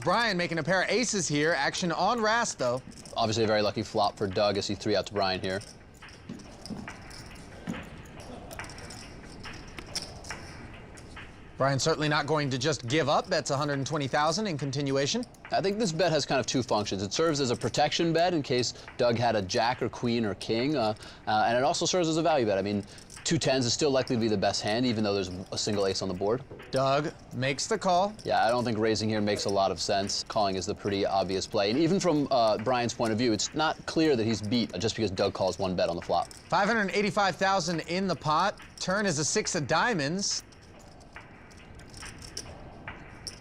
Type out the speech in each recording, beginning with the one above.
Brian making a pair of aces here. Action on Rast, though. Obviously a very lucky flop for Doug as he 3-out to Brian here. Brian certainly not going to just give up. Bets 120,000 in continuation. I think this bet has kind of two functions. It serves as a protection bet in case Doug had a jack or queen or king, and it also serves as a value bet. I mean, 2-10s is still likely to be the best hand, even though there's a single ace on the board. Doug makes the call. Yeah, I don't think raising here makes a lot of sense. Calling is the pretty obvious play. And even from Brian's point of view, it's not clear that he's beat just because Doug calls one bet on the flop. 585,000 in the pot. Turn is a 6 of diamonds.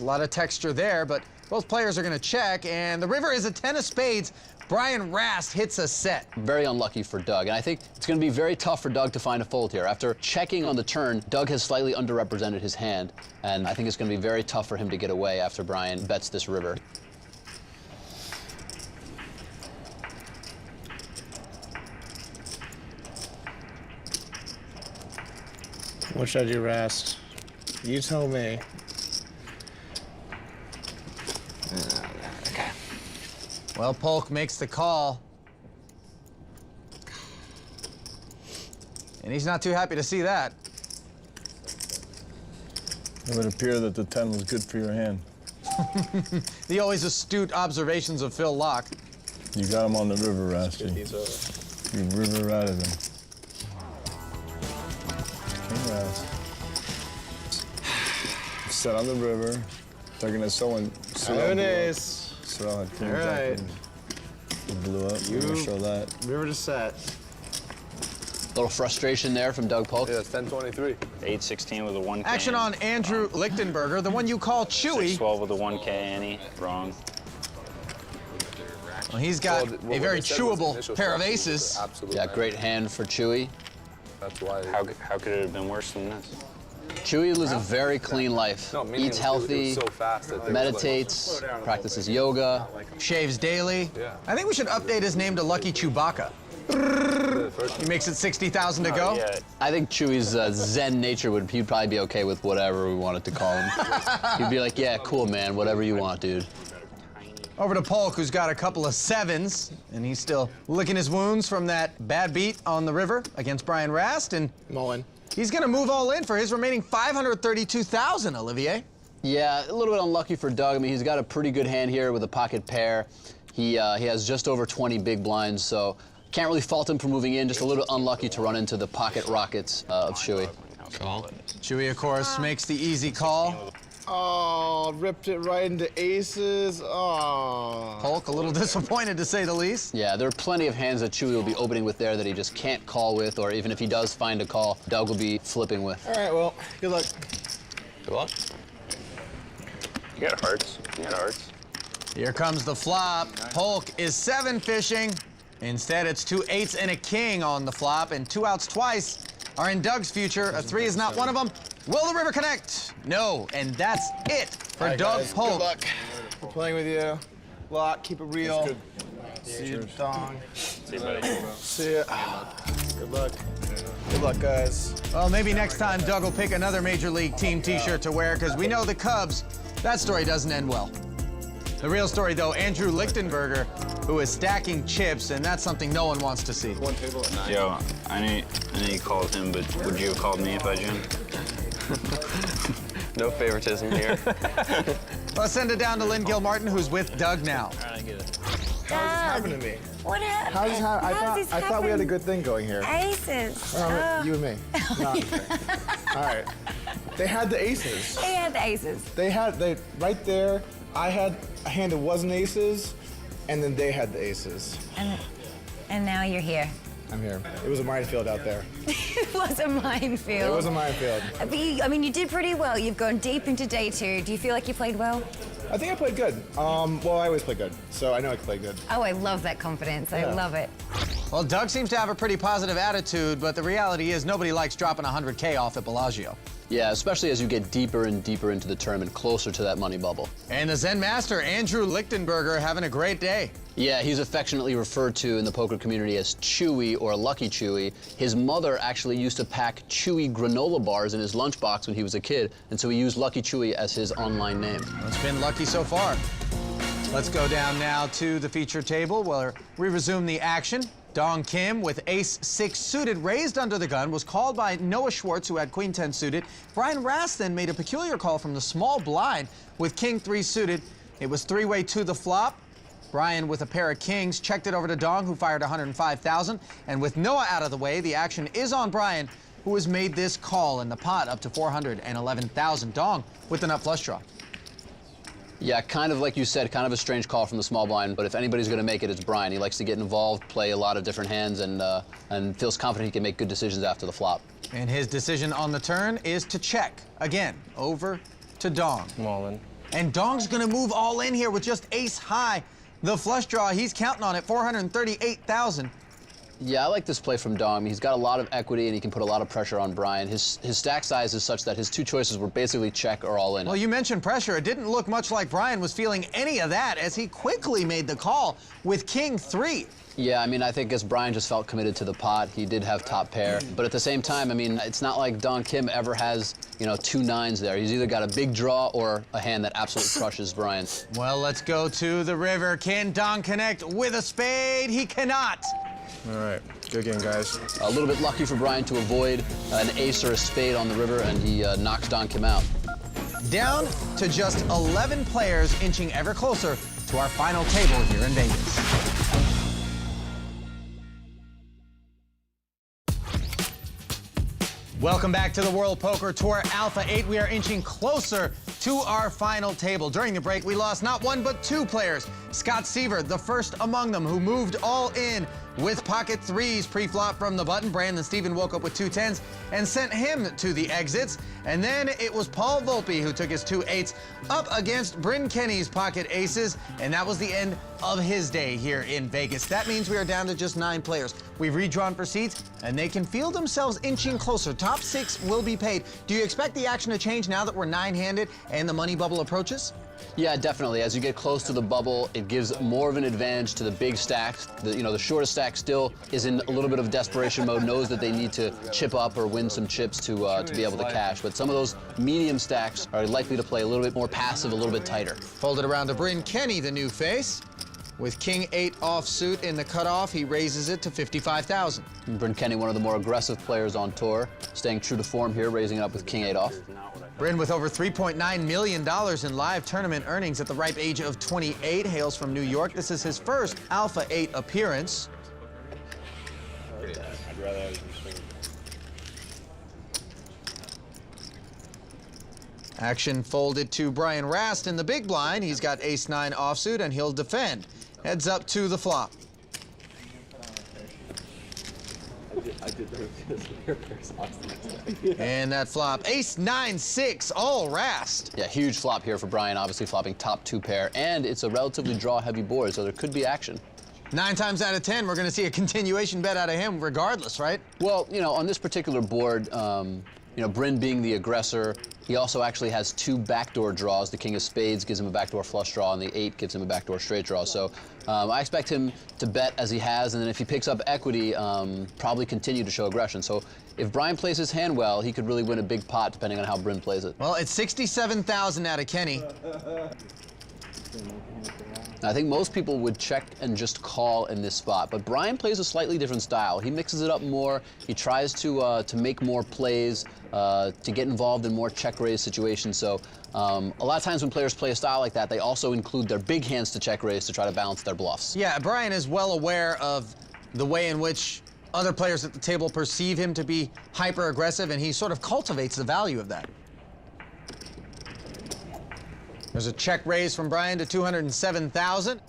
A lot of texture there, but both players are going to check, and the river is a 10 of spades. Brian Rast hits a set. Very unlucky for Doug, and I think it's going to be very tough for Doug to find a fold here. After checking on the turn, Doug has slightly underrepresented his hand, and I think it's going to be very tough for him to get away after Brian bets this river. What should I do, Rast? You tell me. Okay. Well, Polk makes the call. And he's not too happy to see that. It would appear that the 10 was good for your hand. The always astute observations of Phil Laak. You got him on the river, Rasty. You river routed him. King Rast. Set on the river. They're gonna someone. There it is. So had king All right. jack. It blew up. You show that. River to set. A little frustration there from Doug Polk. Yeah, it's 10-23. 8-16 with a 1K. Action on Andrew Lichtenberger, the one you call Chewy. 6-12 with a 1K, Annie. Wrong. Well, he's got a very chewable pair of aces. Absolutely. Yeah, great hand for Chewy. That's why. How could it have been worse than this? Chewy lives a very clean life. No, meaning Eats it healthy, was so fast that meditates, practices yoga. Shaves daily. Yeah. I think we should update his name to Lucky Chewbacca. He makes it 60,000 to go. Yeah. I think Chewy's zen nature he'd probably be okay with whatever we wanted to call him. He'd be like, yeah, cool, man, whatever you want, dude. Over to Polk, who's got a couple of 7s, and he's still licking his wounds from that bad beat on the river against Brian Rast, and Mullen. he's gonna move all in for his remaining 532,000, Olivier. Yeah, a little bit unlucky for Doug. I mean, he's got a pretty good hand here with a pocket pair. He has just over 20 big blinds, so can't really fault him for moving in. Just a little unlucky to run into the pocket rockets of Chewy. Call. Chewy, of course, makes the easy call. Oh, ripped it right into aces. Oh. Polk a little disappointed, to say the least. Yeah, there are plenty of hands that Chewy will be opening with there that he just can't call with, or even if he does find a call, Doug will be flipping with. All right, well, good luck. Good luck. You got hearts. You got hearts. Here comes the flop. Polk is 7 fishing. Instead, it's 2 8s and a king on the flop, and 2 outs twice are in Doug's future. A 3 is not one of them. Will the river connect? No, and that's it for Right, Doug guys, Polk. good luck. We're playing with you. Laak, keep it real. See you, Dong. See you, buddy. See ya. Good luck. Good luck, guys. Well, maybe next time Doug will pick another Major League team t-shirt to wear, because we know the Cubs, that story doesn't end well. The real story, though, Andrew Lichtenberger, who is stacking chips, and that's something no one wants to see. Yo, I know you called him, but would you have called me if I jammed? No favoritism here. Let's send it down to Lynn Gilmartin, who's with Doug now. How's this happening to me? What happened? How's this I thought we had a good thing going here. Aces. You and me. No, I'm just kidding. All right. They had the aces. They had the aces. They right there. I had a hand that wasn't aces, and then they had the aces. And now you're here. I'm here. It was a minefield out there. It was a minefield. It was a minefield. But you did pretty well. You've gone deep into day 2. Do you feel like you played well? I think I played good. Well, I always play good, so I know I can play good. Oh, I love that confidence. I love it. Well, Doug seems to have a pretty positive attitude, but the reality is nobody likes dropping 100K off at Bellagio. Yeah, especially as you get deeper and deeper into the tournament, closer to that money bubble. And the Zen Master, Andrew Lichtenberger, having a great day. Yeah, he's affectionately referred to in the poker community as Chewy or Lucky Chewy. His mother actually used to pack Chewy granola bars in his lunchbox when he was a kid, and so he used Lucky Chewy as his online name. It's been lucky so far. Let's go down now to the feature table where we resume the action. Dong Kim with ace-6 suited raised under the gun was called by Noah Schwarz, who had queen-10 suited. Brian Rast then made a peculiar call from the small blind with king-3 suited. It was three-way to the flop. Brian with a pair of kings checked it over to Dong, who fired 105,000. And with Noah out of the way, the action is on Brian, who has made this call in the pot up to 411,000. Dong with the nut flush draw. Yeah, kind of like you said, kind of a strange call from the small blind, but if anybody's going to make it, it's Brian. He likes to get involved, play a lot of different hands, and feels confident he can make good decisions after the flop. And his decision on the turn is to check. Again, over to Dong. I'm all in. And Dong's gonna move all in here with just ace high. The flush draw, he's counting on it, 438,000. Yeah, I like this play from Dong. I mean, he's got a lot of equity and he can put a lot of pressure on Brian. His stack size is such that his two choices were basically check or all in. Well, you mentioned pressure. It didn't look much like Brian was feeling any of that as he quickly made the call with king-3. Yeah, I mean, I think as Brian just felt committed to the pot. He did have top pair. But at the same time, I mean, it's not like Dong Kim ever has, you know, 2 9s there. He's either got a big draw or a hand that absolutely crushes Brian. Well, let's go to the river. Can Dong connect with a spade? He cannot. All right, good game, guys. A little bit lucky for Brian to avoid an ace or a spade on the river, and he knocks Dong Kim out. Down to just 11 players, inching ever closer to our final table here in Vegas. Welcome back to the World Poker Tour Alpha 8. We are inching closer to our final table. During the break, we lost not 1 but 2 players. Scott Seaver, the first among them, who moved all in with pocket 3s pre-flop from the button. Brandon Stephen woke up with 2 10s and sent him to the exits. And then it was Paul Volpe who took his 2 8s up against Bryn Kenney's pocket aces, and that was the end of his day here in Vegas. That means we are down to just 9 players. We've redrawn for seats, and they can feel themselves inching closer. Top 6 will be paid. Do you expect the action to change now that we're 9-handed and the money bubble approaches? Yeah, definitely. As you get close to the bubble, it gives more of an advantage to the big stacks. The shortest stack still is in a little bit of desperation mode, knows that they need to chip up or win some chips to be able to cash. But some of those medium stacks are likely to play a little bit more passive, a little bit tighter. Fold it around to Bryn Kenney, the new face. With king-8 offsuit in the cutoff, he raises it to 55,000. Bryn Kenney, one of the more aggressive players on tour, staying true to form here, raising it up with king-8 off. Bryn, with over $3.9 million in live tournament earnings at the ripe age of 28, hails from New York. This is his first Alpha 8 appearance. Action folded to Brian Rast in the big blind. He's got ace-9 offsuit, and he'll defend. Heads up to the flop. And that flop, ace-9-6, all Rast. Yeah, huge flop here for Brian, obviously flopping top 2 pair, and it's a relatively draw-heavy board, so there could be action. 9 times out of 10, we're going to see a continuation bet out of him regardless, right? Well, you know, on this particular board, you know, Bryn being the aggressor, he also actually has 2 backdoor draws. The king of spades gives him a backdoor flush draw, and the 8 gives him a backdoor straight draw. So I expect him to bet as he has, and then if he picks up equity, probably continue to show aggression. So if Brian plays his hand well, he could really win a big pot depending on how Bryn plays it. Well, it's 67,000 out of Kenney. I think most people would check and just call in this spot, but Brian plays a slightly different style. He mixes it up more. He tries to make more plays, to get involved in more check-raise situations. So a lot of times when players play a style like that, they also include their big hands to check-raise to try to balance their bluffs. Yeah, Brian is well aware of the way in which other players at the table perceive him to be hyper-aggressive, and he sort of cultivates the value of that. There's a check raise from Brian to 207,000.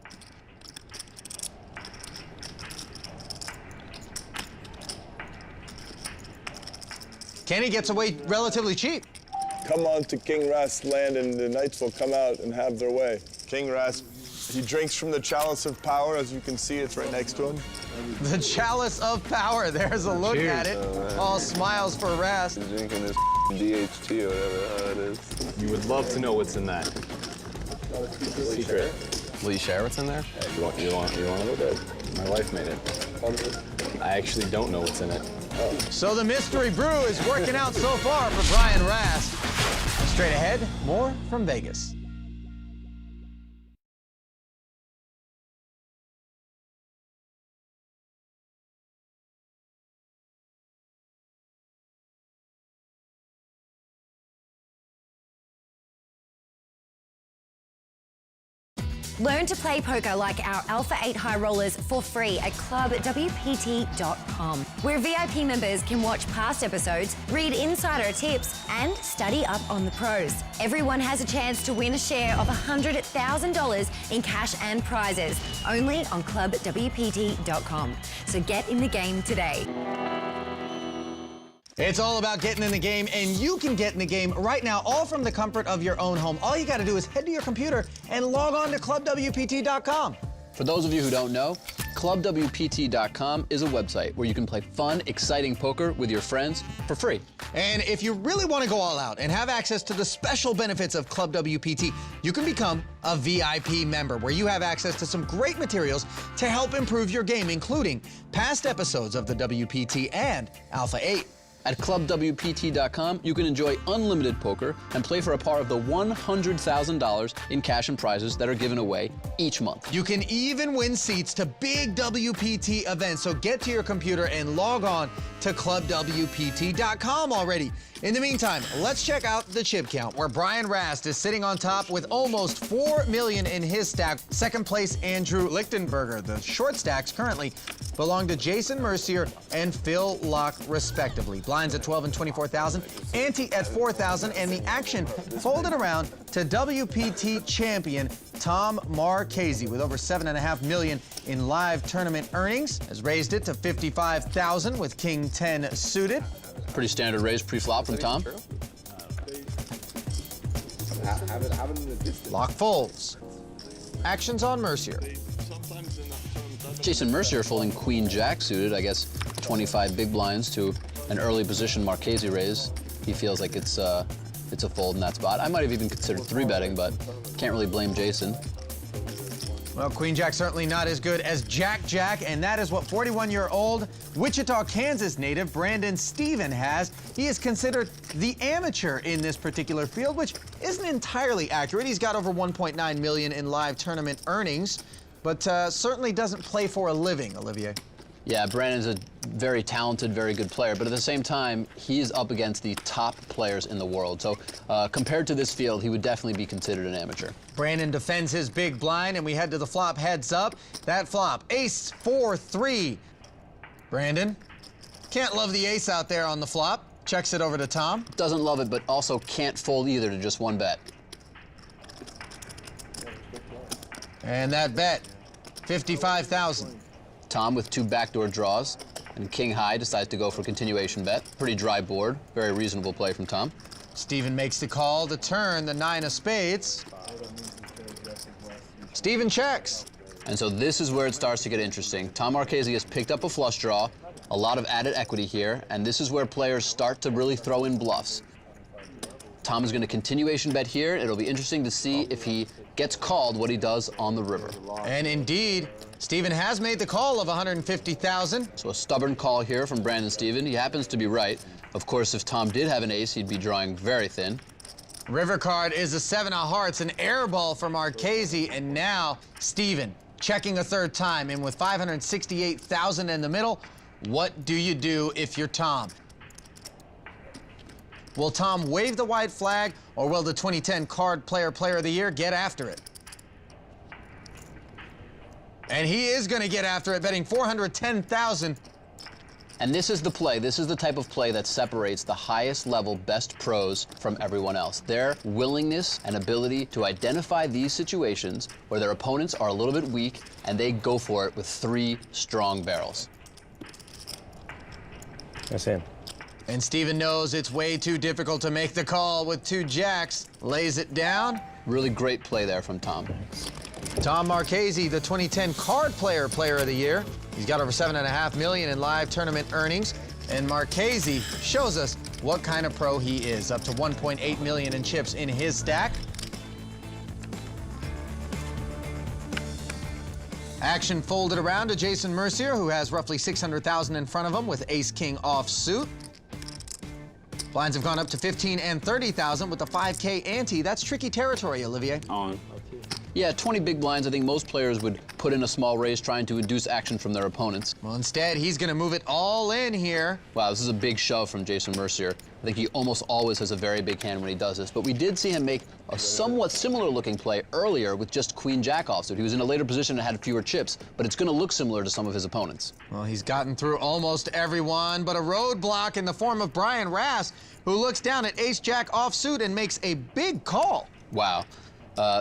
Kenney gets away relatively cheap. Come on to King Rast's land and the knights will come out and have their way. King Rast, he drinks from the chalice of power. As you can see, it's right next to him. The chalice of power. There's a look at it. All smiles for Rast. Drinking this DHT or whatever it is. You would love to know what's in that. Secret. Will you share what's in there? You want to look at it? My wife made it. I actually don't know what's in it. So the mystery brew is working out so far for Brian Rast. Straight ahead, more from Vegas. Learn to play poker like our Alpha 8 high rollers for free at clubwpt.com, where VIP members can watch past episodes, read insider tips, and study up on the pros. Everyone has a chance to win a share of $100,000 in cash and prizes, only on clubwpt.com. So get in the game today. It's all about getting in the game, and you can get in the game right now, all from the comfort of your own home. All you got to do is head to your computer and log on to clubwpt.com. For those of you who don't know, clubwpt.com is a website where you can play fun, exciting poker with your friends for free. And if you really want to go all out and have access to the special benefits of Club WPT, you can become a VIP member, where you have access to some great materials to help improve your game, including past episodes of the WPT and Alpha 8. At clubwpt.com, you can enjoy unlimited poker and play for a par of the $100,000 in cash and prizes that are given away each month. You can even win seats to big WPT events, so get to your computer and log on to clubwpt.com already. In the meantime, let's check out the chip count, where Brian Rast is sitting on top with almost $4 million in his stack. Second place, Andrew Lichtenberger. The short stacks currently belong to Jason Mercier and Phil Laak, respectively. Blinds at 12 and 24,000, ante at 4,000, and the action folded around to WPT champion Tom Marchese, with over $7.5 million in live tournament earnings, has raised it to 55,000 with King 10 suited. Pretty standard raise pre-flop from Tom. Lock folds. Actions on Mercier. Jason Mercier folding Queen Jack suited, I guess 25 big blinds to an early position Marchese raise. He feels like it's a fold in that spot. I might have even considered 3-betting, but can't really blame Jason. Well, Queen Jack certainly not as good as Jack Jack, and that is what 41-year-old Wichita, Kansas native Brandon Stephen has. He is considered the amateur in this particular field, which isn't entirely accurate. He's got over 1.9 million in live tournament earnings, but certainly doesn't play for a living, Olivier. Yeah, Brandon's a very talented, very good player, but at the same time, he's up against the top players in the world. So compared to this field, he would definitely be considered an amateur. Brandon defends his big blind, and we head to the flop heads up. That flop, ace 4-3. Brandon, can't love the ace out there on the flop. Checks it over to Tom. Doesn't love it, but also can't fold either to just one bet. And that bet, 55,000. Tom with 2 backdoor draws, and King High decides to go for continuation bet. Pretty dry board, very reasonable play from Tom. Stephen makes the call to turn the 9 of spades. Stephen checks. And so this is where it starts to get interesting. Tom Marchese has picked up a flush draw, a lot of added equity here, and this is where players start to really throw in bluffs. Tom is going to continuation bet here. It'll be interesting to see if he gets called, what he does on the river. And indeed, Stephen has made the call of 150,000. So a stubborn call here from Brandon Stephen. He happens to be right. Of course, if Tom did have an ace, he'd be drawing very thin. River card is a 7 of hearts, an air ball for Marchese, and now Stephen checking a third time, and with 568,000 in the middle, what do you do if you're Tom? Will Tom wave the white flag, or will the 2010 Card Player of the Year get after it? And he is going to get after it, betting 410,000. And this is the play. This is the type of play that separates the highest level best pros from everyone else. Their willingness and ability to identify these situations where their opponents are a little bit weak and they go for it with 3 strong barrels. That's him. And Stephen knows it's way too difficult to make the call with 2 jacks. Lays it down. Really great play there from Tom. Tom Marchese, the 2010 Card Player of the Year. He's got over $7.5 million in live tournament earnings. And Marchese shows us what kind of pro he is. Up to 1.8 million in chips in his stack. Action folded around to Jason Mercier, who has roughly 600,000 in front of him with ace-king offsuit. Blinds have gone up to 15 and 30,000 with the 5K ante. That's tricky territory, Olivier. On. Yeah, 20 big blinds. I think most players would put in a small raise trying to induce action from their opponents. Well, instead, he's going to move it all in here. Wow, this is a big shove from Jason Mercier. I think he almost always has a very big hand when he does this, but we did see him make a somewhat similar looking play earlier with just queen-jack offsuit. He was in a later position and had fewer chips, but it's going to look similar to some of his opponents. Well, he's gotten through almost everyone, but a roadblock in the form of Rast, who looks down at ace-jack offsuit and makes a big call. Wow.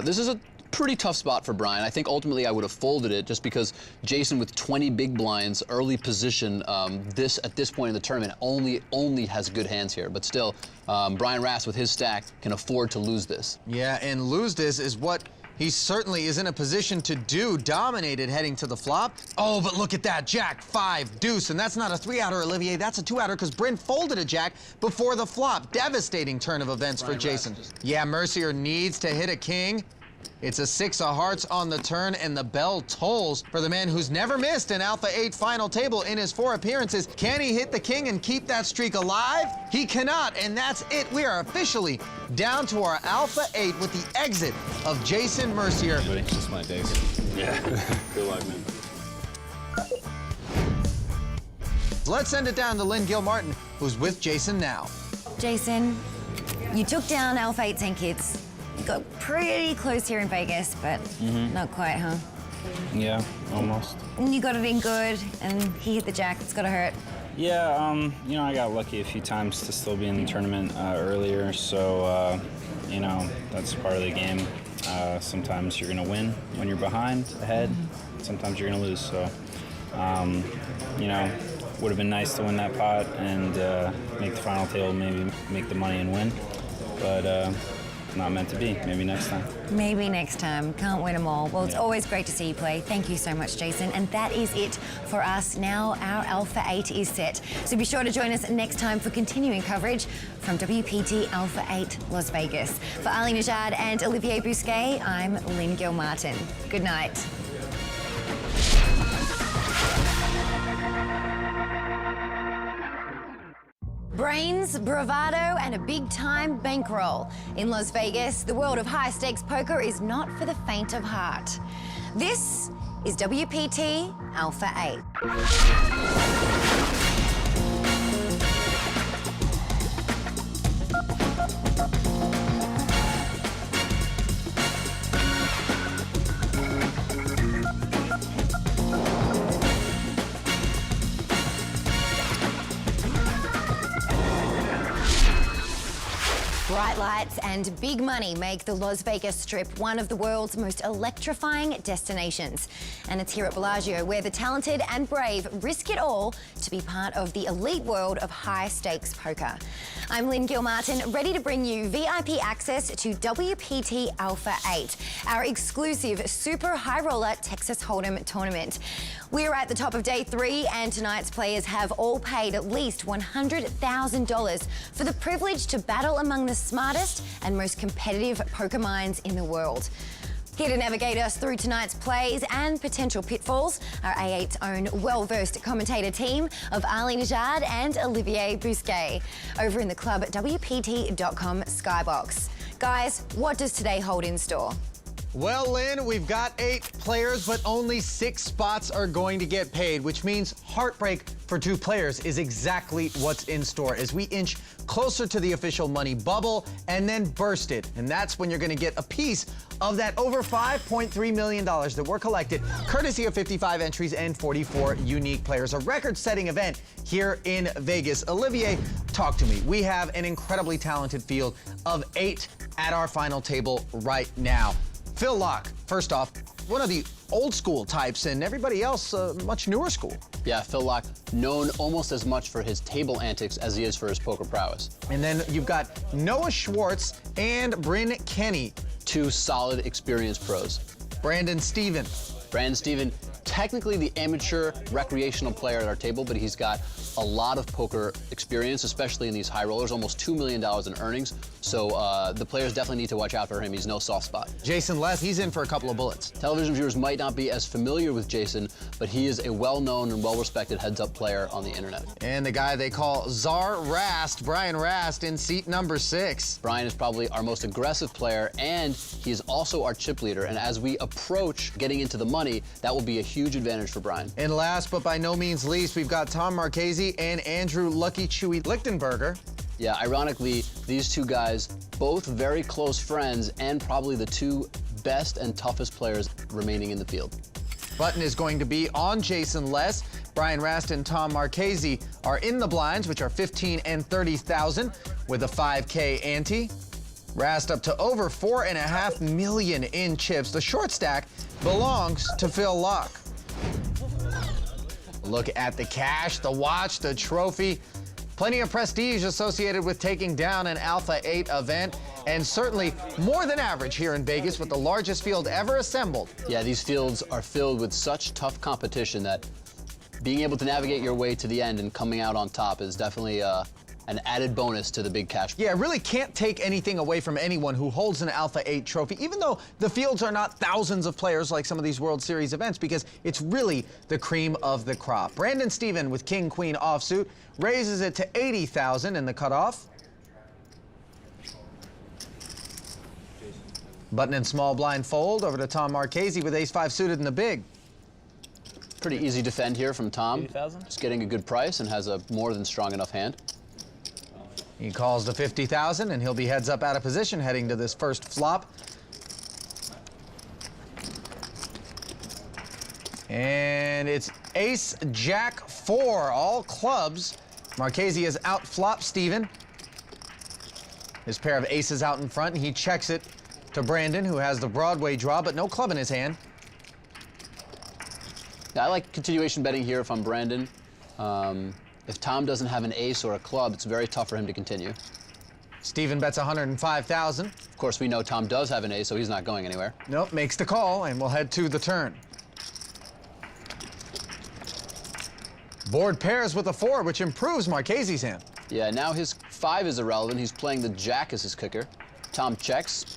This is a pretty tough spot for Brian. I think ultimately I would have folded it just because Jason with 20 big blinds, early position, at this point in the tournament only has good hands here. But still, Brian Rast with his stack can afford to lose this. Yeah, and lose this is what he certainly is in a position to do, dominated heading to the flop. Oh, but look at that, jack, 5, deuce, and that's not a 3-outer, Olivier, that's a 2-outer because Bryn folded a jack before the flop. Devastating turn of events for Jason. Yeah, Mercier needs to hit a king. It's a 6 of hearts on the turn, and the bell tolls for the man who's never missed an Alpha 8 final table in his 4 appearances. Can he hit the king and keep that streak alive? He cannot, and that's it. We are officially down to our Alpha 8 with the exit of Jason Mercier. Just my days. Yeah. Good luck, man. Let's send it down to Lynn Gilmartin, who's with Jason now. Jason, you took down Alpha 8 10 kids. You got pretty close here in Vegas, but not quite, huh? Yeah, almost. And you got it in good, and he hit the jack. It's gotta hurt. Yeah, you know, I got lucky a few times to still be in the tournament earlier, so, you know, that's part of the game. Sometimes you're gonna win when you're behind, ahead. Sometimes you're gonna lose, so, you know, would have been nice to win that pot and make the final table, maybe make the money and win, but not meant to be. Maybe next time. Maybe next time. Can't win them all. Well, it's always great to see you play. Thank you so much, Jason. And that is it for us. Now our Alpha 8 is set. So be sure to join us next time for continuing coverage from WPT Alpha 8 Las Vegas. For Ali Najad and Olivier Bousquet, I'm Lynn Gilmartin. Good night. Brains, bravado, and a big-time bankroll. In Las Vegas, the world of high-stakes poker is not for the faint of heart. This is WPT Alpha 8. Bright lights and big money make the Las Vegas Strip one of the world's most electrifying destinations. And it's here at Bellagio where the talented and brave risk it all to be part of the elite world of high-stakes poker. I'm Lynn Gilmartin, ready to bring you VIP access to WPT Alpha 8, our exclusive super high roller Texas Hold'em tournament. We're at the top of day 3, and tonight's players have all paid at least $100,000 for the privilege to battle among the smartest and most competitive poker minds in the world. Here to navigate us through tonight's plays and potential pitfalls, our A8's own well-versed commentator team of Ali Najad and Olivier Bousquet, over in the club at WPT.com Skybox. Guys, what does today hold in store? Well, Lynn, we've got 8 players, but only 6 spots are going to get paid, which means heartbreak for 2 players is exactly what's in store as we inch closer to the official money bubble and then burst it. And that's when you're going to get a piece of that over $5.3 million that were collected, courtesy of 55 entries and 44 unique players. A record-setting event here in Vegas. Olivier, talk to me. We have an incredibly talented field of 8 at our final table right now. Phil Laak, first off, one of the old school types, and everybody else much newer school. Yeah, Phil Laak, known almost as much for his table antics as he is for his poker prowess. And then you've got Noah Schwarz and Bryn Kenney. 2 solid, experienced pros. Brandon Steven. Brandon Steven, technically the amateur recreational player at our table, but he's got a lot of poker experience, especially in these high rollers, almost $2 million in earnings. So the players definitely need to watch out for him. He's no soft spot. Jason Les, he's in for a couple of bullets. Television viewers might not be as familiar with Jason, but he is a well-known and well-respected heads-up player on the internet. And the guy they call Czar Rast, Brian Rast, in seat number 6. Brian is probably our most aggressive player, and he is also our chip leader. And as we approach getting into the money, that will be a huge advantage for Brian. And last but by no means least, we've got Tom Marchese and Andrew Lucky Chewy Lichtenberger. Yeah, ironically, these two guys, both very close friends and probably the two best and toughest players remaining in the field. Button is going to be on Jason Les. Brian Rast and Tom Marchese are in the blinds, which are 15 and 30,000 with a 5K ante. Rast up to over $4.5 million in chips. The short stack belongs to Phil Laak. Look at the cash, the watch, the trophy. Plenty of prestige associated with taking down an Alpha 8 event, and certainly more than average here in Vegas with the largest field ever assembled. Yeah, these fields are filled with such tough competition that being able to navigate your way to the end and coming out on top is definitely an added bonus to the big cash. Yeah, really can't take anything away from anyone who holds an Alpha 8 trophy, even though the fields are not thousands of players like some of these World Series events, because it's really the cream of the crop. Brandon Steven with King Queen offsuit raises it to 80,000 in the cutoff. Button and small blind fold over to Tom Marchese with ace-5 suited in the big. Pretty easy defend here from Tom. Just getting a good price and has a more than strong enough hand. He calls to 50,000, and he'll be heads up out of position heading to this first flop. And it's ace jack 4, all clubs. Marchese has outflopped Steven. His pair of aces out in front, and he checks it to Brandon, who has the Broadway draw, but no club in his hand. I like continuation betting here if I'm Brandon. If Tom doesn't have an ace or a club, it's very tough for him to continue. Steven bets 105,000. Of course, we know Tom does have an ace, so he's not going anywhere. Nope, makes the call, and we'll head to the turn. Board pairs with a 4, which improves Marchese's hand. Yeah, now his 5 is irrelevant. He's playing the jack as his kicker. Tom checks.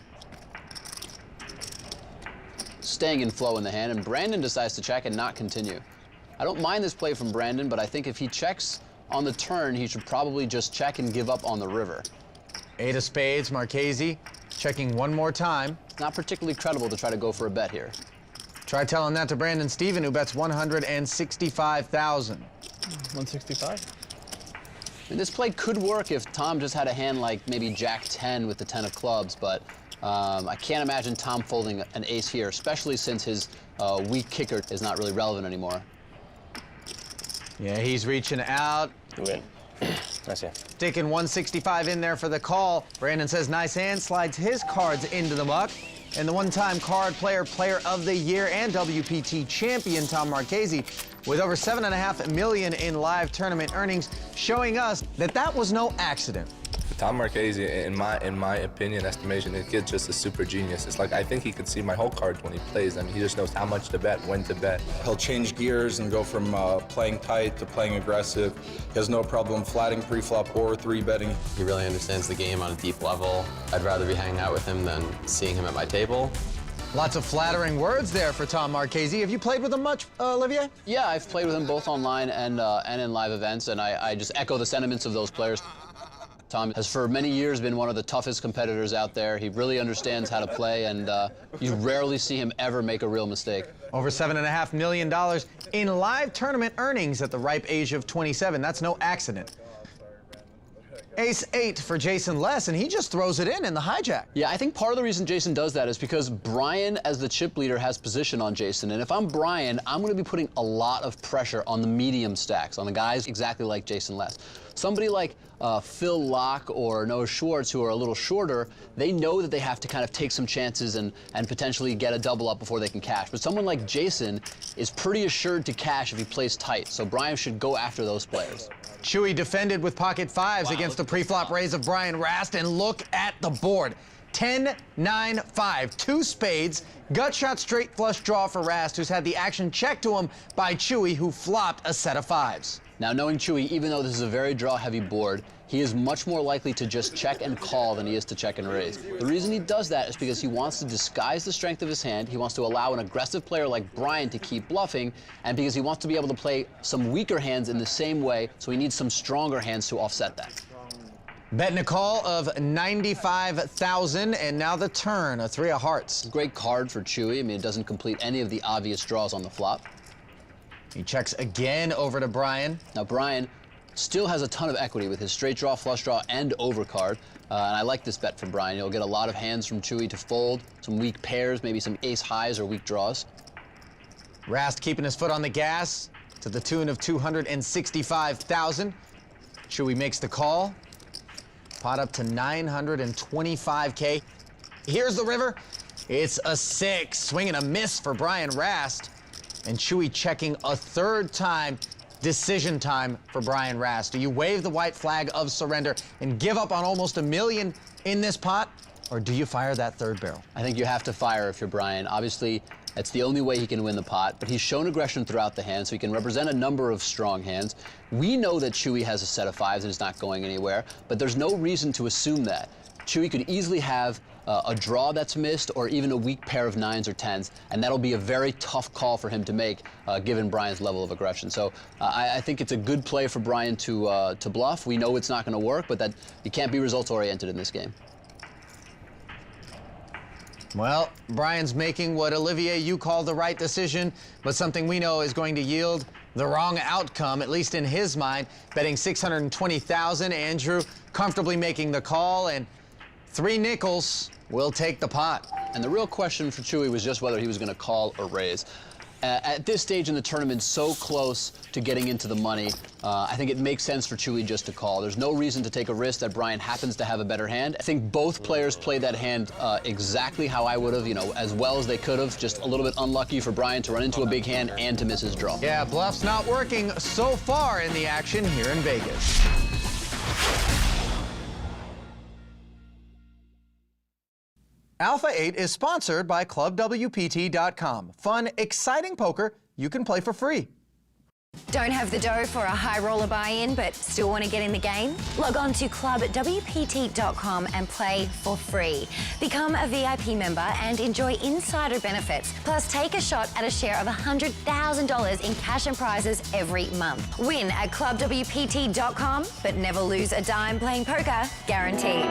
Staying in flow in the hand, and Brandon decides to check and not continue. I don't mind this play from Brandon, but I think if he checks on the turn, he should probably just check and give up on the river. 8 of spades, Marchese checking one more time. It's not particularly credible to try to go for a bet here. Try telling that to Brandon Steven, who bets 165,000. 165? I mean, this play could work if Tom just had a hand like maybe jack 10 with the 10 of clubs, but I can't imagine Tom folding an ace here, especially since his weak kicker is not really relevant anymore. Yeah, he's reaching out. Win. Nice hand. Sticking 165 in there for the call. Brandon says nice hand, slides his cards into the muck. And the one-time card player of the year and WPT champion, Tom Marchese, with over $7.5 million in live tournament earnings, showing us that that was no accident. Tom Marchese, in my opinion, estimation, the kid's just a super genius. It's like, I think he could see my whole cards when he plays. I mean, he just knows how much to bet, when to bet. He'll change gears and go from playing tight to playing aggressive. He has no problem flatting pre-flop or 3-betting. He really understands the game on a deep level. I'd rather be hanging out with him than seeing him at my table. Lots of flattering words there for Tom Marchese. Have you played with him much, Olivier? Yeah, I've played with him both online and in live events, and I just echo the sentiments of those players. Tom has for many years been one of the toughest competitors out there. He really understands how to play, and you rarely see him ever make a real mistake. Over $7.5 million in live tournament earnings at the ripe age of 27. That's no accident. Ace-8 for Jason Les, and he just throws it in the hijack. Yeah, I think part of the reason Jason does that is because Brian, as the chip leader, has position on Jason. And if I'm Brian, I'm going to be putting a lot of pressure on the medium stacks, on the guys exactly like Jason Les. Somebody like Phil Laak or Noah Schwarz, who are a little shorter, they know that they have to kind of take some chances and potentially get a double up before they can cash. But someone like Jason is pretty assured to cash if he plays tight. So Brian should go after those players. Chewy defended with pocket 5s against the pre-flop raise of Brian Rast, and look at the board. 10-9-5. Two spades. Gut shot straight flush draw for Rast, who's had the action checked to him by Chewy, who flopped a set of fives. Now, knowing Chewy, even though this is a very draw-heavy board, he is much more likely to just check and call than he is to check and raise. The reason he does that is because he wants to disguise the strength of his hand, he wants to allow an aggressive player like Brian to keep bluffing, and because he wants to be able to play some weaker hands in the same way, so he needs some stronger hands to offset that. Betting a call of 95,000, and now the turn, a three of hearts. Great card for Chewy. I mean, it doesn't complete any of the obvious draws on the flop. He checks again over to Brian. Now, Brian still has a ton of equity with his straight draw, flush draw, and overcard. And I like this bet from Brian. He'll get a lot of hands from Chewy to fold, some weak pairs, maybe some ace highs or weak draws. Rast keeping his foot on the gas to the tune of 265,000. Chewy makes the call. Pot up to 925K. Here's the river. It's a 6. Swing and a miss for Brian Rast. And Chewy checking a third time. Decision time for Brian Rast. Do you wave the white flag of surrender and give up on almost $1 million in this pot? Or do you fire that third barrel? I think you have to fire if you're Brian. Obviously, that's the only way he can win the pot, but he's shown aggression throughout the hand, so he can represent a number of strong hands. We know that Chewy has a set of fives and is not going anywhere, but there's no reason to assume that. Chewy could easily have a draw that's missed or even a weak pair of 9s or 10s, and that'll be a very tough call for him to make given Brian's level of aggression. So I think it's a good play for Brian to bluff. We know it's not going to work, but that you can't be results-oriented in this game. Well, Brian's making what, Olivier, you call the right decision, but something we know is going to yield the wrong outcome, at least in his mind. Betting 620,000, Andrew comfortably making the call, and 3 nickels will take the pot. And the real question for Chewy was just whether he was going to call or raise. At this stage in the tournament, so close to getting into the money, I think it makes sense for Chewy just to call. There's no reason to take a risk that Brian happens to have a better hand. I think both players played that hand exactly how I would have, as well as they could have. Just a little bit unlucky for Brian to run into a big hand and to miss his draw. Yeah, bluff's not working so far in the action here in Vegas. Alpha 8 is sponsored by ClubWPT.com. Fun, exciting poker you can play for free. Don't have the dough for a high roller buy-in, but still want to get in the game? Log on to ClubWPT.com and play for free. Become a VIP member and enjoy insider benefits. Plus, take a shot at a share of $100,000 in cash and prizes every month. Win at ClubWPT.com, but never lose a dime playing poker, guaranteed.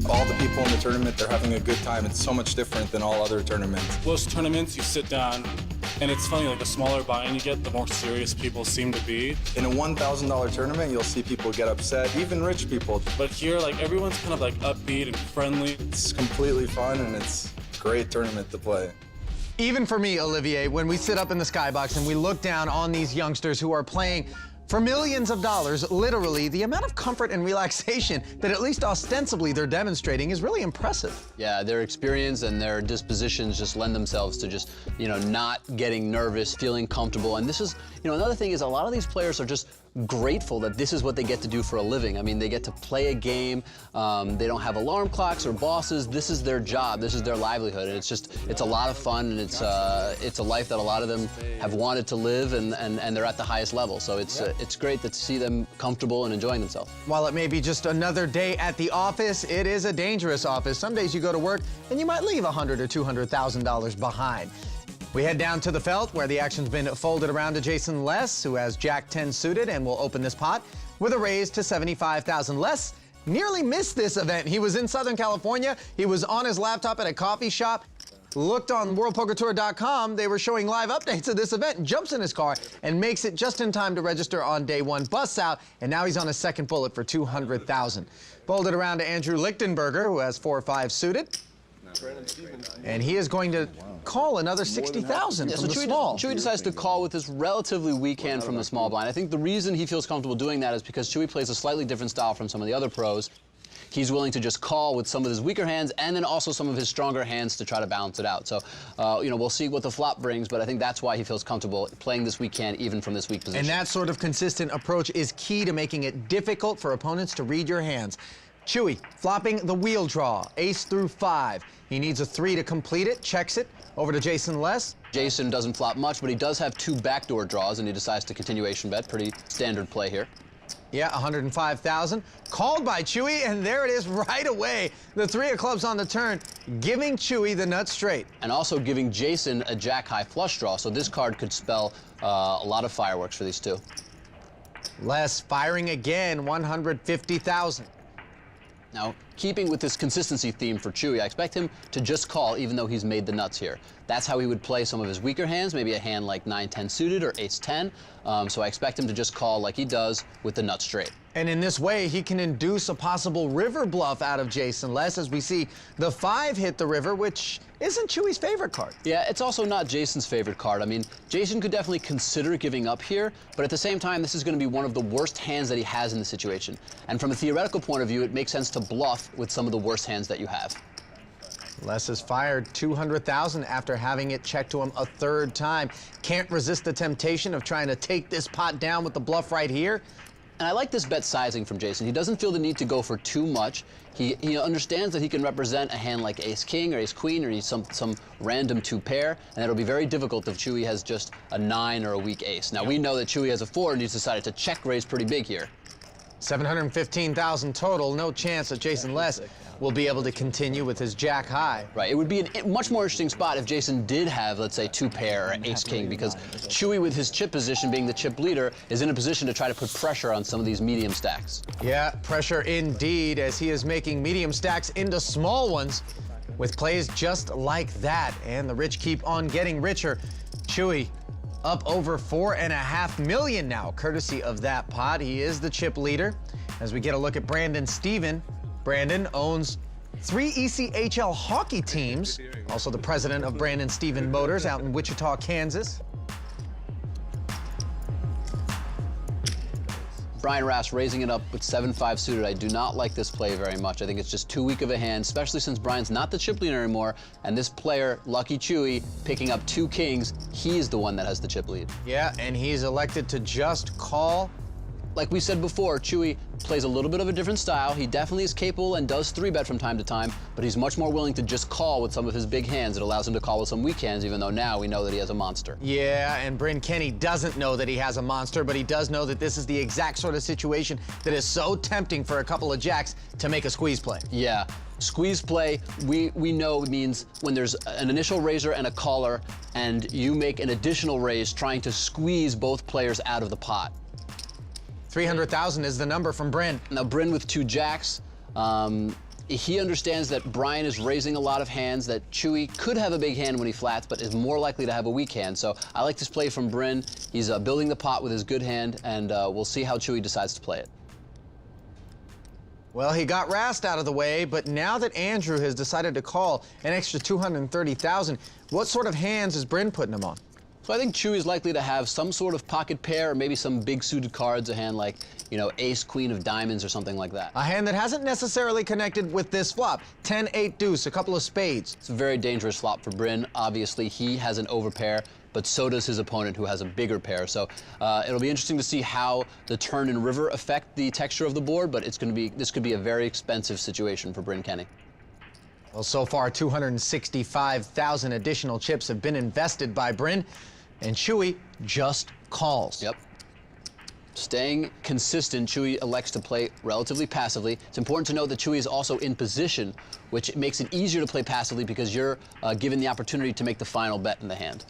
All the people in the tournament, they're having a good time. It's so much different than all other tournaments. Most tournaments, you sit down, and it's funny, like the smaller buy-in you get, the more serious people seem to be. In a $1,000 tournament, you'll see people get upset, even rich people. But here, like, everyone's kind of like upbeat and friendly. It's completely fun, and it's a great tournament to play. Even for me, Olivier, when we sit up in the skybox and we look down on these youngsters who are playing for millions of dollars, literally, the amount of comfort and relaxation that at least ostensibly they're demonstrating is really impressive. Yeah, their experience and their dispositions just lend themselves to just, not getting nervous, feeling comfortable. And this is, another thing is a lot of these players are just grateful that this is what they get to do for a living. I mean, they get to play a game. They don't have alarm clocks or bosses. This is their job. This is their livelihood. And it's a lot of fun, and it's a life that a lot of them have wanted to live, and they're at the highest level. So it's great to see them comfortable and enjoying themselves. While it may be just another day at the office, it is a dangerous office. Some days you go to work and you might leave $100,000 or $200,000 behind. We head down to the felt where the action's been folded around to Jason Les, who has Jack 10 suited and will open this pot with a raise to $75,000. Les nearly missed this event. He was in Southern California. He was on his laptop at a coffee shop. Looked on WorldPokerTour.com. They were showing live updates of this event, jumps in his car and makes it just in time to register on day one. Busts out, and now he's on his second bullet for $200,000. Folded around to Andrew Lichtenberger, who has 4-5 suited. And he is going to call another 60,000 from the small. Chewy decides to call with this relatively weak hand from the small blind. I think the reason he feels comfortable doing that is because Chewy plays a slightly different style from some of the other pros. He's willing to just call with some of his weaker hands and then also some of his stronger hands to try to balance it out. So, you know, we'll see what the flop brings, but I think that's why he feels comfortable playing this weak hand even from this weak position. And that sort of consistent approach is key to making it difficult for opponents to read your hands. Chewy flopping the wheel draw, ace through 5. He needs a 3 to complete it, checks it, over to Jason Les. Jason doesn't flop much, but he does have 2 backdoor draws, and he decides to continuation bet. Pretty standard play here. Yeah, 105,000. Called by Chewy, and there it is right away. The 3 of clubs on the turn, giving Chewy the nut straight. And also giving Jason a jack-high flush draw, so this card could spell a lot of fireworks for these two. Les firing again, 150,000. Now, keeping with this consistency theme for Chewy, I expect him to just call even though he's made the nuts here. That's how he would play some of his weaker hands, maybe a hand like 9-10 suited or ace-10. So I expect him to just call like he does with the nut straight. And in this way, he can induce a possible river bluff out of Jason Les as we see the 5 hit the river, which isn't Chewy's favorite card. Yeah, it's also not Jason's favorite card. I mean, Jason could definitely consider giving up here, but at the same time, this is going to be one of the worst hands that he has in the situation. And from a theoretical point of view, it makes sense to bluff with some of the worst hands that you have. Les has fired 200,000 after having it checked to him a 3rd time. Can't resist the temptation of trying to take this pot down with the bluff right here. And I like this bet sizing from Jason. He doesn't feel the need to go for too much. He understands that he can represent a hand like ace-king or ace-queen or some random 2 pair, and it'll be very difficult if Chewy has just a 9 or a weak ace. Now, we know that Chewy has a 4 and he's decided to check raise pretty big here. 715,000 total. No chance that Jason Les will be able to continue with his jack high. Right. It would be a much more interesting spot if Jason did have, let's say, 2 pair or ace-king, because Chewy, with his chip position, being the chip leader, is in a position to try to put pressure on some of these medium stacks. Yeah, pressure indeed, as he is making medium stacks into small ones with plays just like that. And the rich keep on getting richer. Chewy up over 4.5 million now, courtesy of that pot. He is the chip leader. As we get a look at Brandon Steven, Brandon owns 3 ECHL hockey teams, also the president of Brandon Steven Motors out in Wichita, Kansas. Brian Rast raising it up with 7-5 suited. I do not like this play very much. I think it's just too weak of a hand, especially since Brian's not the chip leader anymore, and this player, Lucky Chewy, picking up 2 kings, he's the one that has the chip lead. Yeah, and he's elected to just call. Like we said before, Chewy plays a little bit of a different style. He definitely is capable and does 3-bet from time to time, but he's much more willing to just call with some of his big hands. It allows him to call with some weak hands, even though now we know that he has a monster. Yeah, and Bryn Kenney doesn't know that he has a monster, but he does know that this is the exact sort of situation that is so tempting for a couple of jacks to make a squeeze play. Yeah. Squeeze play, we know means when there's an initial raiser and a caller, and you make an additional raise trying to squeeze both players out of the pot. 300,000 is the number from Bryn. Now, Bryn with 2 jacks, he understands that Brian is raising a lot of hands, that Chewy could have a big hand when he flats, but is more likely to have a weak hand. So I like this play from Bryn. He's building the pot with his good hand, and we'll see how Chewy decides to play it. Well, he got Rast out of the way, but now that Andrew has decided to call an extra 230,000, what sort of hands is Bryn putting him on? So I think Chewy is likely to have some sort of pocket pair or maybe some big suited cards, a hand like, you know, ace, queen of diamonds or something like that. A hand that hasn't necessarily connected with this flop. 10-8 deuce, a couple of spades. It's a very dangerous flop for Bryn. Obviously, he has an overpair, but so does his opponent, who has a bigger pair. So it'll be interesting to see how the turn and river affect the texture of the board, but this could be a very expensive situation for Bryn Kenney. Well, so far, 265,000 additional chips have been invested by Bryn, and Chewy just calls. Yep. Staying consistent, Chewy elects to play relatively passively. It's important to note that Chewy is also in position, which makes it easier to play passively because you're given the opportunity to make the final bet in the hand.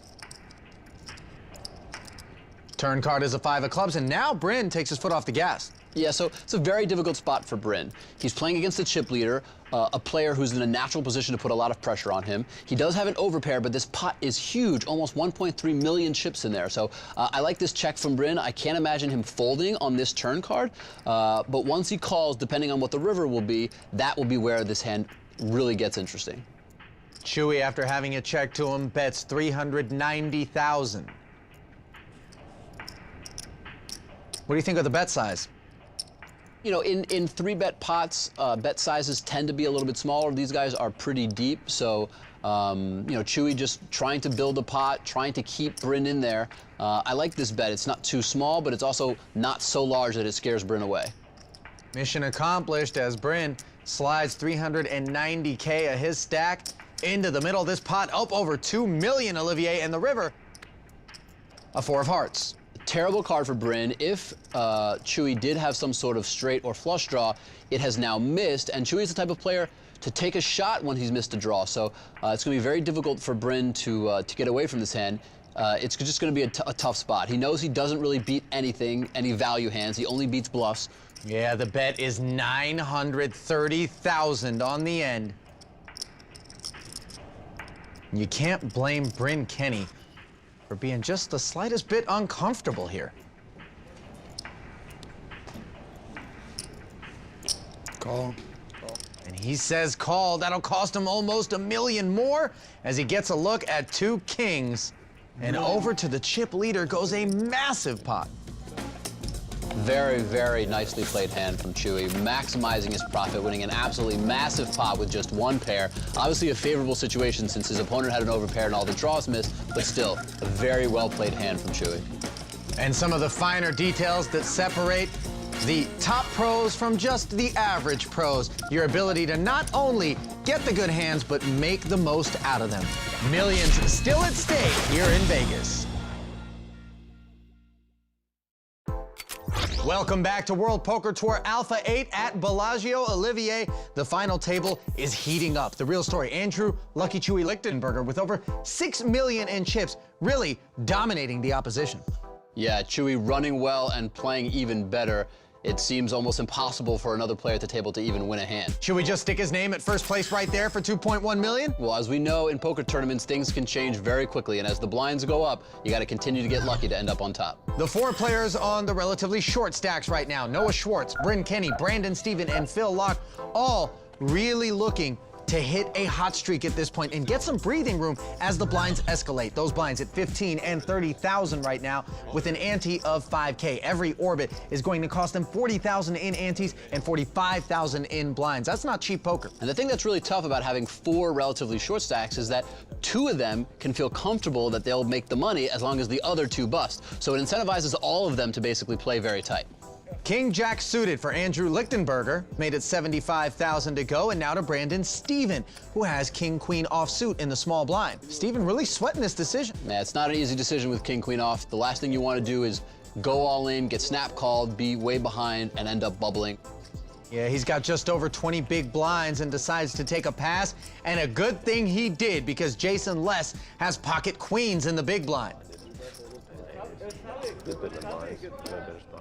Turn card is a 5 of clubs, and now Bryn takes his foot off the gas. Yeah, so it's a very difficult spot for Bryn. He's playing against a chip leader, a player who's in a natural position to put a lot of pressure on him. He does have an overpair, but this pot is huge, almost 1.3 million chips in there. So I like this check from Bryn. I can't imagine him folding on this turn card, but once he calls, depending on what the river will be, that will be where this hand really gets interesting. Chewy, after having it checked to him, bets 390,000. What do you think of the bet size? You know, in 3-bet pots, bet sizes tend to be a little bit smaller. These guys are pretty deep, so you know, Chewy just trying to build a pot, trying to keep Bryn in there. I like this bet. It's not too small, but it's also not so large that it scares Bryn away. Mission accomplished as Bryn slides 390K of his stack into the middle. This pot up over 2 million, Olivier, and the river, a 4 of hearts. Terrible card for Bryn. If Chewy did have some sort of straight or flush draw, it has now missed, and Chewy is the type of player to take a shot when he's missed a draw, so it's going to be very difficult for Bryn to get away from this hand. It's just going to be a tough spot. He knows he doesn't really beat anything, any value hands. He only beats bluffs. Yeah, the bet is 930,000 on the end. You can't blame Bryn Kenney for being just the slightest bit uncomfortable here. Call. And he says call. That'll cost him almost $1 million more as he gets a look at 2 kings. And over to the chip leader goes a massive pot. Very, very nicely played hand from Chewy, maximizing his profit, winning an absolutely massive pot with just 1 pair. Obviously a favorable situation since his opponent had an overpair and all the draws missed, but still a very well played hand from Chewy. And some of the finer details that separate the top pros from just the average pros. Your ability to not only get the good hands, but make the most out of them. Millions still at stake here in Vegas. Welcome back to World Poker Tour Alpha 8 at Bellagio. Olivier, the final table is heating up. The real story, Andrew Lucky Chewy Lichtenberger with over 6 million in chips, really dominating the opposition. Yeah, Chewy running well and playing even better. It seems almost impossible for another player at the table to even win a hand. Should we just stick his name at first place right there for 2.1 million? Well, as we know, in poker tournaments, things can change very quickly, and as the blinds go up, you got to continue to get lucky to end up on top. The 4 players on the relatively short stacks right now, Noah Schwarz, Bryn Kenney, Brandon Stephen, and Phil Laak, all really looking to hit a hot streak at this point and get some breathing room as the blinds escalate. Those blinds at 15 and 30,000 right now with an ante of 5K. Every orbit is going to cost them 40,000 in antes and 45,000 in blinds. That's not cheap poker. And the thing that's really tough about having 4 relatively short stacks is that 2 of them can feel comfortable that they'll make the money as long as the other 2 bust. So it incentivizes all of them to basically play very tight. King Jack suited for Andrew Lichtenberger, made it 75,000 to go, and now to Brandon Stephen, who has King Queen offsuit in the small blind. Stephen really sweating this decision. Yeah, it's not an easy decision with King Queen off. The last thing you want to do is go all in, get snap called, be way behind, and end up bubbling. Yeah, he's got just over 20 big blinds and decides to take a pass, and a good thing he did because Jason Less has pocket queens in the big blind.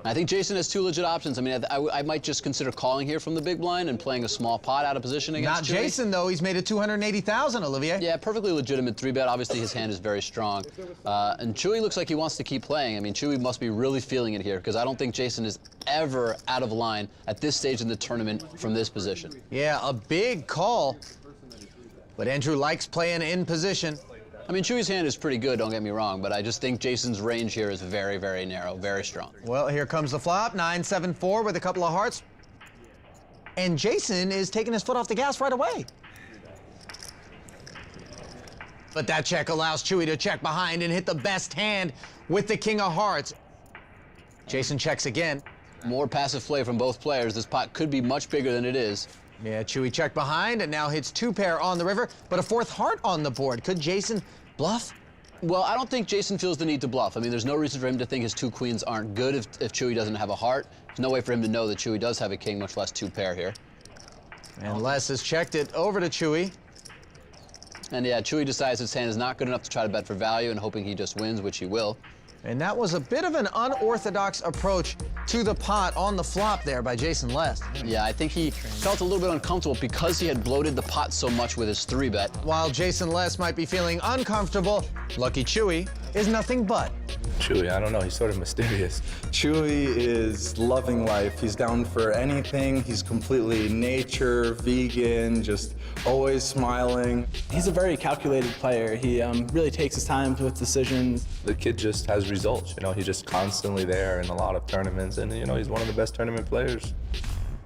I think Jason has 2 legit options. I mean, I might just consider calling here from the big blind and playing a small pot out of position against Not Chewy. Jason, though. He's made it 280,000, Olivier. Yeah, perfectly legitimate 3-bet. Obviously, his hand is very strong. And Chewy looks like he wants to keep playing. I mean, Chewy must be really feeling it here because I don't think Jason is ever out of line at this stage in the tournament from this position. Yeah, a big call. But Andrew likes playing in position. I mean, Chewy's hand is pretty good, don't get me wrong, but I just think Jason's range here is very, very narrow, very strong. Well, here comes the flop, 9-7-4 with a couple of hearts. And Jason is taking his foot off the gas right away. But that check allows Chewy to check behind and hit the best hand with the king of hearts. Jason checks again. More passive play from both players. This pot could be much bigger than it is. Yeah, Chewy checked behind and now hits 2 pair on the river, but a 4th heart on the board. Could Jason bluff? Well, I don't think Jason feels the need to bluff. I mean, there's no reason for him to think his 2 queens aren't good if Chewy doesn't have a heart. There's no way for him to know that Chewy does have a king, much less 2 pair here. And Les has checked it over to Chewy. And yeah, Chewy decides his hand is not good enough to try to bet for value and hoping he just wins, which he will. And that was a bit of an unorthodox approach to the pot on the flop there by Jason Less. Yeah, I think he felt a little bit uncomfortable because he had bloated the pot so much with his 3-bet. While Jason Less might be feeling uncomfortable, Lucky Chewy is nothing but. Chewy, I don't know, he's sort of mysterious. Chewy is loving life. He's down for anything. He's completely nature, vegan, just always smiling. He's a very calculated player. He really takes his time with decisions. The kid just has results, you know, he's just constantly there in a lot of tournaments, and you know, he's one of the best tournament players.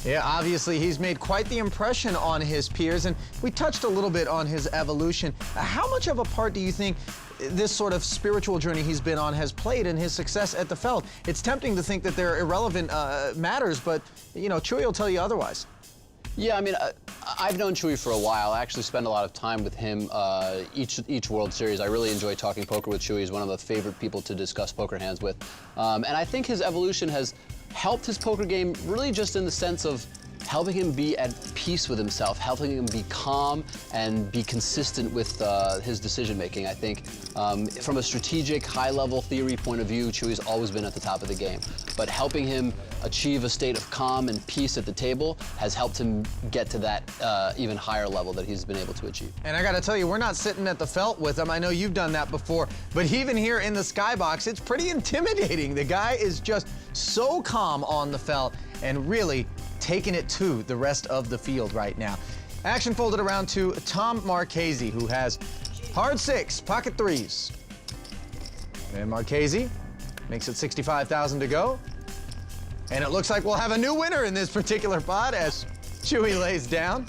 Yeah, obviously he's made quite the impression on his peers, and we touched a little bit on his evolution. How much of a part do you think this sort of spiritual journey he's been on has played in his success at the felt? It's tempting to think that they're irrelevant matters, but you know, Chewy will tell you otherwise. Yeah, I mean, I've known Chewy for a while. I actually spend a lot of time with him each World Series. I really enjoy talking poker with Chewy. He's one of the favorite people to discuss poker hands with. And I think his evolution has helped his poker game really just in the sense of helping him be at peace with himself, helping him be calm and be consistent with his decision-making. I think from a strategic, high-level theory point of view, Chewy's always been at the top of the game. But helping him achieve a state of calm and peace at the table has helped him get to that even higher level that he's been able to achieve. And I gotta tell you, we're not sitting at the felt with him. I know you've done that before, but even here in the skybox, it's pretty intimidating. The guy is just so calm on the felt and really taking it to the rest of the field right now. Action folded around to Tom Marchese, who has hard 6, pocket 3s. And Marchese makes it 65,000 to go. And it looks like we'll have a new winner in this particular pot as Chewy lays down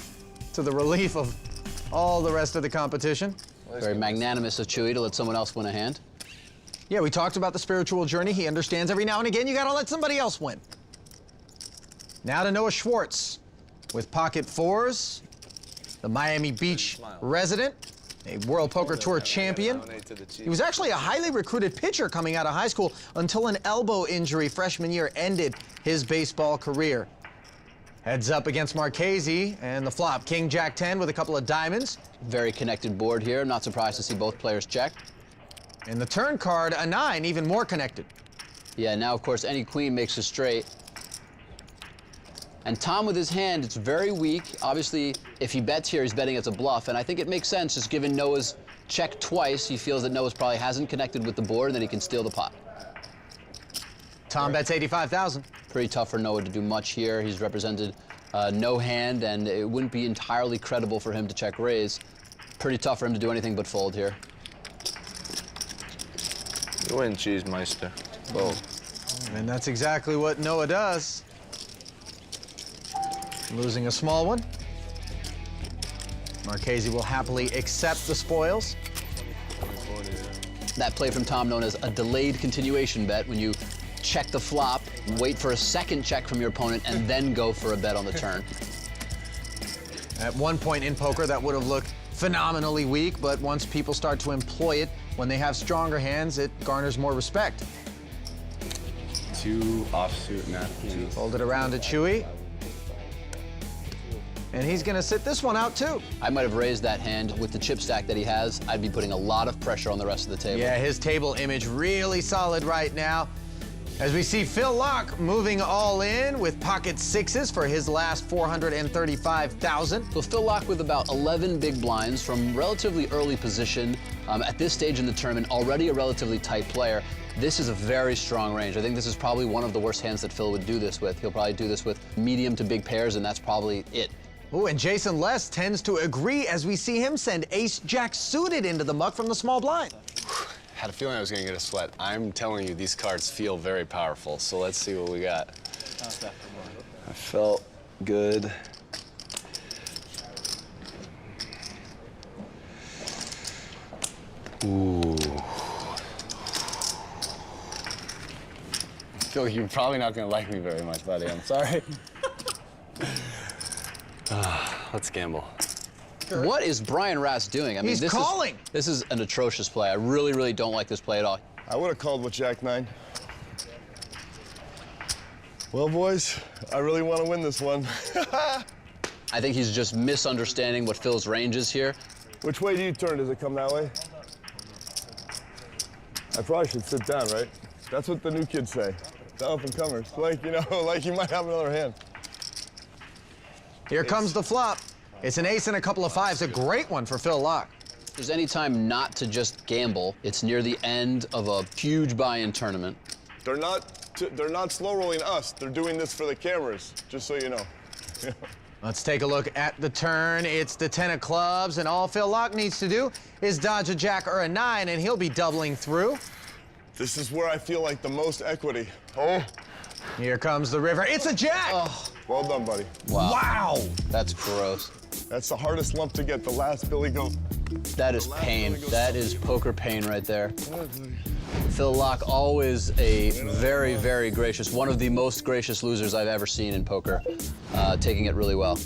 to the relief of all the rest of the competition. Very magnanimous of Chewy to let someone else win a hand. Yeah, we talked about the spiritual journey. He understands every now and again you gotta let somebody else win. Now to Noah Schwarz with pocket 4s, the Miami Beach resident, a World Poker Tour champion. He was actually a highly recruited pitcher coming out of high school until an elbow injury freshman year ended his baseball career. Heads up against Marchese and the flop, King Jack 10 with a couple of diamonds. Very connected board here. I'm not surprised to see both players check. And the turn card, a 9, even more connected. Yeah, now of course any queen makes a straight. And Tom with his hand, it's very weak. Obviously, if he bets here, he's betting it's a bluff. And I think it makes sense, just given Noah's check twice, he feels that Noah's probably hasn't connected with the board and that he can steal the pot. Tom bets 85,000. Pretty tough for Noah to do much here. He's represented no hand, and it wouldn't be entirely credible for him to check raise. Pretty tough for him to do anything but fold here. You win, Cheese Meister. Boom. And that's exactly what Noah does. Losing a small one. Marchese will happily accept the spoils. That play from Tom known as a delayed continuation bet, when you check the flop, wait for a second check from your opponent, and then go for a bet on the turn. At one point in poker, that would have looked phenomenally weak, but once people start to employ it, when they have stronger hands, it garners more respect. 2 offsuit napkins. Fold it around to Chewy. And he's gonna sit this one out too. I might have raised that hand. With the chip stack that he has, I'd be putting a lot of pressure on the rest of the table. Yeah, his table image really solid right now. As we see Phil Laak moving all in with pocket 6s for his last 435,000. So Phil Laak with about 11 big blinds from relatively early position. At this stage in the tournament, already a relatively tight player. This is a very strong range. I think this is probably one of the worst hands that Phil would do this with. He'll probably do this with medium to big pairs, and that's probably it. Oh, and Jason Les tends to agree as we see him send ace-jack suited into the muck from the small blind. Had a feeling I was gonna get a sweat. I'm telling you, these cards feel very powerful, so let's see what we got. I felt good. Ooh. I feel like you're probably not gonna like me very much, buddy. I'm sorry. Let's gamble. What is Brian Rast doing? I mean, He's calling. This is an atrocious play. I really, really don't like this play at all. I would have called with Jack 9. Well, boys, I really want to win this one. I think he's just misunderstanding what Phil's range is here. Which way do you turn? Does it come that way? I probably should sit down, right? That's what the new kids say. The up-and-comers. Like, you know, like you might have another hand. Here comes the flop. It's an ace and a couple of 5s, a great one for Phil Laak. there's any time not to just gamble, it's near the end of a huge buy-in tournament. They're not slow rolling us. They're doing this for the cameras, just so you know. Let's take a look at the turn. It's the 10 of clubs, and all Phil Laak needs to do is dodge a jack or a 9, and he'll be doubling through. This is where I feel like the most equity. Oh. Here comes the river. It's a jack! Oh. Well done, buddy. Wow. That's gross. That's the hardest lump to get, the last Billy goat. That is pain. That is poker pain right there. Phil Laak, always a very, very gracious, one of the most gracious losers I've ever seen in poker, taking it really well.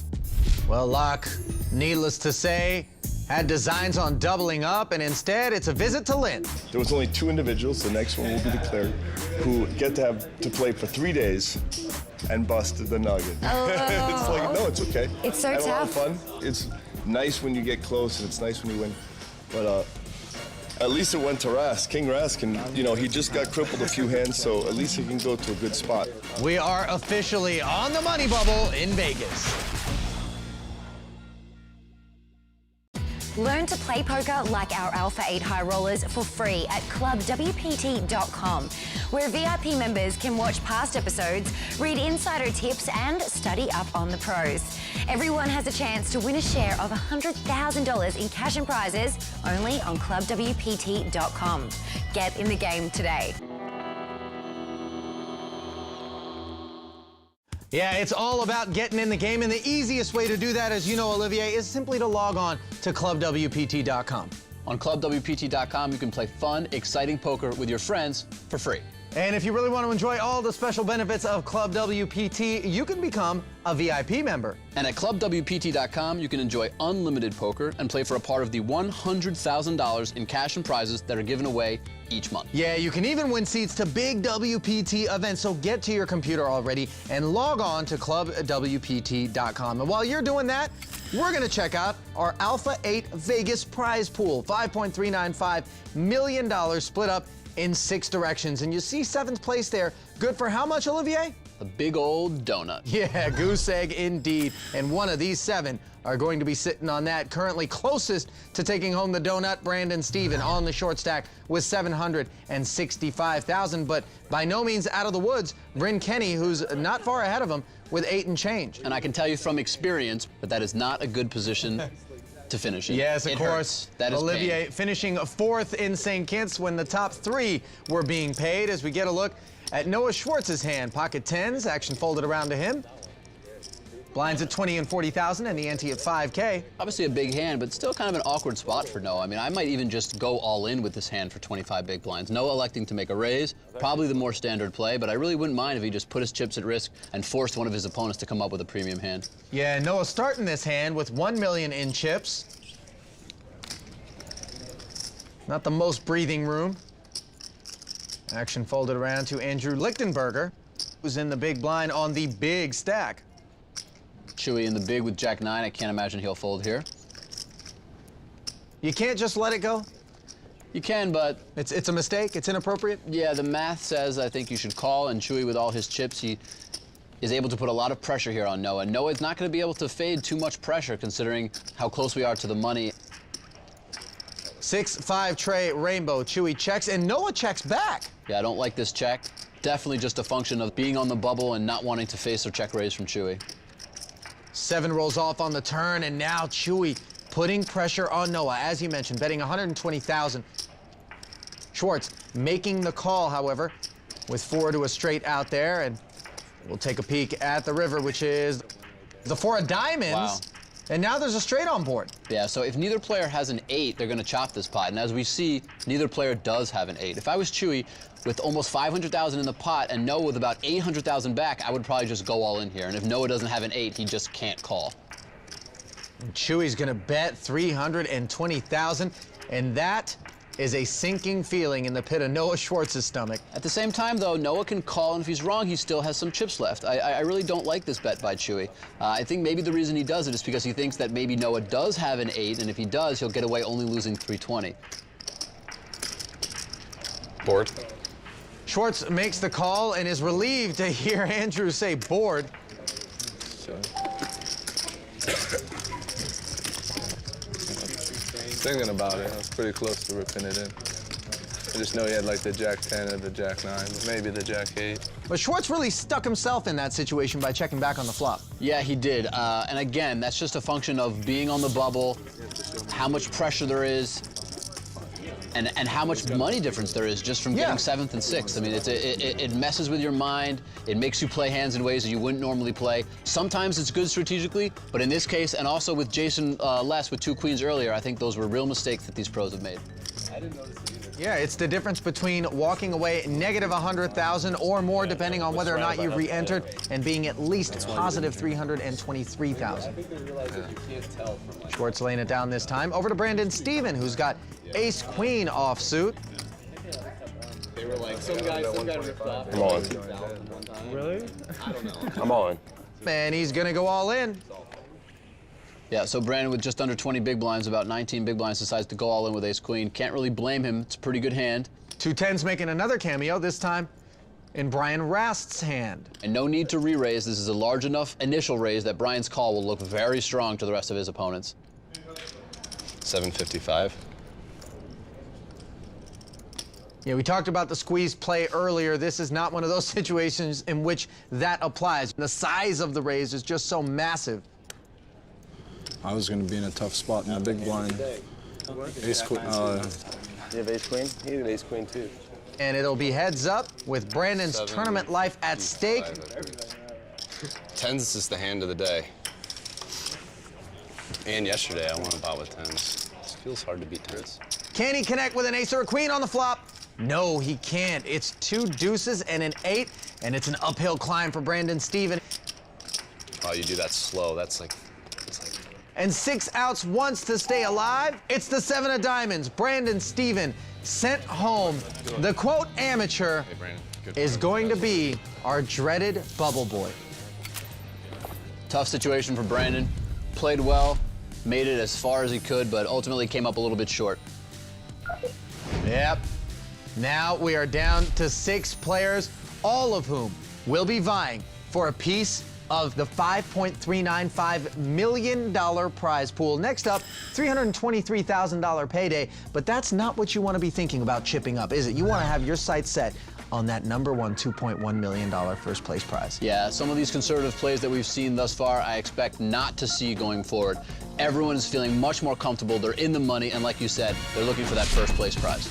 Well, Laak, needless to say, had designs on doubling up, and instead it's a visit to Lynn. There was only 2 individuals, the next one will be declared, who get to have to play for 3 days and bust the nugget. Oh. It's like, no, it's okay. It's so Have tough. a lot of fun. It's nice when you get close, and it's nice when you win. But at least it went to Rast. King Rast can, he just got crippled a few hands, so at least he can go to a good spot. We are officially on the money bubble in Vegas. Learn to play poker like our Alpha 8 high rollers for free at clubwpt.com, where VIP members can watch past episodes, read insider tips, and study up on the pros. Everyone has a chance to win a share of $100,000 in cash and prizes only on clubwpt.com. Get in the game today. Yeah, it's all about getting in the game, and the easiest way to do that, as you know, Olivier, is simply to log on to clubwpt.com. On clubwpt.com, you can play fun, exciting poker with your friends for free. And if you really want to enjoy all the special benefits of Club WPT, you can become a VIP member. And at clubwpt.com, you can enjoy unlimited poker and play for a part of the $100,000 in cash and prizes that are given away each month. Yeah, you can even win seats to big WPT events, so get to your computer already and log on to clubwpt.com. And while you're doing that, we're going to check out our Alpha 8 Vegas prize pool, $5.395 million split up in 6 directions. And you see 7th place there. Good for how much, Olivier? A big old donut. Yeah, goose egg indeed. And one of these 7 are going to be sitting on that. Currently closest to taking home the donut, Brandon Steven on the short stack with $765,000. But by no means out of the woods, Bryn Kenney, who's not far ahead of him with 8 and change. And I can tell you from experience that is not a good position to finish in. Yes, of It course. hurts. That is Olivier pain. finishing 4th in St. Kitts when the top 3 were being paid, as we get a look at Noah Schwartz's hand. Pocket 10s, action folded around to him. Blinds at 20 and 40,000 and the ante at 5K. Obviously a big hand, but still kind of an awkward spot for Noah. I mean, I might even just go all in with this hand for 25 big blinds. Noah electing to make a raise, probably the more standard play, but I really wouldn't mind if he just put his chips at risk and forced one of his opponents to come up with a premium hand. Yeah, Noah starting this hand with 1 million in chips. Not the most breathing room. Action folded around to Andrew Lichtenberger, who's in the big blind on the big stack. Chewy in the big with Jack 9. I can't imagine he'll fold here. You can't just let it go? You can, but... It's a mistake? It's inappropriate? Yeah, the math says I think you should call, and Chewy with all his chips, he is able to put a lot of pressure here on Noah. Noah's not going to be able to fade too much pressure considering how close we are to the money. 6-5 tray rainbow. Chewy checks, and Noah checks back. Yeah, I don't like this check. Definitely just a function of being on the bubble and not wanting to face a check raise from Chewy. 7 rolls off on the turn, and now Chewy putting pressure on Noah, as you mentioned, betting 120,000. Schwarz making the call, however, with 4 to a straight out there, and we'll take a peek at the river, which is the 4 of diamonds. Wow. And now there's a straight on board. Yeah, so if neither player has an 8, they're going to chop this pot. And as we see, neither player does have an 8. If I was Chewy with almost 500,000 in the pot and Noah with about 800,000 back, I would probably just go all in here. And if Noah doesn't have an 8, he just can't call. And Chewy's going to bet 320,000, and that is a sinking feeling in the pit of Noah Schwartz's stomach. At the same time, though, Noah can call, and if he's wrong, he still has some chips left. I really don't like this bet by Chewy. I think maybe the reason he does it is because he thinks that maybe Noah does have an 8, and if he does, he'll get away only losing 320. Board. Schwarz makes the call and is relieved to hear Andrew say board. thinking about it. I was pretty close to ripping it in. I just know he had like the Jack 10 or the Jack 9, but maybe the Jack 8. But Schwarz really stuck himself in that situation by checking back on the flop. Yeah, he did. And again, that's just a function of being on the bubble, how much pressure there is, and how much money difference there is just from getting 7th and 6th. I mean, it messes with your mind. It makes you play hands in ways that you wouldn't normally play. Sometimes it's good strategically, but in this case, and also with Jason Les with 2 queens earlier, I think those were real mistakes that these pros have made. I didn't notice it either. Yeah, it's the difference between walking away negative 100,000 or more, depending on whether or not you re-entered, and being at least positive 323,000. Schwarz laying it down this time. Over to Brandon Steven, who's got ace-queen offsuit. They were like, some guy ripped off. I'm all in. Really? I don't know. I'm all in. And he's gonna go all in. Yeah, so Brandon with just under 20 big blinds, about 19 big blinds, decides to go all in with ace-queen. Can't really blame him. It's a pretty good hand. 2 10s making another cameo, this time in Brian Rast's hand. And no need to re-raise. This is a large enough initial raise that Brian's call will look very strong to the rest of his opponents. 755. Yeah, we talked about the squeeze play earlier. This is not one of those situations in which that applies. The size of the raise is just so massive. I was going to be in a tough spot in the big blind. Ace queen. You have ace queen? He had ace queen too. And it'll be heads up with Brandon's tournament life at stake. 10s is just the hand of the day. And yesterday I won a pot with 10s. It feels hard to beat 10s. Can he connect with an ace or a queen on the flop? No, he can't. It's 2 deuces and an 8, and it's an uphill climb for Brandon Steven. Oh, you do that slow. That's like... And 6 outs wants to stay alive. It's the 7 of diamonds. Brandon Steven sent home. The quote amateur is going to be our dreaded bubble boy. Tough situation for Brandon. Played well, made it as far as he could, but ultimately came up a little bit short. Yep. Now we are down to 6 players, all of whom will be vying for a piece of the $5.395 million prize pool. Next up, $323,000 payday, but that's not what you want to be thinking about chipping up, is it? You want to have your sights set on that #1 $2.1 million first place prize. Yeah, some of these conservative plays that we've seen thus far, I expect not to see going forward. Everyone is feeling much more comfortable. They're in the money, and like you said, they're looking for that first place prize.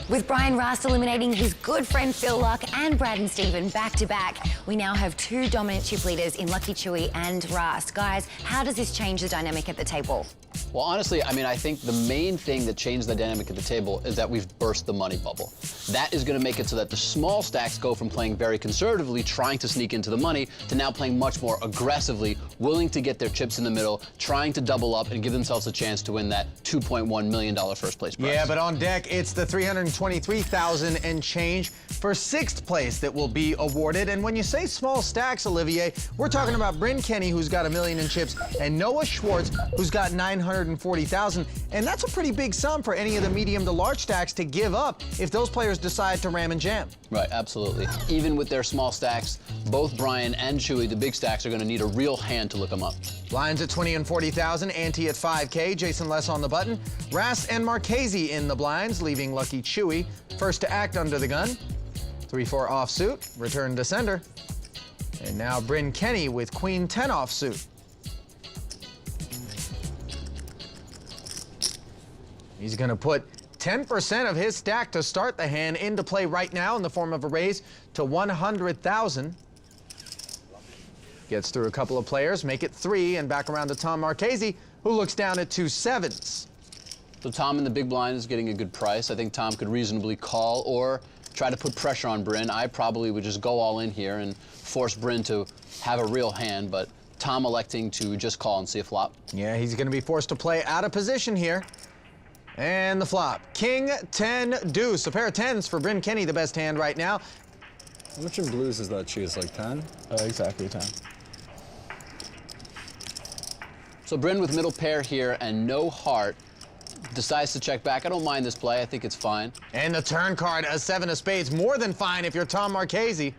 With Brian Rast eliminating his good friend Phil Laak and Brandon Steven back-to-back, we now have 2 dominant chip leaders in Lucky Chewy and Rast. Guys, how does this change the dynamic at the table? Well, honestly, I mean, I think the main thing that changed the dynamic at the table is that we've burst the money bubble. That is going to make it so that the small stacks go from playing very conservatively, trying to sneak into the money, to now playing much more aggressively, willing to get their chips in the middle, trying to double up and give themselves a chance to win that $2.1 million first place prize. Yeah, but on deck, it's the $323,000 and change for 6th place that will be awarded. And when you say small stacks, Olivier, we're talking about Bryn Kenney, who's got $1 million in chips, and Noah Schwarz, who's got $940,000. And that's a pretty big sum for any of the medium to large stacks to give up if those players decide to ram and jam. Right, absolutely. Even with their small stacks, both Brian and Chewy, the big stacks, are going to need a real hand to look them up. Blinds at 20 and 40,000, ante at 5K, Jason Les on the button. Rast and Marchese in the blinds, leaving Lucky Chewy first to act under the gun. 3-4 offsuit, return to sender. And now Bryn Kenney with Queen 10 offsuit. He's going to put 10% of his stack to start the hand into play right now in the form of a raise to 100,000. Gets through a couple of players, make it 3, and back around to Tom Marchese, who looks down at 2 7s. So Tom in the big blind is getting a good price. I think Tom could reasonably call or try to put pressure on Bryn. I probably would just go all in here and force Bryn to have a real hand, but Tom electing to just call and see a flop. Yeah, he's going to be forced to play out of position here. And the flop, King 10 deuce. A pair of 10s for Bryn Kenney, the best hand right now. How much in blues is that cheese? Like 10? Exactly 10. So Bryn with middle pair here and no heart decides to check back. I don't mind this play. I think it's fine. And the turn card, a 7 of spades. More than fine if you're Tom Marchese.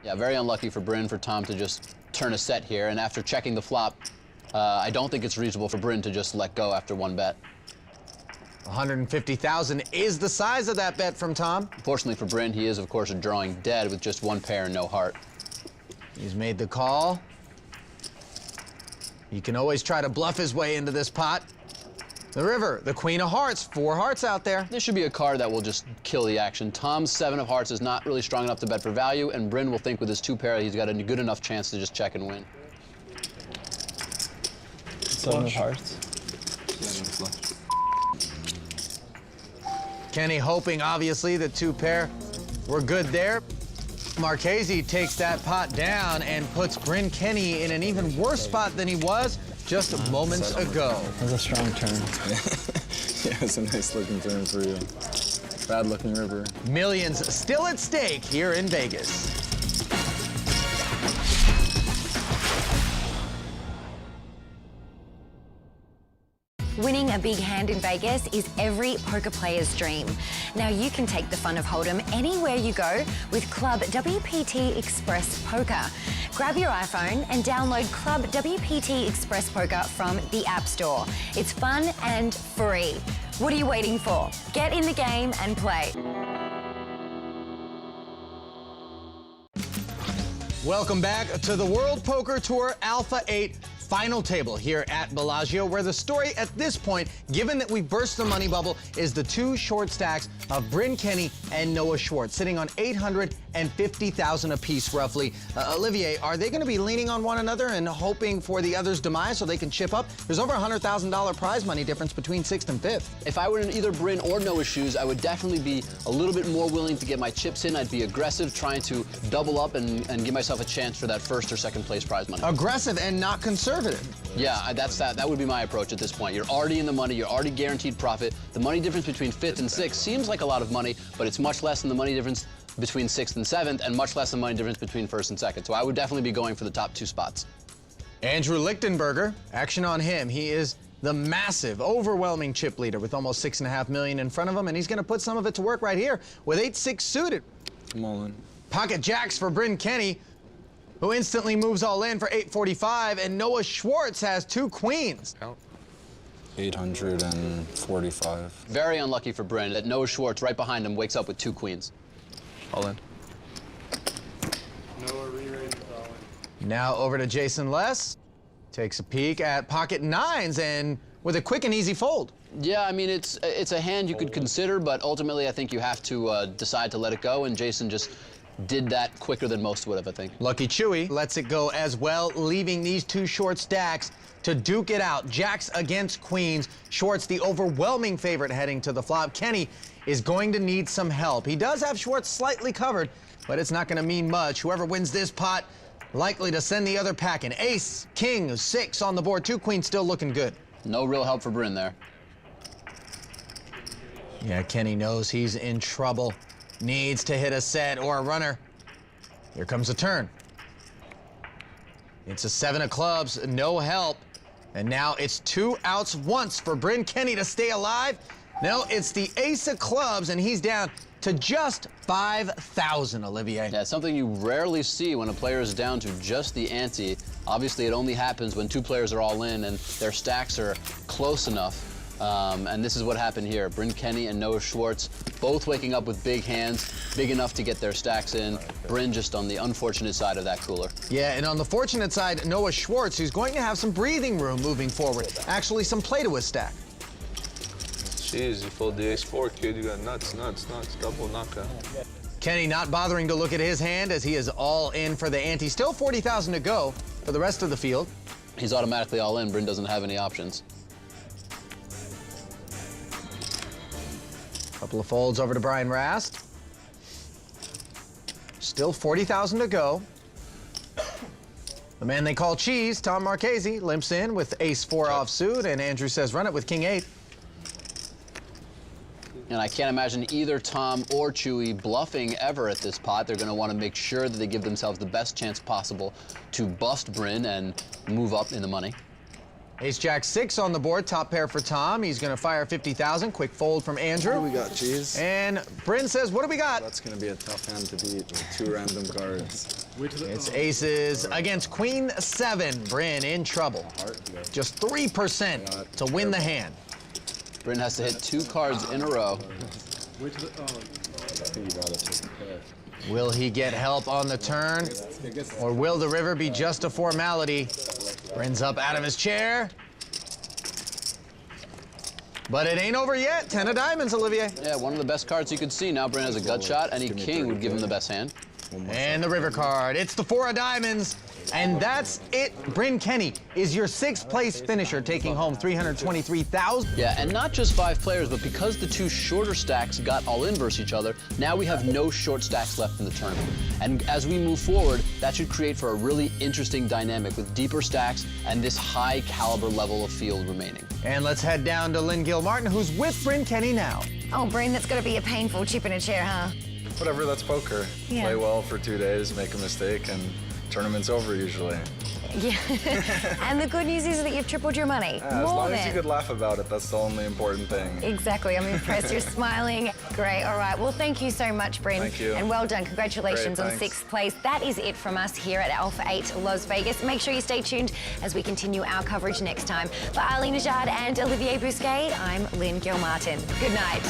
Yeah, very unlucky for Bryn for Tom to just turn a set here. And after checking the flop, I don't think it's reasonable for Bryn to just let go after one bet. 150,000 is the size of that bet from Tom. Fortunately for Bryn, he is, of course, drawing dead with just one pair and no heart. He's made the call. He can always try to bluff his way into this pot. The river, the queen of hearts, 4 hearts out there. This should be a card that will just kill the action. Tom's 7 of hearts is not really strong enough to bet for value, and Bryn will think with his 2 pair he's got a good enough chance to just check and win. 7 of hearts. Kenney hoping, obviously, that 2 pair were good there. Marchese takes that pot down and puts Bryn Kenney in an even worse spot than he was just moments ago. That was a strong turn. Yeah, it's a nice looking turn for you. Bad looking river. Millions still at stake here in Vegas. Winning a big hand in Vegas is every poker player's dream. Now you can take the fun of Hold'em anywhere you go with Club WPT Express Poker. Grab your iPhone and download Club WPT Express Poker from the App Store. It's fun and free. What are you waiting for? Get in the game and play. Welcome back to the World Poker Tour Alpha 8 final table here at Bellagio, where the story at this point, given that we burst the money bubble, is the 2 short stacks of Bryn Kenney and Noah Schwarz, sitting on 850,000 apiece, roughly. Olivier, are they going to be leaning on one another and hoping for the other's demise so they can chip up? There's over $100,000 prize money difference between 6th and 5th. If I were in either Bryn or Noah's shoes, I would definitely be a little bit more willing to get my chips in. I'd be aggressive, trying to double up and give myself a chance for that 1st or 2nd place prize money. Aggressive and not conservative. Yeah, that would be my approach at this point. You're already in the money, you're already guaranteed profit. The money difference between 5th and 6th seems like a lot of money, but it's much less than the money difference between 6th and 7th, and much less than the money difference between 1st and 2nd. So I would definitely be going for the top 2 spots. Andrew Lichtenberger, action on him. He is the massive, overwhelming chip leader with almost $6.5 million in front of him, and he's going to put some of it to work right here with 8-6 suited. I'm all in. Pocket jacks for Bryn Kenney, who instantly moves all in for 845, and Noah Schwarz has 2 queens. 845. Very unlucky for Bryn that Noah Schwarz, right behind him, wakes up with 2 queens. All in. Noah re-rated all in. Now over to Jason Less. Takes a peek at pocket 9s and with a quick and easy fold. Yeah, I mean, it's a hand you could consider, but ultimately I think you have to decide to let it go, and Jason just did that quicker than most would have, I think. Lucky Chewy lets it go as well, leaving these 2 short stacks to duke it out. Jacks against queens. Schwarz, the overwhelming favorite heading to the flop. Kenney is going to need some help. He does have Schwarz slightly covered, but it's not going to mean much. Whoever wins this pot, likely to send the other packing. Ace, king, 6 on the board. 2 queens still looking good. No real help for Bryn there. Yeah, Kenney knows he's in trouble. Needs to hit a set or a runner. Here comes a turn. It's a 7 of clubs, no help. And now it's 2 outs once for Bryn Kenney to stay alive. No, it's the ace of clubs, and he's down to just 5,000, Olivier. Yeah, something you rarely see when a player is down to just the ante. Obviously, it only happens when 2 players are all in and their stacks are close enough. And this is what happened here. Bryn Kenney and Noah Schwarz both waking up with big hands, big enough to get their stacks in. Bryn just on the unfortunate side of that cooler. Yeah, and on the fortunate side, Noah Schwarz, who's going to have some breathing room moving forward. Actually, some play to his stack. Jeez, you fold the ace-4, kid. You got nuts, double knockout. Kenney not bothering to look at his hand as he is all in for the ante. Still 40,000 to go for the rest of the field. He's automatically all in. Bryn doesn't have any options. Couple of folds over to Brian Rast. Still 40,000 to go. The man they call Cheese, Tom Marchese, limps in with ace-4 offsuit, and Andrew says run it with king-8. And I can't imagine either Tom or Chewy bluffing ever at this pot. They're going to want to make sure that they give themselves the best chance possible to bust Bryn and move up in the money. Ace-Jack-6 on the board, top pair for Tom. He's going to fire 50,000. Quick fold from Andrew. What do we got, Cheese? And Bryn says, what do we got? That's going to be a tough hand to beat with 2 random cards. It's aces against queen 7. Bryn in trouble. Just 3% to win the hand. Bryn has to hit 2 cards in a row. Will he get help on the turn? Or will the river be just a formality? Bryn's up out of his chair. But it ain't over yet. 10 of diamonds, Olivier. Yeah, one of the best cards you could see. Now Bryn has a gut shot. Any king would give him the best hand. And the river card. It's the 4 of diamonds. And that's it. Bryn Kenney is your 6th place finisher, taking home $323,000. Yeah, and not just 5 players, but because the 2 shorter stacks got all in versus each other, now we have no short stacks left in the tournament. And as we move forward, that should create for a really interesting dynamic with deeper stacks and this high caliber level of field remaining. And let's head down to Lynn Gilmartin, who's with Bryn Kenney now. Oh, Bryn, that's got to be a painful chip in a chair, huh? Whatever, that's poker. Yeah. Play well for 2 days, make a mistake, and tournament's over usually. Yeah. And the good news is that you've tripled your money. Yeah, as long as you could laugh about it, that's the only important thing. Exactly. I'm impressed. You're smiling. Great. All right. Well, thank you so much, Bryn. Thank you. And well done. Congratulations Great, on thanks. 6th place. That is it from us here at Alpha 8 Las Vegas. Make sure you stay tuned as we continue our coverage next time. For Arlene Najad and Olivier Bousquet, I'm Lynn Gilmartin. Good night.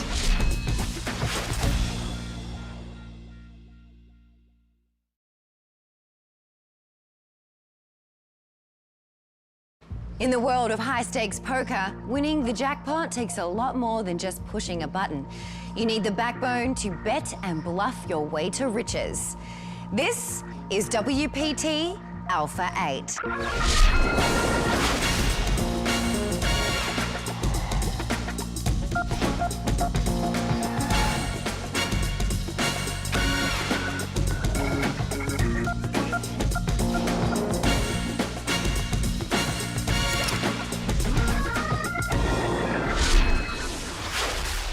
In the world of high-stakes poker, winning the jackpot takes a lot more than just pushing a button. You need the backbone to bet and bluff your way to riches. This is WPT Alpha 8.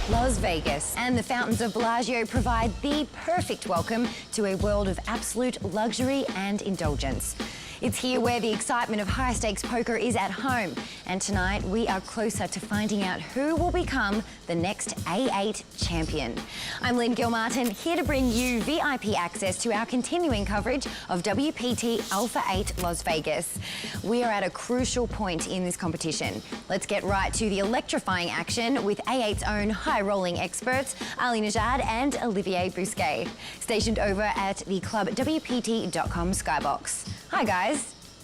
Las Vegas and the fountains of Bellagio provide the perfect welcome to a world of absolute luxury and indulgence. It's here where the excitement of high-stakes poker is at home. And tonight, we are closer to finding out who will become the next A8 champion. I'm Lynn Gilmartin, here to bring you VIP access to our continuing coverage of WPT Alpha 8 Las Vegas. We are at a crucial point in this competition. Let's get right to the electrifying action with A8's own high-rolling experts, Ali Najad and Olivier Bousquet, stationed over at the club WPT.com Skybox. Hi, guys.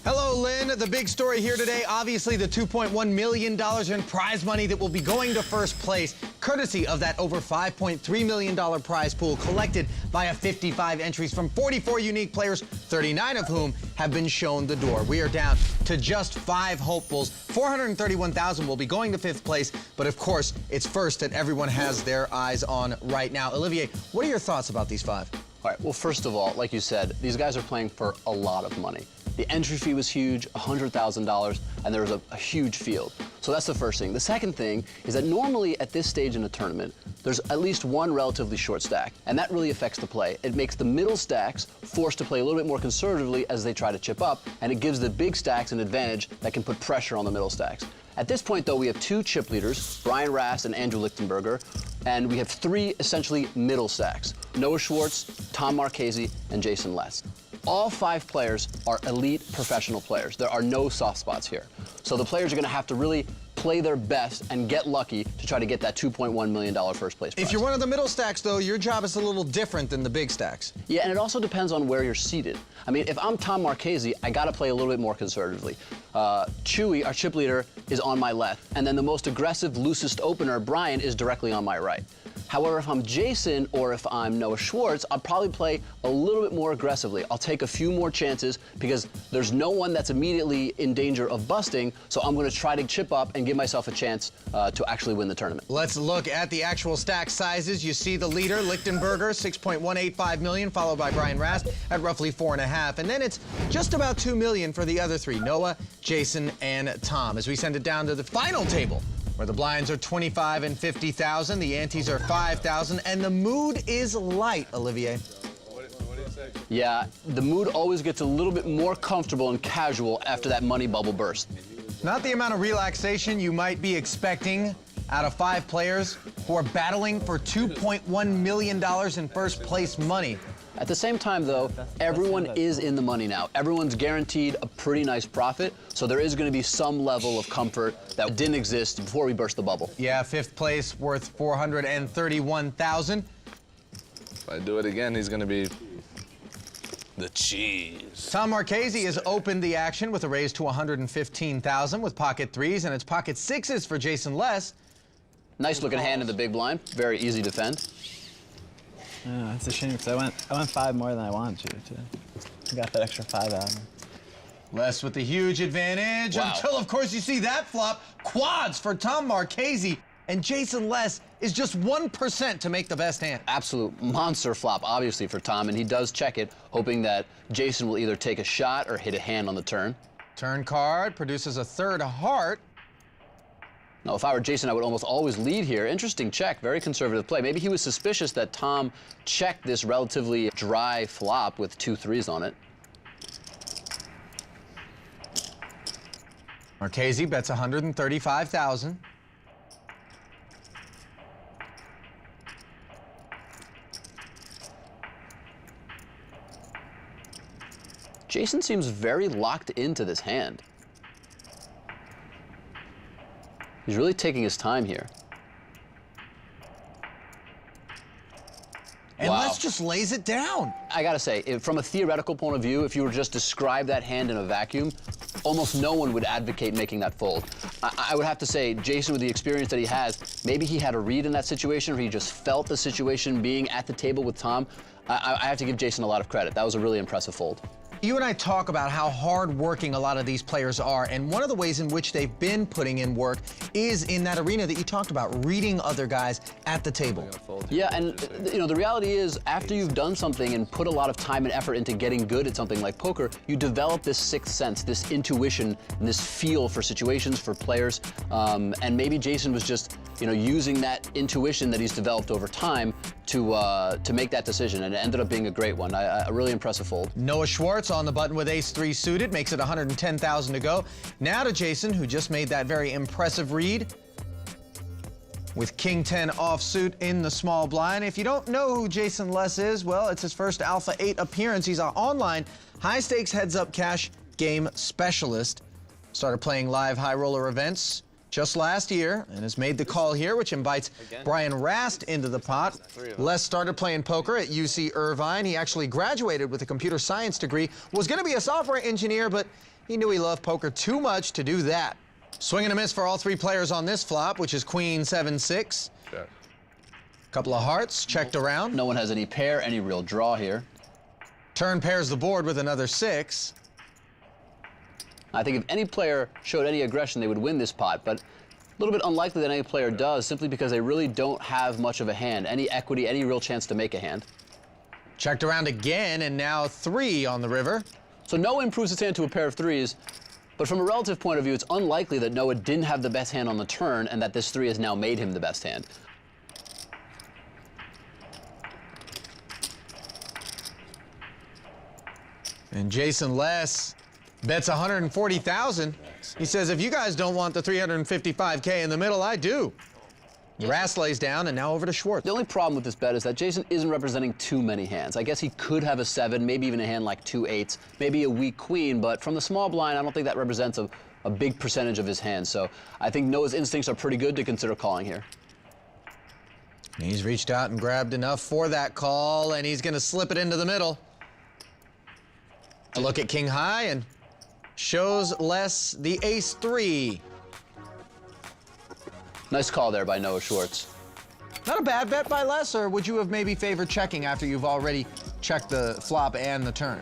Hello, Lynn. The big story here today, obviously the $2.1 million in prize money that will be going to first place, courtesy of that over $5.3 million prize pool collected via 55 entries from 44 unique players, 39 of whom have been shown the door. We are down to just 5 hopefuls. $431,000 will be going to 5th place, but of course, it's first that everyone has their eyes on right now. Olivier, what are your thoughts about these 5? All right, well, first of all, like you said, these guys are playing for a lot of money. The entry fee was huge, $100,000, and there was a huge field. So that's the first thing. The second thing is that normally at this stage in a tournament, there's at least one relatively short stack, and that really affects the play. It makes the middle stacks forced to play a little bit more conservatively as they try to chip up, and it gives the big stacks an advantage that can put pressure on the middle stacks. At this point, though, we have 2 chip leaders, Brian Rast and Andrew Lichtenberger, and we have 3 essentially middle stacks, Noah Schwarz, Tom Marchese, and Jason Less. All 5 players are elite professional players. There are no soft spots here. So the players are going to have to really play their best and get lucky to try to get that $2.1 million first place prize. If you're one of the middle stacks, though, your job is a little different than the big stacks. Yeah, and it also depends on where you're seated. I mean, if I'm Tom Marchese, I got to play a little bit more conservatively. Chewy, our chip leader, is on my left, and then the most aggressive, loosest opener, Brian, is directly on my right. However, if I'm Jason or if I'm Noah Schwarz, I'll probably play a little bit more aggressively. I'll take a few more chances because there's no one that's immediately in danger of busting, so I'm going to try to chip up and give myself a chance to actually win the tournament. Let's look at the actual stack sizes. You see the leader, Lichtenberger, 6.185 million, followed by Brian Rast at roughly 4.5. And then it's just about 2 million for the other 3, Noah, Jason, and Tom. As we send it down to the final table, where the blinds are 25 and 50,000, the antes are 5,000, and the mood is light, Olivier. What do you say? Yeah, the mood always gets a little bit more comfortable and casual after that money bubble burst. Not the amount of relaxation you might be expecting out of 5 players who are battling for $2.1 million in first place money. At the same time, though, everyone is in the money now. Everyone's guaranteed a pretty nice profit, so there is going to be some level of comfort that didn't exist before we burst the bubble. Yeah, 5th place worth $431,000. If I do it again, he's going to be the cheese. Tom Marchese has opened the action with a raise to $115,000 with pocket 3s, and it's pocket 6s for Jason Les. Nice looking hand in the big blind. Very easy to defend. Yeah, it's a shame because I went 5 more than I wanted to. I got that extra 5 out. Les with the huge advantage Wow. until, of course, you see that flop. Quads for Tom Marchese, and Jason Les is just 1% to make the best hand. Absolute monster flop, obviously, for Tom, and he does check it, hoping that Jason will either take a shot or hit a hand on the turn. Turn card produces a 3rd heart. Now, if I were Jason, I would almost always lead here. Interesting check, very conservative play. Maybe he was suspicious that Tom checked this relatively dry flop with 2 3s on it. Marchese bets $135,000. Jason seems very locked into this hand. He's really taking his time here. And Wow. Les just lays it down. I gotta say, from a theoretical point of view, if you were to just describe that hand in a vacuum, almost no one would advocate making that fold. I would have to say, Jason, with the experience that he has, maybe he had a read in that situation, or he just felt the situation being at the table with Tom. I have to give Jason a lot of credit. That was a really impressive fold. You and I talk about how hard-working a lot of these players are, and one of the ways in which they've been putting in work is in that arena that you talked about, reading other guys at the table. Yeah, and you know, the reality is, after you've done something and put a lot of time and effort into getting good at something like poker, you develop this sixth sense, this intuition, and this feel for situations, for players, and maybe Jason was just, you know, using that intuition that he's developed over time to make that decision, and it ended up being a great one. A really impressive fold. Noah Schwarz on the button with ace-3 suited, makes it $110,000 to go. Now to Jason, who just made that very impressive read with king-10 offsuit in the small blind. If you don't know who Jason Les is, well, it's his first Alpha 8 appearance. He's an online high-stakes heads-up cash game specialist. Started playing live high roller events just last year and has made the call here, which invites Brian Rast into the pot. Les started playing poker at UC Irvine. He actually graduated with a computer science degree, was going to be a software engineer, but he knew he loved poker too much to do that. Swing and a miss for all 3 players on this flop, which is queen 7-6. Check. Couple of hearts checked around. No one has any pair, any real draw here. Turn pairs the board with another 6. I think if any player showed any aggression, they would win this pot, but a little bit unlikely that any player does, simply because they really don't have much of a hand, any equity, any real chance to make a hand. Checked around again, and now 3 on the river. So Noah improves his hand to a pair of 3s, but from a relative point of view, it's unlikely that Noah didn't have the best hand on the turn and that this 3 has now made him the best hand. And Jason Les bets $140,000. He says, if you guys don't want the $355K in the middle, I do. Rast lays down, and now over to Schwarz. The only problem with this bet is that Jason isn't representing too many hands. I guess he could have a 7, maybe even a hand like 2 8s, maybe a weak queen, but from the small blind, I don't think that represents a big percentage of his hands. So I think Noah's instincts are pretty good to consider calling here. He's reached out and grabbed enough for that call, and he's going to slip it into the middle. A look at king high, and shows Les the ace-3. Nice call there by Noah Schwarz. Not a bad bet by Les, or would you have maybe favored checking after you've already checked the flop and the turn?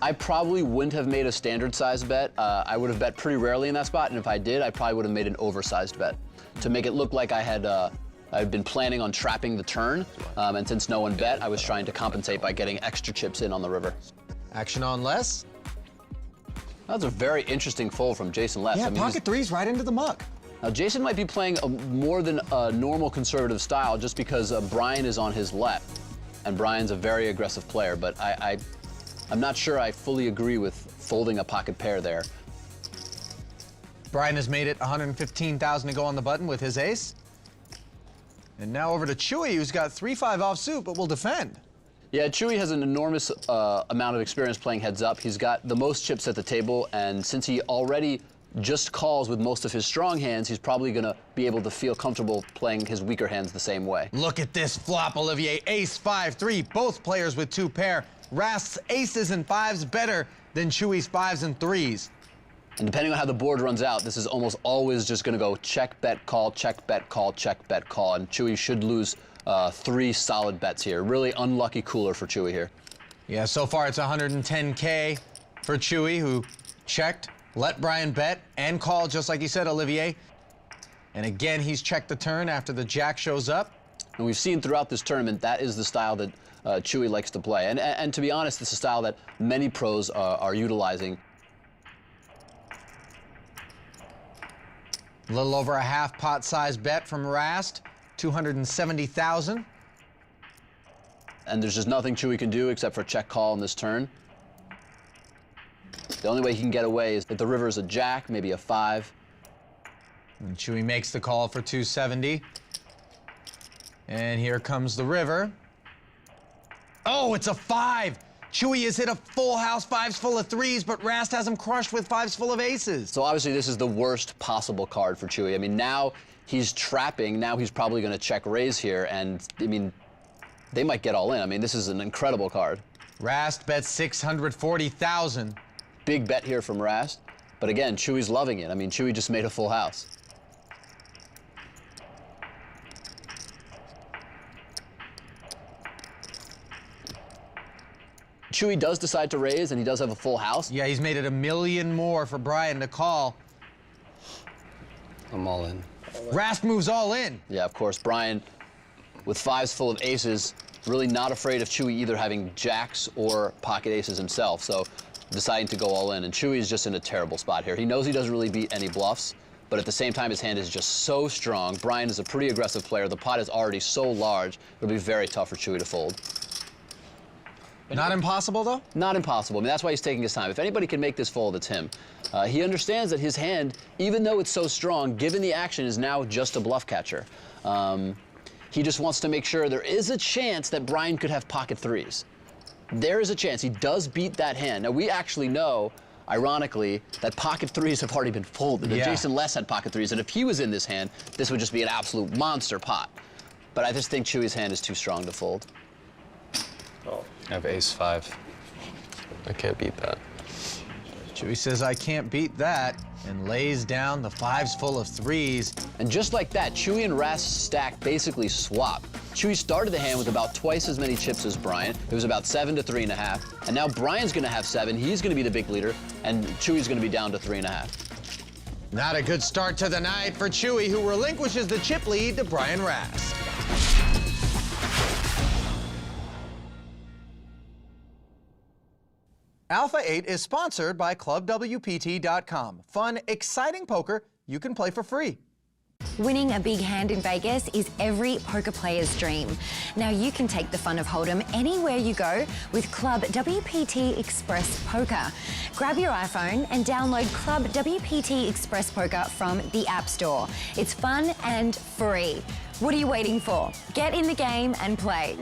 I probably wouldn't have made a standard size bet. I would have bet pretty rarely in that spot, and if I did, I probably would have made an oversized bet to make it look like I'd been planning on trapping the turn, and since no one bet, I was trying to compensate by getting extra chips in on the river. Action on Les. That's a very interesting fold from Jason Les. Yeah, I mean, pocket 3s right into the muck. Now, Jason might be playing more than a normal conservative style just because Brian is on his left, and Brian's a very aggressive player, but I'm not sure I fully agree with folding a pocket pair there. Brian has made it 115,000 to go on the button with his ace. And now over to Chewy, who's got 3-5 offsuit, but will defend. Yeah, Chewy has an enormous amount of experience playing heads up. He's got the most chips at the table, and since he already just calls with most of his strong hands, he's probably going to be able to feel comfortable playing his weaker hands the same way. Look at this flop, Olivier. Ace, 5-3, both players with 2 pair. Rast's aces and 5s better than Chewy's 5s and 3s. And depending on how the board runs out, this is almost always just going to go check, bet, call, check, bet, call, check, bet, call. And Chewy should lose 3 solid bets here. Really unlucky cooler for Chewy here. Yeah, so far it's 110K for Chewy, who checked, let Brian bet, and call, just like you said, Olivier. And again, he's checked the turn after the jack shows up. And we've seen throughout this tournament, that is the style that Chewy likes to play. And to be honest, it's a style that many pros are utilizing. A little over a half pot size bet from Rast, 270,000. And there's just nothing Chewy can do except for check call on this turn. The only way he can get away is if the river is a jack, maybe a 5. And Chewy makes the call for 270. And here comes the river. Oh, it's a 5. Chewy has hit a full house, 5s full of 3s, but Rast has him crushed with 5s full of aces. So obviously this is the worst possible card for Chewy. I mean, now he's trapping. Now he's probably going to check raise here, and I mean, they might get all in. I mean, this is an incredible card. Rast bets 640,000. Big bet here from Rast, but again, Chewy's loving it. I mean, Chewy just made a full house. Chewy does decide to raise, and he does have a full house. Yeah, he's made it $1 million more for Brian to call. I'm all in. Rast moves all in. Yeah, of course. Brian, with 5s full of aces, really not afraid of Chewy either having jacks or pocket aces himself, so deciding to go all in. And Chewy is just in a terrible spot here. He knows he doesn't really beat any bluffs, but at the same time, his hand is just so strong. Brian is a pretty aggressive player. The pot is already so large, it'll be very tough for Chewy to fold. Not impossible, though? Not impossible. I mean, that's why he's taking his time. If anybody can make this fold, it's him. He understands that his hand, even though it's so strong, given the action, is now just a bluff catcher. He just wants to make sure there is a chance that Brian could have pocket 3s. There is a chance. He does beat that hand. Now, we actually know, ironically, that pocket 3s have already been folded. Yeah. Jason Les had pocket 3s, and if he was in this hand, this would just be an absolute monster pot. But I just think Chewy's hand is too strong to fold. Oh. I have ace-5. I can't beat that. Chewy says, I can't beat that, and lays down the 5s full of 3s. And just like that, Chewy and Rast's stack basically swap. Chewy started the hand with about twice as many chips as Brian. It was about 7 to 3.5. And now Brian's going to have 7. He's going to be the big leader, and Chewy's going to be down to 3.5. Not a good start to the night for Chewy, who relinquishes the chip lead to Brian Rast. Alpha 8 is sponsored by ClubWPT.com. Fun, exciting poker you can play for free. Winning a big hand in Vegas is every poker player's dream. Now you can take the fun of Hold'em anywhere you go with Club WPT Express Poker. Grab your iPhone and download Club WPT Express Poker from the App Store. It's fun and free. What are you waiting for? Get in the game and play.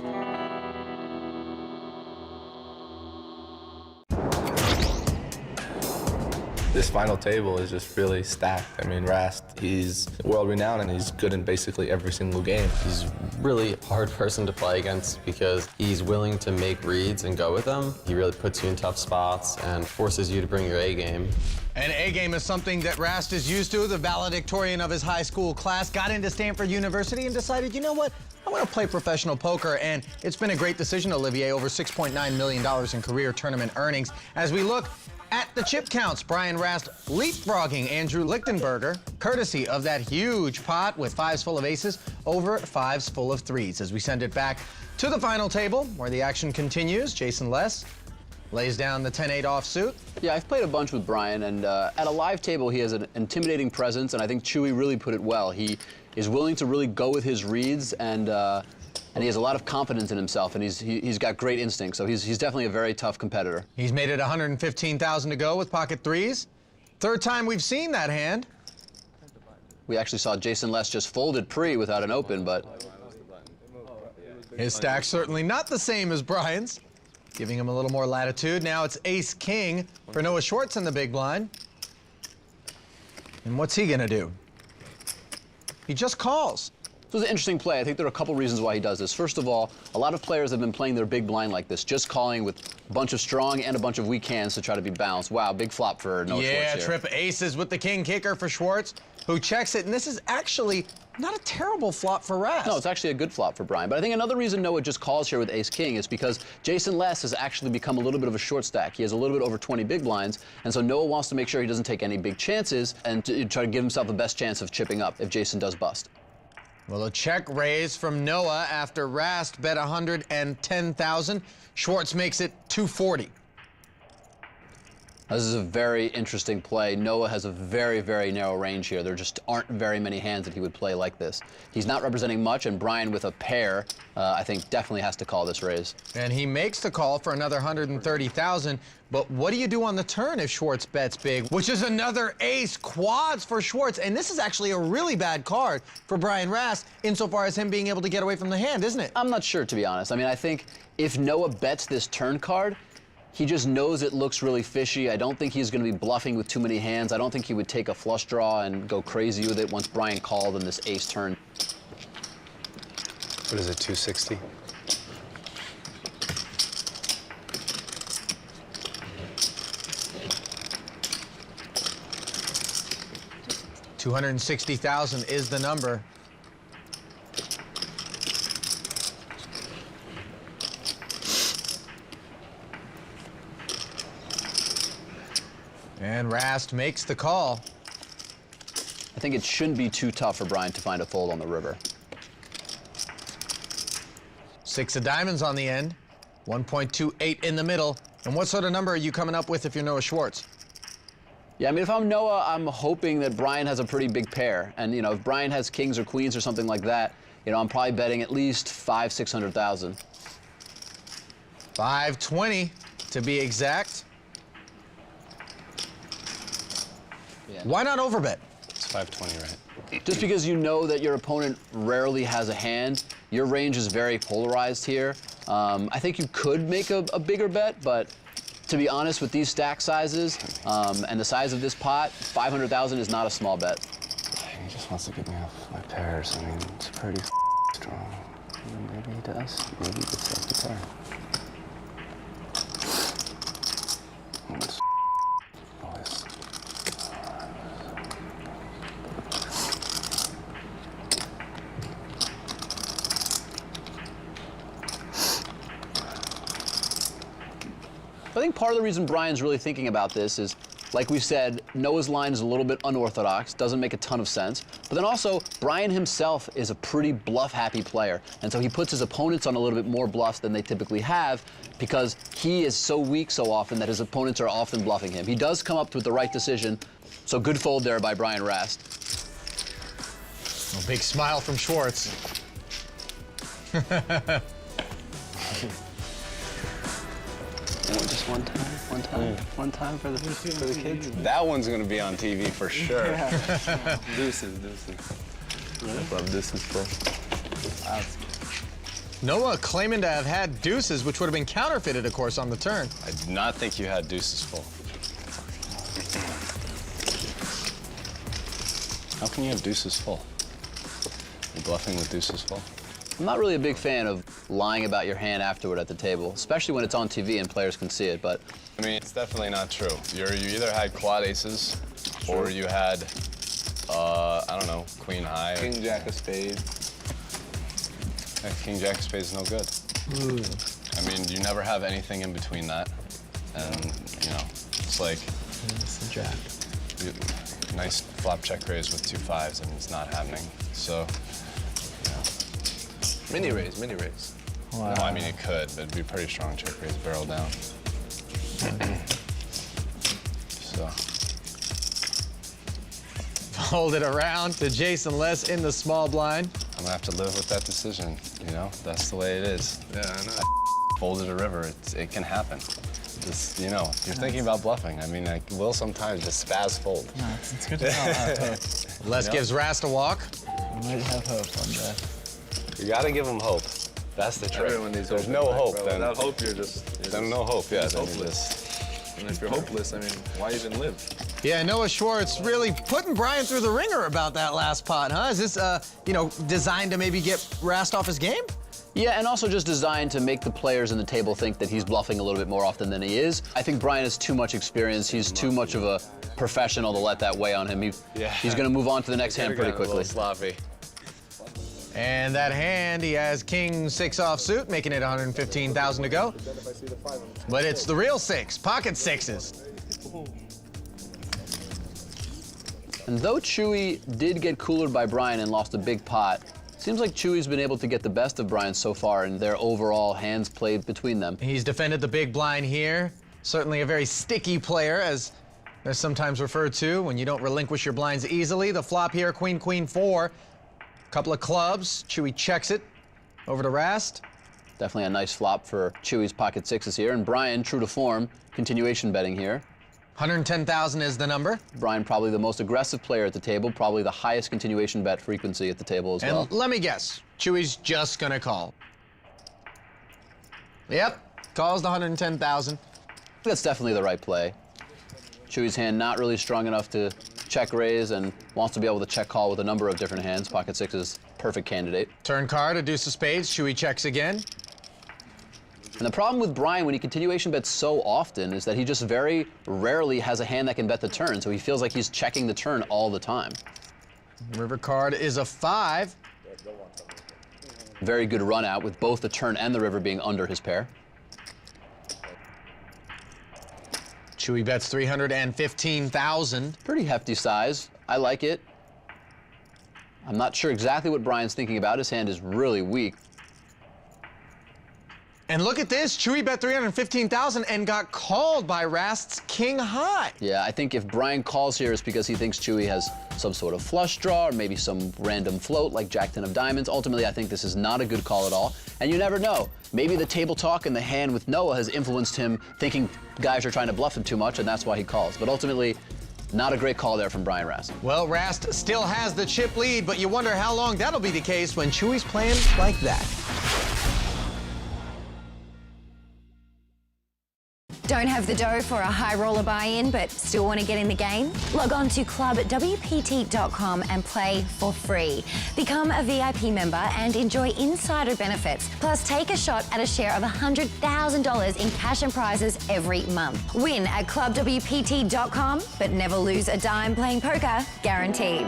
This final table is just really stacked. I mean, Rast, he's world-renowned and he's good in basically every single game. He's really a hard person to play against because he's willing to make reads and go with them. He really puts you in tough spots and forces you to bring your A game. And A game is something that Rast is used to. The valedictorian of his high school class got into Stanford University and decided, you know what? I want to play professional poker, and it's been a great decision, Olivier. Over $6.9 million in career tournament earnings. As we look at the chip counts, Brian Rast leapfrogging Andrew Lichtenberger, courtesy of that huge pot with 5s full of aces over 5s full of 3s. As we send it back to the final table, where the action continues, Jason Les lays down the 10-8 offsuit. Yeah, I've played a bunch with Brian, and at a live table, he has an intimidating presence, and I think Chewy really put it well. He is willing to really go with his reads, and he has a lot of confidence in himself, and he's got great instincts, so he's definitely a very tough competitor. He's made it 115,000 to go with pocket 3s. Third time we've seen that hand. We actually saw Jason Les just folded pre without an open, but... His stack's certainly not the same as Brian's, giving him a little more latitude. Now it's ace-king for Noah Schwarz in the big blind. And what's he gonna do? He just calls. This was an interesting play. I think there are a couple reasons why he does this. First of all, a lot of players have been playing their big blind like this, just calling with a bunch of strong and a bunch of weak hands to try to be balanced. Wow, big flop for Noah Schwarz here. Yeah, trip aces with the king kicker for Schwarz, who checks it. And this is actually not a terrible flop for Rast. No, it's actually a good flop for Brian. But I think another reason Noah just calls here with ace-king is because Jason Les has actually become a little bit of a short stack. He has a little bit over 20 big blinds, and so Noah wants to make sure he doesn't take any big chances and to try to give himself the best chance of chipping up if Jason does bust. Well, a check raise from Noah after Rast bet 110,000. Schwarz makes it 240. This is a very interesting play. Noah has a very, very narrow range here. There just aren't very many hands that he would play like this. He's not representing much, and Brian with a pair, I think definitely has to call this raise. And he makes the call for another 130,000. But what do you do on the turn if Schwarz bets big? Which is another ace quads for Schwarz. And this is actually a really bad card for Brian Rast insofar as him being able to get away from the hand, isn't it? I'm not sure, to be honest. I mean, I think if Noah bets this turn card, he just knows it looks really fishy. I don't think he's going to be bluffing with too many hands. I don't think he would take a flush draw and go crazy with it once Brian called in this ace turn. What is it, 260? $260,000 is the number. And Rast makes the call. I think it shouldn't be too tough for Brian to find a fold on the river. 6 of diamonds on the end, 1.28 in the middle. And what sort of number are you coming up with if you're Noah Schwarz? Yeah, I mean, if I'm Noah, I'm hoping that Brian has a pretty big pair. And, you know, if Brian has kings or queens or something like that, you know, I'm probably betting at least 500,000 to 600,000. 520 to be exact. Yeah. Why not overbet? It's 520, right? Just because you know that your opponent rarely has a hand, your range is very polarized here. I think you could make a bigger bet, but to be honest, with these stack sizes and the size of this pot, 500,000 is not a small bet. He just wants to get me off my pairs. I mean, it's pretty strong. Maybe he does. Maybe he gets off the pair. I think part of the reason Brian's really thinking about this is, like we said, Noah's line is a little bit unorthodox, doesn't make a ton of sense. But then also, Brian himself is a pretty bluff-happy player. And so he puts his opponents on a little bit more bluffs than they typically have because he is so weak so often that his opponents are often bluffing him. He does come up with the right decision. So good fold there by Brian Rast. A big smile from Schwarz. Just one time for the kids. That one's gonna be on TV for sure. Deuces. I love deuces full. Noah claiming to have had deuces, which would have been counterfeited, of course, on the turn. I did not think you had deuces full. How can you have deuces full? You're bluffing with deuces full? I'm not really a big fan of lying about your hand afterward at the table, especially when it's on TV and players can see it, but... I mean, it's definitely not true. You either had quad aces, or you had, I don't know, queen high. King, jack of spades. King, jack of spades is no good. Ooh. I mean, you never have anything in between that. And, you know, it's like... It's a jack. Nice flop check raise with 2 5s, and it's not happening. So, Mini raise, mini raise. Wow. No, I mean, it could, but it'd be a pretty strong check raise, barrel down. So. Hold it around to Jason Les in the small blind. I'm gonna have to live with that decision, you know? That's the way it is. Yeah, I know. I folded a river, it can happen. Just, you know, you're thinking about bluffing. I mean, I will sometimes just spaz fold. No, it's good to know. Les gives Rast a walk. We might have hope one day. You gotta give them hope. That's the trick. Everyone needs There's hope no in life, hope. bro. Then Without hope, you're just then no hope. Yeah, just then you hopeless. And if you're hopeless, I mean, why even live? Yeah, Noah Schwarz really putting Brian through the ringer about that last pot, huh? Is this, you know, designed to maybe get Rast off his game? Yeah, and also just designed to make the players in the table think that he's bluffing a little bit more often than he is. I think Brian has too much experience. He's too much of a professional to let that weigh on him. He's going to move on to the next hand pretty quickly. Sloppy. And that hand, he has king 6 offsuit, making it 115,000 to go. But it's the real 6, pocket 6s. And though Chewy did get coolered by Brian and lost a big pot, seems like Chewy's been able to get the best of Brian so far in their overall hands played between them. He's defended the big blind here. Certainly a very sticky player, as they're sometimes referred to when you don't relinquish your blinds easily. The flop here, queen, queen 4. Couple of clubs. Chewy checks it over to Rast. Definitely a nice flop for Chewy's pocket 6s here. And Brian, true to form, continuation betting here. 110,000 is the number. Brian, probably the most aggressive player at the table, probably the highest continuation bet frequency at the table as well. And let me guess, Chewy's just gonna call. Yep, calls the 110,000. That's definitely the right play. Chewy's hand not really strong enough to check raise and wants to be able to check call with a number of different hands. Pocket 6 is perfect candidate. Turn card, a deuce of spades. Chewy checks again. And the problem with Brian when he continuation bets so often is that he just very rarely has a hand that can bet the turn, so he feels like he's checking the turn all the time. River card is a 5. Very good run out with both the turn and the river being under his pair. Chewy bets 315,000. Pretty hefty size. I like it. I'm not sure exactly what Brian's thinking about. His hand is really weak. And look at this, Chewy bet 315,000 and got called by Rast's king high. Yeah, I think if Brian calls here, it's because he thinks Chewy has some sort of flush draw or maybe some random float like Jack 10 of diamonds. Ultimately, I think this is not a good call at all. And you never know. Maybe the table talk and the hand with Noah has influenced him thinking guys are trying to bluff him too much, and that's why he calls. But ultimately, not a great call there from Brian Rast. Well, Rast still has the chip lead, but you wonder how long that'll be the case when Chewy's playing like that. Don't have the dough for a high roller buy-in, but still want to get in the game? Log on to clubwpt.com and play for free. Become a VIP member and enjoy insider benefits. Plus, take a shot at a share of $100,000 in cash and prizes every month. Win at clubwpt.com, but never lose a dime playing poker, guaranteed.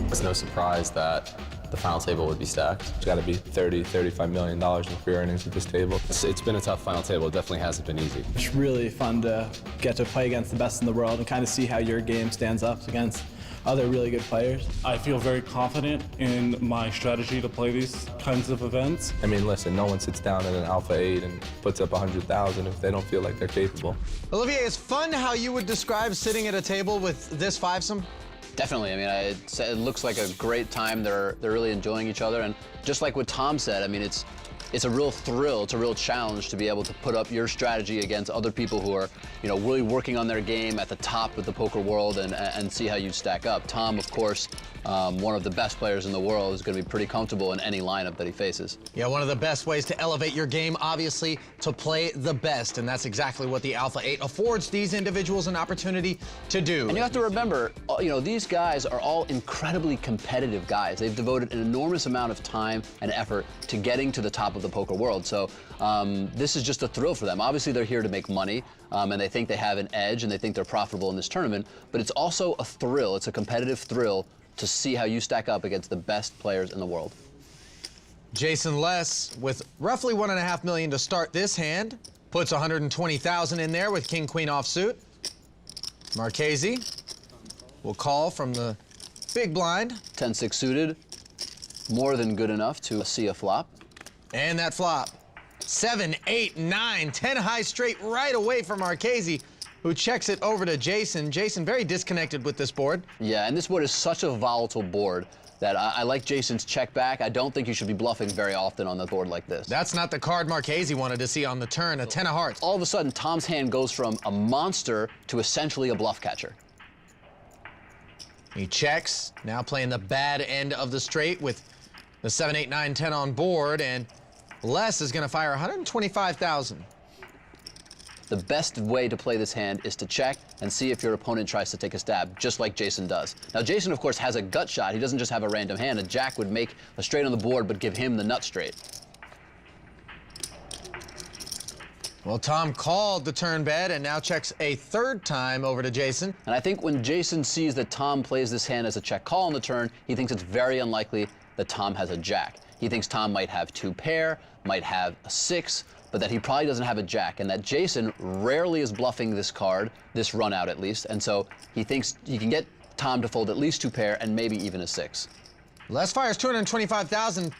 It's no surprise that the final table would be stacked. It's got to be $30, $35 million in free earnings at this table. It's been a tough final table. It definitely hasn't been easy. It's really fun to get to play against the best in the world and kind of see how your game stands up against other really good players. I feel very confident in my strategy to play these kinds of events. I mean, listen, no one sits down in an Alpha 8 and puts up 100,000 if they don't feel like they're capable. Olivier, it's fun how you would describe sitting at a table with this fivesome. Definitely. I mean, it looks like a great time. They're really enjoying each other, and just like what Tom said, I mean, it's a real thrill. It's a real challenge to be able to put up your strategy against other people who are, you know, really working on their game at the top of the poker world and see how you stack up. Tom, of course, one of the best players in the world, is going to be pretty comfortable in any lineup that he faces. Yeah, one of the best ways to elevate your game, obviously, to play the best, and that's exactly what the Alpha 8 affords these individuals an opportunity to do. And you have to remember, you know, these guys are all incredibly competitive guys. They've devoted an enormous amount of time and effort to getting to the top of the poker world. So this is just a thrill for them. Obviously, they're here to make money, and they think they have an edge, and they think they're profitable in this tournament, but it's also a thrill. It's a competitive thrill to see how you stack up against the best players in the world. Jason Less, with roughly $1.5 million to start this hand, puts 120,000 in there with king-queen offsuit. Marchese will call from the big blind. 10-6 suited, more than good enough to see a flop. And that flop, 7, 8, 9, 10 high straight right away from Marchese, who checks it over to Jason. Jason very disconnected with this board. Yeah, and this board is such a volatile board that I like Jason's check back. I don't think you should be bluffing very often on the board like this. That's not the card Marchese wanted to see on the turn, a 10 of hearts. All of a sudden, Tom's hand goes from a monster to essentially a bluff catcher. He checks, now playing the bad end of the straight with the 7, 8, 9, 10 on board, and Les is going to fire 125,000. The best way to play this hand is to check and see if your opponent tries to take a stab, just like Jason does. Now, Jason, of course, has a gut shot. He doesn't just have a random hand. A jack would make a straight on the board, but give him the nut straight. Well, Tom called the turn bet and now checks a third time over to Jason. And I think when Jason sees that Tom plays this hand as a check call on the turn, he thinks it's very unlikely that Tom has a jack. He thinks Tom might have 2 pair, might have a 6, but that he probably doesn't have a jack, and that Jason rarely is bluffing this card, this run out at least, and so he thinks he can get Tom to fold at least 2 pair and maybe even a 6. Les fires 225,000.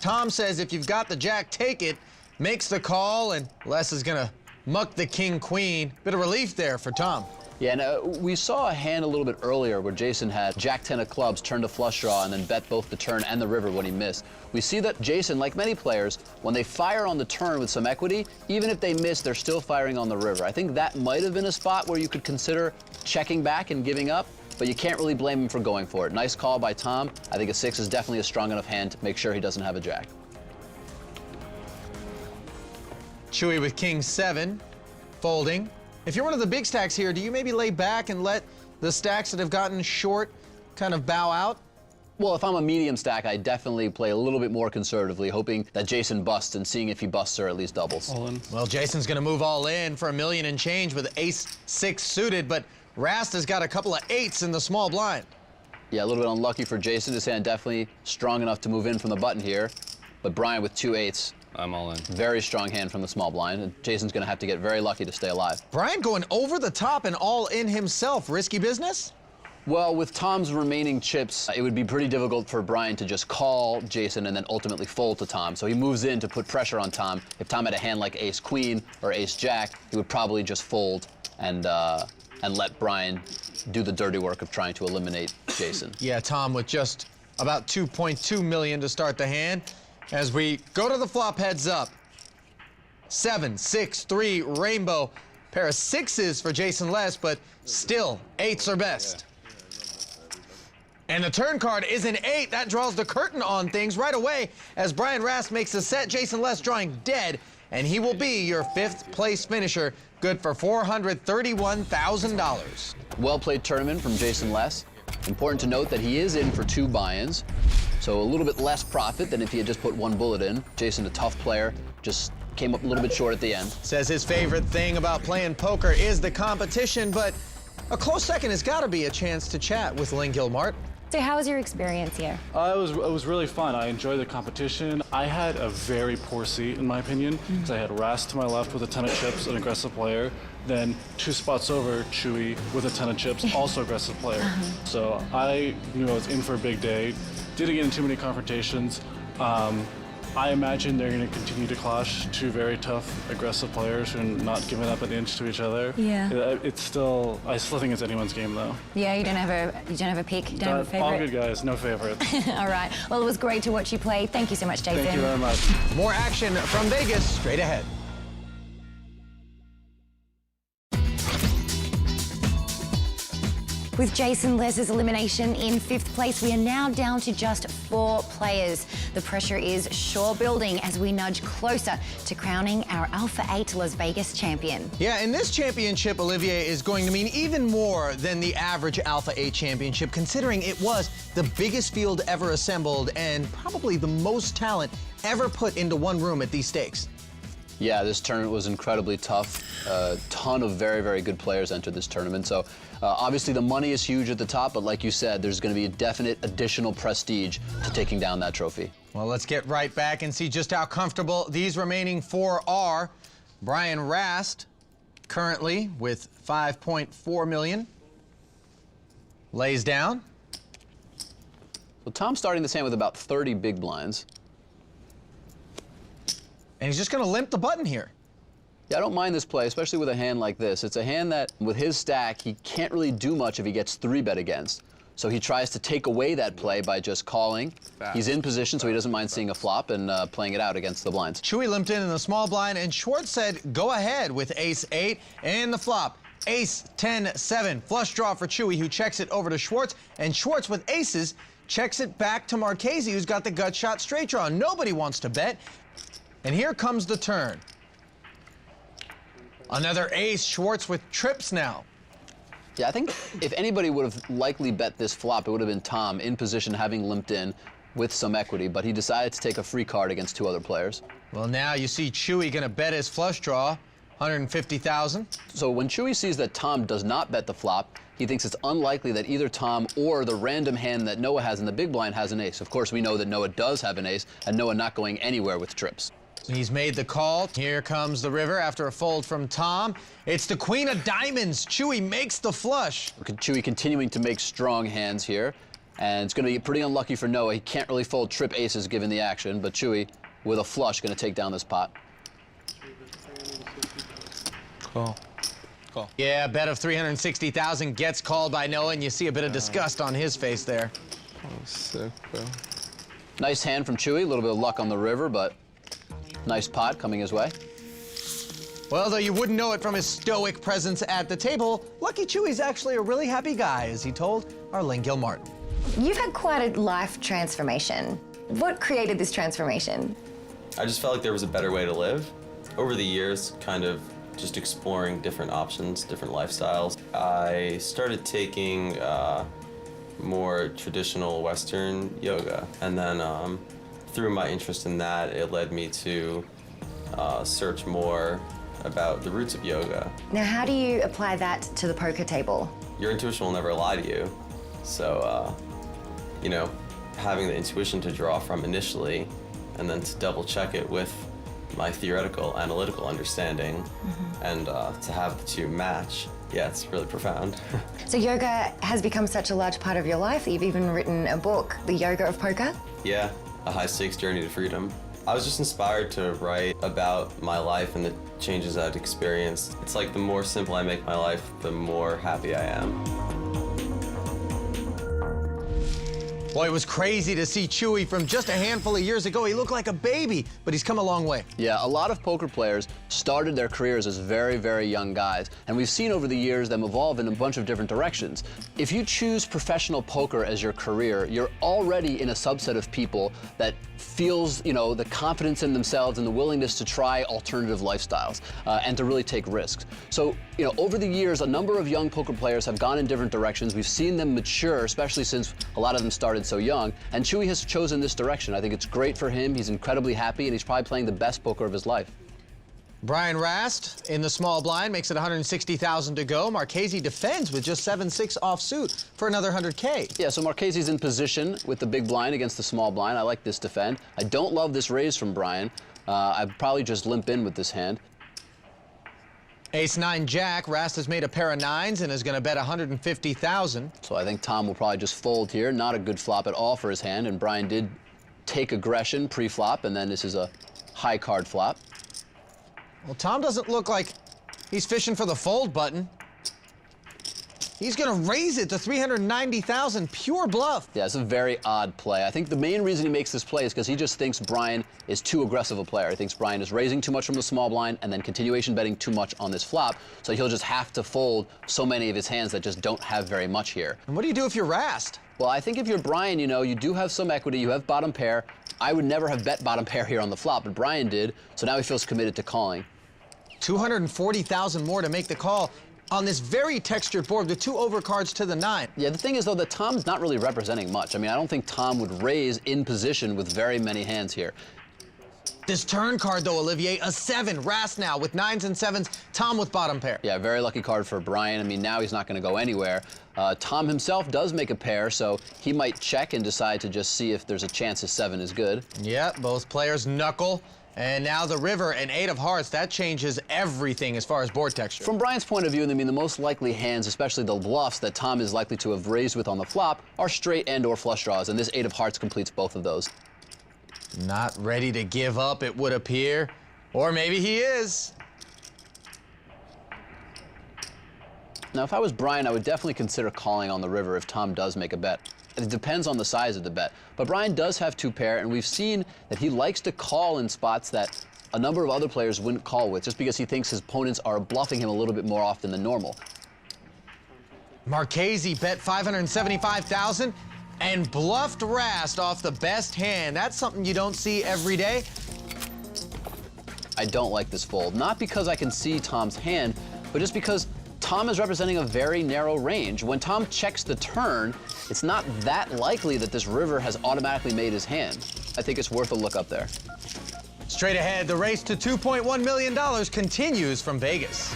Tom says if you've got the jack, take it, makes the call, and Les is gonna muck the king-queen. Bit of relief there for Tom. Yeah, and we saw a hand a little bit earlier where Jason had Jack 10 of clubs, turned a flush draw, and then bet both the turn and the river when he missed. We see that Jason, like many players, when they fire on the turn with some equity, even if they miss, they're still firing on the river. I think that might have been a spot where you could consider checking back and giving up, but you can't really blame him for going for it. Nice call by Tom. I think a 6 is definitely a strong enough hand to make sure he doesn't have a jack. Chewy with king 7, folding. If you're one of the big stacks here, do you maybe lay back and let the stacks that have gotten short kind of bow out? Well, if I'm a medium stack, I definitely play a little bit more conservatively, hoping that Jason busts and seeing if he busts or at least doubles. All in. Well, Jason's going to move all in for $1 million and change with ace-6 suited, but Rast has got a couple of 8s in the small blind. Yeah, a little bit unlucky for Jason. His hand definitely strong enough to move in from the button here, but Brian with 2 8s. I'm all in. Very strong hand from the small blind, and Jason's going to have to get very lucky to stay alive. Brian going over the top and all in himself. Risky business? Well, with Tom's remaining chips, it would be pretty difficult for Brian to just call Jason and then ultimately fold to Tom. So he moves in to put pressure on Tom. If Tom had a hand like ace-queen or ace-jack, he would probably just fold and let Brian do the dirty work of trying to eliminate Jason. Yeah, Tom with just about 2.2 million to start the hand. As we go to the flop, heads up. 7, 6, 3, rainbow. Pair of 6s for Jason Les, but still 8s are best. And the turn card is an 8. That draws the curtain on things right away as Brian Rast makes the set. Jason Les drawing dead, and he will be your 5th place finisher, good for $431,000. Well played tournament from Jason Les. Important to note that he is in for 2 buy-ins, so a little bit less profit than if he had just put 1 bullet in. Jason, a tough player, just came up a little bit short at the end. Says his favorite thing about playing poker is the competition, but a close second has got to be a chance to chat with Lynn Gilmart. So how was your experience here? It was really fun. I enjoyed the competition. I had a very poor seat, in my opinion, because I had Rast to my left with a 10 of chips, an aggressive player. Then 2 spots over, Chewy with a 10 of chips, also aggressive player. So I knew I was in for a big day. Didn't get in too many confrontations. I imagine they're going to continue to clash 2 very tough, aggressive players who are not giving up an inch to each other. Yeah. I still think it's anyone's game, though. Yeah, you don't have a pick, you don't have a favorite. All good guys, no favorites. All right. Well, it was great to watch you play. Thank you so much, Jason. Thank you very much. More action from Vegas straight ahead. With Jason Les's elimination in 5th place, we are now down to just 4 players. The pressure is sure building as we nudge closer to crowning our Alpha 8 Las Vegas champion. Yeah, and this championship, Olivier, is going to mean even more than the average Alpha 8 championship, considering it was the biggest field ever assembled and probably the most talent ever put into one room at these stakes. Yeah, this tournament was incredibly tough. A ton of very, very good players entered this tournament. So obviously the money is huge at the top, but like you said, there's going to be a definite additional prestige to taking down that trophy. Well, let's get right back and see just how comfortable these remaining 4 are. Brian Rast, currently with 5.4 million, lays down. So Tom's starting this hand with about 30 big blinds. And he's just going to limp the button here. Yeah, I don't mind this play, especially with a hand like this. It's a hand that, with his stack, he can't really do much if he gets 3-bet against. So he tries to take away that play by just calling. He's in position, so he doesn't mind seeing a flop and playing it out against the blinds. Chewy limped in the small blind, and Schwarz said go ahead with ace-8 and the flop. Ace-10-7, flush draw for Chewy, who checks it over to Schwarz, and Schwarz with aces checks it back to Marchese, who's got the gut shot straight draw. Nobody wants to bet. And here comes the turn. Another ace, Schwarz with trips now. Yeah, I think if anybody would have likely bet this flop, it would have been Tom, in position, having limped in with some equity, but he decided to take a free card against 2 other players. Well, now you see Chewy gonna bet his flush draw, 150,000. So when Chewy sees that Tom does not bet the flop, he thinks it's unlikely that either Tom or the random hand that Noah has in the big blind has an ace. Of course, we know that Noah does have an ace, and Noah not going anywhere with trips. He's made the call. Here comes the river after a fold from Tom. It's the queen of diamonds. Chewy makes the flush. Look at Chewy continuing to make strong hands here, and it's going to be pretty unlucky for Noah. He can't really fold trip aces given the action, but Chewy, with a flush, going to take down this pot. Call. Call. Yeah, a bet of 360,000 gets called by Noah, and you see a bit of disgust on his face there. Oh, sick, bro. Nice hand from Chewy, a little bit of luck on the river, but nice pot coming his way. Well, though you wouldn't know it from his stoic presence at the table, Lucky Chewy's actually a really happy guy, as he told our Lynn Gilmartin. You've had quite a life transformation. What created this transformation? I just felt like there was a better way to live. Over the years, kind of just exploring different options, different lifestyles, I started taking more traditional Western yoga. And then through my interest in that, it led me to search more about the roots of yoga. Now, how do you apply that to the poker table? Your intuition will never lie to you. So, you know, having the intuition to draw from initially and then to double check it with my theoretical, analytical understanding and to have the two match, yeah, it's really profound. So yoga has become such a large part of your life that you've even written a book, The Yoga of Poker? Yeah, a high-stakes journey to freedom. I was just inspired to write about my life and the changes I've experienced. It's like the more simple I make my life, the more happy I am. Boy, it was crazy to see Chewy from just a handful of years ago. He looked like a baby, but he's come a long way. Yeah, a lot of poker players started their careers as very, very young guys, and we've seen over the years them evolve in a bunch of different directions. If you choose professional poker as your career, you're already in a subset of people that feels, you know, the confidence in themselves and the willingness to try alternative lifestyles and to really take risks. So, you know, over the years, a number of young poker players have gone in different directions. We've seen them mature, especially since a lot of them started so young, and Chewy has chosen this direction. I think it's great for him. He's incredibly happy, and he's probably playing the best poker of his life. Brian Rast in the small blind makes it 160,000 to go. Marchese defends with just 7-6 offsuit for another 100K. Yeah, so Marchese's in position with the big blind against the small blind. I like this defend. I don't love this raise from Brian. I'd probably just limp in with this hand. Ace-9 Jack. Rast has made a pair of nines and is going to bet 150,000. So I think Tom will probably just fold here. Not a good flop at all for his hand, and Brian did take aggression pre-flop, and then this is a high card flop. Well, Tom doesn't look like he's fishing for the fold button. He's going to raise it to 390,000, pure bluff. Yeah, it's a very odd play. I think the main reason he makes this play is because he just thinks Brian is too aggressive a player. He thinks Brian is raising too much from the small blind and then continuation betting too much on this flop, so he'll just have to fold so many of his hands that just don't have very much here. And what do you do if you're Rast? Well, I think if you're Brian, you know, you do have some equity, you have bottom pair. I would never have bet bottom pair here on the flop, but Brian did, so now he feels committed to calling. 240,000 more to make the call on this very textured board with 2 overcards to the 9. Yeah, the thing is, though, that Tom's not really representing much. I mean, I don't think Tom would raise in position with very many hands here. This turn card, though, Olivier, a 7. Rast now with 9s and 7s, Tom with bottom pair. Yeah, very lucky card for Brian. I mean, now he's not going to go anywhere. Tom himself does make a pair, so he might check and decide to just see if there's a chance his 7 is good. Yeah, both players knuckle. And now the river and 8 of hearts, that changes everything as far as board texture. From Brian's point of view, I mean, the most likely hands, especially the bluffs that Tom is likely to have raised with on the flop, are straight and or flush draws, and this 8 of hearts completes both of those. Not ready to give up, it would appear. Or maybe he is. Now, if I was Brian, I would definitely consider calling on the river if Tom does make a bet. It depends on the size of the bet. But Brian does have 2-pair, and we've seen that he likes to call in spots that a number of other players wouldn't call with, just because he thinks his opponents are bluffing him a little bit more often than normal. Marchese bet $575,000 and bluffed Rast off the best hand. That's something you don't see every day. I don't like this fold, not because I can see Tom's hand, but just because Tom is representing a very narrow range. When Tom checks the turn, it's not that likely that this river has automatically made his hand. I think it's worth a look up there. Straight ahead, the race to $2.1 million continues from Vegas.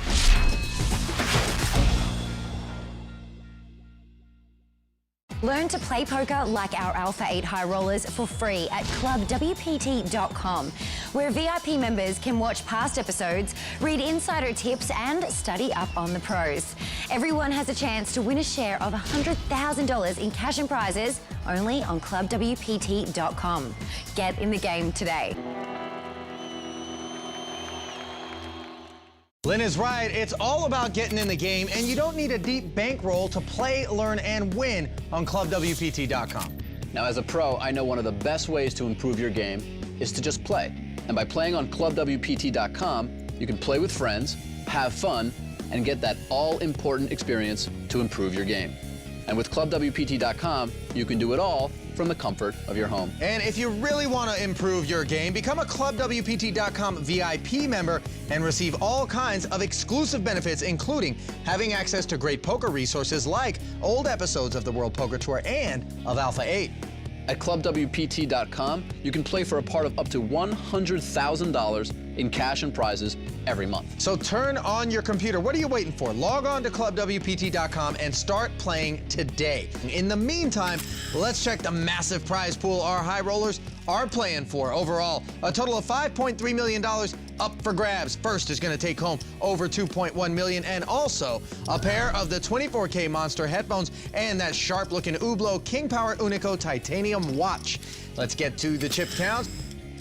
Learn to play poker like our Alpha 8 high rollers for free at clubwpt.com, where VIP members can watch past episodes, read insider tips, and study up on the pros. Everyone has a chance to win a share of $100,000 in cash and prizes only on clubwpt.com. Get in the game today. Lynn is right. It's all about getting in the game, and you don't need a deep bankroll to play, learn, and win on clubwpt.com. Now, as a pro, I know one of the best ways to improve your game is to just play. And by playing on clubwpt.com, you can play with friends, have fun, and get that all-important experience to improve your game. And with clubwpt.com, you can do it all from the comfort of your home. And if you really want to improve your game, become a clubwpt.com VIP member and receive all kinds of exclusive benefits, including having access to great poker resources like old episodes of the World Poker Tour and of Alpha 8. At clubwpt.com, you can play for a part of up to $100,000 in cash and prizes every month. So turn on your computer. What are you waiting for? Log on to clubwpt.com and start playing today. In the meantime, let's check the massive prize pool our high rollers are playing for. Overall, a total of $5.3 million up for grabs. First is going to take home over $2.1 million, and also a pair of the 24K Monster headphones and that sharp-looking Hublot King Power Unico titanium watch. Let's get to the chip count.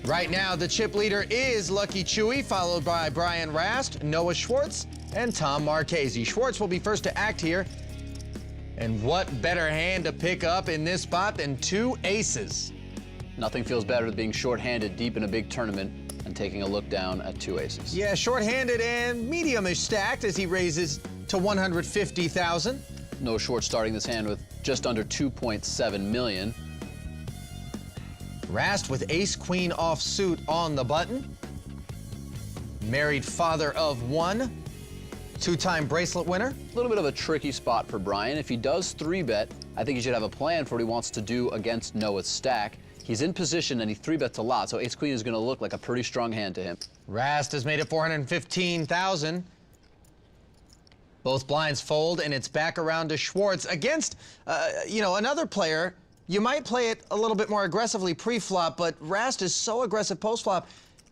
Right now, the chip leader is Lucky Chewy, followed by Brian Rast, Noah Schwarz, and Tom Marchese. Schwarz will be first to act here. And what better hand to pick up in this spot than 2 aces? Nothing feels better than being short-handed deep in a big tournament and taking a look down at 2 aces. Yeah, short-handed and medium-ish stacked as he raises to $150,000. Noah Schwarz starting this hand with just under $2.7 million. Rast with ace-queen offsuit on the button. Married father of 1. 2-time bracelet winner. A little bit of a tricky spot for Brian. If he does 3-bet, I think he should have a plan for what he wants to do against Noah's stack. He's in position and he 3-bets a lot, so ace-queen is going to look like a pretty strong hand to him. Rast has made it $415,000. Both blinds fold, and it's back around to Schwarz against, another player. You might play it a little bit more aggressively pre-flop, but Rast is so aggressive post-flop,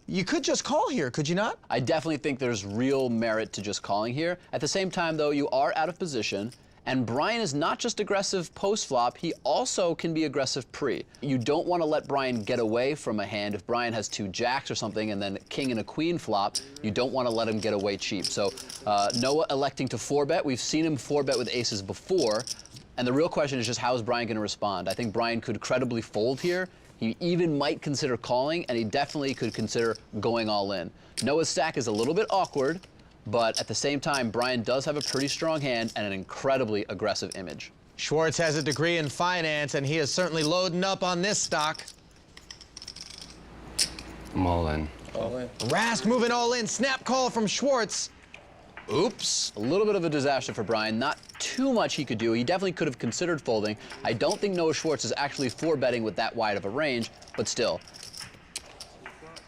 you could just call here, could you not? I definitely think there's real merit to just calling here. At the same time, though, you are out of position, and Brian is not just aggressive post-flop, he also can be aggressive pre. You don't want to let Brian get away from a hand. If Brian has 2 jacks or something and then king and a queen flop, you don't want to let him get away cheap. So Noah electing to 4-bet. We've seen him 4-bet with aces before. And the real question is just how is Brian going to respond? I think Brian could credibly fold here. He even might consider calling, and he definitely could consider going all in. Noah's stack is a little bit awkward, but at the same time, Brian does have a pretty strong hand and an incredibly aggressive image. Schwarz has a degree in finance, and he is certainly loading up on this stock. I'm all in. All in. Rast moving all in. Snap call from Schwarz. Oops. A little bit of a disaster for Brian. Not too much he could do. He definitely could have considered folding. I don't think Noah Schwarz is actually 4-betting with that wide of a range, but still.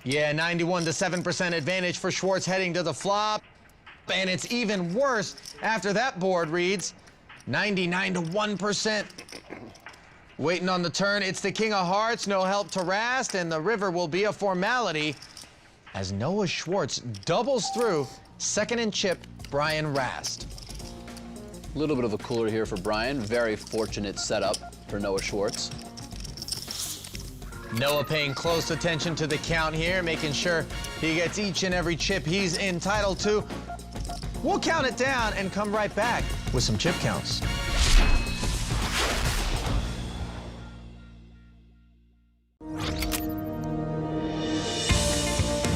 Yeah, 91 to 7% advantage for Schwarz heading to the flop. And it's even worse after that board reads 99 to 1%. Waiting on the turn, it's the king of hearts, no help to Rast, and the river will be a formality as Noah Schwarz doubles through second in chip, Brian Rast. A little bit of a cooler here for Brian. Very fortunate setup for Noah Schwarz. Noah paying close attention to the count here, making sure he gets each and every chip he's entitled to. We'll count it down and come right back with some chip counts.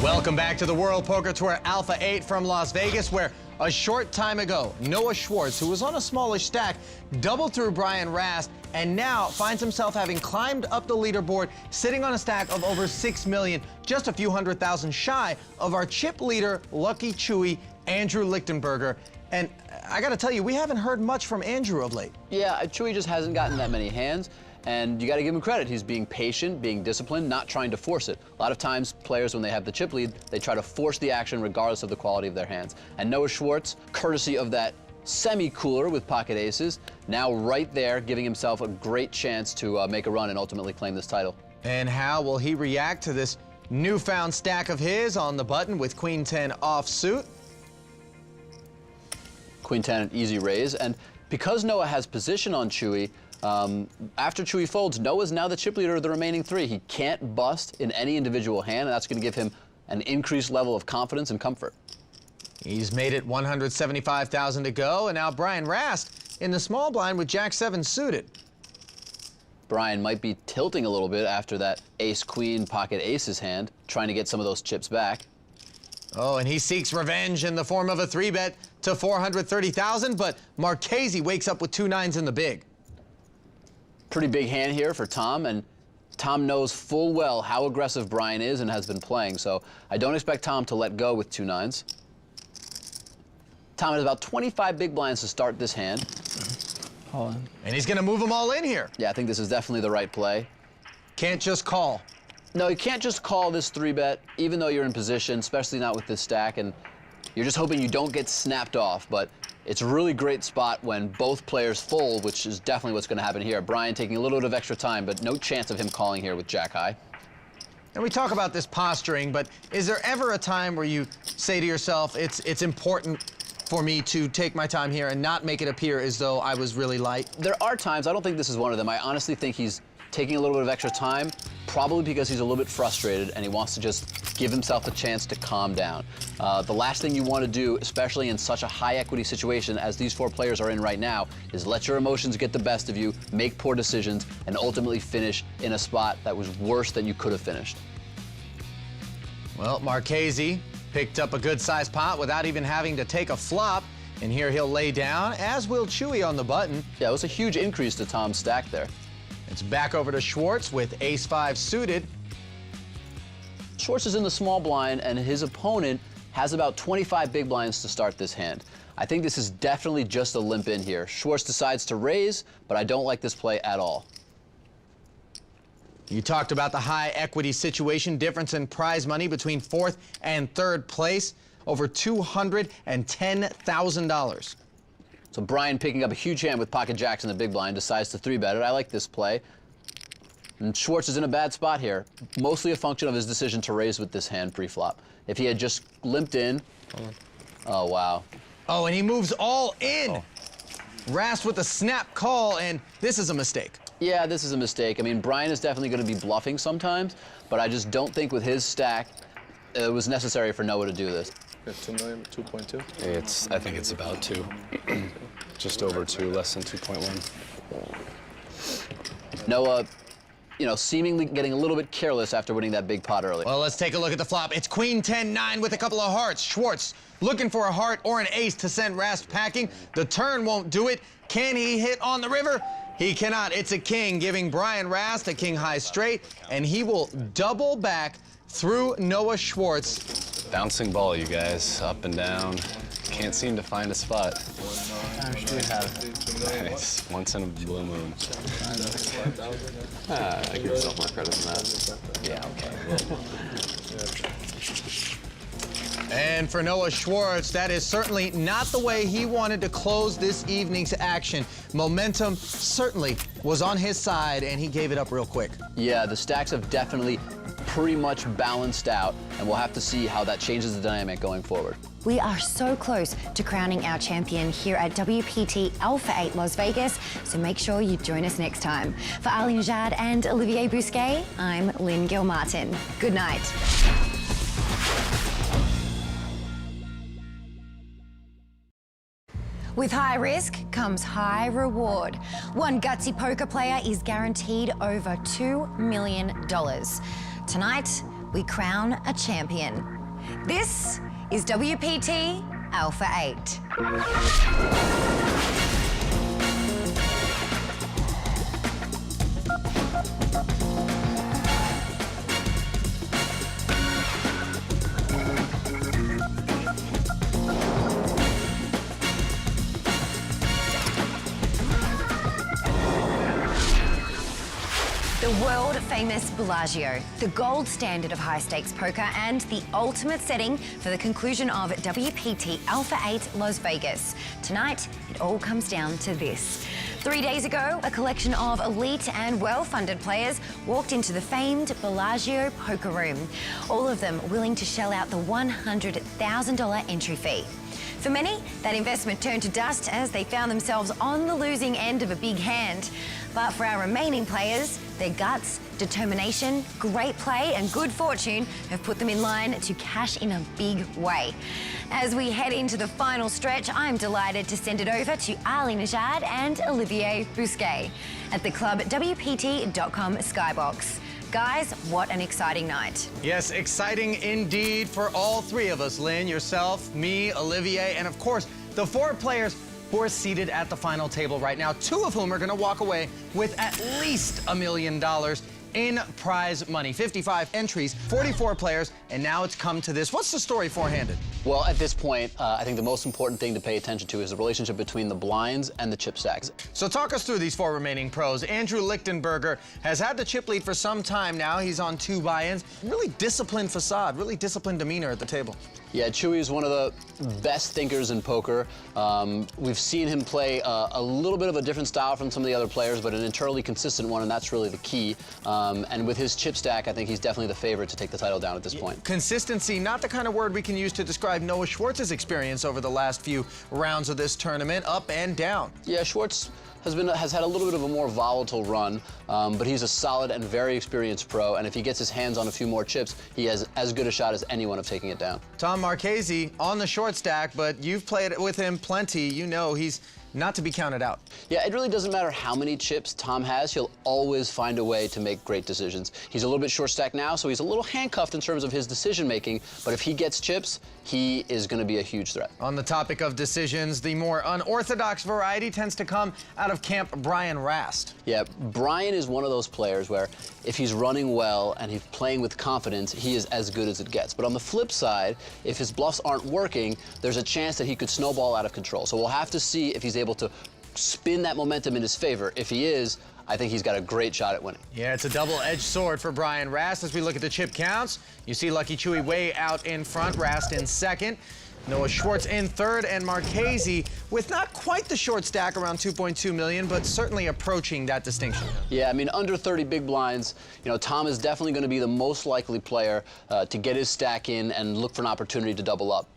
Welcome back to the World Poker Tour Alpha 8 from Las Vegas, where a short time ago, Noah Schwarz, who was on a smallish stack, doubled through Brian Rast, and now finds himself having climbed up the leaderboard, sitting on a stack of over 6 million, just a few $100,000 shy of our chip leader, lucky Chewy, Andrew Lichtenberger. And I gotta tell you, we haven't heard much from Andrew of late. Yeah, Chewy just hasn't gotten that many hands. And you got to give him credit. He's being patient, being disciplined, not trying to force it. A lot of times, players, when they have the chip lead, they try to force the action regardless of the quality of their hands. And Noah Schwarz, courtesy of that semi-cooler with pocket aces, now right there, giving himself a great chance to make a run and ultimately claim this title. And how will he react to this newfound stack of his on the button with Queen 10 offsuit? Queen 10, an easy raise. And because Noah has position on Chewy, after Chewy folds, Noah's now the chip leader of the remaining three. He can't bust in any individual hand, and that's going to give him an increased level of confidence and comfort. He's made it 175,000 to go, and now Brian Rast in the small blind with Jack 7 suited. Brian might be tilting a little bit after that ace-queen pocket aces hand, trying to get some of those chips back. Oh, and he seeks revenge in the form of a 3-bet to 430,000, but Marchese wakes up with 2 9s in the big. Pretty big hand here for Tom, and Tom knows full well how aggressive Brian is and has been playing, so I don't expect Tom to let go with 2 9s. Tom has about 25 big blinds to start this hand. All in. And he's gonna move them all in here. Yeah, I think this is definitely the right play. Can't just call. No, you can't just call this 3-bet, even though you're in position, especially not with this stack, and you're just hoping you don't get snapped off, but it's a really great spot when both players fold, which is definitely what's going to happen here. Brian taking a little bit of extra time, but no chance of him calling here with Jack High. And we talk about this posturing, but is there ever a time where you say to yourself, it's important for me to take my time here and not make it appear as though I was really light? There are times. I don't think this is one of them. I honestly think he's taking a little bit of extra time, probably because he's a little bit frustrated and he wants to just give himself a chance to calm down. The last thing you want to do, especially in such a high equity situation as these 4 players are in right now, is let your emotions get the best of you, make poor decisions, and ultimately finish in a spot that was worse than you could have finished. Well, Marchese picked up a good-sized pot without even having to take a flop, and here he'll lay down, as will Chewy on the button. Yeah, it was a huge increase to Tom's stack there. It's back over to Schwarz with ace-5 suited. Schwarz is in the small blind, and his opponent has about 25 big blinds to start this hand. I think this is definitely just a limp in here. Schwarz decides to raise, but I don't like this play at all. You talked about the high equity situation, difference in prize money between 4th and 3rd place, over $210,000. So Brian picking up a huge hand with pocket jacks in the big blind, decides to 3-bet it. I like this play. And Schwarz is in a bad spot here, mostly a function of his decision to raise with this hand pre-flop. If he had just limped in, oh wow. Oh, and he moves all in. Oh. Rast with a snap call, and this is a mistake. Yeah, this is a mistake. I mean, Brian is definitely going to be bluffing sometimes, but I just don't think with his stack it was necessary for Noah to do this. 2 million, 2.2? I think it's about 2. Just over 2, less than 2.1. Noah, you know, seemingly getting a little bit careless after winning that big pot early. Well, let's take a look at the flop. It's Queen 10-9 with a couple of hearts. Schwarz looking for a heart or an ace to send Rast packing. The turn won't do it. Can he hit on the river? He cannot. It's a king, giving Brian Rast a king high straight, and he will double back through Noah Schwarz. Bouncing ball, you guys, up and down. Can't seem to find a spot. Nice. Once in a blue moon. I give yourself more credit than that. Yeah, okay. And for Noah Schwarz, that is certainly not the way he wanted to close this evening's action. Momentum certainly was on his side, and he gave it up real quick. Yeah, the stacks have definitely pretty much balanced out, and we'll have to see how that changes the dynamic going forward. We are so close to crowning our champion here at WPT Alpha 8 Las Vegas, so make sure you join us next time. For Ali Najad and Olivier Bousquet, I'm Lynn Gilmartin. Good night. With high risk comes high reward. One gutsy poker player is guaranteed over $2 million. Tonight, we crown a champion. This is WPT Alpha 8. The world-famous Bellagio, the gold standard of high-stakes poker and the ultimate setting for the conclusion of WPT Alpha 8 Las Vegas. Tonight, it all comes down to this. 3 days ago, a collection of elite and well-funded players walked into the famed Bellagio poker room, all of them willing to shell out the $100,000 entry fee. For many, that investment turned to dust as they found themselves on the losing end of a big hand. But for our remaining players, their guts, determination, great play and good fortune have put them in line to cash in a big way. As we head into the final stretch, I'm delighted to send it over to Ali Najad and Olivier Bousquet at the club WPT.com Skybox. Guys, what an exciting night. Yes, exciting indeed for all three of us, Lynn, yourself, me, Olivier, and of course, the four players who are seated at the final table right now, two of whom are going to walk away with at least $1 million in prize money. 55 entries, 44 players, and now it's come to this. What's the story four-handed? Well, at this point, I think the most important thing to pay attention to is the relationship between the blinds and the chip stacks. So talk us through these four remaining pros. Andrew Lichtenberger has had the chip lead for some time now. He's on 2 buy-ins. Really disciplined facade, really disciplined demeanor at the table. Yeah, Chewy is one of the best thinkers in poker. We've seen him play a little bit of a different style from some of the other players, but an internally consistent one, and that's really the key. And with his chip stack, I think he's definitely the favorite to take the title down at this point. Consistency, not the kind of word we can use to describe Noah Schwartz's experience over the last few rounds of this tournament, up and down. Yeah, Schwarz has had a little bit of a more volatile run, but he's a solid and very experienced pro, and if he gets his hands on a few more chips, he has as good a shot as anyone of taking it down. Tom Marchese on the short stack, but you've played with him plenty. You know he's not to be counted out. Yeah, it really doesn't matter how many chips Tom has, he'll always find a way to make great decisions. He's a little bit short stacked now, so he's a little handcuffed in terms of his decision making, but if he gets chips, he is going to be a huge threat. On the topic of decisions, the more unorthodox variety tends to come out of camp Brian Rast. Yeah, Brian is one of those players where if he's running well and he's playing with confidence, he is as good as it gets. But on the flip side, if his bluffs aren't working, there's a chance that he could snowball out of control. So we'll have to see if he's able to spin that momentum in his favor. If he is, I think he's got a great shot at winning. Yeah, it's a double-edged sword for Brian Rast. As we look at the chip counts, you see Lucky Chewy way out in front, Rast in second, Noah Schwarz in third, and Marchese with not quite the short stack, around 2.2 million, but certainly approaching that distinction. Yeah, I mean, under 30 big blinds, you know, Tom is definitely going to be the most likely player to get his stack in and look for an opportunity to double up.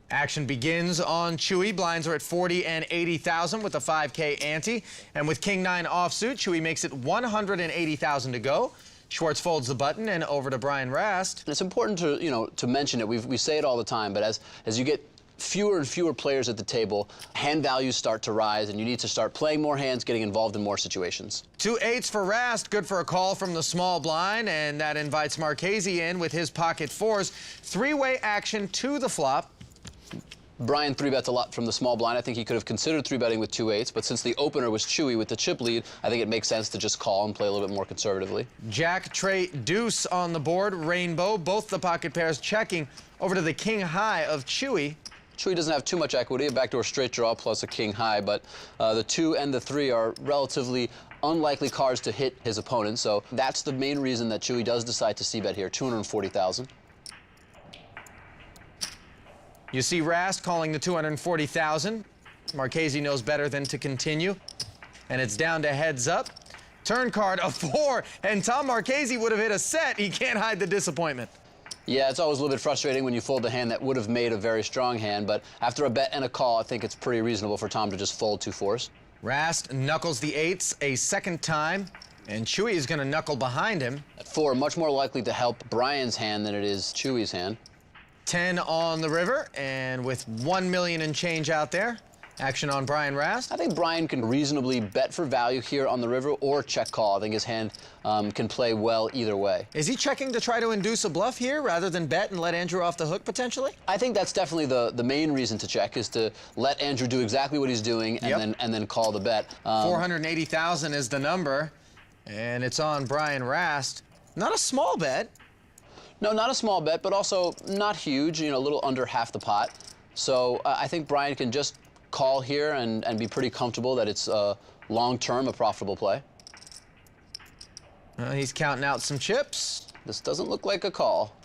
Action begins on Chewy. Blinds are at 40 and 80,000 with a 5K ante. And with King-9 offsuit, Chewy makes it 180,000 to go. Schwarz folds the button and over to Brian Rast. And it's important to, to mention it. We say it all the time, but as you get fewer and fewer players at the table, hand values start to rise, and you need to start playing more hands, getting involved in more situations. 2 8s for Rast, good for a call from the small blind, and that invites Marchese in with his pocket 4s. 3-way action to the flop. Brian 3-bets a lot from the small blind. I think he could have considered 3-betting with 2 8s, but since the opener was Chewy with the chip lead, I think it makes sense to just call and play a little bit more conservatively. Jack, Trey, Deuce on the board, Rainbow, both the pocket pairs checking over to the King High of Chewy. Chewy doesn't have too much equity, a backdoor straight draw plus a King High, but the 2 and the 3 are relatively unlikely cards to hit his opponent, so that's the main reason that Chewy does decide to c-bet here, 240,000. You see Rast calling the 240,000. Marchese knows better than to continue. And it's down to heads up. Turn card, a 4, and Tom Marchese would have hit a set. He can't hide the disappointment. Yeah, it's always a little bit frustrating when you fold a hand that would have made a very strong hand, but after a bet and a call, I think it's pretty reasonable for Tom to just fold 2 4s. Rast knuckles the 8s a second time, and Chewy is going to knuckle behind him. At 4, much more likely to help Brian's hand than it is Chewy's hand. 10 on the river, and with 1 million and change out there, Action on Brian Rast. I think Brian can reasonably bet for value here on the river or check call. I think his hand can play well either way. Is he checking to try to induce a bluff here rather than bet and let Andrew off the hook potentially? I think that's definitely the main reason to check, is to let Andrew do exactly what he's doing and then call the bet. 480,000 is the number, and it's on Brian Rast. Not a small bet. No, not a small bet, but also not huge, you know, a little under half the pot. So I think Brian can just call here and be pretty comfortable that it's long-term a profitable play. He's counting out some chips. This doesn't look like a call.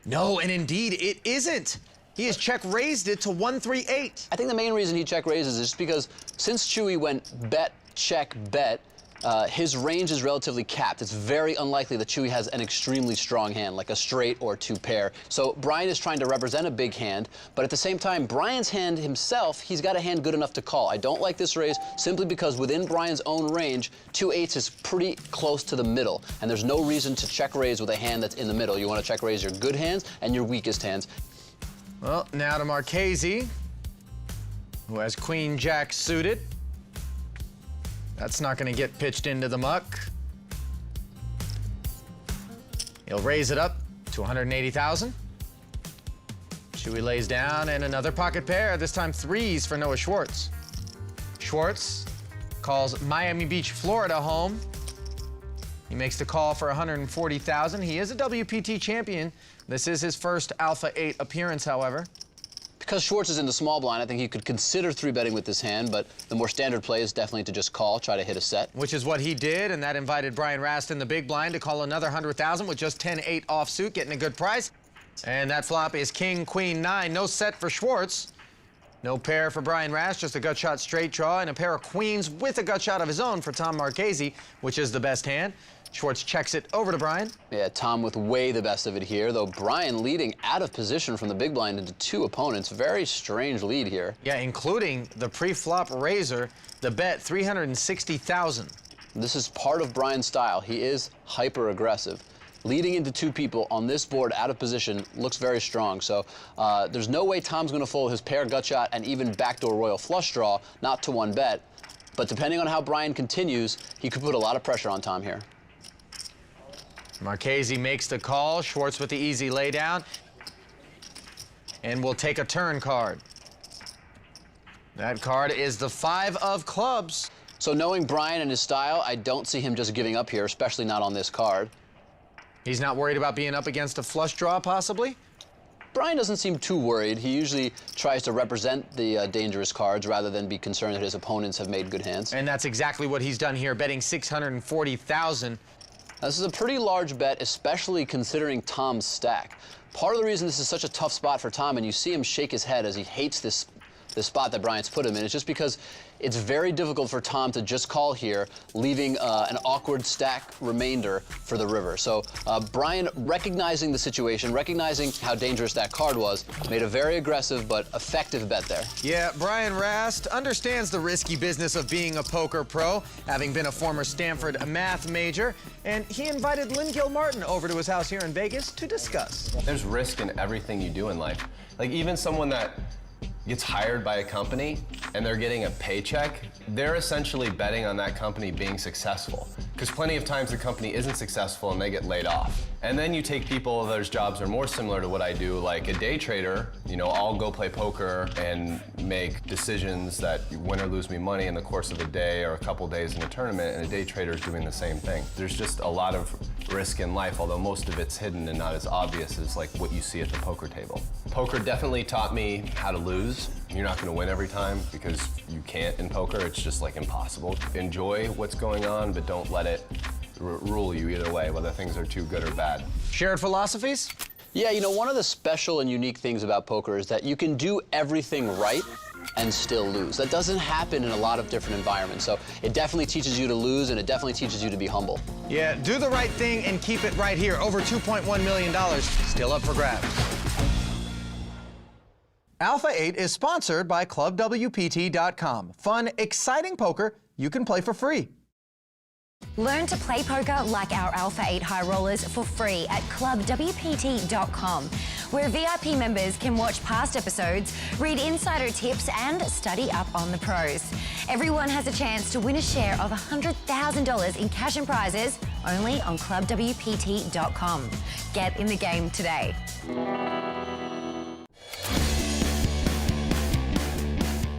No, and indeed it isn't. He has check raised it to 138. I think the main reason he check raises is just because since Chewy went bet, check, bet, his range is relatively capped. It's very unlikely that Chewy has an extremely strong hand, like a straight or two pair. So Brian is trying to represent a big hand, but at the same time, Brian's hand himself, he's got a hand good enough to call. I don't like this raise simply because within Brian's own range, 2/8 is pretty close to the middle, and there's no reason to check raise with a hand that's in the middle. You want to check raise your good hands and your weakest hands. Well, now to Marchese, who has Queen Jack suited. That's not going to get pitched into the muck. He'll raise it up to 180,000. Chewy lays down, and another pocket pair, this time threes for Noah Schwarz. Schwarz calls Miami Beach, Florida home. He makes the call for 140,000. He is a WPT champion. This is his first Alpha 8 appearance, however. Because Schwarz is in the small blind, I think he could consider 3-betting with this hand, but the more standard play is definitely to just call, try to hit a set. Which is what he did, and that invited Brian Rast in the big blind to call another 100,000 with just 10-8 offsuit, getting a good price. And that flop is King, Queen, 9. No set for Schwarz. No pair for Brian Rast, just a gut shot straight draw, and a pair of queens with a gut shot of his own for Tom Marchese, which is the best hand. Schwarz checks it over to Brian. Yeah, Tom with way the best of it here, though Brian leading out of position from the big blind into 2 opponents. Very strange lead here. Yeah, including the pre-flop raiser, the bet 360,000. This is part of Brian's style. He is hyper aggressive. Leading into 2 people on this board out of position looks very strong. So there's no way Tom's going to fold his pair gut shot and even backdoor royal flush draw, not to 1 bet. But depending on how Brian continues, he could put a lot of pressure on Tom here. Marchese makes the call. Schwarz with the easy laydown. And we'll take a turn card. That card is the 5 of clubs. So knowing Brian and his style, I don't see him just giving up here, especially not on this card. He's not worried about being up against a flush draw, possibly? Brian doesn't seem too worried. He usually tries to represent the dangerous cards rather than be concerned that his opponents have made good hands. And that's exactly what he's done here, betting 640,000. This is a pretty large bet, especially considering Tom's stack. Part of the reason this is such a tough spot for Tom, and you see him shake his head as he hates this spot that Brian's put him in, is just because it's very difficult for Tom to just call here, leaving an awkward stack remainder for the river. So Brian, recognizing the situation, recognizing how dangerous that card was, made a very aggressive but effective bet there. Yeah, Brian Rast understands the risky business of being a poker pro, having been a former Stanford math major, and he invited Lynn Gilmartin over to his house here in Vegas to discuss. There's risk in everything you do in life. Like even someone that gets hired by a company and they're getting a paycheck, they're essentially betting on that company being successful. Because plenty of times the company isn't successful and they get laid off. And then you take people whose jobs are more similar to what I do, like a day trader. You know, I'll go play poker and make decisions that win or lose me money in the course of a day or a couple days in a tournament, and a day trader is doing the same thing. There's just a lot of risk in life, although most of it's hidden and not as obvious as like what you see at the poker table. Poker definitely taught me how to lose. You're not going to win every time because you can't in poker. It's just like impossible. Enjoy what's going on, but don't let it rule you either way, whether things are too good or bad. Shared philosophies? Yeah, you know, one of the special and unique things about poker is that you can do everything right and still lose. That doesn't happen in a lot of different environments. So it definitely teaches you to lose, and it definitely teaches you to be humble. Yeah, do the right thing and keep it right here. Over $2.1 million, still up for grabs. Alpha 8 is sponsored by ClubWPT.com. Fun, exciting poker you can play for free. Learn to play poker like our Alpha 8 high rollers for free at clubwpt.com, where VIP members can watch past episodes, read insider tips, and study up on the pros. Everyone has a chance to win a share of $100,000 in cash and prizes only on clubwpt.com. Get in the game today.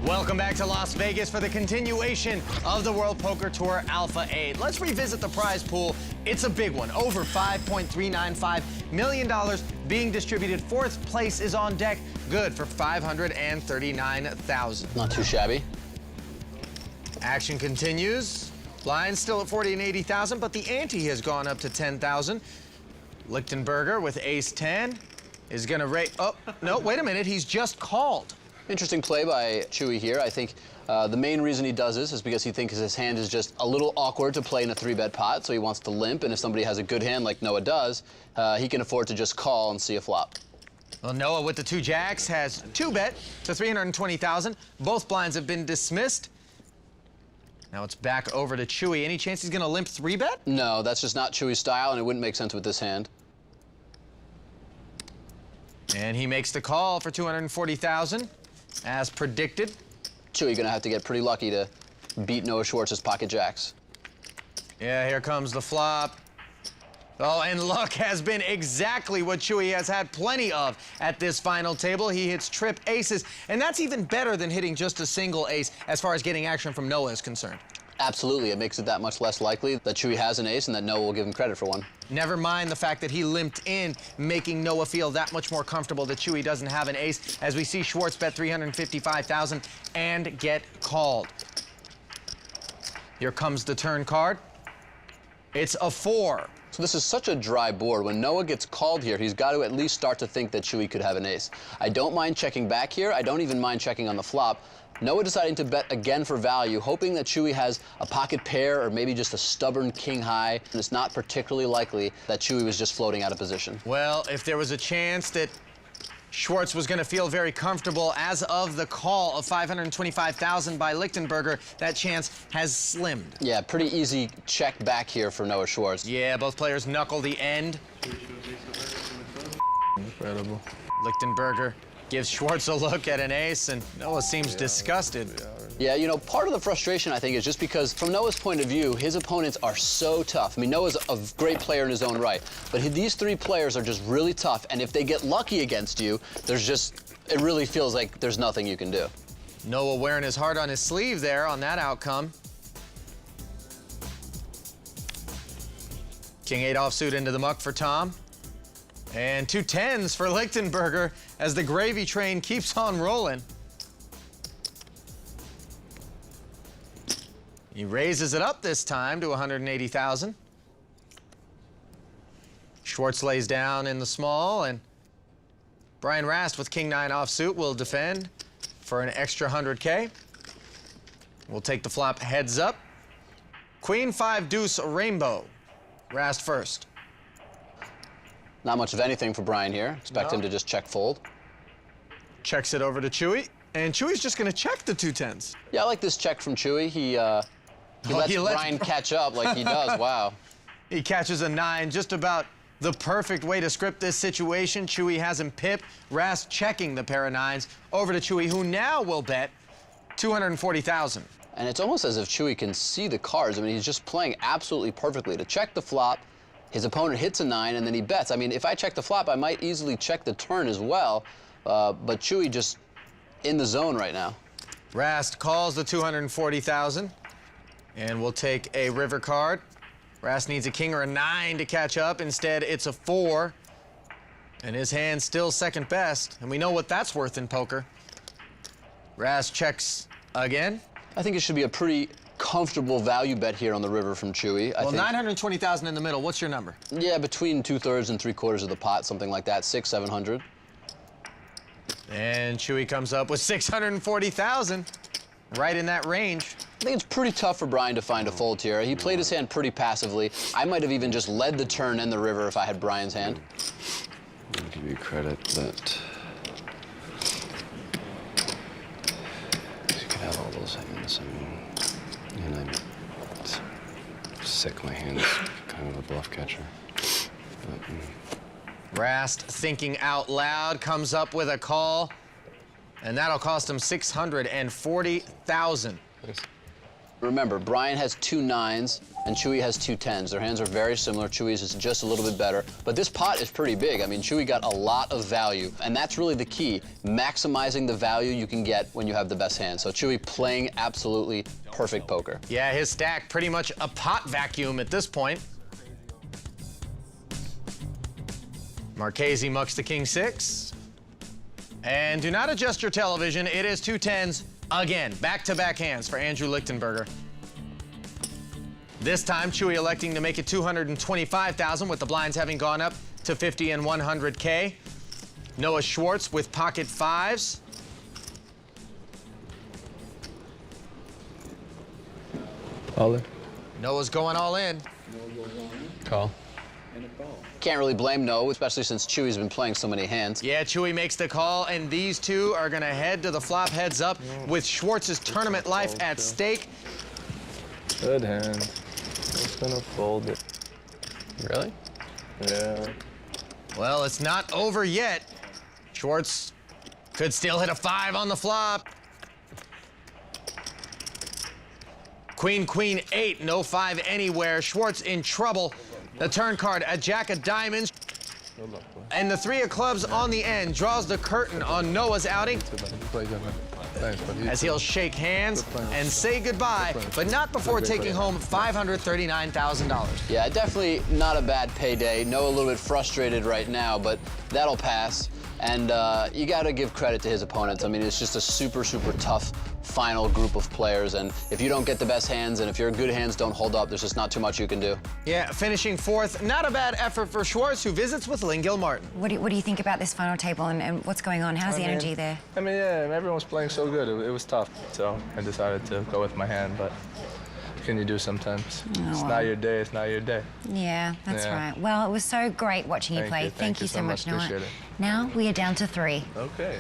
Welcome back to Las Vegas for the continuation of the World Poker Tour Alpha 8. Let's revisit the prize pool. It's a big one, over $5.395 million being distributed. Fourth place is on deck, good for $539,000. Not too shabby. Action continues. Blinds still at 40 and 80,000, but the ante has gone up to 10,000. Lichtenberger with ace 10 is gonna raise, oh, no, wait a minute, he's just called. Interesting play by Chewy here. I think the main reason he does this is because he thinks his hand is just a little awkward to play in a 3-bet pot, so he wants to limp, and if somebody has a good hand like Noah does, he can afford to just call and see a flop. Well, Noah with the 2 jacks has 2-bet to 320,000. Both blinds have been dismissed. Now it's back over to Chewy. Any chance he's gonna limp 3-bet? No, that's just not Chewy's style, and it wouldn't make sense with this hand. And he makes the call for 240,000. As predicted. Chewy gonna have to get pretty lucky to beat Noah Schwarz's pocket jacks. Yeah, here comes the flop. Oh, and luck has been exactly what Chewy has had plenty of at this final table. He hits trip aces, and that's even better than hitting just a single ace as far as getting action from Noah is concerned. Absolutely, it makes it that much less likely that Chewy has an ace and that Noah will give him credit for one. Never mind the fact that he limped in, making Noah feel that much more comfortable that Chewy doesn't have an ace, as we see Schwarz bet 355,000 and get called. Here comes the turn card. It's a 4. So this is such a dry board. When Noah gets called here, he's got to at least start to think that Chewy could have an ace. I don't mind checking back here. I don't even mind checking on the flop. Noah deciding to bet again for value, hoping that Chewy has a pocket pair or maybe just a stubborn king high. And it's not particularly likely that Chewy was just floating out of position. Well, if there was a chance that Schwarz was going to feel very comfortable as of the call of 525,000 by Lichtenberger, that chance has slimmed. Yeah, pretty easy check back here for Noah Schwarz. Yeah, both players knuckle the end. Incredible. Lichtenberger gives Schwarz a look at an ace, and Noah seems disgusted. Yeah, you know, part of the frustration, I think, is just because, from Noah's point of view, his opponents are so tough. I mean, Noah's a great player in his own right, but these 3 players are just really tough, and if they get lucky against you, it really feels like there's nothing you can do. Noah wearing his heart on his sleeve there on that outcome. King 8 offsuit into the muck for Tom. And 2 10s for Lichtenberger as the gravy train keeps on rolling. He raises it up this time to 180,000. Schwarz lays down in the small, and Brian Rast with King 9 offsuit will defend for an extra 100K. We'll take the flop heads up. Queen 5 deuce rainbow. Rast first. Not much of anything for Brian here. Expect him to just check fold. Checks it over to Chewy, and Chewy's just gonna check the 2 10s. Yeah, I like this check from Chewy. He lets Brian catch up like he does. Wow. He catches a 9, just about the perfect way to script this situation. Chewy has him pipped. Rast checking the pair of 9s over to Chewy, who now will bet 240,000. And it's almost as if Chewy can see the cards. I mean, he's just playing absolutely perfectly to check the flop. His opponent hits a 9, and then he bets. I mean, if I check the flop, I might easily check the turn as well. But Chewy just in the zone right now. Rast calls the 240,000, and we'll take a river card. Rast needs a king or a 9 to catch up. Instead, it's a 4, and his hand's still second best, and we know what that's worth in poker. Rast checks again. I think it should be a pretty comfortable value bet here on the river from Chewy. Well, 920,000 in the middle. What's your number? Yeah, between 2/3 and 3/4 of the pot, something like that. 600, 700. And Chewy comes up with 640,000, right in that range. I think it's pretty tough for Brian to find a fold here. He played his hand pretty passively. I might have even just led the turn and the river if I had Brian's hand. I'll give you credit that you could have all those hands. And I'm sick. My hand's kind of a bluff catcher. But, Rast, thinking out loud, comes up with a call, and that'll cost him $640,000. Remember, Brian has 2 9s and Chewy has 2 10s. Their hands are very similar. Chewy's is just a little bit better, but this pot is pretty big. I mean, Chewy got a lot of value, and that's really the key, maximizing the value you can get when you have the best hand. So Chewy playing absolutely perfect poker. Yeah, his stack pretty much a pot vacuum at this point. Marchese mucks the king 6. And do not adjust your television. It is 2 10s again. Back-to-back hands for Andrew Lichtenberger. This time, Chewy electing to make it $225,000 with the blinds having gone up to 50 and 100K. Noah Schwarz with pocket 5s. All in. Noah's going all in. Call. Can't really blame Noah, especially since Chewy's been playing so many hands. Yeah, Chewy makes the call, and these two are gonna head to the flop heads up with Schwartz's tournament life at stake. Good hand. Just gonna fold it. Really? Yeah. Well, it's not over yet. Schwarz could still hit a 5 on the flop. Queen, queen, 8, no 5 anywhere. Schwarz in trouble. The turn card, a jack of diamonds. And the 3 of clubs on the end draws the curtain on Noah's outing as he'll shake hands and say goodbye, but not before taking home $539,000. Yeah, definitely not a bad payday. Noah a little bit frustrated right now, but that'll pass. And you got to give credit to his opponents. I mean, it's just a super, super tough final group of players. And if you don't get the best hands and if your good hands don't hold up, there's just not too much you can do. Yeah, finishing 4th. Not a bad effort for Schwarz, who visits with Lynn Gilmartin. What do you think about this final table and what's going on? How's the energy there? I mean, yeah, everyone was playing so good. It was tough. So I decided to go with my hand, but what can you do sometimes? It's not your day, it's not your day. Yeah, that's right. Well, it was so great watching you play. Thank you so much, Noah. Appreciate it. Now we are down to 3. Okay.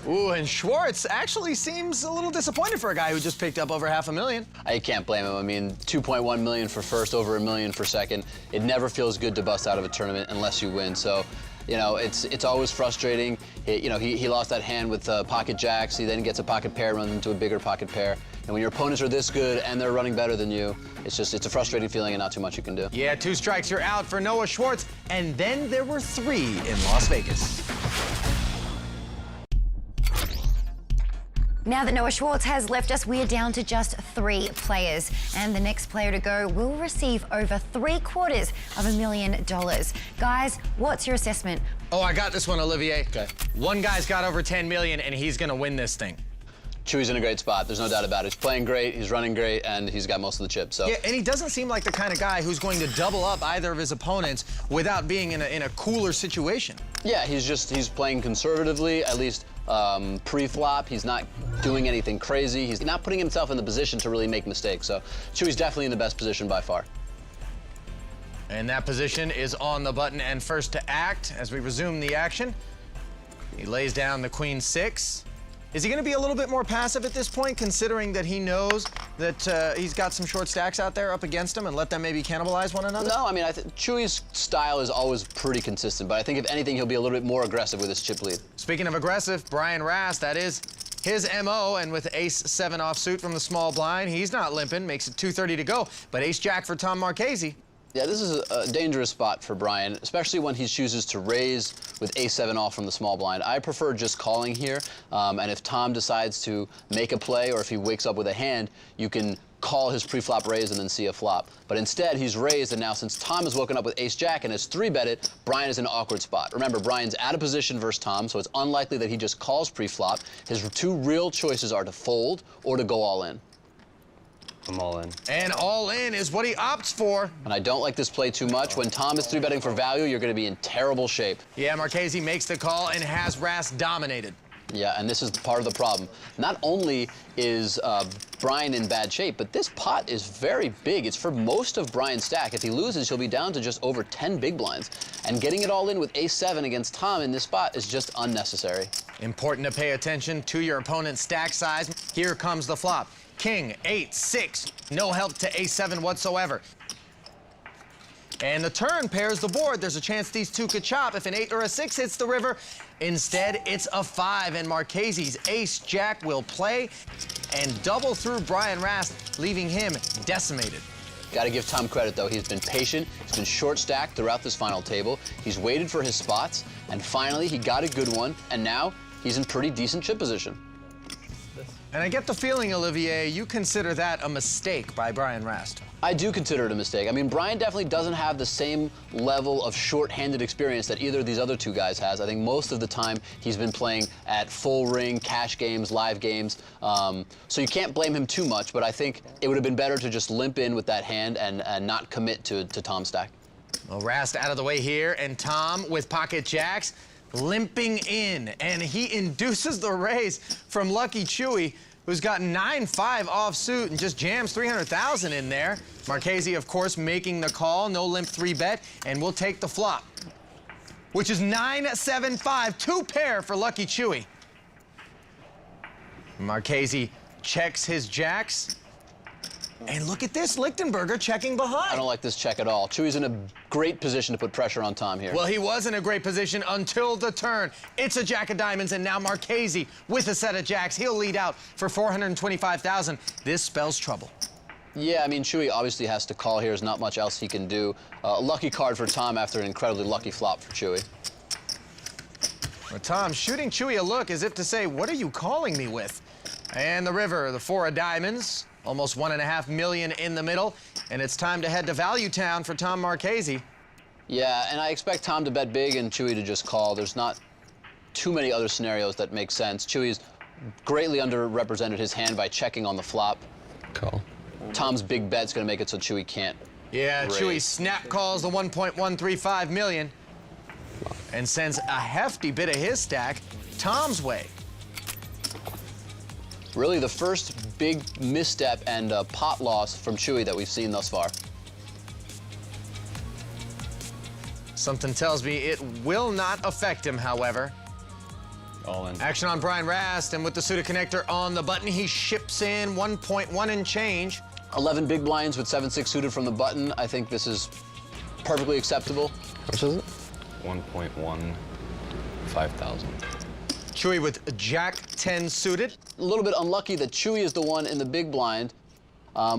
Ooh, and Schwarz actually seems a little disappointed for a guy who just picked up over $500,000. I can't blame him. I mean, $2.1 million for first, over $1 million for second. It never feels good to bust out of a tournament unless you win. So, you know, it's always frustrating. He lost that hand with pocket jacks. He then gets a pocket pair, runs into a bigger pocket pair. And when your opponents are this good and they're running better than you, it's a frustrating feeling and not too much you can do. Yeah, 2 strikes, you're out for Noah Schwarz. And then there were 3 in Las Vegas. Now that Noah Schwarz has left us, we are down to just 3 players. And the next player to go will receive over $750,000. Guys, what's your assessment? Oh, I got this one, Olivier. Okay. One guy's got over $10 million, and he's gonna win this thing. Chewy's in a great spot. There's no doubt about it. He's playing great, he's running great, and he's got most of the chips. So. Yeah, and he doesn't seem like the kind of guy who's going to double up either of his opponents without being in a cooler situation. Yeah, he's playing conservatively, at least pre-flop. He's not doing anything crazy. He's not putting himself in the position to really make mistakes. So Chewy's definitely in the best position by far. And that position is on the button and first to act as we resume the action. He lays down the queen 6. Is he going to be a little bit more passive at this point, considering that he knows that he's got some short stacks out there up against him and let them maybe cannibalize one another? No, I mean, Chewy's style is always pretty consistent, but I think if anything, he'll be a little bit more aggressive with his chip lead. Speaking of aggressive, Brian Rast, that is his MO, and with ace-7 offsuit from the small blind, he's not limping, makes it 2:30 to go, but ace-jack for Tom Marchese. Yeah, this is a dangerous spot for Brian, especially when he chooses to raise with ace-7 off from the small blind. I prefer just calling here, and if Tom decides to make a play or if he wakes up with a hand, you can call his pre-flop raise and then see a flop. But instead, he's raised, and now since Tom has woken up with ace-jack and has 3-betted, Brian is in an awkward spot. Remember, Brian's out of position versus Tom, so it's unlikely that he just calls pre-flop. His 2 real choices are to fold or to go all in. I'm all in. And all in is what he opts for. And I don't like this play too much. When Tom is 3-betting for value, you're going to be in terrible shape. Yeah, Marchese makes the call and has Rast dominated. Yeah, and this is part of the problem. Not only is Brian in bad shape, but this pot is very big. It's for most of Brian's stack. If he loses, he'll be down to just over 10 big blinds. And getting it all in with ace-7 against Tom in this spot is just unnecessary. Important to pay attention to your opponent's stack size. Here comes the flop. King, 8, 6, no help to ace-7 whatsoever. And the turn pairs the board. There's a chance these two could chop if an 8 or a 6 hits the river. Instead, it's a 5, and Marchese's ace-jack will play and double through Brian Rast, leaving him decimated. Got to give Tom credit, though. He's been patient. He's been short-stacked throughout this final table. He's waited for his spots, and finally, he got a good one, and now he's in pretty decent chip position. And I get the feeling, Olivier, you consider that a mistake by Brian Rast. I do consider it a mistake. I mean, Brian definitely doesn't have the same level of short-handed experience that either of these other two guys has. I think most of the time he's been playing at full ring, cash games, live games. So you can't blame him too much, but I think it would have been better to just limp in with that hand and not commit to Tom's stack. Well, Rast out of the way here, and Tom with pocket jacks limping in, and he induces the raise from Lucky Chewy, who's got 9-5 offsuit and just jams 300,000 in there. Marchese, of course, making the call, no limp 3-bet, and we'll take the flop, which is 9-7-5, 2 pair for Lucky Chewy. Marchese checks his jacks. And look at this, Lichtenberger checking behind. I don't like this check at all. Chewy's in a great position to put pressure on Tom here. Well, he was in a great position until the turn. It's a jack of diamonds, and now Marchese with a set of jacks. He'll lead out for 425,000. This spells trouble. Yeah, I mean, Chewy obviously has to call here. There's not much else he can do. Lucky card for Tom after an incredibly lucky flop for Chewy. Well, Tom shooting Chewy a look as if to say, what are you calling me with? And the river, the 4 of diamonds. Almost 1.5 million in the middle, and it's time to head to Value Town for Tom Marchese. Yeah, and I expect Tom to bet big and Chewy to just call. There's not too many other scenarios that make sense. Chewy's greatly underrepresented his hand by checking on the flop. Call. Tom's big bet's gonna make it so Chewy can't. Yeah, raise. Chewy snap calls the 1.135 million and sends a hefty bit of his stack Tom's way. Really the first big misstep and pot loss from Chewy that we've seen thus far. Something tells me it will not affect him, however. All in. Action on Brian Rast, and with the suited connector on the button, he ships in 1.1 and change. 11 big blinds with 7-6 suited from the button. I think this is perfectly acceptable. How much is it? 1,150,000. Chewy with Jack 10 suited. A little bit unlucky that Chewy is the one in the big blind.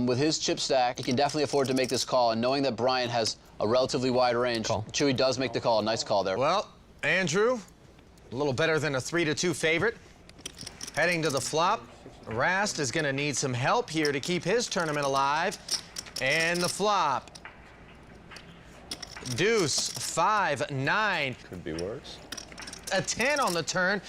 With his chip stack, he can definitely afford to make this call, and knowing that Brian has a relatively wide range, Chewy does make the call. Nice call there. Well, Andrew, a little better than a 3-2 favorite. Heading to the flop, Rast is gonna need some help here to keep his tournament alive. And the flop. Deuce, 5-9. Could be worse. A 10 on the turn.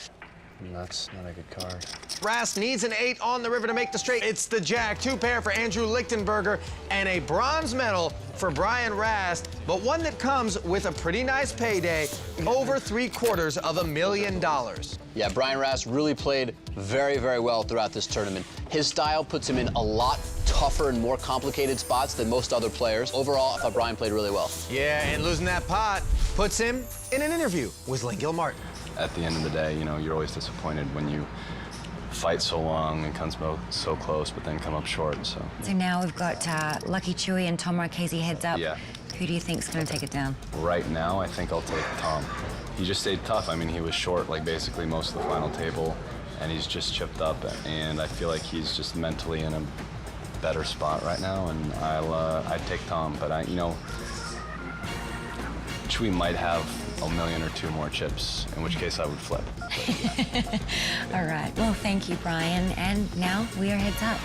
That's not a good card. Rast needs an 8 on the river to make the straight. It's the jack, 2 pair for Andrew Lichtenberger, and a bronze medal for Brian Rast, but one that comes with a pretty nice payday, over $750,000. Yeah, Brian Rast really played very, very well throughout this tournament. His style puts him in a lot tougher and more complicated spots than most other players. Overall, I thought Brian played really well. Yeah, and losing that pot puts him in an interview with Lingil Martin. At the end of the day, you know, you're always disappointed when you fight so long and come so close, but then come up short, so. So now we've got Lucky Chewy and Tom Marchese heads up. Yeah. Who do you think's going to take it down? Right now, I think I'll take Tom. He just stayed tough. I mean, he was short, like, basically most of the final table, and he's just chipped up, and I feel like he's just mentally in a better spot right now, and I'd take Tom, but you know, Chewy might have a million or two more chips, in which case I would flip. All right. Well, thank you, Brian. And now we are heads up.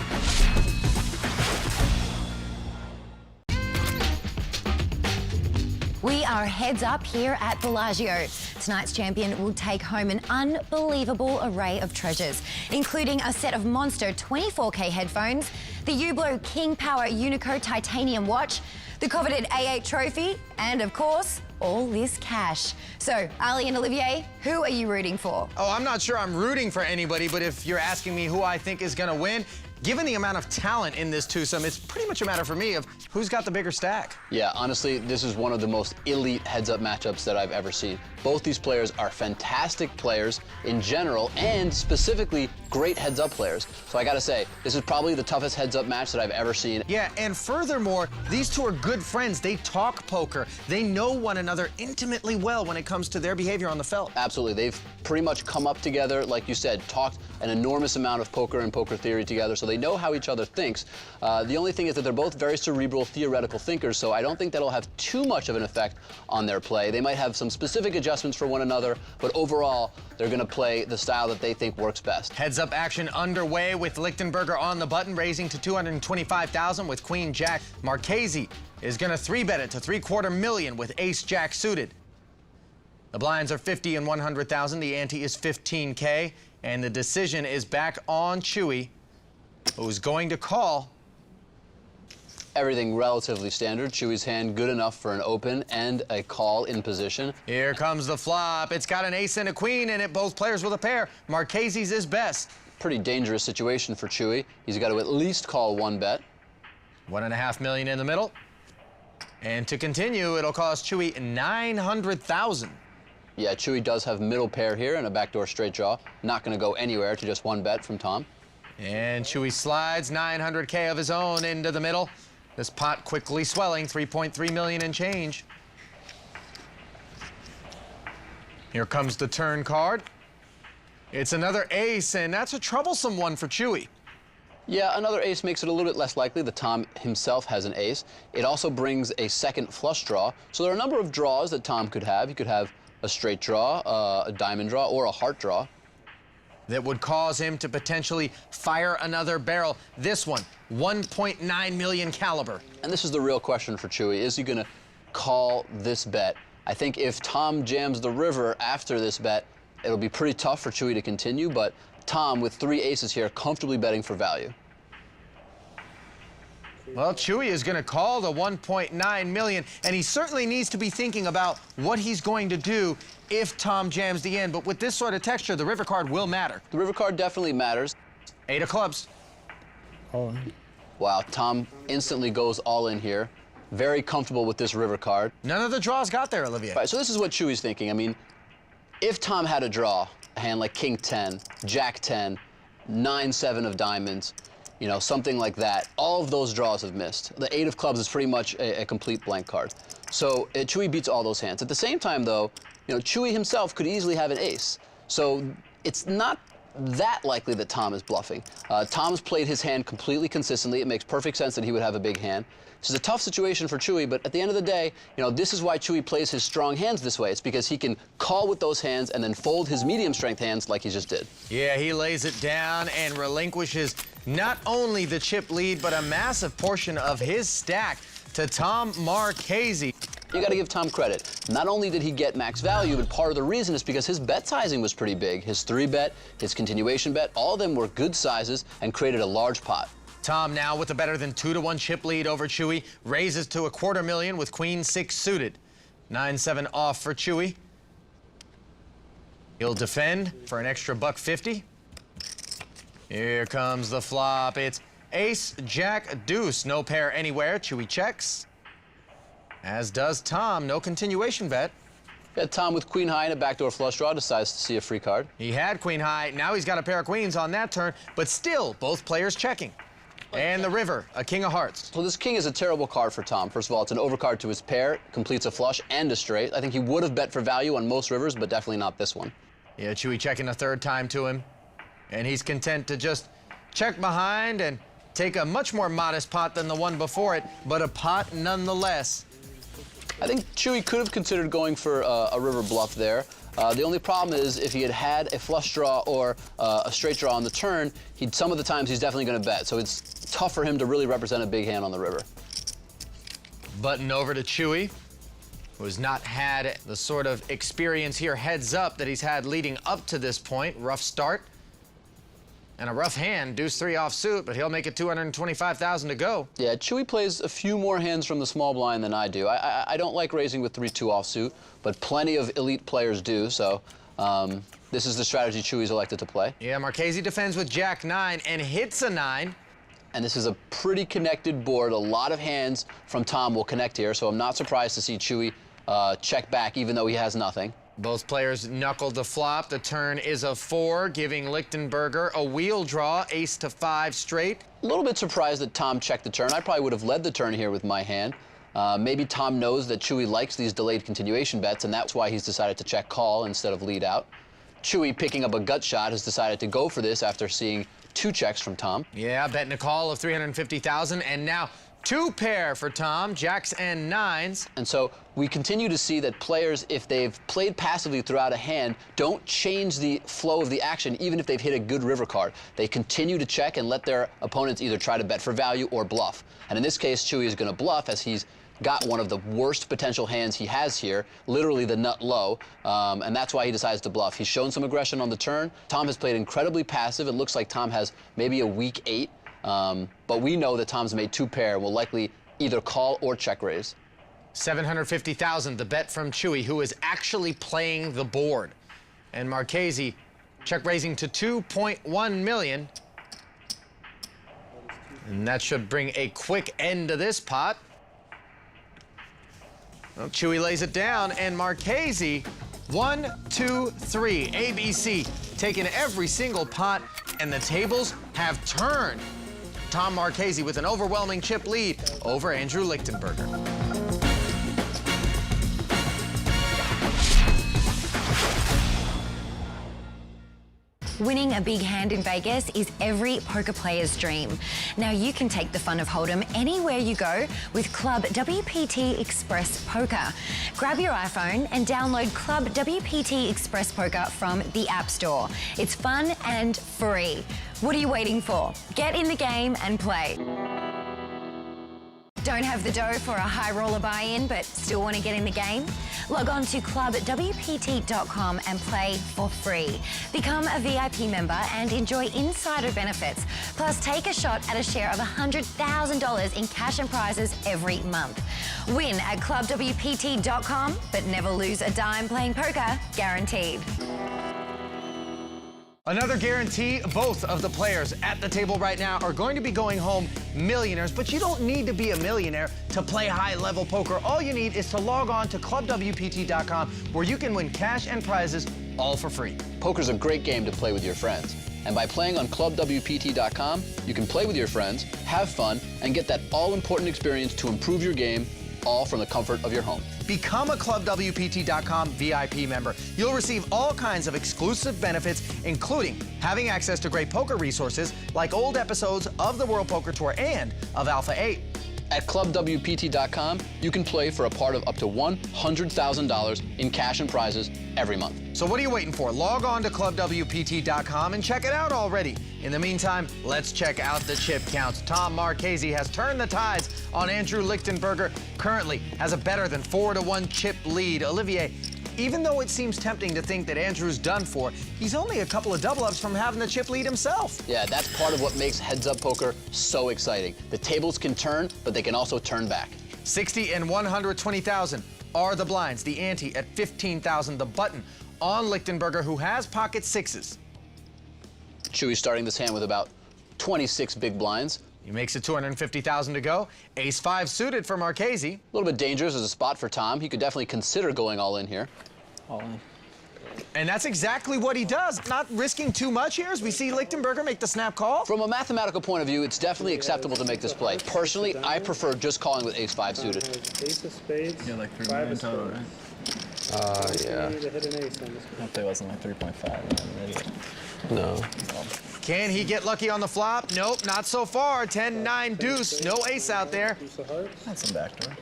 We are heads up here at Bellagio. Tonight's champion will take home an unbelievable array of treasures, including a set of monster 24K headphones, the Hublot King Power Unico titanium watch, the coveted A8 trophy, and of course, all this cash. So, Ali and Olivier, who are you rooting for? Oh, I'm not sure I'm rooting for anybody, but if you're asking me who I think is gonna win, given the amount of talent in this twosome, it's pretty much a matter for me of who's got the bigger stack. Yeah, honestly, this is one of the most elite heads-up matchups that I've ever seen. Both these players are fantastic players in general, and specifically great heads-up players. So I gotta say, this is probably the toughest heads-up match that I've ever seen. Yeah, and furthermore, these two are good friends. They talk poker. They know one another intimately well when it comes to their behavior on the felt. Absolutely. They've pretty much come up together, like you said, talked an enormous amount of poker and poker theory together, so they know how each other thinks. The only thing is that they're both very cerebral, theoretical thinkers, so I don't think that'll have too much of an effect on their play. They might have some specific adjustments for one another, but overall, they're going to play the style that they think works best. Heads-up action underway with Lichtenberger on the button, raising to $225,000 with Queen-Jack. Marchese is going to 3-bet it to $750,000 with Ace-Jack suited. The blinds are 50 and 100,000. The ante is 15K, and the decision is back on Chewy, who's going to call. Everything relatively standard. Chewy's hand good enough for an open and a call in position. Here comes the flop. It's got an ace and a queen in it, both players with a pair. Marchese's is best. Pretty dangerous situation for Chewy. He's got to at least call 1-bet. $1.5 million in the middle. And to continue, it'll cost Chewy $900,000. Yeah, Chewy does have middle pair here and a backdoor straight draw. Not going to go anywhere to just 1-bet from Tom. And Chewy slides $900K of his own into the middle. This pot quickly swelling, $3.3 million and change. Here comes the turn card. It's another ace, and that's a troublesome one for Chewy. Yeah, another ace makes it a little bit less likely that Tom himself has an ace. It also brings a second flush draw. So there are a number of draws that Tom could have. He could have a straight draw, a diamond draw, or a heart draw. That would cause him to potentially fire another barrel. This one, 1.9 million caliber. And this is the real question for Chewy. Is he going to call this bet? I think if Tom jams the river after this bet, it'll be pretty tough for Chewy to continue, but Tom, with 3 aces here, comfortably betting for value. Well, Chewy is going to call the 1.9 million, and he certainly needs to be thinking about what he's going to do if Tom jams the end. But with this sort of texture, the river card will matter. The river card definitely matters. 8 of clubs. Oh. Wow, Tom instantly goes all in here. Very comfortable with this river card. None of the draws got there, Olivier. Right, so this is what Chewy's thinking. I mean, if Tom had a draw, a hand like King 10, Jack 10, 9-7 of diamonds, you know, something like that, all of those draws have missed. The 8 of clubs is pretty much a complete blank card. So Chewy beats all those hands. At the same time, though, you know, Chewy himself could easily have an ace. So it's not that likely that Tom is bluffing. Tom's played his hand completely consistently. It makes perfect sense that he would have a big hand. This is a tough situation for Chewy, but at the end of the day, you know, this is why Chewy plays his strong hands this way. It's because he can call with those hands and then fold his medium strength hands like he just did. Yeah, he lays it down and relinquishes not only the chip lead, but a massive portion of his stack to Tom Marchese. You got to give Tom credit. Not only did he get max value, but part of the reason is because his bet sizing was pretty big. His 3-bet, his continuation bet, all of them were good sizes and created a large pot. Tom now with a better than 2-to-1 chip lead over Chewy, raises to $250,000 with Queen 6 suited. 9-7 off for Chewy. He'll defend for an extra $150. Here comes the flop. It's Ace, Jack, Deuce. No pair anywhere. Chewy checks. As does Tom. No continuation bet. Yeah, Tom with Queen High and a backdoor flush draw decides to see a free card. He had Queen High. Now he's got a pair of queens on that turn, but still both players checking. And the river, a King of Hearts. So this King is a terrible card for Tom. First of all, it's an overcard to his pair, completes a flush and a straight. I think he would have bet for value on most rivers, but definitely not this one. Yeah, Chewy checking a 3rd time to him. And he's content to just check behind and take a much more modest pot than the one before it, but a pot nonetheless. I think Chewy could have considered going for a river bluff there. The only problem is if he had a flush draw or a straight draw on the turn, some of the times he's definitely going to bet. So it's tough for him to really represent a big hand on the river. Button over to Chewy, who has not had the sort of experience here heads up that he's had leading up to this point. Rough start and a rough hand, deuce 3 offsuit, but he'll make it $225,000 to go. Yeah, Chewy plays a few more hands from the small blind than I do. I don't like raising with 3-2 offsuit, but plenty of elite players do, so this is the strategy Chewy's elected to play. Yeah, Marchese defends with Jack 9 and hits a 9. And this is a pretty connected board. A lot of hands from Tom will connect here, so I'm not surprised to see Chewy check back, even though he has nothing. Both players knuckled the flop. The turn is a 4, giving Lichtenberger a wheel draw, ace to 5 straight. A little bit surprised that Tom checked the turn. I probably would have led the turn here with my hand. Maybe Tom knows that Chewy likes these delayed continuation bets, and that's why he's decided to check call instead of lead out. Chewy, picking up a gut shot, has decided to go for this after seeing 2 checks from Tom. Yeah, betting a call of 350,000, and now 2 pair for Tom, jacks and 9s. And so we continue to see that players, if they've played passively throughout a hand, don't change the flow of the action, even if they've hit a good river card. They continue to check and let their opponents either try to bet for value or bluff. And in this case, Chewy is going to bluff, as he's got one of the worst potential hands he has here, literally the nut low, and that's why he decides to bluff. He's shown some aggression on the turn. Tom has played incredibly passive. It looks like Tom has maybe a weak 8. But we know that Tom's made 2 pair, will likely either call or check raise. 750,000, the bet from Chewy, who is actually playing the board. And Marchese check raising to 2.1 million. And that should bring a quick end to this pot. Well, Chewy lays it down, and Marchese, 1, 2, 3, ABC, taking every single pot, and the tables have turned. Tom Marchese with an overwhelming chip lead over Andrew Lichtenberger. Winning a big hand in Vegas is every poker player's dream. Now you can take the fun of Hold'em anywhere you go with Club WPT Express Poker. Grab your iPhone and download Club WPT Express Poker from the App Store. It's fun and free. What are you waiting for? Get in the game and play. Don't have the dough for a high roller buy-in but still want to get in the game? Log on to clubwpt.com and play for free. Become a VIP member and enjoy insider benefits. Plus, take a shot at a share of $100,000 in cash and prizes every month. Win at clubwpt.com, but never lose a dime playing poker, guaranteed. Another guarantee, both of the players at the table right now are going to be going home millionaires, but you don't need to be a millionaire to play high-level poker. All you need is to log on to clubwpt.com, where you can win cash and prizes all for free. Poker's a great game to play with your friends. And by playing on clubwpt.com, you can play with your friends, have fun, and get that all-important experience to improve your game, all from the comfort of your home. Become a clubwpt.com VIP member. You'll receive all kinds of exclusive benefits, including having access to great poker resources like old episodes of the World Poker Tour and of Alpha 8. At clubwpt.com, you can play for a part of up to $100,000 in cash and prizes every month. So what are you waiting for? Log on to clubwpt.com and check it out already. In the meantime, let's check out the chip counts. Tom Marchese has turned the tides on Andrew Lichtenberger, currently has a better than 4-1 chip lead. Olivier, even though it seems tempting to think that Andrew's done for, he's only a couple of double-ups from having the chip lead himself. Yeah, that's part of what makes heads-up poker so exciting. The tables can turn, but they can also turn back. 60 and 120,000 are the blinds. The ante at 15,000. The button on Lichtenberger, who has pocket 6s. Chewy starting this hand with about 26 big blinds. He makes it 250,000 to go. Ace-5 suited for Marchese. A little bit dangerous as a spot for Tom. He could definitely consider going all in here. All in. And that's exactly what he does. Not risking too much here as we see Lichtenberger make the snap call. From a mathematical point of view, it's definitely acceptable to make this play. Personally, I prefer just calling with ace-5 suited. Ace of spades. Yeah, like 3 million total, right? Yeah. Hope it wasn't like 3.5. No. Can he get lucky on the flop? Nope, not so far. 10-9 deuce. No ace out there. That's some backdoor.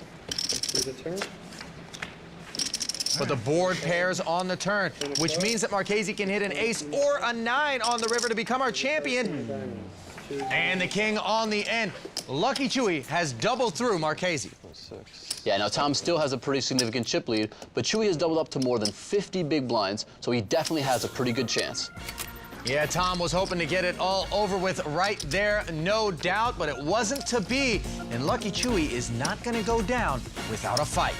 But the board pairs on the turn, which means that Marchese can hit an ace or a 9 on the river to become our champion. And the king on the end. Lucky Chewy has doubled through Marchese. Yeah, now Tom still has a pretty significant chip lead, but Chewy has doubled up to more than 50 big blinds, so he definitely has a pretty good chance. Yeah, Tom was hoping to get it all over with right there, no doubt, but it wasn't to be. And Lucky Chewy is not going to go down without a fight.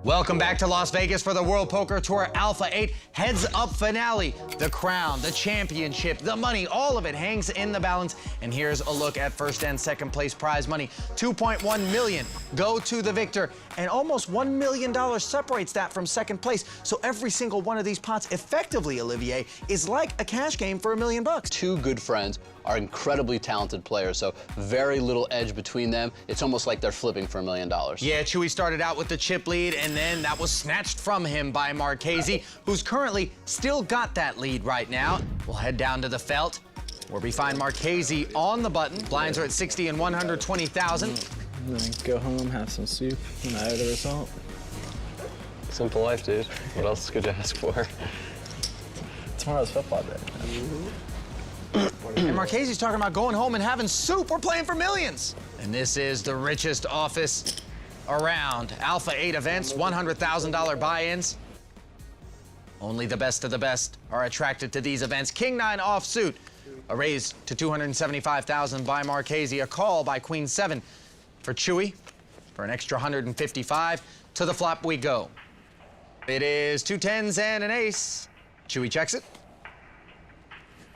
Welcome back to Las Vegas for the World Poker Tour Alpha 8 Heads Up Finale. The crown, the championship, the money, all of it hangs in the balance. And here's a look at first and second place prize money. $2.1 million go to the victor, and almost $1 million separates that from second place. So every single one of these pots effectively, Olivier, is like a cash game for $1 million. Two good friends are incredibly talented players, so very little edge between them. It's almost like they're flipping for $1 million. Yeah, Chewy started out with the chip lead, and then that was snatched from him by Marchese, who's currently still got that lead right now. We'll head down to the felt, where we find Marchese on the button. Blinds are at 60 and 120,000. And then go home, have some soup, and I have the result. Simple life, dude. What else could you ask for? Tomorrow's football day. And Marchese's talking about going home and having soup. We're playing for millions. And this is the richest office around. Alpha 8 events, $100,000 buy-ins. Only the best of the best are attracted to these events. King 9 offsuit, a raise to $275,000 by Marchese, a call by Queen 7 for Chewy for an extra $155. To the flop we go. It is 2 10s and an ace. Chewy checks it.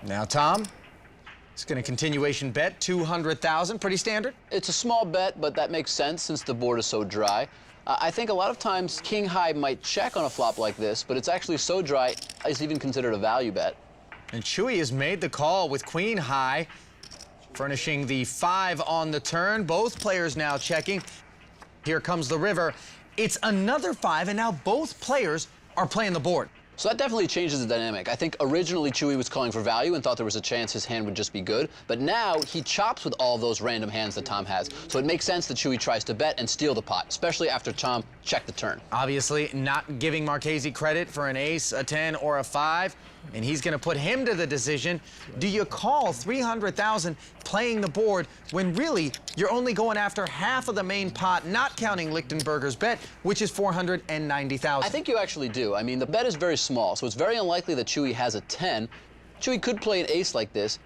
Now Tom, it's going to continuation bet, $200,000, pretty standard. It's a small bet, but that makes sense since the board is so dry. I think a lot of times king high might check on a flop like this, but it's actually so dry, it's even considered a value bet. And Chewy has made the call with queen high, furnishing the 5 on the turn. Both players now checking. Here comes the river. It's another 5, and now both players are playing the board. So that definitely changes the dynamic. I think originally Chewy was calling for value and thought there was a chance his hand would just be good, but now he chops with all those random hands that Tom has. So it makes sense that Chewy tries to bet and steal the pot, especially after Tom checked the turn. Obviously not giving Marchese credit for an ace, a 10, or a 5, and he's going to put him to the decision. Do you call $300,000 playing the board when really you're only going after half of the main pot, not counting Lichtenberger's bet, which is $490,000? I think you actually do. I mean, the bet is very small, so it's very unlikely that Chewy has a 10. Chewy could play an ace like this,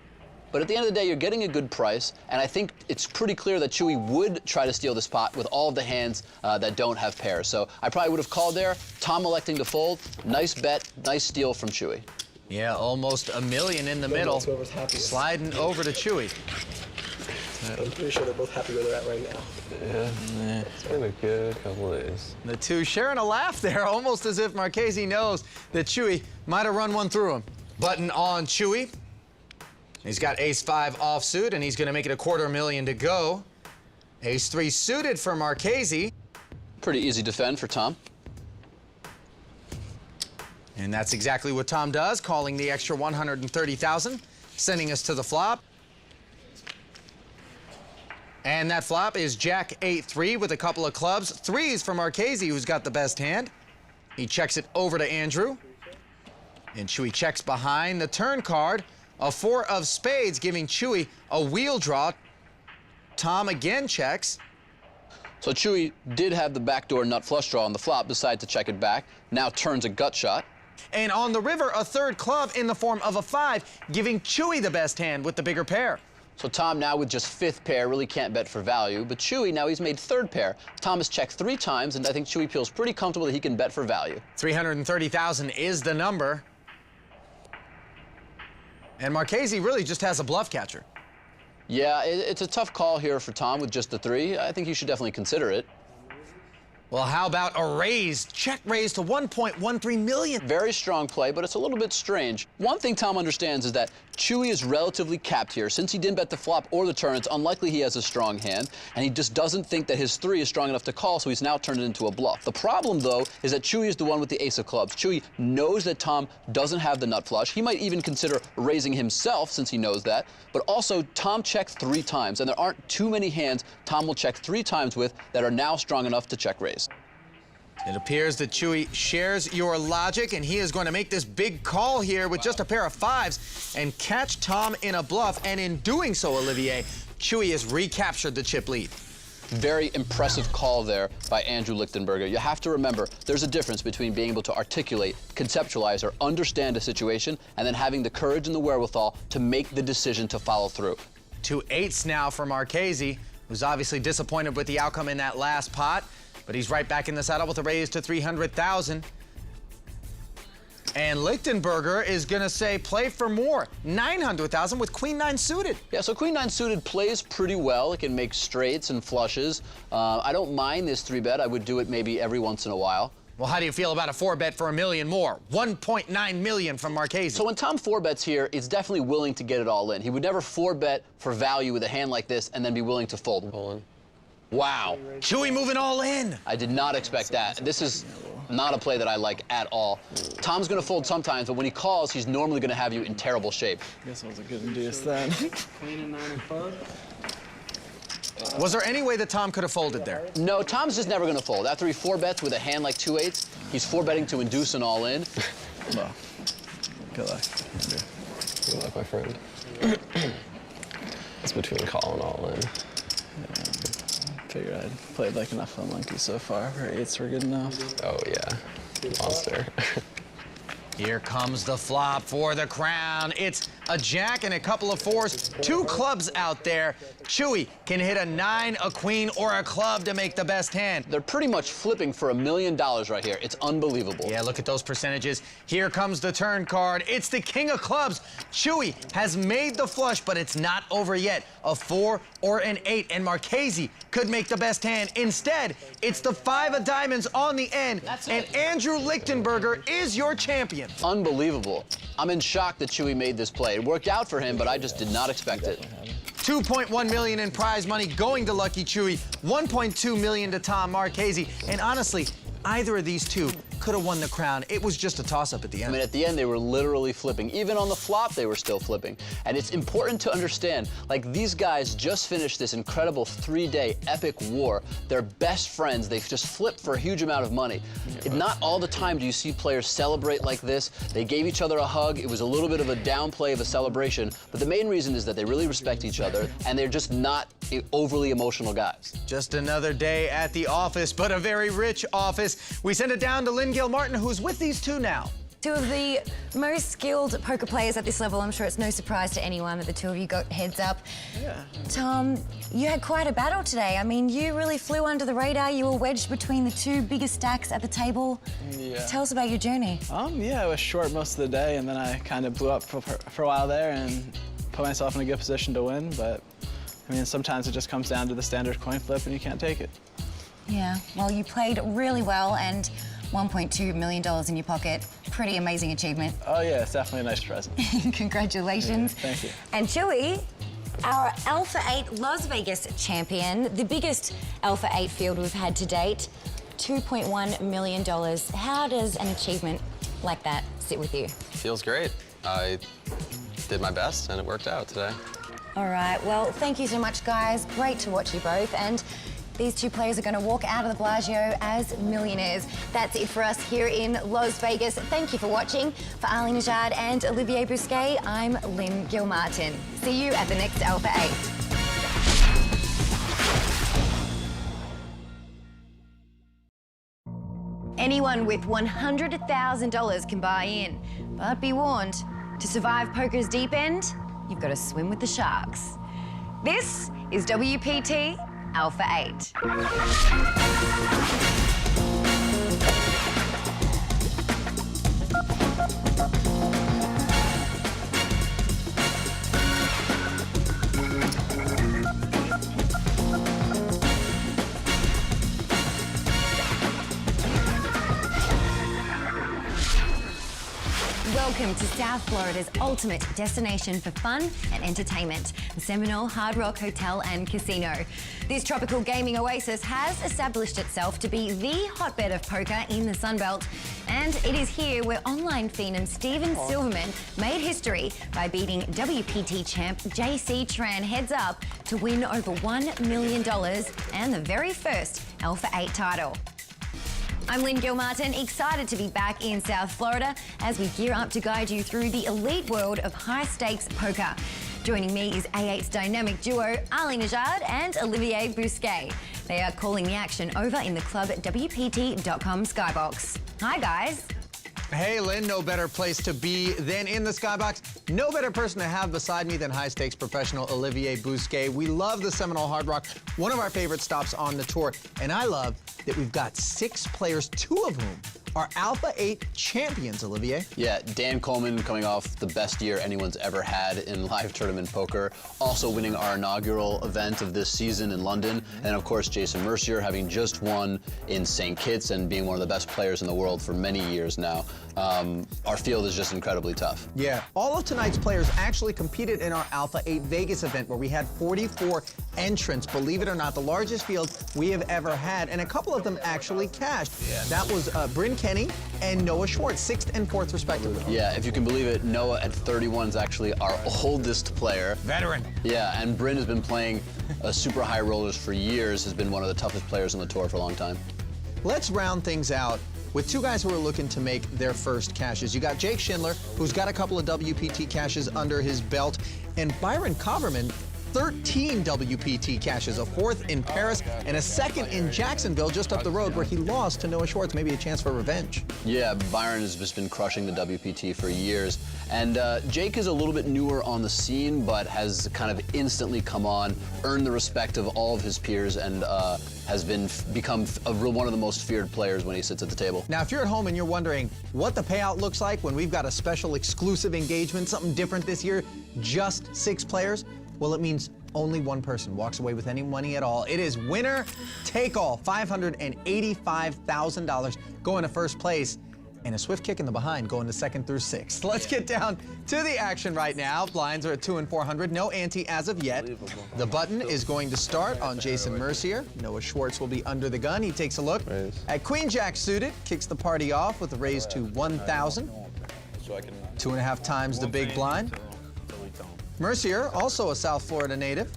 but at the end of the day, you're getting a good price, and I think it's pretty clear that Chewy would try to steal this pot with all of the hands that don't have pairs. So I probably would have called there. Tom electing to fold. Nice bet, nice steal from Chewy. Yeah, almost $1 million in the middle. Sliding over to Chewy. I'm pretty sure they're both happy where they're at right now. Yeah, it's been a good couple of days. The two sharing a laugh there, almost as if Marchese knows that Chewy might have run one through him. Button on Chewy. He's got ace-5 offsuit, and he's going to make it $250,000 to go. Ace-3 suited for Marchese. Pretty easy defend for Tom. And that's exactly what Tom does, calling the extra $130,000, sending us to the flop. And that flop is Jack 8-3 with a couple of clubs. 3s for Marchese, who's got the best hand. He checks it over to Andrew. And Chewy checks behind the turn card. A 4 of spades, giving Chewy a wheel draw. Tom again checks. So Chewy did have the backdoor nut flush draw on the flop, decided to check it back. Now turns a gut shot. And on the river, a 3rd club in the form of a 5, giving Chewy the best hand with the bigger pair. So Tom now with just 5th pair really can't bet for value, but Chewy now he's made 3rd pair. Tom has checked 3 times, and I think Chewy feels pretty comfortable that he can bet for value. $330,000 is the number. And Marchese really just has a bluff catcher. Yeah, it's a tough call here for Tom with just the 3. I think you should definitely consider it. Well, how about a raise? Check raise to $1.13 million. Very strong play, but it's a little bit strange. One thing Tom understands is that Chewy is relatively capped here. Since he didn't bet the flop or the turn, it's unlikely he has a strong hand, and he just doesn't think that his 3 is strong enough to call, so he's now turned it into a bluff. The problem, though, is that Chewy is the one with the ace of clubs. Chewy knows that Tom doesn't have the nut flush. He might even consider raising himself, since he knows that, but also Tom checked 3 times, and there aren't too many hands Tom will check 3 times with that are now strong enough to check raise. It appears that Chewy shares your logic, and he is going to make this big call here with just a pair of 5s and catch Tom in a bluff. And in doing so, Olivier, Chewy has recaptured the chip lead. Very impressive call there by Andrew Lichtenberger. You have to remember, there's a difference between being able to articulate, conceptualize, or understand a situation, and then having the courage and the wherewithal to make the decision to follow through. 2 8s now for Marchese, who's obviously disappointed with the outcome in that last pot. But he's right back in the saddle with a raise to 300,000. And Lichtenberger is gonna say play for more, 900,000 with Queen 9 suited. Yeah, so Queen 9 suited plays pretty well. It can make straights and flushes. I don't mind this 3-bet. I would do it maybe every once in a while. Well, how do you feel about a 4-bet for $1 million more? 1.9 million from Marchese. So when Tom 4-bets here, it's definitely willing to get it all in. He would never 4-bet for value with a hand like this and then be willing to fold. Wow. Chewy moving all in. I did not expect that. This is not a play that I like at all. Tom's gonna fold sometimes, but when he calls, he's normally gonna have you in terrible shape. This was a good induce then. Queen and 9 and club. Was there any way that Tom could have folded there? No, Tom's just never gonna fold. After he 4-bets with a hand like 2-8s, he's 4-betting to induce an all-in. No. Good luck. Good luck, my friend. It's between call and all in. Figured I'd played like enough unlucky so far where 8s were good enough. Oh yeah, monster. Here comes the flop for the crown. It's a jack and a couple of 4s, 2 clubs out there. Chewy can hit a 9, a queen, or a club to make the best hand. They're pretty much flipping for $1 million right here. It's unbelievable. Yeah, look at those percentages. Here comes the turn card. It's the king of clubs. Chewy has made the flush, but it's not over yet. A 4 or an 8, and Marchese could make the best hand. Instead, it's the 5 of diamonds on the end, and Andrew Lichtenberger is your champion. Unbelievable. I'm in shock that Chewy made this play. It worked out for him, but I just did not expect it. 2.1 million in prize money going to Lucky Chewy, 1.2 million to Tom Marchese, and honestly, either of these two could have won the crown. It was just a toss-up at the end. I mean, at the end, they were literally flipping. Even on the flop, they were still flipping. And it's important to understand, like, these guys just finished this incredible 3-day epic war. They're best friends. They've just flipped for a huge amount of money. Not all the time do you see players celebrate like this. They gave each other a hug. It was a little bit of a downplay of a celebration. But the main reason is that they really respect each other, and they're just not overly emotional guys. Just another day at the office, but a very rich office. We send it down to Lynn Gilmartin, who's with these two now. Two of the most skilled poker players at this level. I'm sure it's no surprise to anyone that the two of you got heads up. Yeah. Tom, you had quite a battle today. I mean, you really flew under the radar. You were wedged between the 2 biggest stacks at the table. Yeah. Tell us about your journey. Yeah, I was short most of the day, and then I kind of blew up for a while there and put myself in a good position to win, but I mean, sometimes it just comes down to the standard coin flip and you can't take it. Yeah, well, you played really well, and $1.2 million in your pocket. Pretty amazing achievement. Oh yeah, it's definitely a nice present. Congratulations. Yeah, thank you. And Chewy, our Alpha 8 Las Vegas champion, the biggest Alpha 8 field we've had to date, $2.1 million. How does an achievement like that sit with you? Feels great. I did my best and it worked out today. All right, well, thank you so much, guys. Great to watch you both. And these two players are going to walk out of the Bellagio as millionaires. That's it for us here in Las Vegas. Thank you for watching. For Ali Najad and Olivier Bousquet, I'm Lynn Gilmartin. See you at the next Alpha 8. Anyone with $100,000 can buy in, but be warned, to survive poker's deep end, you've got to swim with the sharks. This is WPT Alpha 8. Welcome to South Florida's ultimate destination for fun and entertainment, the Seminole Hard Rock Hotel and Casino. This tropical gaming oasis has established itself to be the hotbed of poker in the Sunbelt, and it is here where online phenom Steven Silverman made history by beating WPT champ JC Tran heads up to win over $1 million and the very first Alpha 8 title. I'm Lynn Gilmartin, excited to be back in South Florida as we gear up to guide you through the elite world of high-stakes poker. Joining me is A8's dynamic duo, Ali Najad and Olivier Bousquet. They are calling the action over in the club at WPT.com Skybox. Hi, guys. Hey, Lynn, no better place to be than in the skybox. No better person to have beside me than high-stakes professional Olivier Bousquet. We love the Seminole Hard Rock, one of our favorite stops on the tour. And I love that we've got 6 players, 2 of whom are Alpha 8 champions, Olivier. Yeah, Dan Coleman coming off the best year anyone's ever had in live tournament poker, also winning our inaugural event of this season in London, and of course Jason Mercier having just won in St. Kitts and being one of the best players in the world for many years now. Our field is just incredibly tough. Yeah, all of tonight's players actually competed in our Alpha 8 Vegas event where we had 44 entrants, believe it or not, the largest field we have ever had, and a couple of them actually cashed. Yeah. That was Bryn Kenney and Noah Schwarz, 6th and 4th respectively. Yeah, if you can believe it, Noah at 31 is actually our oldest player. Veteran. Yeah, and Bryn has been playing super high rollers for years, has been one of the toughest players on the tour for a long time. Let's round things out with 2 guys who are looking to make their first cashes. You got Jake Schindler, who's got a couple of WPT cashes under his belt, and Byron Coverman, 13 WPT cashes, a 4th in Paris and a 2nd in Jacksonville, just up the road, where he lost to Noah Schwarz. Maybe a chance for revenge. Yeah, Byron has just been crushing the WPT for years. And Jake is a little bit newer on the scene, but has kind of instantly come on, earned the respect of all of his peers, and has become one of the most feared players when he sits at the table. Now, if you're at home and you're wondering what the payout looks like when we've got a special exclusive engagement, something different this year, just 6 players, well, it means only one person walks away with any money at all. It is winner take all, $585,000 going to first place, and a swift kick in the behind going to 2nd through 6th. Let's get down to the action right now. Blinds are at 2 and 400, no ante as of yet. The button is going to start on Jason Mercier. Noah Schwarz will be under the gun. He takes a look at Queen Jack suited, kicks the party off with a raise to 1,000. 2.5 times the big blind. Mercier, also a South Florida native.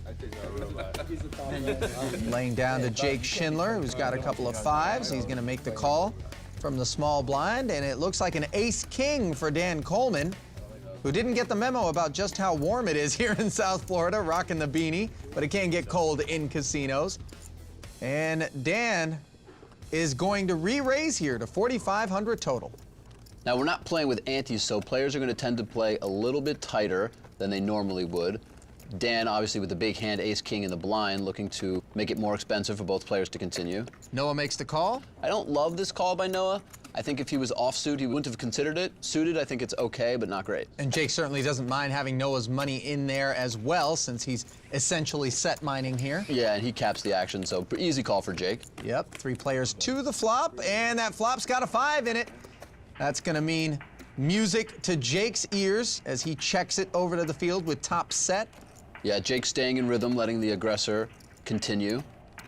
Laying down to Jake Schindler, who's got a couple of 5s. He's going to make the call from the small blind, and it looks like an ace-king for Dan Coleman, who didn't get the memo about just how warm it is here in South Florida, rocking the beanie, but it can get cold in casinos. And Dan is going to re-raise here to 4,500 total. Now, we're not playing with antes, so players are going to tend to play a little bit tighter than they normally would. Dan, obviously, with the big hand, ace-king in the blind, looking to make it more expensive for both players to continue. Noah makes the call. I don't love this call by Noah. I think if he was offsuit, he wouldn't have considered it. Suited, I think it's okay, but not great. And Jake certainly doesn't mind having Noah's money in there as well, since he's essentially set mining here. Yeah, and he caps the action, so easy call for Jake. Yep, 3 players to the flop, and that flop's got a 5 in it. That's gonna mean music to Jake's ears as he checks it over to the field with top set. Yeah, Jake staying in rhythm, letting the aggressor continue.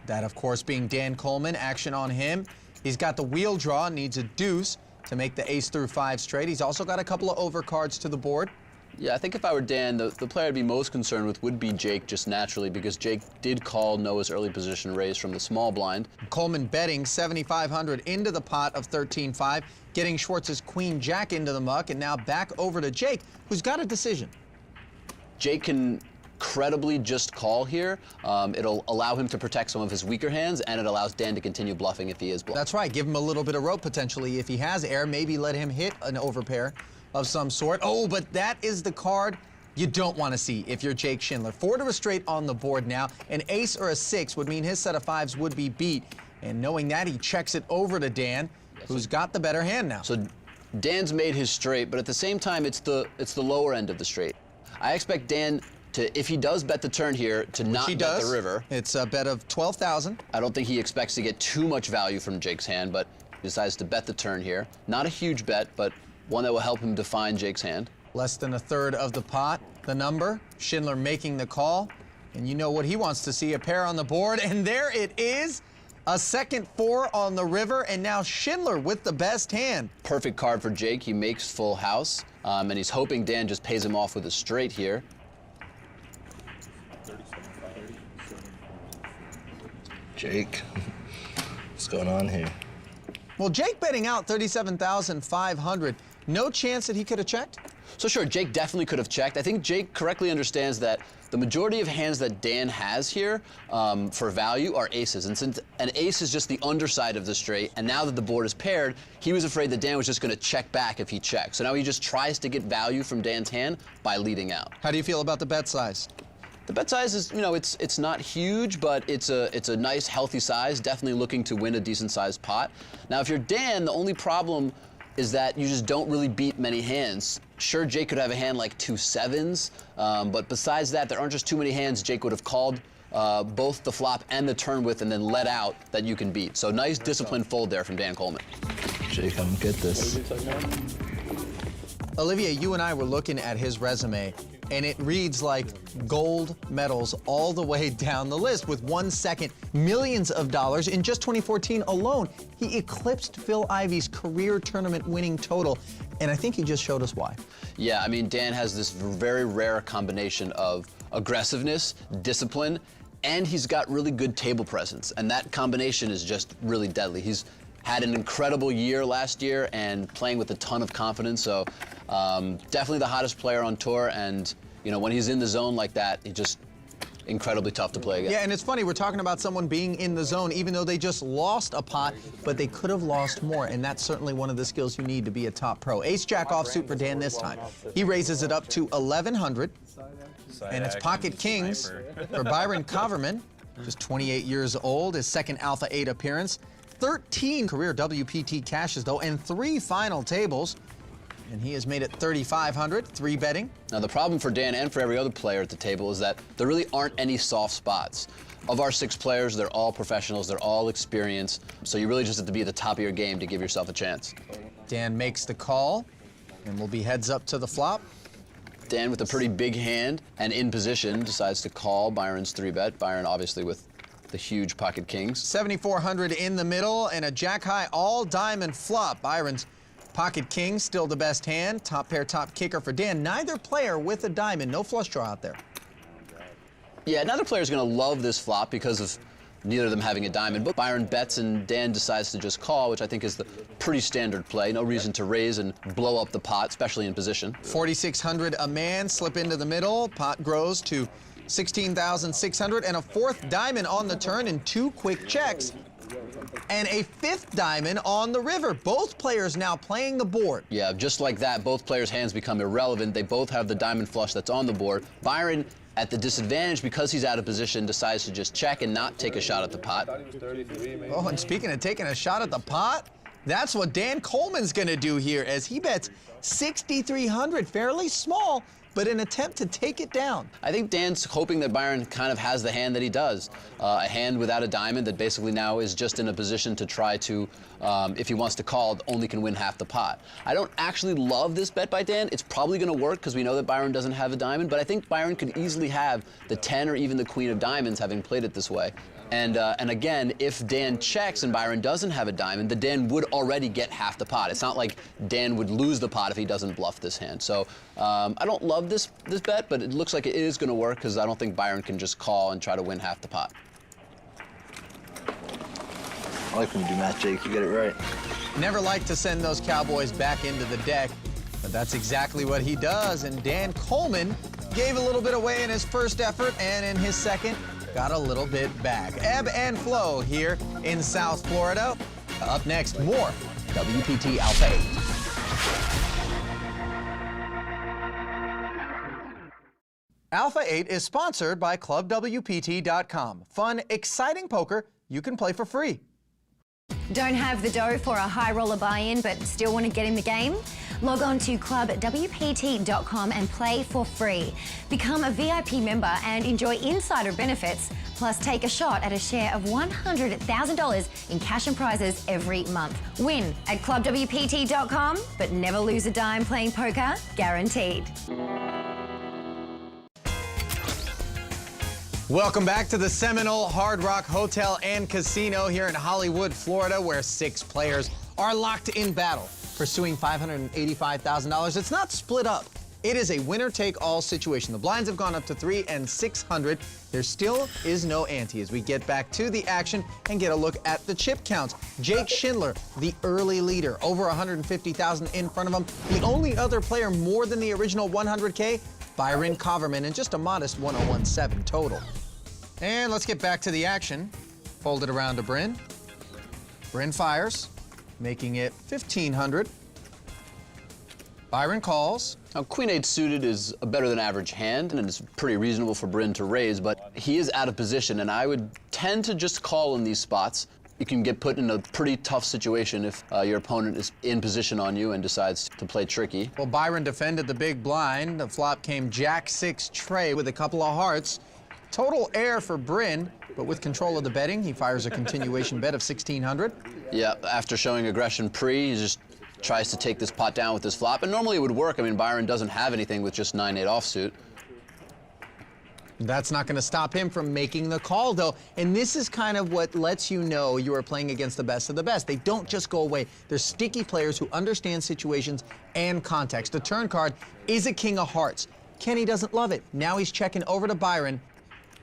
That, of course, being Dan Coleman, action on him. He's got the wheel draw, needs a deuce to make the ace through 5 straight. He's also got a couple of overcards to the board. Yeah, I think if I were Dan, the player I'd be most concerned with would be Jake, just naturally, because Jake did call Noah's early position raise from the small blind. Coleman betting 7,500 into the pot of 13-5, getting Schwartz's Queen Jack into the muck, and now back over to Jake, who's got a decision. Jake can credibly just call here. It'll allow him to protect some of his weaker hands, and it allows Dan to continue bluffing if he is bluffing. That's right. Give him a little bit of rope potentially if he has air. Maybe let him hit an overpair of some sort. Oh, but that is the card you don't want to see if you're Jake Schindler. 4 to a straight on the board now. An ace or a 6 would mean his set of 5s would be beat. And knowing that, he checks it over to Dan, who's got the better hand now. So Dan's made his straight, but at the same time, it's the lower end of the straight. I expect Dan to, if he does bet the turn here, to not bet the river. It's a bet of 12,000. I don't think he expects to get too much value from Jake's hand, but he decides to bet the turn here. Not a huge bet, but one that will help him define Jake's hand. Less than a third of the pot, the number. Schindler making the call. And you know what he wants to see, a pair on the board. And there it is, a second 4 on the river. And now Schindler with the best hand. Perfect card for Jake. He makes full house. And he's hoping Dan just pays him off with a straight here. Jake, what's going on here? Well, Jake betting out 37,500. No chance that he could have checked? So sure, Jake definitely could have checked. I think Jake correctly understands that the majority of hands that Dan has here for value are aces. And since an ace is just the underside of the straight, and now that the board is paired, he was afraid that Dan was just going to check back if he checked. So now he just tries to get value from Dan's hand by leading out. How do you feel about the bet size? The bet size is, you know, it's not huge, but it's a nice, healthy size, definitely looking to win a decent-sized pot. Now, if you're Dan, the only problem is that you just don't really beat many hands. Sure, Jake could have a hand like 2 sevens, but besides that, there aren't just too many hands Jake would have called both the flop and the turn with and then let out that you can beat. So nice, disciplined fold there from Dan Coleman. Jake, I don't get this. Olivia, you and I were looking at his resume, and it reads like gold medals all the way down the list with 1 second, millions of dollars. In just 2014 alone, he eclipsed Phil Ivey's career tournament winning total, and I think he just showed us why. Yeah, I mean, Dan has this very rare combination of aggressiveness, discipline, and he's got really good table presence, and that combination is just really deadly. He's had an incredible year last year and playing with a ton of confidence, so definitely the hottest player on tour, and you know, when he's in the zone like that, he's just incredibly tough to play against. Yeah, and it's funny, we're talking about someone being in the zone, even though they just lost a pot, but they could have lost more, and that's certainly one of the skills you need to be a top pro. Ace-Jack offsuit for Dan this time. He raises it up to 1,100, and it's pocket kings for Byron Coverman, just 28 years old, his second Alpha 8 appearance. 13 career WPT cashes, though, and 3 final tables. And he has made it 3,500, 3 betting. Now, the problem for Dan and for every other player at the table is that there really aren't any soft spots. Of our 6 players, they're all professionals, they're all experienced, so you really just have to be at the top of your game to give yourself a chance. Dan makes the call, and will be heads up to the flop. Dan, with a pretty big hand and in position, decides to call Byron's 3-bet. Byron, obviously, with the huge pocket kings. 7,400 in the middle, and a jack-high all-diamond flop. Byron's pocket king, still the best hand. Top pair, top kicker for Dan. Neither player with a diamond. No flush draw out there. Yeah, neither player's going to love this flop because of neither of them having a diamond. But Byron bets and Dan decides to just call, which I think is the pretty standard play. No reason to raise and blow up the pot, especially in position. 4,600 a man, slip into the middle. Pot grows to 16,600, and a 4th diamond on the turn and 2 quick checks. And a 5th diamond on the river. Both players now playing the board. Yeah, just like that, both players' hands become irrelevant. They both have the diamond flush that's on the board. Byron, at the disadvantage because he's out of position, decides to just check and not take a shot at the pot. Oh, and speaking of taking a shot at the pot, that's what Dan Coleman's gonna do here as he bets 6,300, fairly small, but an attempt to take it down. I think Dan's hoping that Byron kind of has the hand that he does. A hand without a diamond that basically now is just in a position to try to, if he wants to call, only can win half the pot. I don't actually love this bet by Dan. It's probably going to work because we know that Byron doesn't have a diamond, but I think Byron could easily have the 10 or even the queen of diamonds having played it this way. And again, if Dan checks and Byron doesn't have a diamond, then Dan would already get half the pot. It's not like Dan would lose the pot if he doesn't bluff this hand. So I don't love this bet, but it looks like it is going to work because I don't think Byron can just call and try to win half the pot. I like when you do math, Jake. You get it right. Never like to send those Cowboys back into the deck, but that's exactly what he does. And Dan Coleman gave a little bit away in his first effort, and in his second, got a little bit back. Ebb and flow here in South Florida. Up next, more WPT Alpha 8. Alpha 8 is sponsored by ClubWPT.com. Fun, exciting poker you can play for free. Don't have the dough for a high roller buy-in but still want to get in the game? Log on to clubwpt.com and play for free. Become a VIP member and enjoy insider benefits, plus take a shot at a share of $100,000 in cash and prizes every month. Win at clubwpt.com, but never lose a dime playing poker, guaranteed. Welcome back to the Seminole Hard Rock Hotel and Casino here in Hollywood, Florida, where 6 players are locked in battle, pursuing $585,000. It's not split up It is a winner-take-all situation. The blinds have gone up to 3 and 600. There still is no ante as we get back to the action and get a look at the chip counts. Jake Schindler, the early leader, over 150,000 in front of him. The only other player more than the original 100K, Byron Coverman, and just a modest 1017 total. And let's get back to the action. Fold it around to Bryn. Bryn fires, making it 1,500. Byron calls. Now, Queen-8 suited is a better than average hand, and it's pretty reasonable for Bryn to raise, but he is out of position, and I would tend to just call in these spots. You can get put in a pretty tough situation if your opponent is in position on you and decides to play tricky. Well, Byron defended the big blind. The flop came Jack-6 tray with a couple of hearts. Total air for Bryn, but with control of the betting, he fires a continuation bet of 1,600. Yeah, after showing aggression pre, he just tries to take this pot down with this flop, and normally it would work. I mean, Byron doesn't have anything with just 9-8 offsuit. That's not going to stop him from making the call, though. And this is kind of what lets you know you are playing against the best of the best. They don't just go away. They're sticky players who understand situations and context. The turn card is a king of hearts. Kenney doesn't love it. Now he's checking over to Byron,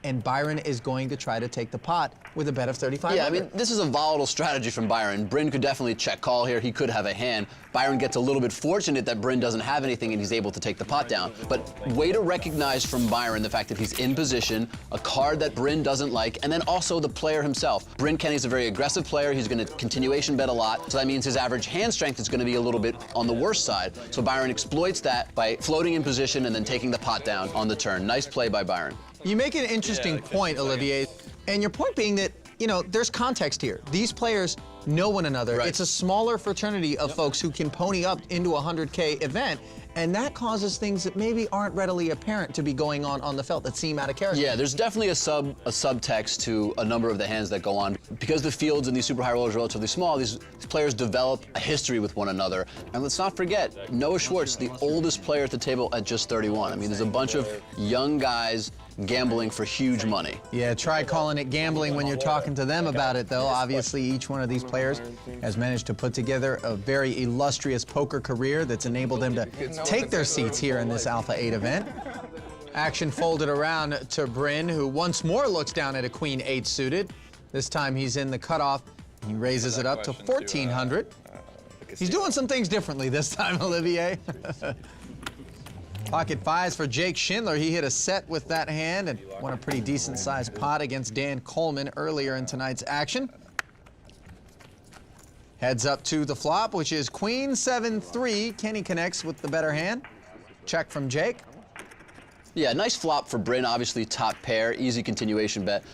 and Byron is going to try to take the pot with a bet of 3,500. Yeah, I mean, this is a volatile strategy from Byron. Bryn could definitely check call here. He could have a hand. Byron gets a little bit fortunate that Bryn doesn't have anything and he's able to take the pot down. But way to recognize from Byron the fact that he's in position, a card that Bryn doesn't like, and then also the player himself. Bryn Kenney's a very aggressive player. He's going to continuation bet a lot, so that means his average hand strength is going to be a little bit on the worst side. So Byron exploits that by floating in position and then taking the pot down on the turn. Nice play by Byron. You make an interesting point, Olivier, and your point being that, you know, there's context here. These players know one another. Right. It's a smaller fraternity of folks who can pony up into a 100K event, and that causes things that maybe aren't readily apparent to be going on the felt that seem out of character. Yeah, there's definitely a subtext to a number of the hands that go on. Because the fields in these super high rollers are relatively small, these players develop a history with one another. And let's not forget, Noah Schwarz, the oldest player at the table at just 31. I mean, there's a bunch of young guys gambling for huge money. Yeah, try calling it gambling when you're talking to them about it, though. Obviously, each one of these players has managed to put together a very illustrious poker career that's enabled them to take their seats here in this Alpha 8 event. Action folded around to Bryn, who once more looks down at a Queen-8 suited. This time he's in the cutoff. He raises it up to 1,400. He's doing some things differently this time, Olivier. Pocket fives for Jake Schindler. He hit a set with that hand and won a pretty decent-sized pot against Dan Coleman earlier in tonight's action. Heads up to the flop, which is Queen 7-3. Kenney connects with the better hand. Check from Jake. Yeah, nice flop for Bryn. Obviously, top pair, easy continuation bet.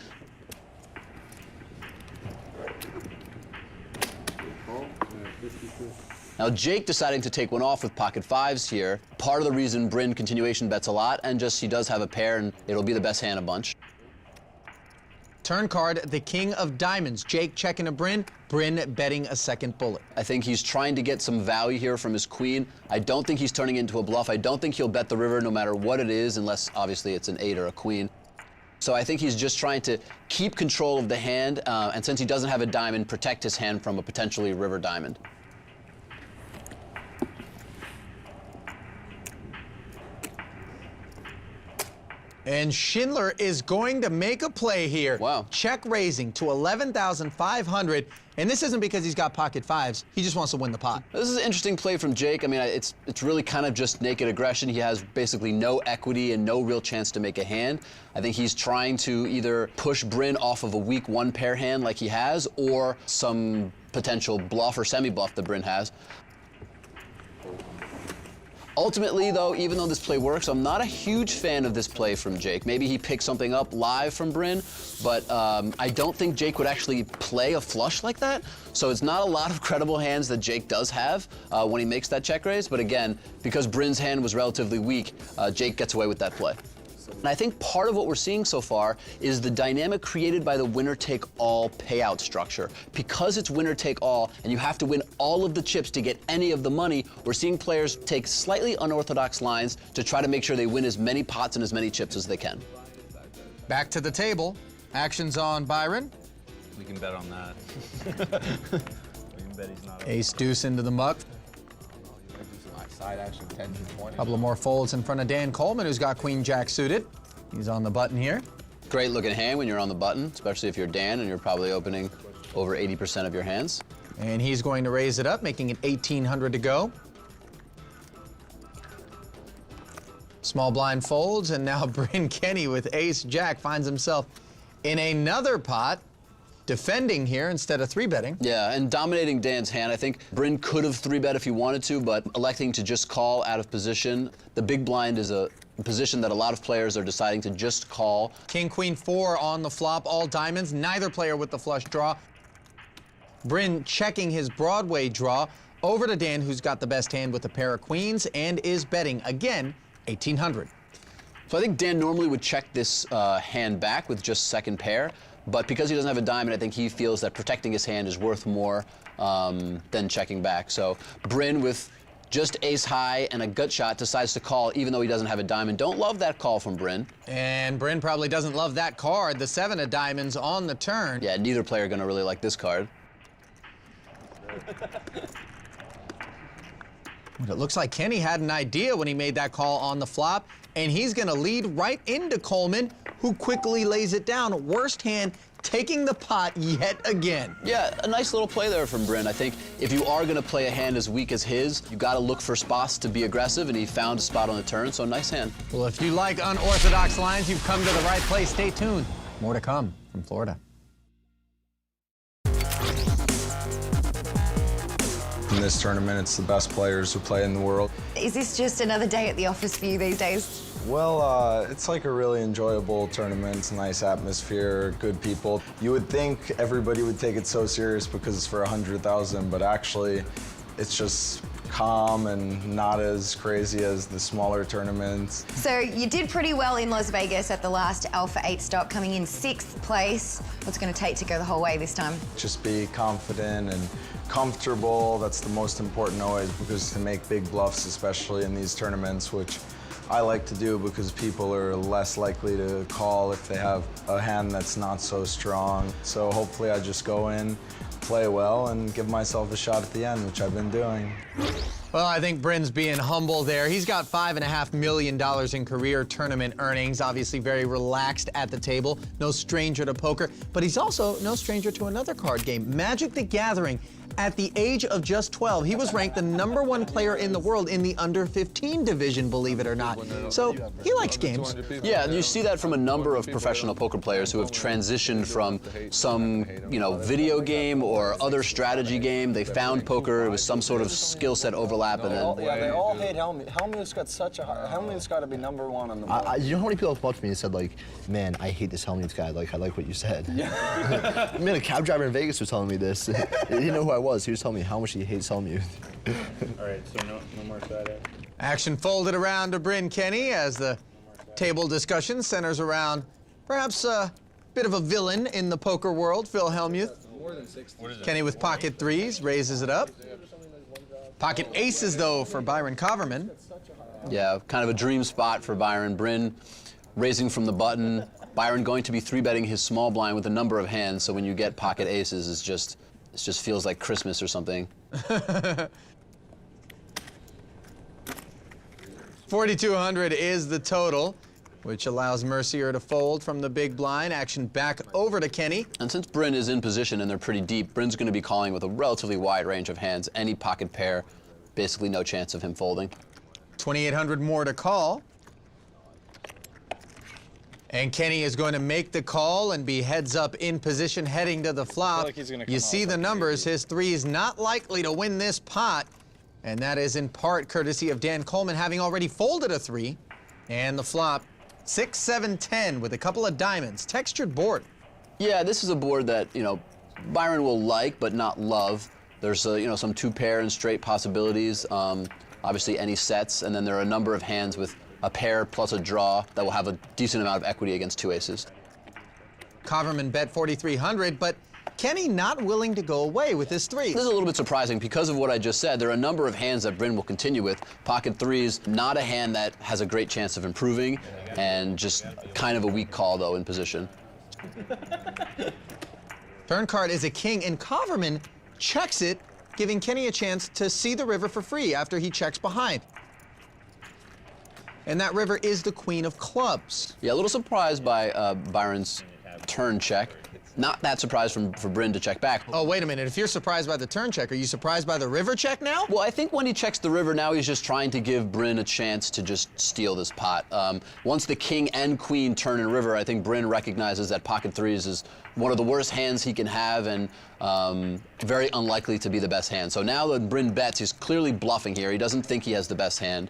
Now, Jake deciding to take one off with pocket fives here. Part of the reason Bryn continuation bets a lot, and just he does have a pair, and it'll be the best hand a bunch. Turn card, the king of diamonds. Jake checking to Bryn, Bryn betting a second bullet. I think he's trying to get some value here from his queen. I don't think he's turning into a bluff. I don't think he'll bet the river no matter what it is, unless obviously it's an 8 or a queen. So I think he's just trying to keep control of the hand, and since he doesn't have a diamond, protect his hand from a potentially river diamond. And Schindler is going to make a play here. Wow. Check raising to 11,500. And this isn't because he's got pocket fives. He just wants to win the pot. This is an interesting play from Jake. I mean, it's really kind of just naked aggression. He has basically no equity and no real chance to make a hand. I think he's trying to either push Bryn off of a weak one pair hand like he has, or some potential bluff or semi-bluff that Bryn has. Ultimately, though, even though this play works, I'm not a huge fan of this play from Jake. Maybe he picks something up live from Bryn, but I don't think Jake would actually play a flush like that. So it's not a lot of credible hands that Jake does have when he makes that check raise. But again, because Bryn's hand was relatively weak, Jake gets away with that play. And I think part of what we're seeing so far is the dynamic created by the winner-take-all payout structure. Because it's winner-take-all and you have to win all of the chips to get any of the money, we're seeing players take slightly unorthodox lines to try to make sure they win as many pots and as many chips as they can. Back to the table. Action's on Byron. We can bet on that. We can bet he's not. Ace deuce into the muck. Side action 10 to 20. Couple of more folds in front of Dan Coleman, who's got Queen Jack suited. He's on the button here. Great looking hand when you're on the button, especially if you're Dan and you're probably opening over 80% of your hands. And he's going to raise it up, making it 1,800 to go. Small blind folds, and now Bryn Kenney with ace-jack finds himself in another pot, defending here instead of 3-betting. Yeah, and dominating Dan's hand. I think Bryn could have 3-bet if he wanted to, but electing to just call out of position. The big blind is a position that a lot of players are deciding to just call. King, queen, 4 on the flop, all diamonds, neither player with the flush draw. Bryn checking his Broadway draw over to Dan, who's got the best hand with a pair of queens and is betting again 1,800. So I think Dan normally would check this hand back with just second pair, but because he doesn't have a diamond, I think he feels that protecting his hand is worth more than checking back. So Bryn with just ace high and a gut shot decides to call even though he doesn't have a diamond. Don't love that call from Bryn. And Bryn probably doesn't love that card, the 7 of diamonds on the turn. Yeah, neither player gonna really like this card. It looks like Kenney had an idea when he made that call on the flop, and he's going to lead right into Coleman, who quickly lays it down. Worst hand taking the pot yet again. Yeah, a nice little play there from Bryn. I think if you are going to play a hand as weak as his, you got to look for spots to be aggressive, and he found a spot on the turn, so nice hand. Well, if you like unorthodox lines, you've come to the right place. Stay tuned. More to come from Florida. In this tournament, it's the best players who play in the world. Is this just another day at the office for you these days? Well, it's like a really enjoyable tournament. It's a nice atmosphere, good people. You would think everybody would take it so serious because it's for 100,000, but actually, it's just calm and not as crazy as the smaller tournaments. So you did pretty well in Las Vegas at the last Alpha 8 stop, coming in 6th place. What's it going to take to go the whole way this time? Just be confident and comfortable. That's the most important always, because to make big bluffs, especially in these tournaments, which I like to do because people are less likely to call if they have a hand that's not so strong. So hopefully I just go in, play well, and give myself a shot at the end, which I've been doing. Well, I think Bryn's being humble there. He's got $5.5 million in career tournament earnings, obviously very relaxed at the table, no stranger to poker, but he's also no stranger to another card game, Magic the Gathering. At the age of just 12, he was ranked the #1 player in the world in the under 15 division, believe it or not. So he likes games. Yeah, you see that from a number of professional poker players who have transitioned from some, video game or other strategy game. They found poker, it was some sort of skill set overlap, and then... Yeah, they all hate Helmuth. Helmuth's got such a hard... Helmuth's got to be #1 on the board. You know how many people have come up to me and said, like, man, I hate this Helmuth guy. Like, I like what you said. Yeah. Man, a cab driver in Vegas was telling me this. He didn't know who I was. He was telling me how much he hates Helmuth. All right, so no more side. Action folded around to Bryn Kenney as the table discussion centers around perhaps a bit of a villain in the poker world, Phil Hellmuth. Kenney with pocket 3s, raises it up. Pocket aces, though, for Byron Coverman. Yeah, kind of a dream spot for Byron. Bryn raising from the button. Byron going to be 3-betting his small blind with a number of hands, so when you get pocket aces, it just feels like Christmas or something. 4,200 is the total, which allows Mercier to fold from the big blind. Action back over to Kenney. And since Bryn is in position and they're pretty deep, Bryn's going to be calling with a relatively wide range of hands. Any pocket pair, basically no chance of him folding. 2,800 more to call. And Kenney is going to make the call and be heads up in position heading to the flop. You see the numbers. His 3 is not likely to win this pot. And that is in part courtesy of Dan Coleman having already folded a 3. And the flop, 6, 7, 10 with a couple of diamonds. Textured board. Yeah, this is a board that, Byron will like but not love. There's, some 2-pair and straight possibilities. Obviously any sets. And then there are a number of hands with a pair plus a draw that will have a decent amount of equity against 2 aces. Coverman bet 4,300, but Kenney not willing to go away with his 3s. This is a little bit surprising because of what I just said. There are a number of hands that Bryn will continue with. Pocket 3s, not a hand that has a great chance of improving, and just kind of a weak call, though, in position. Turn card is a king, and Coverman checks it, giving Kenney a chance to see the river for free after he checks behind. and that river is the queen of clubs. Yeah, a little surprised by Byron's turn check. Not that surprised for Bryn to check back. Oh, wait a minute. If you're surprised by the turn check, are you surprised by the river check now? Well, I think when he checks the river now, he's just trying to give Bryn a chance to just steal this pot. Once the king and queen turn in river, I think Bryn recognizes that pocket threes is one of the worst hands he can have and very unlikely to be the best hand. So now that Bryn bets, he's clearly bluffing here. He doesn't think he has the best hand.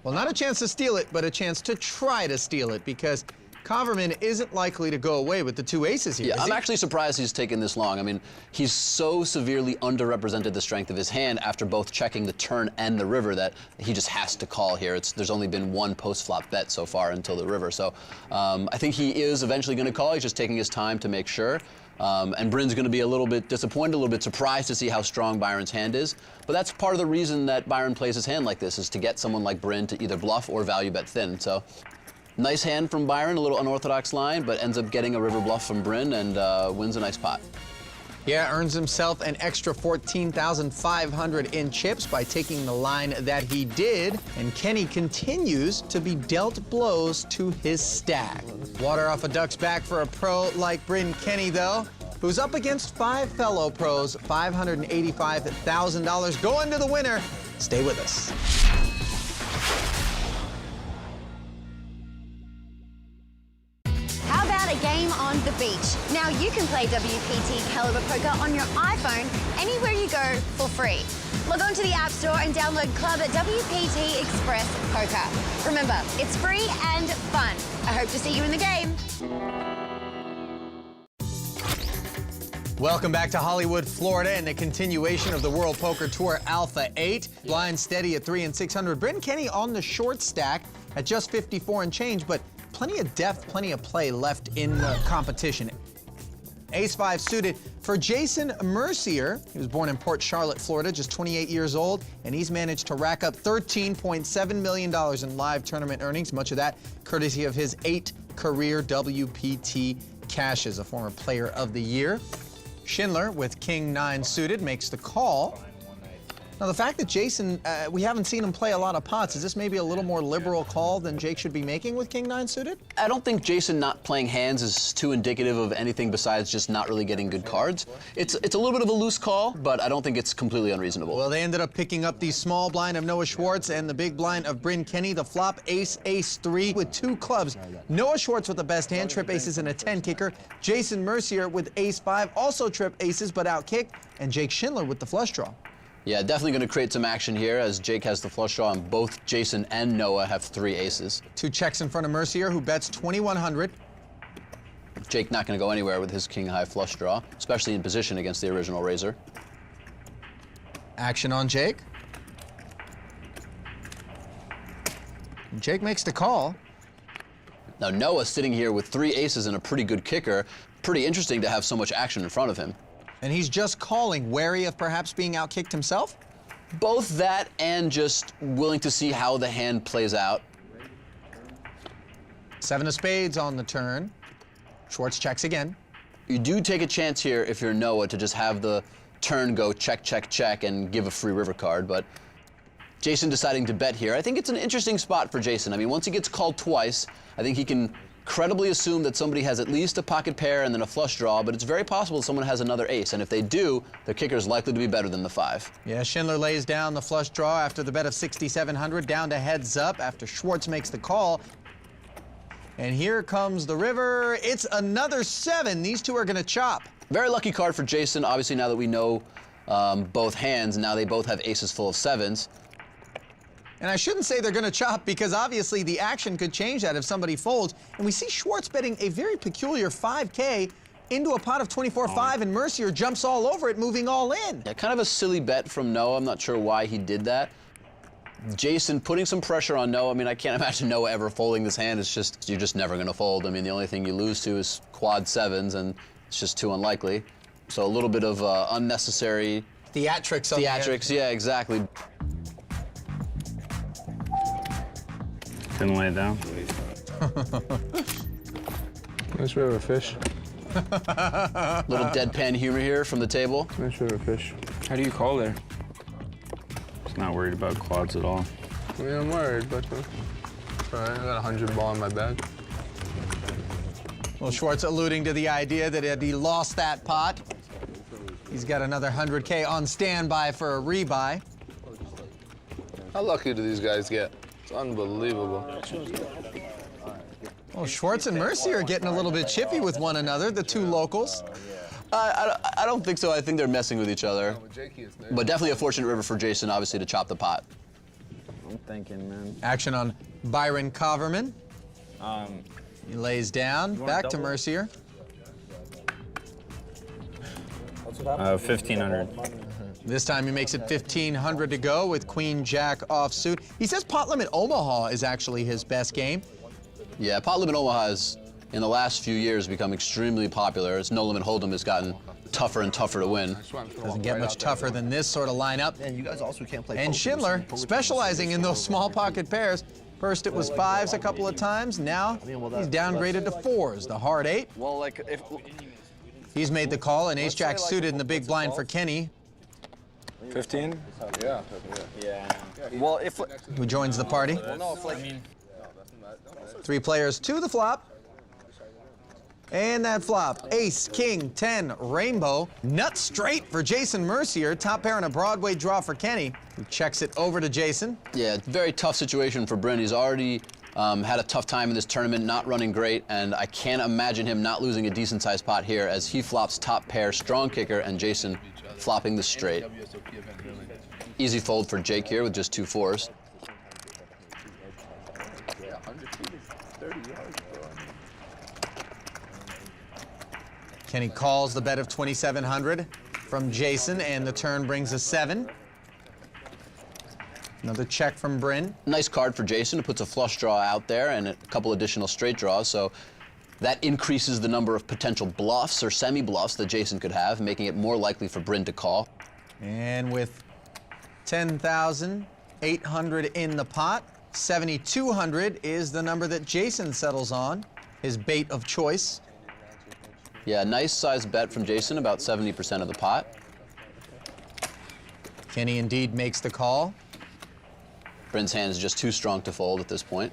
Well, not a chance to steal it, but a chance to try to steal it, because Coverman isn't likely to go away with the two aces here. Yeah, I'm actually surprised he's taken this long. I mean, he's so severely underrepresented the strength of his hand after both checking the turn and the river that he just has to call here. There's only been one post-flop bet so far until the river. So I think he is eventually going to call. He's just taking his time to make sure. And Bryn's going to be a little bit disappointed, a little bit surprised to see how strong Byron's hand is. But that's part of the reason that Byron plays his hand like this, is to get someone like Bryn to either bluff or value bet thin. So nice hand from Byron, a little unorthodox line, but ends up getting a river bluff from Bryn and wins a nice pot. Yeah, earns himself an extra $14,500 in chips by taking the line that he did. And Kenney continues to be dealt blows to his stack. Water off a duck's back for a pro like Bryn Kenney, though, who's up against 5 fellow pros, $585,000 going to the winner. Stay with us. How about a game on the beach? Now you can play WPT Caliber Poker on your iPhone anywhere you go for free. Log on to the App Store and download Club WPT Express Poker. Remember, it's free and fun. I hope to see you in the game. Welcome back to Hollywood, Florida, and the continuation of the World Poker Tour Alpha 8. Blind steady at 3 and 600. Bryn Kenney on the short stack at just 54 and change, but plenty of depth, plenty of play left in the competition. Ace-5 suited for Jason Mercier. He was born in Port Charlotte, Florida, just 28 years old, and he's managed to rack up $13.7 million in live tournament earnings, much of that courtesy of his 8 career WPT cashes, a former Player of the Year. Schindler with King-9 suited makes the call. Now, the fact that Jason, we haven't seen him play a lot of pots, is this maybe a little more liberal call than Jake should be making with King-9 suited? I don't think Jason not playing hands is too indicative of anything besides just not really getting good cards. It's a little bit of a loose call, but I don't think it's completely unreasonable. Well, they ended up picking up the small blind of Noah Schwarz and the big blind of Bryn Kenney, the flop ace, ace-3 with 2 clubs. Noah Schwarz with the best hand, trip aces and a 10 kicker. Jason Mercier with ace-5, also trip aces but out kicked, and Jake Schindler with the flush draw. Yeah, definitely going to create some action here as Jake has the flush draw and both Jason and Noah have 3 aces. 2 checks in front of Mercier, who bets 2,100. Jake not going to go anywhere with his king-high flush draw, especially in position against the original raiser. Action on Jake. Jake makes the call. Now Noah sitting here with 3 aces and a pretty good kicker. Pretty interesting to have so much action in front of him. And he's just calling, wary of perhaps being outkicked himself? Both that and just willing to see how the hand plays out. 7 of spades on the turn. Schwarz checks again. You do take a chance here if you're Noah to just have the turn go check, check, check and give a free river card, but Jason deciding to bet here. I think it's an interesting spot for Jason. I mean, once he gets called twice, I think he can credibly assume that somebody has at least a pocket pair and then a flush draw, but it's very possible someone has another ace, and if they do, their kicker is likely to be better than the 5. Yeah, Schindler lays down the flush draw after the bet of 6,700, down to heads up after Schwarz makes the call. And here comes the river. It's another 7. These two are going to chop. Very lucky card for Jason. Obviously, now that we know both hands, now they both have aces full of 7s. And I shouldn't say they're going to chop because obviously the action could change that if somebody folds. And we see Schwarz betting a very peculiar 5K into a pot of 24-5, and Mercier jumps all over it, moving all in. Yeah, kind of a silly bet from Noah. I'm not sure why he did that. Jason putting some pressure on Noah. I mean, I can't imagine Noah ever folding this hand. It's just, you're just never going to fold. I mean, the only thing you lose to is quad 7s, and it's just too unlikely. So a little bit of unnecessary theatrics. Theatrics, yeah, exactly. Didn't lay it down. Nice river fish. Little deadpan humor here from the table. Nice river fish. How do you call there? He's not worried about quads at all. I mean, I'm worried, but all right, I got a 100 ball in my bag. Well, Schwarz alluding to the idea that had he lost that pot, he's got another 100K on standby for a rebuy. How lucky do these guys get? It's unbelievable. Well, Schwarz and Mercier are getting a little bit chippy with one another, the two locals. I don't think so. I think they're messing with each other. But definitely a fortunate river for Jason, obviously, to chop the pot. I'm thinking, man. Action on Byron Coverman. He lays down, back to Mercier. 1,500. This time he makes it 1,500 to go with Queen Jack offsuit. He says pot limit Omaha is actually his best game. Yeah, pot limit Omaha has, in the last few years, become extremely popular. Its no limit hold'em has gotten tougher and tougher to win. Doesn't get much tougher than this sort of lineup. And you guys also can't play And poker. Schindler, specializing in those small pocket pairs. First it was 5s a couple of times. Now he's downgraded to 4s. The hard 8. Well, like if He's made the call, and ace-jack suited in the big blind for Kenney. 15? Yeah. Well, if Who joins the party. well, no, if like 3 players to the flop. And that flop, ace, king, 10, rainbow. Nut straight for Jason Mercier. Top pair and a Broadway draw for Kenney, who checks it over to Jason. Yeah, very tough situation for Bryn. He's already had a tough time in this tournament, not running great, and I can't imagine him not losing a decent-sized pot here as he flops top pair, strong kicker, and Jason flopping the straight. Easy fold for Jake here with just 2 4s. Kenney calls the bet of 2,700 from Jason, and the turn brings a 7. Another check from Bryn. Nice card for Jason. It puts a flush draw out there and a couple additional straight draws, so that increases the number of potential bluffs or semi-bluffs that Jason could have, making it more likely for Bryn to call. And with 10,800 in the pot, 7,200 is the number that Jason settles on, his bait of choice. Yeah, nice size bet from Jason, about 70% of the pot. Kenney indeed makes the call. Bryn's hand is just too strong to fold at this point.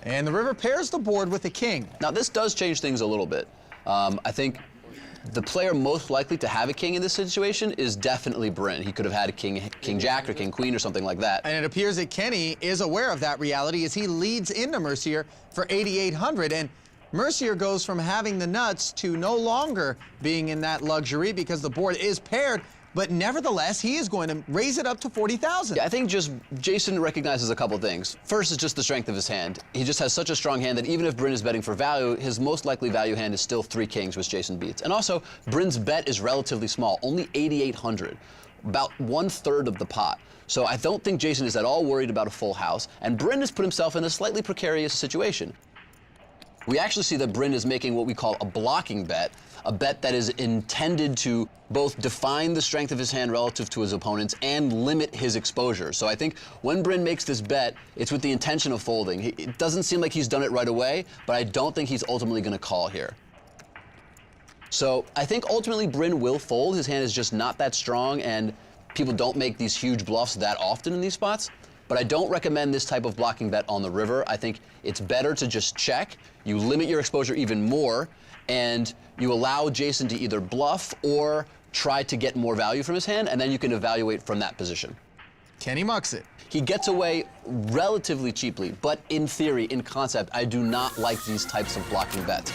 And the river pairs the board with the king. Now, this does change things a little bit. I think the player most likely to have a king in this situation is definitely Bryn. He could have had a king jack or king queen or something like that. And it appears that Kenney is aware of that reality as he leads into Mercier for 8,800. And Mercier goes from having the nuts to no longer being in that luxury because the board is paired. But nevertheless, he is going to raise it up to 40,000. Yeah, I think just Jason recognizes a couple things. First is just the strength of his hand. He just has such a strong hand that even if Bryn is betting for value, his most likely value hand is still 3 kings, which Jason beats. And also, Bryn's bet is relatively small, only 8,800, about 1/3 of the pot. So I don't think Jason is at all worried about a full house, and Bryn has put himself in a slightly precarious situation. We actually see that Bryn is making what we call a blocking bet, a bet that is intended to both define the strength of his hand relative to his opponents and limit his exposure. So I think when Bryn makes this bet, it's with the intention of folding. It doesn't seem like he's done it right away, but I don't think he's ultimately going to call here. So I think ultimately Bryn will fold. His hand is just not that strong, and people don't make these huge bluffs that often in these spots. But I don't recommend this type of blocking bet on the river. I think it's better to just check. You limit your exposure even more, and you allow Jason to either bluff or try to get more value from his hand, and then you can evaluate from that position. Kenney mucks it. He gets away relatively cheaply, but in theory, in concept, I do not like these types of blocking bets.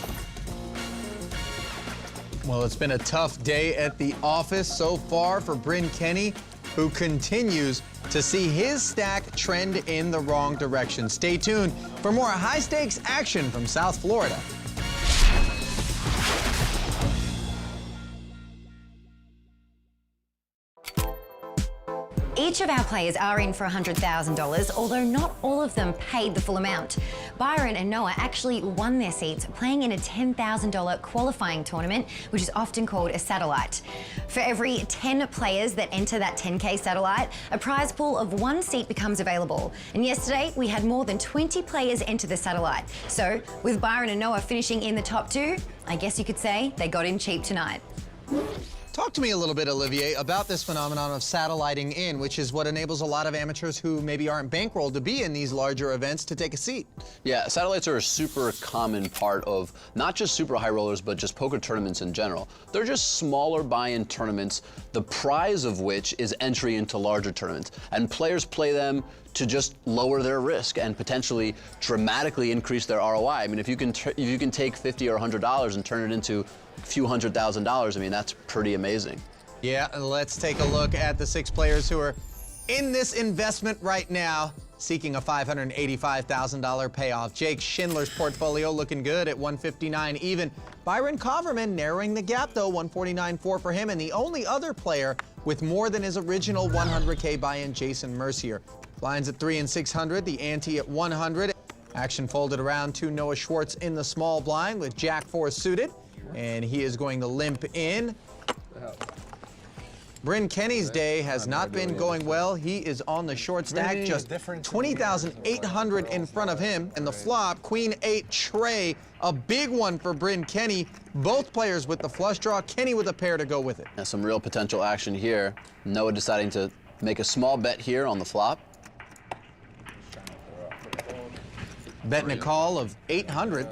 Well, it's been a tough day at the office so far for Bryn Kenney, who continues to see his stack trend in the wrong direction. Stay tuned for more high-stakes action from South Florida. Each of our players are in for $100,000, although not all of them paid the full amount. Byron and Noah actually won their seats playing in a $10,000 qualifying tournament, which is often called a satellite. For every 10 players that enter that 10K satellite, a prize pool of 1 seat becomes available. And yesterday, we had more than 20 players enter the satellite. So, with Byron and Noah finishing in the top 2, I guess you could say they got in cheap tonight. Talk to me a little bit, Olivier, about this phenomenon of satelliting in, which is what enables a lot of amateurs who maybe aren't bankrolled to be in these larger events to take a seat. Yeah, satellites are a super common part of not just super high rollers, but just poker tournaments in general. They're just smaller buy-in tournaments, the prize of which is entry into larger tournaments. And players play them to just lower their risk and potentially dramatically increase their ROI. I mean, if you can take $50 or $100 and turn it into a few $100,000, I mean, that's pretty amazing. Yeah, let's take a look at the 6 players who are in this investment right now, seeking a $585,000 payoff. Jake Schindler's portfolio looking good at 159 even. Byron Coverman narrowing the gap though, 149.4 for him, and the only other player with more than his original 100K buy-in, Jason Mercier. Blinds at 3 and 600, the ante at 100. Action folded around to Noah Schwarz in the small blind with Jack 4 suited, and he is going to limp in. Bryn Kenney's day has not been going well. He is on the short stack, just 20,800 in front of him. And the flop, Queen 8 Trey, a big one for Bryn Kenney. Both players with the flush draw, Kenney with a pair to go with it. And some real potential action here. Noah deciding to make a small bet here on the flop. Betting a call of 800.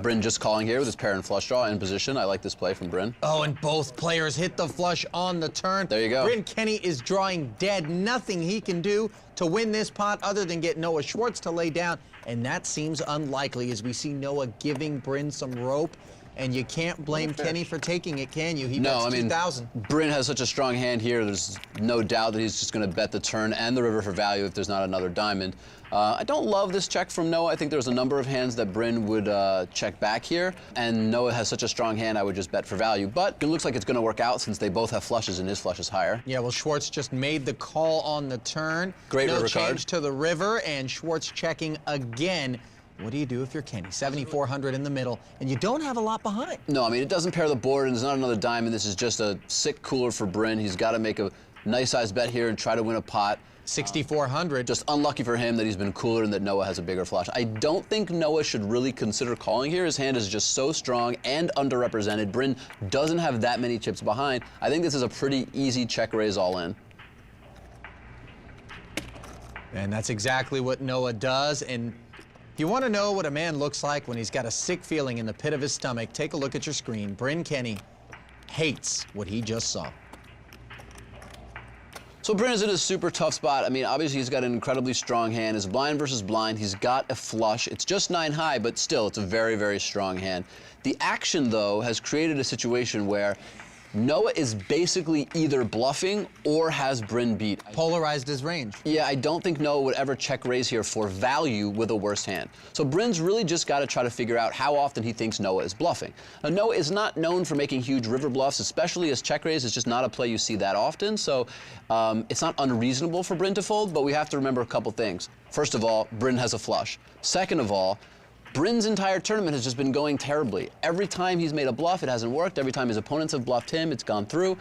Bryn just calling here with his pair and flush draw in position. I like this play from Bryn. Oh, and both players hit the flush on the turn. There you go. Bryn Kenney is drawing dead. Nothing he can do to win this pot other than get Noah Schwarz to lay down. And that seems unlikely as we see Noah giving Bryn some rope. And you can't blame Kenney for taking it, can you? He bets 2,000. Bryn has such a strong hand here. There's no doubt that he's just going to bet the turn and the river for value if there's not another diamond. I don't love this check from Noah. I think there's a number of hands that Bryn would check back here. And Noah has such a strong hand, I would just bet for value. But it looks like it's going to work out since they both have flushes and his flush is higher. Yeah, well, Schwarz just made the call on the turn. Great river card. No change to the river, and Schwarz checking again. What do you do if you're Kenney? 7,400 in the middle, and you don't have a lot behind. No, I mean, it doesn't pair the board, and there's not another diamond. This is just a sick cooler for Bryn. He's got to make a nice-sized bet here and try to win a pot. 6,400. Just unlucky for him that he's been cooler and that Noah has a bigger flush. I don't think Noah should really consider calling here. His hand is just so strong and underrepresented. Bryn doesn't have that many chips behind. I think this is a pretty easy check raise all in. And that's exactly what Noah does. And if you want to know what a man looks like when he's got a sick feeling in the pit of his stomach, take a look at your screen. Bryn Kenney hates what he just saw. So Bryn is in a super tough spot. I mean, obviously he's got an incredibly strong hand. It's blind versus blind. He's got a flush. It's just 9 high, but still, it's a very, very strong hand. The action, though, has created a situation where Noah is basically either bluffing or has Bryn beat. Polarized his range. Yeah, I don't think Noah would ever check raise here for value with a worse hand. So Bryn's really just got to try to figure out how often he thinks Noah is bluffing. Now, Noah is not known for making huge river bluffs, especially as check raise. It's just not a play you see that often. So it's not unreasonable for Bryn to fold, but we have to remember a couple things. First of all, Bryn has a flush. Second of all, Bryn's entire tournament has just been going terribly. Every time he's made a bluff, it hasn't worked. Every time his opponents have bluffed him, it's gone through.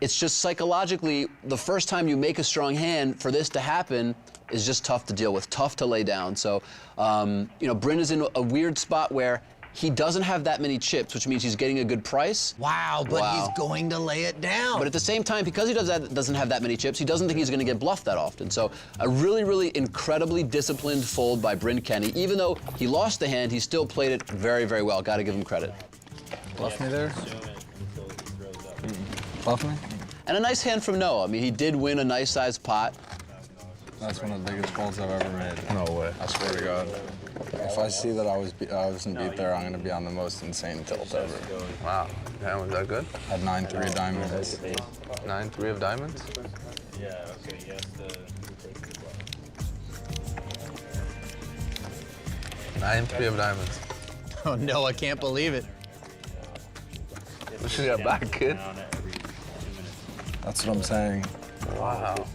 It's just psychologically, the first time you make a strong hand, for this to happen is just tough to deal with, tough to lay down. So, you know, Bryn is in a weird spot where he doesn't have that many chips, which means he's getting a good price. Wow, but he's going to lay it down. But at the same time, because he doesn't have that many chips, he doesn't think he's going to get bluffed that often. So a really, really incredibly disciplined fold by Bryn Kenney. Even though he lost the hand, he still played it very, very well. Got to give him credit. Bluff me there? Bluff me? And a nice hand from Noah. I mean, he did win a nice-sized pot. That's one of the biggest folds I've ever made. No way. I swear to God. If I see that I wasn't beat there, I'm going to be on the most insane tilt ever. Wow. That was that good? Had 9-3 diamonds. 9-3 of diamonds? Yeah, okay, yes. 9-3 of diamonds. Oh, no, I can't believe it. We should get back, kid. That's what I'm saying. Wow.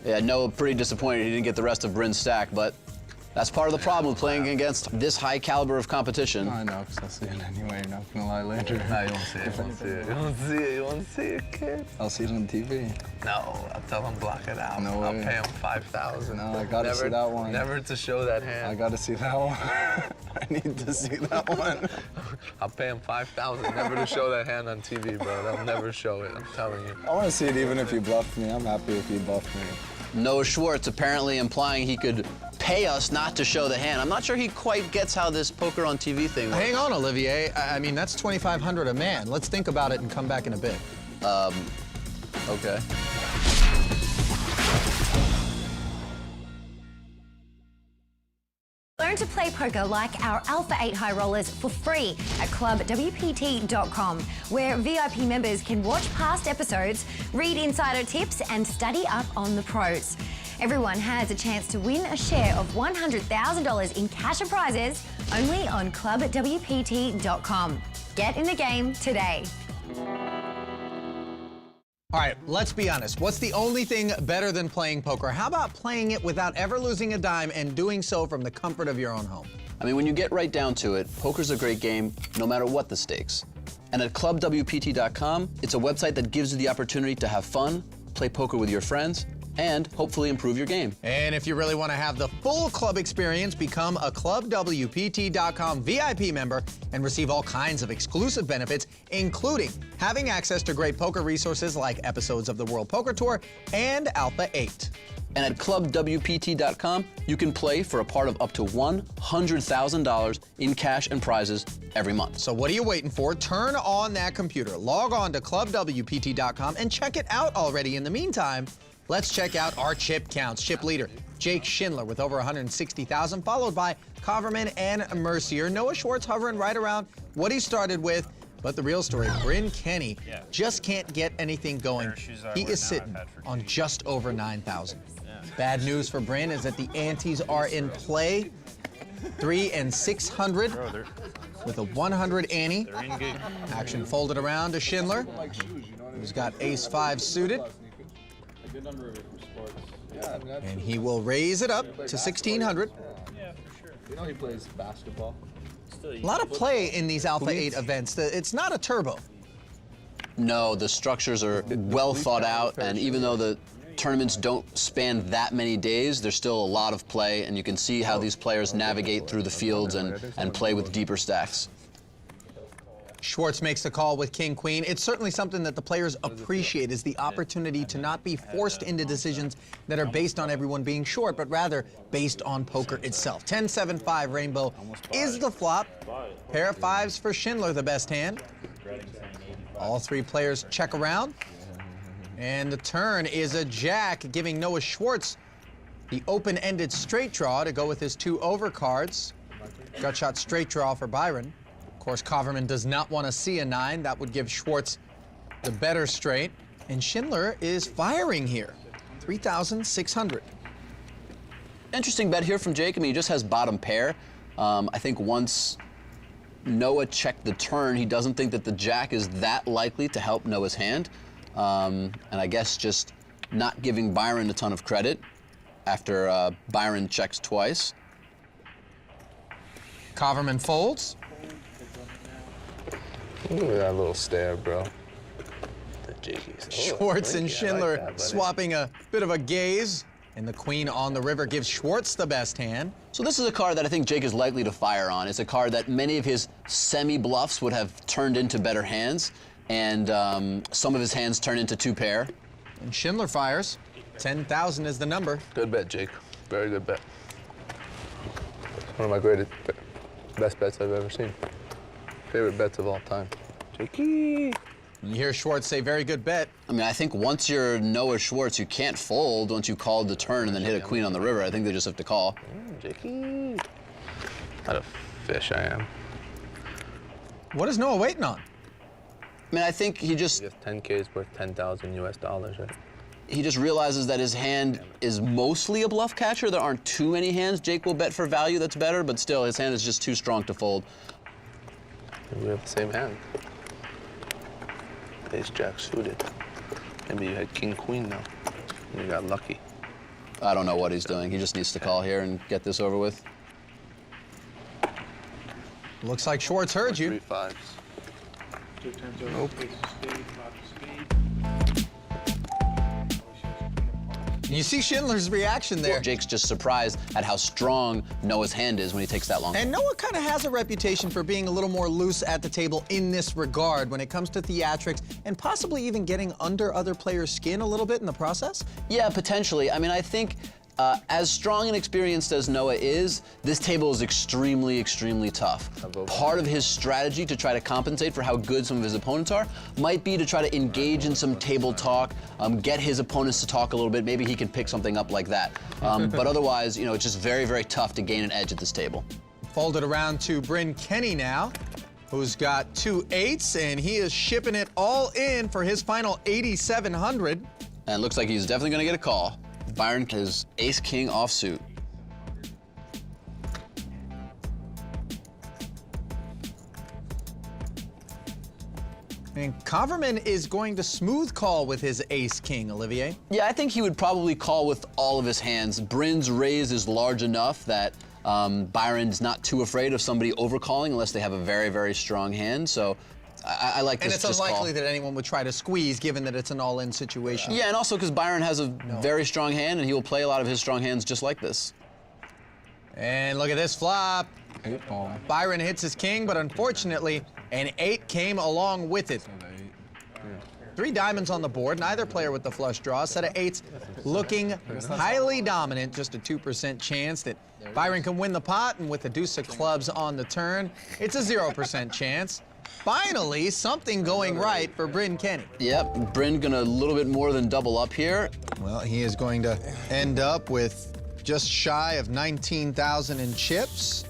Yeah, Noah pretty disappointed he didn't get the rest of Bryn's stack, but That's part of the problem with playing against this high caliber of competition. I know, because I'll see it anyway. You're not going to lie later. Nah, you won't see it. You won't see it. You won't see it. You won't see it, kid. I'll see it on TV. No, I'll tell him block it out. No I'll way. pay him $5,000. No, I got to see that one. Never to show that hand. I got to see that one. I need to see that one. I'll pay him $5,000 never to show that hand on TV, bro. They'll never show it, I'm telling you. I want to see it even if you bluffed me. I'm happy if you bluffed me. Noah Schwarz apparently implying he could pay us not to show the hand. I'm not sure he quite gets how this poker on TV thing works. Hang on, Olivier. I mean, that's $2,500 a man. Let's think about it and come back in a bit. Okay. Learn to play poker like our Alpha 8 high rollers for free at clubwpt.com, where VIP members can watch past episodes, read insider tips, and study up on the pros. Everyone has a chance to win a share of $100,000 in cash and prizes only on clubwpt.com. Get in the game today. All right, let's be honest. What's the only thing better than playing poker? How about playing it without ever losing a dime and doing so from the comfort of your own home? I mean, when you get right down to it, poker's a great game no matter what the stakes. And at clubwpt.com, it's a website that gives you the opportunity to have fun, play poker with your friends, and hopefully improve your game. And if you really want to have the full club experience, become a clubwpt.com VIP member and receive all kinds of exclusive benefits, including having access to great poker resources like episodes of the World Poker Tour and Alpha 8. And at clubwpt.com, you can play for a part of up to $100,000 in cash and prizes every month. So what are you waiting for? Turn on that computer, log on to clubwpt.com and check it out already. In the meantime, let's check out our chip counts. Chip leader, Jake Schindler with over 160,000, followed by Coverman and Mercier. Noah Schwarz hovering right around what he started with. But the real story, Bryn Kenney just can't get anything going. He is sitting on just over 9,000. Bad news for Bryn is that the antes are in play. 3 and 600 with a 100 ante. Action folded around to Schindler, who's got ace-5 suited. And he will raise it up to 1,600. You know he plays basketball. A lot of play in these Alpha 8 events. It's not a turbo. No, the structures are well thought out, and even though the tournaments don't span that many days, there's still a lot of play, and you can see how these players navigate through the fields and play with deeper stacks. Schwarz makes the call with King-Queen. It's certainly something that the players appreciate, is the opportunity to not be forced into decisions that are based on everyone being short, but rather based on poker itself. 10-7-5 rainbow is the flop. Pair of fives for Schindler, the best hand. All three players check around. And the turn is a jack, giving Noah Schwarz the open-ended straight draw to go with his 2 overcards. Gut shot straight draw for Byron. Of course, Coverman does not want to see a 9. That would give Schwarz the better straight. And Schindler is firing here. 3,600. Interesting bet here from Jake. I mean, he just has bottom pair. I think once Noah checked the turn, he doesn't think that the jack is that likely to help Noah's hand. And I guess just not giving Byron a ton of credit after Byron checks twice. Coverman folds. Look at that little stare, bro. Schwarz and Schindler swapping a bit of a gaze. And the queen on the river gives Schwarz the best hand. So this is a card that I think Jake is likely to fire on. It's a card that many of his semi-bluffs would have turned into better hands. And some of his hands turn into 2 pair. And Schindler fires. 10,000 is the number. Good bet, Jake. Very good bet. One of my best bets I've ever seen. Favorite bets of all time. Jakey. You hear Schwarz say, very good bet. I mean, I think once you're Noah Schwarz, you can't fold once you called the turn and then hit a queen on the river. I think they just have to call. Jakey. What a fish I am. What is Noah waiting on? I mean, I think he just... 10K is worth 10,000 US dollars, right? He just realizes that his hand is mostly a bluff catcher. There aren't too many hands Jake will bet for value that's better, but still, his hand is just too strong to fold. We have the same hand. Ace jack suited. Maybe you had king queen now. And you got lucky. I don't know what he's doing. He just needs to call here and get this over with. Looks like Schwarz heard you. 3 5s. Nope. You see Schindler's reaction there. Jake's just surprised at how strong Noah's hand is when he takes that long. And Noah kind of has a reputation for being a little more loose at the table in this regard when it comes to theatrics and possibly even getting under other players' skin a little bit in the process. Yeah, potentially. I mean, I think as strong and experienced as Noah is, this table is extremely, extremely tough. Part of his strategy to try to compensate for how good some of his opponents are might be to try to engage in some table talk, get his opponents to talk a little bit. Maybe he can pick something up like that. But otherwise, you know, it's just very, very tough to gain an edge at this table. Folded around to Bryn Kenney now, who's got 2 8s, and he is shipping it all in for his final 8,700. And it looks like he's definitely going to get a call. Byron is ace-king offsuit. And Coverman is going to smooth call with his ace-king, Olivier. Yeah, I think he would probably call with all of his hands. Bryn's raise is large enough that Byron's not too afraid of somebody overcalling unless they have a very, very strong hand. So I like this. And it's unlikely that anyone would try to squeeze, given that it's an all-in situation. Yeah, and also because Byron has a very strong hand, and he will play a lot of his strong hands just like this. And look at this flop. Byron hits his king, but unfortunately, an 8 came along with it. 3 diamonds on the board, neither player with the flush draw. Set of 8s looking highly dominant, just a 2% chance that Byron can win the pot, and with the deuce of clubs on the turn, it's a 0% chance. Finally, something going right for Bryn Kenney. Yep, Bryn gonna a little bit more than double up here. Well, he is going to end up with just shy of 19,000 in chips.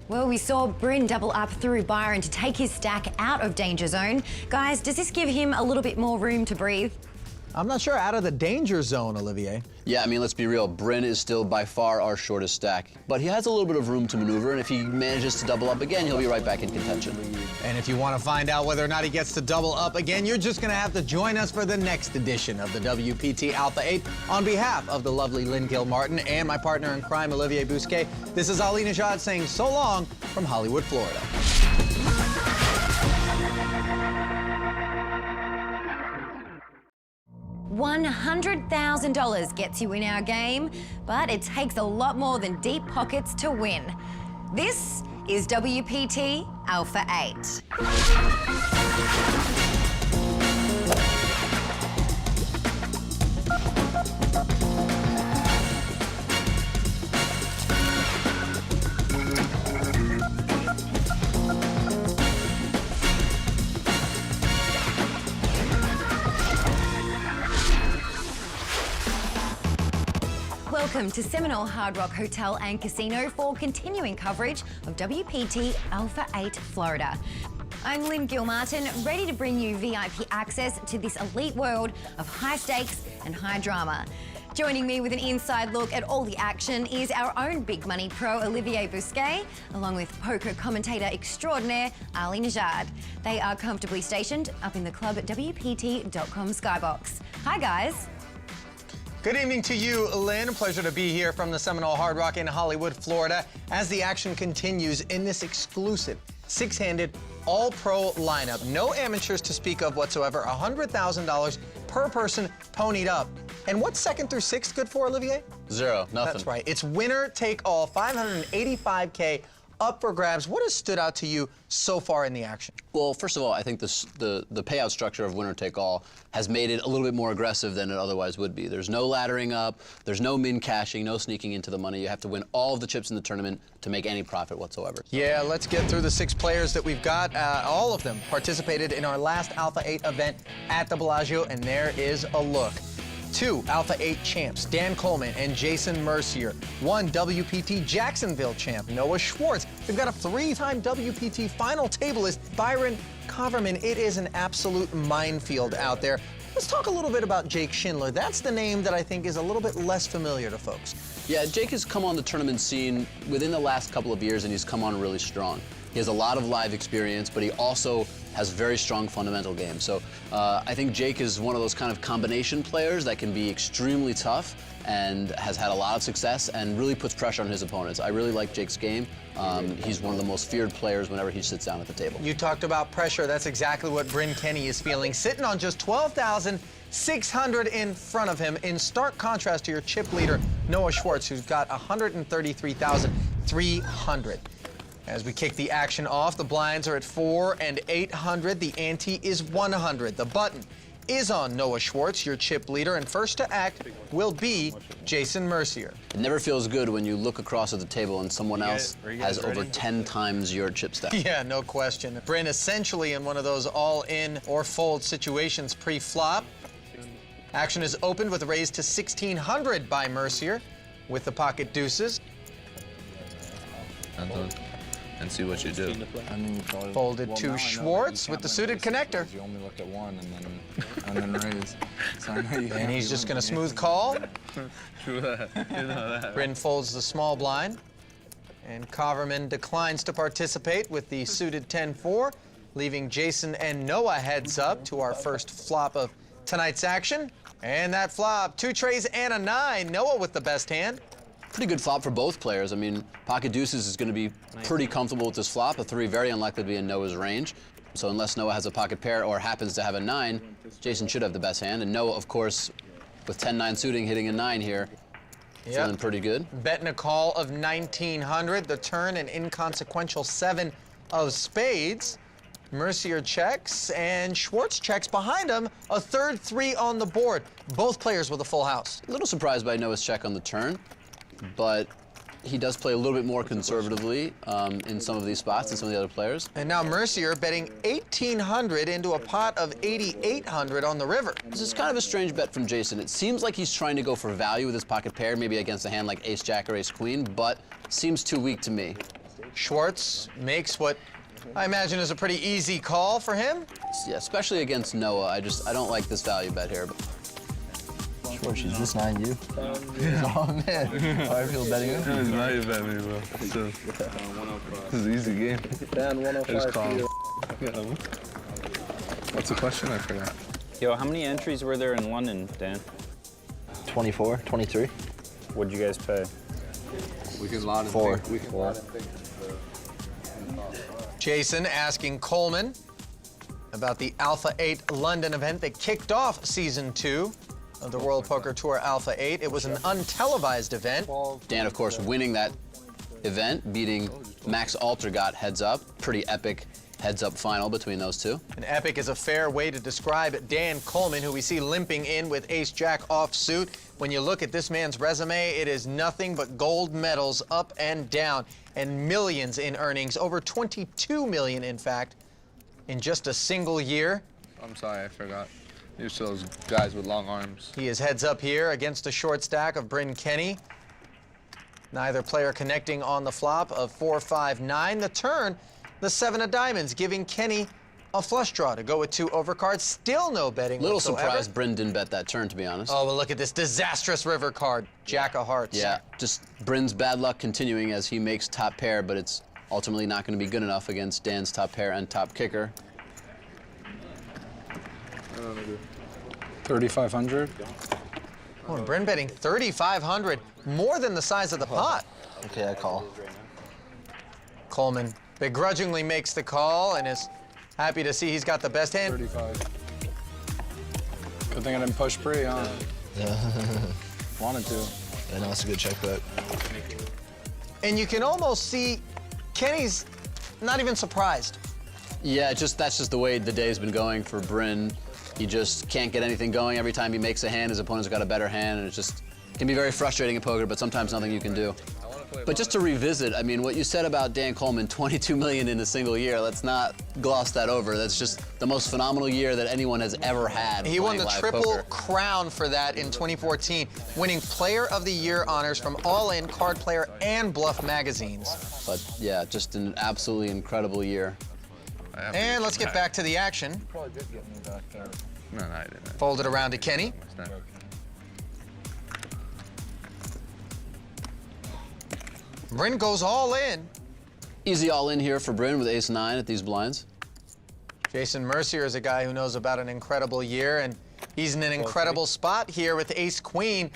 Well, we saw Bryn double up through Byron to take his stack out of danger zone. Guys, does this give him a little bit more room to breathe? I'm not sure out of the danger zone, Olivier. Yeah, I mean, let's be real. Bryn is still by far our shortest stack. But he has a little bit of room to maneuver, and if he manages to double up again, he'll be right back in contention. And if you want to find out whether or not he gets to double up again, you're just going to have to join us for the next edition of the WPT Alpha 8. On behalf of the lovely Lynn Gilmartin and my partner in crime, Olivier Bousquet, this is Ali Nejad saying so long from Hollywood, Florida. $100,000 gets you in our game, but it takes a lot more than deep pockets to win. This is WPT Alpha 8. Welcome to Seminole Hard Rock Hotel and Casino for continuing coverage of WPT Alpha 8 Florida. I'm Lynn Gilmartin, ready to bring you VIP access to this elite world of high stakes and high drama. Joining me with an inside look at all the action is our own big money pro, Olivier Bousquet, along with poker commentator extraordinaire, Ali Nejad. They are comfortably stationed up in the club at WPT.com skybox. Hi, guys. Good evening to you, Lynn. Pleasure to be here from the Seminole Hard Rock in Hollywood, Florida, as the action continues in this exclusive 6-handed all-pro lineup. No amateurs to speak of whatsoever. $100,000 per person ponied up. And what's 2nd through 6th good for, Olivier? 0, nothing. That's right. It's winner take all, $585K up for grabs. What has stood out to you so far in the action? Well, first of all, I think the payout structure of winner take all has made it a little bit more aggressive than it otherwise would be. There's no laddering up, there's no min cashing, no sneaking into the money. You have to win all of the chips in the tournament to make any profit whatsoever. Yeah, let's get through the 6 players that we've got. All of them participated in our last Alpha 8 event at the Bellagio, and there is a look. 2 Alpha 8 champs, Dan Coleman and Jason Mercier. 1 WPT Jacksonville champ, Noah Schwarz. We've got a 3-time WPT final tableist, Byron Coverman. It is an absolute minefield out there. Let's talk a little bit about Jake Schindler. That's the name that I think is a little bit less familiar to folks. Yeah, Jake has come on the tournament scene within the last couple of years, and he's come on really strong. He has a lot of live experience, but he also has very strong fundamental game. So I think Jake is one of those kind of combination players that can be extremely tough and has had a lot of success and really puts pressure on his opponents. I really like Jake's game. He's one of the most feared players whenever he sits down at the table. You talked about pressure. That's exactly what Bryn Kenney is feeling, sitting on just 12,600 in front of him, in stark contrast to your chip leader, Noah Schwarz, who's got 133,300. As we kick the action off, the blinds are at 400 and 800. The ante is 100. The button is on Noah Schwarz, your chip leader, and first to act will be Jason Mercier. It never feels good when you look across at the table and someone else has over 10 times your chip stack. Yeah, no question. Bryn essentially in one of those all-in or fold situations pre-flop. Action is opened with a raise to 1,600 by Mercier with the pocket deuces. And see what you do. Folded to Schwarz with the suited connector. You only look at one and then raise. So I know you And he's just going to smooth call. True that. You know that. Bryn folds the small blind. And Coverman declines to participate with the suited 10-4, leaving Jason and Noah heads up to our first flop of tonight's action. And that flop, 2 trays and a 9. Noah with the best hand. Pretty good flop for both players. I mean, pocket deuces is going to be pretty comfortable with this flop. A 3 very unlikely to be in Noah's range. So unless Noah has a pocket pair or happens to have a 9, Jason should have the best hand. And Noah, of course, with 10-9 suiting, hitting a 9 here, feeling pretty good. Betting a call of 1,900. The turn, an inconsequential 7 of spades. Mercier checks, and Schwarz checks behind him. A third 3 on the board. Both players with a full house. A little surprised by Noah's check on the turn, but he does play a little bit more conservatively in some of these spots than some of the other players. And now Mercier betting 1,800 into a pot of 8,800 on the river. This is kind of a strange bet from Jason. It seems like he's trying to go for value with his pocket pair, maybe against a hand like ace-jack or ace-queen, but seems too weak to me. Schwarz makes what I imagine is a pretty easy call for him. Yeah, especially against Noah. I don't like this value bet here. Schwarz, is this 9 you? Oh man, how I feel betting him? It's value bet me, bro. So, this is an easy game. I just call. What's the question? I forgot. Yo, how many entries were there in London, Dan? 24, 23. What'd you guys pay? We can lot of 4. Jason asking Coleman about the Alpha 8 London event that kicked off season 2 of the World Poker Tour Alpha 8. It was an untelevised event. Dan, of course, winning that event, beating Max Altergott heads up. Pretty epic heads-up final between those two. An epic is a fair way to describe Dan Coleman, who we see limping in with ace-jack offsuit. When you look at this man's resume, it is nothing but gold medals up and down and millions in earnings, over 22 million, in fact, in just a single year. I'm sorry, I forgot. Used to those guys with long arms. He is heads up here against a short stack of Bryn Kenney. Neither player connecting on the flop of 4-5-9. The turn, the 7 of diamonds, giving Kenney a flush draw to go with 2 overcards. Still no betting Little whatsoever. surprised Bryn didn't bet that turn, to be honest. Oh, well, look at this disastrous river card. Jack of hearts. Yeah, just Bryn's bad luck continuing as he makes top pair, but it's ultimately not going to be good enough against Dan's top pair and top kicker. 3,500. Oh, and Bryn betting 3,500, more than the size of the pot. Okay, I call. Coleman begrudgingly makes the call and is happy to see he's got the best hand. 35. Good thing I didn't push pre, huh? Yeah. Wanted to. I know, it's a good check bet. And you can almost see Kenny's not even surprised. Yeah, that's just the way the day's been going for Bryn. He just can't get anything going. Every time he makes a hand, his opponent's got a better hand, and it just can be very frustrating in poker, but sometimes nothing you can do. But just to revisit, I mean, what you said about Dan Coleman, 22 million in a single year, let's not gloss that over. That's just the most phenomenal year that anyone has ever had. He won the triple poker. crown for that in 2014, winning Player of the Year honors from All In, Card Player, and Bluff magazines. But yeah, just an absolutely incredible year. And let's get back to the action. Probably did get me back there. No, I didn't. Folded around to Kenney. Bryn goes all in. Easy all in here for Bryn with ace-9 at these blinds. Jason Mercier is a guy who knows about an incredible year, and he's in an incredible spot here with ace-queen.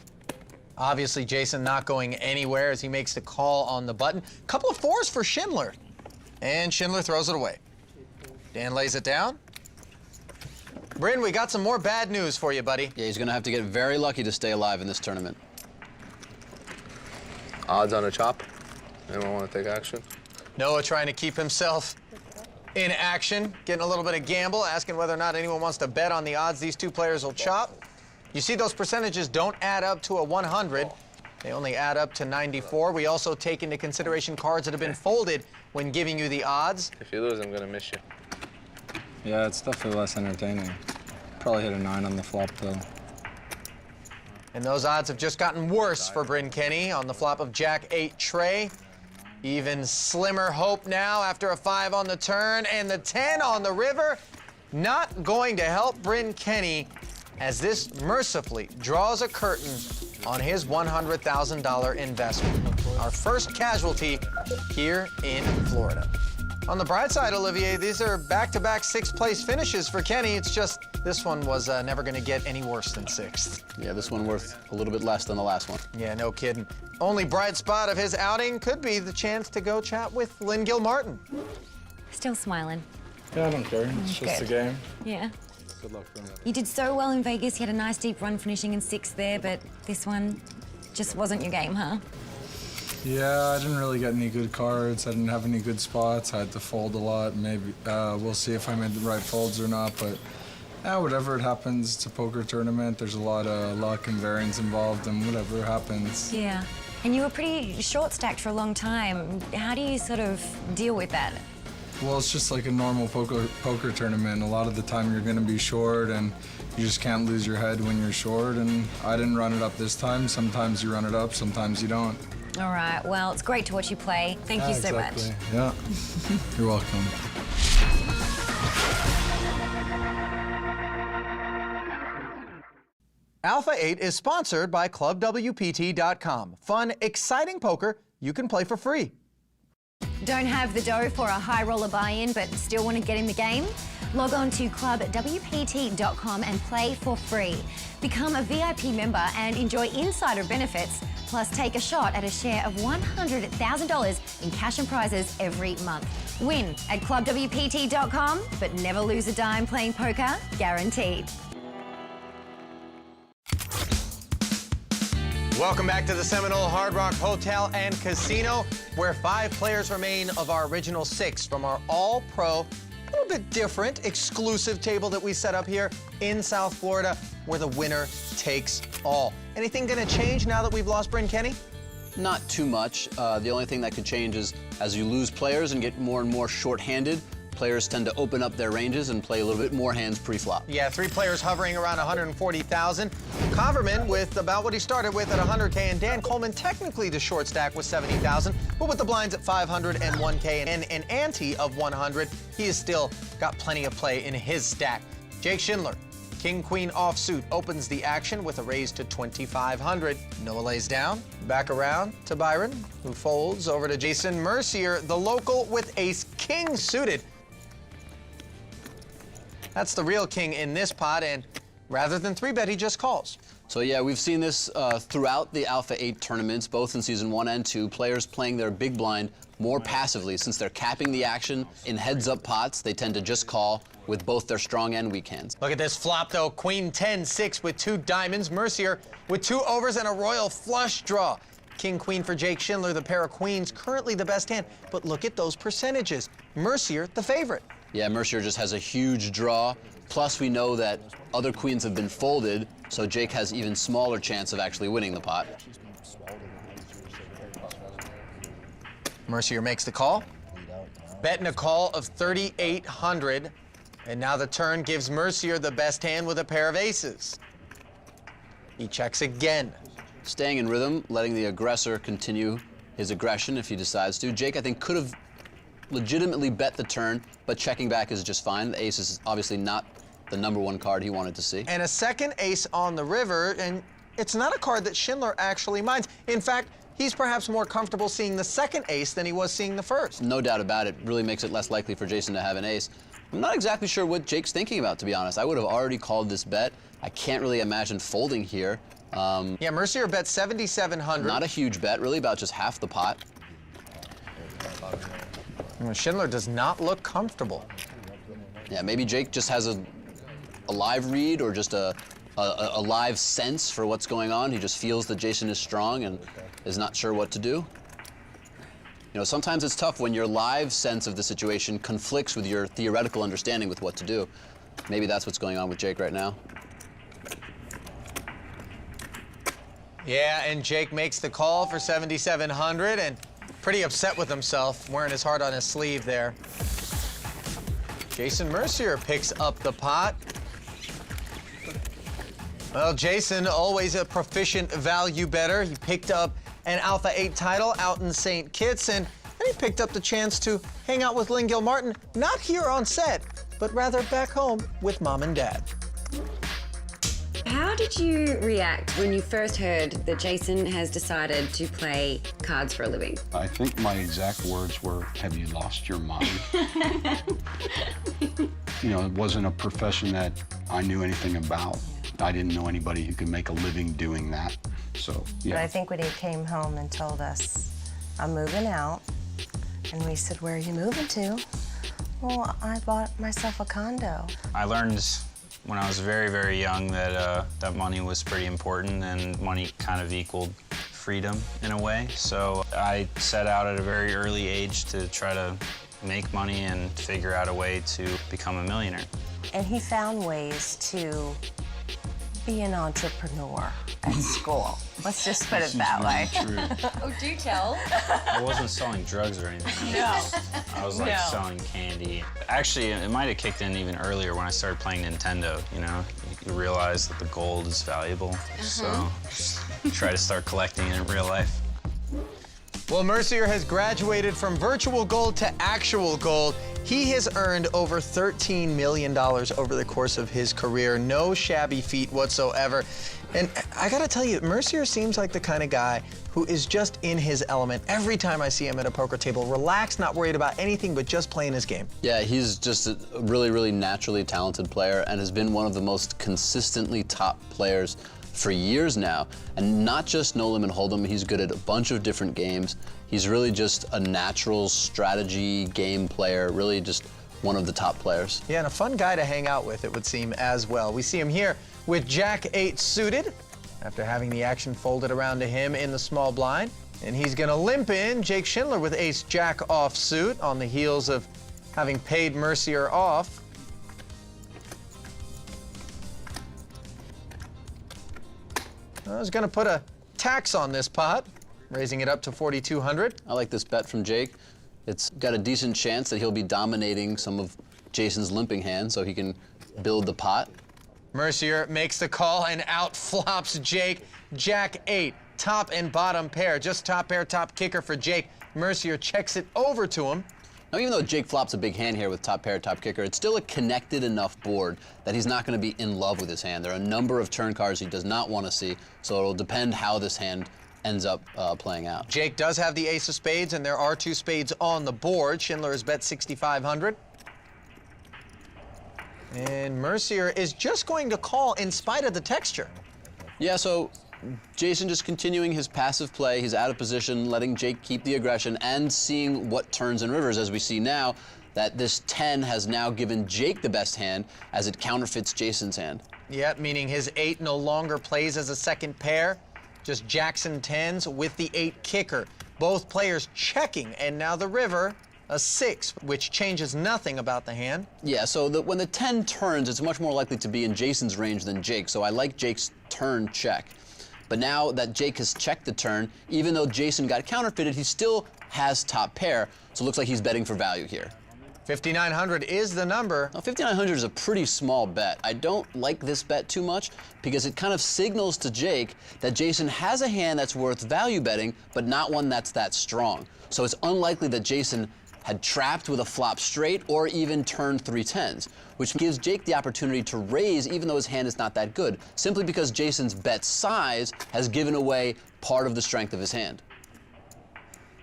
Obviously, Jason not going anywhere as he makes the call on the button. Couple of 4s for Schindler. And Schindler throws it away. Dan lays it down. Bryn, we got some more bad news for you, buddy. Yeah, he's going to have to get very lucky to stay alive in this tournament. Odds on a chop? Anyone want to take action? Noah trying to keep himself in action, getting a little bit of gamble, asking whether or not anyone wants to bet on the odds these two players will chop. You see those percentages don't add up to a 100. They only add up to 94. We also take into consideration cards that have been folded when giving you the odds. If you lose, I'm going to miss you. Yeah, it's definitely less entertaining. Probably hit a 9 on the flop, though. And those odds have just gotten worse for Bryn Kenney on the flop of Jack-8 tray. Even slimmer hope now after a 5 on the turn, and the 10 on the river. Not going to help Bryn Kenney as this mercifully draws a curtain on his $100,000 investment. Our first casualty here in Florida. On the bright side, Olivier, these are back-to-back 6th-place finishes for Kenney. It's just this one was never going to get any worse than 6th. Yeah, this one worth a little bit less than the last one. Yeah, no kidding. Only bright spot of his outing could be the chance to go chat with Lynn Gilmartin. Still smiling. Yeah, I don't care. It's just a game. Yeah. Good luck for him. You did so well in Vegas. You had a nice deep run finishing in 6th there, but this one just wasn't your game, huh? Yeah, I didn't really get any good cards. I didn't have any good spots. I had to fold a lot. Maybe we'll see if I made the right folds or not, but whatever it happens, it's a poker tournament. There's a lot of luck and variance involved, and whatever happens. Yeah. And you were pretty short stacked for a long time. How do you sort of deal with that? Well, it's just like a normal poker tournament. A lot of the time you're going to be short, and you just can't lose your head when you're short, and I didn't run it up this time. Sometimes you run it up, sometimes you don't. All right, well, it's great to watch you play. Thank you so much. Yeah, you're welcome. Alpha 8 is sponsored by ClubWPT.com. Fun, exciting poker you can play for free. Don't have the dough for a high roller buy-in but still want to get in the game? Log on to ClubWPT.com and play for free. Become a VIP member and enjoy insider benefits, plus take a shot at a share of $100,000 in cash and prizes every month. Win at ClubWPT.com, but never lose a dime playing poker, guaranteed. Welcome back to the Seminole Hard Rock Hotel and Casino, where 5 players remain of our original 6 from our all-pro, a little bit different, exclusive table that we set up here in South Florida, where the winner takes all. Anything gonna change now that we've lost Bryn Kenney? Not too much. The only thing that could change is as you lose players and get more and more short-handed, players tend to open up their ranges and play a little bit more hands pre-flop. Yeah, 3 players hovering around 140,000. Converman with about what he started with at 100K, and Dan Coleman technically the short stack with 70,000, but with the blinds at 500 and 1K and an ante of 100, he has still got plenty of play in his stack. Jake Schindler, King-Queen offsuit, opens the action with a raise to 2,500. Noah lays down, back around to Byron, who folds over to Jason Mercier, the local with ace-king suited. That's the real king in this pot, and rather than 3-bet, he just calls. So yeah, we've seen this throughout the Alpha 8 tournaments, both in season 1 and 2, players playing their big blind more passively. Since they're capping the action in heads-up pots, they tend to just call with both their strong and weak hands. Look at this flop, though. Queen 10-6 with 2 diamonds. Mercier with 2 overs and a royal flush draw. King-Queen for Jake Schindler, the pair of queens, currently the best hand. But look at those percentages. Mercier, the favorite. Yeah, Mercier just has a huge draw. Plus, we know that other queens have been folded, so Jake has even smaller chance of actually winning the pot. Mercier makes the call. Betting a call of 3,800. And now the turn gives Mercier the best hand with a pair of aces. He checks again. Staying in rhythm, letting the aggressor continue his aggression if he decides to. Jake, I think, could have legitimately bet the turn, but checking back is just fine. The ace is obviously not the #1 card he wanted to see. And a second ace on the river, and it's not a card that Schindler actually minds. In fact, he's perhaps more comfortable seeing the second ace than he was seeing the first. No doubt about it. Really makes it less likely for Jason to have an ace. I'm not exactly sure what Jake's thinking about, to be honest. I would have already called this bet. I can't really imagine folding here. Yeah, Mercier bet 7,700. Not a huge bet, really about just half the pot. Schindler does not look comfortable. Yeah, maybe Jake just has a live read or just a live sense for what's going on. He just feels that Jason is strong and is not sure what to do. You know, sometimes it's tough when your live sense of the situation conflicts with your theoretical understanding with what to do. Maybe that's what's going on with Jake right now. Yeah, and Jake makes the call for 7,700 and pretty upset with himself, wearing his heart on his sleeve there. Jason Mercier picks up the pot. Well, Jason, always a proficient value bettor. He picked up an Alpha 8 title out in St. Kitts, and then he picked up the chance to hang out with Lynn Gilmartin, not here on set, but rather back home with Mom and Dad. How did you react when you first heard that Jason has decided to play cards for a living? I think my exact words were, "Have you lost your mind?" You know, it wasn't a profession that I knew anything about. I didn't know anybody who could make a living doing that. So, yeah. But I think when he came home and told us, "I'm moving out," and we said, "Where are you moving to?" "Well, I bought myself a condo." I learned when I was very, very young that that money was pretty important, and money kind of equaled freedom in a way. So I set out at a very early age to try to make money and figure out a way to become a millionaire. And he found ways to be an entrepreneur at school. Let's just put it that way. Oh, do tell. I wasn't selling drugs or anything. No. I was like No. selling candy. Actually, it might have kicked in even earlier when I started playing Nintendo. You know, you realize that the gold is valuable. So just try to start collecting it in real life. Well, Mercier has graduated from virtual gold to actual gold. He has earned over $13 million over the course of his career. No shabby feat whatsoever. And I gotta tell you, Mercier seems like the kind of guy who is just in his element every time I see him at a poker table, relaxed, not worried about anything but just playing his game. Yeah, he's just a really, really naturally talented player and has been one of the most consistently top players for years now. And not just no limit hold'em, he's good at a bunch of different games. He's really just a natural strategy game player, really just one of the top players. Yeah, and a fun guy to hang out with, it would seem, as well. We see him here with Jack 8 suited after having the action folded around to him in the small blind. And he's gonna limp in Jake Schindler with Ace Jack offsuit on the heels of having paid Mercier off. I was gonna put a tax on this pot, raising it up to 4,200. I like this bet from Jake. It's got a decent chance that he'll be dominating some of Jason's limping hand so he can build the pot. Mercier makes the call and out flops Jake. Jack 8, top and bottom pair. Just top pair, top kicker for Jake. Mercier checks it over to him. Now, even though Jake flops a big hand here with top pair, top kicker, it's still a connected enough board that he's not going to be in love with his hand. There are a number of turn cards he does not want to see, so it'll depend how this hand ends up playing out. Jake does have the ace of spades, and there are 2 spades on the board. Schindler has bet 6,500. And Mercier is just going to call in spite of the texture. Yeah, so Jason just continuing his passive play. He's out of position, letting Jake keep the aggression and seeing what turns and rivers, as we see now that this 10 has now given Jake the best hand as it counterfeits Jason's hand. Yep, meaning his 8 no longer plays as a second pair, just Jackson 10s with the 8 kicker. Both players checking, and now the river, a 6, which changes nothing about the hand. Yeah, so when the 10 turns, it's much more likely to be in Jason's range than Jake, so I like Jake's turn check. But now that Jake has checked the turn, even though Jason got counterfeited, he still has top pair, so it looks like he's betting for value here. 5,900 is the number. Now, 5,900 is a pretty small bet. I don't like this bet too much because it kind of signals to Jake that Jason has a hand that's worth value betting, but not one that's that strong. So it's unlikely that Jason had trapped with a flop straight or even turned 3 10s, which gives Jake the opportunity to raise even though his hand is not that good, simply because Jason's bet size has given away part of the strength of his hand.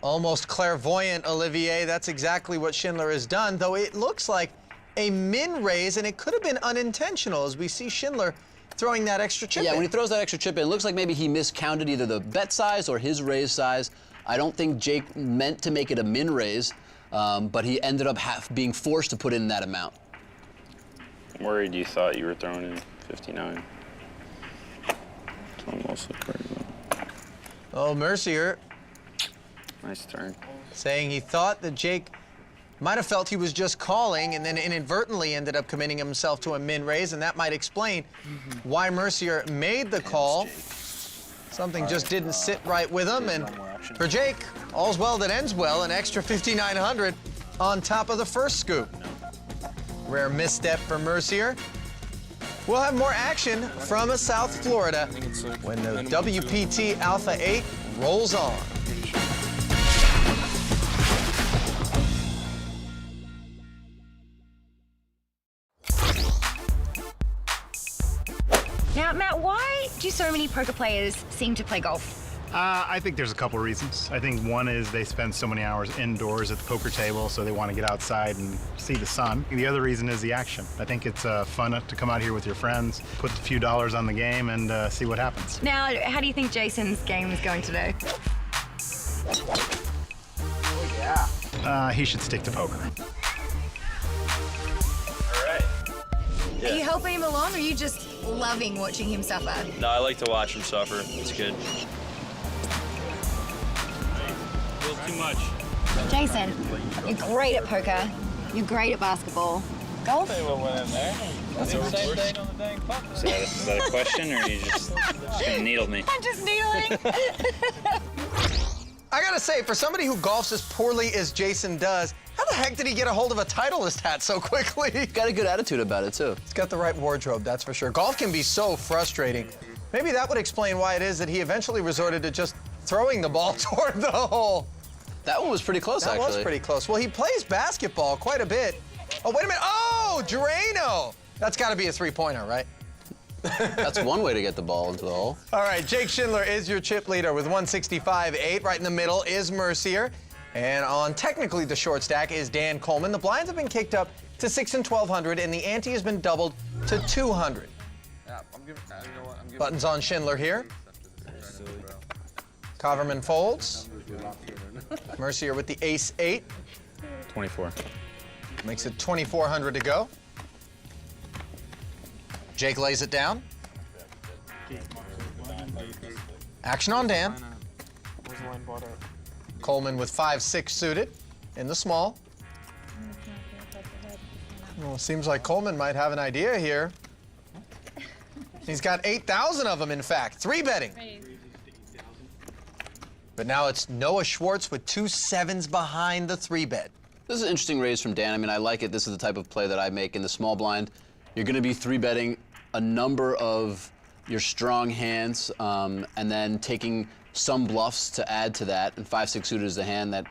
Almost clairvoyant, Olivier. That's exactly what Schindler has done, though it looks like a min raise, and it could have been unintentional, as we see Schindler throwing that extra chip in. Yeah, when he throws that extra chip in, it looks like maybe he miscounted either the bet size or his raise size. I don't think Jake meant to make it a min raise, but he ended up being forced to put in that amount. I'm worried you thought you were throwing in 59. So I'm also worried about. Oh, Mercier. Nice turn. Saying he thought that Jake might have felt he was just calling and then inadvertently ended up committing himself to a min raise, and that might explain why Mercier made the call. Something just didn't sit right with him, and for Jake, all's well that ends well, an extra 5,900 on top of the first scoop. Rare misstep for Mercier. We'll have more action from South Florida when the WPT Alpha 8 rolls on. Now, Matt, why do so many poker players seem to play golf? I think there's a couple reasons. I think one is they spend so many hours indoors at the poker table, so they want to get outside and see the sun. The other reason is the action. I think it's fun to come out here with your friends, put a few dollars on the game, and see what happens. Now, how do you think Jason's game is going today? Oh, yeah. He should stick to poker. All right. Are you helping him along, or are you just loving watching him suffer? No, I like to watch him suffer. It's good. A little too much. Jason, you're great at poker. You're great at basketball. Golf? What went in there? That's the same thing on the dang puck. Is that a question, or are you just gonna needle me? I'm just needling. I gotta say, for somebody who golfs as poorly as Jason does, how the heck did he get a hold of a Titleist hat so quickly? He's got a good attitude about it, too. He's got the right wardrobe, that's for sure. Golf can be so frustrating. Maybe that would explain why it is that he eventually resorted to just throwing the ball toward the hole. That one was pretty close, actually. That was pretty close. Well, he plays basketball quite a bit. Oh, wait a minute. Oh, Drano. That's got to be a three-pointer, right? That's one way to get the ball into the hole. All right, Jake Schindler is your chip leader with 165.8. Right in the middle is Mercier. And on technically the short stack is Dan Coleman. The blinds have been kicked up to 6 and 1,200, and the ante has been doubled to 200. Yeah, you know what? Buttons on Schindler here. Coverman folds. Mercier with the ace-8. 24. Makes it 2,400 to go. Jake lays it down. Action on Dan. Coleman with 5-6 suited in the small. Well, seems like Coleman might have an idea here. He's got 8,000 of them, in fact. 3-betting. But now it's Noah Schwarz with 2 7s behind the 3-bet. This is an interesting raise from Dan. I mean, I like it. This is the type of play that I make in the small blind. You're going to be 3-betting a number of your strong hands and then taking some bluffs to add to that. And 5-6 suited is the hand that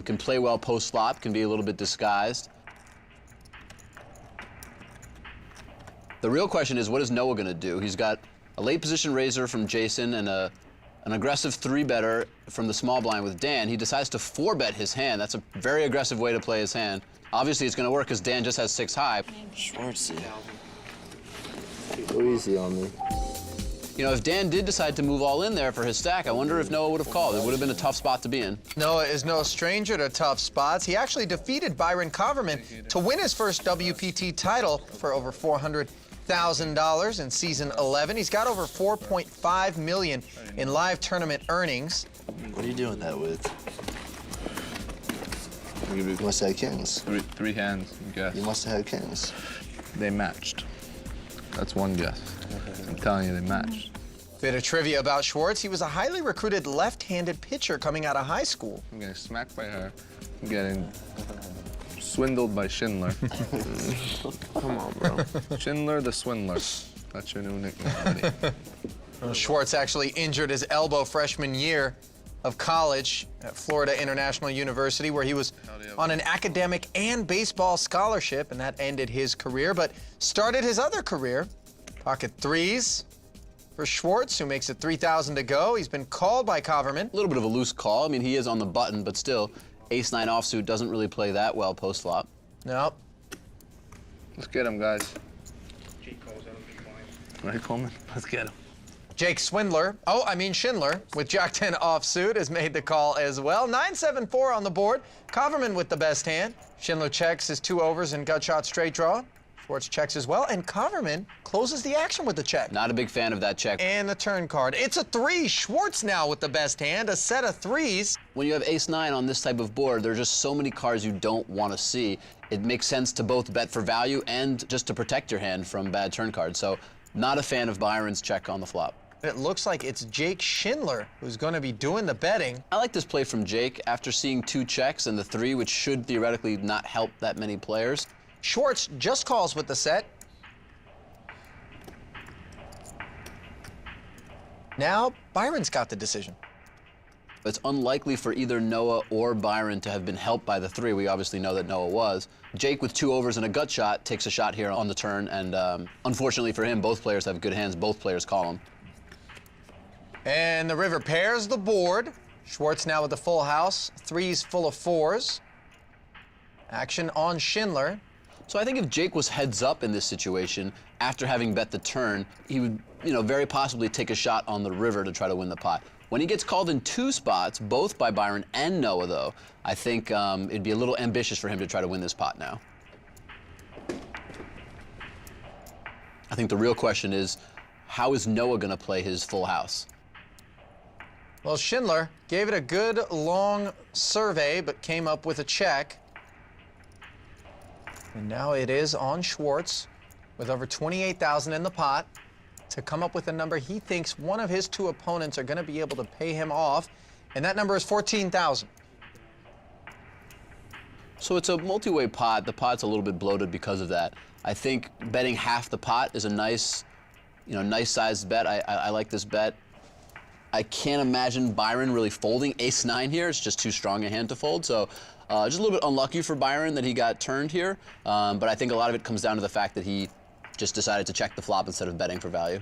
can play well post-flop, can be a little bit disguised. The real question is, what is Noah going to do? He's got a late position raiser from Jason and an aggressive 3-better from the small blind with Dan. He decides to 4-bet his hand. That's a very aggressive way to play his hand. Obviously, it's going to work because Dan just has 6 high. Schwarz, go easy on me. You know, if Dan did decide to move all in there for his stack, I wonder if Noah would have called. It would have been a tough spot to be in. Noah is no stranger to tough spots. He actually defeated Bryn Kenney to win his first WPT title for over $400,000 in season 11. He's got over $4.5 million in live tournament earnings. What are you doing that with? You must have had kings. Three hands, guess. You must have had kings. They matched. That's one guess. I'm telling you, they matched. Bit of trivia about Schwarz. He was a highly recruited left-handed pitcher coming out of high school. I'm getting smacked by her. I'm getting swindled by Schindler. Come on, bro. Schindler the Swindler. That's your new nickname, buddy. Well, Schwarz actually injured his elbow freshman year of college at Florida International University, where he was on an academic and baseball scholarship, and that ended his career, but started his other career. Pocket 3s for Schwarz, who makes it 3,000 to go. He's been called by Coverman. A little bit of a loose call. I mean, he is on the button, but still, ace-9 offsuit doesn't really play that well post-flop. No. Let's get him, guys. Right, Coleman? Let's get him. Jake Schindler, with Jack 10 offsuit, has made the call as well. 9-7-4 on the board. Coverman with the best hand. Schindler checks his 2 overs and gut shot straight draw. Schwarz checks as well, and Coverman closes the action with the check. Not a big fan of that check. And the turn card. It's a 3. Schwarz now with the best hand, a set of 3s. When you have ace-9 on this type of board, there are just so many cards you don't want to see. It makes sense to both bet for value and just to protect your hand from bad turn cards. So, not a fan of Byron's check on the flop. It looks like it's Jake Schindler who's going to be doing the betting. I like this play from Jake after seeing 2 checks and the 3, which should theoretically not help that many players. Schwarz just calls with the set. Now, Byron's got the decision. It's unlikely for either Noah or Byron to have been helped by the 3. We obviously know that Noah was. Jake, with 2 overs and a gut shot, takes a shot here on the turn, and unfortunately for him, both players have good hands. Both players call him. And the river pairs the board. Schwarz now with the full house. 3s full of 4s. Action on Schindler. So I think if Jake was heads up in this situation, after having bet the turn, he would, very possibly take a shot on the river to try to win the pot. When he gets called in 2 spots, both by Byron and Noah, though, I think it'd be a little ambitious for him to try to win this pot now. I think the real question is, how is Noah going to play his full house? Well, Schindler gave it a good long survey, but came up with a check. And now it is on Schwarz, with over $28,000 in the pot, to come up with a number he thinks one of his 2 opponents are going to be able to pay him off, and that number is $14,000. So it's a multi-way pot. The pot's a little bit bloated because of that. I think betting half the pot is a nice, nice-sized bet. I like this bet. I can't imagine Byron really folding ace-9 here. It's just too strong a hand to fold. So just a little bit unlucky for Byron that he got turned here. But I think a lot of it comes down to the fact that he just decided to check the flop instead of betting for value.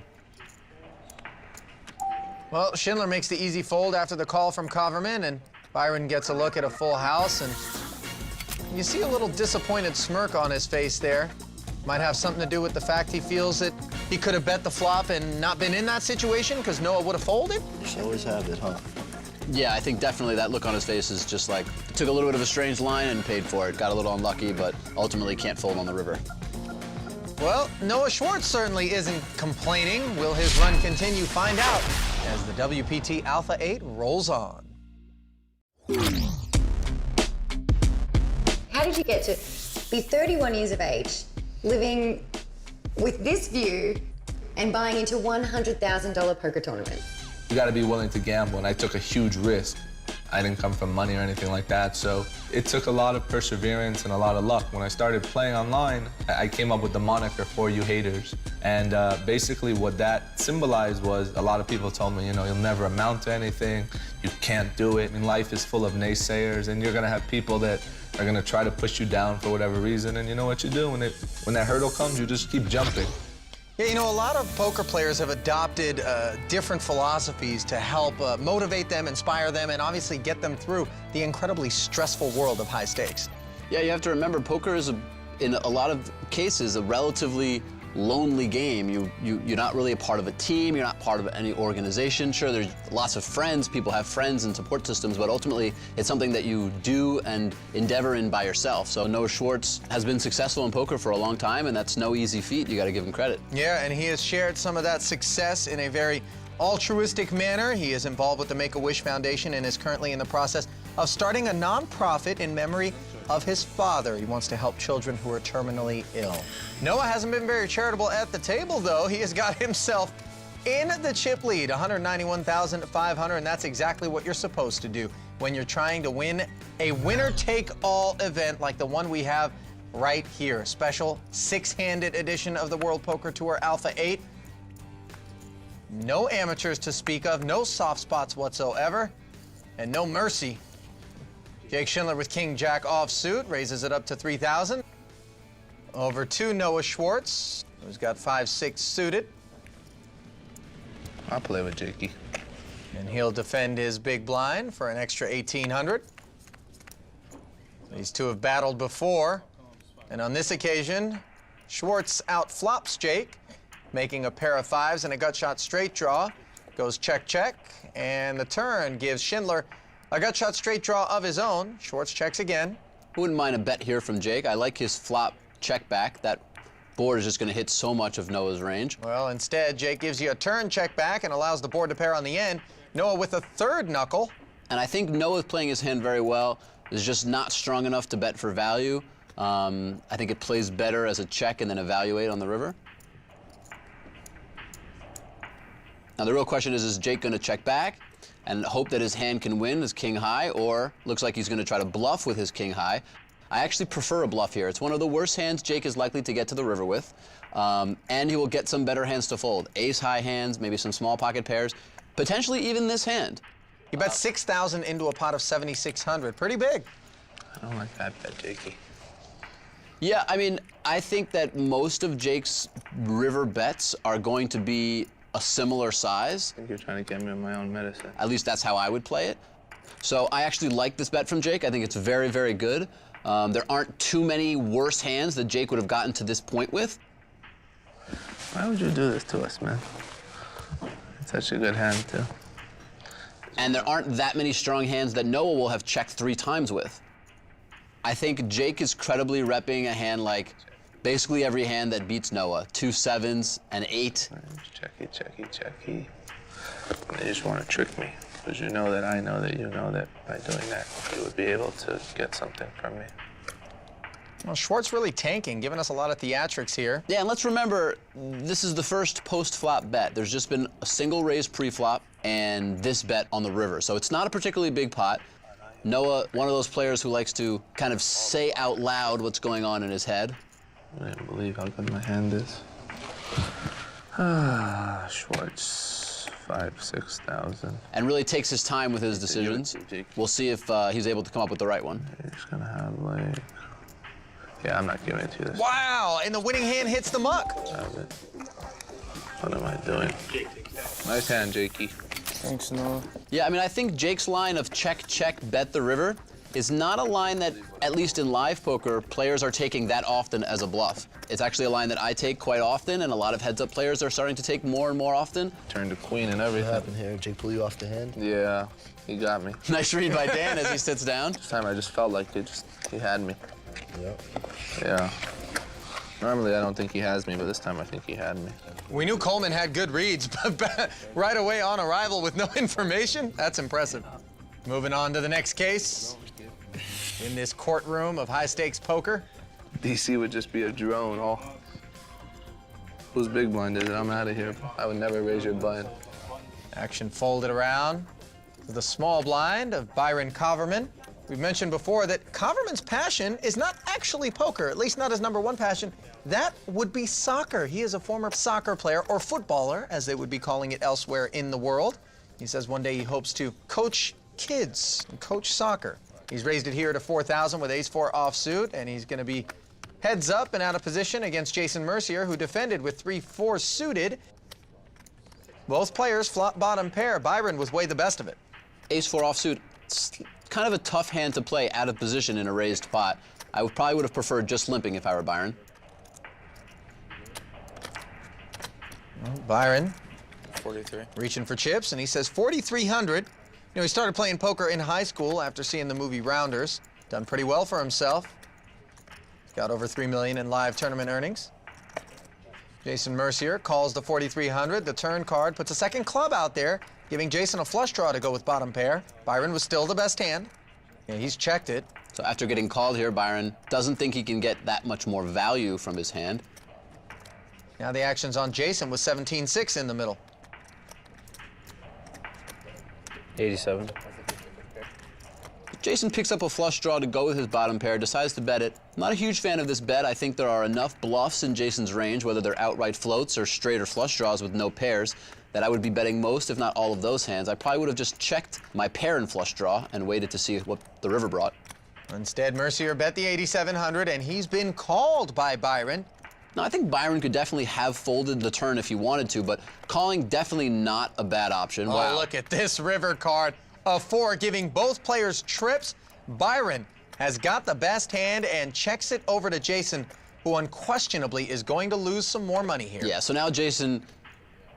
Well, Schindler makes the easy fold after the call from Coverman, and Byron gets a look at a full house, and you see a little disappointed smirk on his face there. Might have something to do with the fact he feels that he could have bet the flop and not been in that situation because Noah would have folded. You should always have it, huh? Yeah, I think definitely that look on his face is just like, took a little bit of a strange line and paid for it. Got a little unlucky, but ultimately can't fold on the river. Well, Noah Schwarz certainly isn't complaining. Will his run continue? Find out as the WPT Alpha 8 rolls on. How did you get to be 31 years of age, living with this view and buying into $100,000 poker tournament? You gotta be willing to gamble, and I took a huge risk. I didn't come from money or anything like that, so it took a lot of perseverance and a lot of luck. When I started playing online, I came up with the moniker For You Haters. And basically what that symbolized was a lot of people told me, you'll never amount to anything, you can't do it. I mean, life is full of naysayers, and you're gonna have people that are gonna try to push you down for whatever reason, and you know what you do? When that hurdle comes, you just keep jumping. Yeah, a lot of poker players have adopted different philosophies to help motivate them, inspire them, and obviously get them through the incredibly stressful world of high stakes. Yeah, you have to remember, poker is, in a lot of cases, a relatively lonely game. You're not really a part of a team, you're not part of any organization. Sure, there's lots of friends, people have friends and support systems, but ultimately it's something that you do and endeavor in by yourself. So Noah Schwarz has been successful in poker for a long time, and that's no easy feat. You got to give him credit. Yeah, and he has shared some of that success in a very altruistic manner. He is involved with the Make-A-Wish Foundation and is currently in the process of starting a nonprofit in memory of his father. He wants to help children who are terminally ill. Noah hasn't been very charitable at the table, though. He has got himself in the chip lead, $191,500, and that's exactly what you're supposed to do when you're trying to win a winner-take-all event like the one we have right here. Special 6-handed edition of the World Poker Tour Alpha 8. No amateurs to speak of, no soft spots whatsoever, and no mercy. Jake Schindler with King Jack offsuit raises it up to $3,000. Over to Noah Schwarz, who's got 5-6 suited. I'll play with Jakey. And he'll defend his big blind for an extra $1,800. These two have battled before, and on this occasion, Schwarz outflops Jake making a pair of fives and a gut shot straight draw. Goes check, check, and the turn gives Schindler a gut shot straight draw of his own. Schwarz checks again. Wouldn't mind a bet here from Jake. I like his flop check back. That board is just going to hit so much of Noah's range. Well, instead, Jake gives you a turn check back and allows the board to pair on the end. Noah with a third knuckle. And I think Noah's playing his hand very well. Is just not strong enough to bet for value. I think it plays better as a check and then evaluate on the river. Now the real question is Jake going to check back and hope that his hand can win his king high, or looks like he's going to try to bluff with his king high? I actually prefer a bluff here. It's one of the worst hands Jake is likely to get to the river with, and he will get some better hands to fold. Ace high hands, maybe some small pocket pairs, potentially even this hand. He bet 6,000 into a pot of 7,600. Pretty big. I don't like that bet, Jakey. Yeah, I mean, I think that most of Jake's river bets are going to be a similar size. I think you're trying to get me on my own medicine. At least that's how I would play it. So I actually like this bet from Jake. I think it's very, very good. There aren't too many worse hands that Jake would have gotten to this point with. Why would you do this to us, man? It's such a good hand, too. And there aren't that many strong hands that Noah will have checked 3 times with. I think Jake is credibly repping a hand like basically every hand that beats Noah. 2 7s, an 8. Checky, checky, checky. And you just want to trick me, because you know that I know that you know that by doing that, you would be able to get something from me. Well, Schwarz really tanking, giving us a lot of theatrics here. Yeah, and let's remember, this is the first post-flop bet. There's just been a single raise pre-flop and this bet on the river. So it's not a particularly big pot. Noah, one of those players who likes to kind of say out loud what's going on in his head. I can't believe how good my hand is. Schwarz, 5,000-6,000. And really takes his time with his decisions. We'll see if he's able to come up with the right one. He's gonna have like... Yeah, I'm not giving it to you this. Wow, and the winning hand hits the muck. What am I doing? Nice hand, Jakey. Thanks, Noah. Yeah, I mean, I think Jake's line of check, check, bet the river is not a line that, at least in live poker, players are taking that often as a bluff. It's actually a line that I take quite often, and a lot of heads-up players are starting to take more and more often. Turned to queen and everything. What happened here? Jake pull you off the hand? Yeah, he got me. Nice read by Dan as he sits down. This time I just felt like he had me. Yep. Yeah. Normally I don't think he has me, but this time I think he had me. We knew Coleman had good reads, but right away on arrival with no information? That's impressive. Moving on to the next case. In this courtroom of high-stakes poker. DC would just be a drone. Oh. Whose big blind is it? I'm out of here. I would never raise your blind. Action folded around to the small blind of Bryn Kenney. We've mentioned before that Coverman's passion is not actually poker, at least not his #1 passion. That would be soccer. He is a former soccer player, or footballer, as they would be calling it elsewhere in the world. He says one day he hopes to coach kids and coach soccer. He's raised it here to 4,000 with ace-4 offsuit, and he's going to be heads up and out of position against Jason Mercier, who defended with 3-4 suited. Both players flop bottom pair. Bryn was way the best of it. Ace-4 offsuit. It's kind of a tough hand to play out of position in a raised pot. I probably would have preferred just limping if I were Bryn. Well, Bryn 43. reaching for chips, and he says 4,300. You know, he started playing poker in high school after seeing the movie Rounders. Done pretty well for himself. He's got over $3 million in live tournament earnings. Jason Mercier calls the 4,300. The turn card puts a second club out there, giving Jason a flush draw to go with bottom pair. Bryn was still the best hand. Yeah, he's checked it. So after getting called here, Bryn doesn't think he can get that much more value from his hand. Now the action's on Jason with 17-6 in the middle. 87. Jason picks up a flush draw to go with his bottom pair, decides to bet it. I'm not a huge fan of this bet. I think there are enough bluffs in Jason's range, whether they're outright floats or straight or flush draws with no pairs, that I would be betting most, if not all of those hands. I probably would have just checked my pair and flush draw and waited to see what the river brought. Instead, Mercier bet the 8,700, and he's been called by Bryn. No, I think Bryn could definitely have folded the turn if he wanted to, but calling definitely not a bad option. Oh, wow. Look at this river card. A 4 giving both players trips. Bryn has got the best hand and checks it over to Jason who unquestionably is going to lose some more money here. Yeah, so now Jason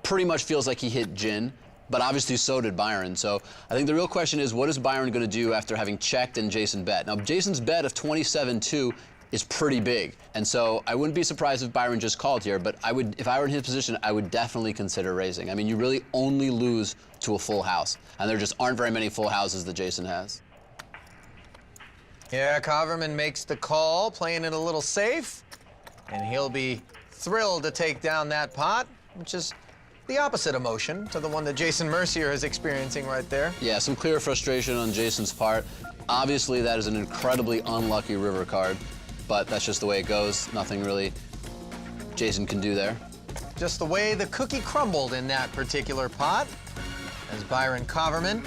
pretty much feels like he hit gin, but obviously so did Byron. So I think the real question is, what is Byron going to do after having checked and Jason bet? Now, Jason's bet of 27-2 is pretty big, and so I wouldn't be surprised if Byron just called here, but I would, if I were in his position, I would definitely consider raising. I mean, you really only lose to a full house, and there just aren't very many full houses that Jason has. Yeah, Coverman makes the call, playing it a little safe, and he'll be thrilled to take down that pot, which is the opposite emotion to the one that Jason Mercier is experiencing right there. Yeah, some clear frustration on Jason's part. Obviously, that is an incredibly unlucky river card, but that's just the way it goes. Nothing really Jason can do there. Just the way the cookie crumbled in that particular pot, as Byron Coverman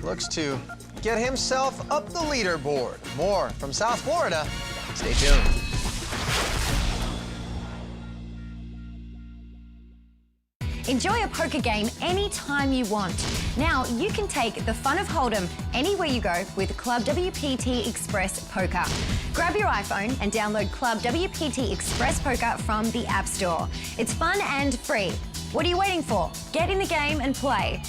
looks to get himself up the leaderboard. More from South Florida. Stay tuned. Enjoy a poker game anytime you want. Now you can take the fun of Hold'em anywhere you go with Club WPT Express Poker. Grab your iPhone and download Club WPT Express Poker from the App Store. It's fun and free. What are you waiting for? Get in the game and play.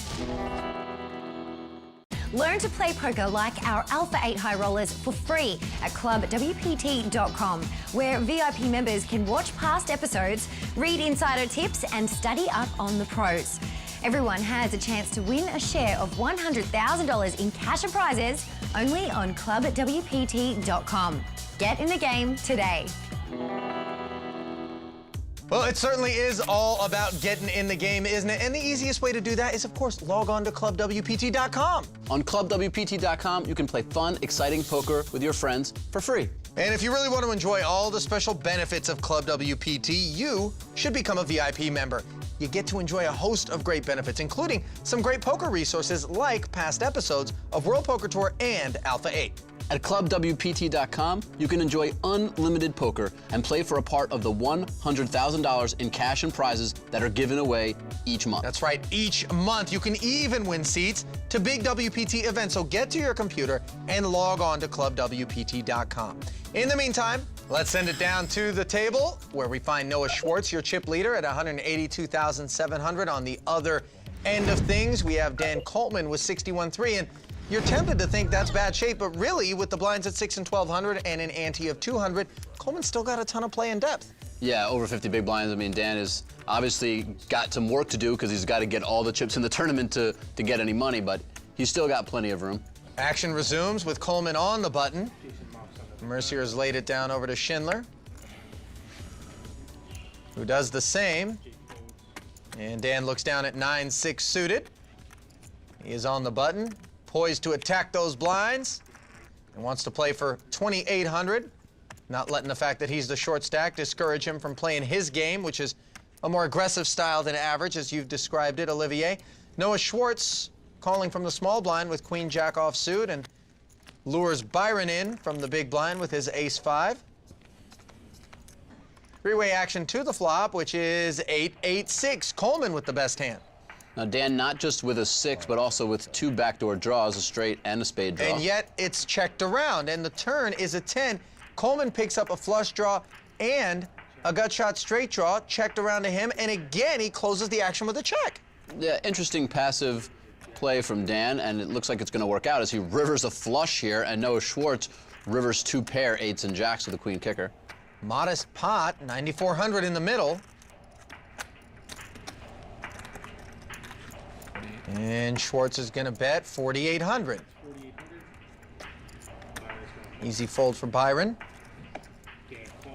Learn to play poker like our Alpha 8 high rollers for free at clubwpt.com, where VIP members can watch past episodes, read insider tips, and study up on the pros. Everyone has a chance to win a share of $100,000 in cash and prizes only on clubwpt.com. Get in the game today. Well, it certainly is all about getting in the game, isn't it? And the easiest way to do that is, of course, log on to clubwpt.com. On clubwpt.com, you can play fun, exciting poker with your friends for free. And if you really want to enjoy all the special benefits of Club WPT, you should become a VIP member. You get to enjoy a host of great benefits, including some great poker resources like past episodes of World Poker Tour and Alpha 8. At clubwpt.com, you can enjoy unlimited poker and play for a part of the $100,000 in cash and prizes that are given away each month. That's right, each month. You can even win seats to big WPT events, so get to your computer and log on to clubwpt.com. In the meantime, let's send it down to the table where we find Noah Schwarz, your chip leader, at 182,700. On the other end of things, we have Dan Coleman with 61.3, and you're tempted to think that's bad shape, but really, with the blinds at 6 and 1,200 and an ante of 200, Coleman's still got a ton of play and depth. Yeah, over 50 big blinds. I mean, Dan has obviously got some work to do because he's got to get all the chips in the tournament to get any money, but he's still got plenty of room. Action resumes with Coleman on the button. Mercier has laid it down over to Schindler, who does the same. And Dan looks down at 9-6 suited. He is on the button, poised to attack those blinds, and wants to play for 2,800. Not letting the fact that he's the short stack discourage him from playing his game, which is a more aggressive style than average, as you've described it, Olivier. Noah Schwarz calling from the small blind with Queen Jack offsuit and lures Byron in from the big blind with his ace-5. Three-way action to the flop, which is 8-8-6. Coleman with the best hand. Now, Dan, not just with a 6, but also with 2 backdoor draws, a straight and a spade draw. And yet it's checked around, and the turn is a 10. Coleman picks up a flush draw and a gut shot straight draw, checked around to him, and again he closes the action with a check. Yeah, interesting passive play from Dan, and it looks like it's going to work out as he rivers a flush here, and Noah Schwarz rivers 2 pair 8s and jacks with the queen kicker. Modest pot, 9,400 in the middle. And Schwarz is going to bet 4,800. Easy fold for Byron.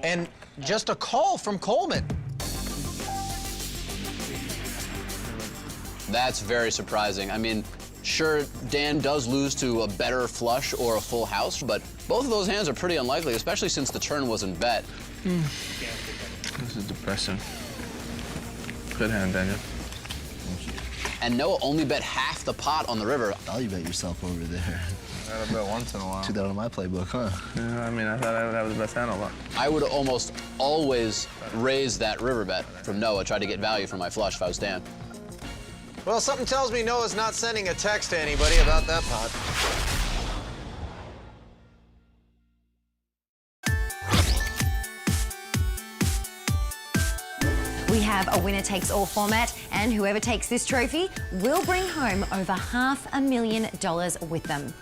And just a call from Coleman. That's very surprising. I mean, sure, Dan does lose to a better flush or a full house, but both of those hands are pretty unlikely, especially since the turn wasn't bet. This is depressing. Good hand, Daniel. And Noah only bet half the pot on the river. Oh, you bet yourself over there. I gotta bet once in a while. Took that on my playbook, huh? Yeah, I mean, I thought I would have the best hand a lot. I would almost always raise that river bet from Noah, try to get value for my flush if I was Dan. Well, something tells me Noah's not sending a text to anybody about that pot. We have a winner-takes-all format, and whoever takes this trophy will bring home over $500,000 with them.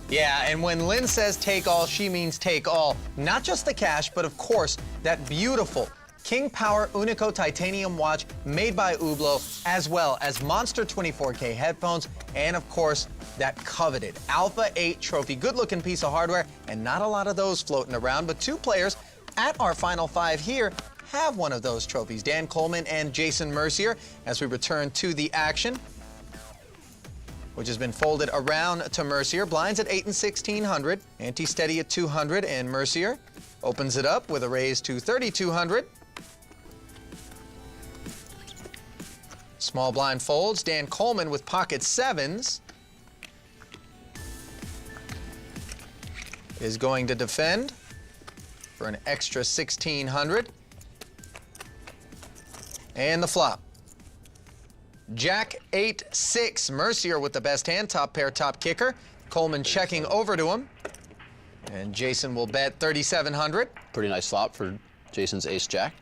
Yeah, and when Lynn says take all, she means take all. Not just the cash, but of course, that beautiful King Power Unico titanium watch made by Hublot, as well as monster 24K headphones, and of course, that coveted Alpha 8 trophy. Good-looking piece of hardware, and not a lot of those floating around, but two players at our final five here have one of those trophies, Dan Coleman and Jason Mercier, as we return to the action, which has been folded around to Mercier. Blinds at 8 and 1600, ante-steady at 200, and Mercier opens it up with a raise to 3,200. Small blind folds. Dan Coleman with pocket sevens is going to defend for an extra 1,600. And the flop. Jack 8-6. Mercier with the best hand, top pair, top kicker. Coleman checking over to him. And Jason will bet 3,700. Pretty nice flop for Jason's ace-jack.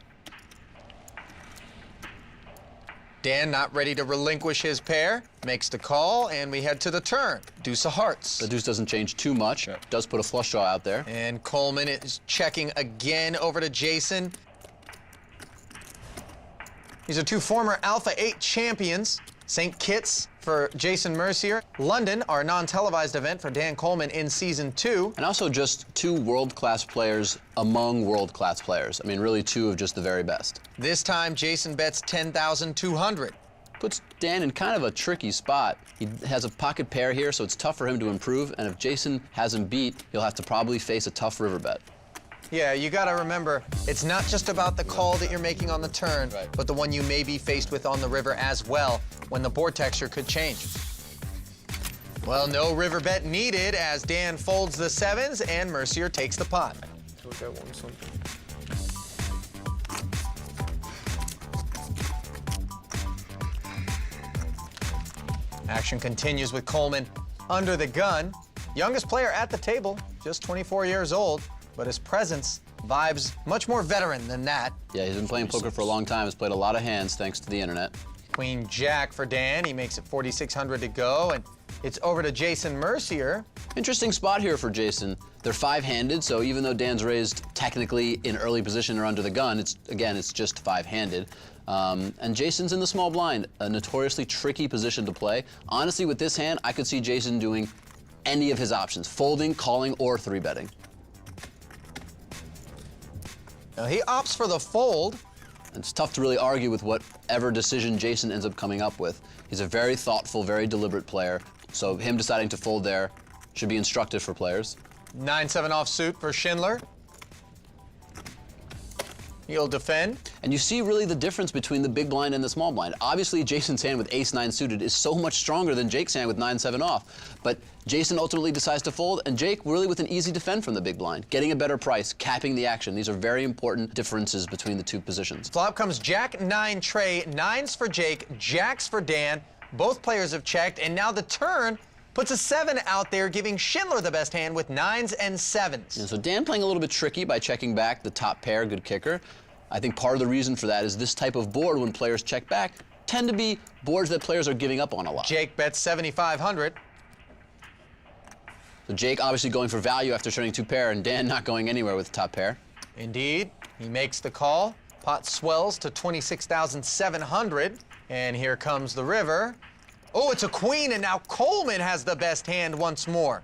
Dan not ready to relinquish his pair, makes the call, and we head to the turn. Deuce of hearts. The deuce doesn't change too much. Does put a flush draw out there. And Coleman is checking again over to Jason. These are two former Alpha 8 champions. St. Kitts for Jason Mercier. London, our non-televised event for Dan Coleman in season 2. And also just two world-class players among world-class players. I mean, really two of just the very best. This time, Jason bets 10,200. Puts Dan in kind of a tricky spot. He has a pocket pair here, so it's tough for him to improve. And if Jason has him beat, he'll have to probably face a tough river bet. Yeah, you gotta remember, it's not just about the call that you're making on the turn, but the one you may be faced with on the river as well, when the board texture could change. Well, no river bet needed as Dan folds the sevens and Mercier takes the pot. Action continues with Coleman under the gun. Youngest player at the table, just 24 years old. But his presence vibes much more veteran than that. Yeah, he's been playing poker for a long time. He's played a lot of hands thanks to the internet. Queen Jack for Dan. He makes it 4,600 to go, and it's over to Jason Mercier. Interesting spot here for Jason. They're five-handed, so even though Dan's raised technically in early position or under the gun, it's just five-handed. And Jason's in the small blind, a notoriously tricky position to play. Honestly, with this hand, I could see Jason doing any of his options, folding, calling, or three-betting. Now he opts for the fold. It's tough to really argue with whatever decision Jason ends up coming up with. He's a very thoughtful, very deliberate player, so him deciding to fold there should be instructive for players. 9-7 offsuit for Schindler. He'll defend. And you see really the difference between the big blind and the small blind. Obviously, Jason's hand with ace-9 suited is so much stronger than Jake's hand with 9-7 off. But Jason ultimately decides to fold, and Jake really with an easy defend from the big blind, getting a better price, capping the action. These are very important differences between the two positions. Flop comes Jack 9 tray, nines for Jake, jacks for Dan. Both players have checked, and now the turn puts a 7 out there, giving Schindler the best hand with 9s and 7s. Yeah, so Dan playing a little bit tricky by checking back the top pair, good kicker. I think part of the reason for that is this type of board, when players check back, tend to be boards that players are giving up on a lot. Jake bets 7,500. So Jake obviously going for value after turning two pair, and Dan not going anywhere with the top pair. Indeed, he makes the call. Pot swells to 26,700, and here comes the river. Oh, it's a queen, and now Coleman has the best hand once more.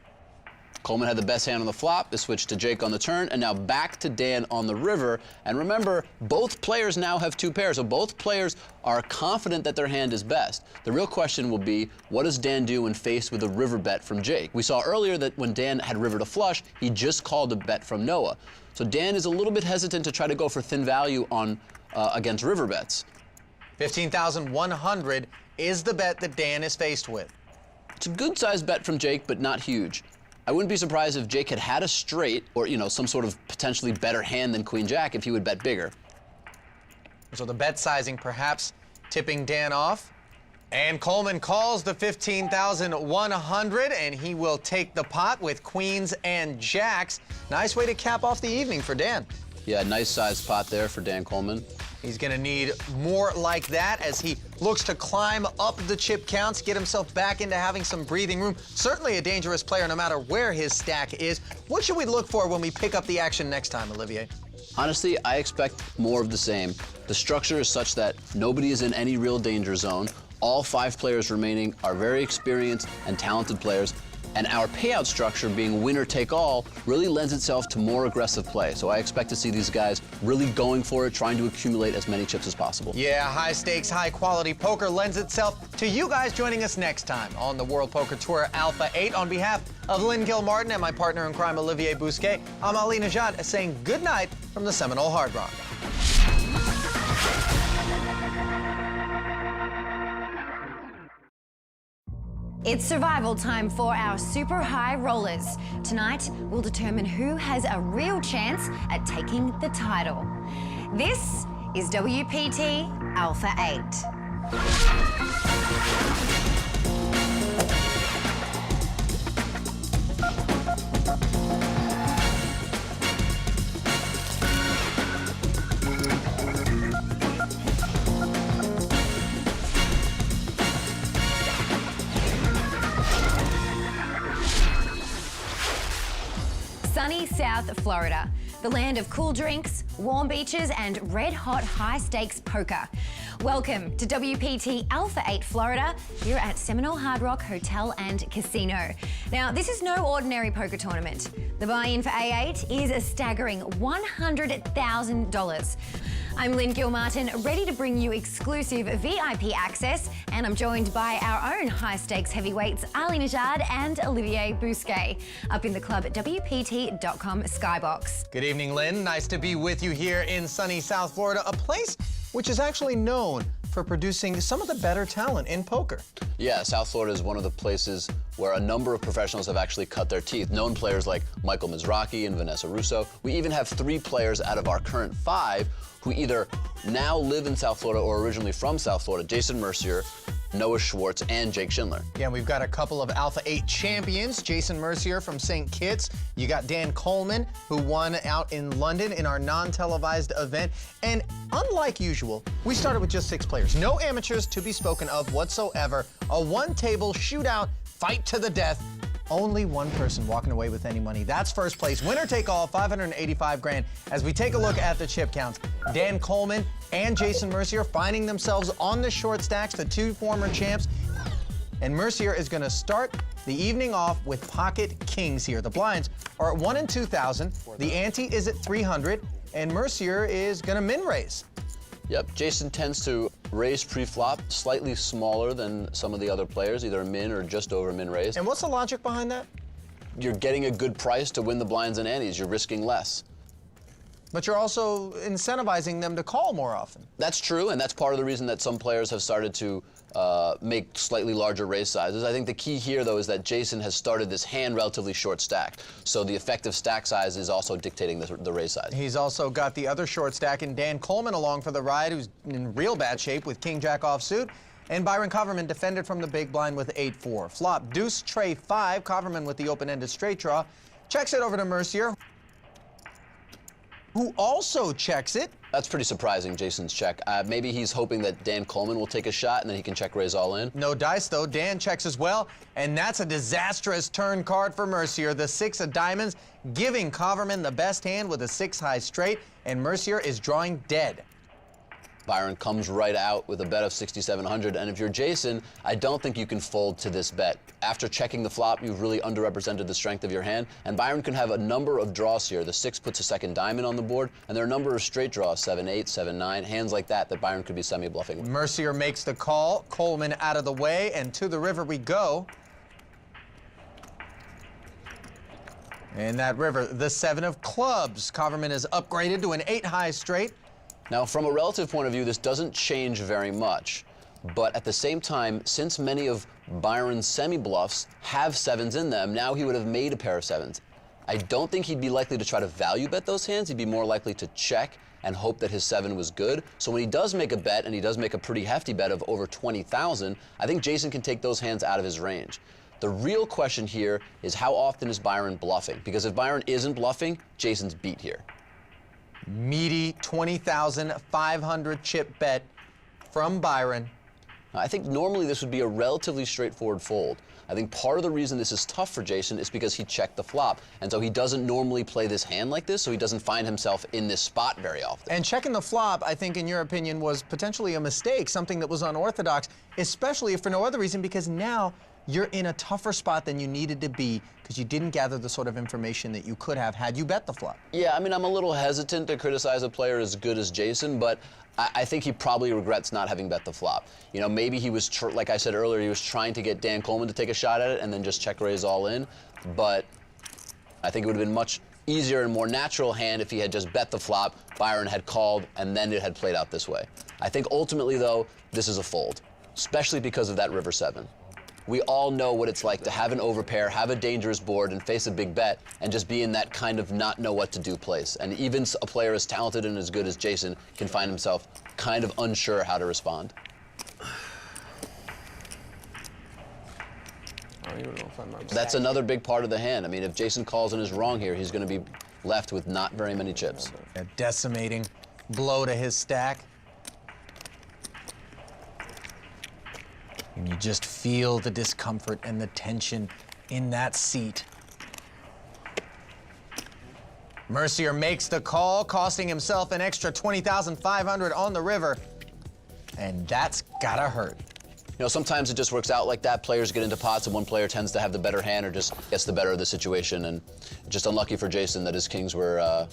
Coleman had the best hand on the flop. It switched to Jake on the turn, and now back to Dan on the river. And remember, both players now have two pairs, so both players are confident that their hand is best. The real question will be, what does Dan do when faced with a river bet from Jake? We saw earlier that when Dan had river to flush, he just called a bet from Noah. So Dan is a little bit hesitant to try to go for thin value on against river bets. 15,100 is the bet that Dan is faced with. It's a good-sized bet from Jake, but not huge. I wouldn't be surprised if Jake had a straight or, some sort of potentially better hand than Queen Jack if he would bet bigger. So the bet sizing perhaps tipping Dan off. And Coleman calls the 15,100, and he will take the pot with queens and jacks. Nice way to cap off the evening for Dan. Yeah, nice sized pot there for Dan Coleman. He's gonna need more like that as he looks to climb up the chip counts, get himself back into having some breathing room. Certainly a dangerous player no matter where his stack is. What should we look for when we pick up the action next time, Olivier? Honestly, I expect more of the same. The structure is such that nobody is in any real danger zone. All 5 players remaining are very experienced and talented players. And our payout structure being winner take all really lends itself to more aggressive play. So I expect to see these guys really going for it, trying to accumulate as many chips as possible. Yeah, high stakes, high quality poker lends itself to you guys joining us next time on the World Poker Tour Alpha 8. On behalf of Lynn Gilmartin and my partner in crime, Olivier Bousquet, I'm Ali Najad saying good night from the Seminole Hard Rock. It's survival time for our super high rollers. Tonight, we'll determine who has a real chance at taking the title. This is WPT Alpha 8. Sunny South Florida, the land of cool drinks, warm beaches, and red-hot high-stakes poker. Welcome to WPT Alpha 8 Florida, here at Seminole Hard Rock Hotel and Casino. Now, this is no ordinary poker tournament. The buy-in for A8 is a staggering $100,000. I'm Lynn Gilmartin, ready to bring you exclusive VIP access, and I'm joined by our own high-stakes heavyweights, Ali Najad and Olivier Bousquet, up in the club at WPT.com Skybox. Good evening, Lynn. Nice to be with you here in sunny South Florida, a place which is actually known for producing some of the better talent in poker. Yeah, South Florida is one of the places where a number of professionals have actually cut their teeth. Known players like Michael Mizrachi and Vanessa Russo. We even have 3 players out of our current 5 who either now live in South Florida or originally from South Florida. Jason Mercier, Noah Schwarz, and Jake Schindler. Yeah, we've got a couple of Alpha 8 champions. Jason Mercier from St. Kitts. You got Dan Coleman, who won out in London in our non-televised event. And unlike usual, we started with just 6 players. No amateurs to be spoken of whatsoever. A one-table shootout, fight to the death. Only one person walking away with any money. That's first place. Winner take all, 585 grand. As we take a look at the chip counts, Dan Coleman and Jason Mercier finding themselves on the short stacks, the 2 former champs. And Mercier is gonna start the evening off with pocket kings here. The blinds are at 1 in 2,000. The ante is at 300, and Mercier is gonna min raise. Yep, Jason tends to raise pre-flop, slightly smaller than some of the other players, either a min or just over a min raise. And what's the logic behind that? You're getting a good price to win the blinds and antes. You're risking less. But you're also incentivizing them to call more often. That's true, and that's part of the reason that some players have started to make slightly larger raise sizes. I think the key here, though, is that Jason has started this hand relatively short stacked. So the effective stack size is also dictating the raise size. He's also got the other short stack in Dan Coleman along for the ride, who's in real bad shape with King Jack offsuit. And Byron Coverman defended from the big blind with 8-4. Flop deuce, tray 5. Coverman with the open-ended straight draw. Checks it over to Mercier, who also checks it. That's pretty surprising, Jason's check. Maybe he's hoping that Dan Coleman will take a shot and then he can check raise all in. No dice, though. Dan checks as well, and that's a disastrous turn card for Mercier. The 6 of diamonds, giving Coverman the best hand with a 6 high straight, and Mercier is drawing dead. Byron comes right out with a bet of 6,700, and if you're Jason, I don't think you can fold to this bet. After checking the flop, you've really underrepresented the strength of your hand, and Byron can have a number of draws here. The 6 puts a second diamond on the board, and there are a number of straight draws, 7-8, 7-9, hands like that Byron could be semi-bluffing with. Mercier makes the call, Coleman out of the way, and to the river we go. And that river, the 7 of clubs. Coverman is upgraded to an 8 high straight. Now, from a relative point of view, this doesn't change very much. But at the same time, since many of Byron's semi-bluffs have 7s in them, now he would have made a pair of 7s. I don't think he'd be likely to try to value bet those hands. He'd be more likely to check and hope that his 7 was good. So when he does make a bet, and he does make a pretty hefty bet of over 20,000, I think Jason can take those hands out of his range. The real question here is how often is Byron bluffing? Because if Byron isn't bluffing, Jason's beat here. Meaty 20,500 chip bet from Byron. I think normally this would be a relatively straightforward fold. I think part of the reason this is tough for Jason is because he checked the flop, and so he doesn't normally play this hand like this, so he doesn't find himself in this spot very often. And checking the flop, I think, in your opinion, was potentially a mistake, something that was unorthodox, especially if for no other reason, because now you're in a tougher spot than you needed to be because you didn't gather the sort of information that you could have had you bet the flop. Yeah, I mean, I'm a little hesitant to criticize a player as good as Jason, but I think he probably regrets not having bet the flop. You know, maybe he was, like I said earlier, he was trying to get Dan Coleman to take a shot at it and then just check raise all in. But I think it would have been much easier and more natural hand if he had just bet the flop, Byron had called, and then it had played out this way. I think ultimately, though, this is a fold, especially because of that river 7. We all know what it's like to have an overpair, have a dangerous board, and face a big bet, and just be in that kind of not know what to do place. And even a player as talented and as good as Jason can find himself kind of unsure how to respond. I don't even know if I'm That's another big part of the hand. I mean, if Jason calls and is wrong here, he's going to be left with not very many chips. A decimating blow to his stack. And you just feel the discomfort and the tension in that seat. Mercier makes the call, costing himself an extra 20,500 on the river. And that's gotta hurt. You know, sometimes it just works out like that. Players get into pots and one player tends to have the better hand or just gets the better of the situation. And just unlucky for Jason that his kings were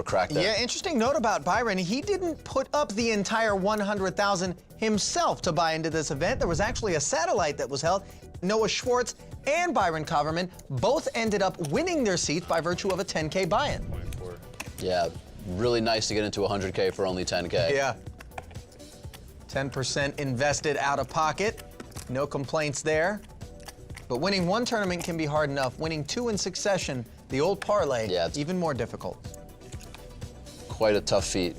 cracked there. Yeah, interesting note about Byron. He didn't put up the entire 100,000 himself to buy into this event. There was actually a satellite that was held. Noah Schwarz and Byron Coverman both ended up winning their seats by virtue of a 10K buy-in. Yeah, really nice to get into 100K for only 10K. Yeah. 10% invested out of pocket. No complaints there. But winning one tournament can be hard enough. Winning two in succession, the old parlay, yeah, even more difficult. Quite a tough feat.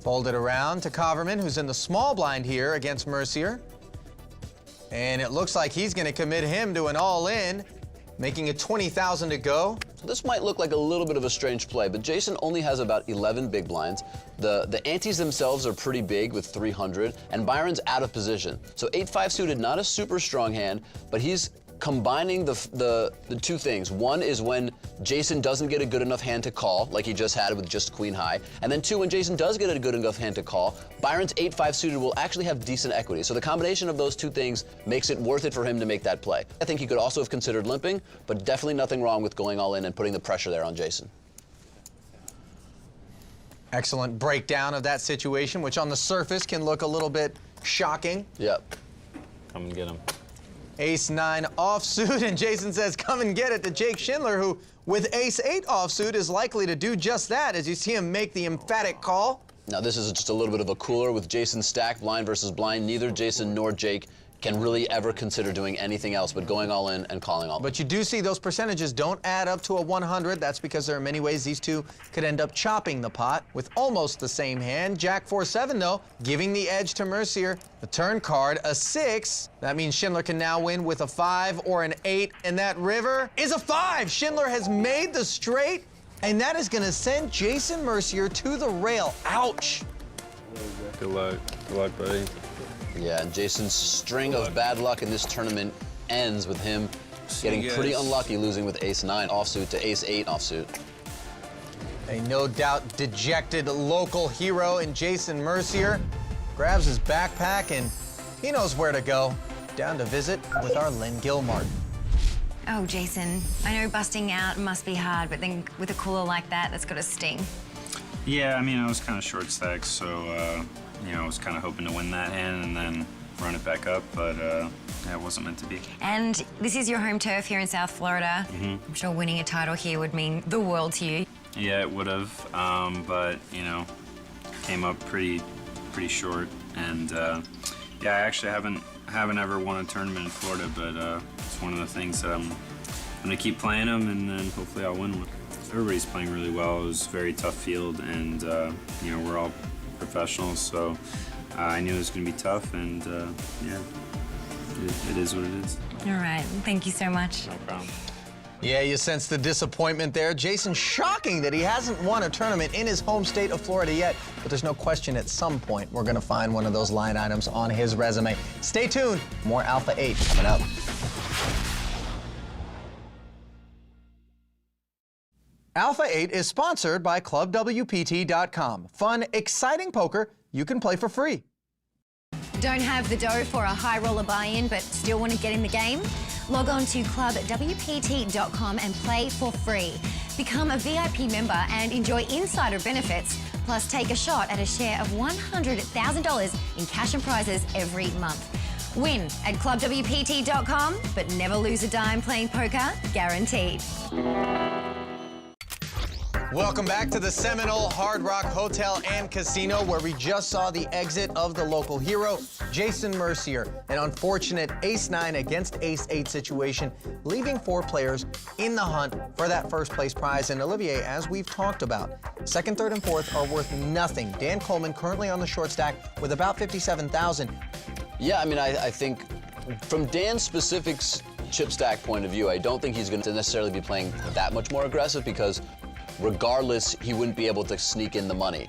Fold it around to Coverman, who's in the small blind here against Mercier. And it looks like he's going to commit him to an all-in, making it 20,000 to go. So this might look like a little bit of a strange play, but Jason only has about 11 big blinds. The antes themselves are pretty big with 300, and Byron's out of position. So 8-5 suited, not a super strong hand, but he's combining the two things. One is when Jason doesn't get a good enough hand to call, like he just had with just queen high. And then two, when Jason does get a good enough hand to call, Byron's 8-5 suited will actually have decent equity. So the combination of those two things makes it worth it for him to make that play. I think he could also have considered limping, but definitely nothing wrong with going all in and putting the pressure there on Jason. Excellent breakdown of that situation, which on the surface can look a little bit shocking. Yep. Come and get him. Ace-9 offsuit, and Jason says, come and get it to Jake Schindler, who, with Ace-8 offsuit, is likely to do just that, as you see him make the emphatic call. Now, this is just a little bit of a cooler with Jason stacked, blind versus blind. Neither Jason nor Jake can really ever consider doing anything else but going all in and calling all in. But you do see those percentages don't add up to a 100. That's because there are many ways these two could end up chopping the pot with almost the same hand. Jack 4-7, though, giving the edge to Mercier. The turn card, a 6. That means Schindler can now win with a 5 or an 8, and that river is a 5. Schindler has made the straight, and that is going to send Jason Mercier to the rail. Ouch. Good luck. Good luck, buddy. Yeah, and Jason's string of bad luck in this tournament ends with him getting pretty unlucky, losing with Ace-9 offsuit to Ace-8 offsuit. A no doubt dejected local hero in Jason Mercier grabs his backpack and he knows where to go. Down to visit with our Lynn Gilmart. Oh, Jason, I know busting out must be hard, but then with a cooler like that, that's got to sting. Yeah, I mean, I was kind of short stacked, so, you know, I was kind of hoping to win that hand and then run it back up, but yeah, it wasn't meant to be. And this is your home turf here in South Florida. I'm sure winning a title here would mean the world to you. Yeah, it would have, but, you know, came up pretty short. And, yeah, I actually haven't ever won a tournament in Florida, but it's one of the things that I'm going to keep playing them, and then hopefully I'll win one. Everybody's playing really well. It was a very tough field, and, you know, we're all professionals, so I knew it was going to be tough, and yeah, it is what it is. All right, thank you so much. No problem. Yeah, you sense the disappointment there. Jason, shocking that he hasn't won a tournament in his home state of Florida yet, but there's no question at some point we're going to find one of those line items on his resume. Stay tuned. More Alpha 8 coming up. Alpha 8 is sponsored by ClubWPT.com. Fun, exciting poker you can play for free. Don't have the dough for a high roller buy-in but still want to get in the game? Log on to clubwpt.com and play for free. Become a VIP member and enjoy insider benefits, plus take a shot at a share of $100,000 in cash and prizes every month. Win at clubwpt.com, but never lose a dime playing poker, guaranteed. Welcome back to the Seminole Hard Rock Hotel and Casino, where we just saw the exit of the local hero, Jason Mercier. An unfortunate ace-9 against ace-8 situation, leaving 4 players in the hunt for that first place prize. And Olivier, as we've talked about, second, third, and fourth are worth nothing. Dan Coleman currently on the short stack with about 57,000. Yeah, I mean, I think from Dan's specifics chip stack point of view, I don't think he's going to necessarily be playing that much more aggressive, because regardless, he wouldn't be able to sneak in the money.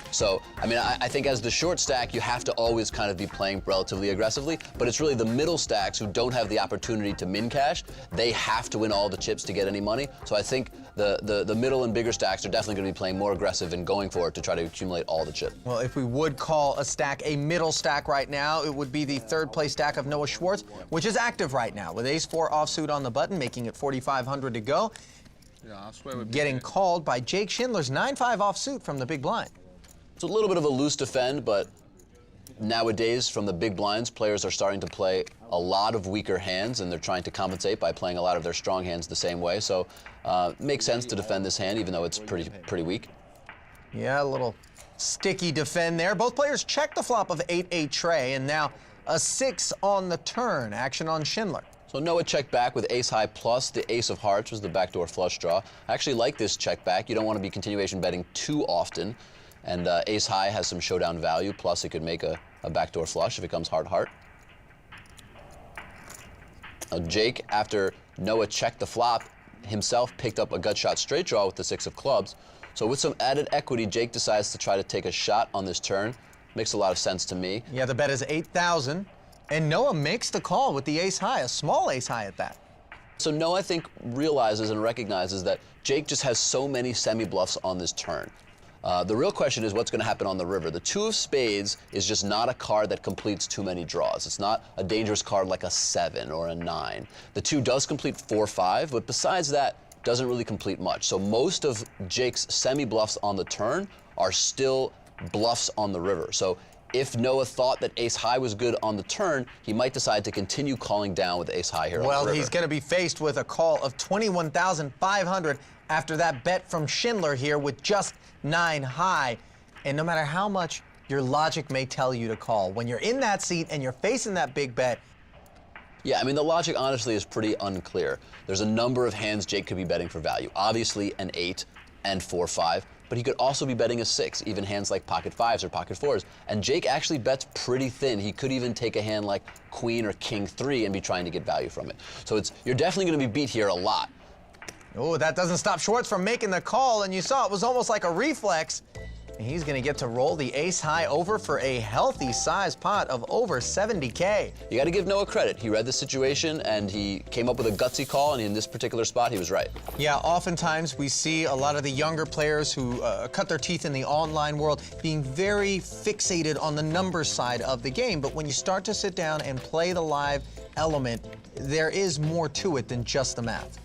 So, I mean, I think as the short stack, you have to always kind of be playing relatively aggressively, but it's really the middle stacks who don't have the opportunity to min cash. They have to win all the chips to get any money. So I think the middle and bigger stacks are definitely going to be playing more aggressive and going for it to try to accumulate all the chips. Well, if we would call a stack a middle stack right now, it would be the third place stack of Noah Schwarz, which is active right now, with ace-4 offsuit on the button, making it 4,500 to go. Getting called by Jake Schindler's 9-5 offsuit from the big blind. It's a little bit of a loose defend, but nowadays from the big blinds, players are starting to play a lot of weaker hands, and they're trying to compensate by playing a lot of their strong hands the same way. So makes sense to defend this hand, even though it's pretty weak. Yeah, a little sticky defend there. Both players check the flop of 8-8 tray, and now a 6 on the turn. Action on Schindler. So Noah checked back with ace-high plus the ace of hearts was the backdoor flush draw. I actually like this check back. You don't want to be continuation betting too often. And ace-high has some showdown value, plus it could make a backdoor flush if it comes heart-heart. Now Jake, after Noah checked the flop, himself picked up a gut shot straight draw with the 6 of clubs. So with some added equity, Jake decides to try to take a shot on this turn. Makes a lot of sense to me. Yeah, the bet is 8,000. And Noah makes the call with the ace-high, a small ace-high at that. So Noah, I think, realizes and recognizes that Jake just has so many semi-bluffs on this turn. The real question is what's going to happen on the river. The 2 of spades is just not a card that completes too many draws. It's not a dangerous card like a 7 or a 9. The 2 does complete 4-5, but besides that, doesn't really complete much. So most of Jake's semi-bluffs on the turn are still bluffs on the river. So if Noah thought that ace-high was good on the turn, he might decide to continue calling down with ace-high here on the river. Well, he's going to be faced with a call of 21,500 after that bet from Schindler here with just 9 high. And no matter how much your logic may tell you to call, when you're in that seat and you're facing that big bet. Yeah, I mean, the logic honestly is pretty unclear. There's a number of hands Jake could be betting for value. Obviously an 8 and 4-5, but he could also be betting a 6, even hands like pocket 5s or pocket 4s. And Jake actually bets pretty thin. He could even take a hand like queen or king 3 and be trying to get value from it. So you're definitely going to be beat here a lot. Oh, that doesn't stop Schwarz from making the call, and you saw it was almost like a reflex. And he's going to get to roll the ace-high over for a healthy size pot of over 70K. You got to give Noah credit. He read the situation, and he came up with a gutsy call, and in this particular spot, he was right. Yeah, oftentimes we see a lot of the younger players who cut their teeth in the online world being very fixated on the numbers side of the game. But when you start to sit down and play the live element, there is more to it than just the math.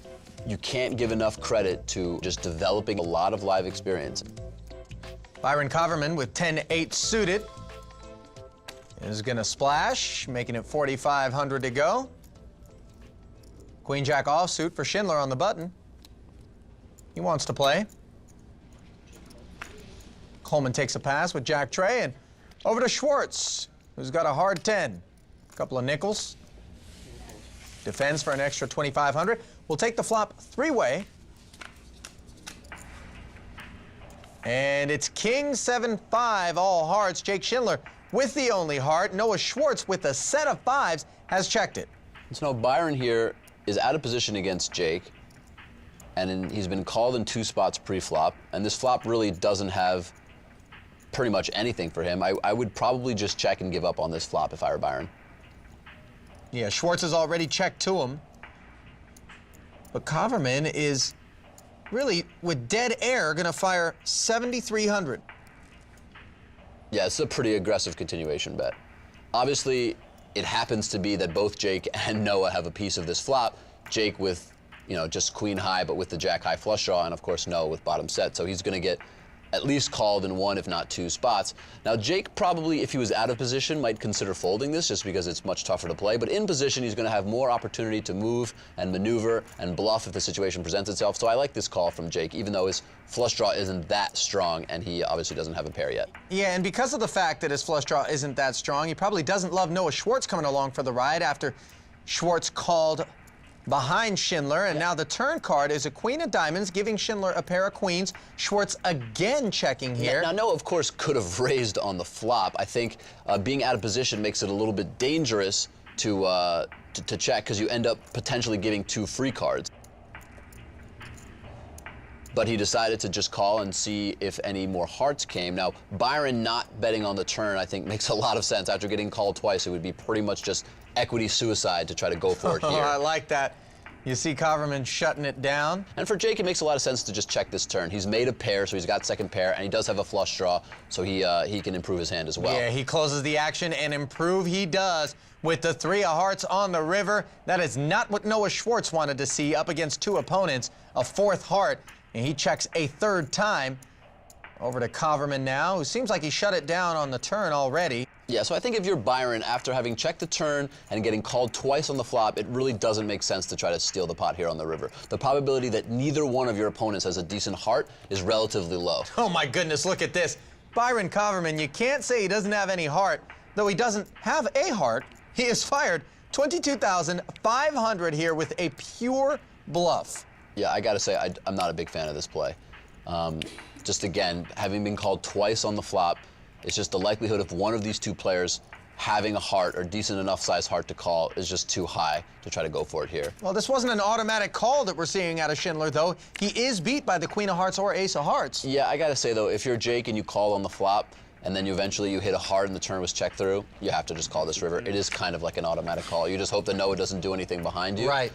You can't give enough credit to just developing a lot of live experience. Byron Coverman with 10-8 suited is going to splash, making it 4,500 to go. Queen-Jack offsuit for Schindler on the button. He wants to play. Coleman takes a pass with Jack Trey, and over to Schwarz, who's got a hard 10. A couple of nickels. Defends for an extra 2,500. We'll take the flop 3-way. And it's king 7-5, all hearts. Jake Schindler with the only heart. Noah Schwarz with a set of 5s has checked it. So now Byron here is out of position against Jake. and he's been called in 2 spots pre-flop, and this flop really doesn't have pretty much anything for him. I would probably just check and give up on this flop if I were Byron. Yeah, Schwarz has already checked to him. But Kaverman is really, with dead air, going to fire 7,300. Yeah, it's a pretty aggressive continuation bet. Obviously, it happens to be that both Jake and Noah have a piece of this flop. Jake with, you know, just queen high, but with the jack high flush draw, and of course Noah with bottom set. So he's going to get at least called in 1, if not 2 spots. Now, Jake probably, if he was out of position, might consider folding this just because it's much tougher to play. But in position, he's going to have more opportunity to move and maneuver and bluff if the situation presents itself. So I like this call from Jake, even though his flush draw isn't that strong, and he obviously doesn't have a pair yet. Yeah, and because of the fact that his flush draw isn't that strong, he probably doesn't love Noah Schwarz coming along for the ride after Schwarz called behind Schindler, and now the turn card is a queen of diamonds, giving Schindler a pair of queens. Schwarz again checking here. Now, Noah, of course, could have raised on the flop. I think being out of position makes it a little bit dangerous to check, because you end up potentially giving 2 free cards. But he decided to just call and see if any more hearts came. Now, Byron not betting on the turn, I think, makes a lot of sense. After getting called twice, it would be pretty much just equity suicide to try to go for it here. I like that. You see Kaverman shutting it down. And for Jake, it makes a lot of sense to just check this turn. He's made a pair, so he's got second pair, and he does have a flush draw, so he can improve his hand as well. Yeah, he closes the action, and improve he does with the 3 of hearts on the river. That is not what Noah Schwarz wanted to see up against 2 opponents. A 4th heart, and he checks a 3rd time. Over to Kaverman now, who seems like he shut it down on the turn already. Yeah, so I think if you're Byron, after having checked the turn and getting called twice on the flop, it really doesn't make sense to try to steal the pot here on the river. The probability that neither one of your opponents has a decent heart is relatively low. Oh my goodness, look at this. Byron Kaverman, you can't say he doesn't have any heart, though he doesn't have a heart. He has fired 22,500 here with a pure bluff. Yeah, I gotta say, I'm not a big fan of this play. Just again, having been called twice on the flop, it's just the likelihood of one of these 2 players having a heart or decent enough size heart to call is just too high to try to go for it here. Well, this wasn't an automatic call that we're seeing out of Schindler, though. He is beat by the queen of hearts or ace of hearts. Yeah, I gotta say, though, if you're Jake and you call on the flop, and then eventually you hit a heart and the turn was checked through, you have to just call this river. It is kind of like an automatic call. You just hope that Noah doesn't do anything behind you. Right.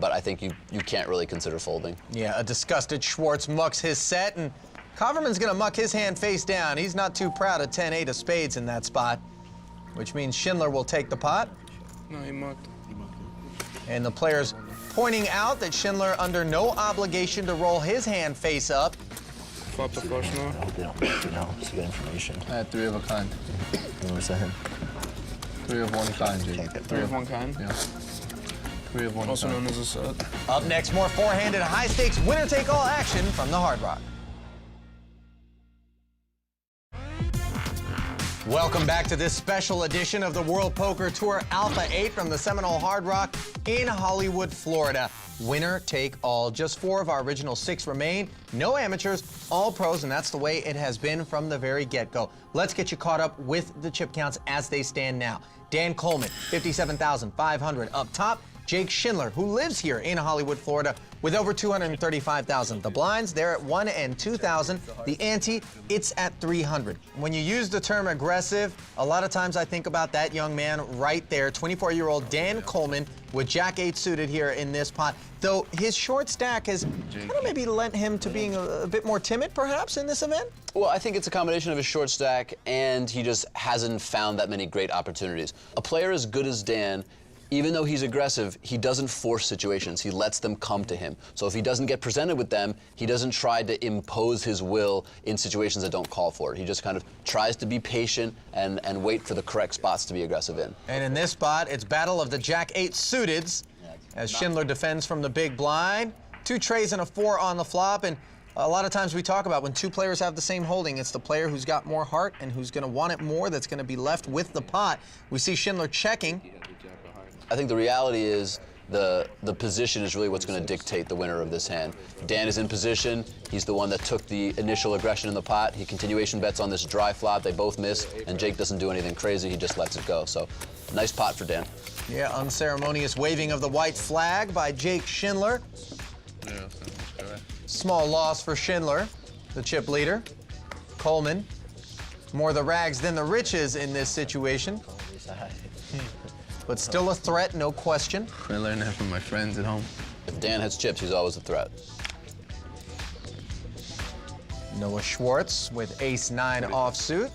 But I think you can't really consider folding. Yeah, a disgusted Schwarz mucks his set, and Kaverman's gonna muck his hand face down. He's not too proud of 10-8 of spades in that spot, which means Schindler will take the pot. No, he mucked. And the player's pointing out that Schindler under no obligation to roll his hand face up. Flop the flush now. I hope they don't break it now. It's good information. I had 3 of a kind. You know what I'm saying? 3 of 1 kind, Jake. 3 of 1 kind? Yeah. 3 of 1 Also kind. known as a set. Up next, more 4-handed high-stakes winner-take-all action from the Hard Rock. Welcome back to this special edition of the World Poker Tour Alpha 8 from the Seminole Hard Rock in Hollywood, Florida. Winner take all. Just 4 of our original 6 remain. No amateurs, all pros, and that's the way it has been from the very get-go. Let's get you caught up with the chip counts as they stand now. Dan Coleman, 57,500 up top. Jake Schindler, who lives here in Hollywood, Florida, with over 235,000. The blinds, they're at 1 and 2,000. The ante, it's at 300. When you use the term aggressive, a lot of times I think about that young man right there, 24-year-old Dan Coleman with Jack 8 suited here in this pot. Though his short stack has kind of maybe lent him to being a bit more timid, perhaps, in this event? Well, I think it's a combination of his short stack, and he just hasn't found that many great opportunities. A player as good as Dan, even though he's aggressive, he doesn't force situations. He lets them come to him. So if he doesn't get presented with them, he doesn't try to impose his will in situations that don't call for it. He just kind of tries to be patient and wait for the correct spots to be aggressive in. And in this spot, it's battle of the Jack 8 suiteds as Schindler defends from the big blind. 2 trays and a 4 on the flop, and a lot of times we talk about when 2 players have the same holding, it's the player who's got more heart and who's going to want it more that's going to be left with the pot. We see Schindler checking. I think the reality is the position is really what's going to dictate the winner of this hand. Dan is in position. He's the one that took the initial aggression in the pot. He continuation bets on this dry flop. They both miss, and Jake doesn't do anything crazy. He just lets it go. So nice pot for Dan. Yeah, unceremonious waving of the white flag by Jake Schindler. Small loss for Schindler, the chip leader. Coleman, more the rags than the riches in this situation. But still a threat, no question. I learned that from my friends at home. If Dan has chips, he's always a threat. Noah Schwarz with ace-9 offsuit.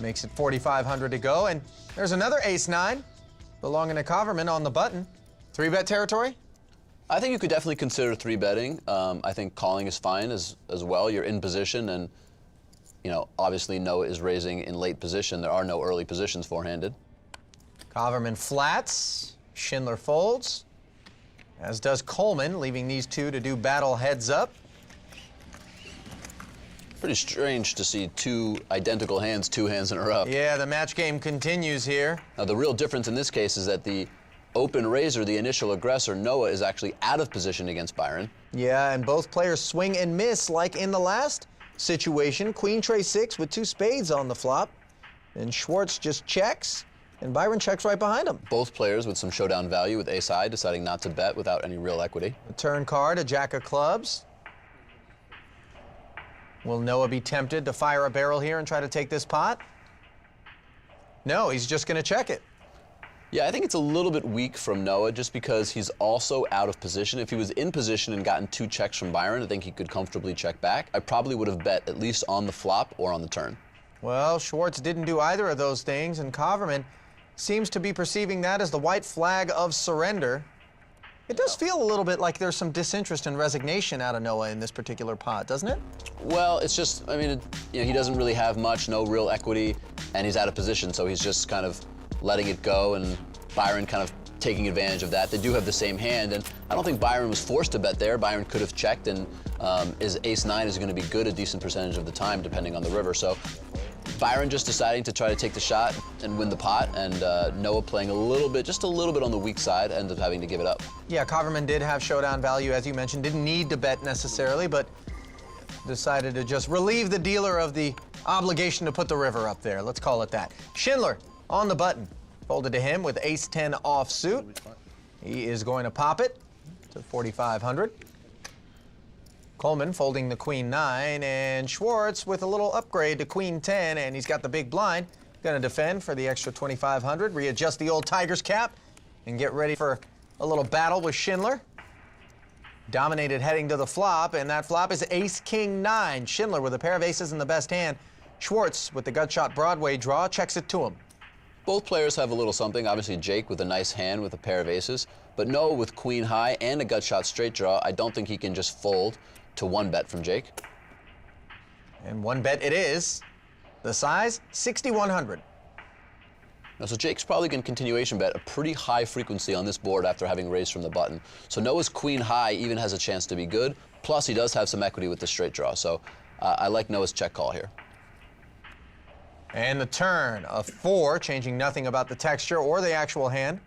Makes it 4,500 to go, and there's another ace-9 belonging to Coverman on the button. 3-bet territory? I think you could definitely consider 3-betting. I think calling is fine as well. You're in position, and you know, obviously Noah is raising in late position. There are no early positions forehanded. Coverman flats, Schindler folds, as does Coleman, leaving these two to do battle heads up. Pretty strange to see two identical hands, 2 hands in a row. Yeah, the match game continues here. Now, the real difference in this case is that the open raiser, the initial aggressor, Noah, is actually out of position against Byron. Yeah, and both players swing and miss like in the last situation. Queen tray 6 with 2 spades on the flop. And Schwarz just checks, and Byron checks right behind him. Both players with some showdown value, with ace-high deciding not to bet without any real equity. The turn card, a jack of clubs. Will Noah be tempted to fire a barrel here and try to take this pot? No, he's just going to check it. Yeah, I think it's a little bit weak from Noah just because he's also out of position. If he was in position and gotten 2 checks from Byron, I think he could comfortably check back. I probably would have bet at least on the flop or on the turn. Well, Schwarz didn't do either of those things, and Coverman seems to be perceiving that as the white flag of surrender. It does feel a little bit like there's some disinterest and resignation out of Noah in this particular pot, doesn't it? Well, it's just, I mean, you know, he doesn't really have much, no real equity, and he's out of position, so he's just kind of letting it go, and Byron kind of taking advantage of that. They do have the same hand, and I don't think Byron was forced to bet there. Byron could have checked, and his ace-9 is going to be good a decent percentage of the time, depending on the river. So Byron just deciding to try to take the shot and win the pot, and Noah playing a little bit, just a little bit on the weak side, ends up having to give it up. Yeah, Coverman did have showdown value, as you mentioned. Didn't need to bet necessarily, but decided to just relieve the dealer of the obligation to put the river up there. Let's call it that. Schindler on the button. Folded to him with ace-10 offsuit. He is going to pop it to 4,500. Coleman folding the queen-9, and Schwarz with a little upgrade to queen-10, and he's got the big blind. Going to defend for the extra 2,500, readjust the old Tiger's cap, and get ready for a little battle with Schindler. Dominated heading to the flop, and that flop is ace-king-9. Schindler with a pair of aces in the best hand. Schwarz with the gut shot Broadway draw checks it to him. Both players have a little something. Obviously, Jake with a nice hand with a pair of aces, but Noah with queen high and a gut shot straight draw. I don't think he can just fold to 1-bet from Jake. And 1-bet it is. The size, 6,100. Now, so Jake's probably going to continuation bet a pretty high frequency on this board after having raised from the button. So Noah's queen high even has a chance to be good. Plus, he does have some equity with the straight draw. So I like Noah's check call here. And the turn, a 4, changing nothing about the texture or the actual hand.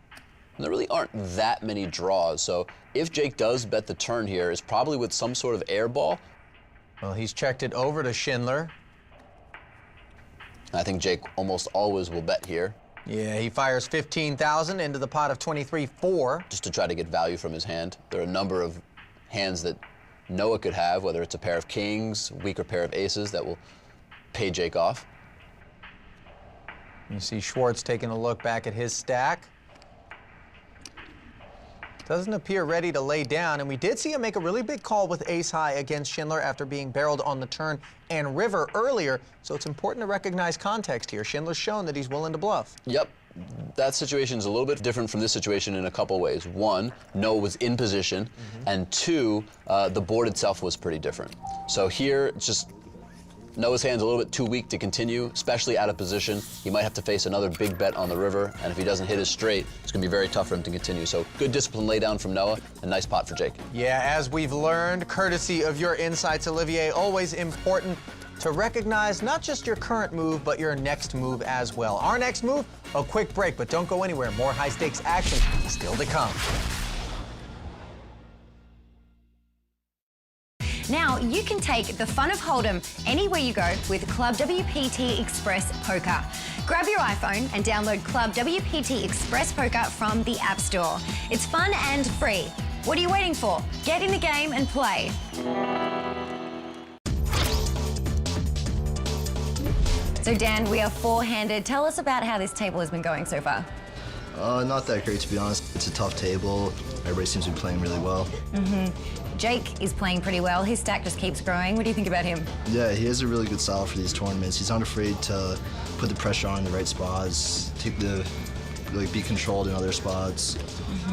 And there really aren't that many draws, so if Jake does bet the turn here, it's probably with some sort of air ball. Well, he's checked it over to Schindler. I think Jake almost always will bet here. Yeah, he fires 15,000 into the pot of 23-4. Just to try to get value from his hand. There are a number of hands that Noah could have, whether it's a pair of kings, weaker pair of aces that will pay Jake off. You see Schwarz taking a look back at his stack. Doesn't appear ready to lay down, and we did see him make a really big call with ace-high against Schindler after being barreled on the turn and river earlier, so it's important to recognize context here. Schindler's shown that he's willing to bluff. Yep. That situation is a little bit different from this situation in a couple ways. One, Noah was in position, and 2, the board itself was pretty different. So here, it's just Noah's hand's a little bit too weak to continue, especially out of position. He might have to face another big bet on the river, and if he doesn't hit his straight, it's going to be very tough for him to continue. So good discipline lay down from Noah, and nice pot for Jake. Yeah, as we've learned, courtesy of your insights, Olivier, always important to recognize not just your current move, but your next move as well. Our next move, a quick break, but don't go anywhere. More high-stakes action still to come. Now, you can take the fun of Hold'em anywhere you go with Club WPT Express Poker. Grab your iPhone and download Club WPT Express Poker from the App Store. It's fun and free. What are you waiting for? Get in the game and play. So Dan, we are four-handed. Tell us about how this table has been going so far. Not that great, to be honest. It's a tough table. Everybody seems to be playing really well. Jake is playing pretty well. His stack just keeps growing. What do you think about him? Yeah, he has a really good style for these tournaments. He's not afraid to put the pressure on in the right spots, be controlled in other spots.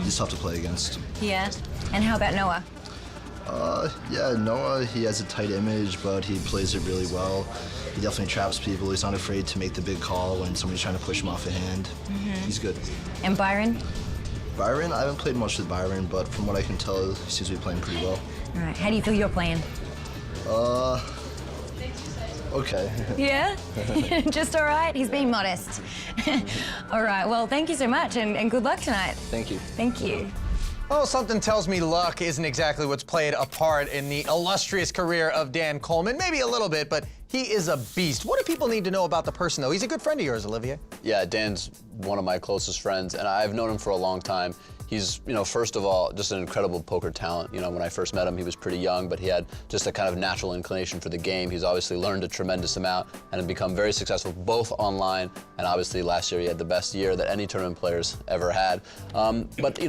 He's tough to play against. Yeah. And how about Noah? Yeah, Noah, he has a tight image, but he plays it really well. He definitely traps people. He's not afraid to make the big call when somebody's trying to push him off a hand. He's good. And Byron? Byron, I haven't played much with Byron, but from what I can tell, he seems to be playing pretty well. All right, how do you feel you're playing? Okay. Yeah? Just all right? He's being modest. All right, well, thank you so much, and good luck tonight. Thank you. Thank you. Oh, something tells me luck isn't exactly what's played a part in the illustrious career of Dan Coleman. Maybe a little bit, but he is a beast. What do people need to know about the person, though? He's a good friend of yours, Olivier. Yeah, Dan's one of my closest friends, and I've known him for a long time. He's, first of all, just an incredible poker talent. When I first met him, he was pretty young, but he had just a kind of natural inclination for the game. He's obviously learned a tremendous amount and has become very successful both online, and obviously last year he had the best year that any tournament player's ever had. But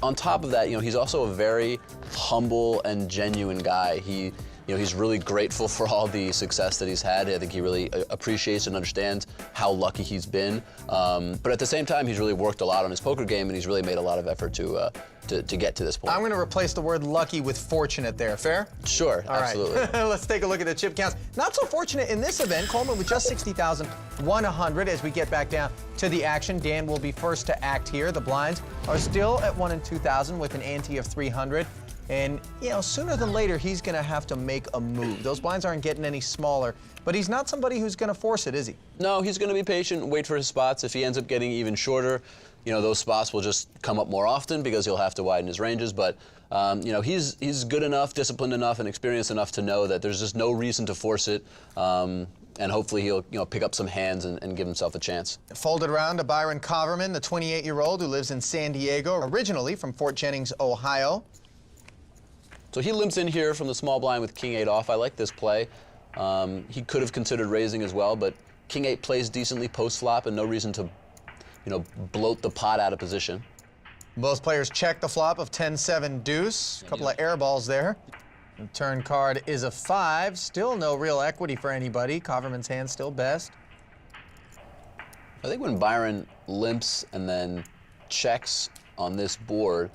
on top of that, he's also a very humble and genuine guy. He's really grateful for all the success that he's had. I think he really appreciates and understands how lucky he's been. But at the same time, he's really worked a lot on his poker game, and he's really made a lot of effort to get to this point. I'm going to replace the word lucky with fortunate there. Fair? Sure, all absolutely. Right. Let's take a look at the chip counts. Not so fortunate in this event. Coleman with just 60,100 as we get back down to the action. Dan will be first to act here. The blinds are still at 1 and 2,000 with an ante of 300. And, sooner than later, he's going to have to make a move. Those blinds aren't getting any smaller, but he's not somebody who's going to force it, is he? No, he's going to be patient, wait for his spots. If he ends up getting even shorter, those spots will just come up more often because he'll have to widen his ranges. But, he's good enough, disciplined enough, and experienced enough to know that there's just no reason to force it. And hopefully he'll, pick up some hands and give himself a chance. Folded around to Byron Coverman, the 28-year-old who lives in San Diego, originally from Fort Jennings, Ohio. So he limps in here from the small blind with King-8 off. I like this play. He could have considered raising as well, but King-8 plays decently post-flop and no reason to, bloat the pot out of position. Both players check the flop of 10-7 deuce. A couple of air balls there. The turn card is a 5. Still no real equity for anybody. Coverman's hand still best. I think when Byron limps and then checks on this board,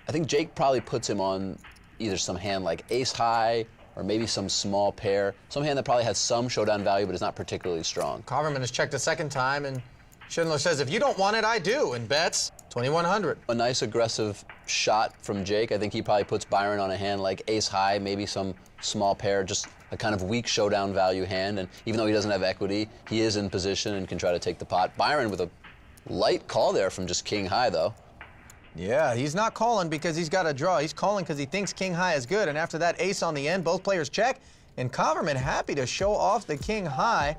I think Jake probably puts him on either some hand like ace high or maybe some small pair, some hand that probably has some showdown value but is not particularly strong. Coverman has checked a second time, and Schindler says, if you don't want it, I do, and bets 2,100. A nice aggressive shot from Jake. I think he probably puts Byron on a hand like ace high, maybe some small pair, just a kind of weak showdown value hand. And even though he doesn't have equity, he is in position and can try to take the pot. Byron with a light call there from just king high, though. Yeah, he's not calling because he's got a draw. He's calling because he thinks king high is good. And after that ace on the end, both players check. And Coverman happy to show off the king high.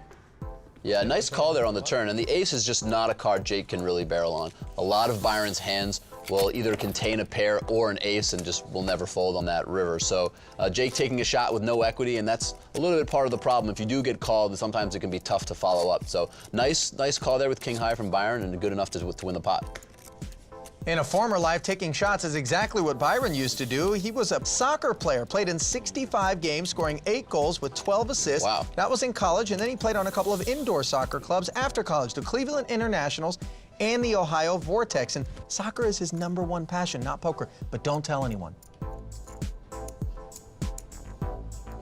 Yeah, nice call there on the turn. And the ace is just not a card Jake can really barrel on. A lot of Byron's hands will either contain a pair or an ace and just will never fold on that river. So Jake taking a shot with no equity, and that's a little bit part of the problem. If you do get called, sometimes it can be tough to follow up. So nice call there with king high from Byron, and good enough to win the pot. In a former life, taking shots is exactly what Byron used to do. He was a soccer player, played in 65 games, scoring 8 goals with 12 assists. Wow. That was in college, and then he played on a couple of indoor soccer clubs after college, the Cleveland Internationals and the Ohio Vortex. And soccer is his #1 passion, not poker, but don't tell anyone.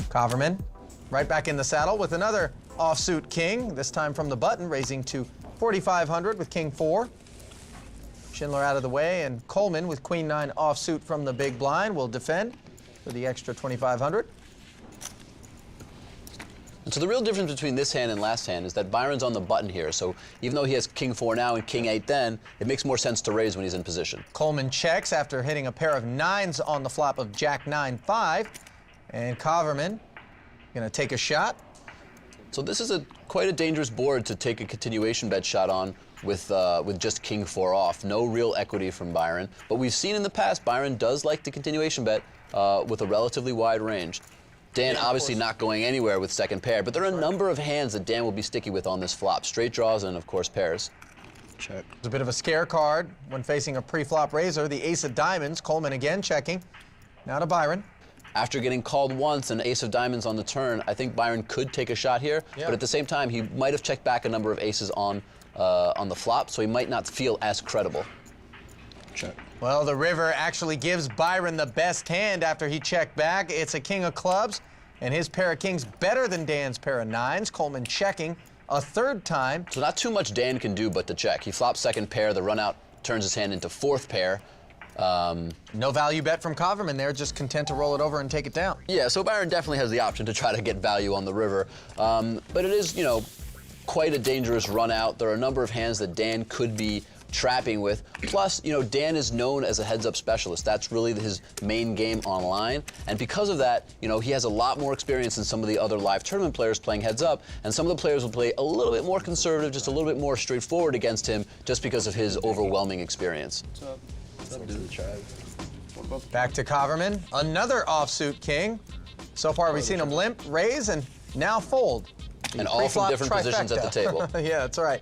Coverman, right back in the saddle with another offsuit king, this time from the button, raising to 4,500 with king 4. Schindler out of the way, and Coleman with queen 9 offsuit from the big blind will defend for the extra 2,500. And so the real difference between this hand and last hand is that Byron's on the button here. So even though he has king 4 now and king 8 then, it makes more sense to raise when he's in position. Coleman checks after hitting a pair of 9s on the flop of jack 9-5, and Coverman gonna take a shot. So this is quite a dangerous board to take a continuation bet shot on with just king 4 off. No real equity from Byron. But we've seen in the past, Byron does like to continuation bet with a relatively wide range. Dan obviously not going anywhere with second pair, but there are a number of hands that Dan will be sticky with on this flop. Straight draws and, of course, pairs. Check. It's a bit of a scare card when facing a pre-flop raiser. The ace of diamonds, Coleman again checking. Now to Byron. After getting called once and ace of diamonds on the turn, I think Byron could take a shot here, but at the same time, he might have checked back a number of aces on the flop, so he might not feel as credible. Check. Well, the river actually gives Byron the best hand after he checked back. It's a king of clubs, and his pair of kings better than Dan's pair of nines. Coleman checking a third time. So not too much Dan can do but to check. He flops second pair, the run out turns his hand into fourth pair. No value bet from Coverman there, just content to roll it over and take it down. Yeah, so Byron definitely has the option to try to get value on the river. But it is, you know, quite a dangerous run out. There are a number of hands that Dan could be trapping with. Plus, you know, Dan is known as a heads-up specialist. That's really his main game online. And because of that, you know, he has a lot more experience than some of the other live tournament players playing heads-up. And some of the players will play a little bit more conservative, just a little bit more straightforward against him, just because of his overwhelming experience. Back to Coverman. Another offsuit king. So far, we've seen him limp, raise, and now fold. And all from different positions at the table. Yeah, that's right.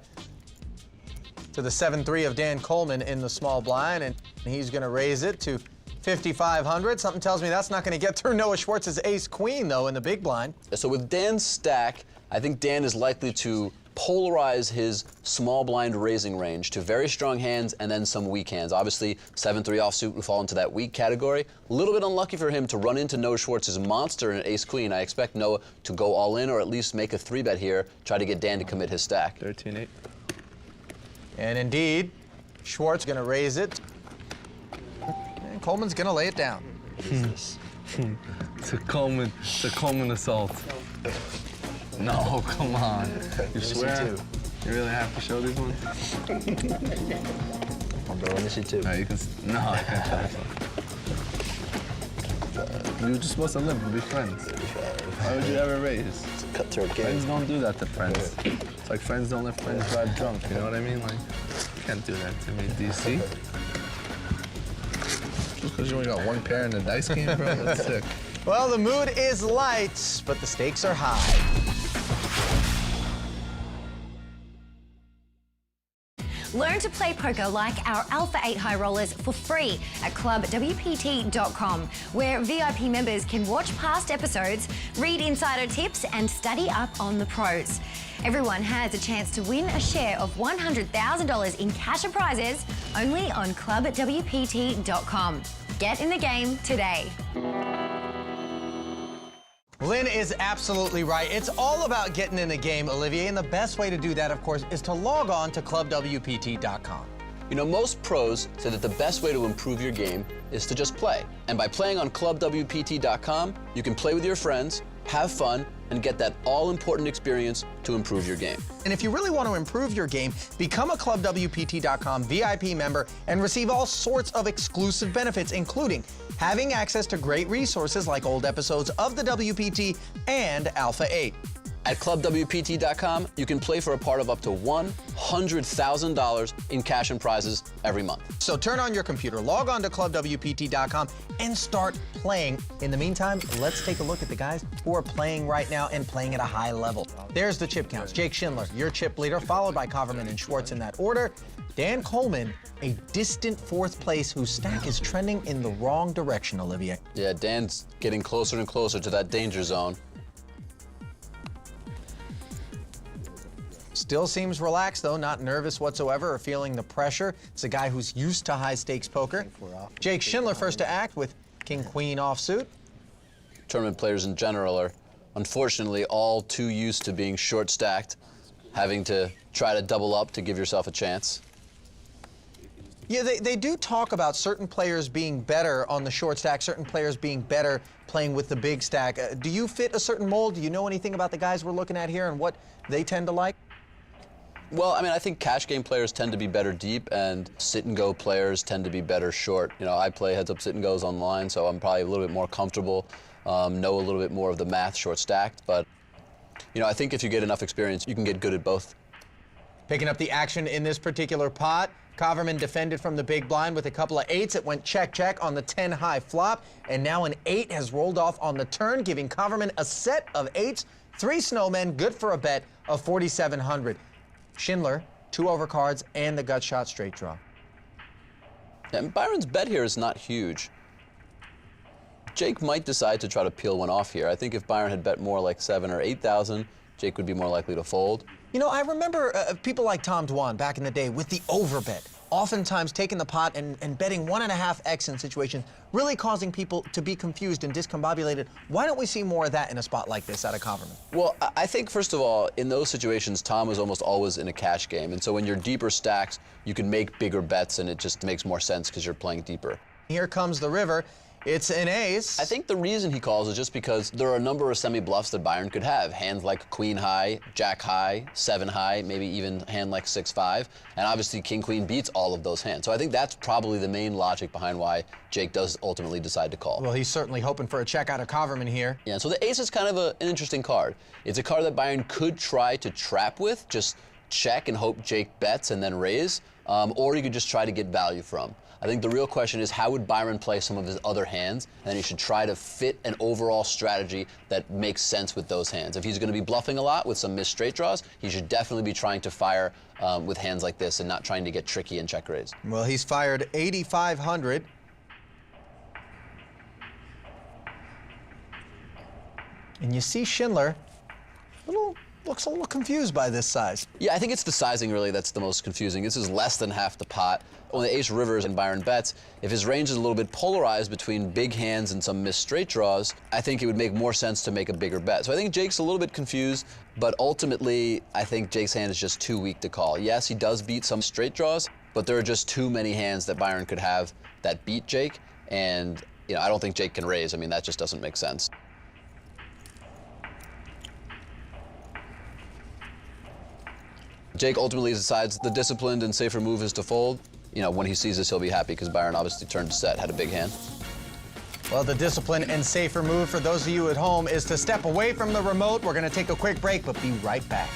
To the 7-3 of Dan Coleman in the small blind, and he's going to raise it to 5,500. Something tells me that's not going to get through Noah Schwartz's ace-queen, though, in the big blind. So with Dan's stack, I think Dan is likely to polarize his small blind raising range to very strong hands and then some weak hands. Obviously, 7-3 offsuit would fall into that weak category. A little bit unlucky for him to run into Noah Schwartz's monster in ace-queen. I expect Noah to go all in or at least make a 3-bet here, try to get Dan to commit his stack. 13-8. And indeed, Schwarz going to raise it. And Coleman's going to lay it down. It's a Coleman assault. No, come on. You swear? You really have to show these ones? Oh, bro, let me see too. No, you can. No, I can't show this one. You're just supposed to live and be friends. Why would you ever raise? It's a cutthroat game. Friends don't do that to friends. It's like friends don't let friends drive drunk. You know what I mean? Like, you can't do that to me, DC. Just because you only got one pair in the dice game, bro? That's sick. Well, the mood is light, but the stakes are high. Learn to play poker like our Alpha 8 high rollers for free at clubwpt.com, where VIP members can watch past episodes, read insider tips, and study up on the pros. Everyone has a chance to win a share of $100,000 in cash and prizes only on clubwpt.com. Get in the game today. Lynn is absolutely right. It's all about getting in the game, Olivier, and the best way to do that, of course, is to log on to clubwpt.com. You know, most pros say that the best way to improve your game is to just play. And by playing on clubwpt.com, you can play with your friends, have fun, and get that all-important experience to improve your game. And if you really want to improve your game, become a clubwpt.com VIP member and receive all sorts of exclusive benefits, including having access to great resources like old episodes of the WPT and Alpha 8. At clubwpt.com, you can play for a part of up to $100,000 in cash and prizes every month. So turn on your computer, log on to clubwpt.com, and start playing. In the meantime, let's take a look at the guys who are playing right now and playing at a high level. There's the chip counts. Jake Schindler, your chip leader, followed by Coverman and Schwarz in that order. Dan Coleman, a distant fourth place whose stack is trending in the wrong direction, Olivier. Yeah, Dan's getting closer and closer to that danger zone. Still seems relaxed, though, not nervous whatsoever or feeling the pressure. It's a guy who's used to high-stakes poker. Jake Schindler first to act with king-queen offsuit. Tournament players in general are, unfortunately, all too used to being short-stacked, having to try to double up to give yourself a chance. Yeah, they do talk about certain players being better on the short stack, certain players being better playing with the big stack. Do you fit a certain mold? Do you know anything about the guys we're looking at here and what they tend to like? Well, I mean, I think cash game players tend to be better deep, and sit-and-go players tend to be better short. You know, I play heads-up sit-and-goes online, so I'm probably a little bit more comfortable, know a little bit more of the math short-stacked. But, you know, I think if you get enough experience, you can get good at both. Picking up the action in this particular pot, Coverman defended from the big blind with a couple of 8s. It went check-check on the 10-high flop, and now an 8 has rolled off on the turn, giving Coverman a set of 8s. 3 snowmen, good for a bet of 4,700. Schindler, 2 overcards, and the gut shot straight draw. And Byron's bet here is not huge. Jake might decide to try to peel one off here. I think if Byron had bet more like 7 or 8,000, Jake would be more likely to fold. You know, I remember people like Tom Dwan back in the day with the overbet, oftentimes taking the pot and betting 1.5x in situations, really causing people to be confused and discombobulated. Why don't we see more of that in a spot like this out of Coverman? Well, I think, first of all, in those situations, Tom is almost always in a cash game. And so when you're deeper stacks, you can make bigger bets, and it just makes more sense because you're playing deeper. Here comes the river. It's an ace. I think the reason he calls is just because there are a number of semi-bluffs that Byron could have. Hands like queen high, jack high, 7 high, maybe even hand like 6-5. And obviously king queen beats all of those hands. So I think that's probably the main logic behind why Jake does ultimately decide to call. Well, he's certainly hoping for a check out of Coverman here. Yeah, so the ace is kind of an interesting card. It's a card that Byron could try to trap with, just check and hope Jake bets and then raise, or you could just try to get value from. I think the real question is, how would Byron play some of his other hands? And then he should try to fit an overall strategy that makes sense with those hands. If he's going to be bluffing a lot with some missed straight draws, he should definitely be trying to fire with hands like this and not trying to get tricky and check raise. Well, he's fired 8,500. And you see Schindler looks a little confused by this size. Yeah, I think it's the sizing really that's the most confusing. This is less than half the pot. On the ace rivers and Byron bets, if his range is a little bit polarized between big hands and some missed straight draws, I think it would make more sense to make a bigger bet. So I think Jake's a little bit confused, but ultimately I think Jake's hand is just too weak to call. Yes, he does beat some straight draws, but there are just too many hands that Byron could have that beat Jake, and I don't think Jake can raise. I mean, that just doesn't make sense. Jake ultimately decides the disciplined and safer move is to fold. When he sees this, he'll be happy because Byron obviously turned to set, had a big hand. Well, the disciplined and safer move for those of you at home is to step away from the remote. We're going to take a quick break, but be right back.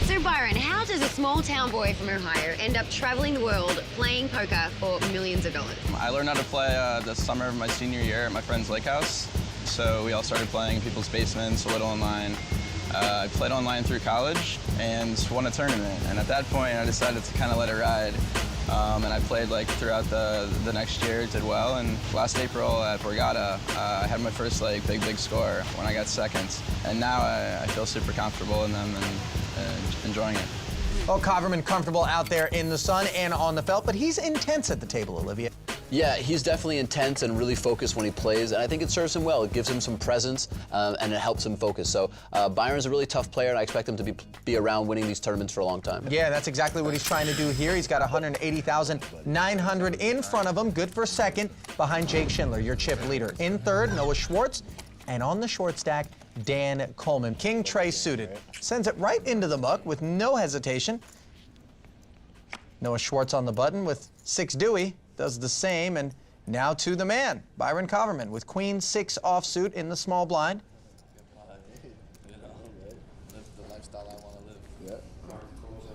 So Byron, how does a small town boy from Ohio end up traveling the world playing poker for millions of dollars? I learned how to play the summer of my senior year at my friend's lake house. So we all started playing in people's basements, a little online. I played online through college and won a tournament. And at that point, I decided to kind of let it ride. And I played throughout the next year, did well. And last April at Bergata, I had my first big score when I got seconds. And now I feel super comfortable in them and enjoying it. Well, Coverman comfortable out there in the sun and on the felt, but he's intense at the table, Olivia. Yeah, he's definitely intense and really focused when he plays, and I think it serves him well. It gives him some presence, and it helps him focus. So Byron's a really tough player, and I expect him to be around winning these tournaments for a long time. Yeah, that's exactly what he's trying to do here. He's got 180,900 in front of him, good for second, behind Jake Schindler, your chip leader. In third, Noah Schwarz, and on the short stack, Dan Coleman. King Trey suited. Sends it right into the muck with no hesitation. Noah Schwarz on the button with 6 Dewey. Does the same, and now to the man, Byron Coverman, with queen 6 offsuit in the small blind.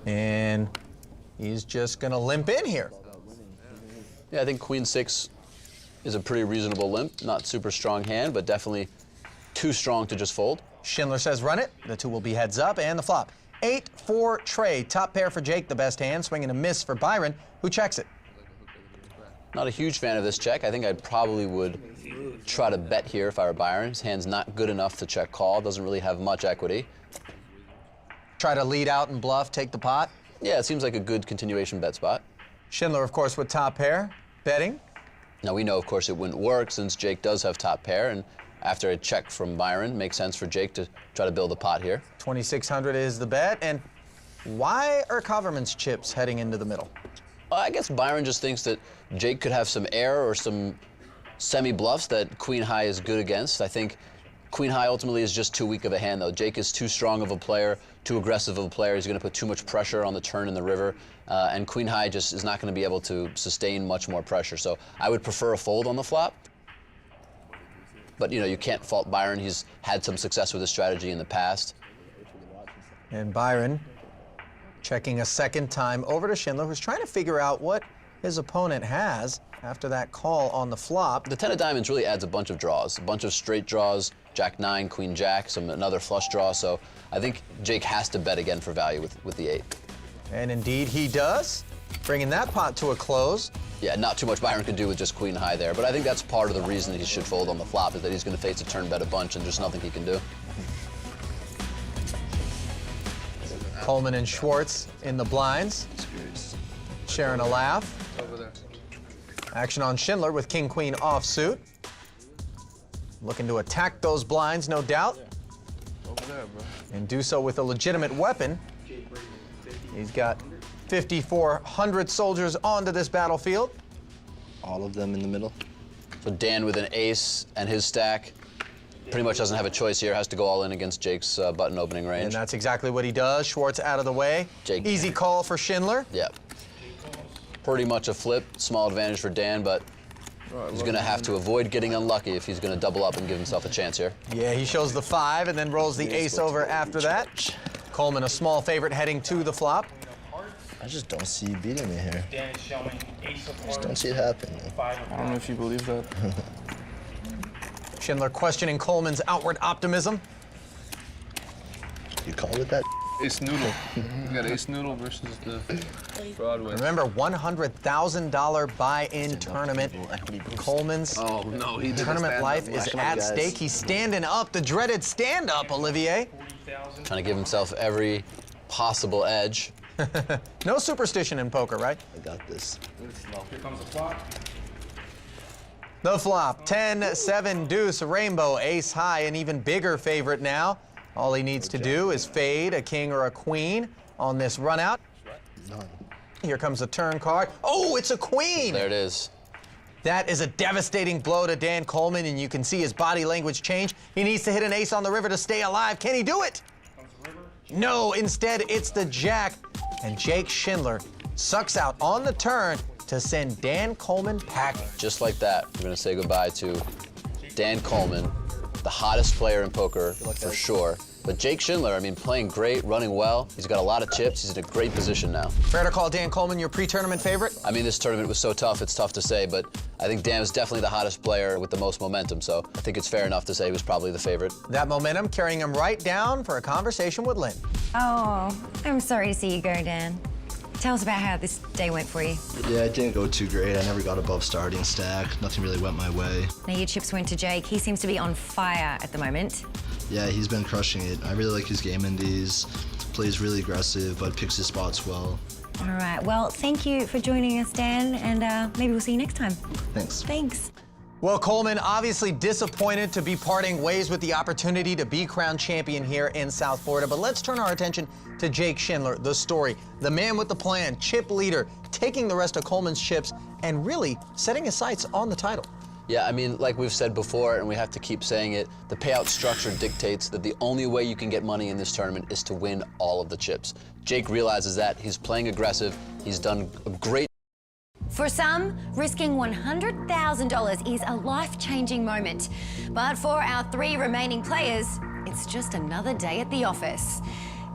And he's just gonna limp in here. Yeah, I think queen 6 is a pretty reasonable limp. Not super strong hand, but definitely too strong to just fold. Schindler says run it. The 2 will be heads up, and the flop. 8-4 Trey, top pair for Jake, the best hand, swinging a miss for Byron, who checks it. Not a huge fan of this check. I think I probably would try to bet here if I were Byron. His hand's not good enough to check call. Doesn't really have much equity. Try to lead out and bluff, take the pot. Yeah, it seems like a good continuation bet spot. Schindler, of course, with top pair, betting. Now we know, of course, it wouldn't work since Jake does have top pair, and after a check from Byron, makes sense for Jake to try to build a pot here. 2,600 is the bet, and why are Coverman's chips heading into the middle? I guess Byron just thinks that Jake could have some air or some semi-bluffs that queen high is good against. I think queen high ultimately is just too weak of a hand, though. Jake is too strong of a player, too aggressive of a player. He's going to put too much pressure on the turn in the river, and queen high just is not going to be able to sustain much more pressure. So I would prefer a fold on the flop. But, you know, you can't fault Byron. He's had some success with his strategy in the past. And Byron checking a second time over to Schindler, who's trying to figure out what his opponent has after that call on the flop. The 10 of diamonds really adds a bunch of draws, a bunch of straight draws, Jack 9, Queen Jack, another flush draw. So I think Jake has to bet again for value with the 8. And indeed he does, bringing that pot to a close. Yeah, not too much Byron could do with just Queen High there, but I think that's part of the reason that he should fold on the flop, is that he's going to face a turn bet a bunch and there's nothing he can do. Coleman and Schwarz in the blinds, sharing a laugh. Action on Schindler with King-Queen offsuit. Looking to attack those blinds, no doubt. And do so with a legitimate weapon. He's got 5,400 soldiers onto this battlefield. All of them in the middle. So Dan with an ace and his stack pretty much doesn't have a choice here, has to go all in against Jake's button opening range. And that's exactly what he does. Schwarz out of the way. Jake. Easy call for Schindler. Yeah. Pretty much a flip, small advantage for Dan, but he's going to have to avoid getting unlucky if he's going to double up and give himself a chance here. Yeah, he shows the 5 and then rolls the ace over after that. Coleman a small favorite heading to the flop. I just don't see you beating me here. Dan is showing ace of I just don't see it happening. I don't know if you believe that. Schindler questioning Coleman's outward optimism. You called it that? Ace Noodle. You got Ace Noodle versus the Broadway. Remember, $100,000 buy-in tournament. Coleman's tournament life is at stake. He's standing up, the dreaded stand-up, Olivier. Trying to give himself every possible edge. No superstition in poker, right? I got this. Here comes the flop. The flop, 10, 7, deuce, rainbow, ace high, an even bigger favorite now. All he needs to do is fade a king or a queen on this run out. Here comes the turn card. Oh, it's a queen! There it is. That is a devastating blow to Dan Coleman, and you can see his body language change. He needs to hit an ace on the river to stay alive. Can he do it? No, instead it's the jack, and Jake Schindler sucks out on the turn to send Dan Coleman packing. Just like that, we're going to say goodbye to Dan Coleman, the hottest player in poker for sure. But Jake Schindler, I mean, playing great, running well. He's got a lot of chips. He's in a great position now. Fair to call Dan Coleman your pre-tournament favorite? I mean, this tournament was so tough, it's tough to say, but I think Dan is definitely the hottest player with the most momentum, so I think it's fair enough to say he was probably the favorite. That momentum carrying him right down for a conversation with Lynn. Oh, I'm sorry to see you go, Dan. Tell us about how this day went for you. Yeah, it didn't go too great. I never got above starting stack. Nothing really went my way. Now your chips went to Jake. He seems to be on fire at the moment. Yeah, he's been crushing it. I really like his game in these. Plays really aggressive, but picks his spots well. All right, well, thank you for joining us, Dan, and maybe we'll see you next time. Thanks. Thanks. Well, Coleman obviously disappointed to be parting ways with the opportunity to be crowned champion here in South Florida. But let's turn our attention to Jake Schindler, the story, the man with the plan, chip leader, taking the rest of Coleman's chips and really setting his sights on the title. Yeah, I mean, like we've said before, and we have to keep saying it, the payout structure dictates that the only way you can get money in this tournament is to win all of the chips. Jake realizes that. He's playing aggressive. He's done a great. For some, risking $100,000 is a life-changing moment. But for our 3 remaining players, it's just another day at the office.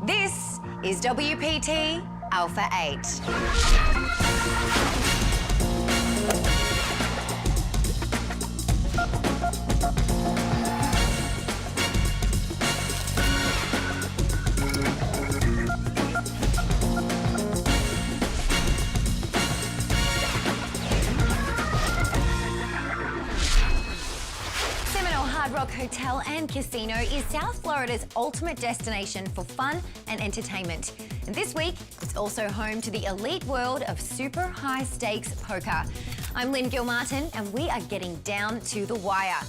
This is WPT Alpha 8. Hard Rock Hotel and Casino is South Florida's ultimate destination for fun and entertainment. And this week, it's also home to the elite world of super high stakes poker. I'm Lynn Gilmartin, and we are getting down to the wire.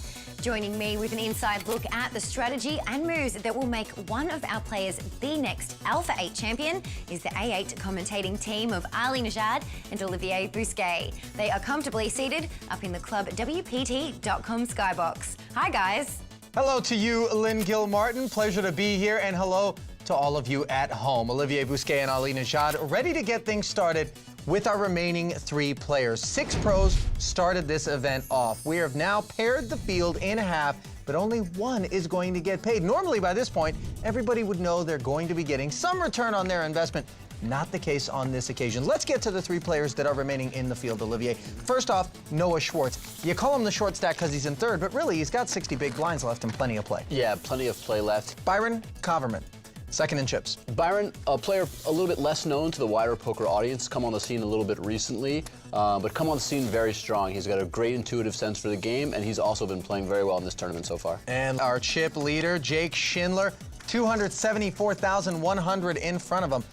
Joining me with an inside look at the strategy and moves that will make one of our players the next Alpha 8 champion is the A8 commentating team of Ali Najad and Olivier Bousquet. They are comfortably seated up in the club WPT.com skybox. Hi, guys. Hello to you, Lynn Gilmartin. Pleasure to be here, and hello to all of you at home. Olivier Bousquet and Ali Najad ready to get things started with our remaining 3 players. 6 pros started this event off. We have now paired the field in half, but only one is going to get paid. Normally, by this point, everybody would know they're going to be getting some return on their investment. Not the case on this occasion. Let's get to the 3 players that are remaining in the field, Olivier. First off, Noah Schwarz. You call him the short stack because he's in third, but really he's got 60 big blinds left and plenty of play. Yeah, plenty of play left. Byron Coverman, second in chips. Byron, a player a little bit less known to the wider poker audience, come on the scene a little bit recently, but come on the scene very strong. He's got a great intuitive sense for the game, and he's also been playing very well in this tournament so far. And our chip leader, Jake Schindler, 274,100 in front of him.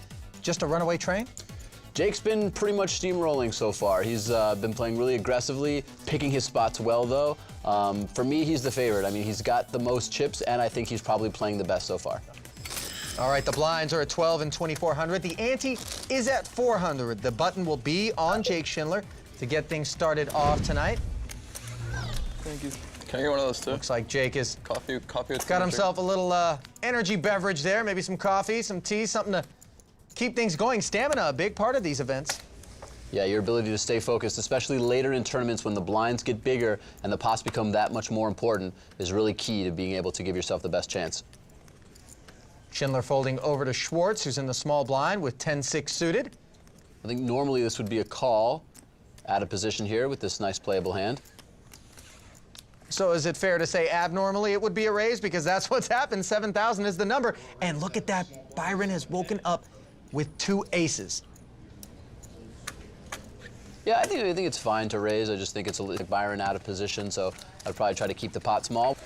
Just a runaway train? Jake's been pretty much steamrolling so far. He's been playing really aggressively, picking his spots well, though. For me, he's the favorite. I mean, he's got the most chips, and I think he's probably playing the best so far. All right, the blinds are at 12 and 2,400. The ante is at 400. The button will be on Jake Schindler to get things started off tonight. Thank you. Can I get one of those too? Looks like Jake is coffee with got himself a little energy beverage there, maybe some coffee, some tea, something to keep things going. Stamina, a big part of these events. Yeah, your ability to stay focused, especially later in tournaments when the blinds get bigger and the pots become that much more important, is really key to being able to give yourself the best chance. Schindler folding over to Schwarz, who's in the small blind with 10-6 suited. I think normally this would be a call out of position here with this nice playable hand. So is it fair to say abnormally it would be a raise? Because that's what's happened. 7,000 is the number. And look at that. Byron has woken up with 2 aces. Yeah, I think it's fine to raise. I just think it's a little Byron out of position, so I'd probably try to keep the pot small.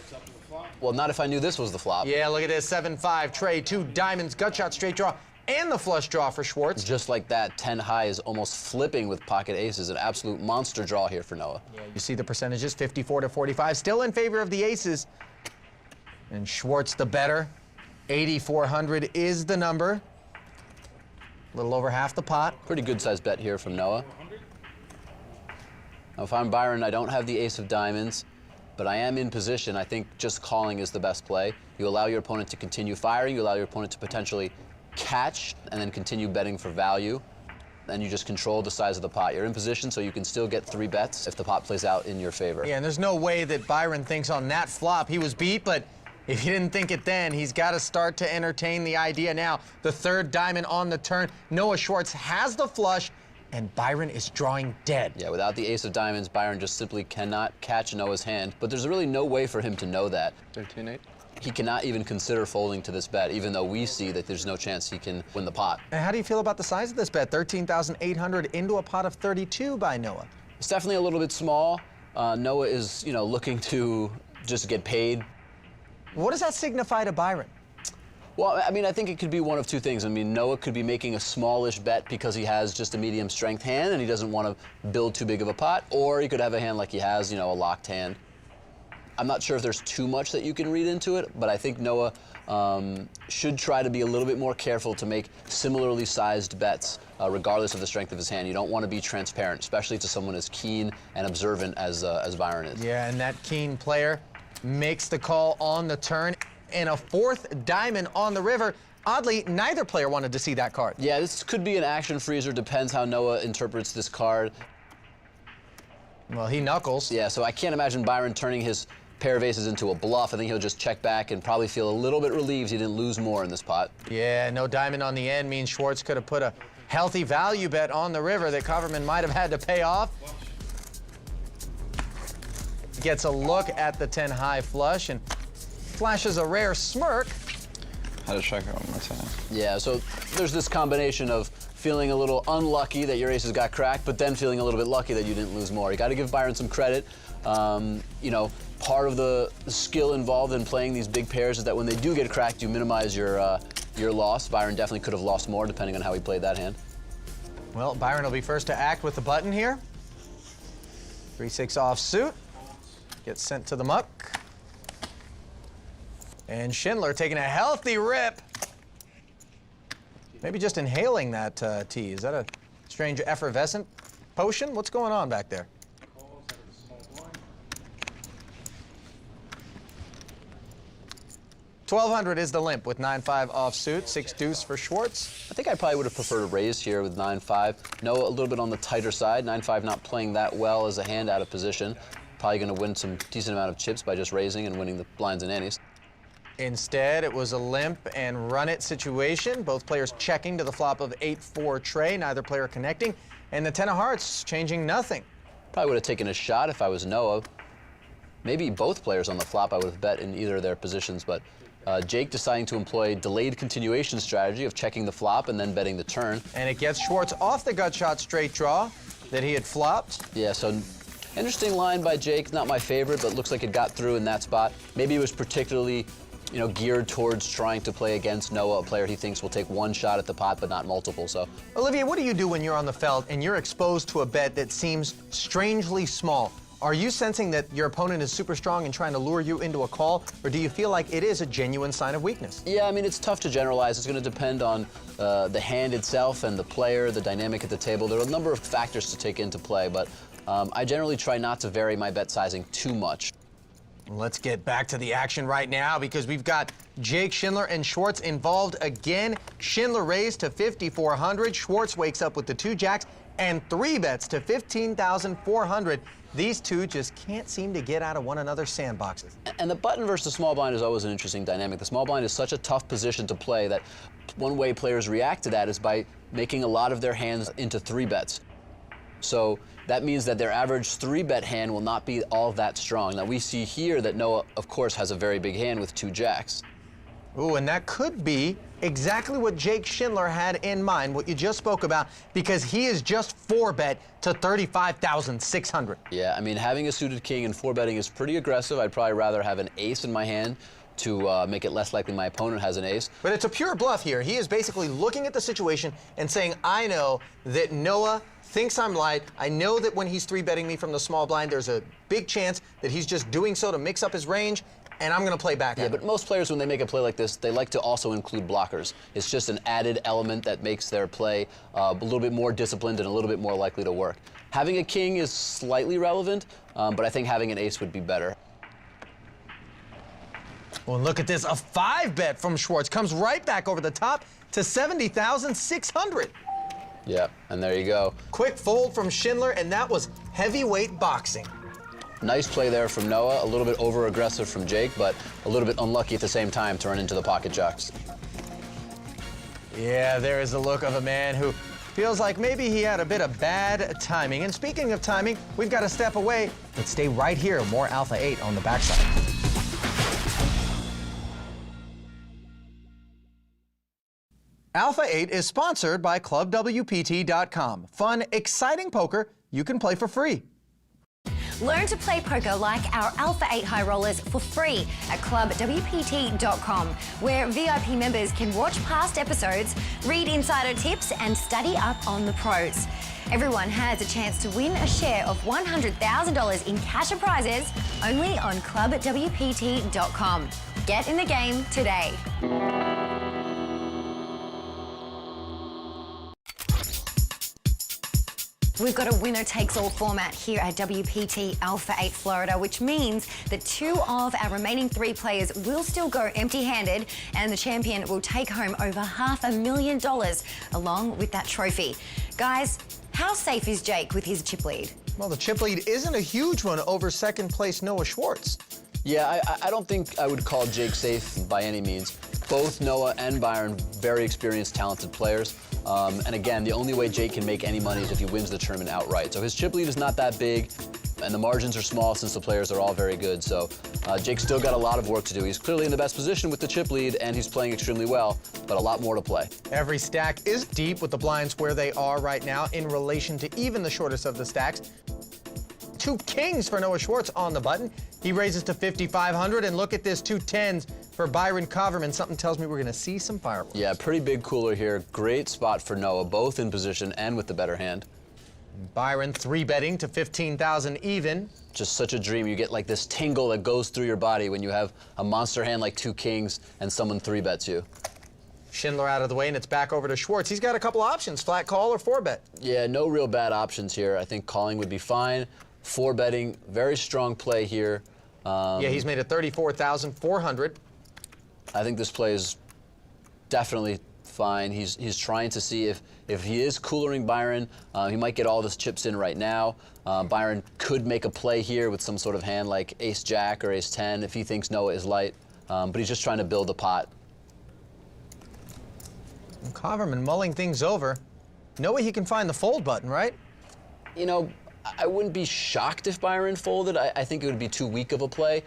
Well, not if I knew this was the flop. Yeah, look at this, 7-5 trade, 2 diamonds, gut shot, straight draw, and the flush draw for Schwarz. Just like that, 10 high is almost flipping with pocket aces. An absolute monster draw here for Noah. Yeah, you see the percentages, 54 to 45, still in favor of the aces. And Schwarz the better. 8,400 is the number. A little over half the pot. Pretty good sized bet here from Noah. Now, if I'm Byron, I don't have the ace of diamonds, but I am in position. I think just calling is the best play. You allow your opponent to continue firing, you allow your opponent to potentially catch, and then continue betting for value. Then you just control the size of the pot. You're in position, so you can still get 3 bets if the pot plays out in your favor. Yeah, and there's no way that Byron thinks on that flop he was beat, but if he didn't think it then, he's got to start to entertain the idea now. The 3rd diamond on the turn. Noah Schwarz has the flush, and Byron is drawing dead. Yeah, without the ace of diamonds, Byron just simply cannot catch Noah's hand. But there's really no way for him to know that. 13-8. He cannot even consider folding to this bet, even though we see that there's no chance he can win the pot. And how do you feel about the size of this bet? 13,800 into a pot of 32 by Noah. It's definitely a little bit small. Noah is, looking to just get paid. What does that signify to Byron? Well, I mean, I think it could be one of 2 things. I mean, Noah could be making a smallish bet because he has just a medium strength hand and he doesn't want to build too big of a pot, or he could have a hand like he has, a locked hand. I'm not sure if there's too much that you can read into it, but I think Noah should try to be a little bit more careful to make similarly sized bets, regardless of the strength of his hand. You don't want to be transparent, especially to someone as keen and observant as Byron is. Yeah, and that keen player makes the call on the turn, and a 4th diamond on the river. Oddly, neither player wanted to see that card. Yeah, this could be an action freezer, depends how Noah interprets this card. Well, he knuckles. Yeah, so I can't imagine Byron turning his pair of aces into a bluff. I think he'll just check back and probably feel a little bit relieved he didn't lose more in this pot. Yeah, no diamond on the end means Schwarz could have put a healthy value bet on the river that Coverman might have had to pay off. Gets a look at the 10 high flush and flashes a rare smirk. Had to check it one more time. Yeah, so there's this combination of feeling a little unlucky that your aces got cracked, but then feeling a little bit lucky that you didn't lose more. You got to give Byron some credit. Part of the skill involved in playing these big pairs is that when they do get cracked, you minimize your loss. Byron definitely could have lost more depending on how he played that hand. Well, Byron will be first to act with the button here. 3-6 offsuit. Gets sent to the muck. And Schindler taking a healthy rip. Maybe just inhaling that tea. Is that a strange effervescent potion? What's going on back there? 1200 is the limp with 9-5 offsuit, 6-deuce for Schwarz. I think I probably would have preferred a raise here with 9-5. Noah a little bit on the tighter side. 9-5 not playing that well as a hand out of position. Probably going to win some decent amount of chips by just raising and winning the blinds and antes. Instead, it was a limp and run it situation. Both players checking to the flop of 8-4 tray, neither player connecting, and the 10 of hearts changing nothing. Probably would have taken a shot if I was Noah. Maybe both players on the flop I would have bet in either of their positions, but Jake deciding to employ delayed continuation strategy of checking the flop and then betting the turn. And it gets Schwarz off the gut shot straight draw that he had flopped. Yeah, so interesting line by Jake. Not my favorite, but looks like it got through in that spot. Maybe it was particularly geared towards trying to play against Noah, a player he thinks will take one shot at the pot but not multiple. So, Olivia, what do you do when you're on the felt and you're exposed to a bet that seems strangely small? Are you sensing that your opponent is super strong and trying to lure you into a call, or do you feel like it is a genuine sign of weakness? Yeah, I mean, it's tough to generalize. It's going to depend on the hand itself and the player, the dynamic at the table. There are a number of factors to take into play, but I generally try not to vary my bet sizing too much. Let's get back to the action right now because we've got Jake Schindler and Schwarz involved again. Schindler raised to 5,400. Schwarz wakes up with the 2 jacks and 3 bets to 15,400. These two just can't seem to get out of one another's sandboxes. And the button versus the small blind is always an interesting dynamic. The small blind is such a tough position to play that one way players react to that is by making a lot of their hands into 3 bets. So that means that their average 3-bet hand will not be all that strong. Now we see here that Noah, of course, has a very big hand with 2 jacks. Ooh, and that could be exactly what Jake Schindler had in mind, what you just spoke about, because he is just 4-bet to 35,600. Yeah, I mean, having a suited king and 4-betting is pretty aggressive. I'd probably rather have an ace in my hand to make it less likely my opponent has an ace. But it's a pure bluff here. He is basically looking at the situation and saying, I know that Noah thinks I'm light. I know that when he's 3-betting me from the small blind, there's a big chance that he's just doing so to mix up his range, and I'm going to play back at him. But most players, when they make a play like this, they like to also include blockers. It's just an added element that makes their play a little bit more disciplined and a little bit more likely to work. Having a king is slightly relevant, but I think having an ace would be better. Well, look at this. A 5-bet from Schwarz comes right back over the top to 70,600. Yeah, and there you go. Quick fold from Schindler, and that was heavyweight boxing. Nice play there from Noah. A little bit over-aggressive from Jake, but a little bit unlucky at the same time to run into the pocket jacks. Yeah, there is the look of a man who feels like maybe he had a bit of bad timing. And speaking of timing, we've got to step away, but stay right here. More Alpha 8 on the backside. Alpha 8 is sponsored by ClubWPT.com. Fun, exciting poker you can play for free. Learn to play poker like our Alpha 8 high rollers for free at ClubWPT.com, where VIP members can watch past episodes, read insider tips, and study up on the pros. Everyone has a chance to win a share of $100,000 in cash and prizes only on ClubWPT.com. Get in the game today. We've got a winner-takes-all format here at WPT Alpha 8 Florida, which means that 2 of our remaining 3 players will still go empty-handed, and the champion will take home over $500,000 along with that trophy. Guys, how safe is Jake with his chip lead? Well, the chip lead isn't a huge one over second-place Noah Schwarz. Yeah, I don't think I would call Jake safe by any means. Both Noah and Byron, very experienced, talented players. And again, the only way Jake can make any money is if he wins the tournament outright. So his chip lead is not that big, and the margins are small since the players are all very good. So Jake's still got a lot of work to do. He's clearly in the best position with the chip lead, and he's playing extremely well, but a lot more to play. Every stack is deep with the blinds where they are right now in relation to even the shortest of the stacks. 2 kings for Noah Schwarz on the button. He raises to 5,500, and look at this, 2 10s for Byron Coverman. Something tells me we're going to see some fireworks. Yeah, pretty big cooler here. Great spot for Noah, both in position and with the better hand. Byron 3-betting to 15,000 even. Just such a dream. You get like this tingle that goes through your body when you have a monster hand like 2 kings and someone 3-bets you. Schindler out of the way, and it's back over to Schwarz. He's got a couple options, flat call or 4-bet. Yeah, no real bad options here. I think calling would be fine. 4-betting, very strong play here. Yeah, he's made it 34,400. I think this play is definitely fine. He's trying to see if he is coolering Byron, he might get all his chips in right now. Byron could make a play here with some sort of hand like ace-jack or ace-10 if he thinks Noah is light, but he's just trying to build the pot. Coverman mulling things over. No way he can find the fold button, right? You know, I wouldn't be shocked if Byron folded. I think it would be too weak of a play.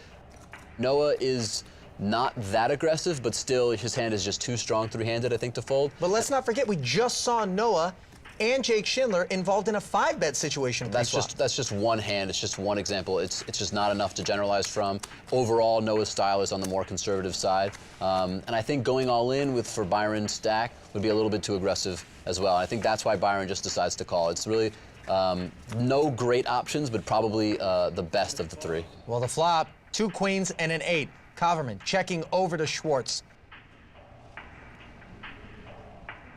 Noah is not that aggressive, but still his hand is just too strong three-handed, I think, to fold. But let's not forget, we just saw Noah and Jake Schindler involved in a 5-bet situation. That's just one hand. It's just one example. It's just not enough to generalize from. Overall, Noah's style is on the more conservative side, and I think going all in for Byron's stack would be a little bit too aggressive as well. I think that's why Byron just decides to call. It's really no great options, but probably the best of the three. Well, the flop, 2 queens and an 8. Coverman checking over to Schwarz.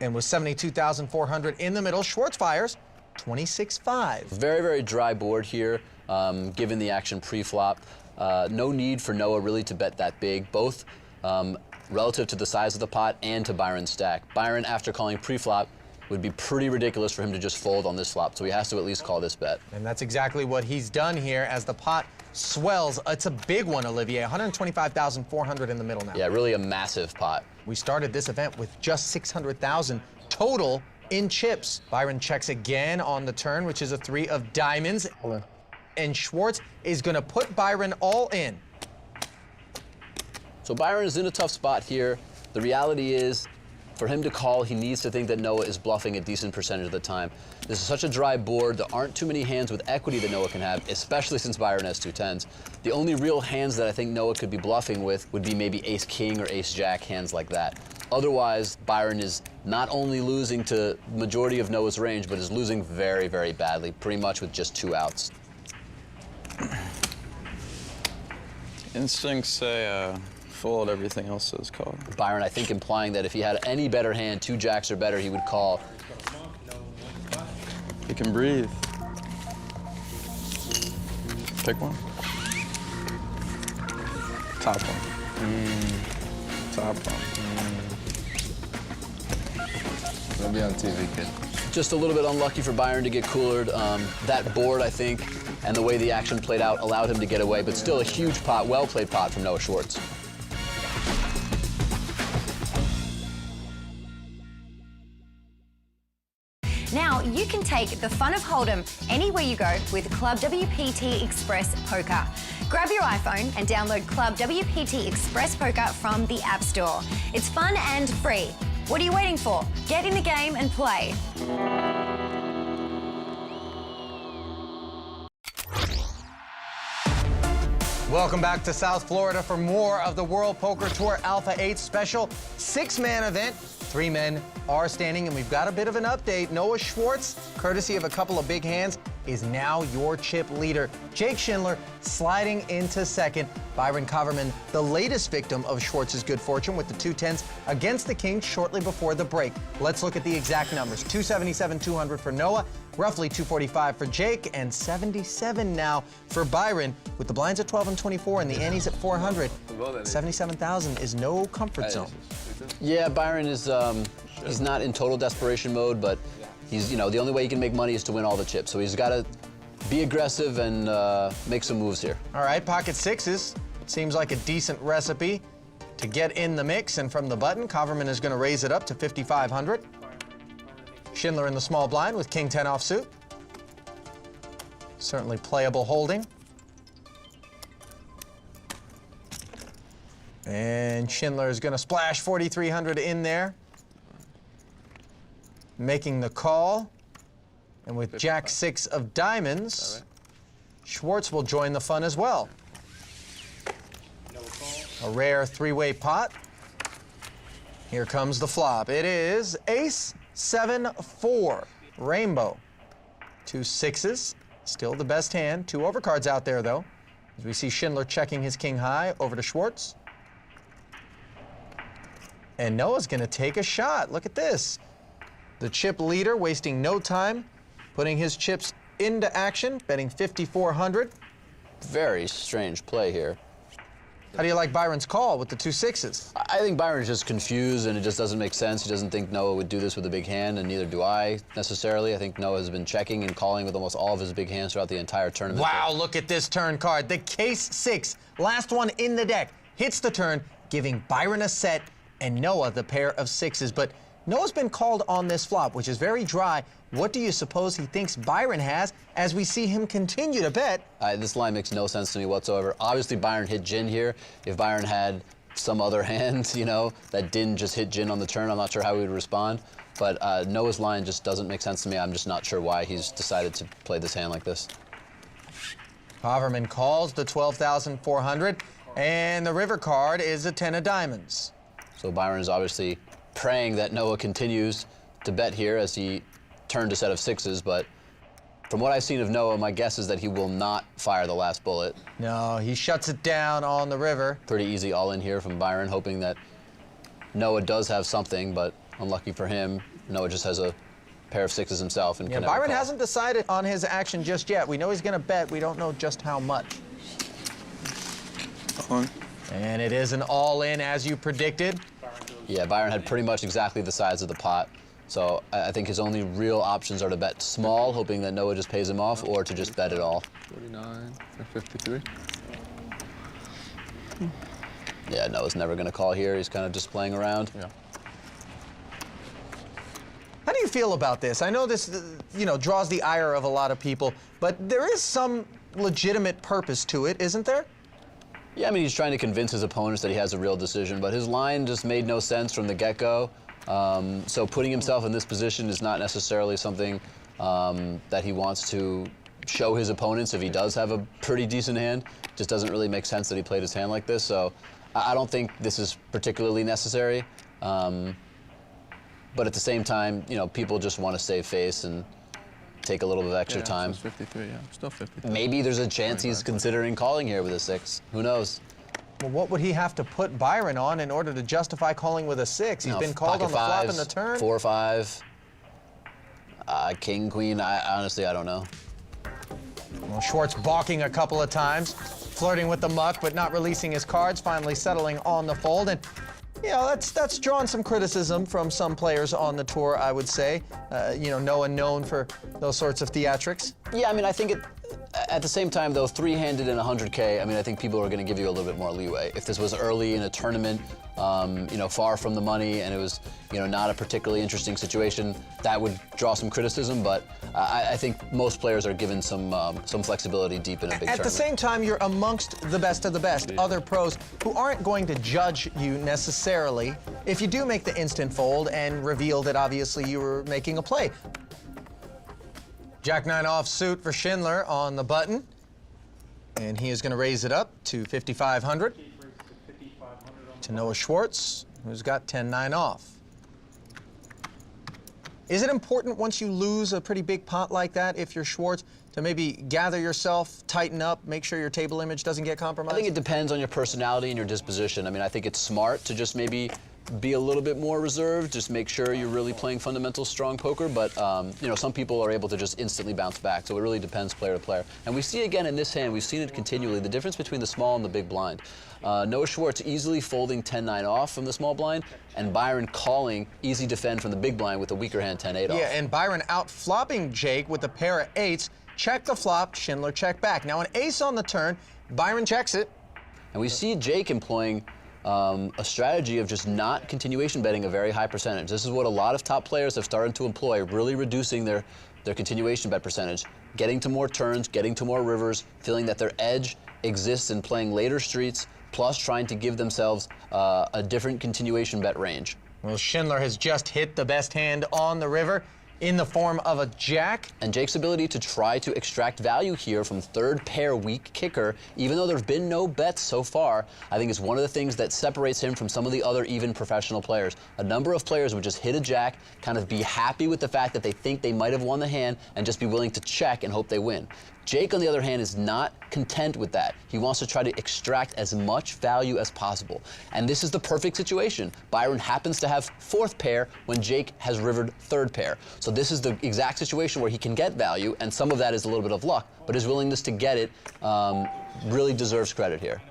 And with 72,400 in the middle, Schwarz fires 26-5. Very, very dry board here, given the action pre-flop. No need for Noah really to bet that big, both relative to the size of the pot and to Byron's stack. Byron, after calling pre-flop, would be pretty ridiculous for him to just fold on this flop, so he has to at least call this bet. And that's exactly what he's done here as the pot swells. It's a big one, Olivier. 125,400 in the middle now. Yeah, really a massive pot. We started this event with just 600,000 total in chips. Byron checks again on the turn, which is a 3 of diamonds. And Schwarz is going to put Byron all in. So Byron is in a tough spot here. The reality is, for him to call, he needs to think that Noah is bluffing a decent percentage of the time. This is such a dry board. There aren't too many hands with equity that Noah can have, especially since Byron has 2 10s. The only real hands that I think Noah could be bluffing with would be maybe ace-king or ace-jack, hands like that. Otherwise, Byron is not only losing to majority of Noah's range, but is losing very, very badly, pretty much with just 2 outs. Instincts say fold, everything else says call. Byron, I think, implying that if he had any better hand, 2 jacks or better, he would call. He can breathe. Pick one. Top one. Top one. It'll be on TV, kid. Just a little bit unlucky for Byron to get coolered. That board, I think, and the way the action played out allowed him to get away, but still a huge pot, well-played pot from Noah Schwarz. Now, you can take the fun of Hold'em anywhere you go with Club WPT Express Poker. Grab your iPhone and download Club WPT Express Poker from the App Store. It's fun and free. What are you waiting for? Get in the game and play. Welcome back to South Florida for more of the World Poker Tour Alpha 8 special 6-man event. 3 men are standing, and we've got a bit of an update. Noah Schwarz, courtesy of a couple of big hands, is now your chip leader. Jake Schindler sliding into second. Byron Coverman, the latest victim of Schwartz's good fortune with the 2 10s against the Kings shortly before the break. Let's look at the exact numbers. 277-200 for Noah, roughly 245 for Jake, and 77 now for Byron, with the blinds at 12 and 24 and the antes at 400. 77,000 is no comfort zone. Yeah, Byron is, he's not in total desperation mode, but he's, the only way he can make money is to win all the chips. So he's got to be aggressive and make some moves here. All right, pocket 6s. Seems like a decent recipe to get in the mix, and from the button, Coverman is going to raise it up to 5,500. Schindler in the small blind with King 10 offsuit. Certainly playable holding. And Schindler is going to splash 4,300 in there, making the call. And with Jack 6 of diamonds, Schwarz will join the fun as well. A rare 3-way pot. Here comes the flop. It is ace 7-4, rainbow. 2 6s, still the best hand. 2 overcards out there, though, as we see Schindler checking his king high over to Schwarz. And Noah's going to take a shot. Look at this. The chip leader wasting no time, putting his chips into action, betting 5,400. Very strange play here. How do you like Byron's call with the 2 6s? I think Byron's just confused, and it just doesn't make sense. He doesn't think Noah would do this with a big hand, and neither do I necessarily. I think Noah's been checking and calling with almost all of his big hands throughout the entire tournament. Wow, look at this turn card. The Case 6, last one in the deck, hits the turn, giving Byron a set and Noah the pair of 6s. But Noah's been called on this flop, which is very dry. What do you suppose he thinks Byron has as we see him continue to bet? This line makes no sense to me whatsoever. Obviously, Byron hit gin here. If Byron had some other hand, you know, that didn't just hit gin on the turn, I'm not sure how he would respond. But Noah's line just doesn't make sense to me. I'm just not sure why he's decided to play this hand like this. Haverman calls the 12,400, and the river card is a 10 of diamonds. So Byron is obviously praying that Noah continues to bet here as he turned a set of 6s, but from what I've seen of Noah, my guess is that he will not fire the last bullet. No, he shuts it down on the river. Pretty easy all in here from Byron, hoping that Noah does have something, but unlucky for him, Noah just has a pair of 6s himself. And yeah, Byron hasn't decided on his action just yet. We know he's going to bet. We don't know just how much. And it is an all-in as you predicted. Yeah, Byron had pretty much exactly the size of the pot. So I think his only real options are to bet small, hoping that Noah just pays him off, or to just bet it all. 49 or 53. Yeah, Noah's never going to call here. He's kind of just playing around. Yeah. How do you feel about this? I know this, you know, draws the ire of a lot of people, but there is some legitimate purpose to it, isn't there? Yeah, I mean, he's trying to convince his opponents that he has a real decision, but his line just made no sense from the get-go. So putting himself in this position is not necessarily something that he wants to show his opponents if he does have a pretty decent hand. It just doesn't really make sense that he played his hand like this. So I don't think this is particularly necessary. But at the same time, you know, people just want to save face and take a little bit of extra time. 53, yeah, still 53. Maybe there's a chance he's considering calling here with a 6. Who knows? Well, what would he have to put Byron on in order to justify calling with a 6? He's been called on the flop and the turn. 4 or 5. King, queen, honestly, I don't know. Well, Schwarz balking a couple of times, flirting with the muck, but not releasing his cards, finally settling on the fold. And, you know, that's drawn some criticism from some players on the tour, I would say. You know, Noah known for those sorts of theatrics. Yeah, I mean, I think at the same time, though, 3-handed and 100K, I mean, I think people are going to give you a little bit more leeway. If this was early in a tournament, you know, far from the money, and it was, you know, not a particularly interesting situation, that would draw some criticism. But I think most players are given some flexibility deep in a big tournament. At the same time, you're amongst the best of the best, other pros who aren't going to judge you necessarily if you do make the instant fold and reveal that obviously you were making a play. Jack-9 offsuit for Schindler on the button, and he is going to raise it up to 5,500 to Noah Schwarz, who's got 10-9 off. Is it important once you lose a pretty big pot like that, if you're Schwarz, to maybe gather yourself, tighten up, make sure your table image doesn't get compromised? I think it depends on your personality and your disposition. I mean, I think it's smart to just maybe be a little bit more reserved, just make sure you're really playing fundamental strong poker, but you know, some people are able to just instantly bounce back, so it really depends player to player. And we see again in this hand, we've seen it continually, the difference between the small and the big blind. Noah Schwarz easily folding 10-9 off from the small blind, and Byron calling easy defend from the big blind with a weaker hand 10-8 off. Yeah, and Byron out flopping Jake with a pair of 8s, check the flop, Schindler check back. Now an ace on the turn, Byron checks it. And we see Jake employing a strategy of just not continuation betting a very high percentage. This is what a lot of top players have started to employ, really reducing their continuation bet percentage, getting to more turns, getting to more rivers, feeling that their edge exists in playing later streets, plus trying to give themselves a different continuation bet range. Well, Schindler has just hit the best hand on the river in the form of a jack. And Jake's ability to try to extract value here from third pair weak kicker, even though there have been no bets so far, I think is one of the things that separates him from some of the other even professional players. A number of players would just hit a jack, kind of be happy with the fact that they think they might have won the hand, and just be willing to check and hope they win. Jake, on the other hand, is not content with that. He wants to try to extract as much value as possible. And this is the perfect situation. Byron happens to have fourth pair when Jake has rivered third pair. So this is the exact situation where he can get value, and some of that is a little bit of luck, but his willingness to get it really deserves credit here.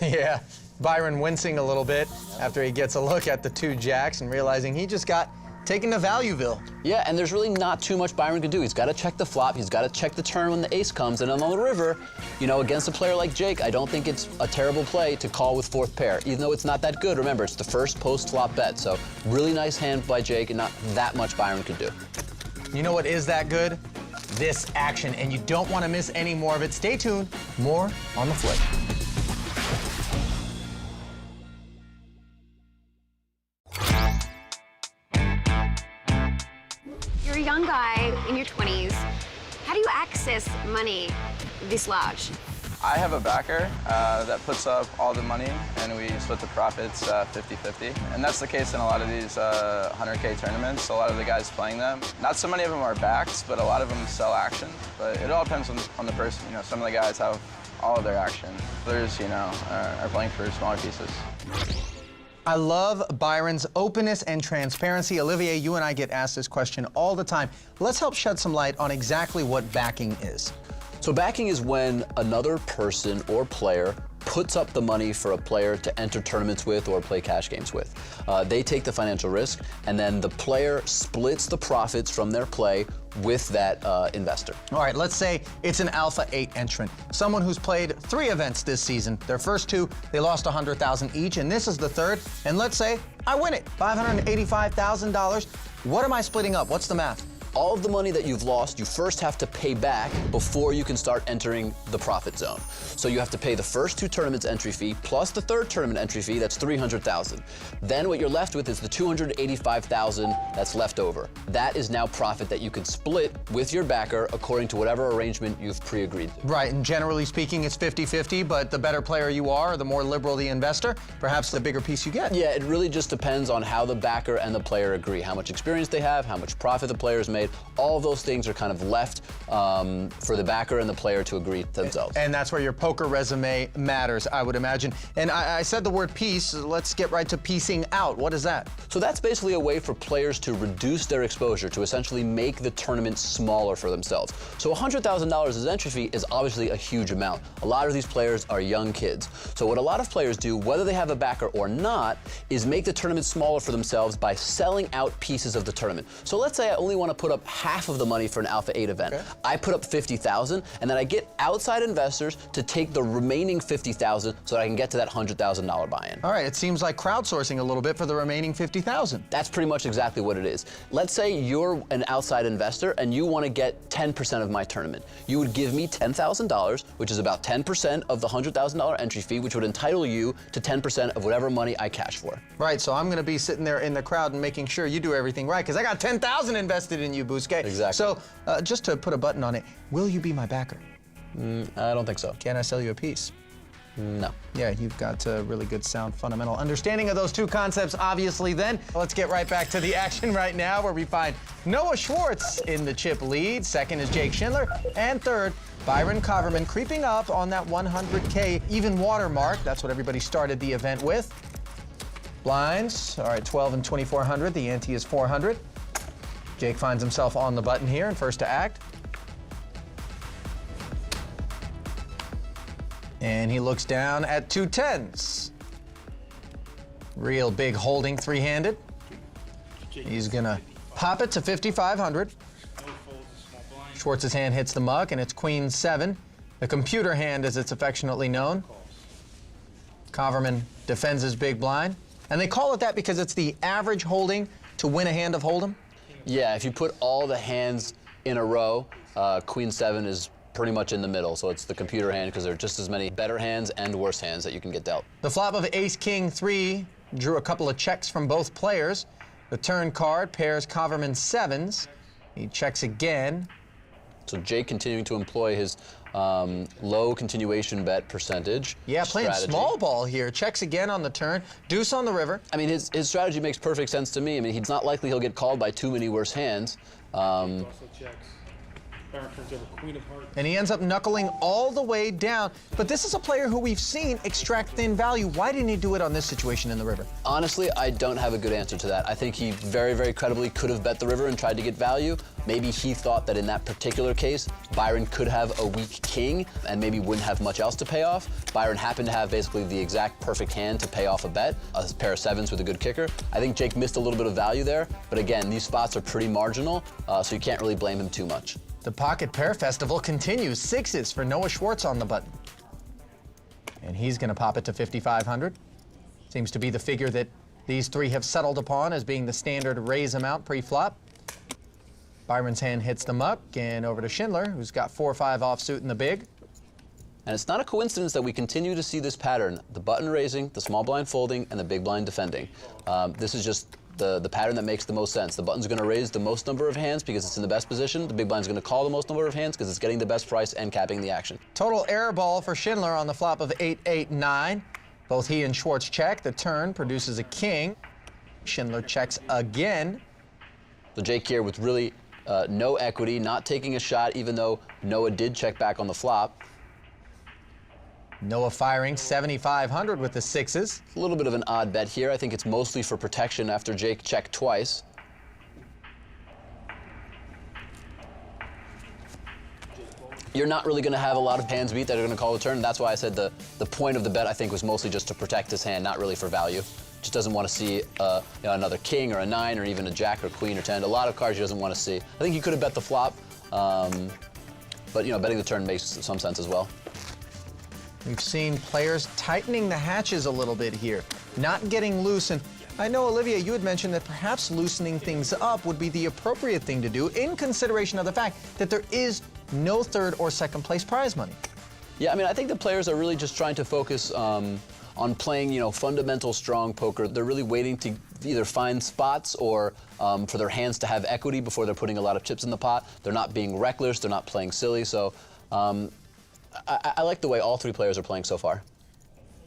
Yeah, Byron wincing a little bit after he gets a look at the 2 jacks and realizing he just got taken to Valueville. Yeah, and there's really not too much Byron can do. He's got to check the flop, he's got to check the turn when the ace comes, and then on the river, you know, against a player like Jake, I don't think it's a terrible play to call with 4th pair, even though it's not that good. Remember, it's the first post-flop bet, so really nice hand by Jake, and not that much Byron could do. You know what is that good? This action, and you don't want to miss any more of it. Stay tuned, more on the flip. You're a young guy in your 20s. How do you access money this large? I have a backer that puts up all the money, and we split the profits 50-50. And that's the case in a lot of these 100K tournaments. A lot of the guys playing them, not so many of them are backs, but a lot of them sell action. But it all depends on the person. You know, some of the guys have all of their action. Others, you know, are playing for smaller pieces. I love Byron's openness and transparency. Olivier, you and I get asked this question all the time. Let's help shed some light on exactly what backing is. So backing is when another person or player puts up the money for a player to enter tournaments with or play cash games with. They take the financial risk, and then the player splits the profits from their play with that investor. All right, let's say it's an Alpha 8 entrant, someone who's played 3 events this season. Their first 2, they lost $100,000 each, and this is the 3rd. And let's say I win it, $585,000. What am I splitting up? What's the math? All of the money that you've lost, you first have to pay back before you can start entering the profit zone. So you have to pay the first 2 tournaments entry fee plus the 3rd tournament entry fee, that's $300,000. Then what you're left with is the $285,000 that's left over. That is now profit that you can split with your backer according to whatever arrangement you've pre-agreed to. Right, and generally speaking, it's 50-50, but the better player you are, or the more liberal the investor, perhaps the bigger piece you get. Yeah, it really just depends on how the backer and the player agree, how much experience they have, how much profit the player's made. All of those things are kind of left for the backer and the player to agree themselves. And that's where your poker resume matters, I would imagine. And I said the word piece. Let's get right to piecing out. What is that? So that's basically a way for players to reduce their exposure, to essentially make the tournament smaller for themselves. So $100,000 as entry fee is obviously a huge amount. A lot of these players are young kids. So what a lot of players do, whether they have a backer or not, is make the tournament smaller for themselves by selling out pieces of the tournament. So let's say I only want to put up half of the money for an Alpha 8 event. Okay. I put up $50,000, and then I get outside investors to take the remaining $50,000 so that I can get to that $100,000 buy-in. All right, it seems like crowdsourcing a little bit for the remaining $50,000. That's pretty much exactly what it is. Let's say you're an outside investor and you want to get 10% of my tournament. You would give me $10,000, which is about 10% of the $100,000 entry fee, which would entitle you to 10% of whatever money I cash for. Right, so I'm going to be sitting there in the crowd and making sure you do everything right, because I got $10,000 invested in you, Bousquet. Exactly. So, just to put a button on it, will you be my backer? I don't think so. Can I sell you a piece? No. Yeah, you've got a really good, sound, fundamental understanding of those 2 concepts, obviously, then. Let's get right back to the action right now, where we find Noah Schwarz in the chip lead. Second is Jake Schindler. And third, Byron Coverman creeping up on that 100K even water mark. That's what everybody started the event with. Blinds, all right, 12 and 2,400. The ante is 400. Jake finds himself on the button here and first to act. And he looks down at 2 10s. Real big holding, 3-handed. He's gonna pop it to 5,500. Schwartz's hand hits the muck, and it's Queen 7. The computer hand, as it's affectionately known. Coverman defends his big blind. And they call it that because it's the average holding to win a hand of Hold'em? Yeah, if you put all the hands in a row, Queen 7 is pretty much in the middle, so it's the computer hand because there are just as many better hands and worse hands that you can get dealt. The flop of Ace King 3 drew a couple of checks from both players. The turn card pairs Coverman 7s. He checks again. So Jake continuing to employ his low continuation bet percentage. Yeah, playing strategy. small ball here. Checks again on the turn. Deuce on the river. I mean, his strategy makes perfect sense to me. I mean, he's not likely he'll get called by too many worse hands. Also checks. Baron turns over Queen of Hearts. And he ends up knuckling all the way down. But this is a player who we've seen extract thin value. Why didn't he do it on this situation in the river? Honestly, I don't have a good answer to that. I think he very, very credibly could have bet the river and tried to get value. Maybe he thought that in that particular case, Byron could have a weak king and maybe wouldn't have much else to pay off. Byron happened to have basically the exact perfect hand to pay off a bet, a pair of sevens with a good kicker. I think Jake missed a little bit of value there, but again, these spots are pretty marginal, so you can't really blame him too much. The Pocket Pair Festival continues. Sixes for Noah Schwarz on the button. And he's going to pop it to 5,500. Seems to be the figure that these three have settled upon as being the standard raise amount pre-flop. Byron's hand hits the muck, and over to Schindler, who's got 4-5 offsuit in the big. And it's not a coincidence that we continue to see this pattern, the button raising, the small blind folding, and the big blind defending. This is just the pattern that makes the most sense. The button's going to raise the most number of hands because it's in the best position. The big blind's going to call the most number of hands because it's getting the best price and capping the action. Total error ball for Schindler on the flop of 8-8-9. Both he and Schwarz check. The turn produces a king. Schindler checks again. So Jake here with really no equity, not taking a shot, even though Noah did check back on the flop. Noah firing 7,500 with the sixes. A little bit of an odd bet here. I think it's mostly for protection after Jake checked twice. You're not really going to have a lot of hands beat that are going to call the turn. That's why I said the point of the bet, I think, was mostly just to protect his hand, not really for value. Just doesn't want to see another king or a nine or even a jack or queen or 10. A lot of cards he doesn't want to see. I think he could have bet the flop, but betting the turn makes some sense as well. We've seen players tightening the hatches a little bit here, not getting loose. And I know, Olivia, you had mentioned that perhaps loosening things up would be the appropriate thing to do in consideration of the fact that there is no third or second place prize money. Yeah, I mean, I think the players are really just trying to focus on playing, fundamental, strong poker. They're really waiting to either find spots or for their hands to have equity before they're putting a lot of chips in the pot. They're not being reckless. They're not playing silly. So I like the way all three players are playing so far.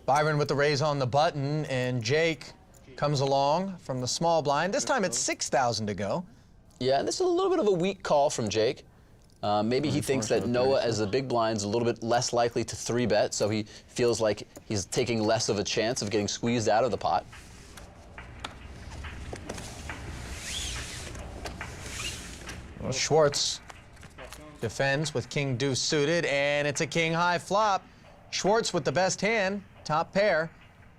Byron with the raise on the button, and Jake comes along from the small blind. This time it's 6,000 to go. Yeah, and this is a little bit of a weak call from Jake. Maybe he thinks that Noah, as the big blind, is a little bit less likely to 3-bet, so he feels like he's taking less of a chance of getting squeezed out of the pot. Well, Schwarz defends with king deuce suited, and it's a king high flop. Schwarz with the best hand, top pair.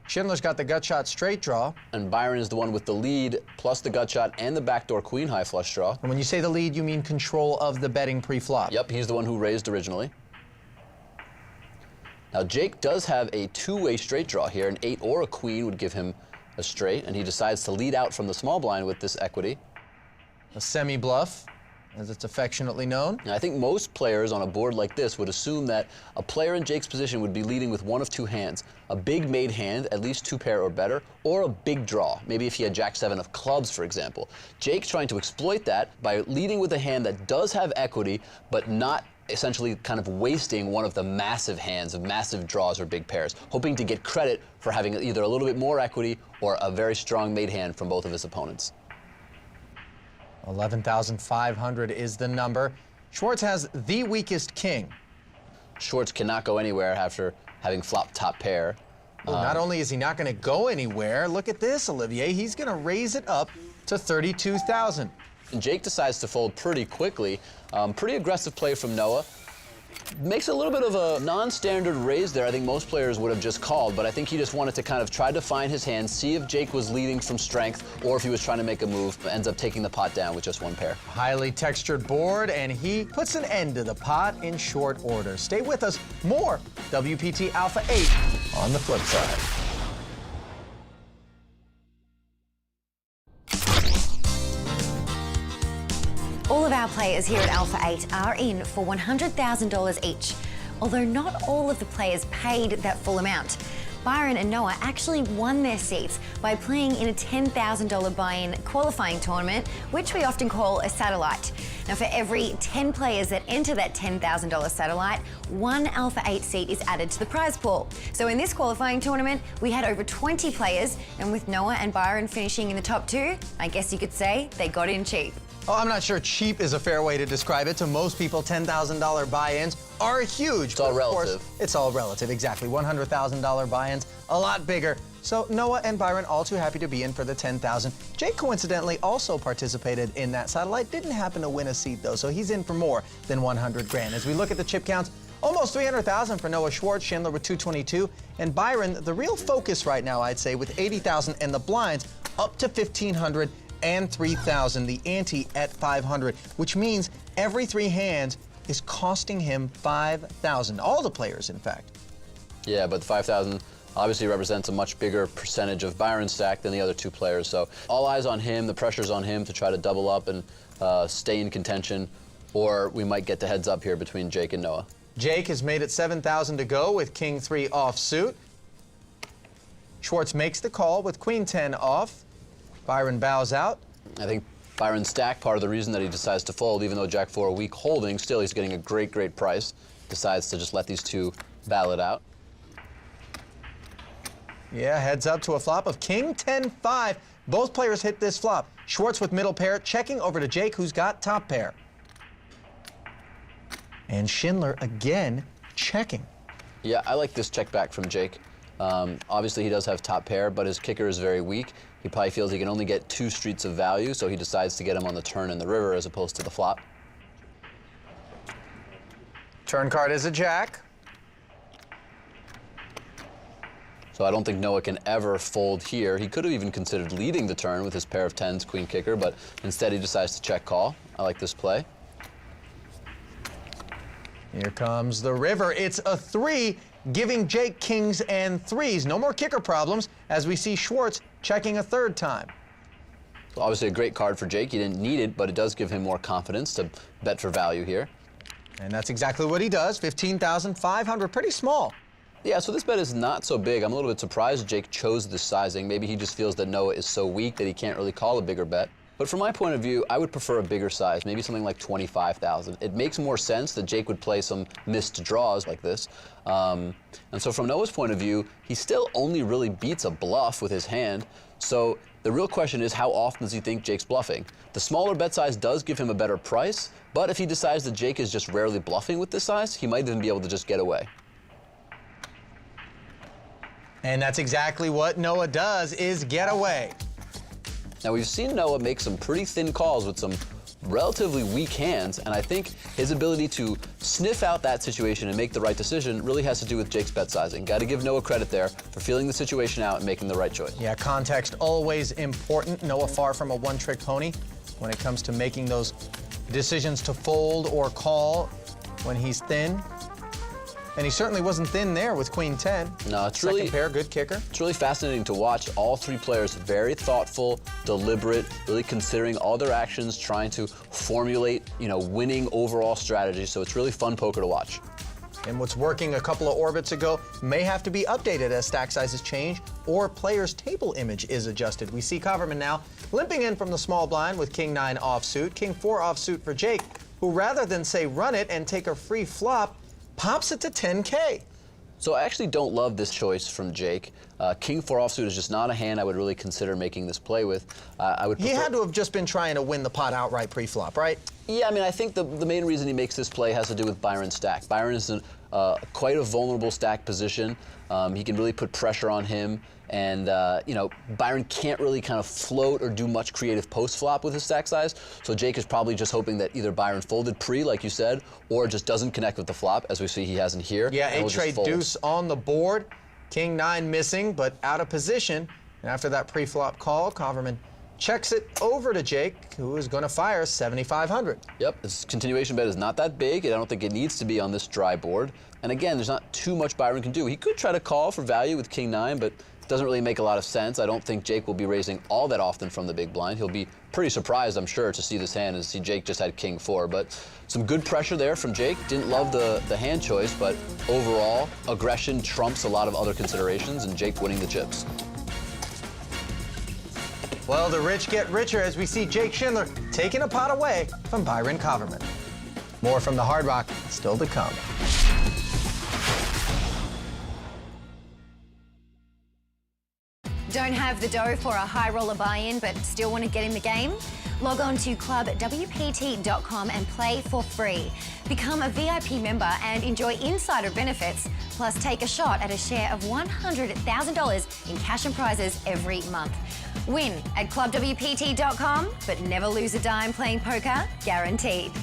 Schindler's got the gut shot straight draw. And Byron is the one with the lead, plus the gut shot and the backdoor queen high flush draw. And when you say the lead, you mean control of the betting pre-flop? Yep, he's the one who raised originally. Now Jake does have a two-way straight draw here. An 8 or a queen would give him a straight, and he decides to lead out from the small blind with this equity. A semi-bluff, as it's affectionately known. Now, I think most players on a board like this would assume that a player in Jake's position would be leading with one of two hands. A big made hand, at least 2 pair or better, or a big draw. Maybe if he had Jack 7 of clubs, for example. Jake's trying to exploit that by leading with a hand that does have equity, but not essentially kind of wasting one of the massive hands of massive draws or big pairs, hoping to get credit for having either a little bit more equity or a very strong made hand from both of his opponents. 11,500 is the number. Schwarz has the weakest king. Schwarz cannot go anywhere after having flopped top pair. Well, not only is he not going to go anywhere, look at this, Olivier. He's going to raise it up to 32,000. And Jake decides to fold pretty quickly. Pretty aggressive play from Noah. Makes a little bit of a non-standard raise there. I think most players would have just called, but I think he just wanted to kind of try to find his hand, see if Jake was leading from strength or if he was trying to make a move, but ends up taking the pot down with just 1 pair. Highly textured board, and he puts an end to the pot in short order. Stay with us. More WPT Alpha 8 on the flip side. All of our players here at Alpha 8 are in for $100,000 each, although not all of the players paid that full amount. Byron and Noah actually won their seats by playing in a $10,000 buy-in qualifying tournament, which we often call a satellite. Now, for every 10 players that enter that $10,000 satellite, 1 Alpha 8 seat is added to the prize pool. So in this qualifying tournament, we had over 20 players, and with Noah and Byron finishing in the top 2, I guess you could say they got in cheap. Oh, I'm not sure cheap is a fair way to describe it. To most people, $10,000 buy-ins are huge. It's all but of course, relative. It's all relative, exactly. $100,000 buy-ins, a lot bigger. So Noah and Byron all too happy to be in for the $10,000. Jake coincidentally also participated in that satellite. Didn't happen to win a seat though, so he's in for more than 100 grand. As we look at the chip counts, almost 300,000 for Noah Schwarz, Schindler with 222, and Byron, the real focus right now, I'd say, with 80,000 and the blinds up to 1,500 and 3,000, the ante at 500, which means every 3 hands is costing him 5,000. All the players, in fact. Yeah, but the 5,000 obviously represents a much bigger percentage of Byron's stack than the other 2 players. So all eyes on him. The pressure's on him to try to double up and stay in contention, or we might get the heads up here between Jake and Noah. Jake has made it 7,000 to go with King 3 offsuit. Schwarz makes the call with Queen 10 off. Byron bows out. I think Byron's stack, part of the reason that he decides to fold, even though Jack 4 weak holding, still he's getting a great, great price. Decides to just let these 2 battle it out. Yeah, heads up to a flop of King 10-5. Both players hit this flop. Schwarz with middle pair, checking over to Jake, who's got top pair. And Schindler again checking. Yeah, I like this check back from Jake. Obviously, he does have top pair, but his kicker is very weak. He probably feels he can only get 2 streets of value, so he decides to get him on the turn in the river as opposed to the flop. Turn card is a jack. So I don't think Noah can ever fold here. He could have even considered leading the turn with his pair of 10s, queen kicker, but instead he decides to check call. I like this play. Here comes the river. It's a 3, giving Jake kings and 3s. No more kicker problems as we see Schwarz checking a 3rd time. So obviously a great card for Jake. He didn't need it, but it does give him more confidence to bet for value here. And that's exactly what he does. 15,500, pretty small. Yeah, so this bet is not so big. I'm a little bit surprised Jake chose this sizing. Maybe he just feels that Noah is so weak that he can't really call a bigger bet. But from my point of view, I would prefer a bigger size, maybe something like 25,000. It makes more sense that Jake would play some missed draws like this. And so from Noah's point of view, he still only really beats a bluff with his hand. So the real question is, how often does he think Jake's bluffing? The smaller bet size does give him a better price, but if he decides that Jake is just rarely bluffing with this size, he might even be able to just get away. And that's exactly what Noah does, is get away. Now, we've seen Noah make some pretty thin calls with some relatively weak hands, and I think his ability to sniff out that situation and make the right decision really has to do with Jake's bet sizing. Got to give Noah credit there for feeling the situation out and making the right choice. Yeah, context always important. Noah far from a one-trick pony when it comes to making those decisions to fold or call when he's thin. And he certainly wasn't thin there with Queen 10. No, it's Second really pair, good kicker. It's really fascinating to watch. All 3 players very thoughtful, deliberate, really considering all their actions, trying to formulate, winning overall strategy. So it's really fun poker to watch. And what's working a couple of orbits ago may have to be updated as stack sizes change or player's table image is adjusted. We see Coverman now limping in from the small blind with King 9 offsuit, King 4 offsuit for Jake, who rather than say run it and take a free flop, pops it to 10K. So I actually don't love this choice from Jake. King 4 offsuit is just not a hand I would really consider making this play with. He had to have just been trying to win the pot outright pre-flop, right? Yeah, I mean, I think the main reason he makes this play has to do with Byron's stack. Byron is in quite a vulnerable stack position. He can really put pressure on him. And, Byron can't really kind of float or do much creative post-flop with his stack size. So Jake is probably just hoping that either Byron folded pre, like you said, or just doesn't connect with the flop, as we see he hasn't here. Yeah, 8-trade deuce on the board. King 9 missing, but out of position. And after that pre-flop call, Coverman checks it over to Jake, who is going to fire 7,500. Yep, this continuation bet is not that big. I don't think it needs to be on this dry board. And again, there's not too much Byron can do. He could try to call for value with King 9, but it doesn't really make a lot of sense. I don't think Jake will be raising all that often from the big blind. He'll be pretty surprised, I'm sure, to see this hand and see Jake just had King 4. But some good pressure there from Jake. Didn't love the hand choice, but overall, aggression trumps a lot of other considerations, and Jake winning the chips. Well, the rich get richer as we see Jake Schindler taking a pot away from Byron Coverman. More from the Hard Rock still to come. Don't have the dough for a high roller buy-in but still want to get in the game? Log on to clubwpt.com and play for free. Become a VIP member and enjoy insider benefits, plus take a shot at a share of $100,000 in cash and prizes every month. Win at clubwpt.com, but never lose a dime playing poker, guaranteed.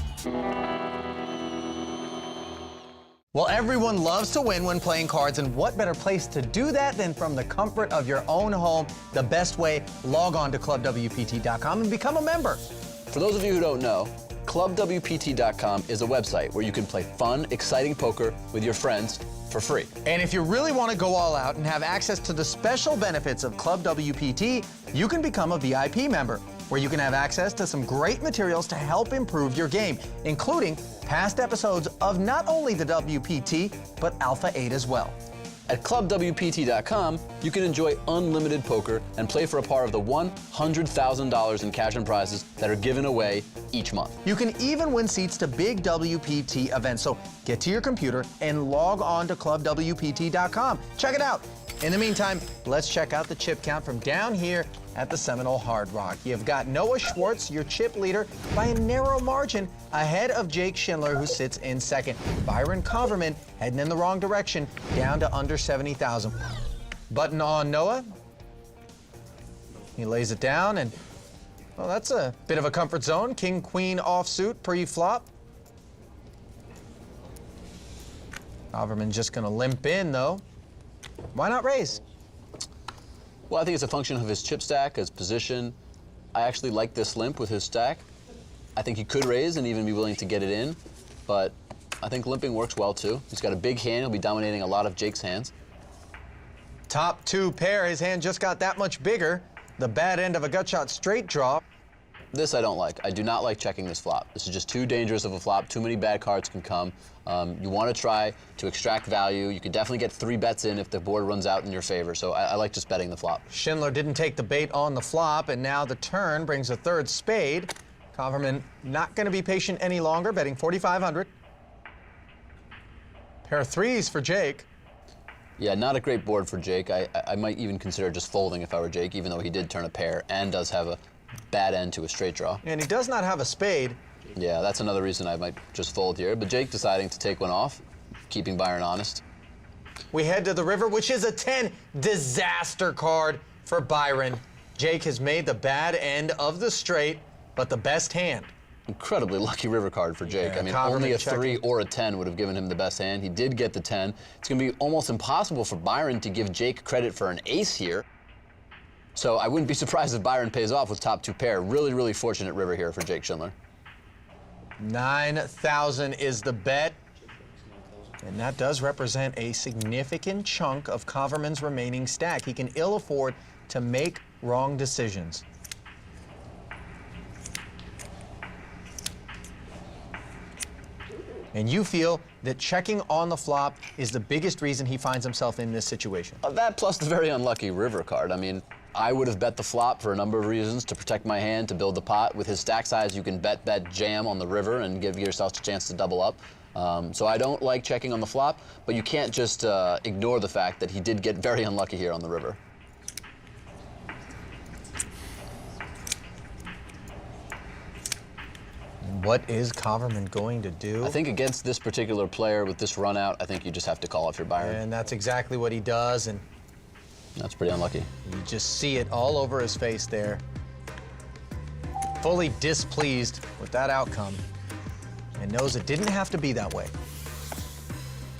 Well, everyone loves to win when playing cards, and what better place to do that than from the comfort of your own home? The best way, log on to clubwpt.com and become a member. For those of you who don't know, clubwpt.com is a website where you can play fun, exciting poker with your friends for free. And if you really want to go all out and have access to the special benefits of Club WPT, you can become a VIP member, where you can have access to some great materials to help improve your game, including past episodes of not only the WPT, but Alpha 8 as well. At clubwpt.com, you can enjoy unlimited poker and play for a part of the $100,000 in cash and prizes that are given away each month. You can even win seats to big WPT events, so get to your computer and log on to clubwpt.com. Check it out. In the meantime, let's check out the chip count from down here at the Seminole Hard Rock. You've got Noah Schwarz, your chip leader, by a narrow margin, ahead of Jake Schindler, who sits in second. Byron Coverman heading in the wrong direction, down to under 70,000. Button on Noah. He lays it down, and, well, that's a bit of a comfort zone. King-Queen offsuit pre-flop. Coverman just gonna limp in, though. Why not raise? Well, I think it's a function of his chip stack, his position. I actually like this limp with his stack. I think he could raise and even be willing to get it in, but I think limping works well too. He's got a big hand. He'll be dominating a lot of Jake's hands. Top two pair. His hand just got that much bigger. The bad end of a gut shot straight draw. This I don't like. I do not like checking this flop. This is just too dangerous of a flop. Too many bad cards can come. You want to try to extract value. You can definitely get 3 bets in if the board runs out in your favor. So I like just betting the flop. Schindler didn't take the bait on the flop, and now the turn brings a third spade. Coverman not going to be patient any longer, betting 4,500. Pair of threes for Jake. Yeah, not a great board for Jake. I might even consider just folding if I were Jake, even though he did turn a pair and does have a bad end to a straight draw. And he does not have a spade. Yeah, that's another reason I might just fold here. But Jake deciding to take one off, keeping Byron honest. We head to the river, which is a 10 disaster card for Byron. Jake has made the bad end of the straight, but the best hand. Incredibly lucky river card for Jake. Yeah, I mean, Coverman only a checking. 3 or a 10 would have given him the best hand. He did get the 10. It's going to be almost impossible for Byron to give Jake credit for an ace here. So I wouldn't be surprised if Byron pays off with top 2 pair. Really, really fortunate river here for Jake Schindler. 9,000 is the bet. And that does represent a significant chunk of Coverman's remaining stack. He can ill afford to make wrong decisions. And you feel that checking on the flop is the biggest reason he finds himself in this situation. That plus the very unlucky river card. I mean, I would have bet the flop for a number of reasons, to protect my hand, to build the pot. With his stack size, you can bet jam on the river and give yourself a chance to double up. So I don't like checking on the flop, but you can't just ignore the fact that he did get very unlucky here on the river. What is Coverman going to do? I think against this particular player with this run out, I think you just have to call off your Byron. And that's exactly what he does, and that's pretty unlucky. You just see it all over his face there. Fully displeased with that outcome, and knows it didn't have to be that way.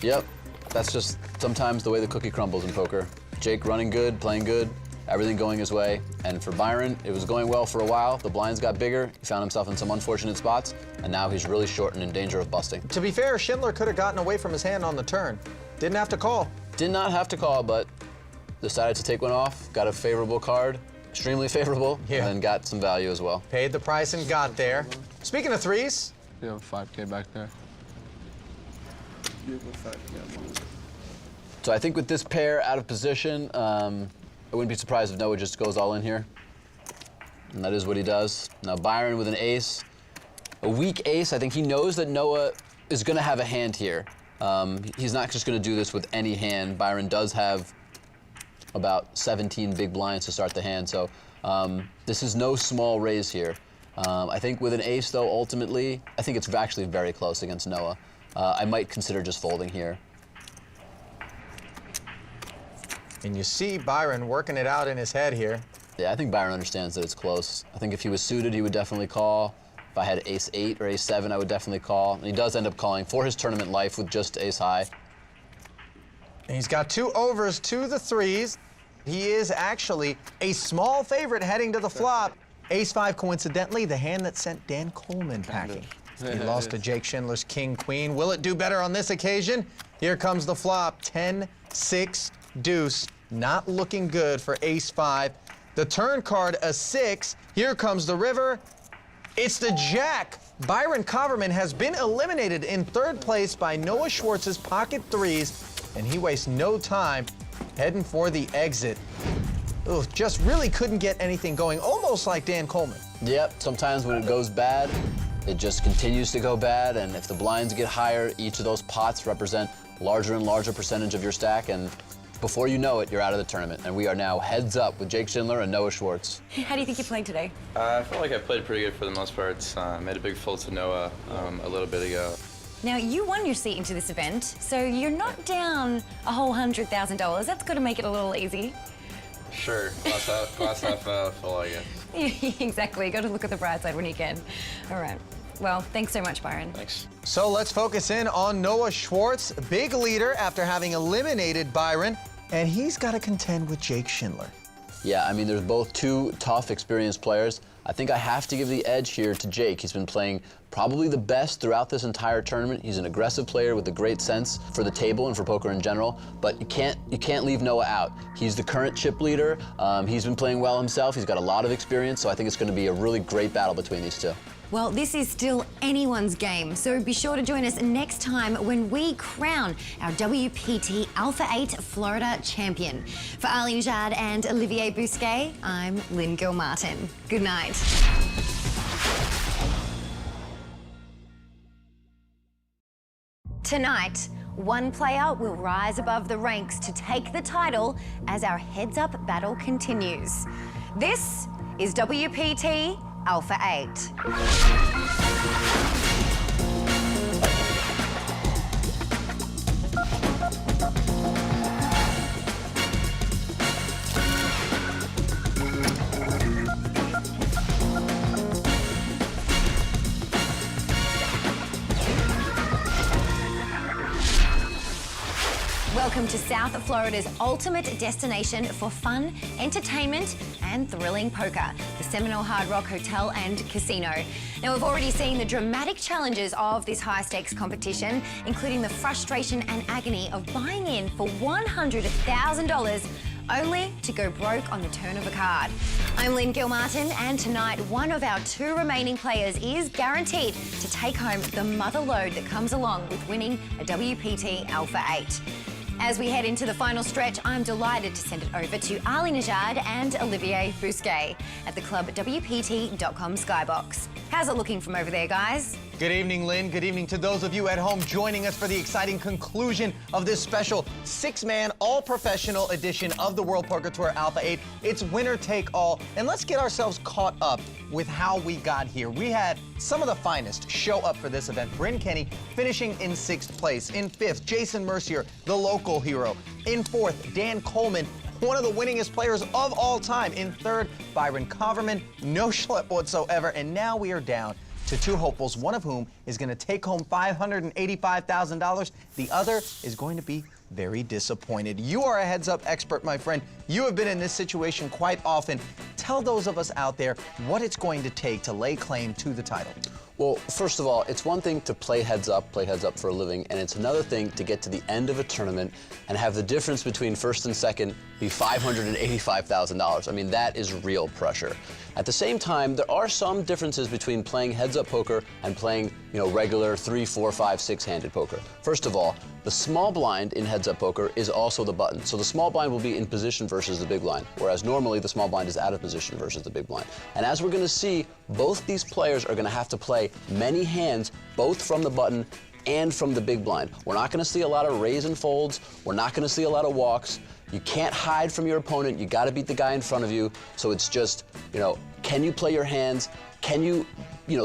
Yep, that's just sometimes the way the cookie crumbles in poker. Jake running good, playing good, everything going his way. And for Byron, it was going well for a while. The blinds got bigger. He found himself in some unfortunate spots, and now he's really short and in danger of busting. To be fair, Schindler could have gotten away from his hand on the turn. Didn't have to call. Did not have to call, but decided to take one off. Got a favorable card, extremely favorable, and then got some value as well. Paid the price and got there. Speaking of threes. You have a 5K back there. So I think with this pair out of position, I wouldn't be surprised if Noah just goes all in here. And that is what he does. Now Byron with an ace. A weak ace, I think he knows that Noah is gonna have a hand here. He's not just gonna do this with any hand. Byron does have about 17 big blinds to start the hand. So this is no small raise here. I think with an ace, though, ultimately, I think it's actually very close against Noah. I might consider just folding here. And you see Byron working it out in his head here. Yeah, I think Byron understands that it's close. I think if he was suited, he would definitely call. If I had ace-8 or ace-7, I would definitely call. And he does end up calling for his tournament life with just ace-high. And he's got 2 overs to the 3s. He is actually a small favorite heading to the flop. Ace-5, coincidentally, the hand that sent Dan Coleman packing. He lost to Jake Schindler's king-queen. Will it do better on this occasion? Here comes the flop. 10-6 deuce. Not looking good for ace-5. The turn card, a 6. Here comes the river. It's the jack. Byron Coverman has been eliminated in 3rd place by Noah Schwartz's pocket 3s, and he wastes no time heading for the exit. Ooh, just really couldn't get anything going, almost like Dan Coleman. Yep, sometimes when it goes bad, it just continues to go bad, and if the blinds get higher, each of those pots represent larger and larger percentage of your stack, and before you know it, you're out of the tournament. And we are now heads up with Jake Schindler and Noah Schwarz. How do you think you played today? I felt like I played pretty good for the most part. Made a big fold to Noah a little bit ago. Now, you won your seat into this event, so you're not down a whole $100,000. That's got to make it a little easy. Sure, glass half full, I guess. Exactly, got to look at the bright side when you can. All right. Well, thanks so much, Byron. Thanks. So let's focus in on Noah Schwarz, big leader after having eliminated Byron, and he's got to contend with Jake Schindler. Yeah, I mean, there's both 2 tough, experienced players. I think I have to give the edge here to Jake. He's been playing probably the best throughout this entire tournament. He's an aggressive player with a great sense for the table and for poker in general, but you can't leave Noah out. He's the current chip leader. He's been playing well himself. He's got a lot of experience, so I think it's going to be a really great battle between these 2. Well, this is still anyone's game, so be sure to join us next time when we crown our WPT Alpha 8 Florida champion. For Arlene Jard and Olivier Bousquet, I'm Lynn Gilmartin. Good night. Tonight, one player will rise above the ranks to take the title as our heads-up battle continues. This is WPT Alpha 8. Welcome to South Florida's ultimate destination for fun, entertainment, and thrilling poker, the Seminole Hard Rock Hotel and Casino. Now, we've already seen the dramatic challenges of this high-stakes competition, including the frustration and agony of buying in for $100,000 only to go broke on the turn of a card. I'm Lynn Gilmartin, and tonight one of our 2 remaining players is guaranteed to take home the mother load that comes along with winning a WPT Alpha 8. As we head into the final stretch, I'm delighted to send it over to Arlene Jard and Olivier Bousquet at the club WPT.com Skybox. How's it looking from over there, guys? Good evening, Lynn. Good evening to those of you at home joining us for the exciting conclusion of this special 6-man, all-professional edition of the World Poker Tour Alpha 8. It's winner take all, and let's get ourselves caught up with how we got here. We had some of the finest show up for this event. Bryn Kenney finishing in 6th place. In 5th, Jason Mercier, the local hero. In 4th, Dan Coleman, one of the winningest players of all time. In 3rd, Byron Coverman, no schlep whatsoever. And now we are down to 2 hopefuls, one of whom is going to take home $585,000. The other is going to be very disappointed. You are a heads-up expert, my friend. You have been in this situation quite often. Tell those of us out there what it's going to take to lay claim to the title. Well, first of all, it's one thing to play heads up for a living, and it's another thing to get to the end of a tournament and have the difference between 1st and 2nd be $585,000. I mean, that is real pressure. At the same time, there are some differences between playing heads-up poker and playing, regular 3, 4, 5, 6-handed poker. First of all, the small blind in heads-up poker is also the button. So the small blind will be in position versus the big blind, whereas normally the small blind is out of position versus the big blind. And as we're going to see, both these players are going to have to play many hands, both from the button and from the big blind. We're not gonna see a lot of raise and folds. We're not gonna see a lot of walks. You can't hide from your opponent. You gotta beat the guy in front of you. So it's just, can you play your hands? Can you,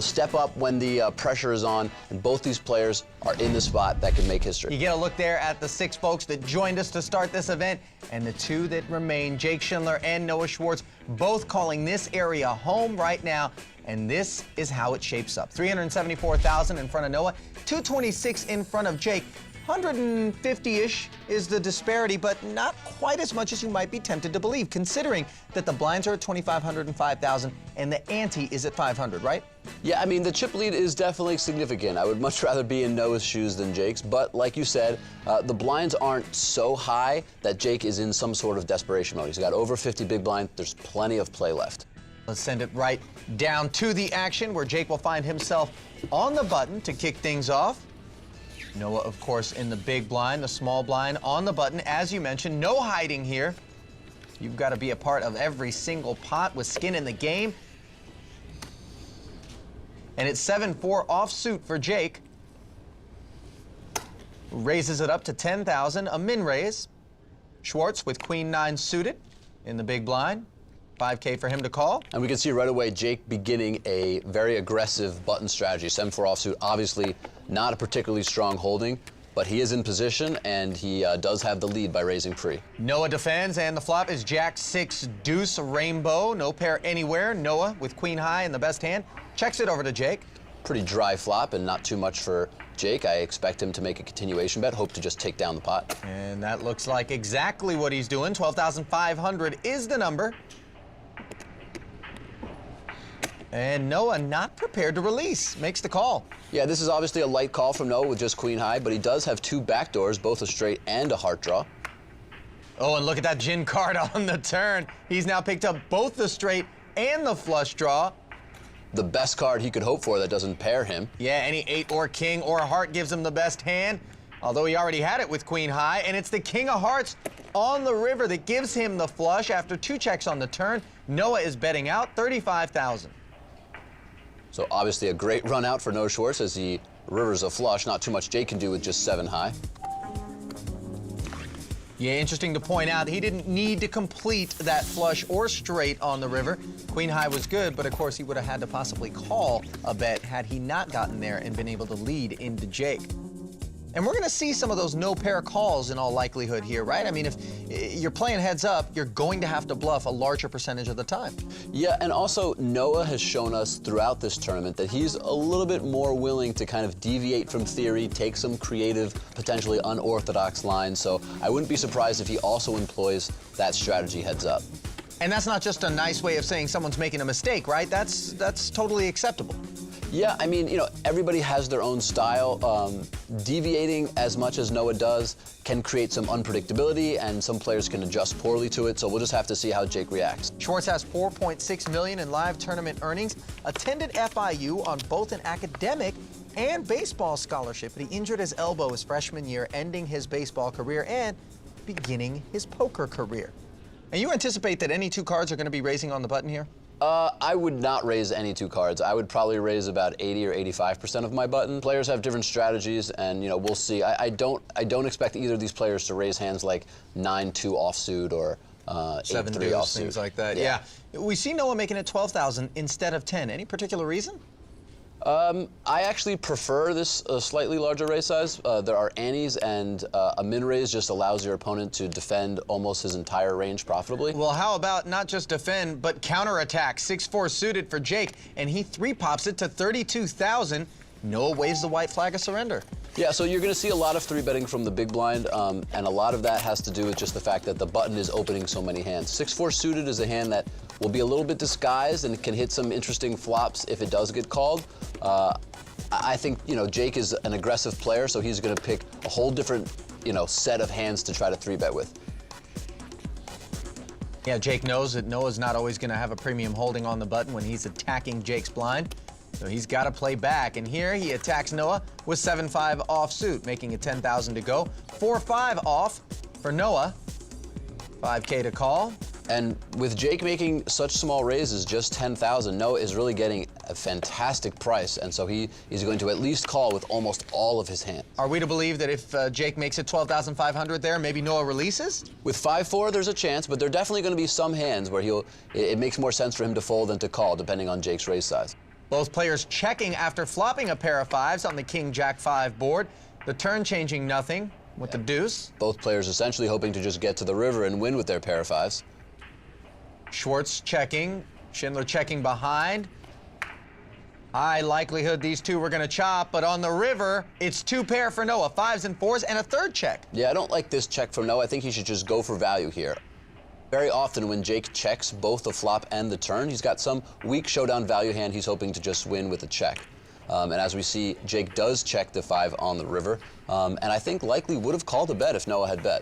step up when the pressure is on? And both these players are in the spot that can make history. You get a look there at the 6 folks that joined us to start this event, and the 2 that remain, Jake Schindler and Noah Schwarz, both calling this area home right now. And this is how it shapes up. 374,000 in front of Noah, 226 in front of Jake. 150-ish is the disparity, but not quite as much as you might be tempted to believe, considering that the blinds are at 2,500 and 5,000, and the ante is at 500, right? Yeah, I mean, the chip lead is definitely significant. I would much rather be in Noah's shoes than Jake's, but like you said, the blinds aren't so high that Jake is in some sort of desperation mode. He's got over 50 big blind. There's plenty of play left. Let's send it right down to the action, where Jake will find himself on the button to kick things off. Noah, of course, in the big blind, the small blind on the button. As you mentioned, no hiding here. You've got to be a part of every single pot with skin in the game. And it's 7-4 offsuit for Jake. Raises it up to 10,000, a min raise. Schwarz with queen 9 suited in the big blind. 5K for him to call. And we can see right away Jake beginning a very aggressive button strategy. 7-4 offsuit, obviously not a particularly strong holding, but he is in position and he does have the lead by raising pre. Noah defends, and the flop is Jack 6 deuce rainbow. No pair anywhere. Noah with queen high in the best hand. Checks it over to Jake. Pretty dry flop and not too much for Jake. I expect him to make a continuation bet, hope to just take down the pot. And that looks like exactly what he's doing. 12,500 is the number. And Noah not prepared to release, makes the call. Yeah, this is obviously a light call from Noah with just queen high, but he does have 2 backdoors, both a straight and a heart draw. Oh, and look at that gin card on the turn. He's now picked up both the straight and the flush draw. The best card he could hope for that doesn't pair him. Yeah, any 8 or king or heart gives him the best hand, although he already had it with queen high, and it's the king of hearts on the river that gives him the flush after 2 checks on the turn. Noah is betting out 35,000. So obviously a great run out for Noah Schwarz as he rivers a flush. Not too much Jake can do with just 7 high. Yeah, interesting to point out, he didn't need to complete that flush or straight on the river. Queen high was good, but of course he would have had to possibly call a bet had he not gotten there and been able to lead into Jake. And we're going to see some of those no pair calls in all likelihood here, right? I mean, if you're playing heads up, you're going to have to bluff a larger percentage of the time. Yeah, and also Noah has shown us throughout this tournament that he's a little bit more willing to kind of deviate from theory, take some creative, potentially unorthodox lines. So I wouldn't be surprised if he also employs that strategy heads up. And that's not just a nice way of saying someone's making a mistake, right? That's totally acceptable. Yeah, I mean, everybody has their own style. Deviating as much as Noah does can create some unpredictability, and some players can adjust poorly to it, so we'll just have to see how Jake reacts. Schwarz has $4.6 million in live tournament earnings, attended FIU on both an academic and baseball scholarship, but he injured his elbow his freshman year, ending his baseball career and beginning his poker career. And you anticipate that any 2 cards are going to be raising on the button here? I would not raise any 2 cards. I would probably raise about 80 or 85% of my button. Players have different strategies, and we'll see. I don't expect either of these players to raise hands like 9-2 offsuit or 8-3 offsuit. Things like that. Yeah. We see Noah making it 12,000 instead of 10. Any particular reason? I actually prefer this slightly larger raise size. There are antes, and a min raise just allows your opponent to defend almost his entire range profitably. Well, how about not just defend, but counterattack? 6-4 suited for Jake, and he 3-pops it to 32,000. Noah waves the white flag of surrender. Yeah, so you're going to see a lot of 3-betting from the big blind, and a lot of that has to do with just the fact that the button is opening so many hands. 6-4 suited is a hand that will be a little bit disguised and can hit some interesting flops if it does get called. I think, Jake is an aggressive player, so he's going to pick a whole different, set of hands to try to 3-bet with. Yeah, Jake knows that Noah's not always going to have a premium holding on the button when he's attacking Jake's blind. So he's got to play back, and here he attacks Noah with 7-5 offsuit, making it 10,000 to go. 4-5 off for Noah. 5K to call. And with Jake making such small raises, just 10,000, Noah is really getting a fantastic price, and so he is going to at least call with almost all of his hand. Are we to believe that if Jake makes it 12,500 there, maybe Noah releases? With 5-4, there's a chance, but there are definitely going to be some hands where it makes more sense for him to fold than to call, depending on Jake's raise size. Both players checking after flopping a pair of fives on the King Jack 5 board. The turn changing nothing with the deuce. Both players essentially hoping to just get to the river and win with their pair of fives. Schwarz checking, Schindler checking behind. High likelihood these two were going to chop, but on the river, it's two pair for Noah, 5s and 4s, and a third check. Yeah, I don't like this check from Noah. I think he should just go for value here. Very often when Jake checks both the flop and the turn, he's got some weak showdown value hand he's hoping to just win with a check. And as we see, Jake does check the 5 on the river, and I think likely would have called a bet if Noah had bet.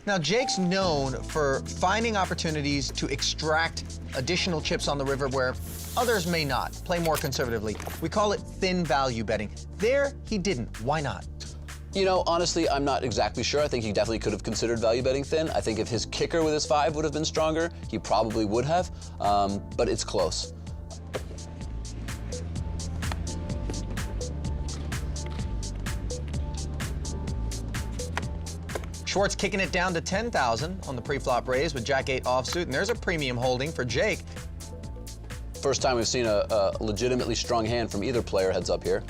Now, Jake's known for finding opportunities to extract additional chips on the river where others may not, play more conservatively. We call it thin value betting. There, he didn't. Why not? You know, honestly, I'm not exactly sure. I think he definitely could have considered value betting thin. I think if his kicker with his 5 would have been stronger, he probably would have, but it's close. Schwarz kicking it down to 10,000 on the pre-flop raise with Jack 8 offsuit, and there's a premium holding for Jake. First time we've seen a legitimately strong hand from either player heads up here.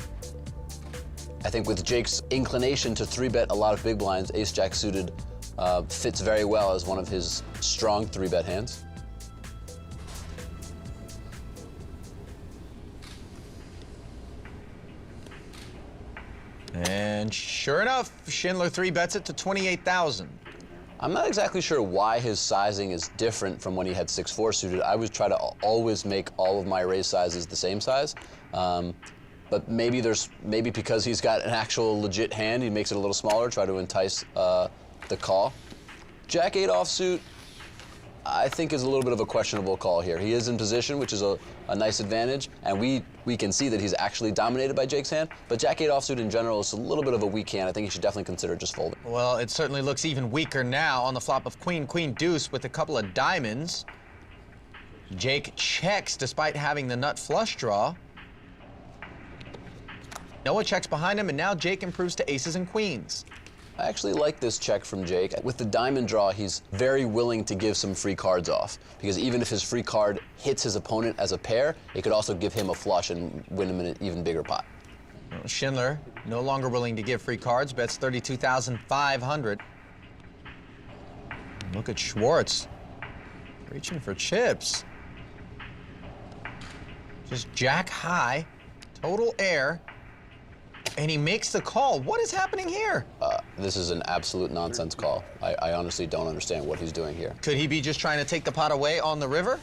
I think with Jake's inclination to 3-bet a lot of big blinds, Ace-Jack suited fits very well as one of his strong 3-bet hands. And sure enough, Schindler 3-bets it to 28,000. I'm not exactly sure why his sizing is different from when he had 6-4 suited. I would try to always make all of my raise sizes the same size. But maybe because he's got an actual legit hand, he makes it a little smaller, try to entice the call. Jack 8 offsuit, I think is a little bit of a questionable call here. He is in position, which is a nice advantage, and we can see that he's actually dominated by Jake's hand, but Jack 8 offsuit in general is a little bit of a weak hand. I think he should definitely consider just folding. Well, it certainly looks even weaker now on the flop of Queen, Queen, Deuce with a couple of diamonds. Jake checks despite having the nut flush draw. Noah checks behind him, and now Jake improves to aces and queens. I actually like this check from Jake. With the diamond draw, he's very willing to give some free cards off, because even if his free card hits his opponent as a pair, it could also give him a flush and win him in an even bigger pot. Well, Schindler, no longer willing to give free cards, bets 32,500. Look at Schwarz, reaching for chips. Just jack high, total air. And he makes the call. What is happening here? This is an absolute nonsense call. I honestly don't understand what he's doing here. Could he be just trying to take the pot away on the river?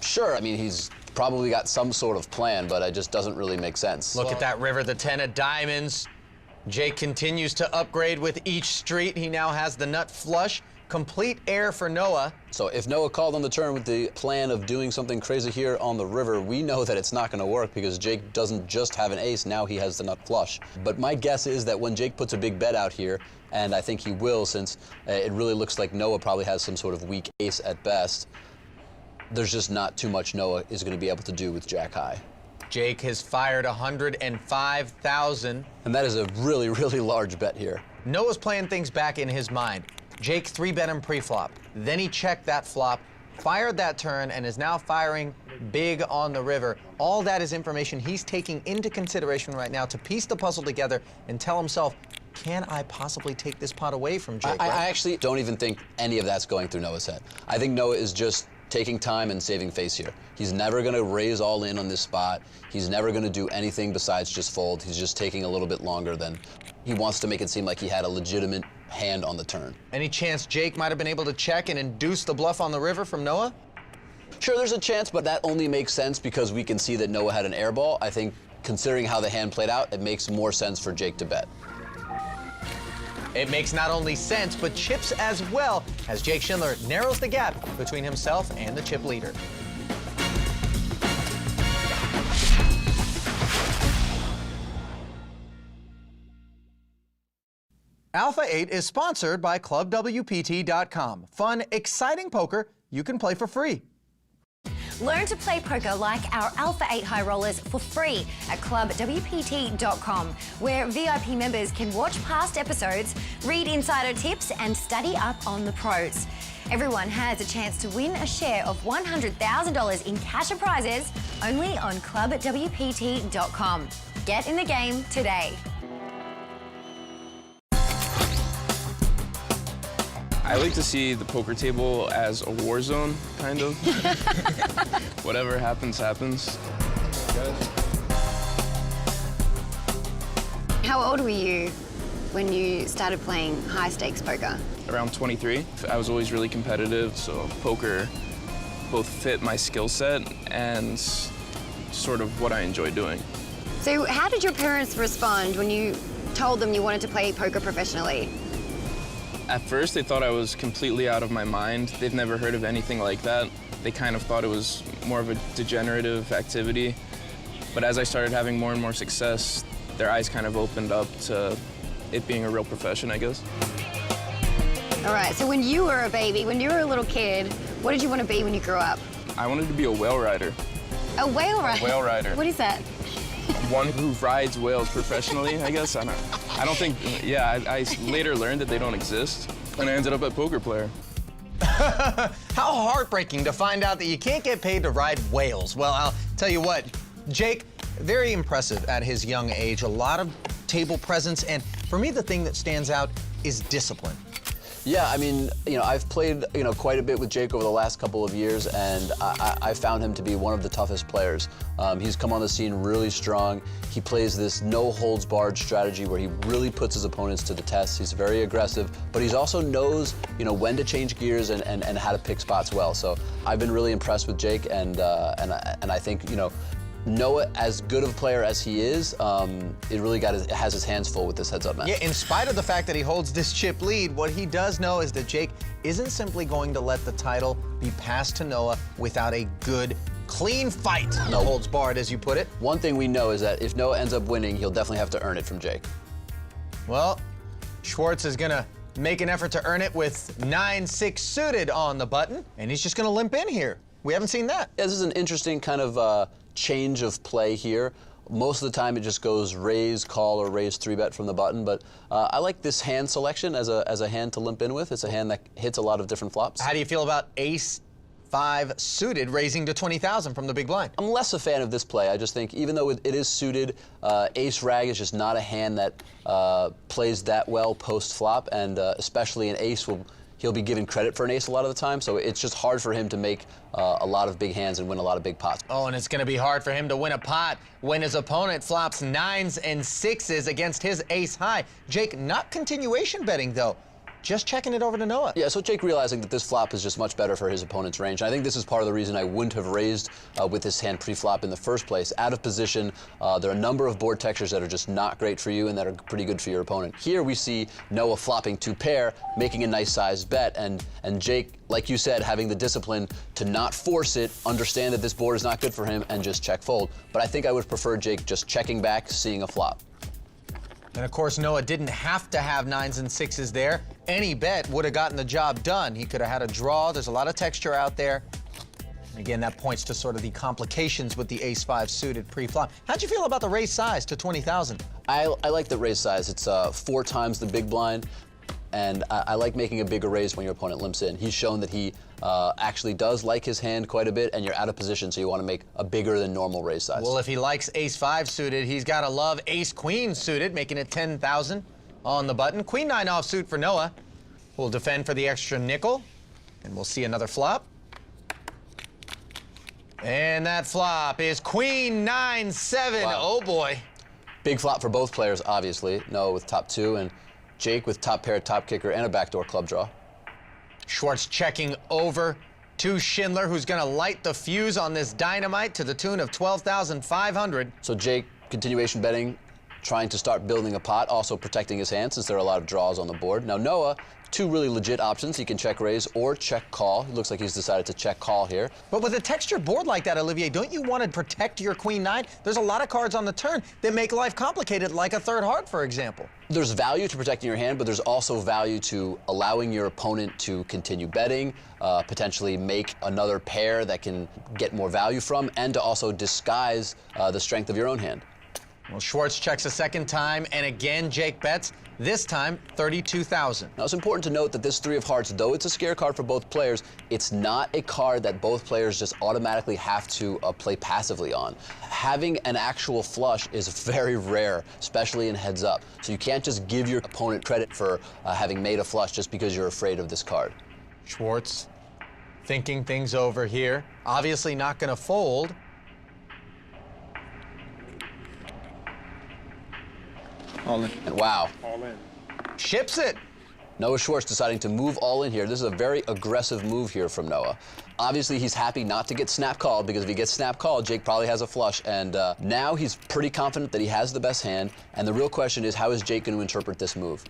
Sure, I mean, he's probably got some sort of plan, but it just doesn't really make sense. Look at that river, the 10 of diamonds. Jake continues to upgrade with each street. He now has the nut flush. Complete air for Noah. So if Noah called on the turn with the plan of doing something crazy here on the river, we know that it's not going to work because Jake doesn't just have an ace, now he has the nut flush. But my guess is that when Jake puts a big bet out here, and I think he will since it really looks like Noah probably has some sort of weak ace at best, there's just not too much Noah is going to be able to do with jack high. Jake has fired 105,000. And that is a really, really large bet here. Noah's playing things back in his mind. Jake 3-bet him pre-flop. Then he checked that flop, fired that turn, and is now firing big on the river. All that is information he's taking into consideration right now to piece the puzzle together and tell himself, can I possibly take this pot away from Jake? I actually don't even think any of that's going through Noah's head. I think Noah is just taking time and saving face here. He's never going to raise all in on this spot. He's never going to do anything besides just fold. He's just taking a little bit longer than he wants to make it seem like he had a legitimate hand on the turn. Any chance Jake might have been able to check and induce the bluff on the river from Noah? Sure, there's a chance, but that only makes sense because we can see that Noah had an air ball. I think considering how the hand played out, it makes more sense for Jake to bet. It makes not only sense, but chips as well, as Jake Schindler narrows the gap between himself and the chip leader. Alpha 8 is sponsored by ClubWPT.com. Fun, exciting poker you can play for free. Learn to play poker like our Alpha 8 high rollers for free at clubwpt.com, where VIP members can watch past episodes, read insider tips, and study up on the pros. Everyone has a chance to win a share of $100,000 in cash and prizes only on clubwpt.com. Get in the game today. I like to see the poker table as a war zone, kind of. Whatever happens, happens. How old were you when you started playing high-stakes poker? Around 23. I was always really competitive, so poker both fit my skill set and sort of what I enjoy doing. So how did your parents respond when you told them you wanted to play poker professionally? At first, they thought I was completely out of my mind. They've never heard of anything like that. They kind of thought it was more of a degenerative activity. But as I started having more and more success, their eyes kind of opened up to it being a real profession, I guess. All right, so when you were a baby, when you were a little kid, what did you want to be when you grew up? I wanted to be a whale rider. A whale rider? A whale rider. What is that? One who rides whales professionally, I guess. I don't think, yeah, I later learned that they don't exist, and I ended up a poker player. How heartbreaking to find out that you can't get paid to ride whales. Well, I'll tell you what, Jake, very impressive at his young age, a lot of table presence, and for me, the thing that stands out is discipline. Yeah, I mean, I've played, quite a bit with Jake over the last couple of years, and I found him to be one of the toughest players. He's come on the scene really strong. He plays this no-holds-barred strategy where he really puts his opponents to the test. He's very aggressive, but he also knows, when to change gears and how to pick spots well. So I've been really impressed with Jake, and I think, Noah, as good of a player as he is, it really has his hands full with this heads-up match. Yeah, in spite of the fact that he holds this chip lead, what he does know is that Jake isn't simply going to let the title be passed to Noah without a good, clean fight. No holds barred, as you put it. One thing we know is that if Noah ends up winning, he'll definitely have to earn it from Jake. Well, Schwarz is gonna make an effort to earn it with 9-6 suited on the button, and he's just gonna limp in here. We haven't seen that. Yeah, this is an interesting kind of change of play here. Most of the time it just goes raise, call, or raise 3-bet from the button, but I like this hand selection as a hand to limp in with. It's a hand that hits a lot of different flops. How do you feel about ace-5 suited raising to 20,000 from the big blind? I'm less a fan of this play. I just think even though it is suited, ace-rag is just not a hand that plays that well post-flop, and especially an ace he'll be given credit for an ace a lot of the time, so it's just hard for him to make a lot of big hands and win a lot of big pots. Oh, and it's gonna be hard for him to win a pot when his opponent flops 9s and 6s against his ace high. Jake, not continuation betting though, just checking it over to Noah. Yeah, so Jake realizing that this flop is just much better for his opponent's range. And I think this is part of the reason I wouldn't have raised with this hand pre-flop in the first place. Out of position, there are a number of board textures that are just not great for you and that are pretty good for your opponent. Here we see Noah flopping 2-pair, making a nice sized bet, and Jake, like you said, having the discipline to not force it, understand that this board is not good for him, and just check fold. But I think I would prefer Jake just checking back, seeing a flop. And of course, Noah didn't have to have 9s and 6s there. Any bet would have gotten the job done. He could have had a draw. There's a lot of texture out there. And again, that points to sort of the complications with the ace-5 suited pre-flop. How'd you feel about the raise size to 20,000? I like the raise size. It's 4 times the big blind. And I like making a bigger raise when your opponent limps in. He's shown that he actually does like his hand quite a bit, and you're out of position, so you want to make a bigger than normal raise size. Well, if he likes ace-5 suited, he's got to love ace-queen suited, making it 10,000 on the button. Queen-9 offsuit for Noah. We'll defend for the extra nickel, and we'll see another flop. And that flop is queen-9-7. Wow. Oh, boy. Big flop for both players, obviously. Noah with top 2, and Jake with top pair, top kicker, and a backdoor club draw. Schwarz checking over to Schindler, who's going to light the fuse on this dynamite to the tune of 12,500. So Jake, continuation betting, trying to start building a pot, also protecting his hand since there are a lot of draws on the board. Now Noah, two really legit options. He can check raise or check call. It looks like he's decided to check call here. But with a textured board like that, Olivier, don't you want to protect your queen-9? There's a lot of cards on the turn that make life complicated, like a third heart, for example. There's value to protecting your hand, but there's also value to allowing your opponent to continue betting, potentially make another pair that can get more value from, and to also disguise the strength of your own hand. Well, Schwarz checks a second time, and again, Jake bets, this time 32,000. Now, it's important to note that this 3 of hearts, though it's a scare card for both players, it's not a card that both players just automatically have to play passively on. Having an actual flush is very rare, especially in heads up. So you can't just give your opponent credit for having made a flush just because you're afraid of this card. Schwarz thinking things over here. Obviously not going to fold. All in. And wow. All in. Ships it. Noah Schwarz deciding to move all in here. This is a very aggressive move here from Noah. Obviously, he's happy not to get snap called, because if he gets snap called, Jake probably has a flush. And now he's pretty confident that he has the best hand. And the real question is, how is Jake going to interpret this move?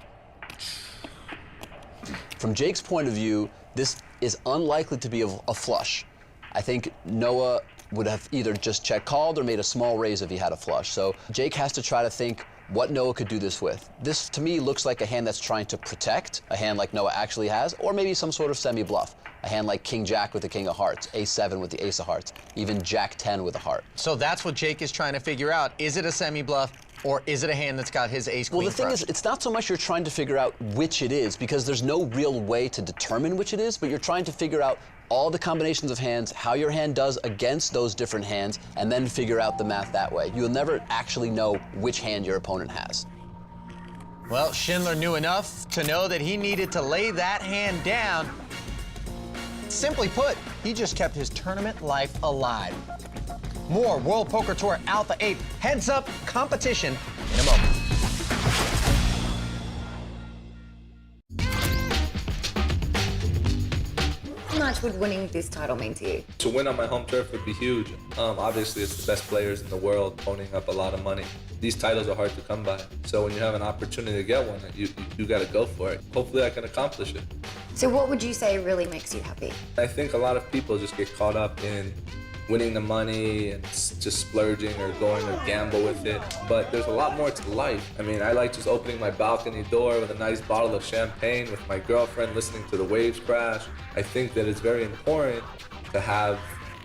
From Jake's point of view, this is unlikely to be a flush. I think Noah would have either just check called or made a small raise if he had a flush. So Jake has to try to think what Noah could do this with. This, to me, looks like a hand that's trying to protect, a hand like Noah actually has, or maybe some sort of semi-bluff. A hand like King-Jack with the King of Hearts, Ace-7 with the Ace of Hearts, even Jack-10 with a heart. So that's what Jake is trying to figure out. Is it a semi-bluff, or is it a hand that's got his ace-queen? Well, the thing is, it's not so much you're trying to figure out which it is, because there's no real way to determine which it is, but you're trying to figure out all the combinations of hands, how your hand does against those different hands, and then figure out the math that way. You'll never actually know which hand your opponent has. Well, Schindler knew enough to know that he needed to lay that hand down. Simply put, he just kept his tournament life alive. More World Poker Tour Alpha 8 heads-up competition in a moment. How much would winning this title mean to you? To win on my home turf would be huge. Obviously, it's the best players in the world owning up a lot of money. These titles are hard to come by. So when you have an opportunity to get one, you got to go for it. Hopefully, I can accomplish it. So what would you say really makes you happy? I think a lot of people just get caught up in winning the money and just splurging or going to gamble with it. But there's a lot more to life. I mean, I like just opening my balcony door with a nice bottle of champagne with my girlfriend, listening to the waves crash. I think that it's very important to have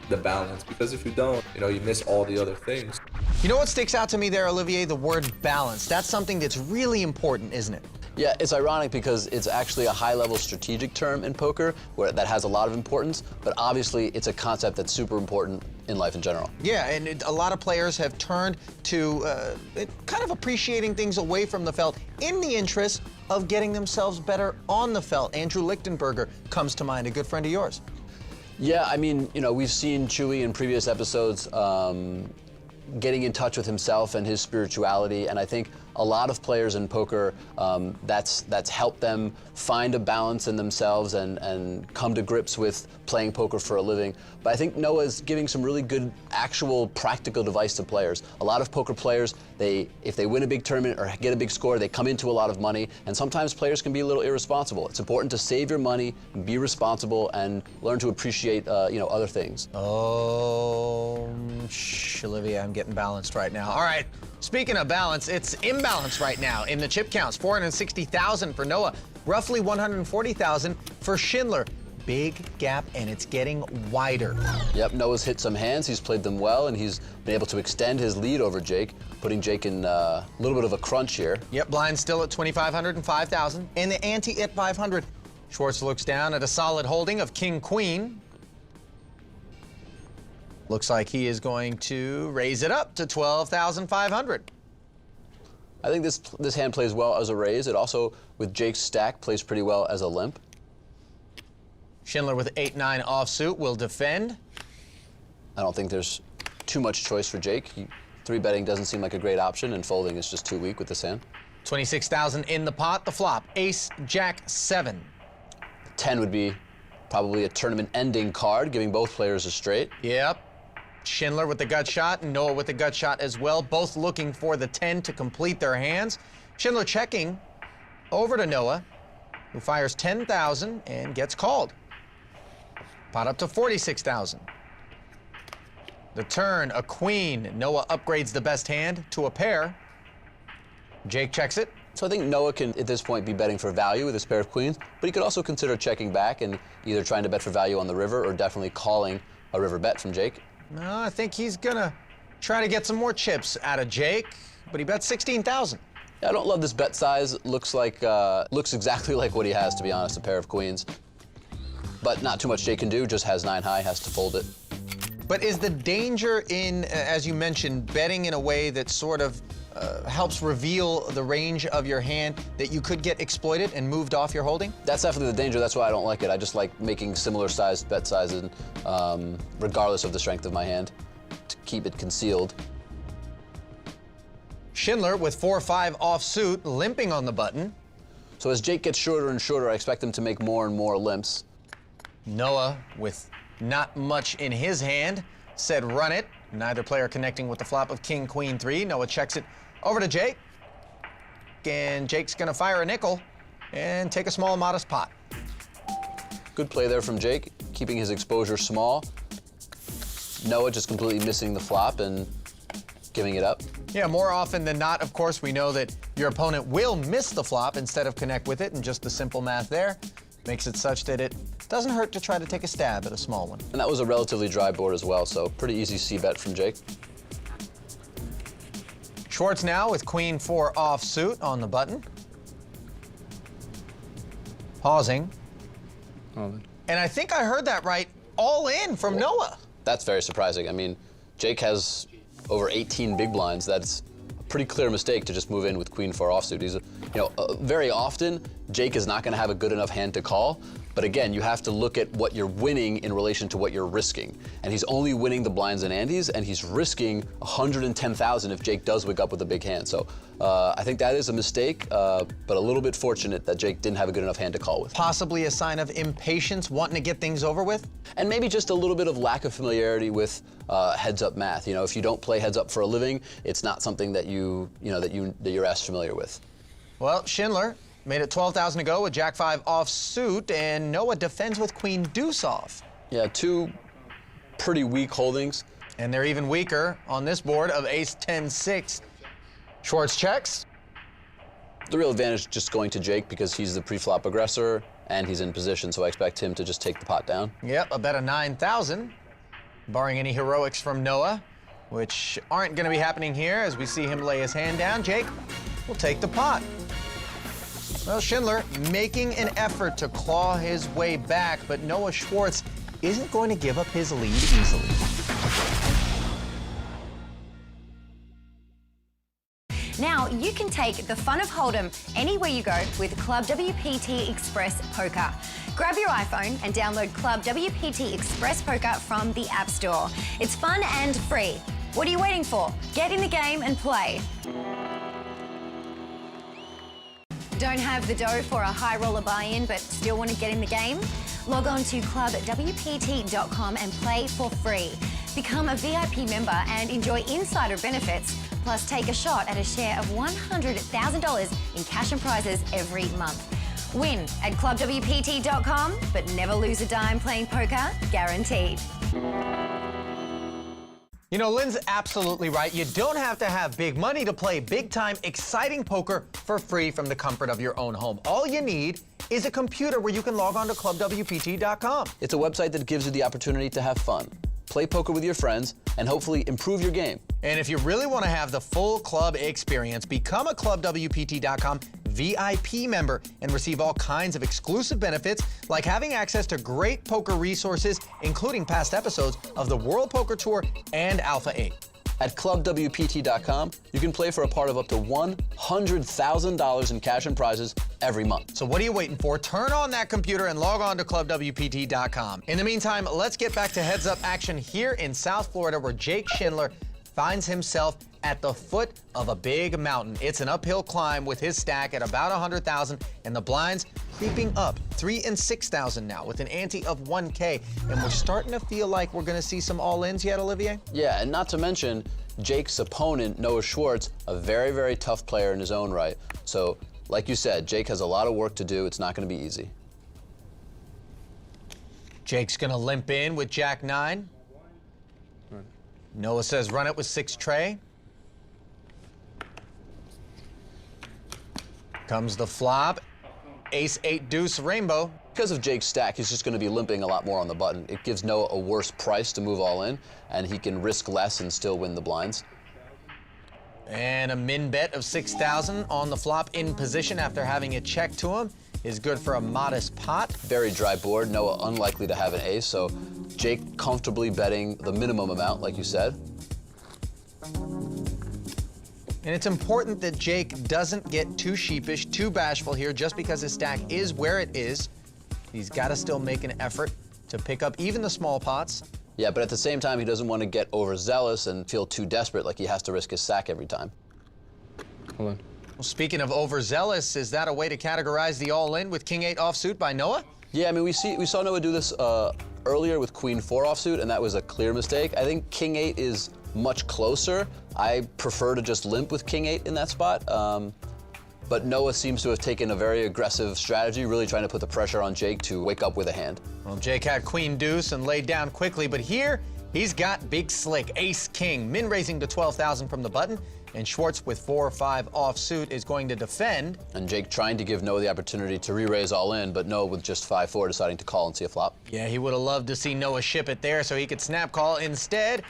the balance, because if you don't, you miss all the other things. You know what sticks out to me there, Olivier? The word balance. That's something that's really important, isn't it? Yeah, it's ironic because it's actually a high-level strategic term in poker that has a lot of importance, but obviously it's a concept that's super important in life in general. Yeah, and a lot of players have turned to kind of appreciating things away from the felt in the interest of getting themselves better on the felt. Andrew Lichtenberger comes to mind, a good friend of yours. Yeah, I mean, we've seen Chewy in previous episodes getting in touch with himself and his spirituality, and I think a lot of players in poker, that's helped them find a balance in themselves and come to grips with playing poker for a living. But I think Noah's giving some really good, actual, practical advice to players. A lot of poker players, if they win a big tournament or get a big score, they come into a lot of money, and sometimes players can be a little irresponsible. It's important to save your money, be responsible, and learn to appreciate, other things. Oh, Olivia, I'm getting balanced right now. All right, speaking of balance, it's imbalanced right now in the chip counts. 460,000 for Noah, roughly 140,000 for Schindler. Big gap, and it's getting wider. Yep, Noah's hit some hands. He's played them well, and he's been able to extend his lead over Jake, putting Jake in a little bit of a crunch here. Yep, blind still at 2,500 and 5,000, and the ante at 500. Schwarz looks down at a solid holding of King-Queen. Looks like he is going to raise it up to 12,500. I think this hand plays well as a raise. It also, with Jake's stack, plays pretty well as a limp. Schindler with 8-9 offsuit will defend. I don't think there's too much choice for Jake. 3-betting doesn't seem like a great option, and folding is just too weak with this hand. 26,000 in the pot. The flop, Ace, Jack, 7. 10 would be probably a tournament-ending card, giving both players a straight. Yep. Schindler with the gut shot, and Noah with the gut shot as well, both looking for the 10 to complete their hands. Schindler checking over to Noah. who fires 10,000 and gets called. Pot up to 46,000. The turn, a queen. Noah upgrades the best hand to a pair. Jake checks it. So I think Noah can, at this point, be betting for value with his pair of queens, but he could also consider checking back and either trying to bet for value on the river or definitely calling a river bet from Jake. No, I think he's gonna try to get some more chips out of Jake, but he bets 16,000. I don't love this bet size. Looks exactly like what he has, to be honest, a pair of queens. But not too much Jake can do, just has 9 high, has to fold it. But is the danger in, as you mentioned, betting in a way that sort of helps reveal the range of your hand, that you could get exploited and moved off your holding? That's definitely the danger. That's why I don't like it. I just like making similar sized bet sizes, regardless of the strength of my hand, to keep it concealed. Schindler with 4-5 offsuit, limping on the button. So as Jake gets shorter and shorter, I expect him to make more and more limps. Noah with not much in his hand said run it. Neither player connecting with the flop of king, queen, 3. Noah checks it over to Jake. And Jake's gonna fire a nickel and take a small, modest pot. Good play there from Jake, keeping his exposure small. Noah just completely missing the flop and giving it up. Yeah, more often than not, of course, we know that your opponent will miss the flop instead of connect with it, and just the simple math there makes it such that it doesn't hurt to try to take a stab at a small one. And that was a relatively dry board as well, so pretty easy C-bet from Jake. Schwarz now with queen 4 offsuit on the button. Pausing. All in. And I think I heard that right, all in from Noah. That's very surprising. I mean, Jake has over 18 big blinds. That's a pretty clear mistake to just move in with queen 4 offsuit. He's, very often, Jake is not going to have a good enough hand to call. But again, you have to look at what you're winning in relation to what you're risking. And he's only winning the blinds and antes, and he's risking 110,000 if Jake does wake up with a big hand. So I think that is a mistake, but a little bit fortunate that Jake didn't have a good enough hand to call with. Possibly a sign of impatience, wanting to get things over with? And maybe just a little bit of lack of familiarity with heads-up math. If you don't play heads-up for a living, it's not something that you're as familiar with. Well, Schindler made it 12,000 to go with Jack 5 offsuit, and Noah defends with queen deuce off. Yeah, 2 pretty weak holdings. And they're even weaker on this board of ace 10-6. Schwarz checks. The real advantage just going to Jake because he's the pre-flop aggressor and he's in position, so I expect him to just take the pot down. Yep, a bet of 9,000, barring any heroics from Noah, which aren't going to be happening here as we see him lay his hand down. Jake will take the pot. Well, Schindler making an effort to claw his way back, but Noah Schwarz isn't going to give up his lead easily. Now, you can take the fun of Hold'em anywhere you go with Club WPT Express Poker. Grab your iPhone and download Club WPT Express Poker from the App Store. It's fun and free. What are you waiting for? Get in the game and play. Don't have the dough for a high roller buy-in but still want to get in the game? Log on to clubwpt.com and play for free. Become a VIP member and enjoy insider benefits, plus take a shot at a share of $100,000 in cash and prizes every month. Win at clubwpt.com, but never lose a dime playing poker, guaranteed. Lynn's absolutely right. You don't have to have big money to play big-time, exciting poker for free from the comfort of your own home. All you need is a computer where you can log on to clubwpt.com. It's a website that gives you the opportunity to have fun, play poker with your friends, and hopefully improve your game. And if you really want to have the full club experience, become a clubwpt.com VIP member and receive all kinds of exclusive benefits, like having access to great poker resources, including past episodes of the World Poker Tour and Alpha 8. At clubwpt.com, you can play for a part of up to $100,000 in cash and prizes every month. So what are you waiting for? Turn on that computer and log on to clubwpt.com. In the meantime, let's get back to heads-up action here in South Florida, where Jake Schindler finds himself at the foot of a big mountain. It's an uphill climb with his stack at about 100,000 and the blinds creeping up 3,000 and 6,000 now with an ante of 1K. And we're starting to feel like we're going to see some all-ins yet, Olivier? Yeah, and not to mention Jake's opponent, Noah Schwarz, a very, very tough player in his own right. So Like you said, Jake has a lot of work to do. It's not going to be easy. Jake's gonna limp in with Jack 9. Noah says run it with 6 tray. Comes the flop. Ace 8 deuce rainbow. Because of Jake's stack, he's just going to be limping a lot more on the button. It gives Noah a worse price to move all in, and he can risk less and still win the blinds. And a min bet of 6,000 on the flop in position after having it checked to him is good for a modest pot. Very dry board. Noah unlikely to have an ace, so Jake comfortably betting the minimum amount, like you said. And it's important that Jake doesn't get too sheepish, too bashful here just because his stack is where it is. He's got to still make an effort to pick up even the small pots. Yeah, but at the same time, he doesn't want to get overzealous and feel too desperate, like he has to risk his sack every time. Hold on. Well, speaking of overzealous, is that a way to categorize the all-in with King 8 offsuit by Noah? Yeah, I mean, we saw Noah do this earlier with Queen 4 offsuit, and that was a clear mistake. I think King 8 is much closer. I prefer to just limp with King 8 in that spot. But Noah seems to have taken a very aggressive strategy, really trying to put the pressure on Jake to wake up with a hand. Well, Jake had Queen deuce and laid down quickly, but here he's got big slick, ace king, min raising to 12,000 from the button, and Schwarz with 4 or 5 offsuit is going to defend. And Jake trying to give Noah the opportunity to re-raise all in, but Noah with just 5-4 deciding to call and see a flop. Yeah, he would have loved to see Noah ship it there so he could snap call instead.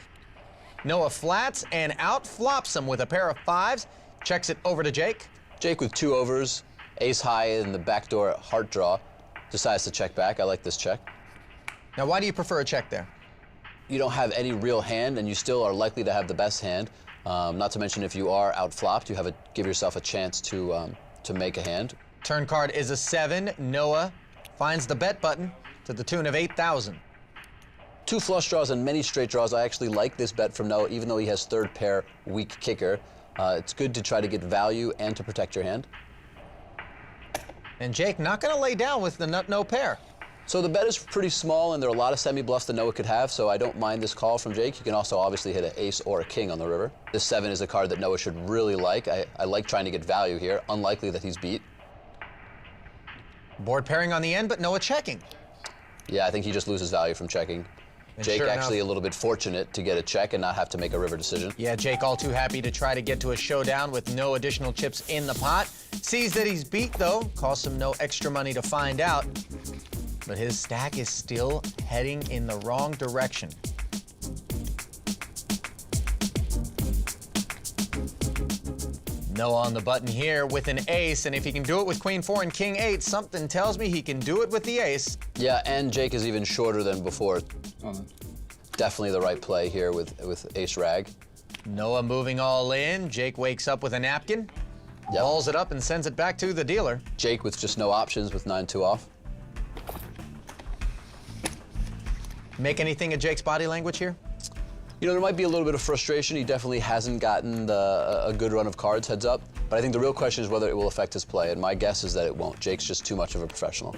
Noah flats and out flops him with a pair of 5s, checks it over to Jake. Jake with 2 overs, ace high in the backdoor heart draw, decides to check back. I like this check. Now, why do you prefer a check there? You don't have any real hand, and you still are likely to have the best hand. Not to mention, if you are outflopped, you give yourself a chance to make a hand. Turn card is a 7. Noah finds the bet button to the tune of 8,000. 2 flush draws and many straight draws. I actually like this bet from Noah, even though he has 3rd pair weak kicker. It's good to try to get value and to protect your hand. And Jake not going to lay down with the nut no pair. So the bet is pretty small, and there are a lot of semi-bluffs that Noah could have, so I don't mind this call from Jake. You can also obviously hit an ace or a king on the river. This 7 is a card that Noah should really like. I like trying to get value here. Unlikely that he's beat. Board pairing on the end, but Noah checking. Yeah, I think he just loses value from checking. And Jake sure actually enough, a little bit fortunate to get a check and not have to make a river decision. Yeah, Jake all too happy to try to get to a showdown with no additional chips in the pot. Sees that he's beat, though. Costs him no extra money to find out. But his stack is still heading in the wrong direction. Noah on the button here with an ace, and if he can do it with Queen 4 and King 8, something tells me he can do it with the ace. Yeah, and Jake is even shorter than before. Definitely the right play here with ace rag. Noah moving all in. Jake wakes up with a napkin, balls it up, and sends it back to the dealer. Jake with just no options with 9-2 off. Make anything of Jake's body language here? You know, there might be a little bit of frustration. He definitely hasn't gotten a good run of cards heads up. But I think the real question is whether it will affect his play, and my guess is that it won't. Jake's just too much of a professional.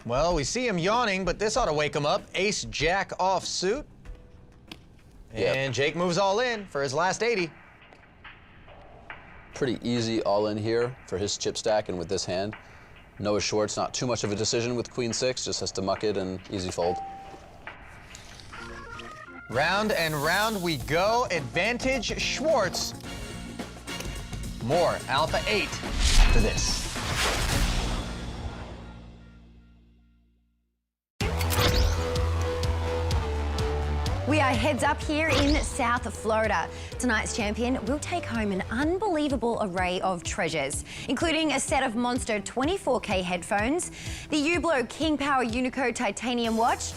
Well, we see him yawning, but this ought to wake him up. Ace-Jack offsuit. And Jake moves all in for his last 80. Pretty easy all in here for his chip stack and with this hand. Noah Schwarz, not too much of a decision with Queen 6, just has to muck it and easy fold. Round and round we go. Advantage Schwarz. More Alpha 8 after this. We are heads up here in South Florida. Tonight's champion will take home an unbelievable array of treasures, including a set of monster 24K headphones, the Hublot King Power Unico titanium watch,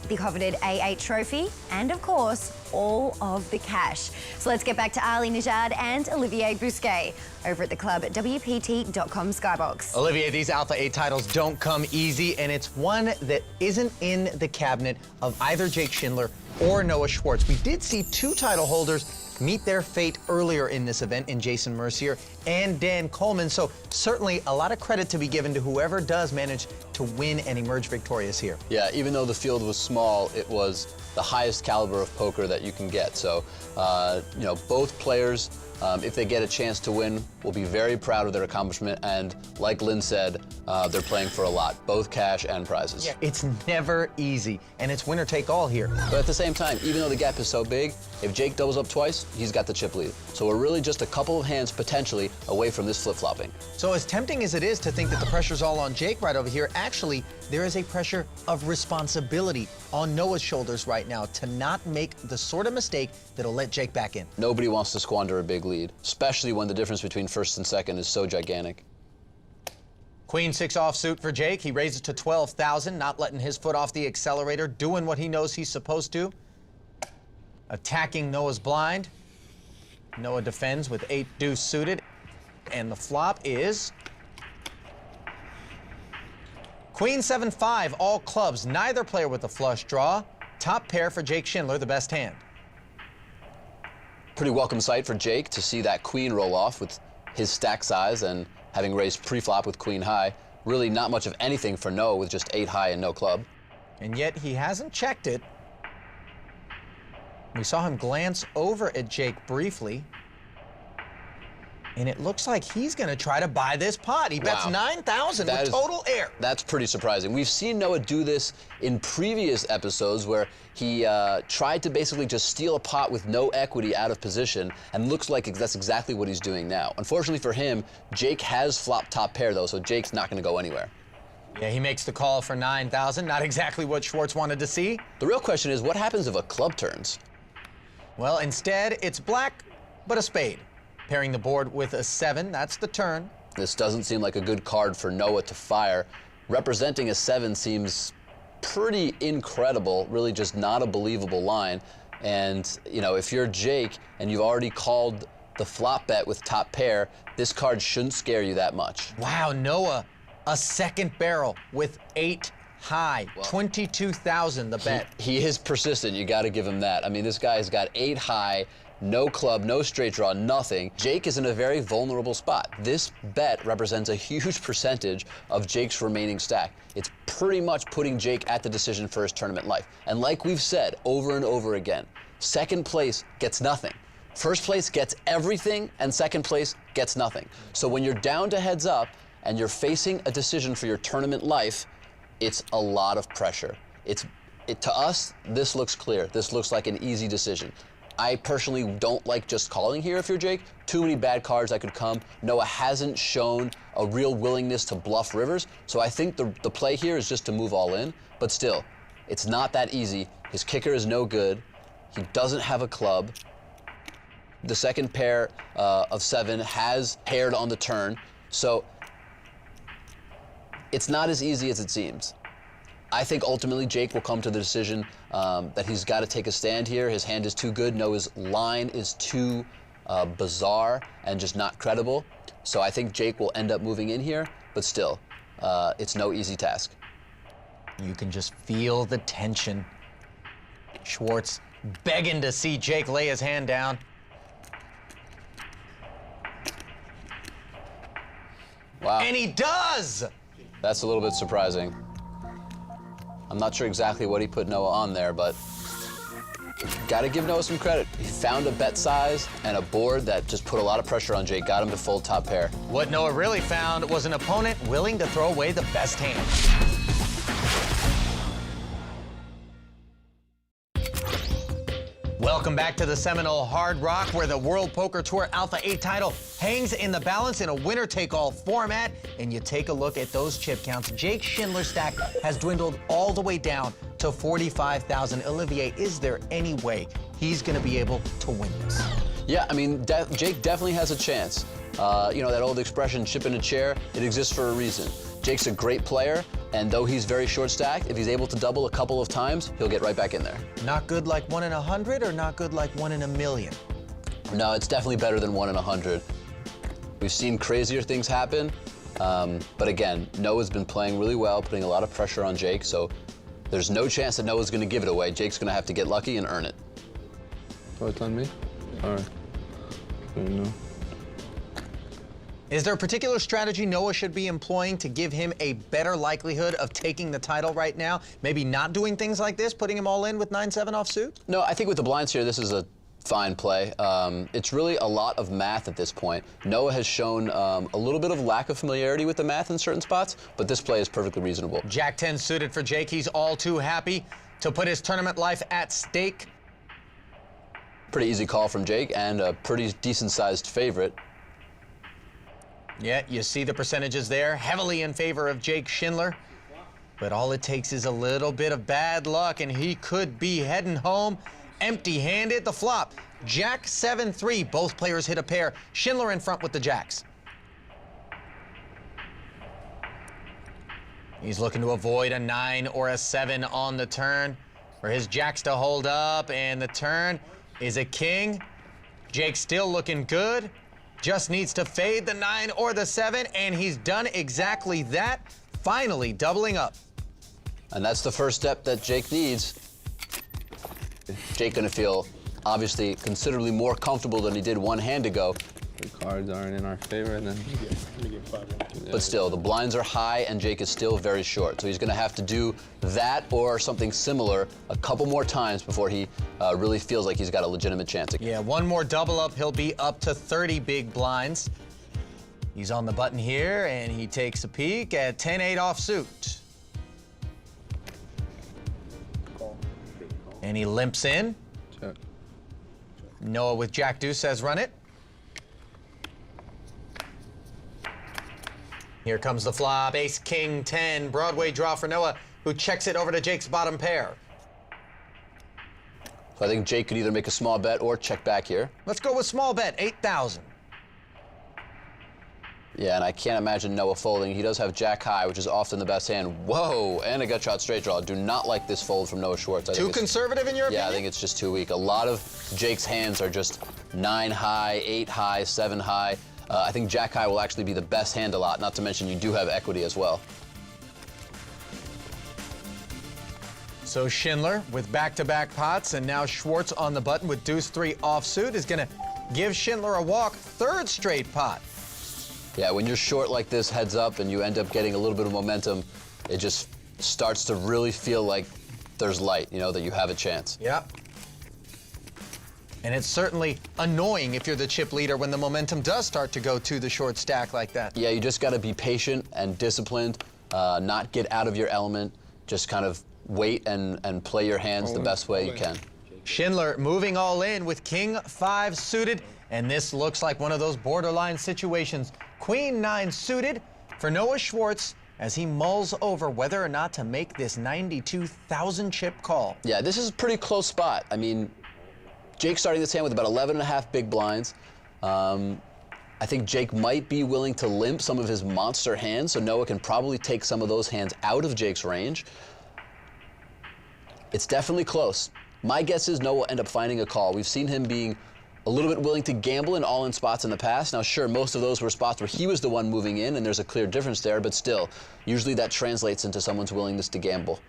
the coveted A8 trophy, and of course, all of the cash. So let's get back to Ali Najad and Olivier Bousquet over at the club at WPT.com Skybox. Olivier, these Alpha 8 titles don't come easy, and it's one that isn't in the cabinet of either Jake Schindler or Noah Schwarz. We did see 2 title holders meet their fate earlier in this event in Jason Mercier and Dan Coleman. So certainly a lot of credit to be given to whoever does manage to win and emerge victorious here. Yeah, even though the field was small, it was the highest caliber of poker that you can get. So, you know, both players, if they get a chance to win, will be very proud of their accomplishment. And like Lynn said, they're playing for a lot, both cash and prizes. Yeah, it's never easy, and it's winner take all here. But at the same time, even though the gap is so big, if Jake doubles up twice, he's got the chip lead. So we're really just a couple of hands potentially away from this flip-flopping. So as tempting as it is to think that the pressure's all on Jake right over here, actually, there is a pressure of responsibility on Noah's shoulders right now to not make the sort of mistake that'll let Jake back in. Nobody wants to squander a big lead, especially when the difference between first and second is so gigantic. Queen 6 offsuit for Jake. He raises to 12,000, not letting his foot off the accelerator, doing what he knows he's supposed to. Attacking Noah's blind. Noah defends with 8 deuce suited, and the flop is Queen 7-5, all clubs, neither player with a flush draw. Top pair for Jake Schindler, the best hand. Pretty welcome sight for Jake to see that queen roll off with his stack size and having raised pre-flop with queen high. Really not much of anything for Noah with just 8 high and no club. And yet he hasn't checked it. We saw him glance over at Jake briefly. And it looks like he's going to try to buy this pot. He bets 9,000 with total air. That's pretty surprising. We've seen Noah do this in previous episodes where he tried to basically just steal a pot with no equity out of position, and looks like that's exactly what he's doing now. Unfortunately for him, Jake has flop top pair though, so Jake's not going to go anywhere. Yeah, he makes the call for 9,000. Not exactly what Schwarz wanted to see. The real question is, what happens if a club turns? Well, instead, it's black, but a spade. Pairing the board with a 7, that's the turn. This doesn't seem like a good card for Noah to fire. Representing a 7 seems pretty incredible, really just not a believable line. And, you know, if you're Jake and you've already called the flop bet with top pair, this card shouldn't scare you that much. Wow, Noah, a second barrel with 8 high, 22,000 the bet. He is persistent, you gotta give him that. I mean, this guy's got 8 high, no club, no straight draw, nothing. Jake is in a very vulnerable spot. This bet represents a huge percentage of Jake's remaining stack. It's pretty much putting Jake at the decision for his tournament life. And like we've said over and over again, second place gets nothing. First place gets everything, and second place gets nothing. So when you're down to heads up and you're facing a decision for your tournament life, it's a lot of pressure. To us, this looks clear. This looks like an easy decision. I personally don't like just calling here if you're Jake. Too many bad cards that could come. Noah hasn't shown a real willingness to bluff rivers, so I think the play here is just to move all in. But still, it's not that easy. His kicker is no good. He doesn't have a club. The second pair of 7 has paired on the turn, so it's not as easy as it seems. I think ultimately Jake will come to the decision that he's got to take a stand here. His hand is too good. Noah's line is too bizarre and just not credible. So I think Jake will end up moving in here, but still, it's no easy task. You can just feel the tension. Schwarz begging to see Jake lay his hand down. Wow. And he does! That's a little bit surprising. I'm not sure exactly what he put Noah on there, but gotta give Noah some credit. He found a bet size and a board that just put a lot of pressure on Jake, got him to fold top pair. What Noah really found was an opponent willing to throw away the best hand. Welcome back to the Seminole Hard Rock, where the World Poker Tour Alpha 8 title hangs in the balance in a winner-take-all format. And you take a look at those chip counts. Jake Schindler's stack has dwindled all the way down to 45,000. Olivier, is there any way he's going to be able to win this? Yeah, I mean, Jake definitely has a chance. You know, that old expression, chip in a chair, it exists for a reason. Jake's a great player, and though he's very short-stacked, if he's able to double a couple of times, he'll get right back in there. Not good like 1 in 100 or not good like 1 in a million? No, it's definitely better than 1 in 100. We've seen crazier things happen, but again, Noah's been playing really well, putting a lot of pressure on Jake, so there's no chance that Noah's going to give it away. Jake's going to have to get lucky and earn it. Oh, it's on me? All right. So, you know. Is there a particular strategy Noah should be employing to give him a better likelihood of taking the title right now? Maybe not doing things like this, putting him all in with 9-7 offsuit? No, I think with the blinds here, this is a fine play. It's really a lot of math at this point. Noah has shown a little bit of lack of familiarity with the math in certain spots, but this play is perfectly reasonable. Jack 10 suited for Jake. He's all too happy to put his tournament life at stake. Pretty easy call from Jake and a pretty decent-sized favorite. Yeah, you see the percentages there, heavily in favor of Jake Schindler. But all it takes is a little bit of bad luck, and he could be heading home empty-handed. The flop, Jack 7-3. Both players hit a pair. Schindler in front with the jacks. He's looking to avoid a 9 or a 7 on the turn for his jacks to hold up, and the turn is a king. Jake still looking good. Just needs to fade the 9 or the 7, and he's done exactly that, finally doubling up. And that's the first step that Jake needs. Jake gonna feel obviously considerably more comfortable than he did one hand ago. The cards aren't in our favor, then. But still, the blinds are high and Jake is still very short. So he's gonna have to do that or something similar a couple more times before he really feels like he's got a legitimate chance. Yeah, one more double up, he'll be up to 30 big blinds. He's on the button here and he takes a peek at 10-8 offsuit. And he limps in. Check. Noah with Jack Deuce says run it. Here comes the flop, ace, king, 10, Broadway draw for Noah, who checks it over to Jake's bottom pair. So I think Jake could either make a small bet or check back here. Let's go with small bet, 8,000. Yeah, and I can't imagine Noah folding. He does have Jack high, which is often the best hand. Whoa, and a gut shot straight draw. Do not like this fold from Noah Schwarz. Too conservative in your opinion? Yeah, I think it's just too weak. A lot of Jake's hands are just 9 high, 8 high, 7 high. I think Jack high will actually be the best hand a lot, not to mention you do have equity as well. So Schindler with back-to-back pots, and now Schwarz on the button with deuce 3 offsuit is gonna give Schindler a walk, third straight pot. Yeah, when you're short like this heads up and you end up getting a little bit of momentum, it just starts to really feel like there's light, you know, that you have a chance. Yep. And it's certainly annoying if you're the chip leader when the momentum does start to go to the short stack like that. Yeah, you just got to be patient and disciplined, not get out of your element, just kind of wait and play your hands the best way you can. Schindler moving all in with king 5 suited, and this looks like one of those borderline situations. Queen 9 suited for Noah Schwarz as he mulls over whether or not to make this 92,000 chip call. Yeah, this is a pretty close spot. I mean, Jake's starting this hand with about 11.5 big blinds. I think Jake might be willing to limp some of his monster hands, so Noah can probably take some of those hands out of Jake's range. It's definitely close. My guess is Noah will end up finding a call. We've seen him being a little bit willing to gamble in all-in spots in the past. Now, sure, most of those were spots where he was the one moving in, and there's a clear difference there, but still, usually that translates into someone's willingness to gamble.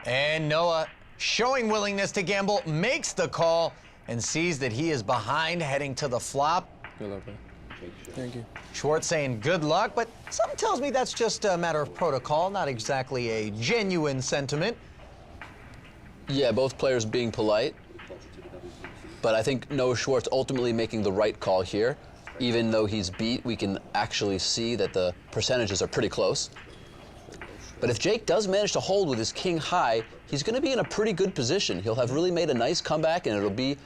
And Noah, showing willingness to gamble, makes the call and sees that he is behind heading to the flop. Good luck, man. Thank you. Schwarz saying good luck, but something tells me that's just a matter of protocol, not exactly a genuine sentiment. Yeah, both players being polite. But I think Noah Schwarz ultimately making the right call here. Even though he's beat, we can actually see that the percentages are pretty close. But if Jake does manage to hold with his king high, he's going to be in a pretty good position. He'll have really made a nice comeback, and it'll be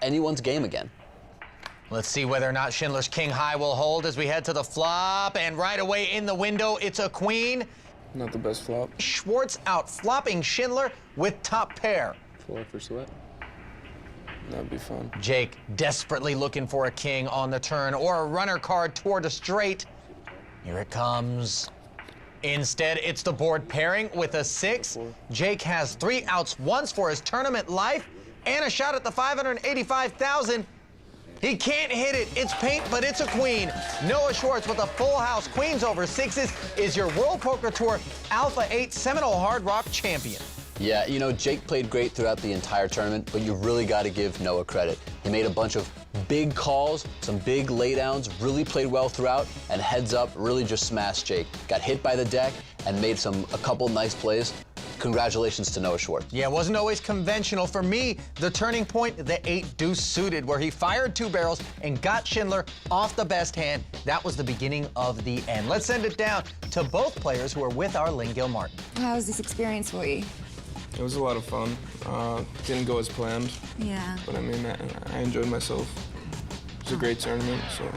anyone's game again. Let's see whether or not Schindler's king high will hold as we head to the flop. And right away in the window, it's a queen. Not the best flop. Schwarz out flopping Schindler with top pair. 4 for sweat. That'd be fun. Jake desperately looking for a king on the turn or a runner card toward a straight. Here it comes. Instead, it's the board pairing with a 6. Jake has 3 outs once for his tournament life and a shot at the 585,000. He can't hit it. It's paint, but it's a queen. Noah Schwarz with a full house, queens over 6s, is your World Poker Tour Alpha 8 Seminole Hard Rock champion. Yeah, you know, Jake played great throughout the entire tournament, but you really got to give Noah credit. He made a bunch of big calls, some big laydowns, really played well throughout, and heads up, really just smashed Jake. Got hit by the deck and made a couple nice plays. Congratulations to Noah Schwarz. Yeah, it wasn't always conventional. For me, the turning point, the 8 deuce suited, where he fired 2 barrels and got Schindler off the best hand. That was the beginning of the end. Let's send it down to both players who are with our Lynn Gilmartin. How was this experience for you? It was a lot of fun. Didn't go as planned. Yeah. But I mean, I enjoyed myself. It was a great tournament, so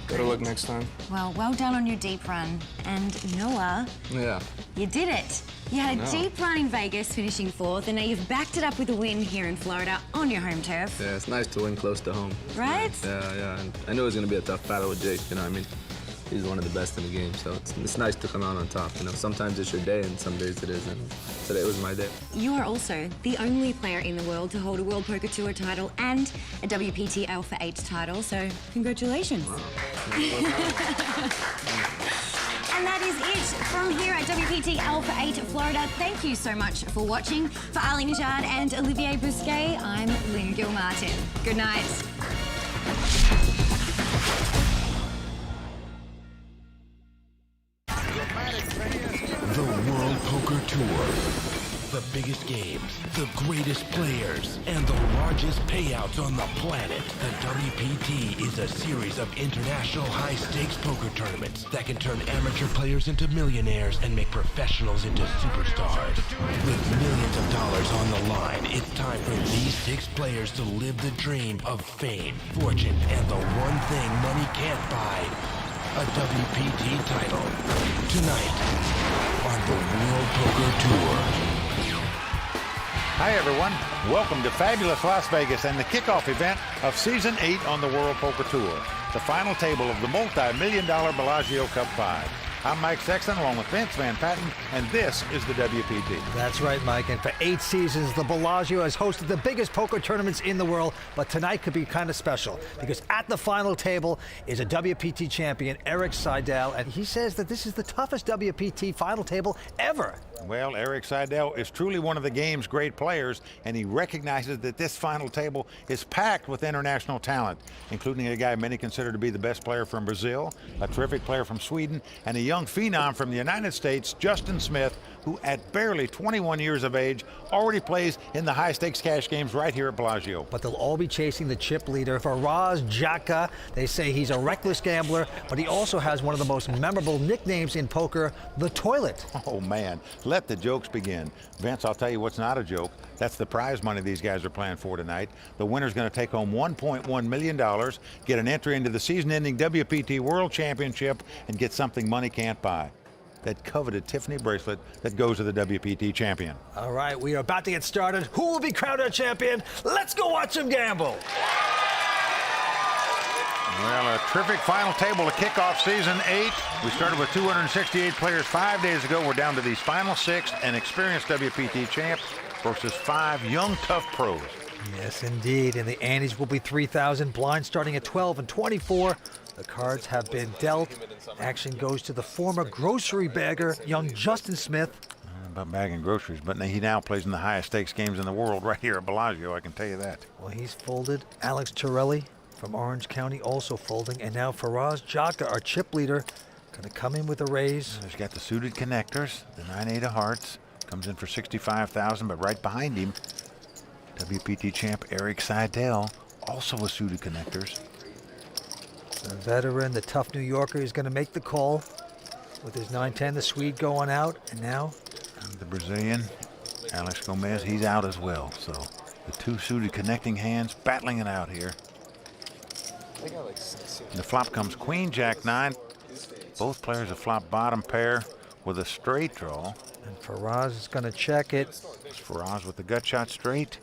better luck next time. Well done on your deep run. And Noah, Yeah. you did it. You had a deep run in Vegas, finishing 4th, and now you've backed it up with a win here in Florida on your home turf. Yeah, it's nice to win close to home. Right? Yeah. And I knew it was going to be a tough battle with Jake, you know what I mean? He's one of the best in the game, so it's nice to come out on top. You know, sometimes it's your day, and some days it isn't. Today was my day. You are also the only player in the world to hold a World Poker Tour title and a WPT Alpha 8 title, so congratulations. Wow. And that is it from here at WPT Alpha 8 Florida. Thank you so much for watching. For Ali Najad and Olivier Bousquet, I'm Lynn Gilmartin. Good night. The World Poker Tour. The biggest games, the greatest players, and the largest payouts on the planet. The WPT is a series of international high-stakes poker tournaments that can turn amateur players into millionaires and make professionals into superstars. With millions of dollars on the line, it's time for these 6 players to live the dream of fame, fortune, and the one thing money can't buy. A WPT title. Tonight on the World Poker Tour. Hi, everyone. Welcome to fabulous Las Vegas and the kickoff event of Season 8 on the World Poker Tour, the final table of the multi-million-dollar Bellagio Cup 5. I'm Mike Sexton, along with Vince Van Patten, and this is the WPT. That's right, Mike. And for 8 seasons, the Bellagio has hosted the biggest poker tournaments in the world. But tonight could be kind of special because at the final table is a WPT champion, Erik Seidel, and he says that this is the toughest WPT final table ever. Well, Erik Seidel is truly one of the game's great players, and he recognizes that this final table is packed with international talent, including a guy many consider to be the best player from Brazil, a terrific player from Sweden, and a young phenom from the United States, Justin Smith, who at barely 21 years of age already plays in the high-stakes cash games right here at Bellagio. But they'll all be chasing the chip leader, Faraz Jaka. They say he's a reckless gambler, but he also has one of the most memorable nicknames in poker, the Toilet. Oh, man. Let the jokes begin. Vince, I'll tell you what's not a joke. That's the prize money these guys are playing for tonight. The winner's going to take home $1.1 million, get an entry into the season-ending WPT World Championship, and get something money can't buy. That coveted Tiffany bracelet that goes to the WPT champion. All right, we are about to get started. Who will be crowned our champion? Let's go watch him gamble. Well, a terrific final table to kick off Season 8. We started with 268 players 5 days ago. We're down to these final 6, an experienced WPT champ versus 5 young, tough pros. Yes, indeed. And the antes will be 3,000, blinds starting at 12 and 24. The cards have been dealt. Action goes to the former grocery bagger, young Justin Smith. About bagging groceries, but he now plays in the highest stakes games in the world right here at Bellagio, I can tell you that. Well, he's folded. Alex Torelli from Orange County also folding. And now Faraz Jaka, our chip leader, going to come in with a raise. He's got the suited connectors, the 9-8 of hearts. Comes in for $65,000, but right behind him, WPT champ Erik Seidel, also with suited connectors. The veteran, the tough New Yorker, is going to make the call with his 9-10, the Swede going out, and now the Brazilian, Alex Gomez, he's out as well. So the 2 suited connecting hands battling it out here. And the flop comes Queen, Jack 9. Both players have flop bottom pair with a straight draw. And Faraz is going to check it. It's Faraz with the gut shot straight.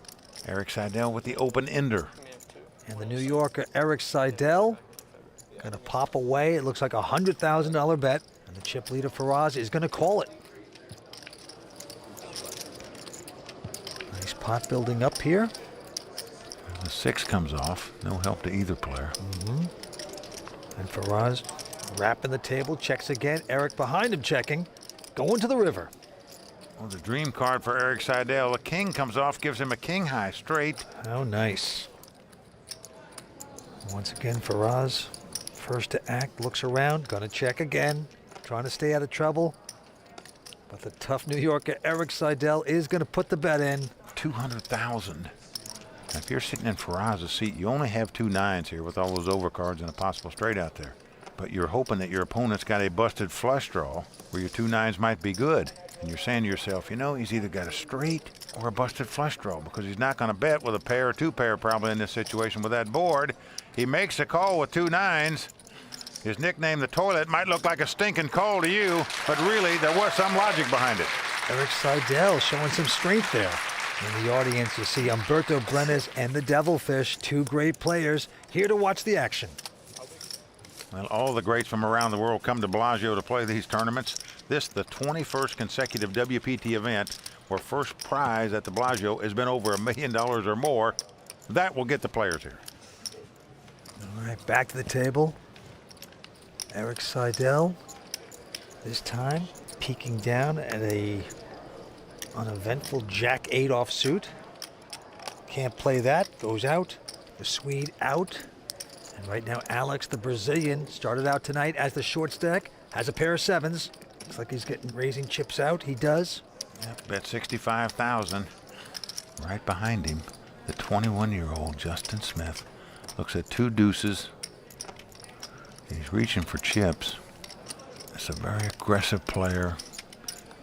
Erik Seidel with the open ender. And the New Yorker, Erik Seidel, going to pop away. It looks like a $100,000 bet. And the chip leader, Faraz, is going to call it. Nice pot building up here. The 6 comes off. No help to either player. And Faraz rapping the table, checks again. Erik behind him checking. Going to the river. Well, the dream card for Erik Seidel. The king comes off, gives him a king high straight. Oh, nice. Once again, Faraz, first to act, looks around, gonna check again, trying to stay out of trouble. But the tough New Yorker Erik Seidel is gonna put the bet in. 200,000. Now, if you're sitting in Faraz's seat, you only have 2 9s here with all those overcards and a possible straight out there. But you're hoping that your opponent's got a busted flush draw where your 2 9s might be good. And you're saying to yourself, you know, he's either got a straight or a busted flush draw because he's not going to bet with a pair or 2 pair probably in this situation with that board. He makes a call with 2 9s. His nickname, the toilet, might look like a stinking call to you, but really there was some logic behind it. Erik Seidel showing some strength there. In the audience, you see Humberto Brenes and the Devilfish, 2 great players, here to watch the action. Well, all the greats from around the world come to Bellagio to play these tournaments. This, the 21st consecutive WPT event, where first prize at the Bellagio has been over $1 million or more. That will get the players here. All right, back to the table. Erik Seidel, this time peeking down at a uneventful Jack-8 offsuit. Can't play that, goes out. The Swede out. And right now, Alex, the Brazilian, started out tonight as the short stack, has a pair of 7s. Looks like he's raising chips out. He does. Yep, bet 65,000. Right behind him, the 21-year-old Justin Smith looks at 2 deuces. He's reaching for chips. It's a very aggressive player.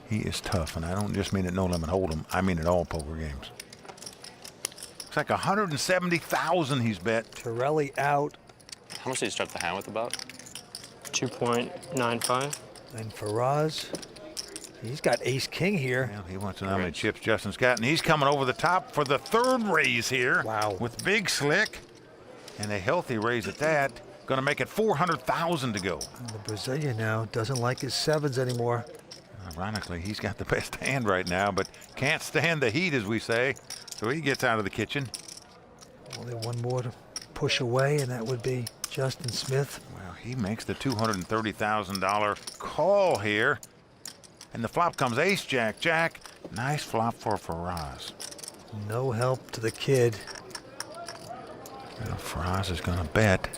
He is tough, and I don't just mean at no limit hold'em. I mean at all poker games. Looks like 170,000 he's bet. Torelli out. How much did you start the hand with about? 2.95. And Faraz, he's got ace-king here. Well, he wants to know how many chips Justin's got, and he's coming over the top for the 3rd raise here. Wow. With big slick, and a healthy raise at that. Going to make it 400,000 to go. And the Brazilian now doesn't like his 7s anymore. Ironically, he's got the best hand right now, but can't stand the heat, as we say. So he gets out of the kitchen. Only one more to push away, and that would be Justin Smith. Well, he makes the $230,000 call here. And the flop comes ace, jack, jack. Nice flop for Faraz. No help to the kid. Well, Faraz is going to bet.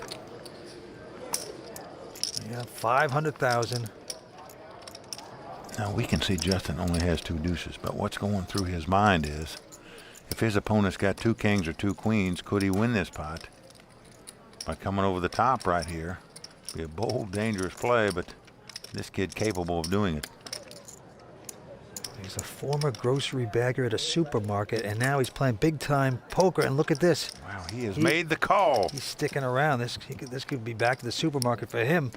Yeah, 500,000. Now, we can see Justin only has 2 deuces, but what's going through his mind is, if his opponent's got 2 kings or 2 queens, could he win this pot? By coming over the top right here. Be a bold, dangerous play, but this kid capable of doing it. He's a former grocery bagger at a supermarket, and now he's playing big-time poker, and look at this. Wow, he has made the call. He's sticking around. This could be back to the supermarket for him.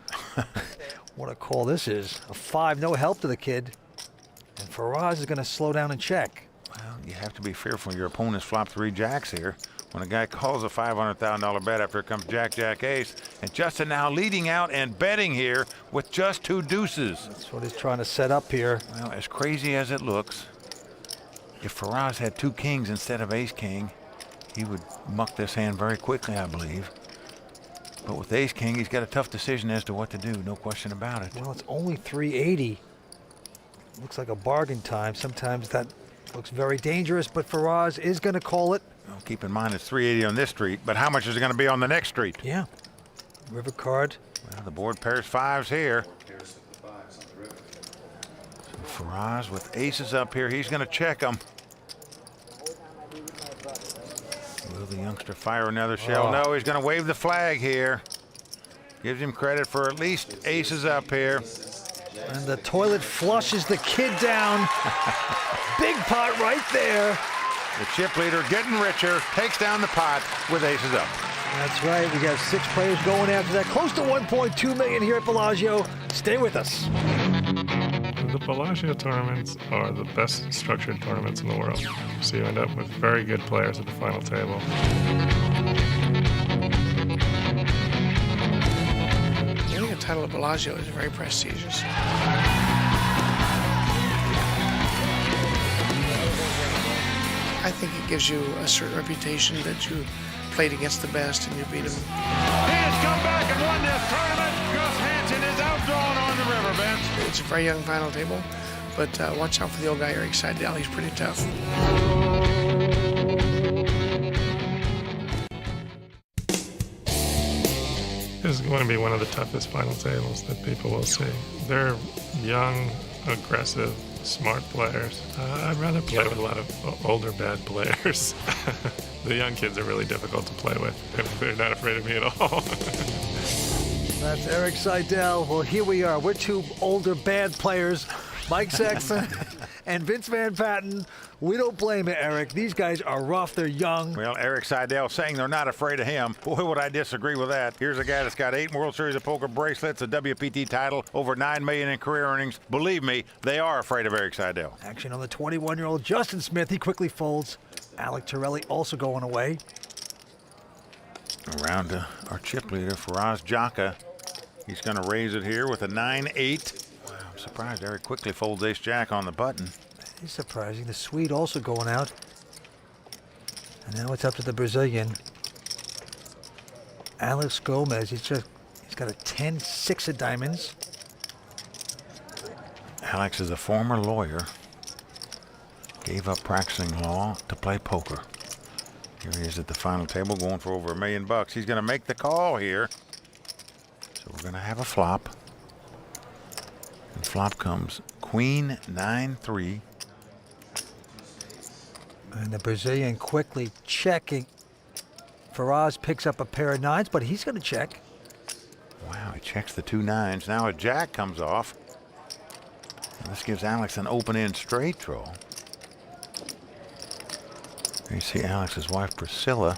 What a call this is. A 5, no help to the kid. And Faraz is going to slow down and check. Well, you have to be fearful. Your opponent's flopped 3 jacks here. When a guy calls a $500,000 bet after it comes jack, jack, ace. And Justin now leading out and betting here with just 2 deuces. That's what he's trying to set up here. Well, as crazy as it looks, if Faraz had 2 kings instead of ace-king, he would muck this hand very quickly, I believe. But with ace-king, he's got a tough decision as to what to do, no question about it. Well, it's only 380. Looks like a bargain time. Sometimes that looks very dangerous, but Faraz is going to call it. Well, keep in mind it's 380 on this street, but how much is it going to be on the next street? Yeah. River card. Well, the board pairs 5s here. So Faraz with aces up here, he's going to check them. Will the youngster fire another shell? No, he's going to wave the flag here. Gives him credit for at least aces up here. And the toilet flushes the kid down. Big pot right there. The chip leader getting richer, takes down the pot with aces up. That's right. We got 6 players going after that. Close to 1.2 million here at Bellagio. Stay with us. The Bellagio tournaments are the best structured tournaments in the world. So you end up with very good players at the final table. Winning a title at Bellagio is very prestigious. I think it gives you a certain reputation that you played against the best and you beat them. He has come back and won this tournament. Gus Hansen is outdrawn on the river bench. It's a very young final table, But watch out for the old guy, Eric Seidel. He's pretty tough. This is going to be one of the toughest final tables that people will see. They're young, aggressive, smart players. I'd rather play with a lot of older, bad players. The young kids are really difficult to play with. They're not afraid of me at all. That's Eric Seidel. Well, here we are. We're two older, bad players, Mike Sexton and Vince Van Patten. We don't blame it, Eric. These guys are rough. They're young. Well, Eric Seidel saying they're not afraid of him. Boy, would I disagree with that. Here's a guy that's got 8 World Series of Poker bracelets, a WPT title, over $9 million in career earnings. Believe me, they are afraid of Eric Seidel. Action on the 21-year-old Justin Smith. He quickly folds. Alec Torelli also going away. Around to our chip leader, Rast. He's going to raise it here with a 9-8. Wow, I'm surprised Eric quickly folds ace-jack on the button. He's surprising. The Swede also going out. And now it's up to the Brazilian. Alex Gomez, he's got a 10-6 of diamonds. Alex is a former lawyer. Gave up practicing law to play poker. Here he is at the final table going for over $1 million. He's going to make the call here. So we're going to have a flop. And flop comes Queen 9-3. And the Brazilian quickly checking. Faraz picks up a pair of 9s, but he's going to check. Wow, he checks the 2 9s. Now a jack comes off. And this gives Alex an open-end straight draw. You see Alex's wife, Priscilla.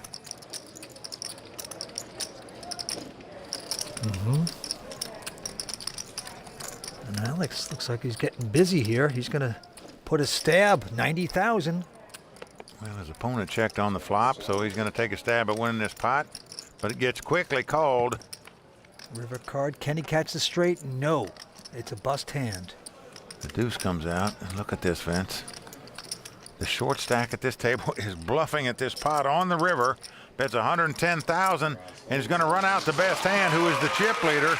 And Alex looks like he's getting busy here. He's going to put a stab, 90,000. Well, his opponent checked on the flop, so he's going to take a stab at winning this pot, but it gets quickly called. River card. Can he catch the straight? No. It's a bust hand. The deuce comes out, and look at this, Vince. The short stack at this table is bluffing at this pot on the river. Bets 110,000, and he's going to run out the best hand, who is the chip leader.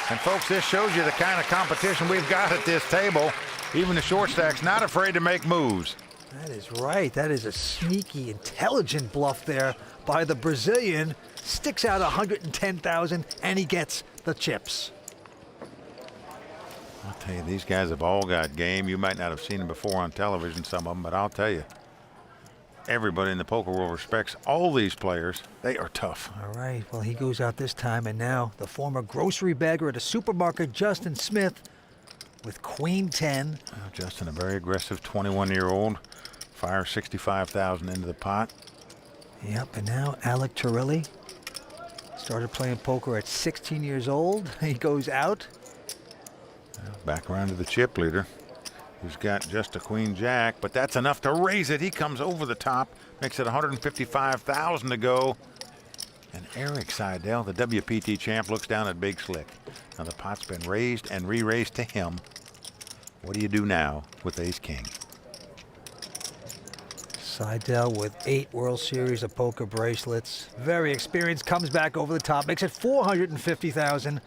And folks, this shows you the kind of competition we've got at this table. Even the short stack's not afraid to make moves. That is right. That is a sneaky, intelligent bluff there by the Brazilian. Sticks out 110,000, and he gets the chips. I'll tell you, these guys have all got game. You might not have seen them before on television, some of them, but I'll tell you, everybody in the poker world respects all these players. They are tough. All right, well, he goes out this time, and now the former grocery bagger at a supermarket, Justin Smith, with Queen 10. Well, Justin, a very aggressive 21-year-old, fires 65,000 into the pot. Yep, and now Alec Torelli started playing poker at 16 years old. He goes out. Back around to the chip leader, who's got just a queen jack, but that's enough to raise it. He comes over the top, makes it 155,000 to go. And Eric Seidel, the WPT champ, looks down at Big Slick. Now the pot's been raised and re-raised to him. What do you do now with ace-king? Seidel with 8 World Series of Poker bracelets. Very experienced, comes back over the top, makes it 450,000.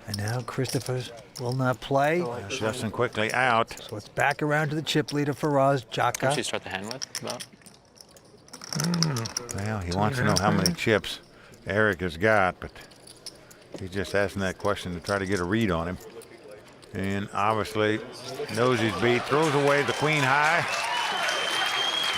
And now Christopher will not play. Justin quickly out. So it's back around to the chip leader for Rast. What should you start the hand with? About? Well, he wants to know how many chips Eric has got, but he's just asking that question to try to get a read on him. And obviously knows he's beat, throws away the queen high.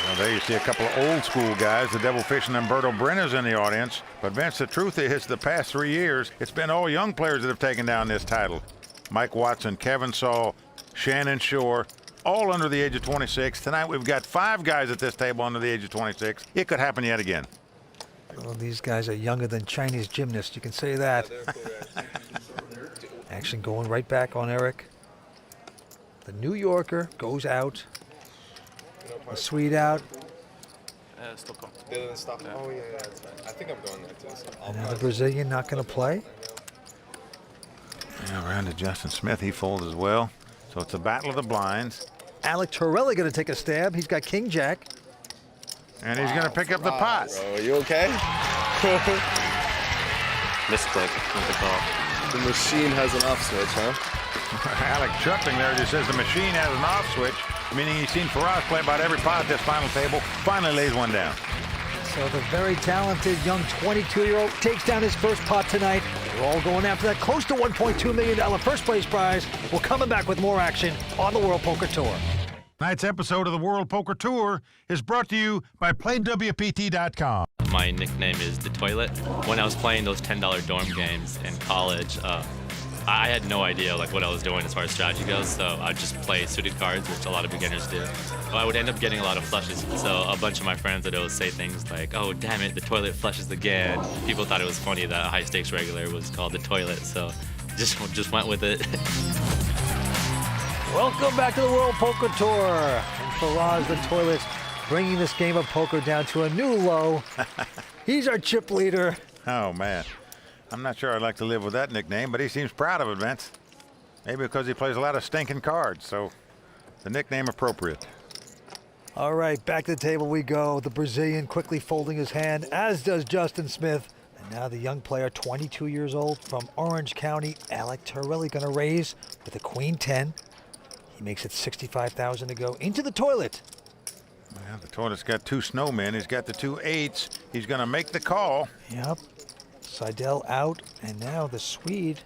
Well, there you see a couple of old school guys. The Devil Fish and Umberto Brenner's in the audience. But Vince, the truth is, the past 3 years, it's been all young players that have taken down this title. Mike Watson, Kevin Saul, Shannon Shore, all under the age of 26. Tonight we've got 5 guys at this table under the age of 26. It could happen yet again. Well, these guys are younger than Chinese gymnasts, you can say that. Action going right back on Eric. The New Yorker goes out. The Swede out. Stockholm. Oh, yeah, that's fine. I think I'm going there too. So And now the Brazilian not going to play. Now around to Justin Smith. He folds as well. So it's a battle of the blinds. Alec Torelli going to take a stab. He's got King Jack. And he's going to pick up the pot. Bro, are you okay? Misclick with the call. The machine has an off switch, huh? Alec chuckling there. Just says the machine has an off switch, meaning he's seen Faraz play about every pot at this final table. Finally lays one down. So the very talented young 22-year-old takes down his first pot tonight. We're all going after that close to $1.2 million first place prize. We're coming back with more action on the World Poker Tour. Tonight's episode of the World Poker Tour is brought to you by PlayWPT.com. My nickname is The Toilet. When I was playing those $10 dorm games in college, I had no idea what I was doing as far as strategy goes, so I'd just play suited cards, which a lot of beginners do. But I would end up getting a lot of flushes, so a bunch of my friends would always say things like, "Oh, damn it, the toilet flushes again." People thought it was funny that a high-stakes regular was called The Toilet, so just went with it. Welcome back to the World Poker Tour. And Faraz the Toilet bringing this game of poker down to a new low. He's our chip leader. Oh, man. I'm not sure I'd like to live with that nickname, but he seems proud of it, Vince. Maybe because he plays a lot of stinking cards, so the nickname appropriate. All right, back to the table we go. The Brazilian quickly folding his hand, as does Justin Smith. And now the young player, 22 years old, from Orange County, Alec Torelli, going to raise with a queen 10. He makes it 65,000 to go into the toilet. Well, the toilet's got two snowmen. He's got the two eights. He's going to make the call. Yep. Seidel out, and now the Swede,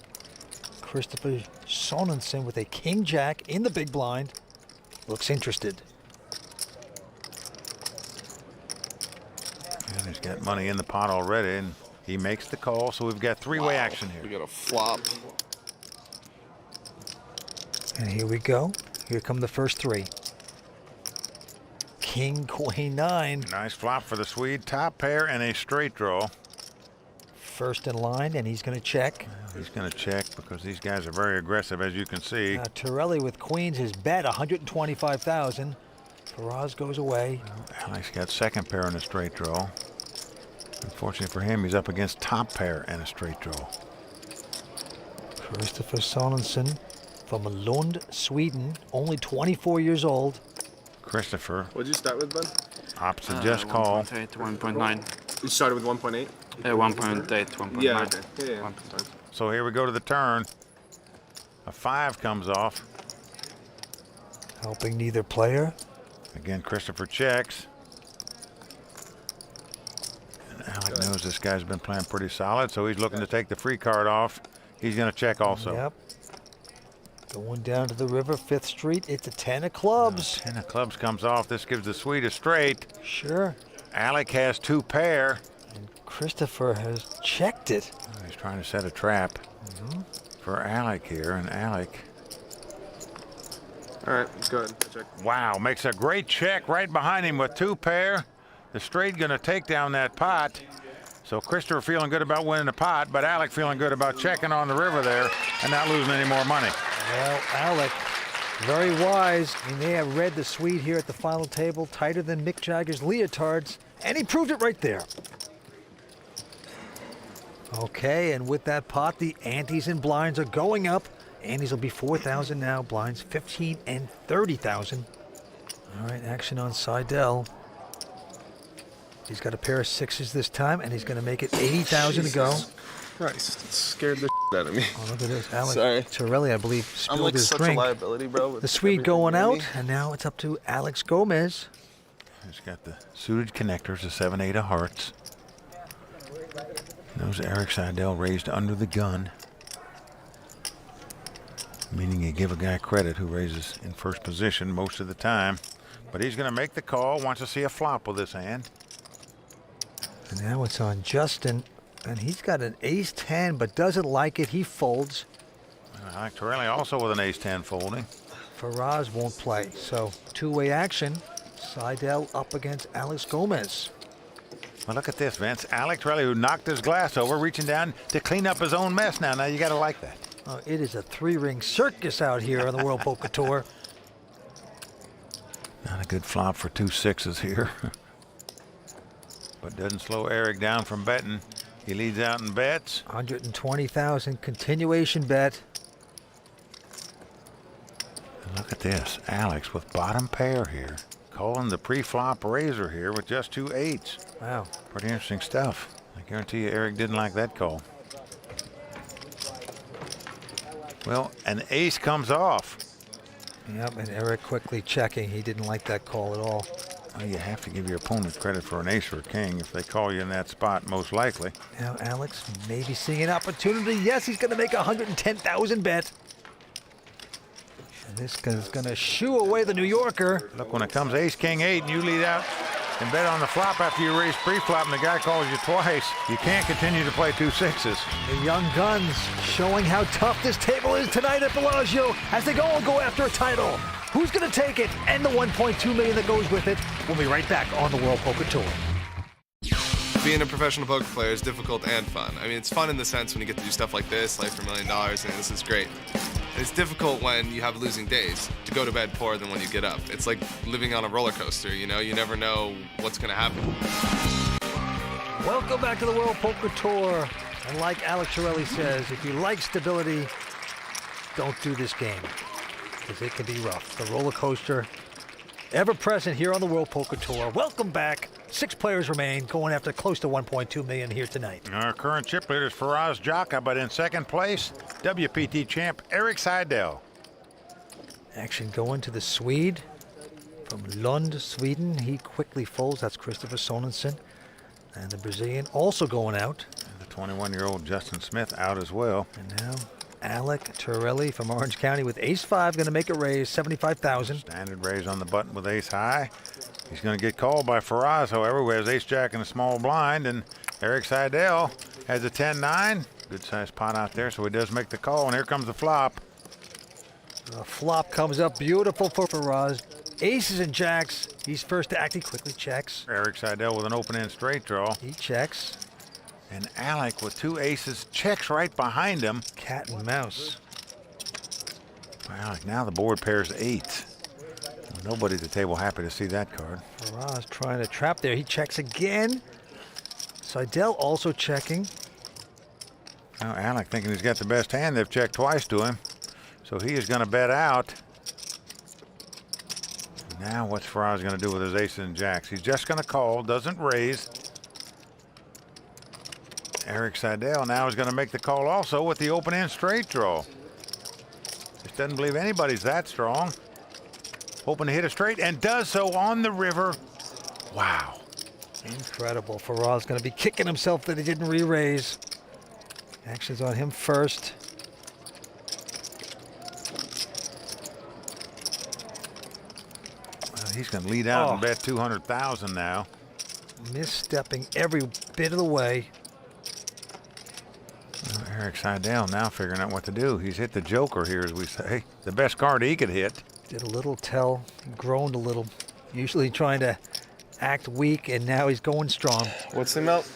Christopher Sonnensen, with a king-jack in the big blind. Looks interested. And he's got money in the pot already, and he makes the call, so we've got three-way action here. We got a flop. And here we go. Here come the first three. King, queen, 9. Nice flop for the Swede. Top pair and a straight draw. First in line, and he's going to check. Well, he's going to check because these guys are very aggressive, as you can see. Torelli with queens, his bet, 125,000. Faraz goes away. Well, Alex got second pair and a straight draw. Unfortunately for him, he's up against top pair and a straight draw. Christopher Sonnensen from Lund, Sweden, only 24 years old. Christopher. What'd you start with, bud? Opposite just call. 1.8, 1.9. You started with 1.8? 1.8, 1.9. Yeah, okay. Yeah. So here we go to the turn. A 5 comes off. Helping neither player. Again, Christopher checks. And Alec knows this guy's been playing pretty solid, so he's looking to take the free card off. He's going to check also. Yep. Going down to the river, 5th Street. It's a 10 of clubs. 10 of clubs comes off. This gives the Swede a straight. Sure. Alec has 2 pair. And Christopher has checked it. Oh, he's trying to set a trap for Alec here, and Alec. All right, go ahead. Check. Wow, makes a great check right behind him with 2 pair. The straight going to take down that pot. So Christopher feeling good about winning the pot, but Alec feeling good about checking on the river there and not losing any more money. Well, Alec, very wise. He may have read the Swede here at the final table, tighter than Mick Jagger's leotards, and he proved it right there. Okay, and with that pot, the antes and blinds are going up. Antes will be 4,000 now, blinds 15 and 30,000. All right, action on Seidel. He's got a pair of 6s this time, and he's going to make it 80,000 to go. Christ, it scared the out of me. Oh, look at this. Alex Sorry. Torelli, I believe, I'm spilled like his such drink. a liability, bro. with The Swede everything going in out, me. and now it's up to Alex Gomez. He's got the suited connectors, the 7-8 of hearts. Knows Eric Seidel raised under the gun, meaning you give a guy credit who raises in first position most of the time. But he's going to make the call, wants to see a flop with this hand. And now it's on Justin, and he's got an ace-10, but doesn't like it. He folds. Alec Torelli also with an ace-10 folding. Faraz won't play, so two-way action. Seidel up against Alex Gomez. Well, look at this, Vince. Alec Torelli, who knocked his glass over, reaching down to clean up his own mess now. Now, you got to like that. It is a 3-ring circus out here on the World Poker Tour. Not a good flop for 2 6s here. But doesn't slow Eric down from betting. He leads out in bets. 120,000 continuation bet. And look at this. Alex with bottom pair here. Calling the pre-flop raiser here with just 2 8s. Wow. Pretty interesting stuff. I guarantee you Eric didn't like that call. Well, an ace comes off. Yep, and Eric quickly checking. He didn't like that call at all. Well, you have to give your opponent credit for an ace or a king if they call you in that spot, most likely. Now Alex maybe seeing an opportunity. Yes, he's going to make a 110,000 bet. And this is going to shoo away the New Yorker. Look, when it comes ace, king, 8, and you lead out and bet on the flop after you raise pre-flop and the guy calls you twice, you can't continue to play 2 6s. The young guns showing how tough this table is tonight at Bellagio as they all go after a title. Who's going to take it and the $1.2 million that goes with it? We'll be right back on the World Poker Tour. Being a professional poker player is difficult and fun. I mean, it's fun in the sense when you get to do stuff like this, play for $1 million, and this is great. It's difficult when you have losing days to go to bed poorer than when you get up. It's like living on a roller coaster, you know? You never know what's going to happen. Welcome back to the World Poker Tour. And like Alex Torelli says, if you like stability, don't do this game, because it can be rough. The roller coaster, ever present here on the World Poker Tour. Welcome back. 6 players remain, going after close to $1.2 million here tonight. Our current chip leader is Faraz Jaka, but in second place, WPT champ Erik Seidel. Action going to the Swede from Lund, Sweden. He quickly folds. That's Christopher Sorensen. And the Brazilian also going out. The 21-year-old Justin Smith out as well. And now Alec Torelli from Orange County with ace-5, going to make a raise, $75,000. Standard raise on the button with ace-high. He's going to get called by Faraz, however, who has ace-jack in a small blind, and Erik Seidel has a 10-9. Good-sized pot out there, so he does make the call, and here comes the flop. The flop comes up beautiful for Faraz. Aces and jacks. He's first to act. He quickly checks. Erik Seidel with an open-end straight draw. He checks. And Alec with 2 aces checks right behind him. Cat and mouse. Well, now the board pairs 8. Nobody at the table happy to see that card. Faraz trying to trap there. He checks again. Seidel also checking. Now Alec thinking he's got the best hand. They've checked twice to him. So he is going to bet out. Now what's Faraz going to do with his aces and jacks? He's just going to call, doesn't raise. Erik Seidel now is going to make the call also with the open-end straight draw. Just doesn't believe anybody's that strong. Hoping to hit a straight, and does so on the river. Wow. Incredible. Faraz going to be kicking himself that he didn't re-raise. Action's on him first. Well, he's going to lead out and bet $200,000 now. Misstepping every bit of the way. Well, Erik Seidel now figuring out what to do. He's hit the joker here, as we say. The best card he could hit. Did a little tell, groaned a little. Usually trying to act weak, and now he's going strong. What's the amount?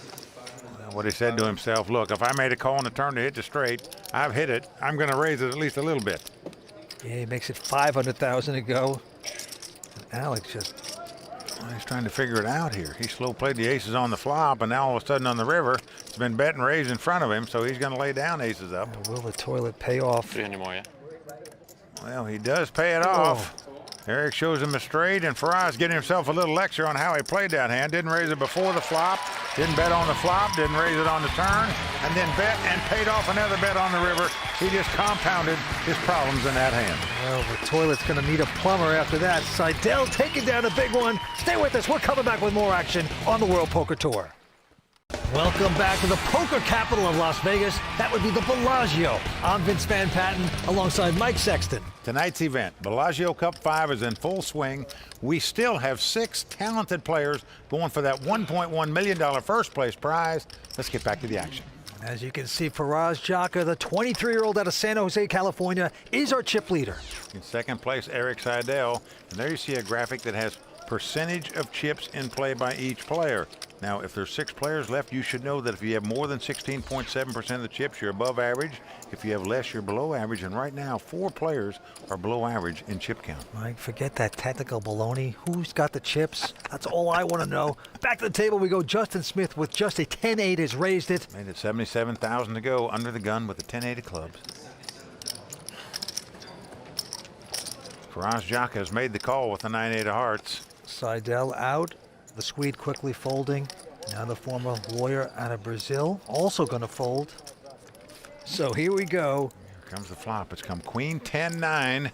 What he said to himself, look, if I made a call on the turn to hit the straight, I've hit it. I'm going to raise it at least a little bit. Yeah, he makes it $500,000 to go. And Alex just... Well, he's trying to figure it out here. He slow played the aces on the flop, and now all of a sudden on the river, it's been bet and raised in front of him, so he's going to lay down aces up. And will the toilet pay off? 3 anymore, yeah. Well, he does pay it off. Erik shows him a straight, and Faraz getting himself a little lecture on how he played that hand. Didn't raise it before the flop, didn't bet on the flop, didn't raise it on the turn, and then bet and paid off another bet on the river. He just compounded his problems in that hand. Well, the toilet's going to need a plumber after that. Seidel taking down a big one. Stay with us. We're coming back with more action on the World Poker Tour. Welcome back to the poker capital of Las Vegas. That would be the Bellagio. I'm Vince Van Patten alongside Mike Sexton. Tonight's event, Bellagio Cup 5 is in full swing. We still have 6 talented players going for that $1.1 million first place prize. Let's get back to the action. As you can see, Faraz Jaka, the 23-year-old out of San Jose, California, is our chip leader. In second place, Erik Seidel. And there you see a graphic that has percentage of chips in play by each player. Now, if there's 6 players left, you should know that if you have more than 16.7% of the chips, you're above average. If you have less, you're below average. And right now, 4 players are below average in chip count. Mike, forget that technical baloney. Who's got the chips? That's all I want to know. Back to the table we go. Justin Smith with just a 10-8 has raised it. Made it $77,000 to go under the gun with the 10-8 of clubs. Faraz Jaka has made the call with the 9-8 of hearts. Seidel out. The Swede quickly folding. Now the former lawyer out of Brazil also going to fold. So here we go. Comes the flop. It's come queen 10-9.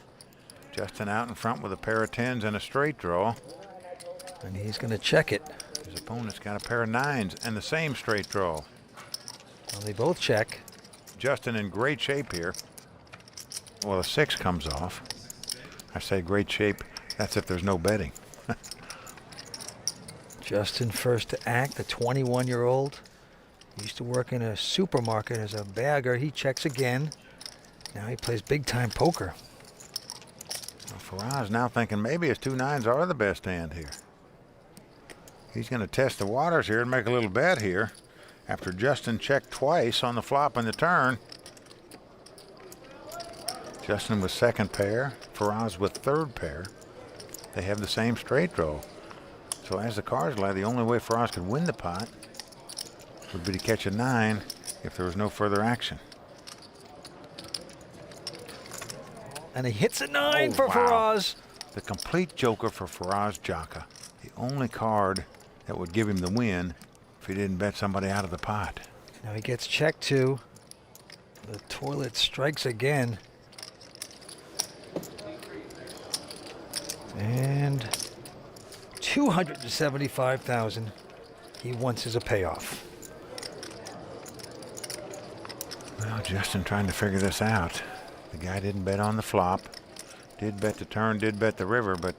Justin out in front with a pair of 10s and a straight draw. And he's going to check it. His opponent's got a pair of 9s and the same straight draw. Well, they both check. Justin in great shape here. Well, a 6 comes off. I say great shape. That's if there's no betting. Justin first to act, the 21-year-old. He used to work in a supermarket as a bagger. He checks again. Now he plays big-time poker. Well, Faraz now thinking maybe his 2 9s are the best hand here. He's going to test the waters here and make a little bet here after Justin checked twice on the flop and the turn. Justin with second pair, Faraz with third pair. They have the same straight draw. So as the cards lie, the only way Faraz could win the pot would be to catch a 9 if there was no further action. And he hits a 9 for wow. Faraz. The complete joker for Faraz Jaka. The only card that would give him the win if he didn't bet somebody out of the pot. Now he gets checked too. The toilet strikes again. And 275,000 he wants as a payoff. Well, Justin trying to figure this out. The guy didn't bet on the flop, did bet the turn, did bet the river, but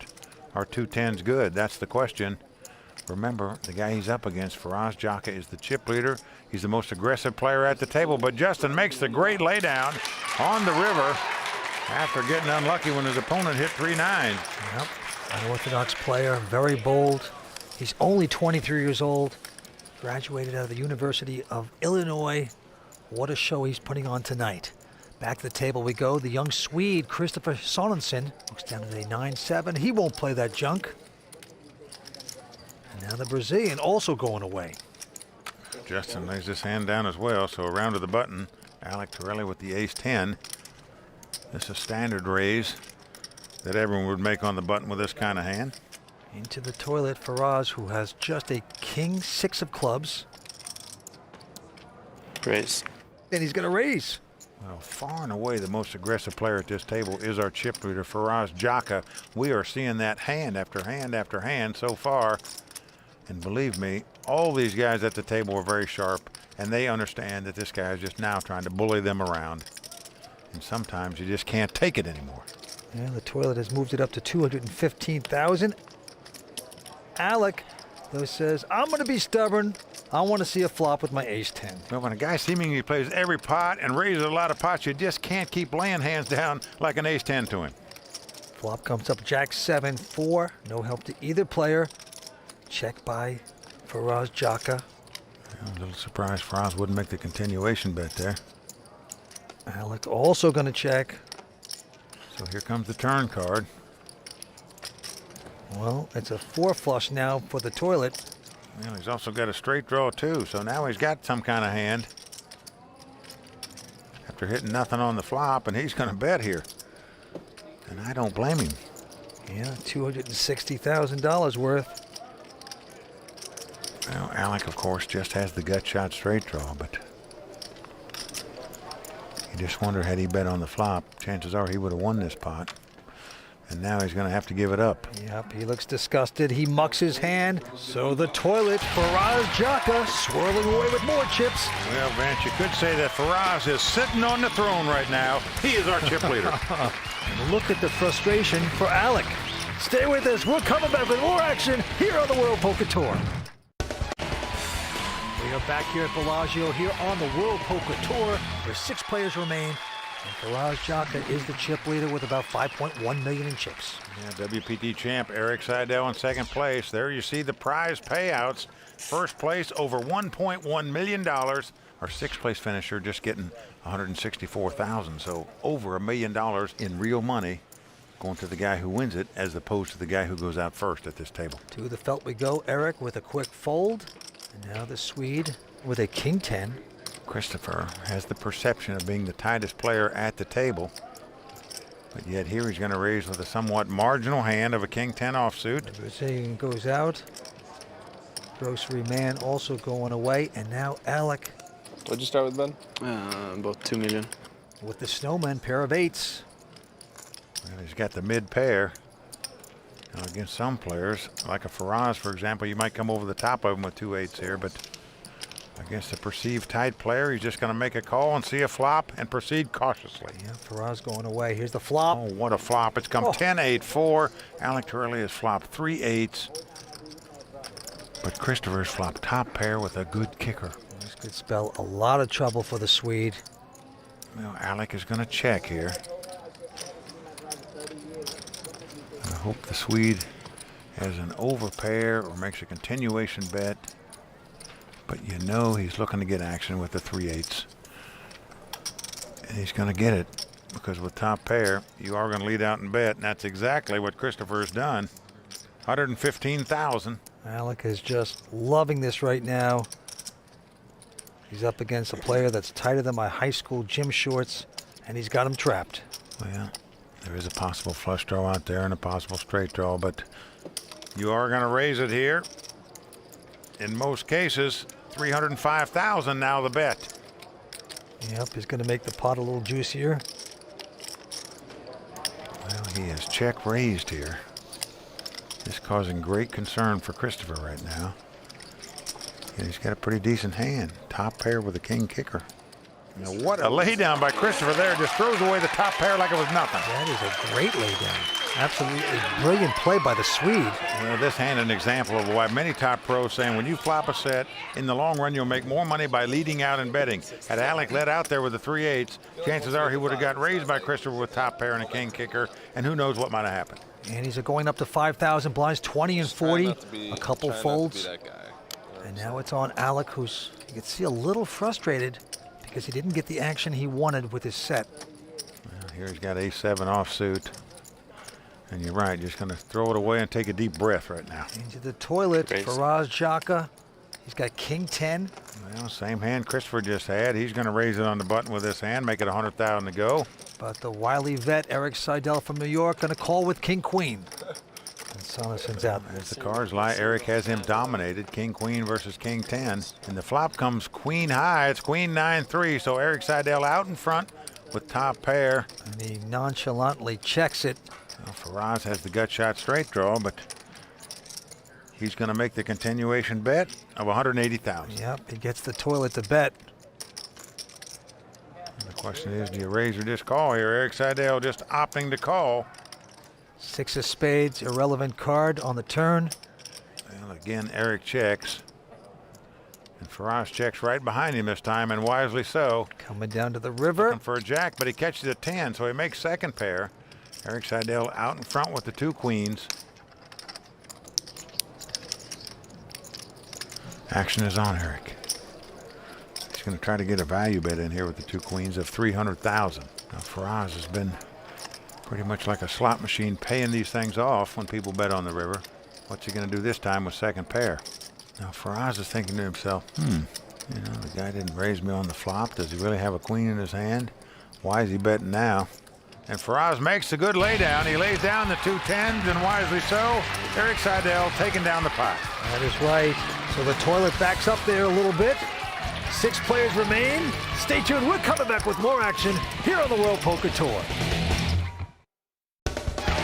are 2 10s good? That's the question. Remember, the guy he's up against, Faraz Jaka, is the chip leader. He's the most aggressive player at the table, but Justin makes the great laydown on the river after getting unlucky when his opponent hit 3 9s. Yep, unorthodox player, very bold. He's only 23 years old, graduated out of the University of Illinois. What a show he's putting on tonight. Back to the table we go. The young Swede, Christopher Sonnensen, looks down at a 9-7. He won't play that junk. And now the Brazilian also going away. Justin lays his hand down as well, so around to the button. Alec Torelli with the ace-10. This is a standard raise that everyone would make on the button with this kind of hand. Into the toilet, Faraz, who has just a king-6 of clubs. Raise. And he's going to raise. Well, far and away the most aggressive player at this table is our chip leader, Faraz Jaka. We are seeing that hand after hand after hand so far. And believe me, all these guys at the table are very sharp, and they understand that this guy is just now trying to bully them around. And sometimes you just can't take it anymore. Yeah, the toilet has moved it up to 215,000. Alec, though, says, I'm going to be stubborn. I want to see a flop with my ace-10. Well, when a guy seemingly plays every pot and raises a lot of pots, you just can't keep laying hands down like an ace-10 to him. Flop comes up Jack-7-4. No help to either player. Check by Faraz Jaka. A little surprised Faraz wouldn't make the continuation bet there. Alec also going to check. So here comes the turn card. Well, it's a 4 flush now for the toilet. Well, he's also got a straight draw too, so now he's got some kind of hand. After hitting nothing on the flop, and he's going to bet here. And I don't blame him. Yeah, $260,000 worth. Well, Alec, of course, just has the gut shot straight draw, but you just wonder, had he bet on the flop, chances are he would have won this pot. And now he's going to have to give it up. Yep, he looks disgusted. He mucks his hand. So the toilet, Faraz Jaka, swirling away with more chips. Well, Vance, you could say that Faraz is sitting on the throne right now. He is our chip leader. And look at the frustration for Alec. Stay with us. We're coming back with more action here on the World Poker Tour. We are back here at Bellagio here on the World Poker Tour, where 6 players remain. And Faraz Jaka is the chip leader with about 5.1 million in chips. Yeah, WPT champ Eric Seidel in second place. There you see the prize payouts. First place over $1.1 million. Our 6th place finisher just getting $164,000. So over $1 million in real money going to the guy who wins it as opposed to the guy who goes out first at this table. To the felt we go. Eric with a quick fold. And now the Swede with a king-10. Christopher has the perception of being the tightest player at the table, but yet here he's going to raise with a somewhat marginal hand of a king-10 offsuit. The Brazilian goes out. Grocery man also going away, and now Alec. What'd you start with, Ben? About 2 million. with the snowman, pair of 8s. Well, he's got the mid pair. Now, against some players, like a Schwarz, for example, you might come over the top of him with 2 8s here, but against a perceived tight player, he's just going to make a call and see a flop and proceed cautiously. Yeah, Schwarz going away. Here's the flop. Oh, what a flop. It's come 10-8-4. Alec Torelli has flopped 3 8s. But Christopher's flopped top pair with a good kicker. This could spell a lot of trouble for the Swede. Well, Alec is going to check here. I hope the Swede has an overpair or makes a continuation bet. But you know he's looking to get action with the 3 8s. And he's going to get it, because with top pair, you are going to lead out and bet, and that's exactly what Christopher has done. 115,000. Alec is just loving this right now. He's up against a player that's tighter than my high school gym shorts, and he's got him trapped. Well, there is a possible flush draw out there and a possible straight draw, but you are going to raise it here. In most cases, 305,000 now the bet. Yep, he's going to make the pot a little juicier. Well, he has check raised here. This causing great concern for Christopher right now. And he's got a pretty decent hand. Top pair with a king kicker. Now, what a laydown by Christopher there. Just throws away the top pair like it was nothing. That is a great laydown. Absolutely brilliant play by the Swede. Well, this hand an example of why many top pros saying when you flop a set, in the long run, you'll make more money by leading out and betting. Had Alec led out there with the 3 8s, chances are he would have got raised by Christopher with top pair and a king kicker, and who knows what might have happened. And he's going up to 5,000 blinds, 20 and 40, a couple folds. And now it's on Alec, who's, you can see, a little frustrated because he didn't get the action he wanted with his set. Well, here he's got ace-7 offsuit. And you're right, just going to throw it away and take a deep breath right now. Into the toilet for Rast Jaka. He's got king 10. Well, same hand Christopher just had. He's going to raise it on the button with this hand, make it 100,000 to go. But the wily vet, Eric Seidel from New York, going to call with king queen. And Sonnensen's out. As the cards lie, Eric has him dominated. King queen versus king 10. And the flop comes queen high. It's queen 9-3. So Eric Seidel out in front with top pair. And he nonchalantly checks it. Well, Schwarz has the gut shot straight draw, but he's going to make the continuation bet of 180,000. Yep, he gets the toilet to bet. And the question is, do you raise or just call here? Eric Seidel just opting to call. 6 of spades, irrelevant card on the turn. Well, again, Eric checks. And Schwarz checks right behind him this time, and wisely so. Coming down to the river. Looking for a jack, but he catches a 10, so he makes second pair. Eric Seidel out in front with the 2 queens. Action is on Eric. He's going to try to get a value bet in here with the 2 queens of 300,000. Now Schwarz has been pretty much like a slot machine paying these things off when people bet on the river. What's he going to do this time with second pair? Now Schwarz is thinking to himself, you know, the guy didn't raise me on the flop. Does he really have a queen in his hand? Why is he betting now? And Schwarz makes a good laydown. He lays down the 2 10s, and wisely so. Eric Seidel taking down the pot. That is right. So the toilet backs up there a little bit. 6 players remain. Stay tuned. We're coming back with more action here on the World Poker Tour.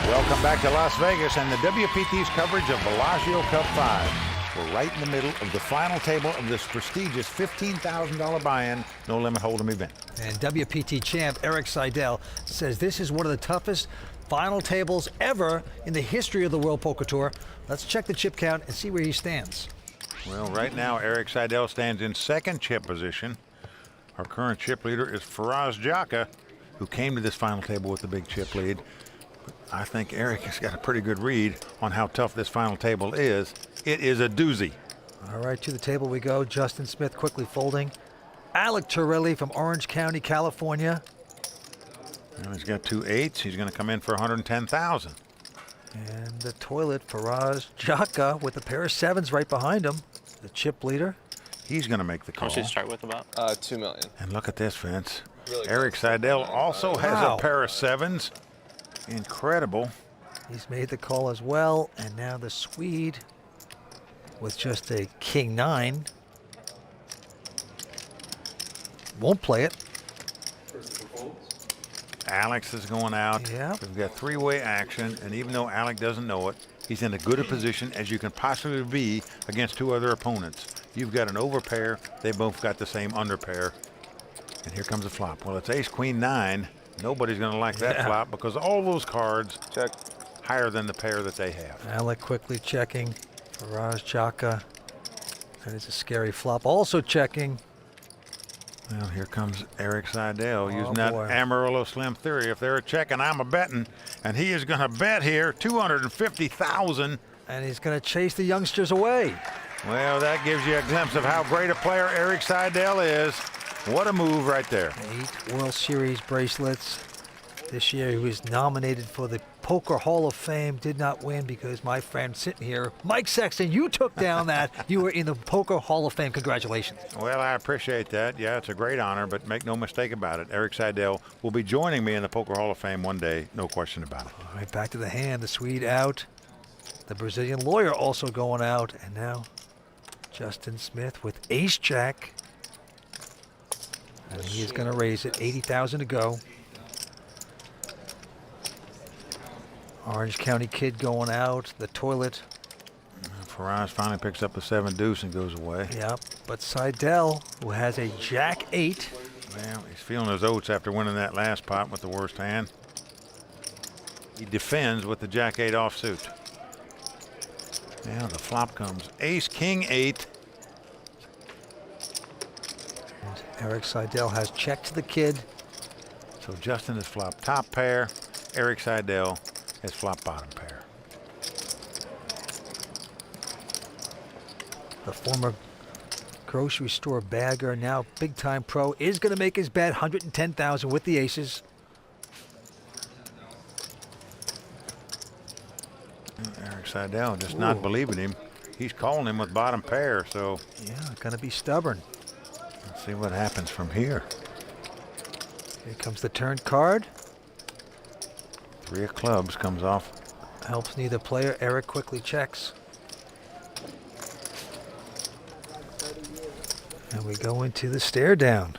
Welcome back to Las Vegas and the WPT's coverage of Bellagio Cup 5. We're right in the middle of the final table of this prestigious $15,000 buy-in, no-limit hold'em event. And WPT champ Eric Seidel says this is one of the toughest final tables ever in the history of the World Poker Tour. Let's check the chip count and see where he stands. Well, right now, Eric Seidel stands in second chip position. Our current chip leader is Rast Jaka, who came to this final table with the big chip lead. I think Eric has got a pretty good read on how tough this final table is. It is a doozy. All right, to the table we go. Justin Smith quickly folding. Alec Torelli from Orange County, California. And he's got 2 8s. He's going to come in for 110,000. And the toilet for Rast Jaka with a pair of 7s right behind him. The chip leader. He's going to make the call. How much did you start with about? $2 million. And look at this, Vince. Eric Seidel also has a pair of 7s. Incredible. He's made the call as well. And now the Swede with just a king 9. Won't play it. Alex is going out. Yep. We've got three-way action, and even though Alex doesn't know it, he's in as good a position as you can possibly be against two other opponents. You've got an overpair. They both got the same underpair. And here comes a flop. Well, it's ace, queen, nine. Nobody's going to like that flop because all those cards check higher than the pair that they have. Alec quickly checking for Rast Jaka. That is a scary flop. Also checking. Well, here comes Eric Seidel using that boy. Amarillo Slim theory. If they're checking, I'm a betting. And he is going to bet here $250,000. And he's going to chase the youngsters away. Well, that gives you a glimpse of how great a player Eric Seidel is. What a move right there. 8 World Series bracelets. This year he was nominated for the Poker Hall of Fame, did not win because my friend sitting here, Mike Sexton, you took down that. You were in the Poker Hall of Fame. Congratulations. Well, I appreciate that. Yeah, it's a great honor, but make no mistake about it. Eric Seidel will be joining me in the Poker Hall of Fame one day, no question about it. All right, back to the hand. The Swede out. The Brazilian lawyer also going out. And now Justin Smith with ace-jack. And he is going to raise it. 80,000 to go. Orange County Kid going out. The toilet. Faraz finally picks up the 7-deuce and goes away. Yep, but Seidel, who has a jack-8. Well, he's feeling his oats after winning that last pot with the worst hand. He defends with the jack-8 offsuit. Now the flop comes ace, king, 8. And Eric Seidel has checked the kid. So Justin has flopped top pair. Eric Seidel has flopped bottom pair. The former grocery store bagger, now big-time pro, is going to make his bet. 110,000 with the aces. Eric Seidel just not believing him. He's calling him with bottom pair, so. Yeah, going to be stubborn. Let's see what happens from here. Here comes the turn card. 3 of clubs comes off. Helps neither player. Eric quickly checks. And we go into the stare down.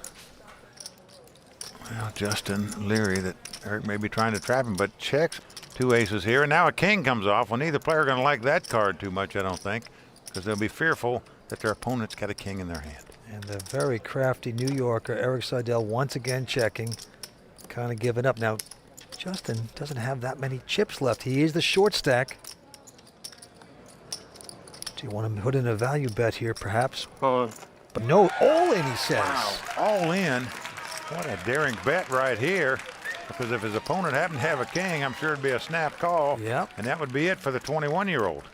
Well, Justin leery that Eric may be trying to trap him, but checks. 2 aces here, and now a king comes off. Well, neither player going to like that card too much, I don't think, because they'll be fearful that their opponent's got a king in their hand. And the very crafty New Yorker, Eric Seidel, once again checking, kind of giving up. Now, Justin doesn't have that many chips left. He is the short stack. Do you want to put in a value bet here, perhaps? But no, all in, he says. Wow, all in. What a daring bet right here. Because if his opponent happened to have a king, I'm sure it'd be a snap call. Yep. And that would be it for the 21-year-old.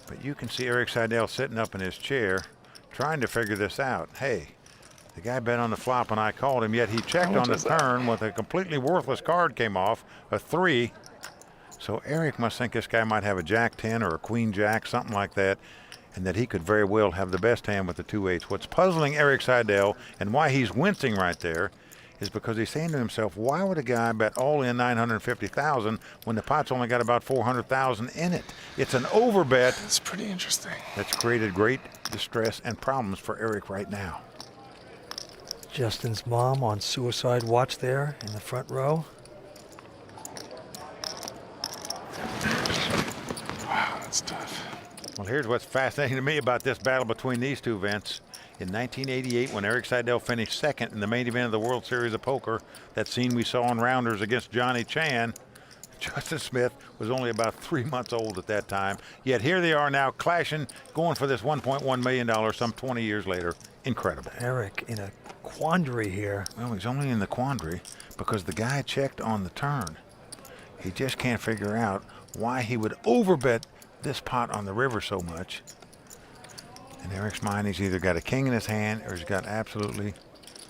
But you can see Eric Seidel sitting up in his chair trying to figure this out. Hey, the guy bet on the flop when I called him, yet he checked on the turn with a completely worthless card came off, a 3. So Eric must think this guy might have a jack-10 or a queen-jack, something like that, and that he could very well have the best hand with the 2-8s. What's puzzling Eric Seidel and why he's wincing right there is because he's saying to himself, why would a guy bet all in 950,000 when the pot's only got about 400,000 in it? It's an overbet. That's pretty interesting. That's created great distress and problems for Eric right now. Justin's mom on suicide watch there in the front row. Wow, that's tough. Well, here's what's fascinating to me about this battle between these two, Vince. In 1988, when Eric Seidel finished second in the main event of the World Series of Poker, that scene we saw on Rounders against Johnny Chan, Justin Smith was only about 3 months old at that time. Yet here they are now clashing, going for this $1.1 million some 20 years later. Incredible. Eric in a quandary here. Well, he's only in the quandary because the guy checked on the turn. He just can't figure out why he would overbet this pot on the river so much. In Eric's mind, he's either got a king in his hand or he's got absolutely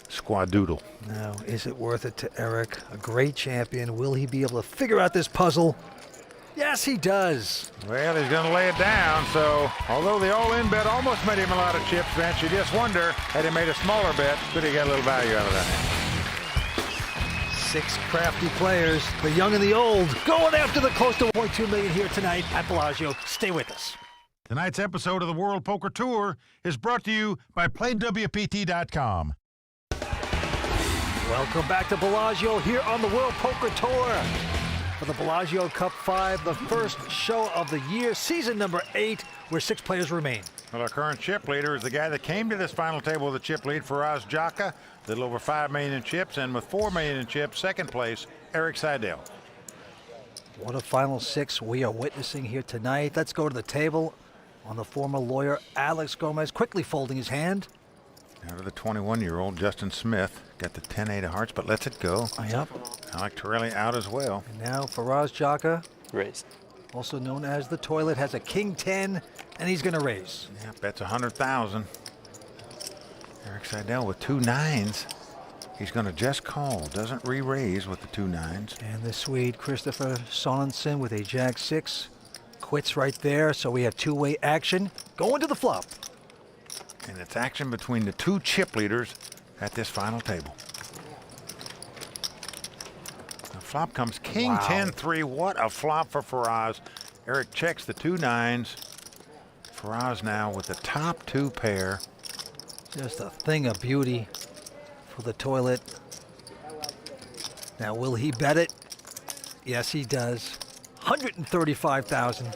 squadoodle. Now, is it worth it to Eric? A great champion. Will he be able to figure out this puzzle? Yes, he does. Well, he's going to lay it down, so although the all-in bet almost made him a lot of chips, Vince, you just wonder, had he made a smaller bet, could he get a little value out of that hand? 6 crafty players, the young and the old, going after the close to $1.2 million here tonight at Bellagio. Stay with us. Tonight's episode of the World Poker Tour is brought to you by PlayWPT.com. Welcome back to Bellagio here on the World Poker Tour. For the Bellagio Cup 5, the first show of the year, season number 8, where 6 players remain. Well, our current chip leader is the guy that came to this final table with a chip lead, Rast, a little over $5 million in chips, and with $4 million in chips, second place, Erik Seidel. What a final 6 we are witnessing here tonight. Let's go to the table on the former lawyer, Alex Gomez, quickly folding his hand. Now to the 21-year-old Justin Smith. Got the 10-8 of hearts, but lets it go. Yep. Alec Torelli out as well. And now Faraz Jaka, raised, also known as the Toilet, has a king 10, and he's going to raise. Yeah, bets 100,000. Erik Seidel with 2 9s. He's going to just call. Doesn't re-raise with the 2 9s. And the Swede Christopher Sorensen with a Jack 6 quits right there. So we have two-way action going to the flop. And it's action between the 2 chip leaders at this final table. The flop comes king 10-3. What a flop for Faraz. Erik checks the 2 9s. Faraz now with the top 2 pair. Just a thing of beauty for the Toilet. Now, will he bet it? Yes, he does. 135,000.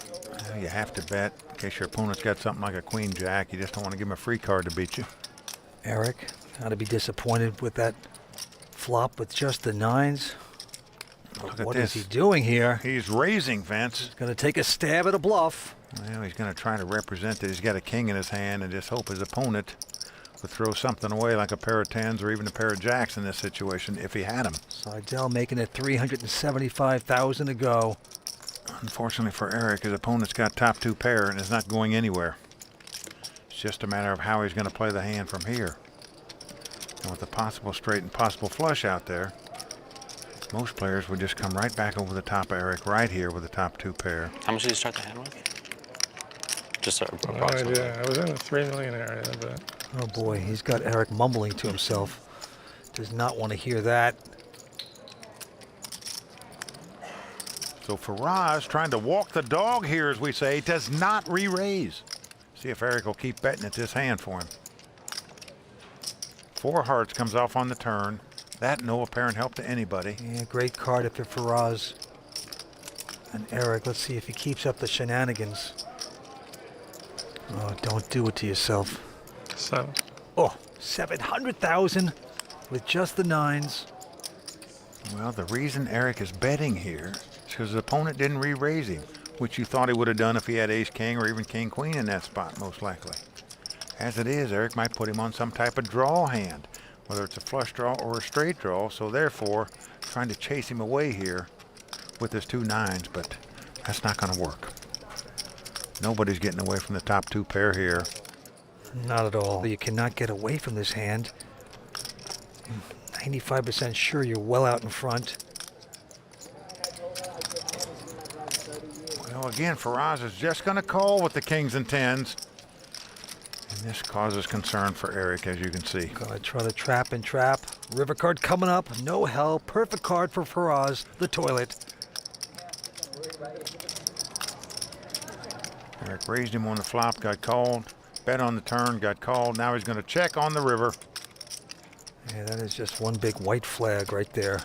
You have to bet in case your opponent's got something like a queen jack. You just don't want to give him a free card to beat you. Erik, got to be disappointed with that flop with just the 9s. Look at What this. is he doing here? He's raising, Vince. He's going to take a stab at a bluff. Well, he's going to try to represent that he's got a king in his hand and just hope his opponent would throw something away like a pair of 10s or even a pair of jacks in this situation if he had them. Seidel making it 375,000 to go. Unfortunately for Erik, his opponent's got top 2 pair and is not going anywhere. It's just a matter of how he's going to play the hand from here. And with the possible straight and possible flush out there, most players would just come right back over the top of Erik right here with the top 2 pair. How much did you start the hand with? Just No idea. I was in the 3 million area, but. Oh boy, he's got Erik mumbling to himself. Does not want to hear that. So Faraz trying to walk the dog here, as we say, does not re-raise. See if Erik will keep betting at this hand for him. 4 hearts comes off on the turn. That no apparent help to anybody. Yeah, great card if you're Faraz. And Erik, let's see if he keeps up the shenanigans. Oh, don't do it to yourself. So. Oh, 700,000 with just the 9s. Well, the reason Erik is betting here is because his opponent didn't re-raise him, which you thought he would have done if he had ace-king or even king-queen in that spot, most likely. As it is, Erik might put him on some type of draw hand, whether it's a flush draw or a straight draw, so therefore trying to chase him away here with his 2 9s, but that's not going to work. Nobody's getting away from the top 2 pair here. Not at all. You cannot get away from this hand. 95% sure you're well out in front. Well, again, Faraz is just going to call with the kings and 10s. And this causes concern for Erik, as you can see. Gonna try to trap and trap. River card coming up. No hell. Perfect card for Faraz, the Toilet. Erik raised him on the flop, got called. Bet on the turn, got called. Now he's going to check on the river. Yeah, that is just one big white flag right there.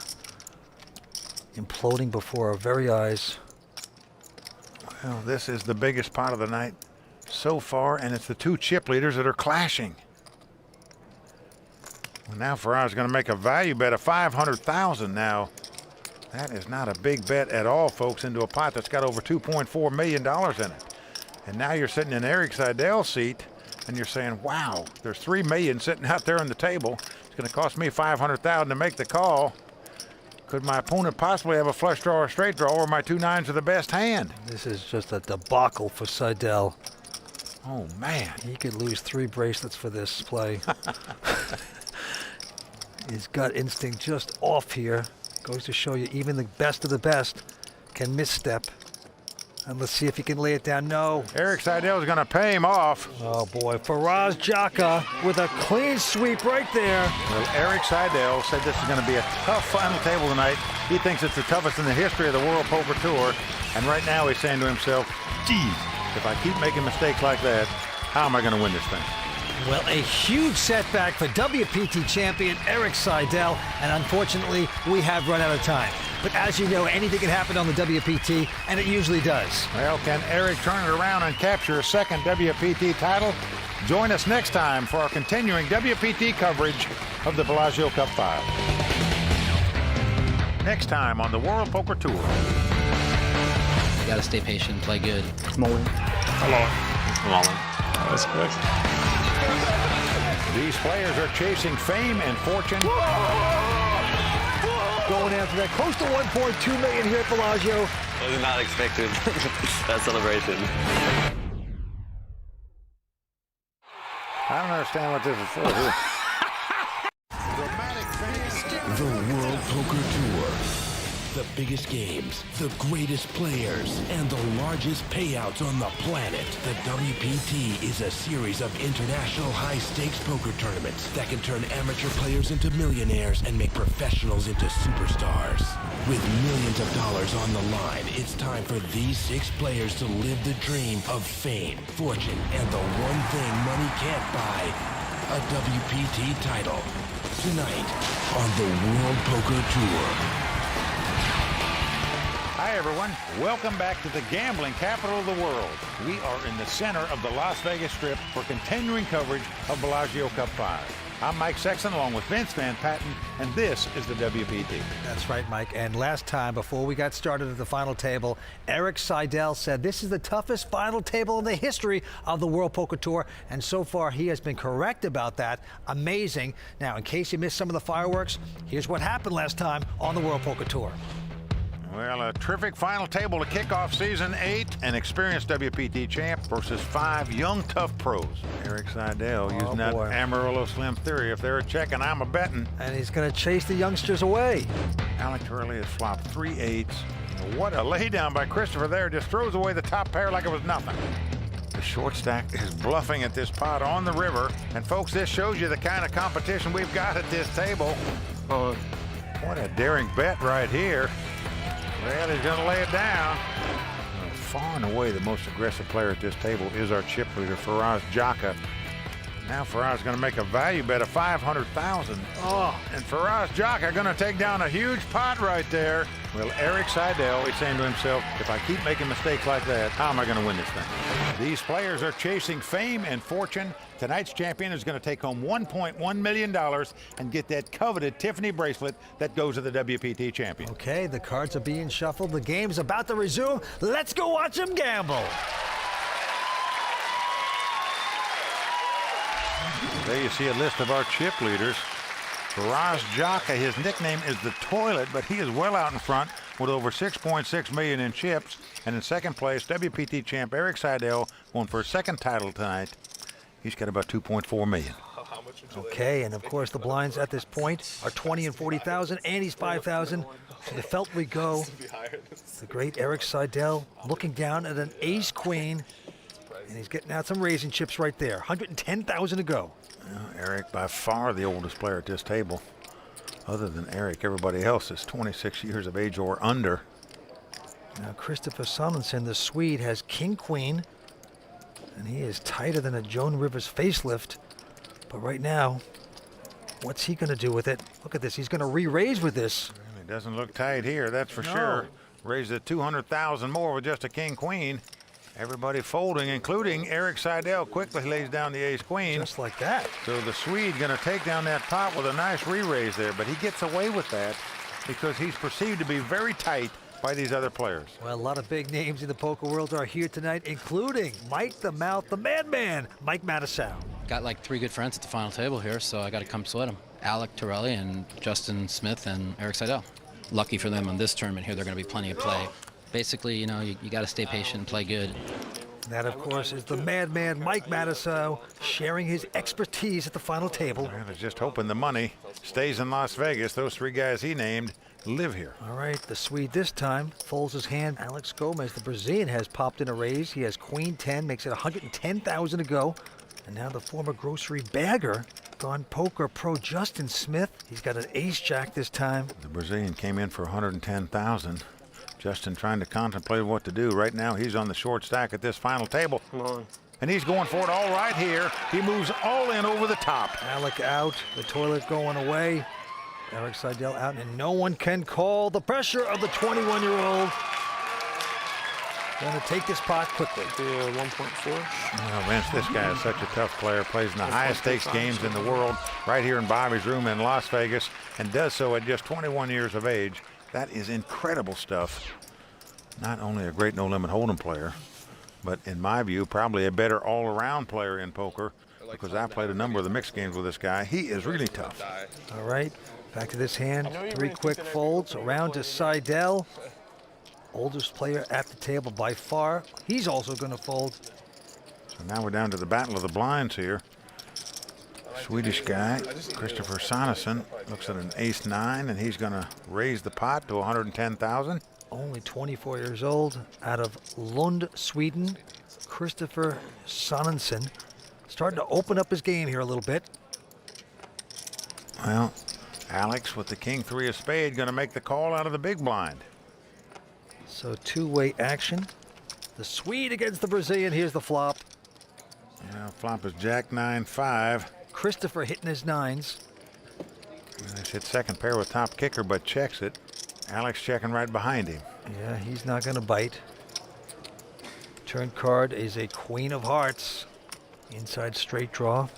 Imploding before our very eyes. Well, this is the biggest pot of the night so far, and it's the 2 chip leaders that are clashing. Well, now Faraz is going to make a value bet of 500,000 now. That is not a big bet at all, folks, into a pot that's got over $2.4 million in it. And now you're sitting in Erik Seidel's seat, and you're saying, wow, there's $3 million sitting out there on the table. It's going to cost me $500,000 to make the call. Could my opponent possibly have a flush draw or straight draw, or my 2 9s are the best hand? This is just a debacle for Seidel. Oh, man. He could lose 3 bracelets for this play. His gut instinct just off here. Goes to show you even the best of the best can misstep. And let's see if he can lay it down. No. Erik Seidel is going to pay him off. Oh, boy. Faraz Jaka with a clean sweep right there. Well, Erik Seidel said this is going to be a tough final table tonight. He thinks it's the toughest in the history of the World Poker Tour. And right now he's saying to himself, geez, if I keep making mistakes like that, how am I going to win this thing? Well, a huge setback for WPT champion Erik Seidel, and unfortunately, we have run out of time. But as you know, anything can happen on the WPT, and it usually does. Well, can Erik turn it around and capture a second WPT title? Join us next time for our continuing WPT coverage of the Bellagio Cup 5. Next time on the World Poker Tour. You gotta stay patient, play good. I'm all in. That's good. These players are chasing fame and fortune. Going after that, close to 1.2 million here at Bellagio. I was not expecting that celebration. I don't understand what this is for. The World Poker Tour. The biggest games, the greatest players, and the largest payouts on the planet. The WPT is a series of international high-stakes poker tournaments that can turn amateur players into millionaires and make professionals into superstars. With millions of dollars on the line, it's time for these 6 players to live the dream of fame, fortune, and the one thing money can't buy, a WPT title. Tonight on the World Poker Tour. Hi, everyone. Welcome back to the gambling capital of the world. We are in the center of the Las Vegas Strip for continuing coverage of Bellagio Cup 5. I'm Mike Sexton along with Vince Van Patten, and this is the WPT. That's right, Mike. And last time, before we got started at the final table, Erik Seidel said this is the toughest final table in the history of the World Poker Tour. And so far, he has been correct about that. Amazing. Now, in case you missed some of the fireworks, here's what happened last time on the World Poker Tour. Well, a terrific final table to kick off season 8. An experienced WPT champ versus 5 young, tough pros. Erik Seidel using that Amarillo Slim theory. If they're a checking, I'm a betting. And he's going to chase the youngsters away. Alec Torelli has flopped 3 8s. What a laydown by Christopher there. Just throws away the top pair like it was nothing. The short stack is bluffing at this pot on the river. And folks, this shows you the kind of competition we've got at this table. What a daring bet right here. Well, he's going to lay it down. Far and away the most aggressive player at this table is our chip leader, Faraz Jaka. Now Faraz is going to make a value bet of $500,000. Oh, and Faraz Jaka going to take down a huge pot right there. Well, Erik Seidel is saying to himself, if I keep making mistakes like that, how am I going to win this thing? These players are chasing fame and fortune. Tonight's champion is going to take home $1.1 million and get that coveted Tiffany bracelet that goes to the WPT champion. Okay, the cards are being shuffled. The game's about to resume. Let's go watch him gamble. There you see a list of our chip leaders. Faraz Jaka, his nickname is the Toilet, but he is well out in front with over 6.6 million in chips. And in second place, WPT champ Erik Seidel going for a second title tonight. He's got about 2.4 million. Okay, and of course the blinds at this point are 20 and 40,000, and he's 5,000. So the felt we go. The great Erik Seidel looking down at an ace-queen, and he's getting out some raising chips right there. 110,000 to go. Well, Erik, by far the oldest player at this table. Other than Erik, everybody else is 26 years of age or under. Now Christopher Sonnensen, the Swede, has king-queen, and he is tighter than a Joan Rivers facelift. But right now, what's he going to do with it? Look at this. He's going to re-raise with this. Well, it doesn't look tight here, that's for sure. Raised it 200,000 more with just a king-queen. Everybody folding, including Erik Seidel. Quickly lays down the ace-queen. Just like that. So the Swede going to take down that pot with a nice re-raise there, but he gets away with that because he's perceived to be very tight by these other players. Well, a lot of big names in the poker world are here tonight, including Mike the Mouth, the Madman, Mike Matusow. Got like 3 good friends at the final table here, so I got to come split them. Alec Torelli and Justin Smith and Erik Seidel. Lucky for them on this tournament here, they're going to be plenty of play. Basically, you know, you got to stay patient and play good. That, of course, is the madman Mike Matusow sharing his expertise at the final table. I was just hoping the money stays in Las Vegas. Those 3 guys he named live here. All right, the Swede this time folds his hand. Alex Gomez, the Brazilian, has popped in a raise. He has queen 10, makes it 110,000 to go. And now the former grocery bagger, gone poker pro Justin Smith. He's got an ace-jack this time. The Brazilian came in for 110,000. Justin trying to contemplate what to do. Right now, he's on the short stack at this final table. Come on. and he's going for it all right here. He moves all in over the top. Alec out, the toilet going away. Erik Seidel out, and no one can call. The pressure of the 21-year-old. Going to take this pot quickly. 1.4. Well, Vince, this guy is such a tough player. Plays in the highest stakes games in the world right here in Bobby's room in Las Vegas, and does so at just 21 years of age. That is incredible stuff. Not only a great no-limit hold'em player, but in my view, probably a better all-around player in poker, because I played a number of the mixed games with this guy. He is really tough. All right, back to this hand. 3 quick folds around to Seidel. Oldest player at the table by far. He's also going to fold. So now we're down to the battle of the blinds here. Swedish guy, Christopher Sonnesson, looks at an ace-9, and he's going to raise the pot to 110,000. Only 24 years old, out of Lund, Sweden. Christopher Sonnesson starting to open up his game here a little bit. Well, Alex with the king-3 of spade going to make the call out of the big blind. So two-way action. The Swede against the Brazilian. Here's the flop. Yeah, flop is jack-9-5. Christopher hitting his 9s. He's hit second pair with top kicker, but checks it. Alex checking right behind him. Yeah, he's not going to bite. Turn card is a queen of hearts. Inside straight draw.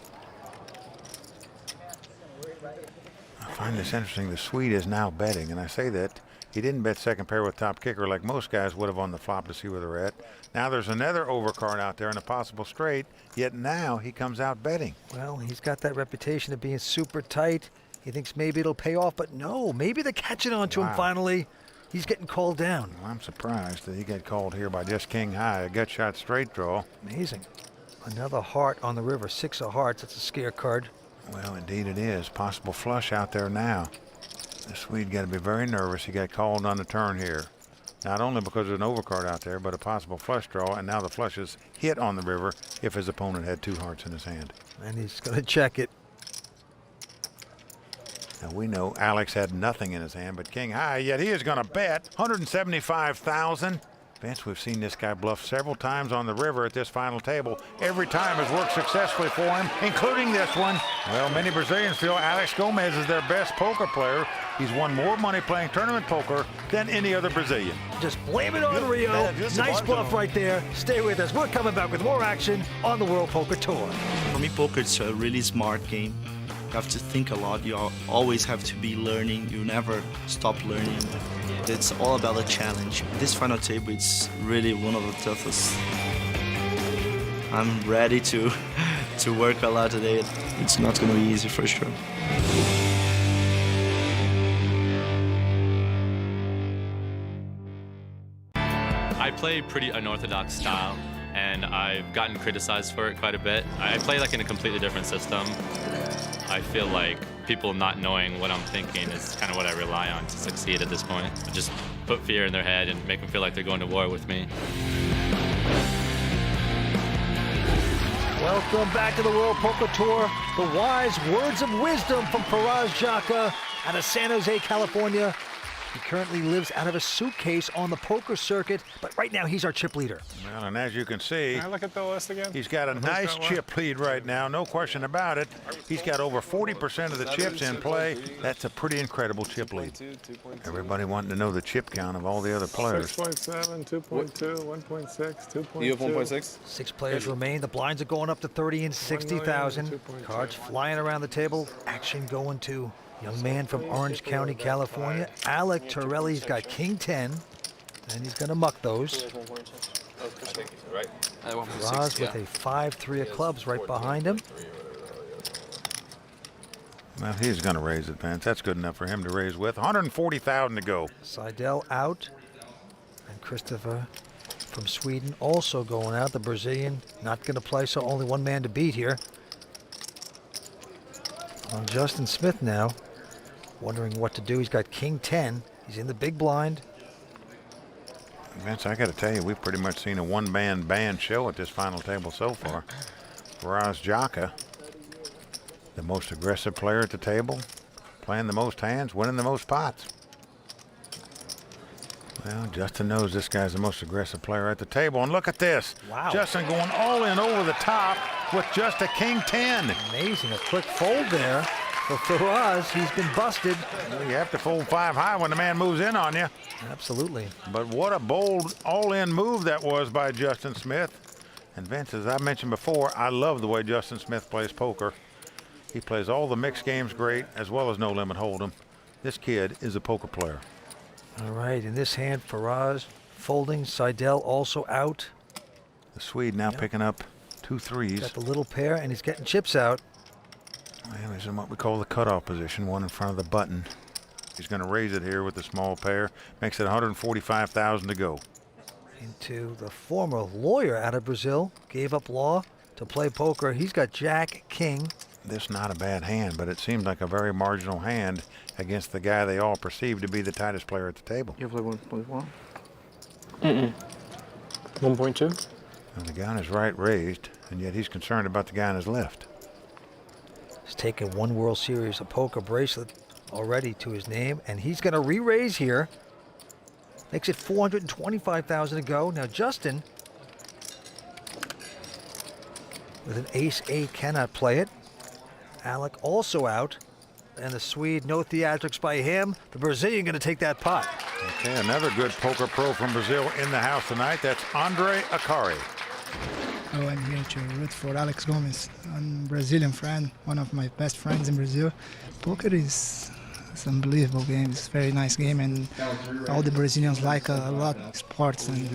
I find this interesting. The Swede is now betting, and I say that he didn't bet second pair with top kicker like most guys would have on the flop to see where they're at. Now there's another overcard out there and a possible straight, yet now he comes out betting. Well, he's got that reputation of being super tight. He thinks maybe it'll pay off, but no, maybe they're catching on to him finally. He's getting called down. Well, I'm surprised that he got called here by just king high, a gut shot straight draw. Amazing. Another heart on the river, 6 of hearts. That's a scare card. Well, indeed it is. Possible flush out there now. The Swede got to be very nervous. He got called on the turn here. Not only because there's an overcard out there, but a possible flush draw, and now the flush is hit on the river if his opponent had 2 hearts in his hand. And he's going to check it. Now we know Alex had nothing in his hand but king high, yet he is going to bet 175,000. Vince, we've seen this guy bluff several times on the river at this final table. Every time has worked successfully for him, including this one. Well, many Brazilians feel Alex Gomez is their best poker player. He's won more money playing tournament poker than any other Brazilian. Just blame it on Rio. Nice bluff right there. Stay with us. We're coming back with more action on the World Poker Tour. For me, poker is a really smart game. You have to think a lot. You always have to be learning. You never stop learning. It's all about a challenge. This final table is really one of the toughest. I'm ready to work a lot today. It's not going to be easy for sure. I play pretty unorthodox style, and I've gotten criticized for it quite a bit. I play like in a completely different system. I feel like people not knowing what I'm thinking is kind of what I rely on to succeed at this point. I just put fear in their head and make them feel like they're going to war with me. Welcome back to the World Poker Tour. The wise words of wisdom from Faraz Jaka out of San Jose, California. He currently lives out of a suitcase on the poker circuit, but right now he's our chip leader. Well, and as you can see, Can I look at the list again? he's got a nice chip lead right now, no question about it. He's got over 40% of the chips in play. That's a pretty incredible chip lead. Everybody wanting to know the chip count of all the other players. 6.7, 2.2, 1.6, 2.2. You have 1.6? 6 players remain. The blinds are going up to 30 and 60,000. Cards flying around the table. Action going to young man from Orange County, California. Alec Torelli's got king 10, and he's going to muck those. Rast with a 5-3 of clubs right behind him. Well, he's going to raise it, Vince. That's good enough for him to raise with. 140,000 to go. Seidel out, and Christopher from Sweden also going out. The Brazilian not going to play, so only one man to beat here. On Justin Smith now, wondering what to do. He's got king 10. He's in the big blind. Vince, I got to tell you, we've pretty much seen a one-man band show at this final table so far. Faraz Jaka, the most aggressive player at the table, playing the most hands, winning the most pots. Well, Justin knows this guy's the most aggressive player at the table. And look at this. Wow. Justin going all in over the top with just a king 10. Amazing. A quick fold there for Faraz. He's been busted. Well, you have to fold 5 high when the man moves in on you. Absolutely. But what a bold all-in move that was by Justin Smith. And Vince, as I mentioned before, I love the way Justin Smith plays poker. He plays all the mixed games great, as well as no limit hold'em. This kid is a poker player. All right, in this hand, Faraz folding. Seidel also out. The Swede now picking up 2 threes. Got the little pair, and he's getting chips out. Well, he's in what we call the cutoff position, one in front of the button. He's going to raise it here with the small pair. Makes it 145,000 to go. Into the former lawyer out of Brazil. Gave up law to play poker. He's got Jack, King. This not a bad hand, but it seems like a very marginal hand against the guy they all perceive to be the tightest player at the table. You play 1.1? 1.2? And the guy on his right raised, and yet he's concerned about the guy on his left. He's taken 1 World Series of Poker bracelet already to his name, and he's going to re-raise here. Makes it 425,000 to go. Now Justin, with an ace-8, cannot play it. Alec also out. And the Swede, no theatrics by him. The Brazilian going to take that pot. Okay, another good poker pro from Brazil in the house tonight. That's Andre Akari. Oh, I'm here to root for Alex Gomez, a Brazilian friend, one of my best friends in Brazil. Poker is an unbelievable game. It's a very nice game, and all the Brazilians like a lot of sports, and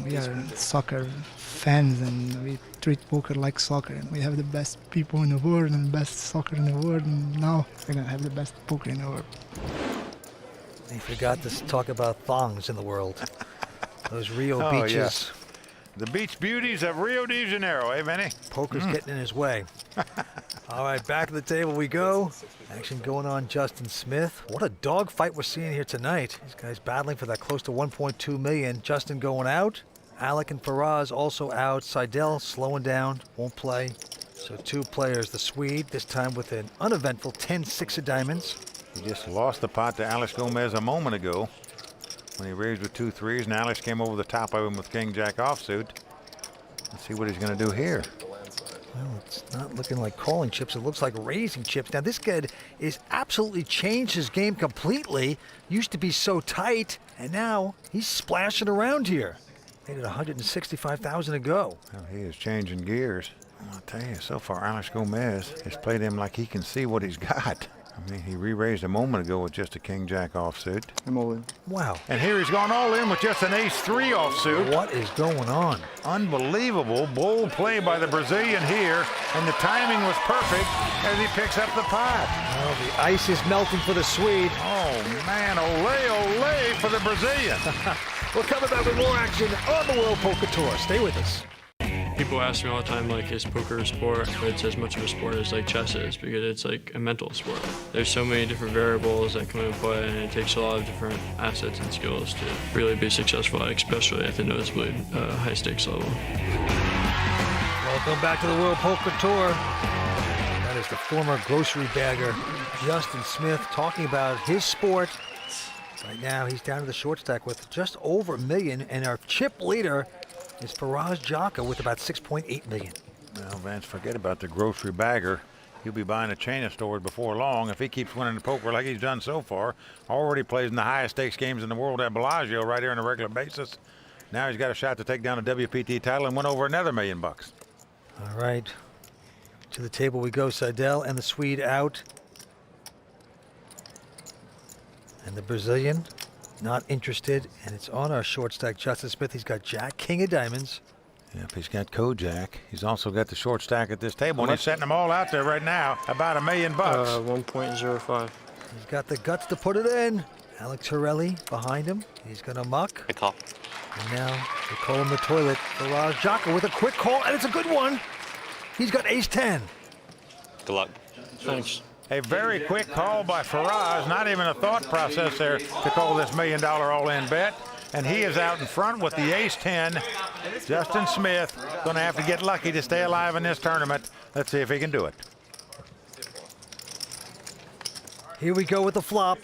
we are soccer fans, and we treat poker like soccer. And we have the best people in the world and the best soccer in the world, and now we're gonna have the best poker in the world. He forgot to talk about thongs in the world. Those Rio beaches. Yes. The beach beauties of Rio de Janeiro, eh, Vinny? Poker's getting in his way. All right, back to the table we go. Action going on, Justin Smith. What a dogfight we're seeing here tonight. These guys battling for that close to 1.2 million. Justin going out. Alec and Faraz also out. Seidel slowing down, won't play. So 2 players, the Swede, this time with an uneventful 10-6 of diamonds. He just lost the pot to Alex Gomez a moment ago when he raised with 2 threes, and Alex came over the top of him with King Jack offsuit. Let's see what he's going to do here. Well, it's not looking like calling chips. It looks like raising chips. Now, this kid is absolutely changed his game completely. Used to be so tight, and now he's splashing around here. Made it 165,000 to go. Well, he is changing gears. I'll tell you, so far, Alex Gomez has played him like he can see what he's got. I mean, he re-raised a moment ago with just a King Jack offsuit. I'm all in. Wow. And here he's gone all in with just an ace-3 offsuit. What is going on? Unbelievable bold play by the Brazilian here, and the timing was perfect as he picks up the pot. Well, the ice is melting for the Swede. Oh, man, ole for the Brazilian. We're coming back with more action on the World Poker Tour. Stay with us. People ask me all the time, like, is poker a sport? It's as much of a sport as, like, chess is, because it's, like, a mental sport. There's so many different variables that come into play, and it takes a lot of different assets and skills to really be successful, especially at the noticeably high-stakes level. Welcome back to the World Poker Tour. That is the former grocery bagger, Justin Smith, talking about his sport. Right now, he's down to the short stack with just over $1 million, and our chip leader is Faraz Jaka with about 6.8 million. Well, Vance, forget about the grocery bagger. He'll be buying a chain of stores before long if he keeps winning the poker like he's done so far. Already plays in the highest stakes games in the world at Bellagio right here on a regular basis. Now he's got a shot to take down a WPT title and win over another $1 million. All right, to the table we go. Seidel and the Swede out. And the Brazilian not interested, and it's on our short stack. Justin Smith, he's got Jack, King of diamonds. Yep, he's got Kojak. He's also got the short stack at this table, and he's setting them all out there right now. About $1 million. 1.05. He's got the guts to put it in. Alex Torelli behind him. He's going to muck. I call. And now they call him the toilet. Faraz Jaka with a quick call, and it's a good one. He's got ace-10. Good luck. Thanks. A very quick call by Faraz, not even a thought process there to call this $1 million all-in bet. And he is out in front with the ace-10. Justin Smith going to have to get lucky to stay alive in this tournament. Let's see if he can do it. Here we go with the flop.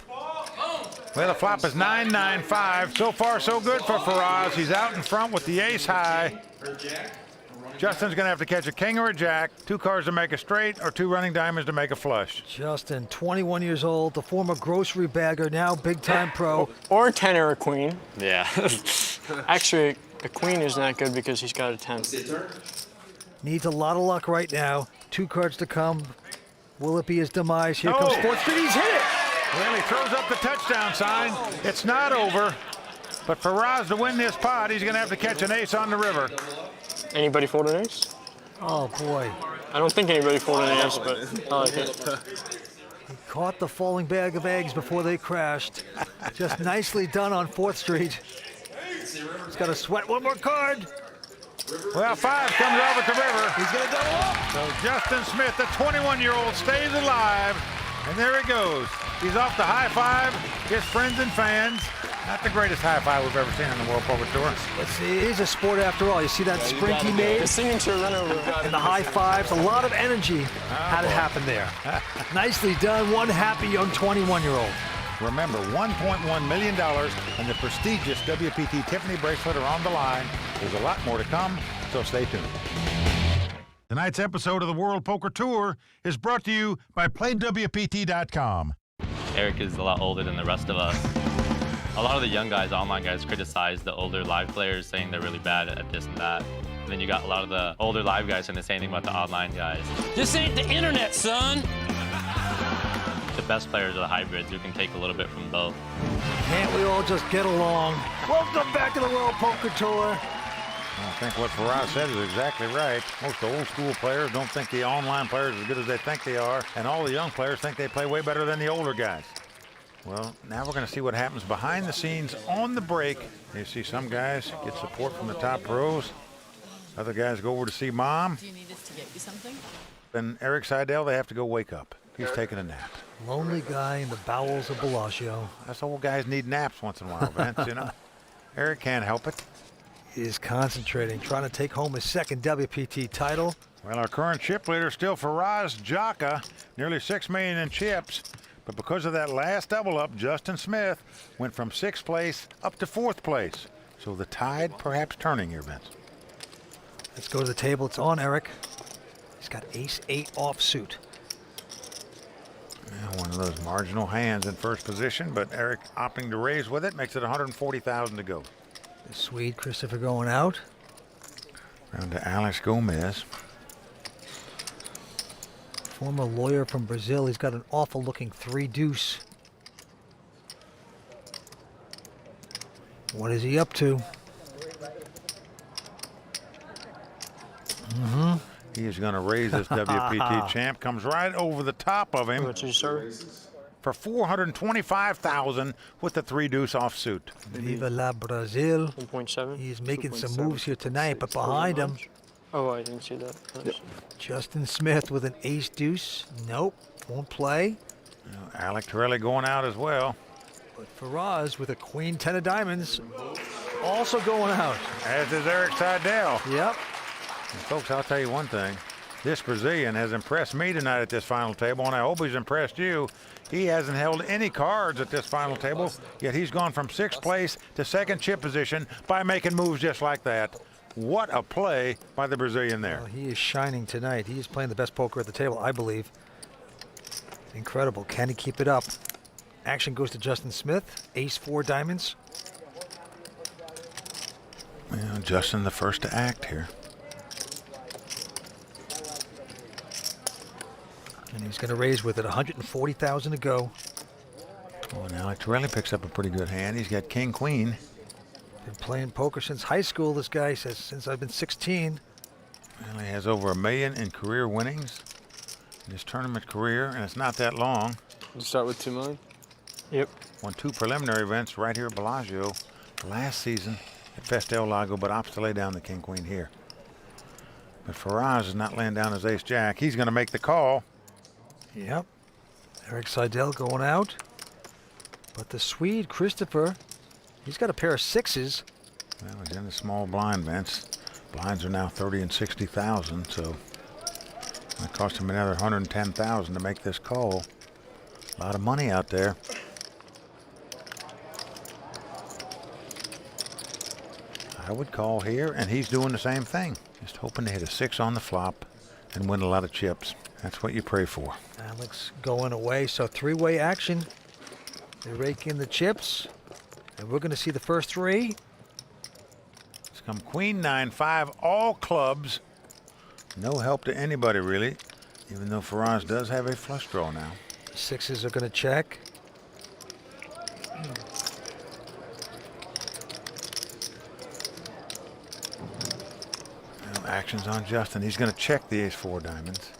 Well, the flop is 9-9-5. So far, so good for Faraz. He's out in front with the ace high. Justin's going to have to catch a king or a jack, 2 cards to make a straight, or 2 running diamonds to make a flush. Justin, 21 years old, the former grocery bagger, now big-time pro. Or a 10 or a queen. Yeah. Actually, a queen is not good because he's got a 10. Needs a lot of luck right now. 2 cards to come. Will it be his demise? Here comes Sports Street. He's hit it! Well, he throws up the touchdown sign. It's not over. But for Raz to win this pot, he's going to have to catch an ace on the river. Anybody fold an ace? Oh, boy. I don't think anybody folded an ace, but I like it. He caught the falling bag of eggs before they crashed. Just nicely done on 4th Street. He's got to sweat one more card. Well, 5 comes out with the river. He's going to double up. So Justin Smith, the 21-year-old, stays alive. And there he goes. He's off to high five his friends and fans. Not the greatest high five we've ever seen on the World Poker Tour. Let's see, it is a sport after all. You see that sprint he made? The signature run over. And the high fives, a lot of energy had it happen there. Nicely done, one happy young 21-year-old. Remember, $1.1 million and the prestigious WPT Tiffany bracelet are on the line. There's a lot more to come, so stay tuned. Tonight's episode of the World Poker Tour is brought to you by PlayWPT.com. Eric is a lot older than the rest of us. A lot of the young guys, online guys, criticize the older live players, saying they're really bad at this and that. And then you got a lot of the older live guys saying the same thing about the online guys. This ain't the internet, son! The best players are the hybrids who can take a little bit from both. Can't we all just get along? Welcome back to the World Poker Tour. I think what Faraz said is exactly right. Most old school players don't think the online players are as good as they think they are, and all the young players think they play way better than the older guys. Well, now we're going to see what happens behind the scenes on the break. You see some guys get support from the top pros. Other guys go over to see mom. Do you need us to get you something? Then Eric Seidel, they have to go wake up. He's taking a nap. Lonely guy in the bowels of Bellagio. Us old guys need naps once in a while, Vince, you know. Eric can't help it. He is concentrating, trying to take home his 2nd WPT title. Well, our current chip leader is still Faraz Jaka, nearly $6 million in chips. But because of that last double up, Justin Smith went from 6th place up to 4th place. So the tide perhaps turning here, Vince. Let's go to the table. It's on Eric. He's got ace-8 offsuit. Well, one of those marginal hands in first position, but Eric opting to raise with it makes it $140,000 to go. The Swede Christopher going out. Round to Alex Gomez. Former lawyer from Brazil. He's got an awful looking 3-deuce. What is he up to? He is going to raise this WPT champ. Comes right over the top of him. What's your sir? For $425,000 with the 3-deuce offsuit. Viva la Brazil. 1.7. He's making some moves here tonight, but behind him. Oh, I didn't see that. Nice. Justin Smith with an ace-deuce. Nope, won't play. Alec Torelli going out as well. But Faraz with a queen 10 of diamonds, also going out. As is Eric Seidel. Yep. And folks, I'll tell you one thing. This Brazilian has impressed me tonight at this final table, and I hope he's impressed you. He hasn't held any cards at this final table, yet he's gone from 6th place to 2nd chip position by making moves just like that. What a play by the Brazilian there. Well, he is shining tonight. He is playing the best poker at the table, I believe. Incredible. Can he keep it up? Action goes to Justin Smith. Ace-4 diamonds. Well, Justin the first to act here. And he's going to raise with it. $140,000 to go. Oh, and Alec Torelli picks up a pretty good hand. He's got king, queen. Been playing poker since high school, this guy says, since I've been 16. Well, he has over $1 million in career winnings in his tournament career, and it's not that long. You start with $2 million? Yep. Won 2 preliminary events right here at Bellagio last season at Festel Lago, but opts to lay down the king-queen here. But Faraz is not laying down his ace-jack. He's going to make the call. Yep. Eric Seidel going out. But the Swede, Christopher, he's got a pair of 6s. Well, he's in the small blind, Vince. Blinds are now 30 and 60,000, so it cost him another 110,000 to make this call. A lot of money out there. I would call here, and he's doing the same thing. Just hoping to hit a 6 on the flop and win a lot of chips. That's what you pray for. Alex going away, so three-way action. They rake in the chips, and we're going to see the first three. It's come queen, 9, 5, all clubs. No help to anybody, really, even though Schwarz does have a flush draw now. The sixes are going to check. Now action's on Justin. He's going to check the ace-4 diamonds.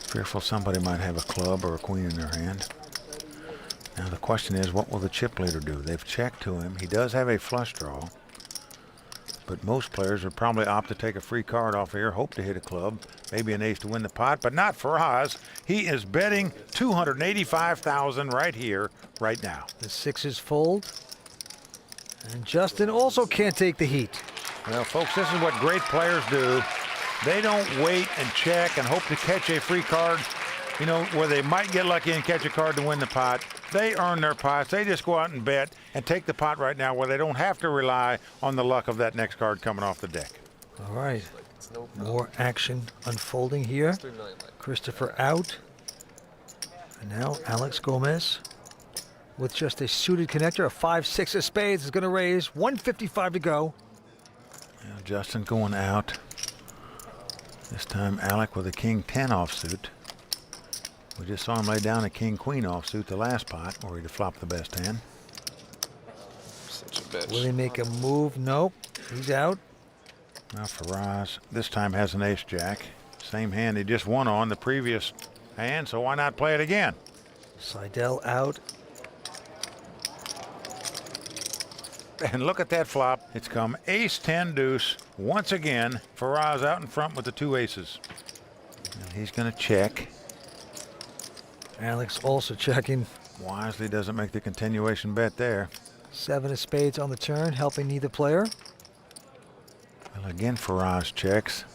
Fearful somebody might have a club or a queen in their hand. Now the question is, what will the chip leader do? They've checked to him. He does have a flush draw, but most players would probably opt to take a free card off here, hope to hit a club, maybe an ace to win the pot, but not for Schwarz. He is betting $285,000 right here, right now. The sixes fold, and Justin also can't take the heat. Well, folks, this is what great players do. They don't wait and check and hope to catch a free card, you know, where they might get lucky and catch a card to win the pot. They earn their pots. They just go out and bet and take the pot right now where they don't have to rely on the luck of that next card coming off the deck. All right. More action unfolding here. Christopher out. And now Alex Gomez with just a suited connector. A 5-6 of spades is going to raise. 155 to go. Now Justin going out. This time Alec with a king-10 offsuit. We just saw him lay down a king-queen offsuit the last pot where he'd have flopped the best hand. Such a bitch. Will he make a move? Nope. He's out. Now Schwarz this time has an ace-jack. Same hand he just won on the previous hand, so why not play it again? Seidel out. And look at that flop. It's come ace-10 deuce. Once again, Schwarz out in front with the 2 aces. And he's going to check. Alex also checking. Wisely doesn't make the continuation bet there. 7 of spades on the turn, helping neither player. Well, again, Schwarz checks.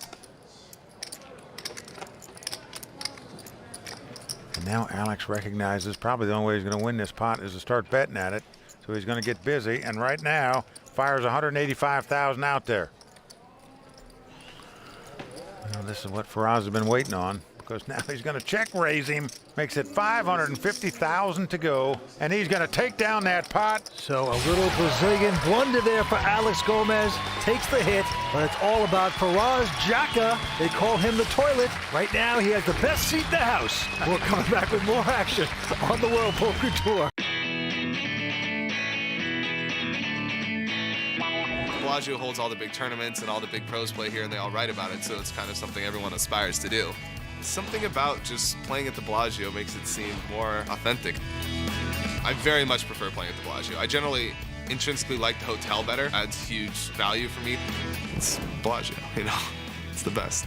And now Alex recognizes probably the only way he's going to win this pot is to start betting at it. So he's going to get busy, and right now fires $185,000 out there. Well, this is what Schwarz has been waiting on, because now he's going to check raise him. Makes it $550,000 to go, and he's going to take down that pot. So a little Brazilian blunder there for Alex Gomez. Takes the hit, but it's all about Schwarz Jaka. They call him the toilet. Right now, he has the best seat in the house. We're coming back with more action on the World Poker Tour. Bellagio holds all the big tournaments and all the big pros play here, and they all write about it, so it's kind of something everyone aspires to do. Something about just playing at the Bellagio makes it seem more authentic. I very much prefer playing at the Bellagio. I generally intrinsically like the hotel better. Adds huge value for me. It's Bellagio, you know, it's the best.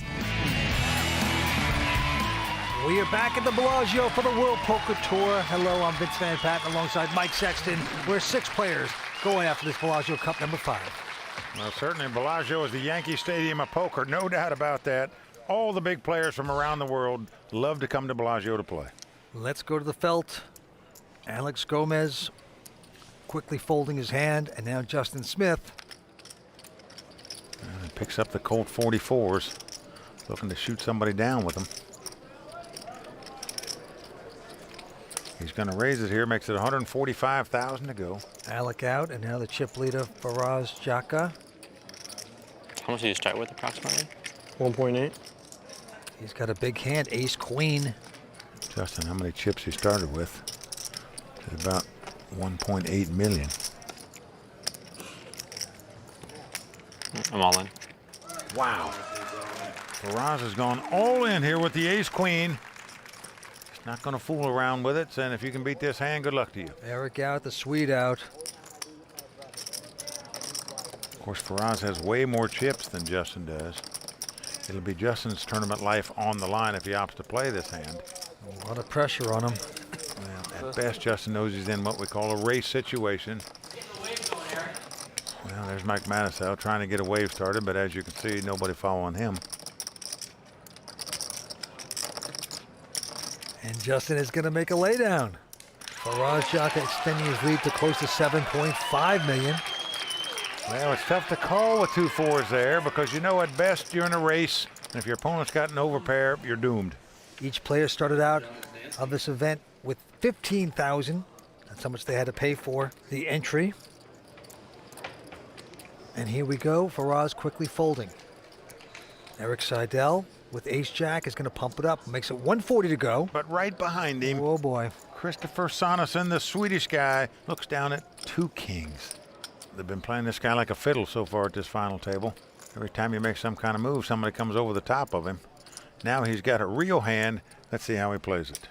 We are back at the Bellagio for the World Poker Tour. Hello, I'm Vince Van Patten alongside Mike Sexton. We're 6 players going after this Bellagio Cup number 5. Well, certainly Bellagio is the Yankee Stadium of poker, no doubt about that. All the big players from around the world love to come to Bellagio to play. Let's go to the felt. Alex Gomez quickly folding his hand, and now Justin Smith. And he picks up the Colt 44s, looking to shoot somebody down with them. He's going to raise it here, makes it $145,000 to go. Alec out, and now the chip leader, Schwarz Jaka. How much did you start with approximately? 1.8. He's got a big hand, ace queen. Justin, how many chips he started with? It's about 1.8 million. I'm all in. Wow. Schwarz has gone all in here with the ace queen. He's not going to fool around with it, saying if you can beat this hand, good luck to you. Eric out, the Swede out. Of course, Schwarz has way more chips than Justin does. It'll be Justin's tournament life on the line if he opts to play this hand. A lot of pressure on him. Well, at best, Justin knows he's in what we call a race situation. Well, there's Mike Matusow trying to get a wave started, but as you can see, nobody following him. And Justin is going to make a laydown. Schwarz Jaka extending his lead to close to 7.5 million. Well, it's tough to call with 2 4s there because you know at best you're in a race, and if your opponent's got an overpair, you're doomed. Each player started out of this event with $15,000. That's how much they had to pay for the entry. And here we go, Faraz quickly folding. Erik Seidel with ace-jack is going to pump it up. Makes it 140 to go. But right behind him, oh boy, Christopher Sonesson, the Swedish guy, looks down at 2 kings. They've been playing this guy like a fiddle so far at this final table. Every time you make some kind of move, somebody comes over the top of him. Now he's got a real hand. Let's see how he plays it.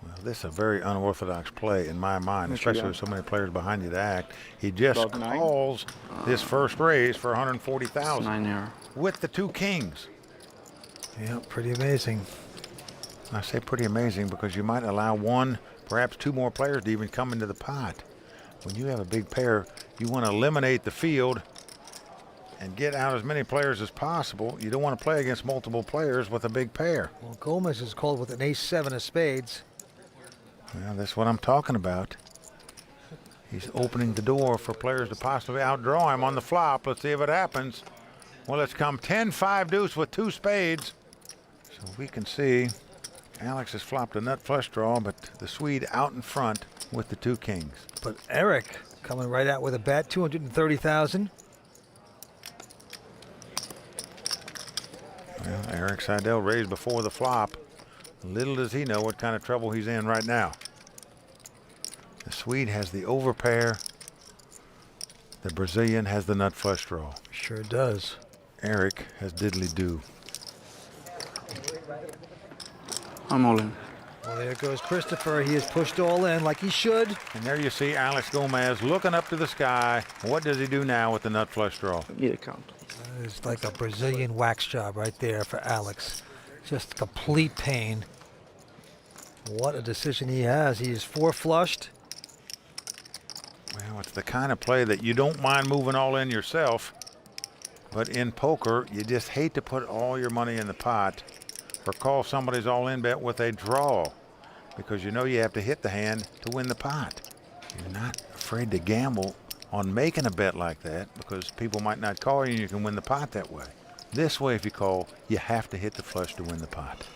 Well, this is a very unorthodox play in my mind, especially with so many players behind you to act. He just calls this first raise for $140,000 with the 2 kings. Yeah, pretty amazing. I say pretty amazing because you might allow 1, perhaps 2 more players to even come into the pot. When you have a big pair, you want to eliminate the field and get out as many players as possible. You don't want to play against multiple players with a big pair. Well, Gomez is called with an ace-7 of spades. Well, that's what I'm talking about. He's opening the door for players to possibly outdraw him on the flop. Let's see if it happens. Well, it's come 10-5 deuce with 2 spades. So we can see Alex has flopped a nut flush draw, but the Swede out in front with the 2 kings. But Erik coming right out with a bet, $230,000. Well, Erik Seidel raised before the flop. Little does he know what kind of trouble he's in right now. The Swede has the overpair. The Brazilian has the nut flush draw. Sure does. Erik has diddly do. I'm all in. Well, there goes Christopher. He has pushed all in like he should. And there you see Alex Gomez looking up to the sky. What does he do now with the nut flush draw? Need a count. It's like a Brazilian wax job right there for Alex. Just complete pain. What a decision he has. He is 4 flushed. Well, it's the kind of play that you don't mind moving all in yourself. But in poker, you just hate to put all your money in the pot or call somebody's all-in bet with a draw because you know you have to hit the hand to win the pot. You're not afraid to gamble on making a bet like that because people might not call you and you can win the pot that way. This way, if you call, you have to hit the flush to win the pot.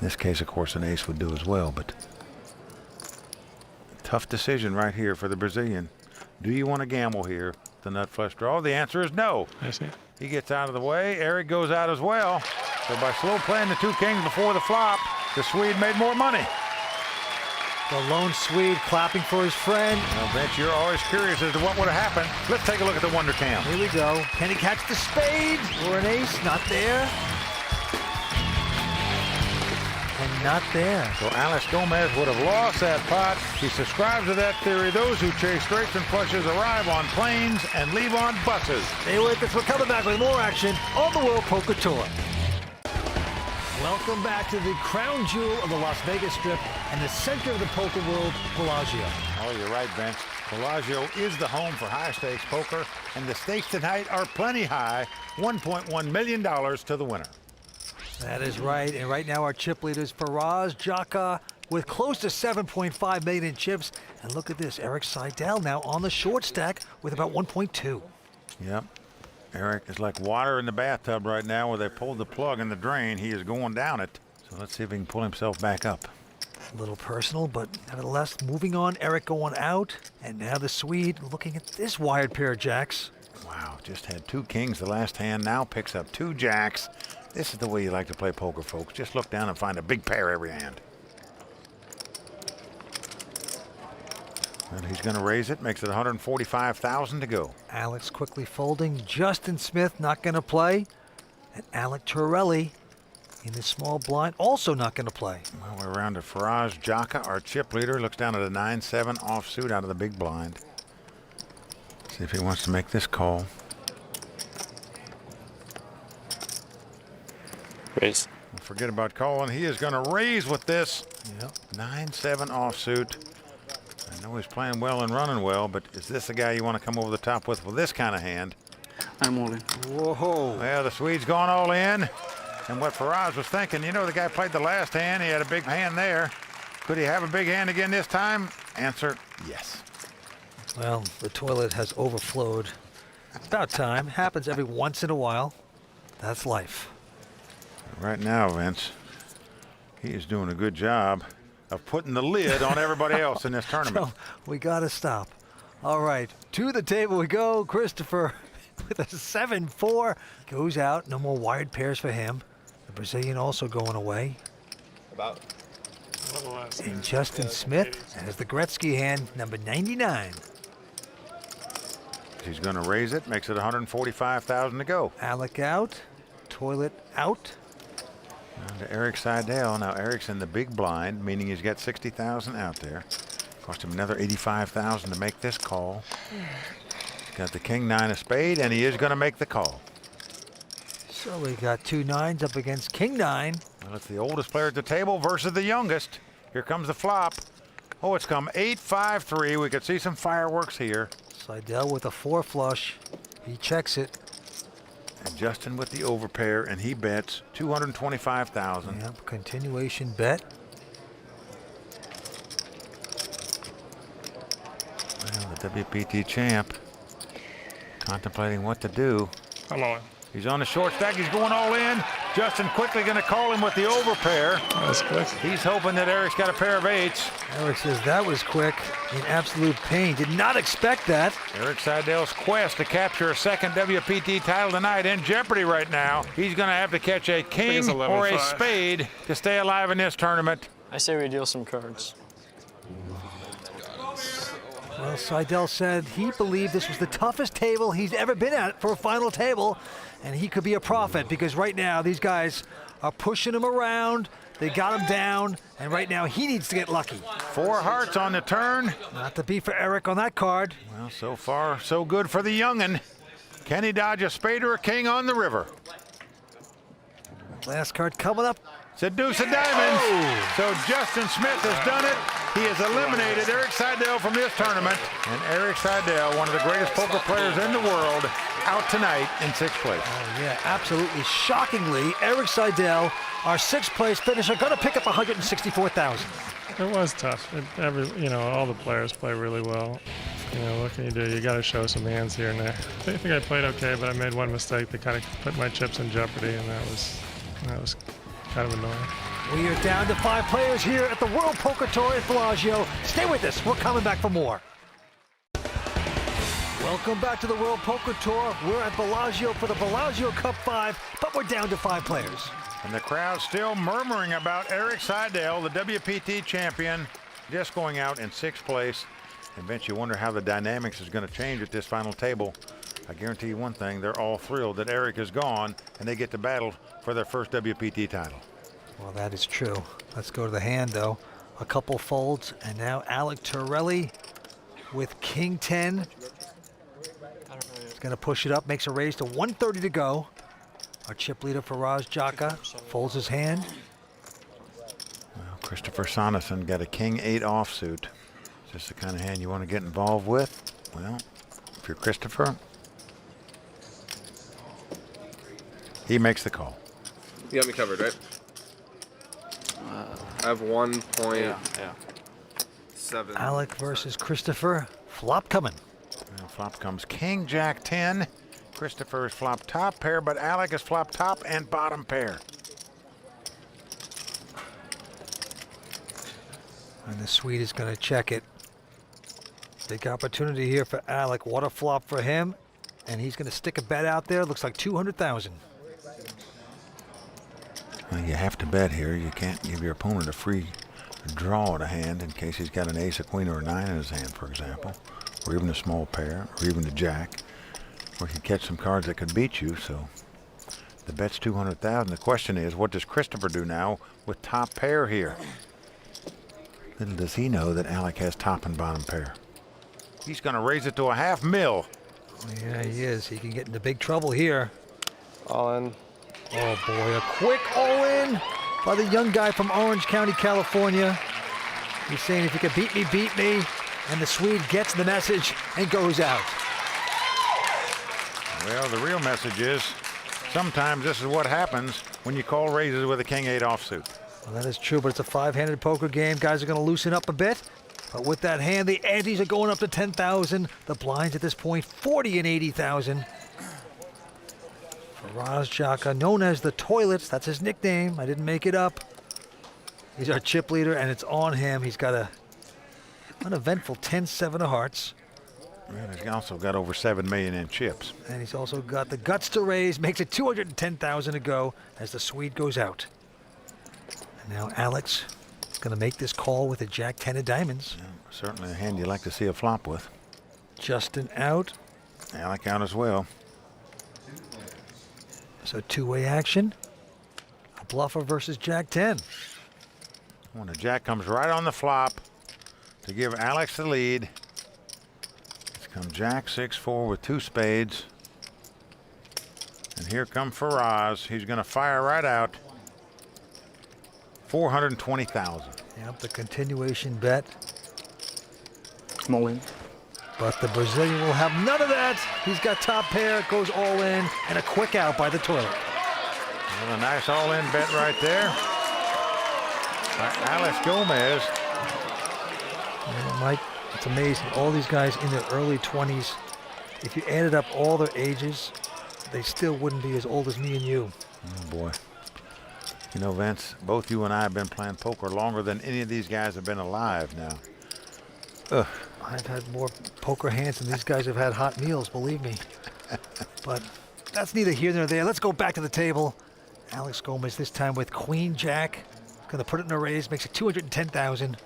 In this case, of course, an ace would do as well, but tough decision right here for the Brazilian. Do you want to gamble here? The nut flush draw? The answer is no. I see. He gets out of the way. Erik goes out as well. So by slow playing the 2 kings before the flop, the Swede made more money. The lone Swede clapping for his friend. Well, Vince, you're always curious as to what would have happened. Let's take a look at the Wonder Cam. Here we go. Can he catch the spade or an ace? Not there. And not there. So Alex Gomez would have lost that pot. He subscribes to that theory. Those who chase straights and flushes arrive on planes and leave on buses. Stay with us. We're coming back with more action on the World Poker Tour. Welcome back to the crown jewel of the Las Vegas Strip and the center of the poker world, Bellagio. Oh, you're right, Vince. Bellagio is the home for high-stakes poker, and the stakes tonight are plenty high, $1.1 million to the winner. That is right, and right now our chip leaders, Faraz Jaka, with close to 7.5 million in chips. And look at this, Erik Seidel now on the short stack with about 1.2. Yep. Erik is like water in the bathtub right now where they pulled the plug in the drain. He is going down it. So let's see if he can pull himself back up. A little personal, but nevertheless, moving on. Erik going out, and now the Swede looking at this wired pair of jacks. Wow, just had 2 kings the last hand, now picks up 2 jacks. This is the way you like to play poker, folks. Just look down and find a big pair every hand. And he's going to raise it, makes it $145,000 to go. Alex quickly folding. Justin Smith not going to play. And Alec Torelli in the small blind also not going to play. Well, we're around to Faraz Jaka, our chip leader. Looks down at a 9-7 offsuit out of the big blind. See if he wants to make this call. Raise. Well, forget about calling. He is going to raise with this. Yep. 9-7 offsuit. I know he's playing well and running well, but is this the guy you want to come over the top with this kind of hand? I'm all in. Whoa. Well, the Swede's gone all in. And what Faraz was thinking, you know, the guy played the last hand. He had a big hand there. Could he have a big hand again this time? Answer, yes. Well, the toilet has overflowed It's about time. Happens every once in a while. That's life. Right now, Vince, he is doing a good job of putting the lid on everybody else in this tournament. So we got to stop. All right, to the table we go. Christopher with a 7-4 goes out. No more wired pairs for him. The Brazilian also going away. About. And Justin Smith has the Gretzky hand, number 99. He's going to raise it, makes it 145,000 to go. Alec out, Toilet out. Down to Eric Seidel. Now Eric's in the big blind, meaning he's got 60,000 out there. Cost him another 85,000 to make this call. He's got the king 9 of spade, and he is going to make the call. So we got 2 9s up against king 9. Well, it's the oldest player at the table versus the youngest. Here comes the flop. Oh, it's come 8-5-3. We could see some fireworks here. Seidel with a 4 flush. He checks it. And Justin with the overpair, and he bets 225,000. Yep, continuation bet. Well, the WPT champ contemplating what to do. Come on. He's on the short stack. He's going all in. Justin quickly going to call him with the overpair. That's quick. He's hoping that Eric's got a pair of 8s. Eric says that was quick. In absolute pain. Did not expect that. Eric Seidel's quest to capture a second WPT title tonight in jeopardy right now. He's going to have to catch a king or a spade to stay alive in this tournament. I say we deal some cards. Well, Seidel said he believed this was the toughest table he's ever been at for a final table, and he could be a prophet because right now these guys are pushing him around. They got him down, and right now he needs to get lucky. 4 hearts on the turn. Not to be for Eric on that card. Well, so far, so good for the youngin'. Can he dodge a spade or a king on the river? Last card coming up. It's a deuce of diamonds. Oh. So Justin Smith has done it. He has eliminated Eric Seidel from this tournament. And Eric Seidel, one of the greatest poker players in the world, out tonight in 6th place. Oh, yeah, absolutely. Shockingly, Eric Seidel, our 6th place finisher, going to pick up 164,000. It was tough. All the players play really well. What can you do? You got to show some hands here and there. I think I played okay, but I made one mistake that kind of put my chips in jeopardy, and that was kind of annoying. We are down to 5 players here at the World Poker Tour at Bellagio. Stay with us. We're coming back for more. Welcome back to the World Poker Tour. We're at Bellagio for the Bellagio Cup 5, but we're down to 5 players. And the crowd still murmuring about Eric Seidel, the WPT champion, just going out in 6th place. And Vince, you wonder how the dynamics is going to change at this final table. I guarantee you one thing, they're all thrilled that Eric is gone and they get to battle for their first WPT title. Well, that is true. Let's go to the hand, though. A couple folds, and now Alec Torelli with king 10. He's going to push it up, makes a raise to 130 to go. Our chip leader Faraz Jaka folds his hand. Well, Christopher Sonneson got a king 8 offsuit. Is this the kind of hand you want to get involved with? Well, if you're Christopher, he makes the call. You got me covered, right? I have 1.7. Alec versus Christopher. Flop coming. Well, flop comes king, jack 10. Christopher is flop top pair, but Alec is flop top and bottom pair. And the Swede is going to check it. Big opportunity here for Alec. What a flop for him. And he's going to stick a bet out there. Looks like 200,000. Well, you have to bet here. You can't give your opponent a free draw at a hand in case he's got an ace, a queen, or a 9 in his hand, for example, or even a small pair, or even a jack, or he could catch some cards that could beat you. So the bet's 200,000. The question is, what does Christopher do now with top pair here? Little does he know that Alec has top and bottom pair. He's going to raise it to a $500,000. Yeah, he is. He can get into big trouble here. All in. Oh boy, a quick all-in by the young guy from Orange County, California. He's saying if you can beat me, beat me. And the Swede gets the message and goes out. Well, the real message is sometimes this is what happens when you call raises with a king 8 offsuit. Well, that is true, but it's a 5-handed poker game. Guys are going to loosen up a bit. But with that hand, the antes are going up to 10,000. The blinds at this point, 40 and 80,000. Rast Jaka, known as the Toilets, that's his nickname. I didn't make it up. He's our chip leader, and it's on him. He's got a uneventful 10-7 of hearts. Well, he's also got over 7 million in chips. And he's also got the guts to raise, makes it 210,000 to go as the Swede goes out. And now Alex is going to make this call with a Jack-10 of diamonds. Yeah, certainly a hand you like to see a flop with. Justin out. Alec out as well. So two-way action. A bluffer versus Jack-10. When the Jack comes right on the flop to give Alex the lead. Come Jack 6-4 with 2 spades. And here come Faraz. He's going to fire right out. 420,000. Yep, the continuation bet. Small win. But the Brazilian will have none of that. He's got top pair, goes all in, and a quick out by the Toilet. Well, a nice all-in bet right there. By Alex Gomez. And Mike, it's amazing. All these guys in their early 20s, if you added up all their ages, they still wouldn't be as old as me and you. Oh, boy. You know, Vince, both you and I have been playing poker longer than any of these guys have been alive now. Ugh. I've had more poker hands than these guys have had hot meals, believe me. But that's neither here nor there. Let's go back to the table. Alex Gomez this time with Queen Jack. Going to put it in a raise, makes it 210,000.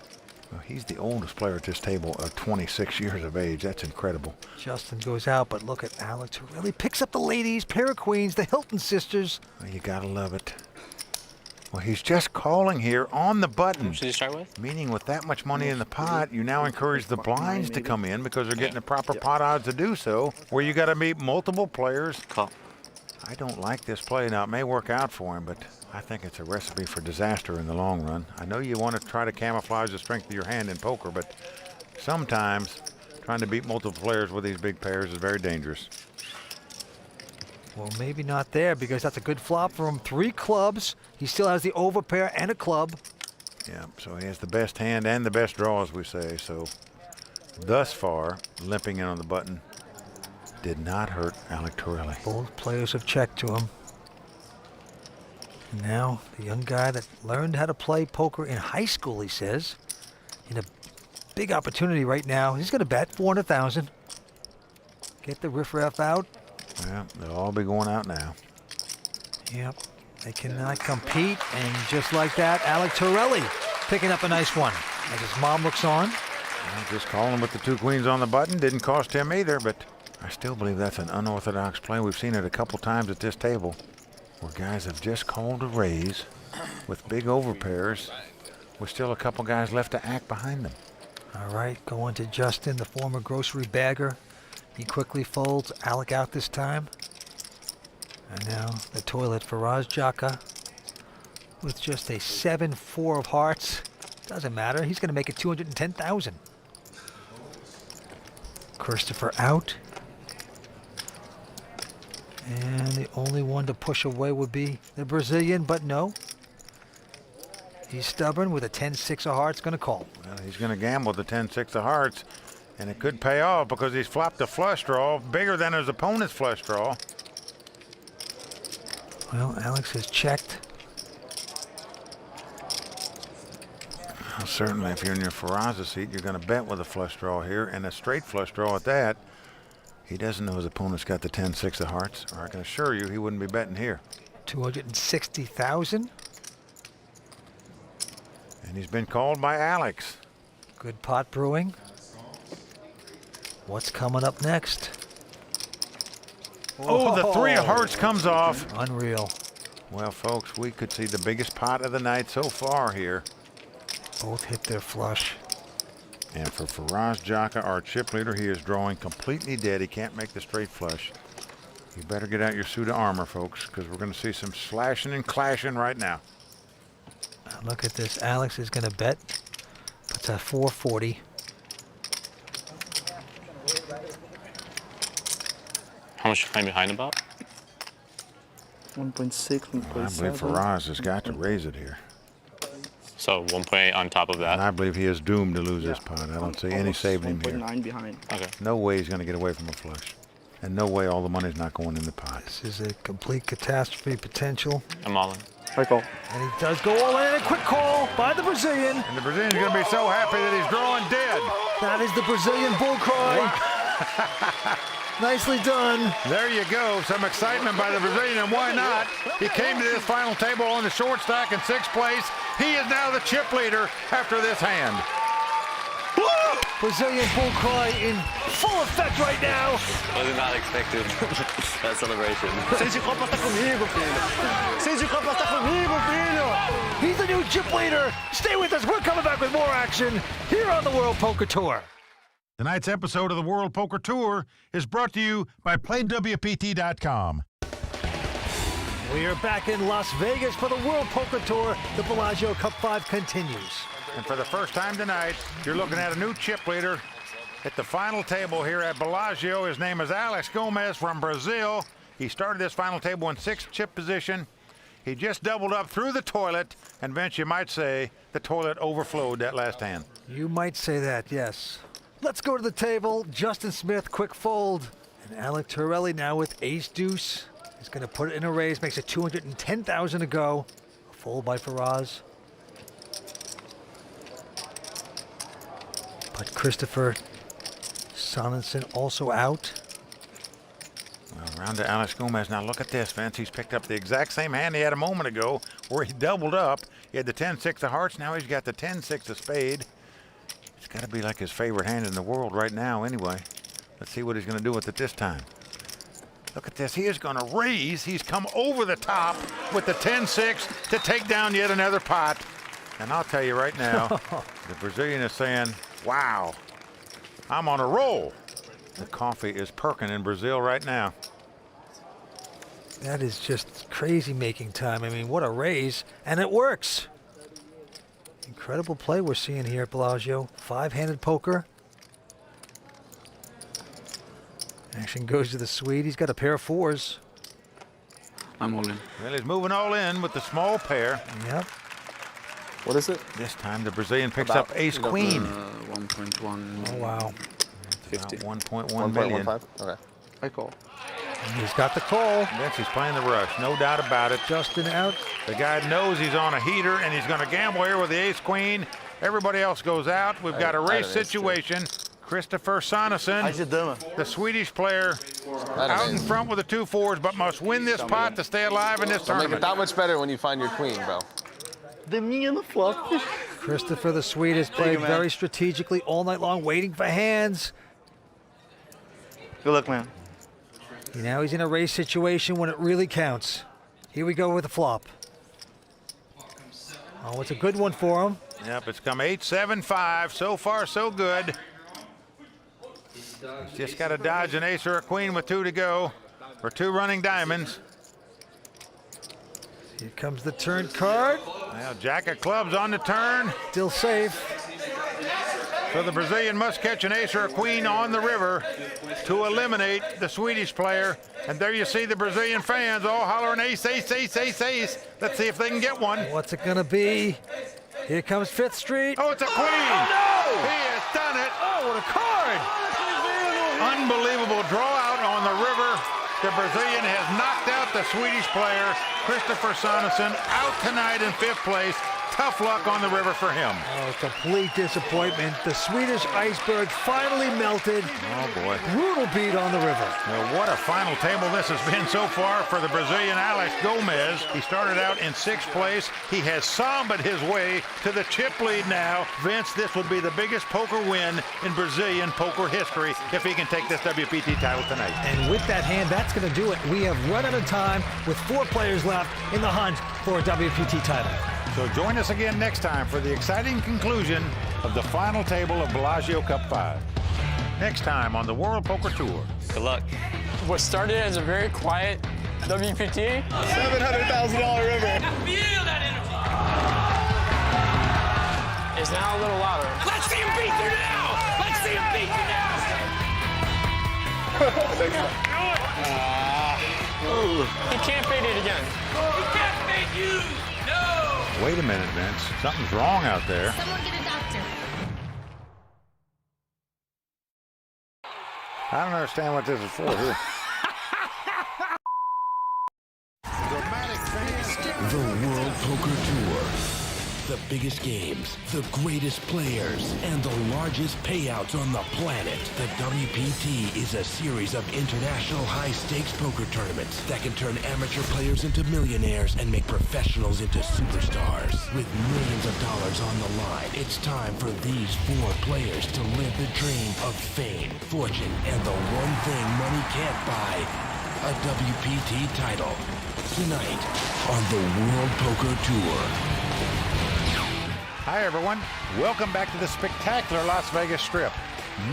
Well, he's the oldest player at this table of 26 years of age. That's incredible. Justin goes out, but look at Alex, who really picks up the ladies, pair of queens, the Hilton sisters. Well, you gotta love it. Well, he's just calling here on the button. How much did he start with? Meaning with that much money in the pot, you now encourage the blinds to come in because they're getting the proper pot odds to do so, where you got to meet multiple players. Call. I don't like this play. Now, it may work out for him, but I think it's a recipe for disaster in the long run. I know you want to try to camouflage the strength of your hand in poker, but sometimes trying to beat multiple players with these big pairs is very dangerous. Well, maybe not there because that's a good flop for him. 3 clubs. He still has the overpair and a club. Yeah, so he has the best hand and the best draw, as we say. So thus far, limping in on the button did not hurt Alec Torelli. Both players have checked to him. Now, the young guy that learned how to play poker in high school, he says, in a big opportunity right now. He's going to bet 400,000. Get the riffraff out. Well, they'll all be going out now. Yep, they cannot compete. And just like that, Alec Torelli picking up a nice one. As his mom looks on. Well, just calling with the 2 queens on the button didn't cost him either, but I still believe that's an unorthodox play. We've seen it a couple times at this table where guys have just called a raise with big overpairs with still a couple guys left to act behind them. All right, going to Justin, the former grocery bagger. He quickly folds. Alec out this time. And now the Toilet for Rast Jaka with just a 7-4 of hearts. Doesn't matter. He's going to make it 210,000. Christopher out. And the only one to push away would be the Brazilian, but no. He's stubborn with a 10-6 of hearts, going to call. Well, he's going to gamble the 10-6 of hearts, and it could pay off because he's flopped a flush draw bigger than his opponent's flush draw. Well, Alex has checked. Well, certainly, if you're in your Faraz's seat, you're going to bet with a flush draw here, and a straight flush draw at that. He doesn't know his opponent's got the 10-6 of hearts, or I can assure you he wouldn't be betting here. 260,000. And he's been called by Alex. Good pot brewing. What's coming up next? Oh, the 3 of hearts comes off. Unreal. Well, folks, we could see the biggest pot of the night so far here. Both hit their flush. And for Rast Jaka, our chip leader, he is drawing completely dead. He can't make the straight flush. You better get out your suit of armor, folks, because we're going to see some slashing and clashing right now. Look at this. Alex is going to bet. Puts a 440. How much time behind about? 1.6, 1.7. I believe Faraz has got to raise it here. So 1.8 on top of that. And I believe he is doomed to lose this pot. I don't see any saving him here. 1.9 behind. Okay. No way he's going to get away from a flush. And no way all the money's not going in the pot. This is a complete catastrophe potential. I'm all in. I call. And he does go all in. A quick call by the Brazilian. And the Brazilian's going to be so happy that he's drawing dead. That is the Brazilian bull cry. Nicely done. There you go. Some excitement by the Brazilian, and why not? He came to this final table on the short stack in 6th place. He is now the chip leader after this hand. Brazilian bull cry in full effect right now. Was not expecting that celebration. He's the new chip leader. Stay with us. We're coming back with more action here on the World Poker Tour. Tonight's episode of the World Poker Tour is brought to you by PlayWPT.com. We are back in Las Vegas for the World Poker Tour. The Bellagio Cup 5 continues. And for the first time tonight, you're looking at a new chip leader at the final table here at Bellagio. His name is Alex Gomez from Brazil. He started this final table in 6th chip position. He just doubled up through the toilet, and Vince, you might say the toilet overflowed that last hand. You might say that, yes. Let's go to the table. Justin Smith, quick fold. And Alec Torelli now with ace-deuce. He's going to put it in a raise, makes it 210,000 to go. A fold by Faraz. But Christopher Sonnensen also out. Well, round to Alex Gomez. Now look at this, Vince. He's picked up the exact same hand he had a moment ago where he doubled up. He had the 10-6 of hearts. Now he's got the 10-6 of spade. It's got to be like his favorite hand in the world right now anyway. Let's see what he's going to do with it this time. Look at this. He is going to raise. He's come over the top with the 10-6 to take down yet another pot. And I'll tell you right now, the Brazilian is saying, wow, I'm on a roll. The coffee is perking in Brazil right now. That is just crazy making time. I mean, what a raise. And it works. Incredible play we're seeing here at Bellagio. 5-handed poker. Action goes to the Swede. He's got a pair of 4s. I'm all in. Well, he's moving all in with the small pair. Yep. What is it? This time the Brazilian picks up ace-queen. 1.1. Oh, wow. 50. 1.1 million. 1.15? Okay. I call. And he's got the call. Vince, he's playing the rush, no doubt about it. Justin out. The guy knows he's on a heater, and he's going to gamble here with the ace-queen. Everybody else goes out. We've got a race situation. Christopher Sonnensen, the Swedish player, out in front with the 2 4s, but must win this pot to stay alive in this tournament. Make it that much better when you find your queen, bro. Christopher the Swede has played very strategically all night long, waiting for hands. Good luck, man. Now he's in a race situation when it really counts. Here we go with the flop. Oh, it's a good one for him. Yep, it's come 8-7-5. So far, so good. He's just got to dodge an ace or a queen with 2 to go, or 2 running diamonds. Here comes the turn card. Well, jack of clubs on the turn. Still safe. So the Brazilian must catch an ace or a queen on the river to eliminate the Swedish player. And there you see the Brazilian fans all hollering ace, ace, ace, ace, ace. Let's see if they can get one. What's it gonna be? Here comes 5th Street. Oh, it's a queen. Oh, no! He has done it. Oh, what a card. Unbelievable draw out on the river. The Brazilian has knocked out the Swedish player, Christopher Sonnensen, out tonight in 5th place. Tough luck on the river for him. Oh, complete disappointment. The Swedish iceberg finally melted. Oh, boy. Brutal beat on the river. Well, what a final table this has been so far for the Brazilian Alex Gomez. He started out in 6th place. He has sambaed his way to the chip lead now. Vince, this would be the biggest poker win in Brazilian poker history if he can take this WPT title tonight. And with that hand, that's going to do it. We have run out of time with 4 players left in the hunt for a WPT title. So join us again next time for the exciting conclusion of the final table of Bellagio Cup 5. Next time on the World Poker Tour. Good luck. What started as a very quiet WPT, $700,000 river. Feel that energy. is now a little louder. Let's see him beat you now. Let's see him beat you now. He can't beat it again. He can't beat you. No. Wait a minute, Vince. Something's wrong out there. Someone get a doctor. I don't understand what this is for here. The World Poker Tour. The biggest games, the greatest players, and the largest payouts on the planet. The WPT is a series of international high-stakes poker tournaments that can turn amateur players into millionaires and make professionals into superstars. With millions of dollars on the line, it's time for these 4 players to live the dream of fame, fortune, and the one thing money can't buy, a WPT title. Tonight on the World Poker Tour. Hi, everyone. Welcome back to the spectacular Las Vegas Strip.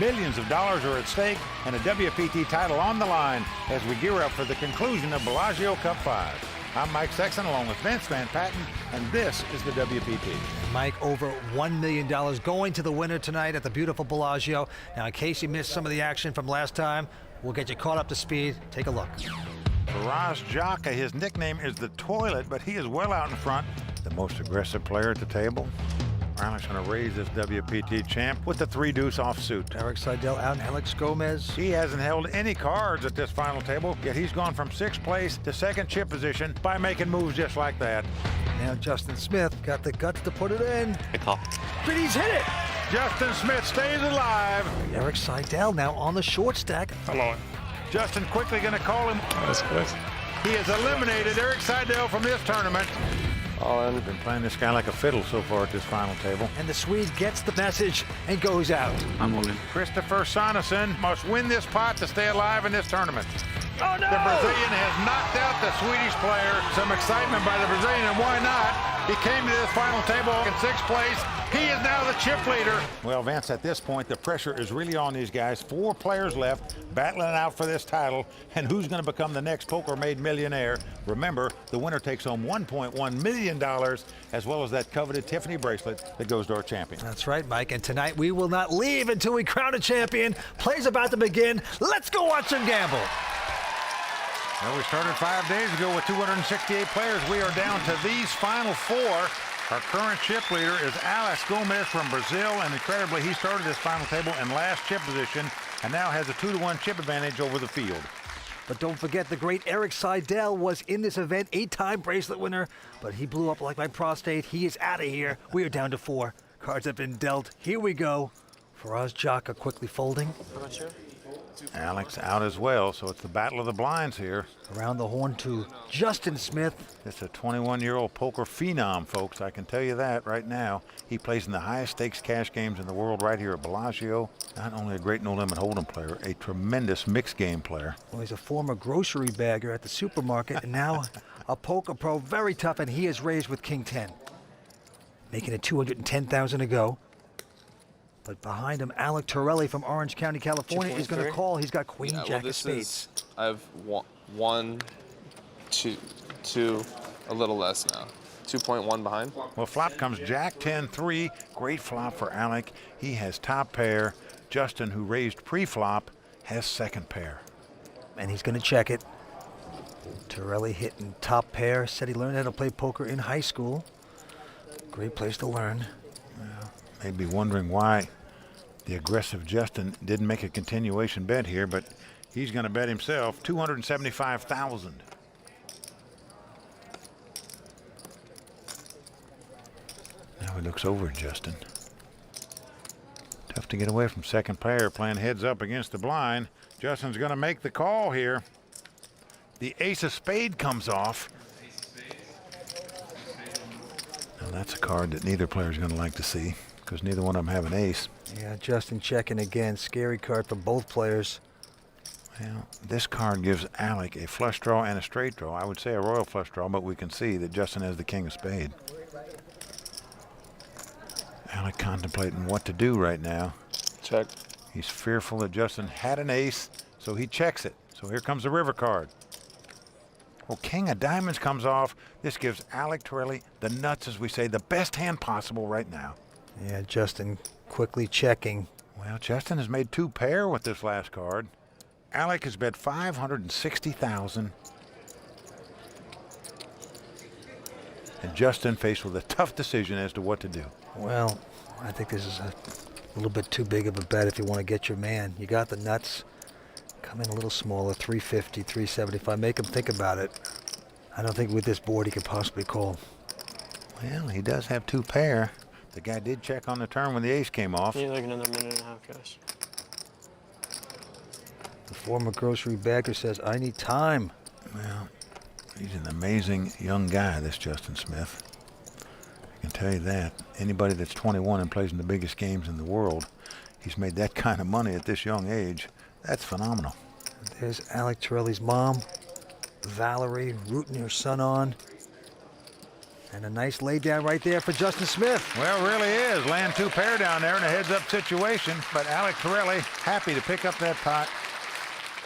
Millions of dollars are at stake and a WPT title on the line as we gear up for the conclusion of Bellagio Cup 5. I'm Mike Sexton along with Vince Van Patten, and this is the WPT. Mike, over $1 million going to the winner tonight at the beautiful Bellagio. Now, in case you missed some of the action from last time, we'll get you caught up to speed. Take a look. Rast, his nickname is the Toilet, but he is well out in front. The most aggressive player at the table. Alec's going to raise this WPT champ with the 3-deuce offsuit. Eric Seidel out and Alex Gomez. He hasn't held any cards at this final table, yet he's gone from 6th place to 2nd chip position by making moves just like that. Now Justin Smith got the guts to put it in. Good call. Pretty's hit it. Justin Smith stays alive. Eric Seidel now on the short stack. Hello. Justin quickly going to call him. That's good. He has eliminated Eric Seidel from this tournament. We've been playing this guy like a fiddle so far at this final table. And the Swede gets the message and goes out. I'm all in. Christopher Sonesson must win this pot to stay alive in this tournament. Oh, no! The Brazilian has knocked out the Swedish player. Some excitement by the Brazilian, and why not? He came to this final table in 6th place. He is now the chip leader. Well, Vance, at this point, the pressure is really on these guys. 4 players left, battling out for this title. And who's going to become the next poker-made millionaire? Remember, the winner takes home $1.1 million, as well as that coveted Tiffany bracelet that goes to our champion. That's right, Mike. And tonight, we will not leave until we crown a champion. Play's about to begin. Let's go watch them gamble. Well, we started 5 days ago with 268 players. We are down to these final 4. Our current chip leader is Alex Gomez from Brazil, and incredibly, he started this final table in last chip position and now has a 2-to-1 chip advantage over the field. But don't forget, the great Eric Seidel was in this event, 8-time bracelet winner, but he blew up like my prostate. He is out of here. We are down to 4. Cards have been dealt. Here we go. Faraz Jaka quickly folding. Alex out as well, so it's the battle of the blinds here. Around the horn to Justin Smith. It's a 21-year-old poker phenom, folks. I can tell you that right now. He plays in the highest stakes cash games in the world right here at Bellagio. Not only a great no-limit hold'em player, a tremendous mixed game player. Well, he's a former grocery bagger at the supermarket and now a poker pro, very tough, and he is raised with King 10. Making it $210,000 to go. But behind him, Alec Torelli from Orange County, California, is going to call. He's got Queen Jack of Spades. I have 1, 2, a little less now. 2.1 behind. Well, flop comes Jack 10-3. Great flop for Alec. He has top pair. Justin, who raised pre-flop, has second pair. And he's going to check it. Torelli hitting top pair. Said he learned how to play poker in high school. Great place to learn. Well, may be wondering why the aggressive Justin didn't make a continuation bet here, but he's going to bet himself $275,000. Now he looks over at Justin. Tough to get away from second pair, playing heads up against the blind. Justin's going to make the call here. The ace of spade comes off. Now that's a card that neither player is going to like to see, because neither one of them have an ace. Yeah, Justin checking again. Scary card for both players. Well, this card gives Alec a flush draw and a straight draw. I would say a royal flush draw, but we can see that Justin has the king of spade. Alec contemplating what to do right now. Check. He's fearful that Justin had an ace, so he checks it. So here comes the river card. Well, king of diamonds comes off. This gives Alec Torelli the nuts, as we say, the best hand possible right now. Yeah, Justin quickly checking. Well, Justin has made two pair with this last card. Alec has bet $560,000. and Justin faced with a tough decision as to what to do. Well, I think this is a little bit too big of a bet if you want to get your man. You got the nuts. Come in a little smaller, 350, 375. Make him think about it. I don't think with this board he could possibly call. Well, he does have 2 pair. The guy did check on the turn when the ace came off. You need like another minute and a half, guys. The former grocery bagger says, I need time. Well, he's an amazing young guy, this Justin Smith. I can tell you that. Anybody that's 21 and plays in the biggest games in the world, he's made that kind of money at this young age. That's phenomenal. There's Alec Torelli's mom, Valerie, rooting her son on. And a nice lay down right there for Justin Smith. Well, it really is. Land 2 pair down there in a heads-up situation. But Alec Torelli happy to pick up that pot.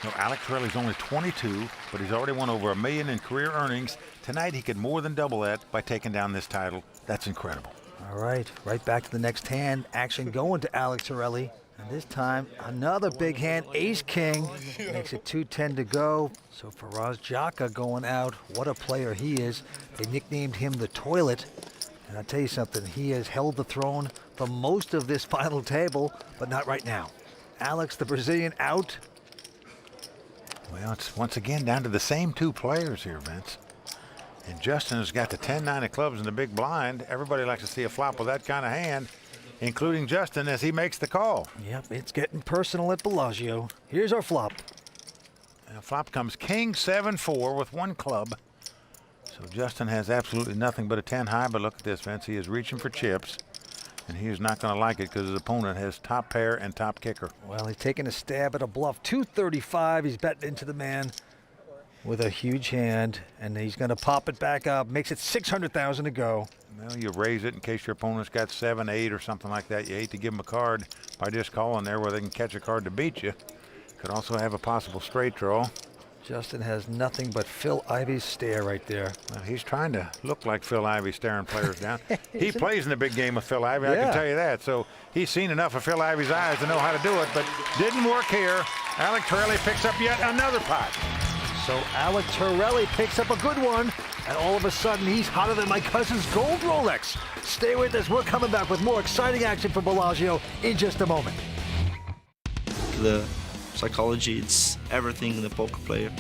No, Alec Torelli's only 22, but he's already won over $1 million in career earnings. Tonight he could more than double that by taking down this title. That's incredible. All right, right back to the next hand. Action going to Alec Torelli. And this time, another big hand, ace-king. Makes it 2-10 to go. So Faraz Jaka going out. What a player he is. They nicknamed him the Toilet. And I'll tell you something, he has held the throne for most of this final table, but not right now. Alex, the Brazilian, out. Well, it's once again down to the same 2 players here, Vince. And Justin has got the 10-9 of clubs in the big blind. Everybody likes to see a flop with that kind of hand, including Justin as he makes the call. Yep, it's getting personal at Bellagio. Here's our flop. Now, flop comes King 7-4 with 1 club. So Justin has absolutely nothing but a 10 high, but look at this, Vince. He is reaching for chips, and he is not going to like it because his opponent has top pair and top kicker. Well, he's taking a stab at a bluff. 235, he's betting into the man with a huge hand, and he's going to pop it back up. Makes it 600,000 to go. Well, you raise it in case your opponent's got 7, 8 or something like that. You hate to give them a card by just calling there where they can catch a card to beat you. Could also have a possible straight draw. Justin has nothing but Phil Ivey's stare right there. Well, he's trying to look like Phil Ivey staring players down. He plays in the big game with Phil Ivey, I can tell you that. So he's seen enough of Phil Ivey's eyes to know how to do it, but didn't work here. Alec Torelli picks up yet another pot. So Alec Torelli picks up a good one, and all of a sudden he's hotter than my cousin's gold Rolex. Stay with us. We're coming back with more exciting action from Bellagio in just a moment. The psychology, it's everything in the poker player.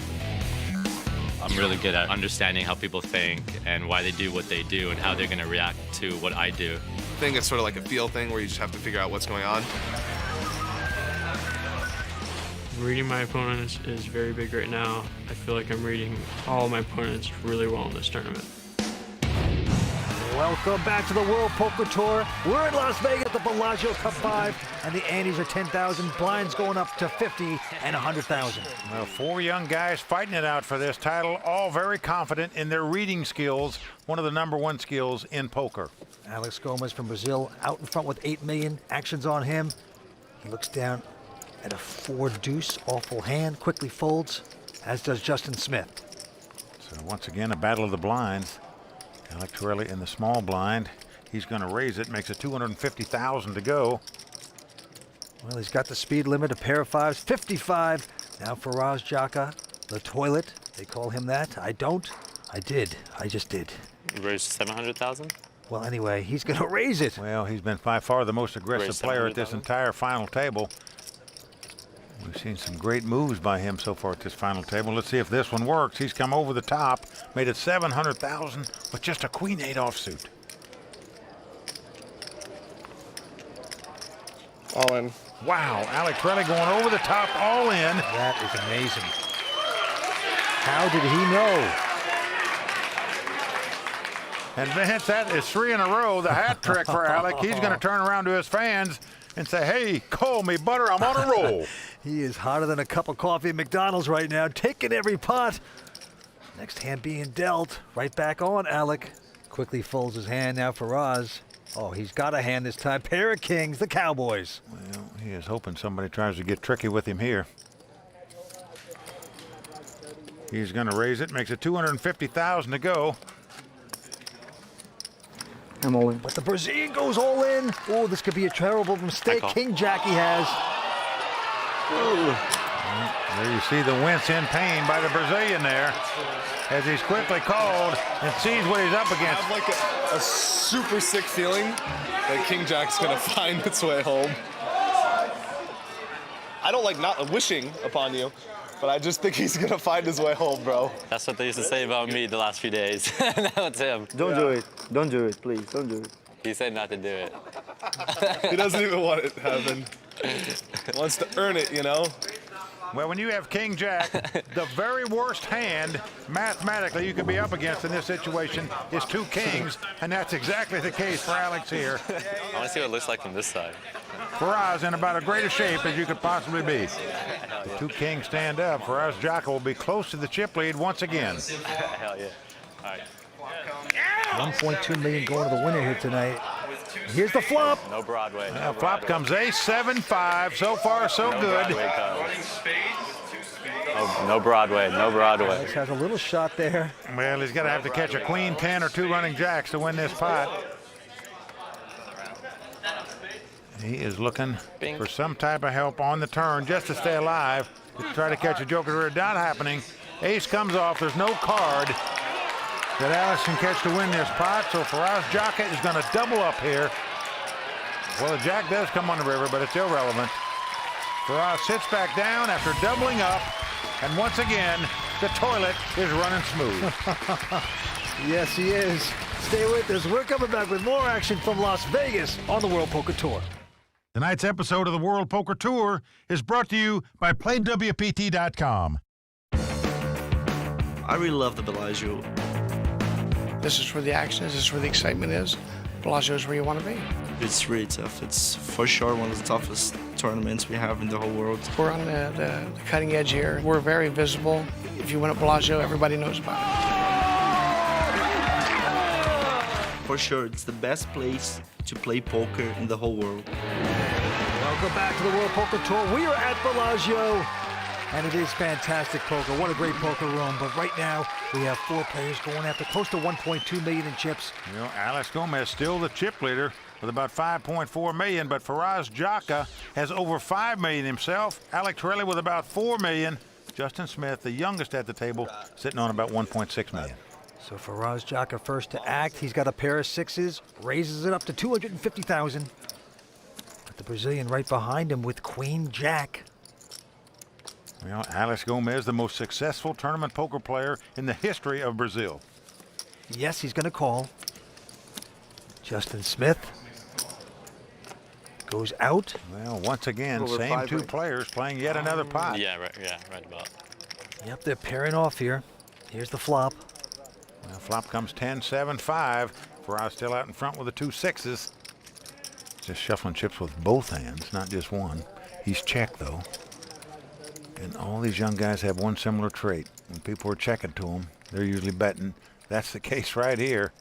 I'm really good at understanding how people think and why they do what they do and how they're going to react to what I do. I think it's sort of like a feel thing where you just have to figure out what's going on. Reading my opponents is very big right now. I feel like I'm reading all my opponents really well in this tournament. Welcome back to the World Poker Tour. We're in Las Vegas at the Bellagio Cup 5, and the antes are 10,000, blinds going up to 50 and 100,000. Well, 4 young guys fighting it out for this title, all very confident in their reading skills, one of the #1 skills in poker. Alex Gomez from Brazil out in front with 8 million. Action's on him. He looks down at a 4 deuce, awful hand, quickly folds, as does Justin Smith. So once again, a battle of the blinds. Alec Torelli in the small blind. He's going to raise it, makes it 250,000 to go. Well, he's got the speed limit, a pair of 5s, 55. Now Faraz Jaka, the Toilet. They call him that. I don't. I did. I just did. You raised 700,000? Well, anyway, he's going to raise it. Well, he's been by far the most aggressive Raised player at this 700,000? entire final table. We've seen some great moves by him so far at this final table. Let's see if this one works. He's come over the top, made it 700,000 with just a queen-8 offsuit. All in. Wow, Alec Torelli going over the top, all in. That is amazing. How did he know? And Vince, that is 3 in a row, the hat trick for Alec. He's going to turn around to his fans and say, hey, call me butter, I'm on a roll. He is hotter than a cup of coffee at McDonald's right now, taking every pot. Next hand being dealt. Right back on, Alec. Quickly folds his hand now for Raz. Oh, he's got a hand this time. Pair of kings, the Cowboys. Well, he is hoping somebody tries to get tricky with him here. He's going to raise it, makes it 250,000 to go. I'm all in. But the Brazilian goes all in. Oh, this could be a terrible mistake. King Jack he has. There you see the wince in pain by the Brazilian there as he's quickly called and sees what he's up against. I have like a super sick feeling that King Jack's gonna find its way home. I don't like not wishing upon you, but I just think he's gonna find his way home, bro. That's what they used to say about me the last few days. Now it's him. Don't do it. Don't do it, please. Don't do it. He said not to do it. He doesn't even want it to happen. He wants to earn it, you know? Well, when you have King Jack, the very worst hand mathematically you could be up against in this situation is 2 kings, and that's exactly the case for Alex here. I want to see what it looks like from this side. Faraz in about as great a shape as you could possibly be. The 2 kings stand up. Faraz Jaka will be close to the chip lead once again. Hell yeah. All right. 1.2 million going to the winner here tonight. Here's the flop. No Broadway. Now, flop comes ace 7-5. So far, so good. Oh, no Broadway. No Broadway. Alex has a little shot there. Well, he's got to have to catch a queen 10 or 2 running jacks to win this pot. He is looking for some type of help on the turn just to stay alive. To try to catch a joker. Not happening. Ace comes off. There's no card that Alex can catch to win this pot. So Faraz Jaka is going to double up here. Well, the jack does come on the river, but it's irrelevant. Faraz sits back down after doubling up. And once again, the toilet is running smooth. Yes, he is. Stay with us. We're coming back with more action from Las Vegas on the World Poker Tour. Tonight's episode of the World Poker Tour is brought to you by PlayWPT.com. I really love the Bellagio. This is where the action is. This is where the excitement is. Bellagio is where you want to be. It's really tough. It's for sure one of the toughest tournaments we have in the whole world. We're on the cutting edge here. We're very visible. If you win at Bellagio, everybody knows about it. For sure, it's the best place to play poker in the whole world. Welcome back to the World Poker Tour. We are at Bellagio, and it is fantastic poker. What a great poker room. But right now, we have 4 players going after close to 1.2 million in chips. You know, Alex Gomez still the chip leader with about 5.4 million, but Faraz Jaka has over 5 million himself. Alex Torelli with about 4 million. Justin Smith, the youngest at the table, sitting on about 1.6 million. So Faraz Jaka first to act. He's got a pair of 6s, raises it up to 250,000. But the Brazilian right behind him with Queen Jack. Well, Alex Gomez, the most successful tournament poker player in the history of Brazil. Yes, he's going to call. Justin Smith goes out. Well, once again, same 2 players playing yet another pot. Yeah, right about. Yep, they're pairing off here. Here's the flop. Well, flop comes 10-7-5. Faraz still out in front with the 2 6s. Just shuffling chips with both hands, not just one. He's checked, though. And all these young guys have one similar trait. When people are checking to them, they're usually betting. That's the case right here.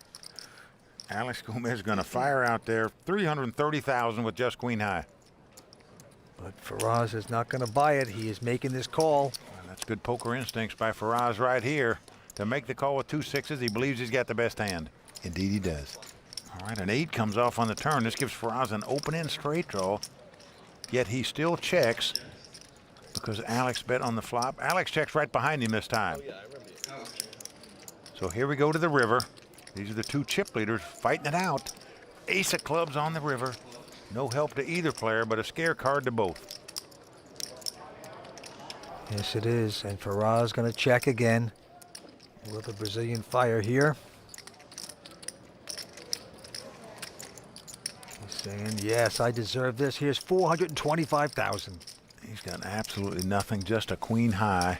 Alex Gomez is going to fire out there 330,000 with just queen high. But Faraz is not going to buy it. He is making this call. Well, that's good poker instincts by Faraz right here. To make the call with 2 6s, he believes he's got the best hand. Indeed, he does. All right, an 8 comes off on the turn. This gives Faraz an open-end straight draw. Yet he still checks because Alex bet on the flop. Alex checks right behind him this time. So here we go to the river. These are the 2 chip leaders fighting it out. Ace of clubs on the river. No help to either player, but a scare card to both. Yes, it is. And Faraz going to check again. Will the Brazilian fire here? He's saying, yes, I deserve this. Here's 425,000. He's got absolutely nothing, just a queen high.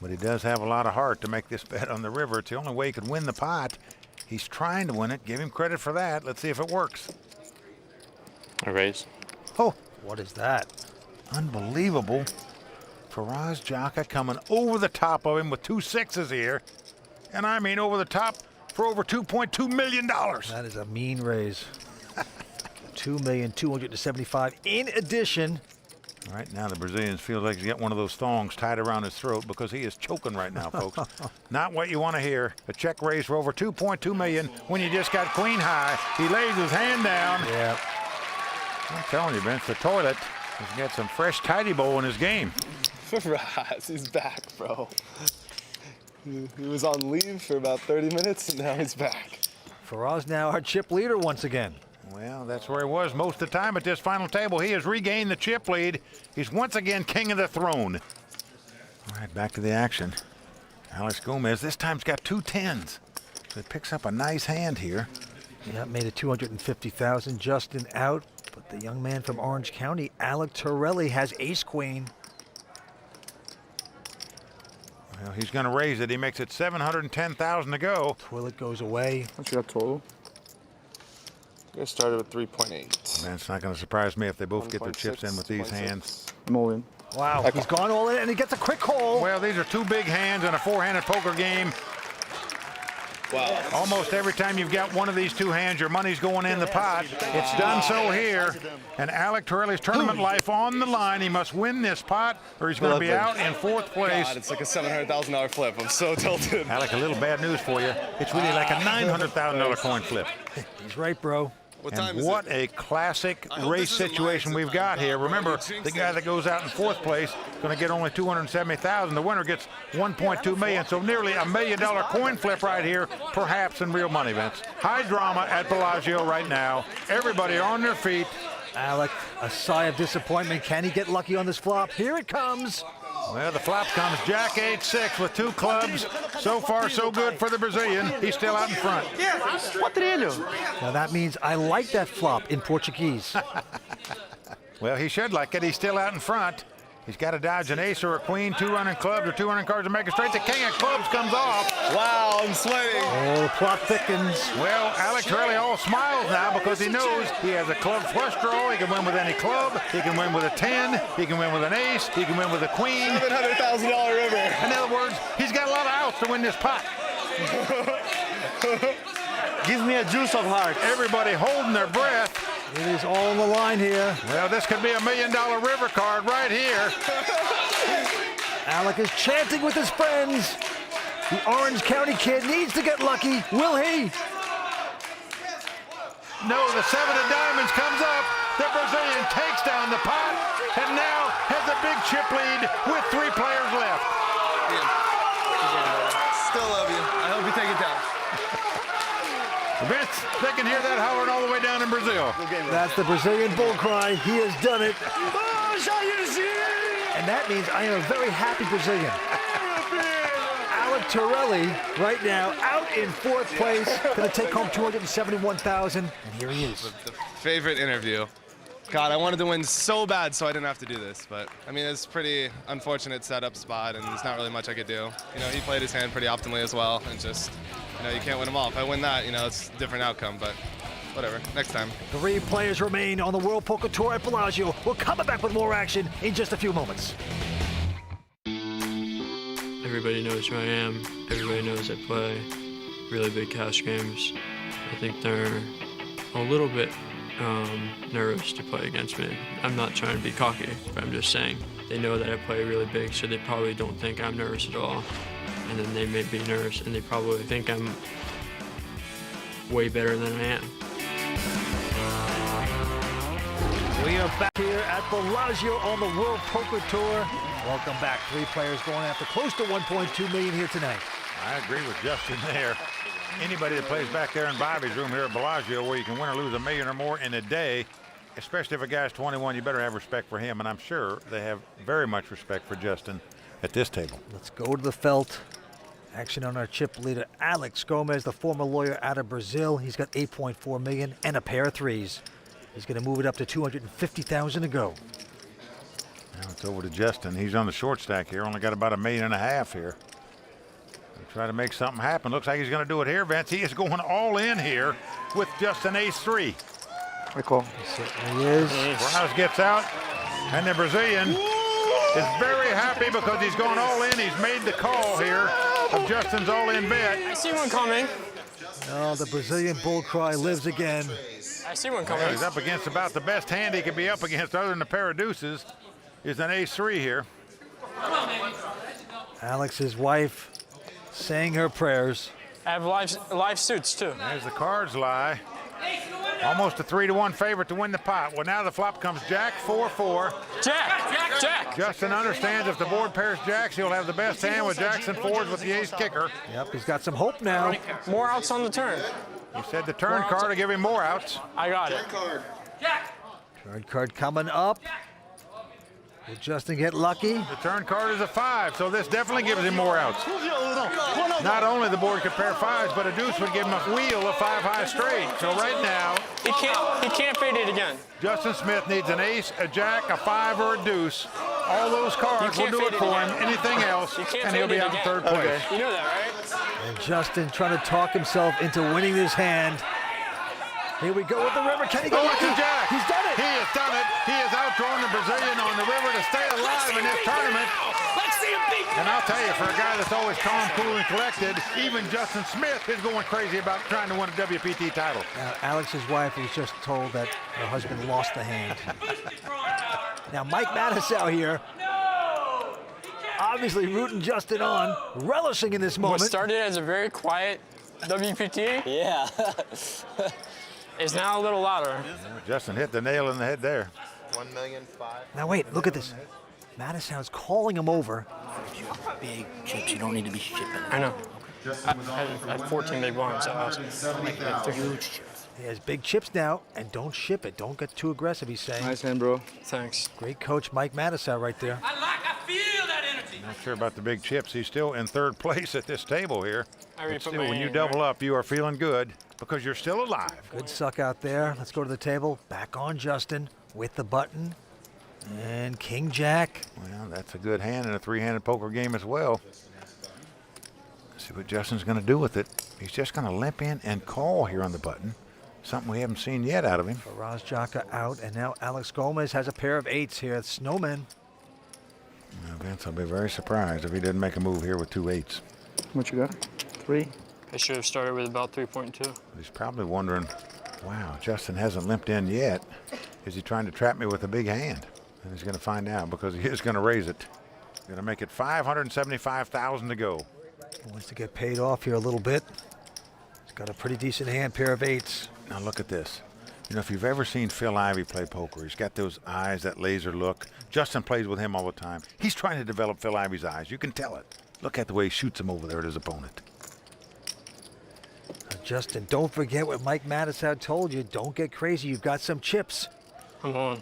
But he does have a lot of heart to make this bet on the river. It's the only way he could win the pot. He's trying to win it. Give him credit for that. Let's see if it works. A raise. Oh, what is that? Unbelievable. Faraz Jaka coming over the top of him with 2 6s here. And I mean over the top for over $2.2 million. That is a mean raise. 2,275,000 in addition. Right now, the Brazilians feel like he's got one of those thongs tied around his throat because he is choking right now, folks. Not what you want to hear. A check raise for over $2.2 million when you just got queen high. He lays his hand down. Yeah. I'm telling you, Vince, the toilet has got some fresh tidy bowl in his game. Rast, he's back, bro. He was on leave for about 30 minutes, and now he's back. Faraz now our chip leader once again. Well, that's where he was most of the time at this final table. He has regained the chip lead. He's once again king of the throne. All right, back to the action. Alex Gomez this time's got 2 10s. So he picks up a nice hand here. Yeah, made it 250,000. Justin out, but the young man from Orange County, Alec Torelli, has ace queen. Well, he's going to raise it. He makes it 710,000 to go. Toilet goes away. What you got total? You guys started with 3.8. Man, it's not going to surprise me if they both get their chips in with these hands. I'm all in. Wow, he's gone all in and he gets a quick call. Well, these are 2 big hands in a 4-handed poker game. Wow. Almost every time you've got one of these 2 hands, your money's going in the pot. It's done so here. And Alec Torelli's tournament life on the line. He must win this pot or he's going to be out in 4th place. God, it's like a $700,000 flip. I'm so tilted. Alec, a little bad news for you. It's really like a $900,000 coin flip. He's right, bro. And what a classic race situation we've got here. Remember, the guy that goes out in 4th place is going to get only $270,000. The winner gets $1.2 million. So nearly $1 million coin flip right here, perhaps in real money, Vince. High drama at Bellagio right now. Everybody on their feet. Alec, a sigh of disappointment. Can he get lucky on this flop? Here it comes. Well, the flop comes Jack 8-6 with 2 clubs. So far, so good for the Brazilian. He's still out in front. Now that means I like that flop in Portuguese. Well, he should like it. He's still out in front. He's got to dodge an ace or a queen, 2 running clubs or 2 running cards to make it straight. The king of clubs comes off. Wow, I'm sweating. Oh, the plot thickens. Well, Alex really all smiles now because he knows he has a club flush draw. He can win with any club. He can win with a 10. He can win with an ace. He can win with a queen. $700,000 river. In other words, he's got a lot of outs to win this pot. Give me a juice of heart. Everybody holding their breath. It is all on the line here. Well, this could be $1 million river card right here. Alec is chanting with his friends. The Orange County kid needs to get lucky. Will he? No, the 7 of diamonds comes up. The Brazilian takes down the pot and now has a big chip lead with 3 players left. Still love you. I hope you take it down. Vince, they can hear that hollering all the way down in Brazil. That's the Brazilian bull cry. He has done it. And that means I am a very happy Brazilian. Alec Torelli right now out in 4th place. Going to take home $271,000. And here he is. The favorite interview. God, I wanted to win so bad so I didn't have to do this. But, I mean, it's pretty unfortunate setup spot, and there's not really much I could do. You know, he played his hand pretty optimally as well, and just, you know, you can't win them all. If I win that, you know, it's a different outcome, but whatever, next time. 3 players remain on the World Poker Tour at Bellagio. We're coming back with more action in just a few moments. Everybody knows who I am. Everybody knows I play really big cash games. I think they're a little bit nervous to play against me. I'm not trying to be cocky, but I'm just saying. They know that I play really big, so they probably don't think I'm nervous at all. And then they may be nervous, and they probably think I'm way better than I am. We are back here at Bellagio on the World Poker Tour. Welcome back. 3 players going after close to $1.2 million here tonight. I agree with Justin there. Anybody that plays back there in Bobby's room here at Bellagio where you can win or lose $1 million or more in a day, especially if a guy's 21, you better have respect for him. And I'm sure they have very much respect for Justin at this table. Let's go to the felt. Action on our chip leader, Alex Gomez, the former lawyer out of Brazil. He's got $8.4 million and a pair of 3s. He's going to move it up to $250,000 to go. Now it's over to Justin. He's on the short stack here. Only got about $1.5 million here. Try to make something happen. Looks like he's going to do it here, Vince. He is going all in here with just an ace-3. I call. He is. Schwarz gets out, and the Brazilian is very happy because he's gone all in. He's made the call here of Justin's all-in bet. I see one coming. Oh, the Brazilian bull cry lives again. I see one coming. Well, he's up against about the best hand he could be up against other than a pair of deuces. Is an ace-3 here. Alex's wife saying her prayers. I have live suits too. There's the cards lie. Almost a 3-1 favorite to win the pot. Well, now the flop comes Jack 4-4. Jack. Jack. Justin understands if the board pairs jacks, he'll have the best hand with jacks and fours with the ace kicker. Yep, he's got some hope now. More outs on the turn. He said the turn card will give him more outs. I got it. Turn card coming up. Will Justin get lucky? The turn card is a 5, so this definitely gives him more outs. Not only the board could pair 5s, but a deuce would give him a wheel of 5 high straight. So right now, he can't fade it again. Justin Smith needs an ace, a jack, a 5, or a deuce. All those cards will do it for him. Anything else, and he'll be out in third place. You know that, right? And Justin trying to talk himself into winning this hand. Here we go with the river. Can he go lucky? Jack. He's done it. He has done it. He has outdrawn the Brazilian on the river to stay alive in this tournament. Let's see him beat And I'll tell you, for a guy that's always calm, cool, and collected, even Justin Smith is going crazy about trying to win a WPT title. Now, Alex's wife was just told that her husband lost the hand. Now, Mike Mattisau here, obviously rooting Justin on, relishing in this moment. What started as a very quiet WPT, is now a little louder. Justin hit the nail in the head there. 1,000,005. Now, wait, look at this. Mattisau's calling him over. You have big chips. You don't need to be shipping. I know. I had 14 big blinds. Huge chips. He has big chips now, and don't ship it. Don't get too aggressive, he's saying. Nice hand, bro. Thanks. Great coach Mike Mattisau right there. I feel that energy. Not sure about the big chips. He's still in third place at this table here. I already But put still, my when you hand double right. up, you are feeling good because you're still alive. Good suck out there. Let's go to the table. Back on Justin with the button. And King Jack. Well, that's a good hand in a three-handed poker game as well. Let's see what Justin's going to do with it. He's just going to limp in and call here on the button. Something we haven't seen yet out of him. Rast Jaka out, and now Alex Gomez has a pair of 8s here. Snowman. Now, Vince, I'll be very surprised if he didn't make a move here with 2 8s. What you got? 3? I should have started with about 3.2. He's probably wondering, wow, Justin hasn't limped in yet. Is he trying to trap me with a big hand? And he's going to find out because he is going to raise it. Going to make it $575,000 to go. He wants to get paid off here a little bit. He's got a pretty decent hand, pair of 8s. Now look at this. You know, if you've ever seen Phil Ivey play poker, he's got those eyes, that laser look. Justin plays with him all the time. He's trying to develop Phil Ivey's eyes. You can tell it. Look at the way he shoots him over there at his opponent. Justin, don't forget what Mike Mattisau told you. Don't get crazy. You've got some chips. Come on.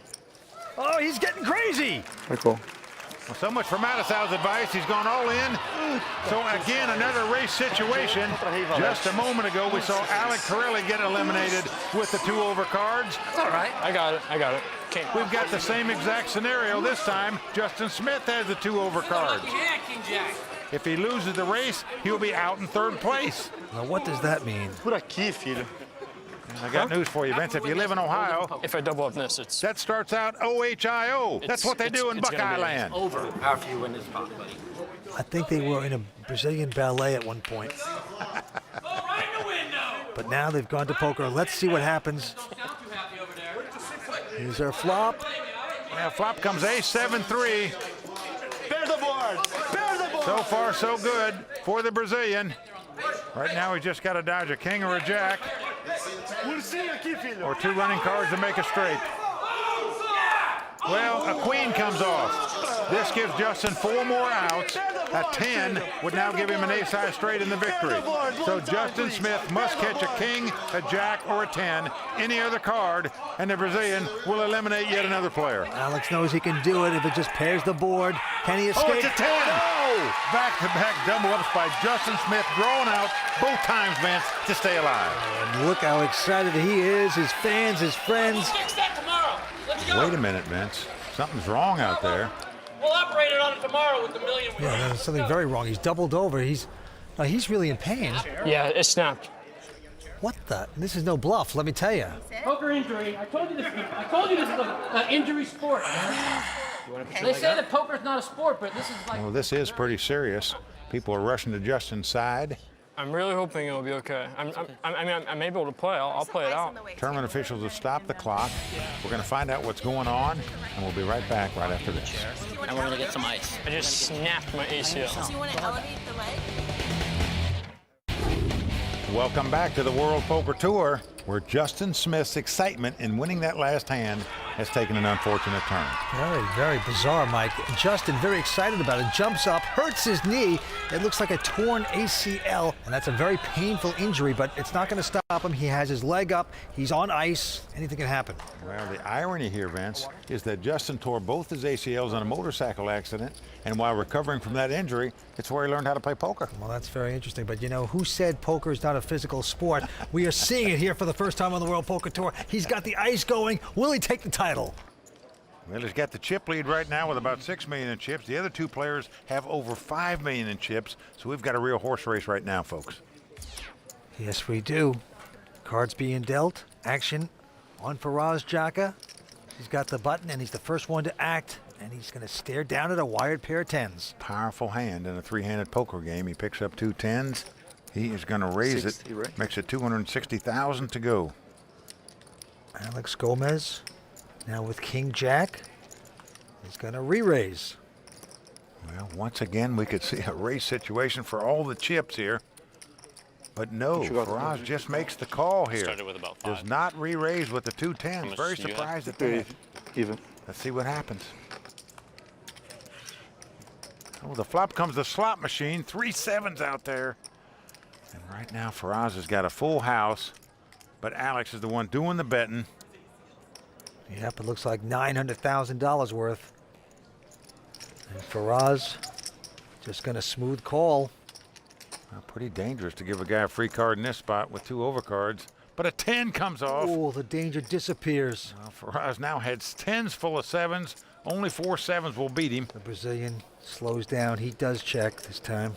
Oh, he's getting crazy. Very cool. Well, so much for Mattisau's advice. He's gone all in. So again, another race situation. Just a moment ago, we saw Alec Corelli get eliminated with the 2 over cards. It's all right. I got it. We've got the same exact scenario this time. Justin Smith has the 2 over cards. King Jack. If he loses the race, he'll be out in third place. Now, what does that mean? Por aqui, filho. I got news for you, Vince. If you live in Ohio, if I double up this, it's that starts out OHIO. That's what they do in Buckeye Land. Over after you win this pot, buddy. I think they were in a Brazilian ballet at one point. But now they've gone to poker. Let's see what happens. Here's our flop. Well, flop comes ace-7-3. Bear the board. Bear the board. So far, so good for the Brazilian. Right now, he's just got to dodge a king or a jack. Or 2 running cards to make a straight. Well, a queen comes off. This gives Justin 4 more outs. A 10 would now give him an ace-high straight in the victory. So Justin Smith must catch a king, a jack, or a 10, any other card, and the Brazilian will eliminate yet another player. Alex knows he can do it if it just pairs the board. Can he escape? Oh, it's a 10! Oh! Back-to-back double-ups by Justin Smith, drawn out both times, Vince, to stay alive. And look how excited he is, his fans, his friends. Fix that tomorrow. Let's go. Wait a minute, Vince. Something's wrong out there. We'll operate it on it tomorrow with the million. Yeah, there's something very wrong. He's doubled over. He's really in pain. Yeah, it snapped. What the? This is no bluff, let me tell you. Poker injury. I told you this is an injury sport. They say that poker's not a sport, but this is like. Well, this is pretty serious. People are rushing to Justin's side. I'm really hoping it'll be okay. I may be able to play. I'll play it out. Tournament officials have stopped the clock. We're going to find out what's going on, and we'll be right back right after this. And we're gonna get some ice. I just snapped my ACL. Do you want to elevate the leg? Welcome back to the World Poker Tour. where Justin Smith's excitement in winning that last hand has taken an unfortunate turn. Very, very bizarre, Mike. Justin, very excited about it, jumps up, hurts his knee. It looks like a torn ACL, and that's a very painful injury, but it's not going to stop him. He has his leg up. He's on ice. Anything can happen. Well, the irony here, Vince, is that Justin tore both his ACLs in a motorcycle accident, and while recovering from that injury, it's where he learned how to play poker. Well, that's very interesting, but you know, who said poker is not a physical sport? We are seeing it here for the first time on the World Poker Tour. He's got the ice going. Will he take the title? Well, he's got the chip lead right now with about 6 million in chips. The other two players have over 5 million in chips, so we've got a real horse race right now, folks. Yes, we do. Cards being dealt. Action on Faraz Jaka. He's got the button, and he's the first one to act, and he's going to stare down at a wired pair of tens. Powerful hand in a three-handed poker game. He picks up 2 tens. He is going to raise 60, it. right? Makes it 260,000 to go. Alex Gomez now with King Jack. He's going to re-raise. Well, once again, we could see a race situation for all the chips here. But no, Faraz just makes the call here. Started with about 5. Does not re-raise with the 2 tens. Very do you have? surprised at that. Even. Let's see what happens. Oh, the flop comes the slot machine. 3 sevens out there. And right now, Faraz has got a full house, but Alex is the one doing the betting. Yep, it looks like $900,000 worth. And Faraz just going to smooth call. Well, pretty dangerous to give a guy a free card in this spot with 2 overcards. But a 10 comes off. Oh, the danger disappears. Well, Faraz now has 10s full of 7s. Only 4 7s will beat him. The Brazilian slows down. He does check this time.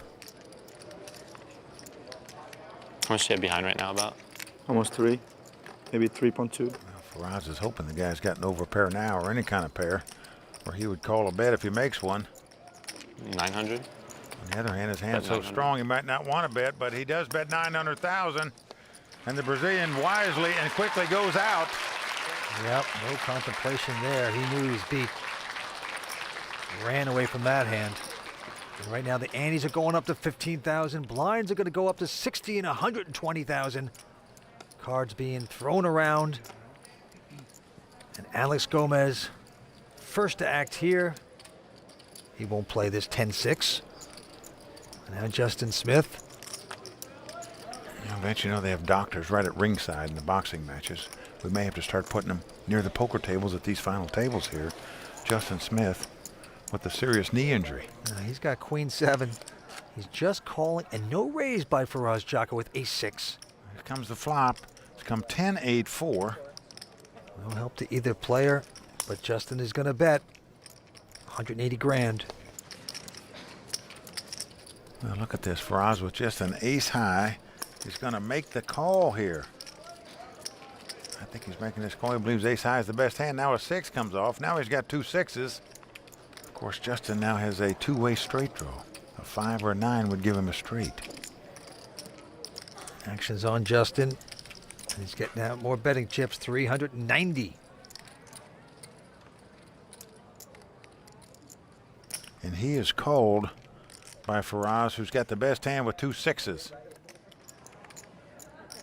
How much do you have behind right now about? Almost 3, maybe 3.2. Well, Faraz is hoping the guy's got an overpair now or any kind of pair, or he would call a bet if he makes one. 900? On the other hand, his hand's so strong he might not want to bet, but he does bet 900,000. And the Brazilian wisely and quickly goes out. Yep, no contemplation there. He knew he was beat. Ran away from that hand. And right now the antes are going up to 15,000. Blinds are going to go up to 60 and 120,000. Cards being thrown around. And Alex Gomez, first to act here. He won't play this 10-6. And now Justin Smith. Vince, you know they have doctors right at ringside in the boxing matches. We may have to start putting them near the poker tables at these final tables here. Justin Smith with a serious knee injury. He's got Queen 7. He's just calling, and no raise by Faraz Jaka with Ace-6. Here comes the flop. It's come 10-8-4. No help to either player, but Justin is going to bet 180 grand. Well, look at this. Faraz with just an ace high. He's going to make the call here. I think he's making this call. He believes ace high is the best hand. Now a 6 comes off. Now he's got 2 6s. Of course, Justin now has a 2-way straight draw. A 5 or a 9 would give him a straight. Action's on Justin. He's getting out more betting chips, 390. And he is called by Faraz, who's got the best hand with 2 6s.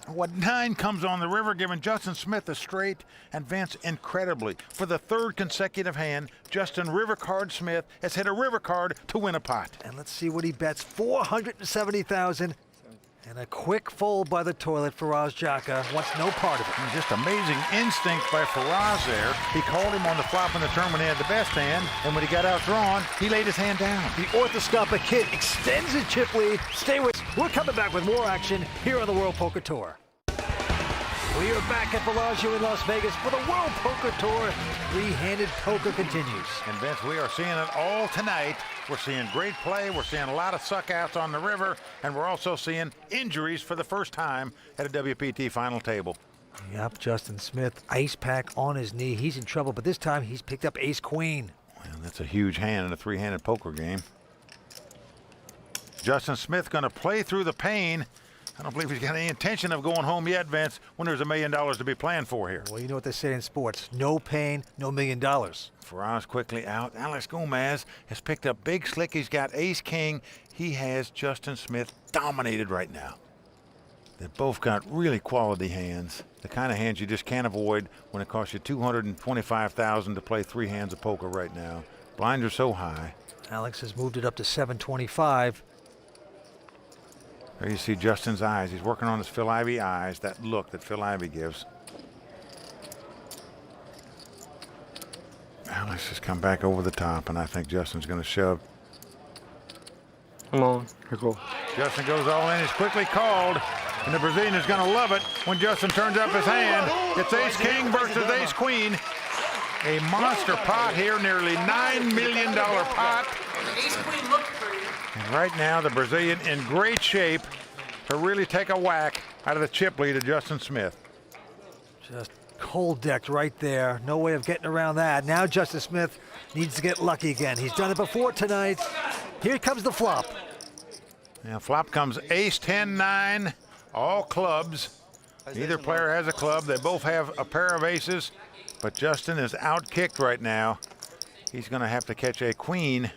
What 9 comes on the river, giving Justin Smith a straight, and Vince, incredibly, for the 3rd consecutive hand, Justin River Card Smith has hit a river card to win a pot. And let's see what he bets, 470,000. And a quick fold by the toilet. Faraz Jaka wants no part of it. And just amazing instinct by Faraz there. He called him on the flop in the turn when he had the best hand, and when he got outdrawn, he laid his hand down. The orthoscopic kid extends his chip lead. Stay with us. We're coming back with more action here on the World Poker Tour. We are back at Bellagio in Las Vegas for the World Poker Tour. Three-handed poker continues. And Vince, we are seeing it all tonight. We're seeing great play. We're seeing a lot of suckouts on the river. And we're also seeing injuries for the first time at a WPT final table. Yep, Justin Smith, ice pack on his knee. He's in trouble, but this time he's picked up ace-queen. Well, that's a huge hand in a three-handed poker game. Justin Smith going to play through the pain. I don't believe he's got any intention of going home yet, Vince, when there's $1 million to be planned for here. Well, you know what they say in sports. No pain, no $1 million. Faraz quickly out. Alex Gomez has picked up big slick. He's got ace-king. He has Justin Smith dominated right now. They've both got really quality hands, the kind of hands you just can't avoid when it costs you $225,000 to play 3 hands of poker right now. Blinds are so high. Alex has moved it up to 725. There you see Justin's eyes. He's working on his Phil Ivey eyes, that look that Phil Ivey gives. Alex has come back over the top, and I think Justin's going to shove. Come on. Here go. Justin goes all in. He's quickly called, and the Brazilian is going to love it when Justin turns up his hand. It's ace-king versus ace-queen. A monster pot here, nearly $9 million pot. Ace-queen looking for you. And right now, the Brazilian in great shape to really take a whack out of the chip lead of Justin Smith. Just cold decked right there. No way of getting around that. Now Justin Smith needs to get lucky again. He's done it before tonight. Here comes the flop. Now flop comes ace, 10, 9, all clubs. Neither player has a club. They both have a pair of aces, but Justin is out-kicked right now. He's going to have to catch a queen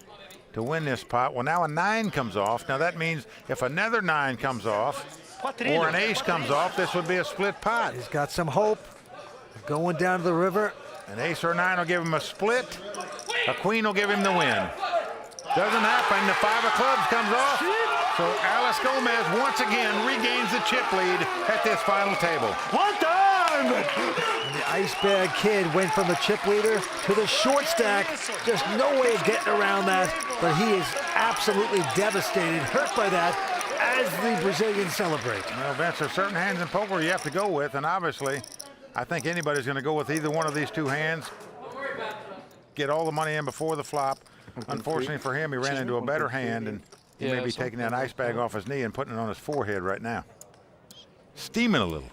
to win this pot. Well, now a 9 comes off. Now that means if another 9 comes off or an ace comes off, this would be a split pot. He's got some hope. Going down to the river. An ace or 9 will give him a split. A queen will give him the win. Doesn't happen. The 5 of clubs comes off. So Alex Gomez once again regains the chip lead at this final table. One time! And the Ice Bag Kid went from the chip leader to the short stack. Just no way of getting around that. But he is absolutely devastated, hurt by that, as the Brazilians celebrate. Well, Vince, there's certain hands in poker you have to go with, and obviously, I think anybody's going to go with either one of these 2 hands. Get all the money in before the flop. Unfortunately for him, he ran into a better hand, and he may be taking that ice bag off his knee and putting it on his forehead right now. Steaming a little.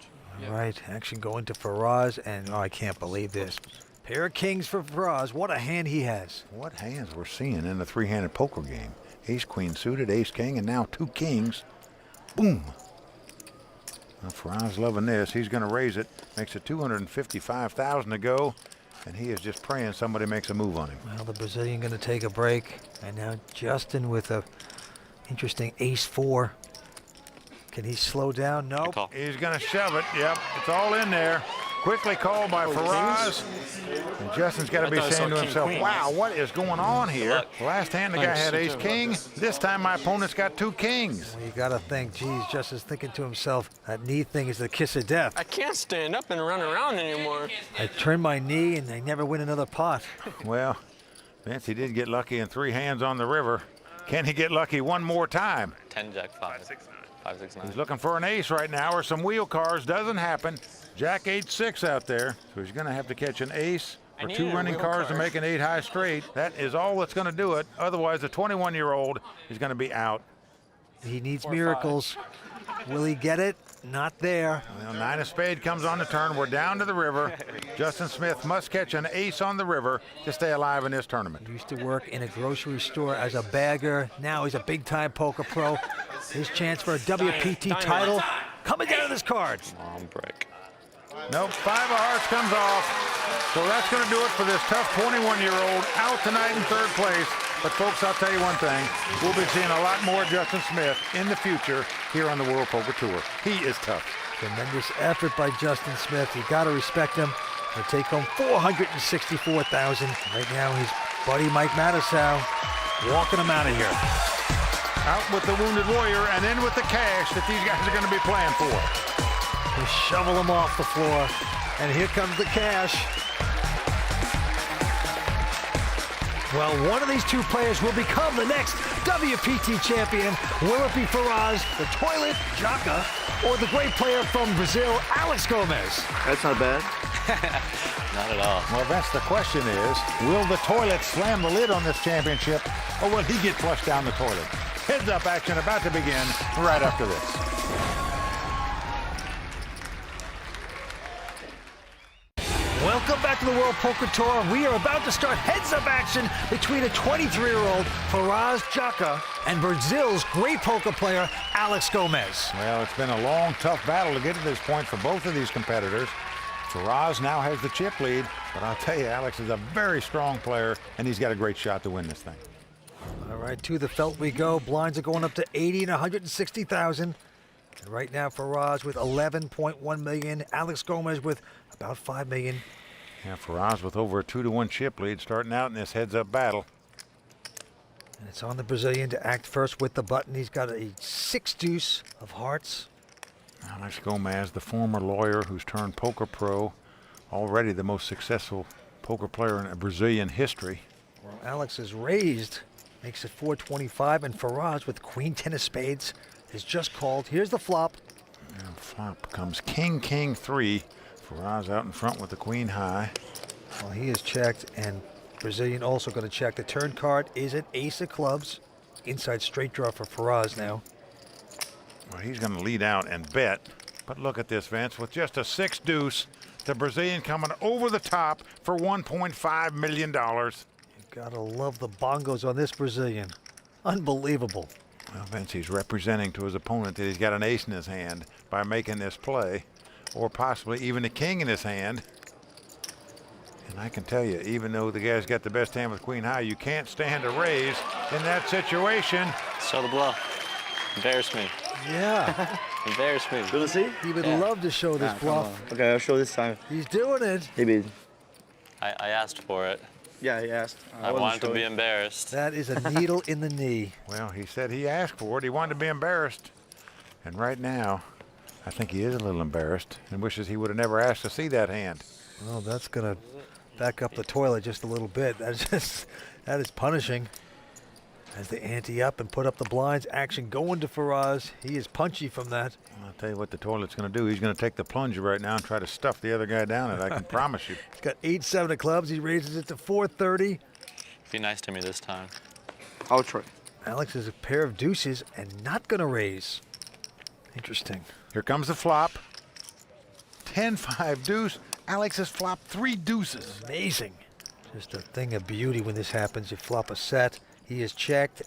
All right, action going to Faraz, and oh, I can't believe this. Pair of kings for Faraz. What a hand he has. What hands we're seeing in the 3-handed poker game. Ace, queen suited, ace, king, and now 2 kings. Boom. Well, Faraz loving this. He's going to raise it. Makes it $255,000 to go. And he is just praying somebody makes a move on him. Well, the Brazilian going to take a break. And now Justin with a interesting ace-4. Can he slow down? Nope. He's going to shove it. Yep, it's all in there. Quickly called by Faraz. And Justin's got to be saying to himself, wow, what is going on here? Last hand the guy had ace-king. This time my opponent's got 2 kings. Well, you got to think, geez, Justin's thinking to himself, that knee thing is the kiss of death. I can't stand up and run around anymore. I turn my knee and I never win another pot. Well, Vince, he did get lucky in 3 hands on the river. Can he get lucky one more time? 10 jack 5. 5, 6, 9. He's looking for an ace right now or some wheel cards. Doesn't happen. Jack 8-6 out there. So he's going to have to catch an ace or 2 running cards to make an 8 high straight. That is all that's going to do it. Otherwise, the 21-year-old is going to be out. He needs miracles. Will he get it? Not there. Well, 9 of spade comes on the turn. We're down to the river. Justin Smith must catch an ace on the river to stay alive in this tournament. He used to work in a grocery store as a bagger. Now he's a big-time poker pro. His chance for a WPT title coming down to this card. Long break. Nope, 5 of hearts comes off. So that's going to do it for this tough 21-year-old out tonight in 3rd place. But folks, I'll tell you one thing. We'll be seeing a lot more Justin Smith in the future here on the World Poker Tour. He is tough. Tremendous effort by Justin Smith. You got to respect him. He'll take home $464,000. Right now, his buddy Mike Matusow walking him out of here. Out with the Wounded Warrior and in with the cash that these guys are going to be playing for. They shovel him off the floor, and here comes the cash. Well, one of these 2 players will become the next WPT champion. Will it be Faraz, the toilet, Jaka, or the great player from Brazil, Alex Gomez? That's not bad. Not at all. Well, that's the question is, will the toilet slam the lid on this championship, or will he get flushed down the toilet? Heads up action about to begin right after this. Welcome back to the World Poker Tour. We are about to start heads-up action between a 23-year-old Faraz Jaka and Brazil's great poker player, Alex Gomez. Well, it's been a long, tough battle to get to this point for both of these competitors. Faraz now has the chip lead, but I'll tell you, Alex is a very strong player, and he's got a great shot to win this thing. All right, to the felt we go. Blinds are going up to 80 and 160,000. And right now, Faraz with 11.1 million. Alex Gomez with about 5 million. Yeah, Faraz with over a 2-1 chip lead starting out in this heads-up battle. And it's on the Brazilian to act first with the button. He's got a 6-deuce of hearts. Alex Gomez, the former lawyer who's turned poker pro, already the most successful poker player in Brazilian history. Well, Alex is raised, makes it 425, and Faraz with queen 10 of spades is just called. Here's the flop. And flop comes king, king 3. Faraz out in front with the queen high. Well, he is checked, and Brazilian also going to check. The turn card is an ace of clubs. Inside straight draw for Faraz now. Well, he's going to lead out and bet. But look at this, Vince. With just a 6-deuce, the Brazilian coming over the top for $1.5 million. You gotta love the bongos on this Brazilian. Unbelievable. Well, Vince, he's representing to his opponent that he's got an ace in his hand by making this play, or possibly even a king in his hand. And I can tell you, even though the guy's got the best hand with queen high, you can't stand a raise in that situation. Show the bluff. Embarrass me. Yeah. Embarrass me. You wanna see? He would love to show this bluff. Okay, I'll show this time. He's doing it. Hey, babe. I asked for it. Yeah, he asked. I wanted to be embarrassed. That is a needle in the knee. Well, he said he asked for it. He wanted to be embarrassed. And right now, I think he is a little embarrassed and wishes he would have never asked to see that hand. Well, that's going to back up the toilet just a little bit. That is punishing. As they ante up and put up the blinds, action going to Faraz. He is punchy from that. I'll tell you what the toilet's going to do. He's going to take the plunger right now and try to stuff the other guy down it. I can promise you. He's got 8-7 of clubs. He raises it to 430. Be nice to me this time. I'll try. Alex is a pair of deuces and not going to raise. Interesting. Here comes the flop. 10-5 deuce. Alex has flopped 3 deuces. Amazing. Just a thing of beauty when this happens. You flop a set. He is checked.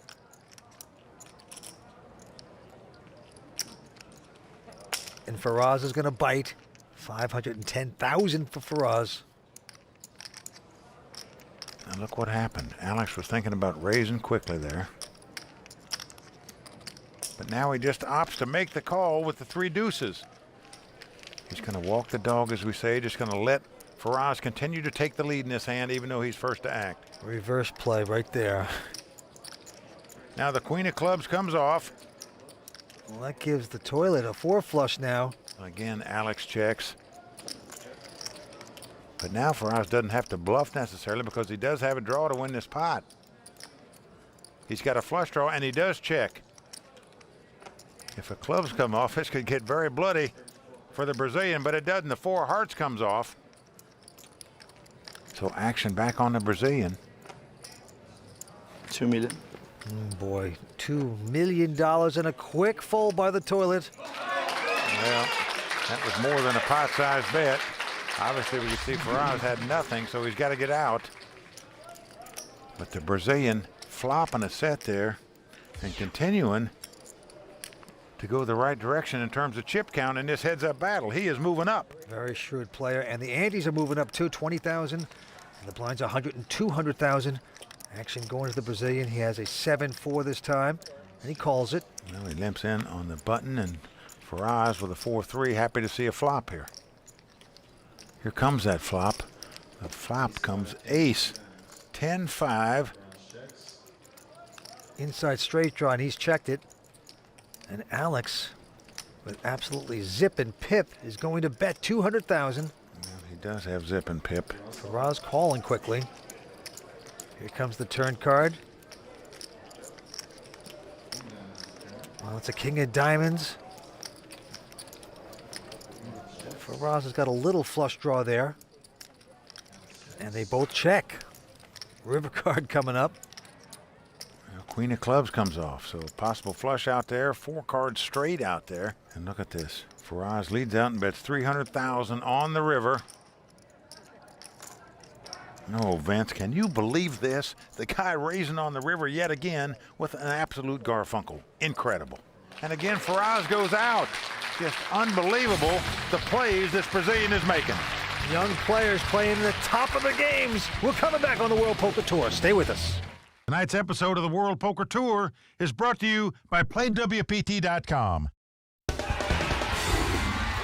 And Faraz is going to bite. 510,000 for Faraz. Now look what happened. Alex was thinking about raising quickly there. But now he just opts to make the call with the 3 deuces. He's going to walk the dog, as we say, just going to let Faraz continue to take the lead in this hand, even though he's first to act. Reverse play right there. Now the queen of clubs comes off. Well, that gives the toilet a 4 flush now. Again, Alex checks. But now Faraz doesn't have to bluff necessarily because he does have a draw to win this pot. He's got a flush draw and he does check. If a clubs come off, this could get very bloody for the Brazilian, but it doesn't. The 4 hearts comes off. So action back on the Brazilian. 2 million. Boy, $2 million and a quick fold by the toilet. Well, that was more than a pot-sized bet. Obviously, we can see Faraz had nothing, so he's got to get out. But the Brazilian flopping a set there and continuing to go the right direction in terms of chip count in this heads-up battle. He is moving up. Very shrewd player, and the antes are moving up too, 20,000, and the blinds 100 and 200,000. Action going to the Brazilian. He has a 7-4 this time, and he calls it. Well, he limps in on the button, and Faraz with a 4-3, happy to see a flop here. Here comes that flop. The flop comes ace, 10-5. Inside straight draw, and he's checked it. And Alex, with absolutely zip and pip, is going to bet 200,000. Well, he does have zip and pip. Faraz calling quickly. Here comes the turn card. Well, it's a king of diamonds. Faraz has got a little flush draw there. And they both check. River card coming up. Well, queen of clubs comes off, so possible flush out there, 4 cards straight out there. And look at this. Faraz leads out and bets 300,000 on the river. No, Vince, can you believe this? The guy raising on the river yet again with an absolute Garfunkel. Incredible. And again, Faraz goes out. Just unbelievable the plays this Brazilian is making. Young players playing in the top of the games. We're coming back on the World Poker Tour. Stay with us. Tonight's episode of the World Poker Tour is brought to you by PlayWPT.com.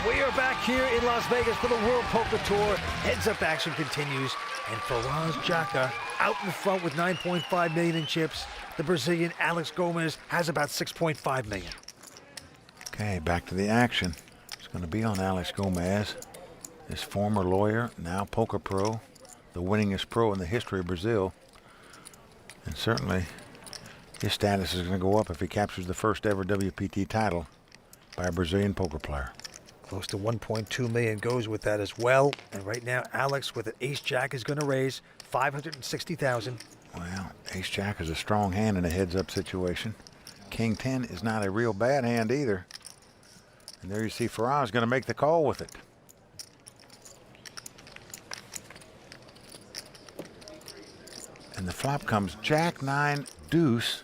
We are back here in Las Vegas for the World Poker Tour. Heads-up action continues, and Faraz Jaka out in front with 9.5 million in chips. The Brazilian Alex Gomez has about 6.5 million. Okay, back to the action. It's going to be on Alex Gomez, his former lawyer, now poker pro, the winningest pro in the history of Brazil. And certainly his status is going to go up if he captures the first ever WPT title by a Brazilian poker player. Close to 1.2 million goes with that as well. And right now, Alex with an ace-jack is going to raise 560,000. Well, ace-jack is a strong hand in a heads-up situation. King-10 is not a real bad hand either. And there you see Faraz going to make the call with it. And the flop comes Jack-9 deuce.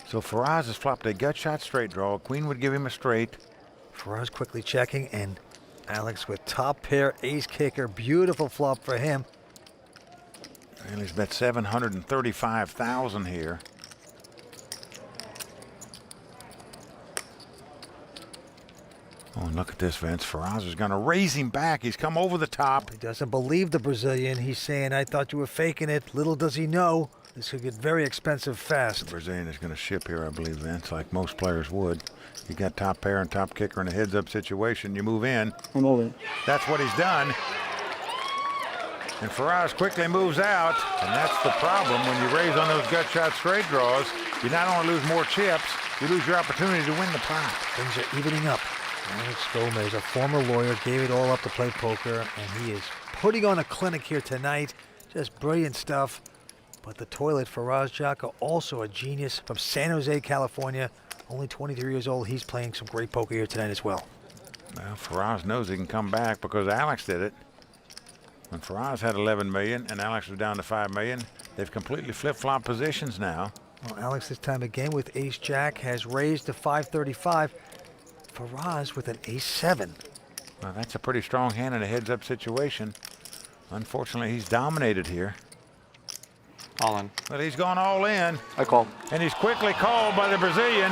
So Faraz has flopped a gut shot straight draw. Queen would give him a straight. Faraz quickly checking, and Alex with top pair ace kicker. Beautiful flop for him. Well, he's bet 735,000 here. Oh, and look at this, Vince. Faraz is going to raise him back. He's come over the top. He doesn't believe the Brazilian. He's saying, I thought you were faking it. Little does he know, this could get very expensive fast. The Brazilian is going to ship here, I believe, Vince, like most players would. You got top pair and top kicker in a heads-up situation. You move in. I'm over. That's what he's done. And Faraz quickly moves out, and that's the problem. When you raise on those gut shot straight draws, you not only lose more chips, you lose your opportunity to win the pot. Things are evening up. Alex Gomez, a former lawyer, gave it all up to play poker, and he is putting on a clinic here tonight. Just brilliant stuff. But the toilet, Faraz Jaka, also a genius from San Jose, California. Only 23 years old. He's playing some great poker here tonight as well. Well, Faraz knows he can come back because Alex did it. When Faraz had 11 million and Alex was down to 5 million, they've completely flip-flopped positions now. Well, Alex this time again with ace-jack has raised to 535. Faraz with an ace-7. Well, that's a pretty strong hand in a heads-up situation. Unfortunately, he's dominated here. All in. But he's gone all in. I call. And he's quickly called by the Brazilian.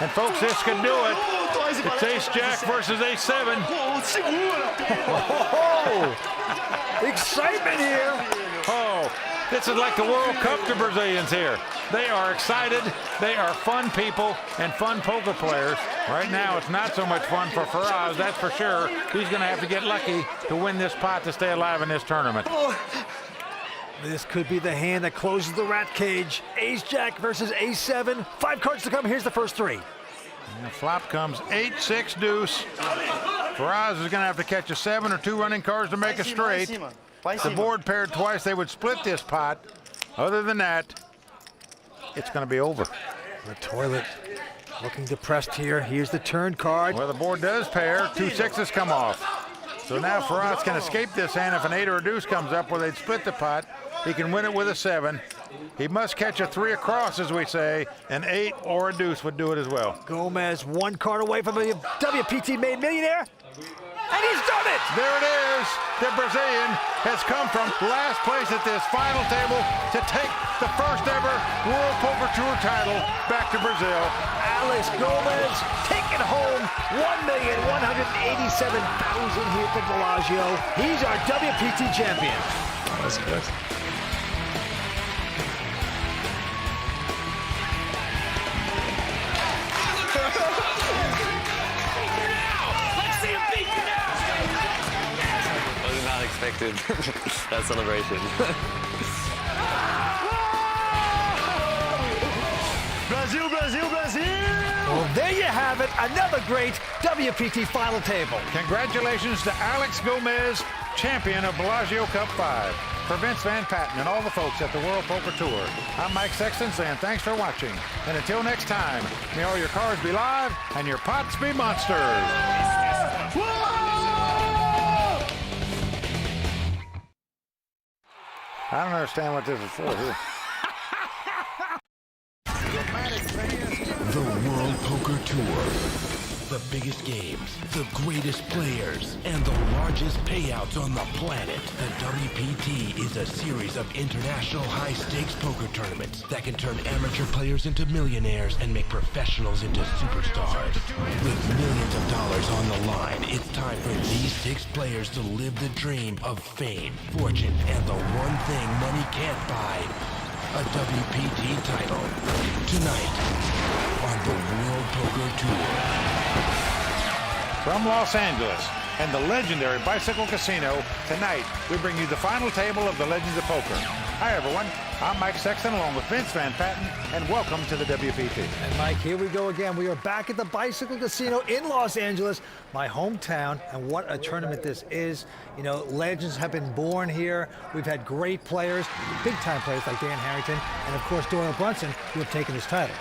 And folks, this could do it. It's ace-jack versus ace-7. Oh, excitement here. Oh, this is like the World Cup to Brazilians here. They are excited. They are fun people and fun poker players. Right now, it's not so much fun for Faraz, that's for sure. He's going to have to get lucky to win this pot to stay alive in this tournament. This could be the hand that closes the rat cage. Ace-jack versus ace-7. 5 cards to come. Here's the first 3. And the flop comes 8-6 deuce. Faraz is going to have to catch a 7 or 2 running cards to make a straight. The board paired twice. They would split this pot. Other than that, it's going to be over. The toilet looking depressed here. Here's the turn card. Well, the board does pair. 2 6s come off. So now Faraz can escape this hand. If an 8 or a deuce comes up where they'd split the pot, he can win it with a 7. He must catch a 3 across, as we say. An 8 or a deuce would do it as well. Gomez 1 card away from a WPT made millionaire. And he's done it! There it is. The Brazilian has come from last place at this final table to take the first ever World Poker Tour title back to Brazil. Alex Gomez taking home $1,187,000 here for Bellagio. He's our WPT champion. That's good. Expected that celebration. Brazil, Brazil, Brazil! Well, there you have it. Another great WPT final table. Congratulations to Alex Gomez, champion of Bellagio Cup 5. For Vince Van Patten and all the folks at the World Poker Tour, I'm Mike Sexton saying thanks for watching. And until next time, may all your cards be live and your pots be monsters. I don't understand what this is for here. The World Poker Tour. The biggest games, the greatest players, and the largest payouts on the planet. The WPT is a series of international high-stakes poker tournaments that can turn amateur players into millionaires and make professionals into superstars. With millions of dollars on the line, it's time for these 6 players to live the dream of fame, fortune, and the one thing money can't buy, a WPT title. Tonight on the World Poker Tour. From Los Angeles and the legendary Bicycle Casino, tonight we bring you the final table of the Legends of Poker. Hi everyone, I'm Mike Sexton along with Vince Van Patten, and welcome to the WPT. And Mike, here we go again. We are back at the Bicycle Casino in Los Angeles, my hometown, and what a tournament this is. You know, legends have been born here. We've had great players, big-time players like Dan Harrington, and of course Doyle Brunson, who have taken this title.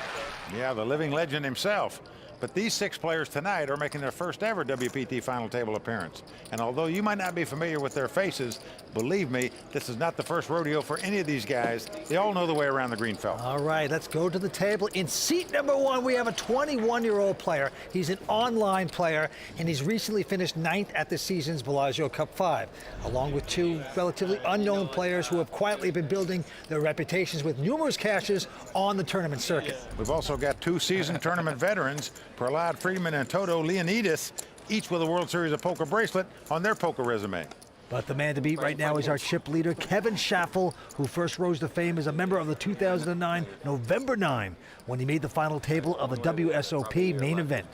Yeah, the living legend himself. But these 6 players tonight are making their first ever WPT final table appearance. And although you might not be familiar with their faces, believe me, this is not the first rodeo for any of these guys. They all know the way around the green felt. All right, let's go to the table. In seat number 1, we have a 21-year-old player. He's an online player, and he's recently finished 9th at this season's Bellagio Cup 5, along with 2 relatively unknown players who have quietly been building their reputations with numerous cashes on the tournament circuit. We've also got 2 seasoned tournament veterans, Prahlad Friedman and Toto Leonidis, each with a World Series of Poker bracelet on their poker resume. But the man to beat right now is our chip leader, Kevin Schaffel, who first rose to fame as a member of the 2009 November 9 when he made the final table of the WSOP main event.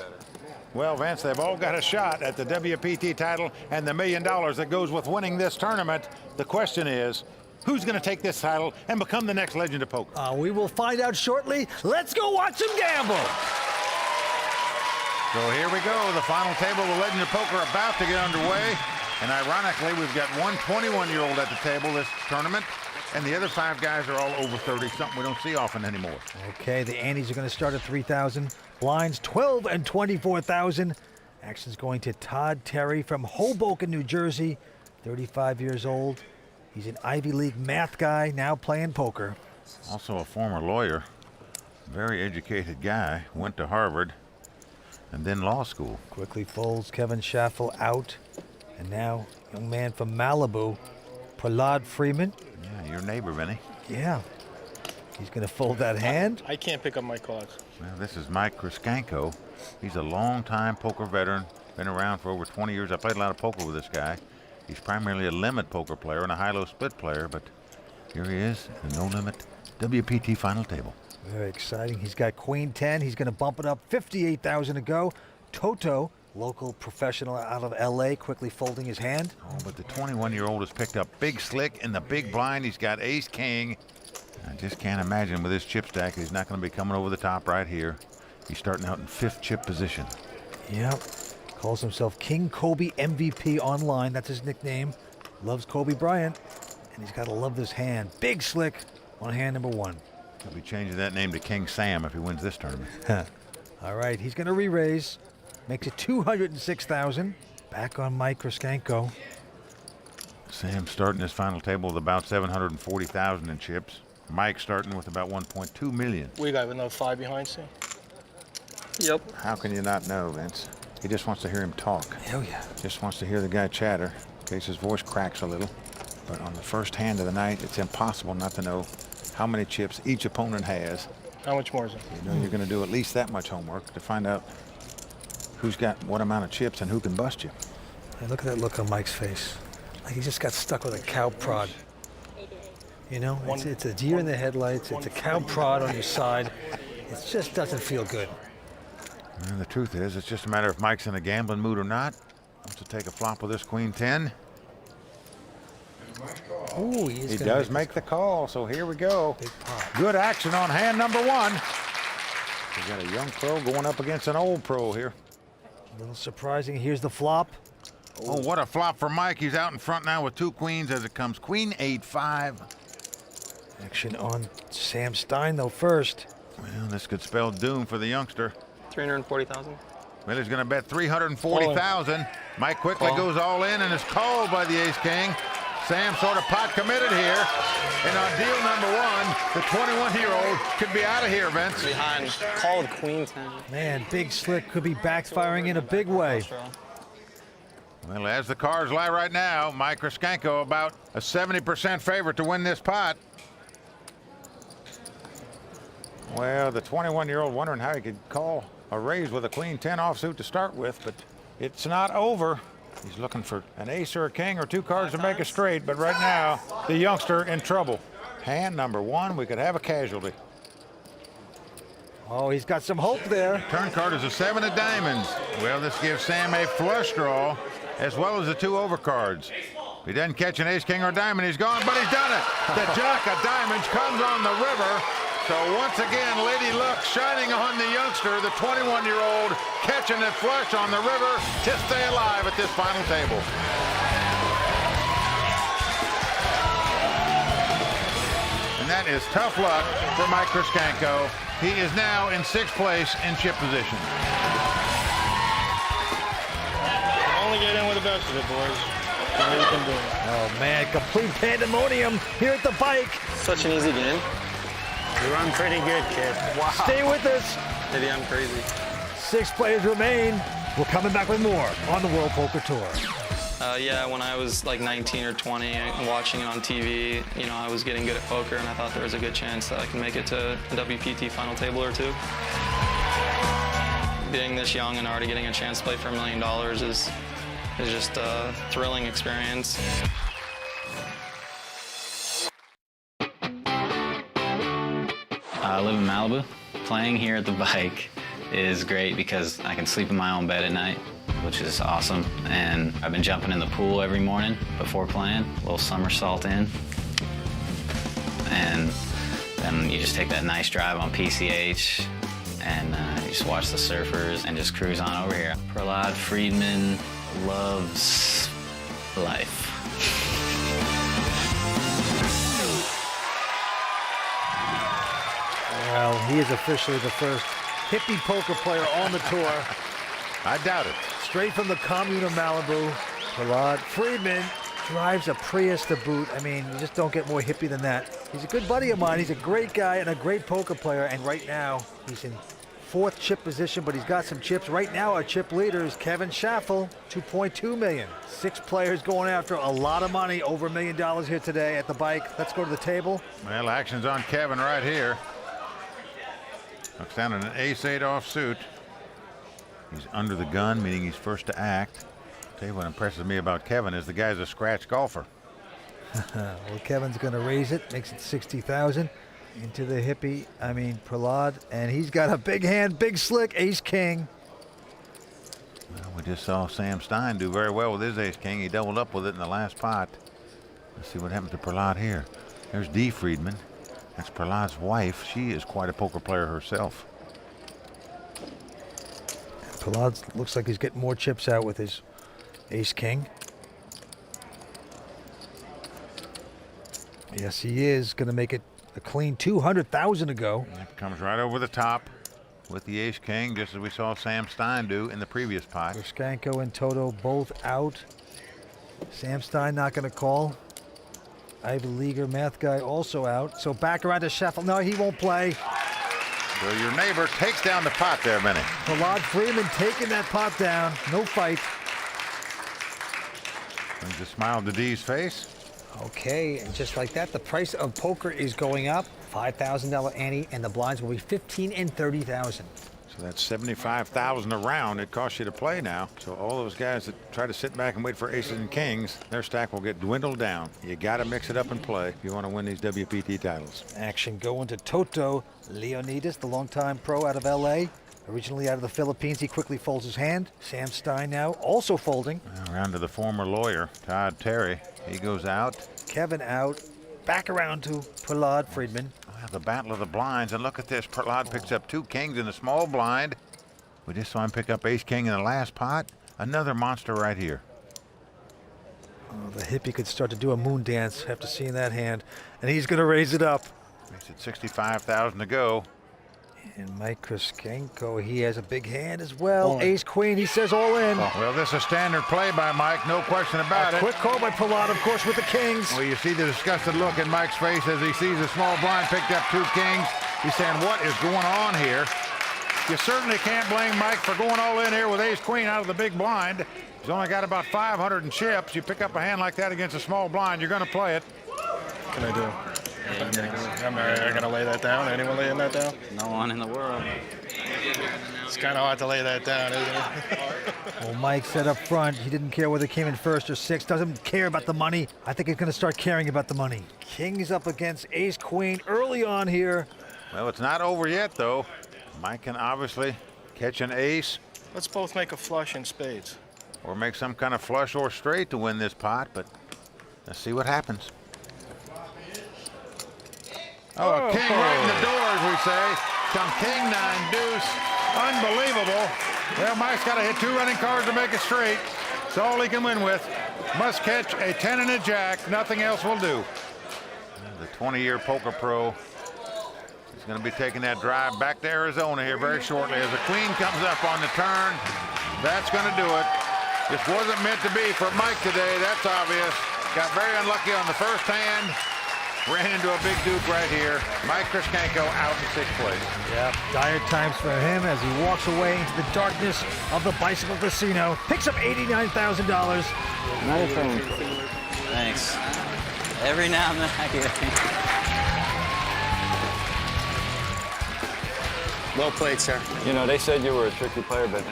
Well, Vince, they've all got a shot at the WPT title and the $1 million that goes with winning this tournament. The question is, who's going to take this title and become the next legend of poker? We will find out shortly. Let's go watch them gamble. So here we go, the final table of the Legend of Poker about to get underway. And ironically, we've got one 21-year-old at the table this tournament, and the other 5 guys are all over 30, something we don't see often anymore. Okay, the antes are going to start at 3,000. Blinds 12 and 24,000. Action's going to Todd Terry from Hoboken, New Jersey, 35 years old. He's an Ivy League math guy, now playing poker. Also a former lawyer, very educated guy, went to Harvard and then law school. Quickly folds Kevin Schaffel out. And now, young man from Malibu, Prahlad Friedman. Yeah, your neighbor, Vinny. Yeah. He's going to fold that hand. I can't pick up my cards. Well, this is Mike Kraskanko. He's a long-time poker veteran, been around for over 20 years. I played a lot of poker with this guy. He's primarily a limit poker player and a high-low split player, but here he is, the no-limit WPT final table. Very exciting. He's got Queen 10. He's going to bump it up 58,000 to go. Toto, local professional out of LA, quickly folding his hand. Oh, but the 21-year-old has picked up big slick in the big blind. He's got ace king. I just can't imagine with his chip stack, he's not going to be coming over the top right here. He's starting out in 5th chip position. Yep. Calls himself King Kobe MVP online. That's his nickname. Loves Kobe Bryant. And he's got to love this hand. Big slick on hand number 1. He'll be changing that name to King Sam if he wins this tournament. All right, he's going to re-raise. Makes it 206,000. Back on Mike Kraskanko. Sam starting his final table with about 740,000 in chips. Mike starting with about 1.2 million. We got another 5 behind, see? Yep. How can you not know, Vince? He just wants to hear him talk. Oh, yeah. Just wants to hear the guy chatter in case his voice cracks a little. But on the first hand of the night, it's impossible not to know how many chips each opponent has. How much more is it? You know you're going to do at least that much homework to find out who's got what amount of chips and who can bust you. Hey, look at that look on Mike's face. Like he just got stuck with a cow prod. You know, it's a deer in the headlights. It's a cow prod on your side. It just doesn't feel good. And the truth is, it's just a matter if Mike's in a gambling mood or not. Wants to take a flop with this Queen 10. Ooh, he does make the call, so here we go. Good action on hand number 1. We got a young pro going up against an old pro here. A little surprising. Here's the flop. Oh, what a flop for Mike. He's out in front now with 2 queens as it comes. Queen 8-5. Action on Sam Stein, though, first. Well, this could spell doom for the youngster. 340,000. Well, he's going to bet 340,000. Mike quickly goes all in and is called by the ace king. Sam sort of pot committed here. And on deal number one, the 21-year-old could be out of here, Vince. Behind, called queen 10. Man, big slick could be backfiring in a big way. Well, as the cards lie right now, Mike Raskanko about a 70% favorite to win this pot. Well, the 21-year-old wondering how he could call a raise with a queen 10 offsuit to start with, but it's not over. He's looking for an ace or a king or two cards to make a straight, but right now, the youngster in trouble. Hand number one, we could have a casualty. Oh, he's got some hope there. Turn card is a 7 of diamonds. Well, this gives Sam a flush draw, as well as the 2 overcards. If he doesn't catch an ace, king, or diamond, he's gone, but he's done it. The jack of diamonds comes on the river. So once again, Lady Luck shining on the youngster, the 21-year-old, catching it flush on the river to stay alive at this final table. And that is tough luck for Mike Raskanko. He is now in 6th place in chip position. Only get in with the best of it, boys. That's all you can do. Oh, man, complete pandemonium here at the bike. Such an easy game. You run pretty good, kid. Wow. Stay with us. Maybe I'm crazy. 6 players remain. We're coming back with more on the World Poker Tour. Yeah, when I was like 19 or 20 and watching it on TV, you know, I was getting good at poker and I thought there was a good chance that I could make it to a WPT final table or two. Being this young and already getting a chance to play for $1 million is just a thrilling experience. I live in Malibu. Playing here at the bike is great because I can sleep in my own bed at night, which is awesome. And I've been jumping in the pool every morning before playing, a little somersault in. And then you just take that nice drive on PCH and you just watch the surfers and just cruise on over here. Prahlad Friedman loves life. Well, he is officially the first hippie poker player on the tour. I doubt it. Straight from the commune of Malibu, Prahlad Friedman drives a Prius to boot. I mean, you just don't get more hippie than that. He's a good buddy of mine. He's a great guy and a great poker player. And right now, he's in 4th chip position, but he's got some chips. Right now, our chip leader is Kevin Schaffel, $2.2 million. 6 players going after a lot of money, over $1 million here today at the bike. Let's go to the table. Well, action's on Kevin right here. Looks down at an ace-8 offsuit. He's under the gun, meaning he's first to act. I'll tell you what impresses me about Kevin is the guy's a scratch golfer. Well, Kevin's going to raise it, makes it 60,000 into the hippie. I mean, Prahlad, and he's got a big hand, big slick, ace-king. Well, we just saw Sam Stein do very well with his ace-king. He doubled up with it in the last pot. Let's see what happens to Prahlad here. There's Dee Friedman. That's Prahlad's wife. She is quite a poker player herself. Prahlad looks like he's getting more chips out with his ace-king. Yes, he is going to make it a clean 200,000 to go. That comes right over the top with the ace-king, just as we saw Sam Stein do in the previous pot. Raskanko and Toto both out. Sam Stein not going to call. Ivy Leaguer, math guy, also out. So back around to Schaffel. No, he won't play. So your neighbor takes down the pot there, Minnie. Prahlad Friedman taking that pot down. No fight. Brings a smile to Dee's face. Okay, and just like that, the price of poker is going up. $5,000 ante, and the blinds will be 15 and 30,000. So that's 75,000 a round it costs you to play now. So all those guys that try to sit back and wait for aces and kings, their stack will get dwindled down. You got to mix it up and play if you want to win these WPT titles. Action going to Toto Leonidas, the longtime pro out of LA. Originally out of the Philippines, he quickly folds his hand. Sam Stein now also folding. Around to the former lawyer, Todd Terry. He goes out. Kevin out. Back around to Prahlad Friedman. Well, the battle of the blinds, and look at this. Prahlad picks up 2 kings in the small blind. We just saw him pick up ace-king in the last pot. Another monster right here. Oh, the hippie could start to do a moon dance after seeing that hand, and he's going to raise it up. Makes it 65,000 to go. And Mike Kryskenko, he has a big hand as well. Ace queen, he says all in. Well, this is a standard play by Mike, no question about it. Quick call by Prahlad, of course, with the kings. Well, you see the disgusted look in Mike's face as he sees a small blind picked up 2 kings. He's saying, what is going on here? You certainly can't blame Mike for going all in here with ace queen out of the big blind. He's only got about 500 in chips. You pick up a hand like that against a small blind, you're going to play it. What can I do? I'm going to lay that down. Anyone laying that down? No one in the world. It's kind of hard to lay that down, isn't it? Well, Mike said up front he didn't care whether it came in first or sixth. Doesn't care about the money. I think he's going to start caring about the money. Kings up against ace queen early on here. Well, it's not over yet, though. Mike can obviously catch an ace. Let's both make a flush in spades. Or make some kind of flush or straight to win this pot, but let's see what happens. Oh, a king right in the door, as we say. Come king, 9, deuce. Unbelievable. Well, Mike's got to hit 2 running cards to make it straight. It's all he can win with. Must catch a 10 and a jack. Nothing else will do. The 20-year poker pro is going to be taking that drive back to Arizona here very shortly. As the queen comes up on the turn, that's going to do it. This wasn't meant to be for Mike today. That's obvious. Got very unlucky on the first hand. Ran into a big duke right here. Mike Kryskenko out in 6th place. Yeah, dire times for him as he walks away into the darkness of the Bicycle Casino. Picks up $89,000. Nice one. Thanks. Every now and then I get it. Well played, sir. You know, they said you were a tricky player, but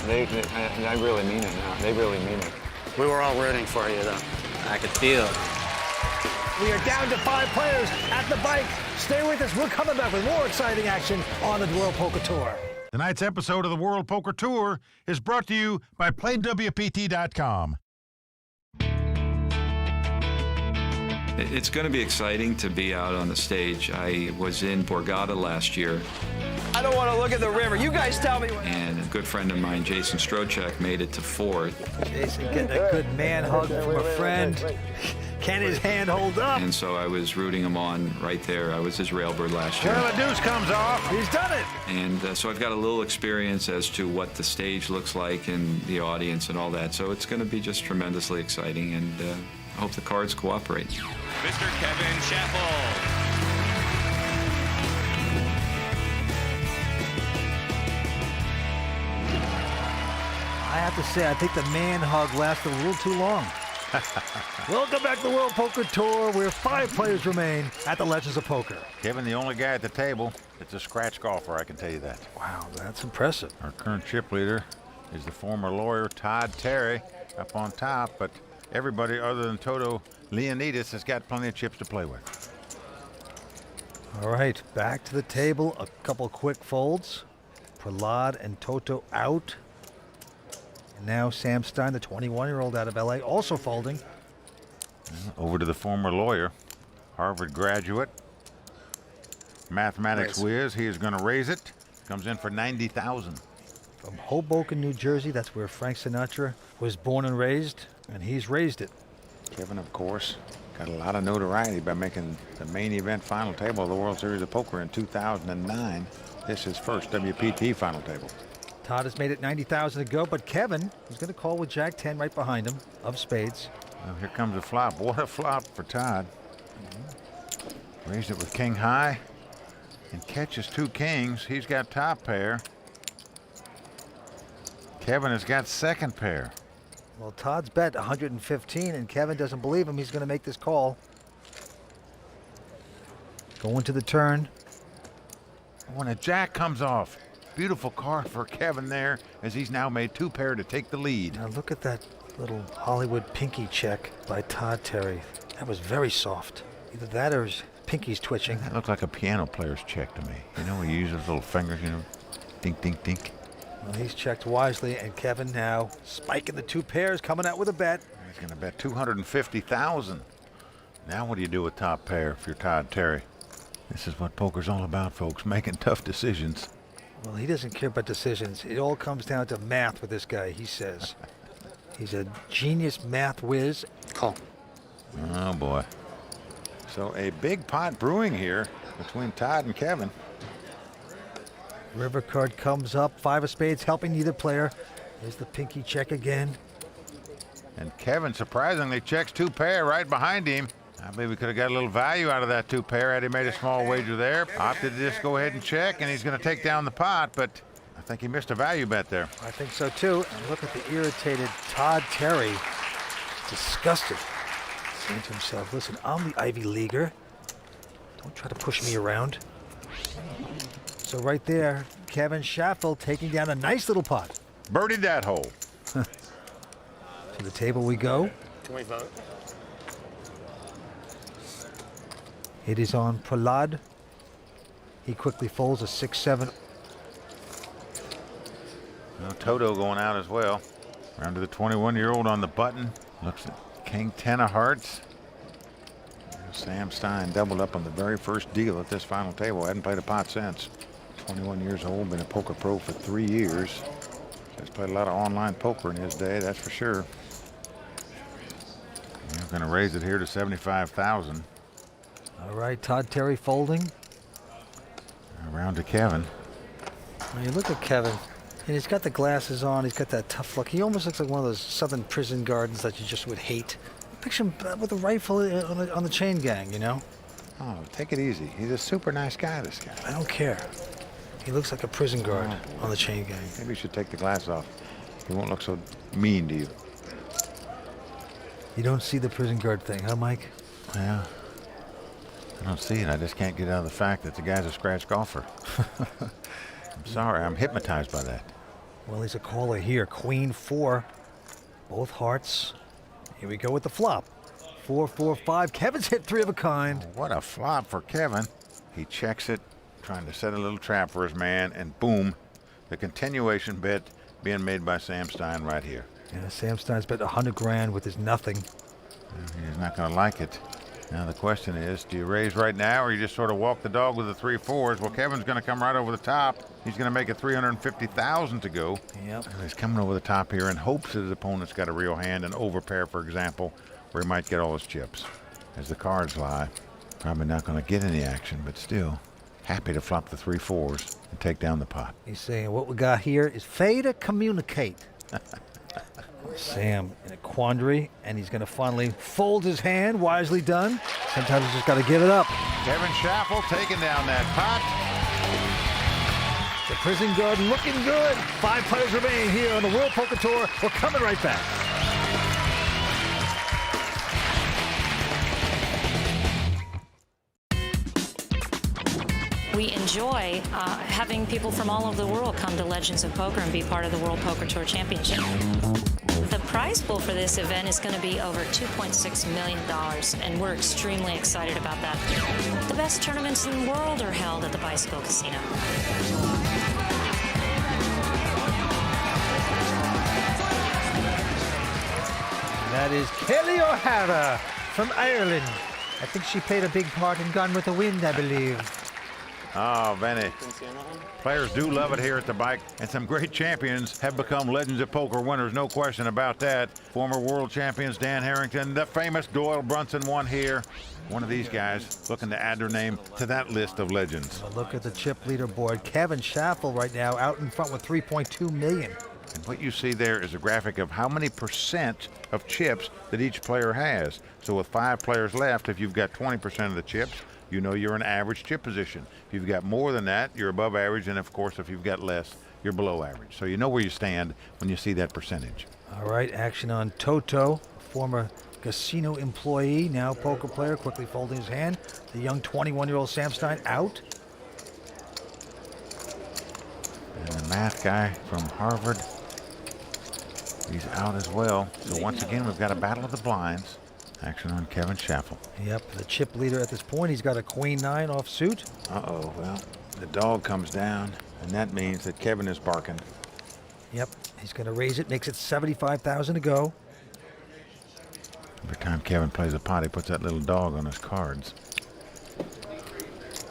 I really mean it now. They really mean it. We were all rooting for you, though. I could feel it. We are down to 5 players at the bike. Stay with us. We're coming back with more exciting action on the World Poker Tour. Tonight's episode of the World Poker Tour is brought to you by PlayWPT.com. It's going to be exciting to be out on the stage. I was in Bergata last year. I don't want to look at the river. You guys tell me. And a good friend of mine, Jason Strocek, made it to 4th. Jason getting a good man hug from a friend. Can his hand hold up? And so I was rooting him on right there. I was his railbird last year. Well, the deuce comes off. He's done it. And so I've got a little experience as to what the stage looks like and the audience and all that. So it's going to be just tremendously exciting, and I hope the cards cooperate. Mr. Kevin Chappell. I have to say, I think the man hug lasted a little too long. Welcome back to the World Poker Tour, where 5 players remain at the Legends of Poker. Kevin, the only guy at the table that's a scratch golfer, I can tell you that. Wow, that's impressive. Our current chip leader is the former lawyer Todd Terry up on top, but everybody other than Toto Leonidas has got plenty of chips to play with. All right, back to the table. A couple quick folds. Prahlad and Toto out. And now Sam Stein, the 21-year-old out of LA, also folding. Over to the former lawyer, Harvard graduate, mathematics whiz. He is going to raise it. Comes in for $90,000. From Hoboken, New Jersey, that's where Frank Sinatra was born and raised, and he's raised it. Kevin, of course, got a lot of notoriety by making the main event final table of the World Series of Poker in 2009. This is his first WPT final table. Todd has made it $90,000 to go, but Kevin is going to call with Jack 10 right behind him of spades. Well, here comes a flop. What a flop for Todd. Raised it with king high and catches 2 kings. He's got top pair. Kevin has got second pair. Well, Todd's bet 115, and Kevin doesn't believe him. He's going to make this call. Going to the turn. When a jack comes off, beautiful card for Kevin there, as he's now made 2 pair to take the lead. Now look at that little Hollywood pinky check by Todd Terry. That was very soft. Either that or his pinky's twitching. That looked like a piano player's check to me. You know, he uses his little fingers, you know, dink, dink, dink. Well, he's checked wisely, and Kevin now spiking the 2 pairs, coming out with a bet. He's going to bet $250,000. Now what do you do with top pair if you're Todd Terry? This is what poker's all about, folks, making tough decisions. Well, he doesn't care about decisions. It all comes down to math with this guy, he says. He's a genius math whiz. Call. Oh, boy. So a big pot brewing here between Todd and Kevin. River card comes up. 5 of spades helping neither player. There's the pinky check again. And Kevin surprisingly checks 2 pair right behind him. I believe we could have got a little value out of that 2 pair had he made a small wager there. Opted to just go ahead and check, and he's going to take down the pot, but I think he missed a value bet there. I think so too. And look at the irritated Todd Terry. Disgusted. Saying to himself, listen, I'm the Ivy Leaguer. Don't try to push me around. So right there, Kevin Schaffel taking down a nice little pot. Birdied that hole. To the table we go. Can we vote? It is on Prahlad. He quickly folds a 6-7. Well, Toto going out as well. Round to the 21-year-old on the button. Looks at King 10 of hearts. Sam Stein doubled up on the very first deal at this final table. Hadn't played a pot since. 21 years old, been a poker pro for 3 years. He's played a lot of online poker in his day, that's for sure. We're going to raise it here to 75,000. All right, Todd Terry folding. Around to Kevin. Now you look at Kevin, and he's got the glasses on. He's got that tough look. He almost looks like one of those southern prison guards that you just would hate. Picture him with a rifle on the chain gang, you know? Oh, take it easy. He's a super nice guy, this guy. I don't care. He looks like a prison guard on the chain gang. Maybe you should take the glass off. He won't look so mean to you. You don't see the prison guard thing, huh, Mike? Yeah. I don't see it. I just can't get out of the fact that the guy's a scratch golfer. I'm sorry. I'm hypnotized by that. Well, he's a caller here. Queen 4. Both hearts. Here we go with the flop. 4, 4, 5. Kevin's hit 3 of a kind. Oh, what a flop for Kevin. He checks it, trying to set a little trap for his man, and boom, the continuation bet being made by Sam Stein right here. Yeah, Sam Stein's bet 100 grand with his nothing. He's not going to like it. Now the question is, do you raise right now, or you just sort of walk the dog with the 3 4s? Well, Kevin's going to come right over the top. He's going to make it 350,000 to go. Yep. And he's coming over the top here in hopes that his opponent's got a real hand, an overpair, for example, where he might get all his chips. As the cards lie, probably not going to get any action, but still happy to flop the 3 4s and take down the pot. He's saying what we got here is fade to communicate. Sam in a quandary, and he's going to finally fold his hand. Wisely done. Sometimes he's just got to give it up. Kevin Schaffel taking down that pot. The prison guard looking good. 5 players remain here on the World Poker Tour. We're coming right back. We enjoy having people from all over the world come to Legends of Poker and be part of the World Poker Tour Championship. The prize pool for this event is going to be over $2.6 million, and we're extremely excited about that. The best tournaments in the world are held at the Bicycle Casino. That is Kelly O'Hara from Ireland. I think she played a big part in Gone with the Wind, I believe. Oh, Benny. Players do love it here at the bike, and some great champions have become Legends of Poker winners, no question about that. Former world champions Dan Harrington, the famous Doyle Brunson won here. One of these guys looking to add their name to that list of legends. Well, look at the chip leaderboard. Kevin Schaffel right now out in front with 3.2 million. And what you see there is a graphic of how many percent of chips that each player has. So with 5 players left, if you've got 20% of the chips, you know you're in average chip position. If you've got more than that, you're above average, and of course, if you've got less, you're below average. So you know where you stand when you see that percentage. All right, action on Toto, former casino employee, now poker player, quickly folding his hand. The young 21-year-old Sam Stein out. And the math guy from Harvard, he's out as well. So once again, we've got a battle of the blinds. Action on Kevin Schaffel. Yep, the chip leader at this point. He's got a queen 9 off suit. Uh-oh, well, the dog comes down, and that means that Kevin is barking. Yep, he's going to raise it, makes it 75,000 to go. Every time Kevin plays a pot, he puts that little dog on his cards.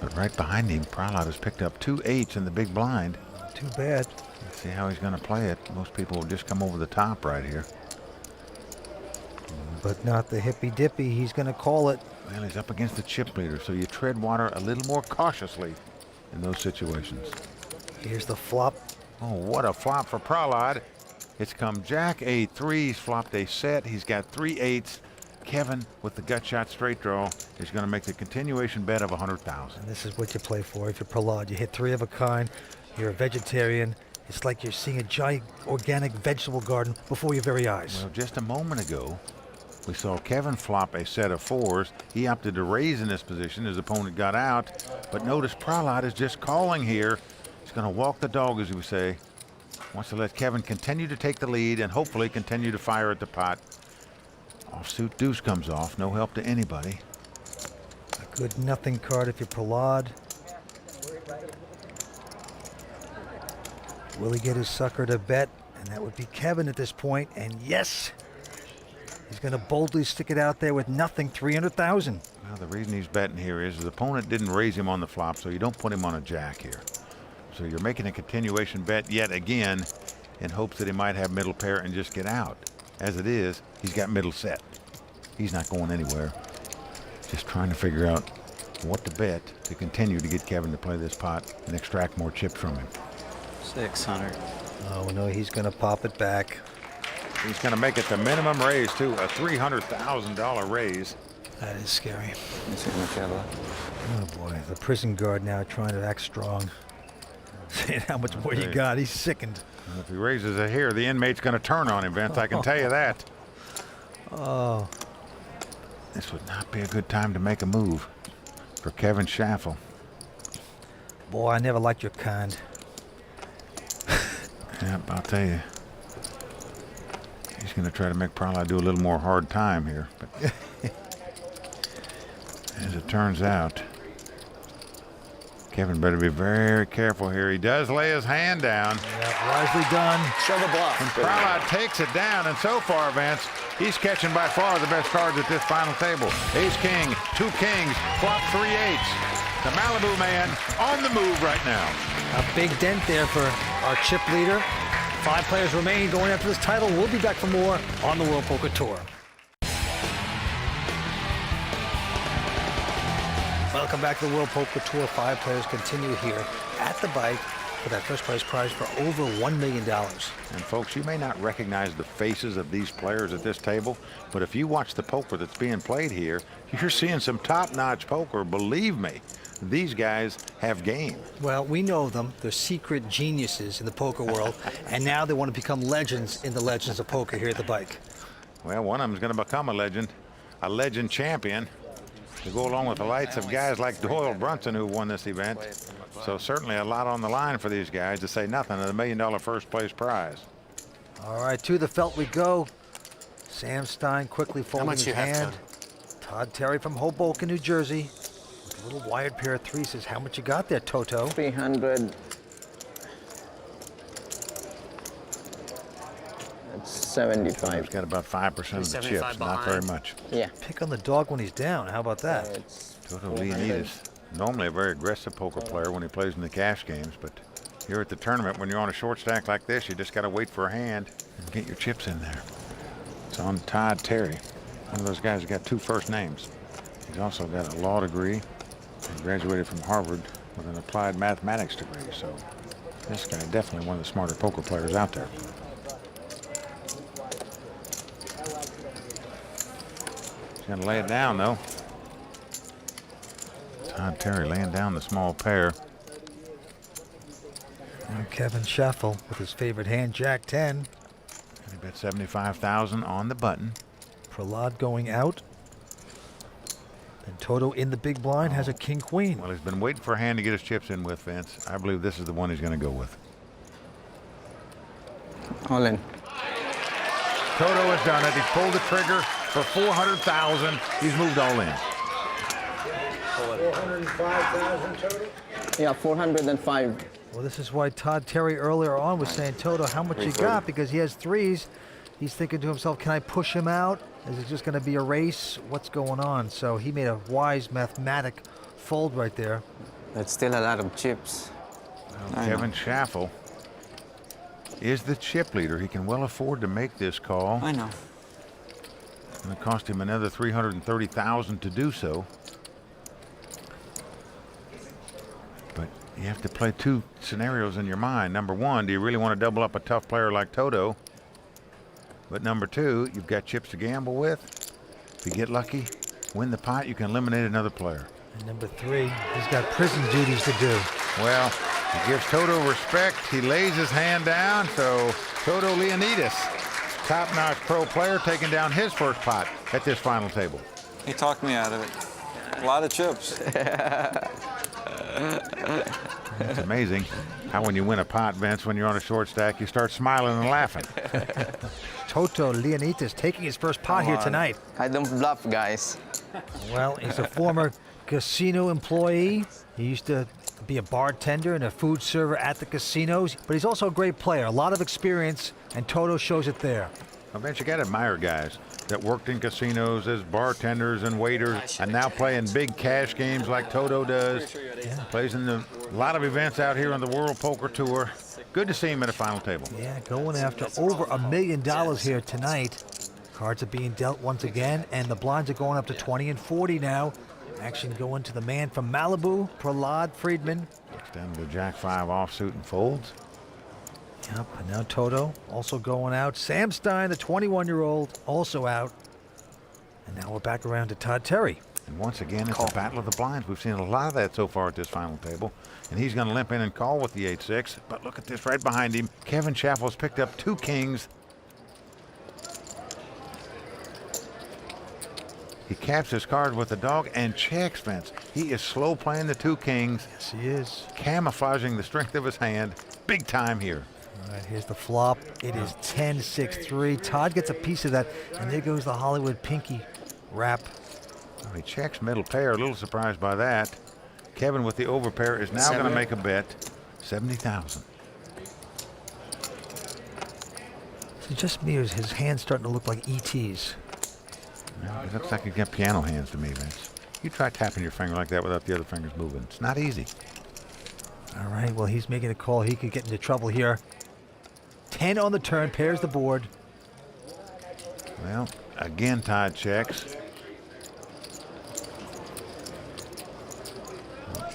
But right behind him, Prahlad has picked up 2 8s in the big blind. Too bad. Let's see how he's going to play it. Most people will just come over the top right here. But not the hippy-dippy. He's going to call it. Well, he's up against the chip leader, so you tread water a little more cautiously in those situations. Here's the flop. Oh, what a flop for Prahlad. It's come Jack 8-3. He's flopped a set. He's got 3 8s. Kevin, with the gut shot straight draw, is going to make the continuation bet of 100,000. And this is what you play for. If you're Prahlad, you hit 3 of a kind. You're a vegetarian. It's like you're seeing a giant organic vegetable garden before your very eyes. Well, just a moment ago, we saw Kevin flop a set of 4s. He opted to raise in this position. His opponent got out. But notice Prahlad is just calling here. He's going to walk the dog, as we say. Wants to let Kevin continue to take the lead and hopefully continue to fire at the pot. Offsuit deuce comes off. No help to anybody. A good nothing card if you're Prahlad. Will he get his sucker to bet? And that would be Kevin at this point. And yes, he's going to boldly stick it out there with nothing, 300,000. Well, the reason he's betting here is his opponent didn't raise him on the flop, so you don't put him on a jack here. So you're making a continuation bet yet again in hopes that he might have middle pair and just get out. As it is, he's got middle set. He's not going anywhere. Just trying to figure out what to bet to continue to get Kevin to play this pot and extract more chips from him. 600. Oh, no, he's going to pop it back. He's going to make it the minimum raise, too, a $300,000 raise. That is scary. Oh, boy, the prison guard now trying to act strong. Saying how much more you got. He's sickened. Well, if he raises it here, the inmate's going to turn on him, Vince. I can tell you that. Oh. This would not be a good time to make a move for Kevin Schaffel. Boy, I never liked your kind. Yeah, I'll tell you. He's going to try to make Prahlad do a little more hard time here. But as it turns out, Kevin better be very careful here. He does lay his hand down. Yeah, wisely done. Show the bluff. And Prahlad takes it down, and so far, Vince, he's catching by far the best cards at this final table. Ace King, 2 kings, flop 3 8s. The Malibu man on the move right now. A big dent there for our chip leader. 5 players remain going after this title. We'll be back for more on the World Poker Tour. Welcome back to the World Poker Tour. 5 players continue here at the bike for that first place prize for over $1 million. And folks, you may not recognize the faces of these players at this table, but if you watch the poker that's being played here, you're seeing some top-notch poker. Believe me, these guys have game. Well, we know them. They're secret geniuses in the poker world, and now they want to become legends in the legends of poker here at the bike. Well, one of them is going to become a legend champion, to go along with the lights of guys like Doyle Brunson, who won this event. So certainly a lot on the line for these guys, to say nothing of the $1 million first place prize. All right, to the felt we go. Sam Stein quickly folding his hand. Todd Terry from Hoboken, New Jersey. With a little wired pair of 3s says, how much you got there, Toto? 300. That's 75. He's got about 5% of the chips, not very much. Yeah. Pick on the dog when he's down. How about that? Toto Leonidas, normally a very aggressive poker player when he plays in the cash games, but here at the tournament, when you're on a short stack like this, you just got to wait for a hand and get your chips in there. It's on Todd Terry, one of those guys who got 2 first names. He's also got a law degree and graduated from Harvard with an applied mathematics degree. So this guy definitely one of the smarter poker players out there. He's going to lay it down, though. Todd Terry laying down the small pair. And Kevin Schaffel with his favorite hand, Jack 10. And he bet 75,000 on the button. Prahlad going out. And Toto in the big blind has a king-queen. Well, he's been waiting for a hand to get his chips in with, Vince. I believe this is the one he's going to go with. All in. Toto has done it. He's pulled the trigger for 400,000. He's moved all in. 405,000 total? Yeah, 405. Well, this is why Todd Terry earlier on was saying, Toto, how much you got? Because he has 3s. He's thinking to himself, can I push him out? Is it just going to be a race? What's going on? So he made a wise mathematic fold right there. That's still a lot of chips. Well, Kevin Schaffel is the chip leader. He can well afford to make this call. I know. It's going to cost him another 330,000 to do so. But You have to play two scenarios in your mind. Number one, do you really want to double up a tough player like Toto? But number two, you've got chips to gamble with. If you get lucky, win the pot, you can eliminate another player. And number three, he's got prison duties to do. Well, he gives Toto respect. He lays his hand down, so Toto Leonidas, top-notch pro player, taking down his first pot at this final table. He talked me out of it. A lot of chips. It's amazing how when you win a pot, Vince, when you're on a short stack, you start smiling and laughing. Toto Leonidas taking his first pot here tonight. I don't bluff, guys. Well, he's a former casino employee. He used to be a bartender and a food server at the casinos, but he's also a great player, a lot of experience, and Toto shows it there. Well, Vince, you got to admire guys that worked in casinos as bartenders and waiters and now play in big cash games like Toto does. Yeah. Plays in a lot of events out here on the World Poker Tour. Good to see him at a final table. Yeah, going after over $1 million here tonight. Cards are being dealt once again, and the blinds are going up to 20 and 40 now. Action going to the man from Malibu, Prahlad Friedman. Gets down to the Jack-5 offsuit and folds. Yep, and now Toto also going out. Sam Stein, the 21-year-old, also out. And now we're back around to Todd Terry. And once again, it's a battle of the blinds. We've seen a lot of that so far at this final table. And he's going to limp in and call with the 8-6. But look at this right behind him. Kevin Schaffels picked up 2 kings. He caps his card with the dog and checks, Vince. He is slow playing the 2 kings. Yes, he is. Camouflaging the strength of his hand. Big time here. All right, here's the flop. It is 10-6-3. Todd gets a piece of that, and there goes the Hollywood pinky wrap. Well, he checks middle pair. A little surprised by that. Kevin with the overpair is now going to make a bet. 70,000. It's just me, his hand's starting to look like ET's. Well, it looks like you got piano hands to me, Vince. You try tapping your finger like that without the other fingers moving. It's not easy. All right, well, he's making a call. He could get into trouble here. 10 on the turn, pairs the board. Well, again, Todd checks.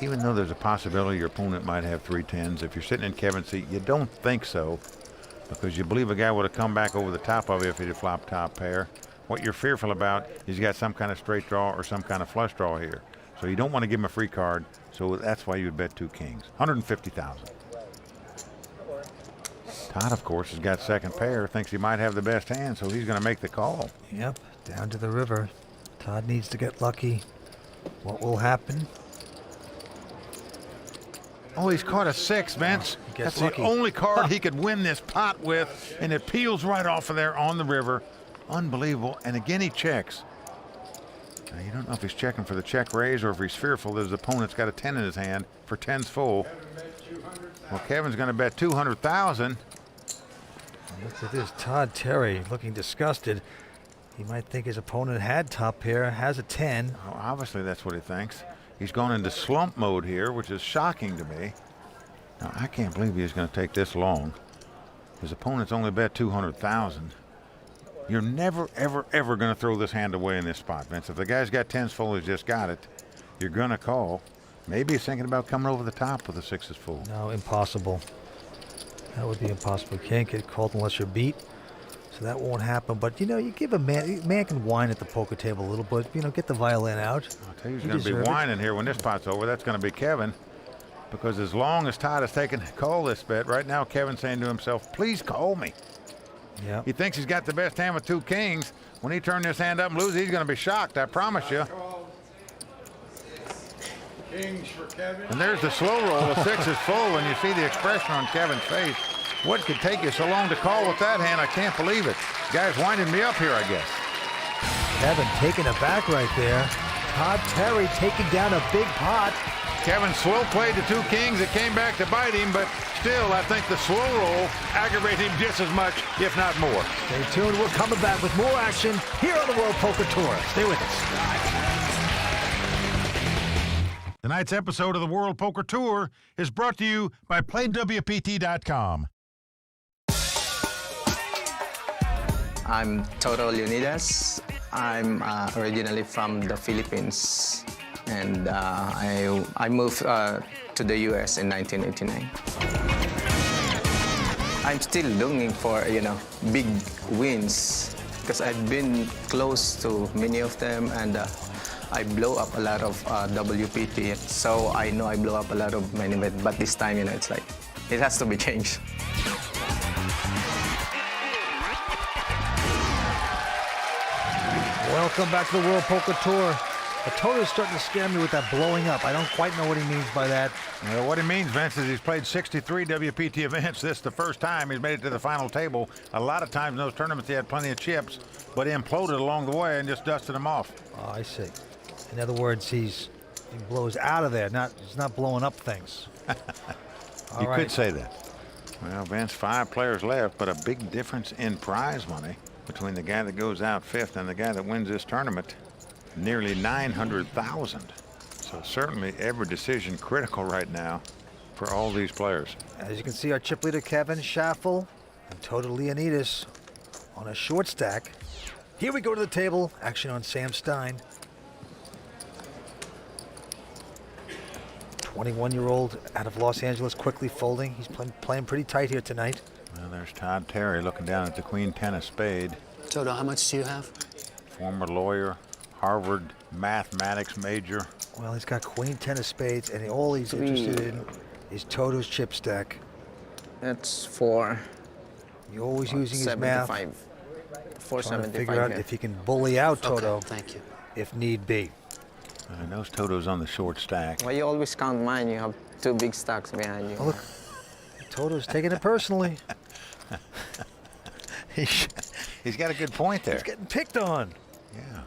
Even though there's a possibility your opponent might have 3 10s, if you're sitting in Kevin's seat, you don't think so, because you believe a guy would have come back over the top of you if he'd have flopped top pair. What you're fearful about is you got some kind of straight draw or some kind of flush draw here. So you don't want to give him a free card, so that's why you would bet 2 kings. 150,000. Todd, of course, has got second pair, thinks he might have the best hand, so he's going to make the call. Yep, down to the river. Todd needs to get lucky. What will happen? Oh, he's caught a 6, Vince. That's lucky. The only card he could win this pot with, and it peels right off of there on the river. Unbelievable. And again, he checks. Now, you don't know if he's checking for the check raise or if he's fearful that his opponent's got a 10 in his hand for 10's full. Well, Kevin's going to bet 200,000. Look at this, Todd Terry looking disgusted. He might think his opponent had top pair, has a 10. Well, obviously, that's what he thinks. He's gone into slump mode here, which is shocking to me. Now, I can't believe he's going to take this long. His opponent's only bet 200,000. You're never, ever, ever going to throw this hand away in this spot, Vince. If the guy's got 10s full, he's just got it. You're going to call. Maybe he's thinking about coming over the top with the 6s full. No, impossible. That would be impossible. You can't get called unless you're beat. So that won't happen. But, you know, you give a man can whine at the poker table a little bit. You know, get the violin out. I'll tell you who's going to be whining here when this pot's over. That's going to be Kevin. Because as long as Todd has taken call this bet, right now Kevin's saying to himself, please call me. Yeah. He thinks he's got the best hand with 2 kings. When he turns this hand up and loses, he's going to be shocked, I promise you. Kings for Kevin. And there's the slow roll. The 6 is full, and you see the expression on Kevin's face. What could take you so long to call with that hand? I can't believe it. Guy's winding me up here, I guess. Kevin taking it back right there. Todd Terry taking down a big pot. Kevin slow played the 2 kings. It came back to bite him, but still, I think the slow roll aggravated him just as much, if not more. Stay tuned. We're coming back with more action here on the World Poker Tour. Stay with us. Tonight's episode of the World Poker Tour is brought to you by PlayWPT.com. I'm Toto Leonidas. I'm originally from the Philippines. and I moved to the U.S. in 1989. I'm still longing for, big wins because I've been close to many of them, and I blow up a lot of WPT. So I know I blow up a lot of main event, but this time, it's like it has to be changed. Welcome back to the World Poker Tour. Toto's starting to scare me with that blowing up. I don't quite know what he means by that. Well, what he means, Vince, is he's played 63 WPT events. This is the first time he's made it to the final table. A lot of times in those tournaments he had plenty of chips, but imploded along the way and just dusted them off. Oh, I see. In other words, he blows out of there. He's not blowing up things. You could say that. Well, Vince, 5 players left, but a big difference in prize money between the guy that goes out 5th and the guy that wins this tournament. Nearly 900,000. So certainly every decision critical right now for all these players. As you can see, our chip leader Kevin Schaffel and Toto Leonidas on a short stack. Here we go to the table. Action on Sam Stein. 21-year-old out of Los Angeles, quickly folding. He's playing pretty tight here tonight. Well, there's Todd Terry looking down at the Queen 10 of spade. Toto, how much do you have? Former lawyer, Harvard mathematics major. Well, he's got Queen 10 of spades, and all he's interested in is Toto's chip stack. That's 4. You're always using his math. 475. Trying to figure out if he can bully out Toto. Okay, thank you. If need be. I know Toto's on the short stack. Well, you always count mine. You have 2 big stacks behind you. Oh, look, Toto's taking it personally. He's got a good point there. He's getting picked on. Yeah.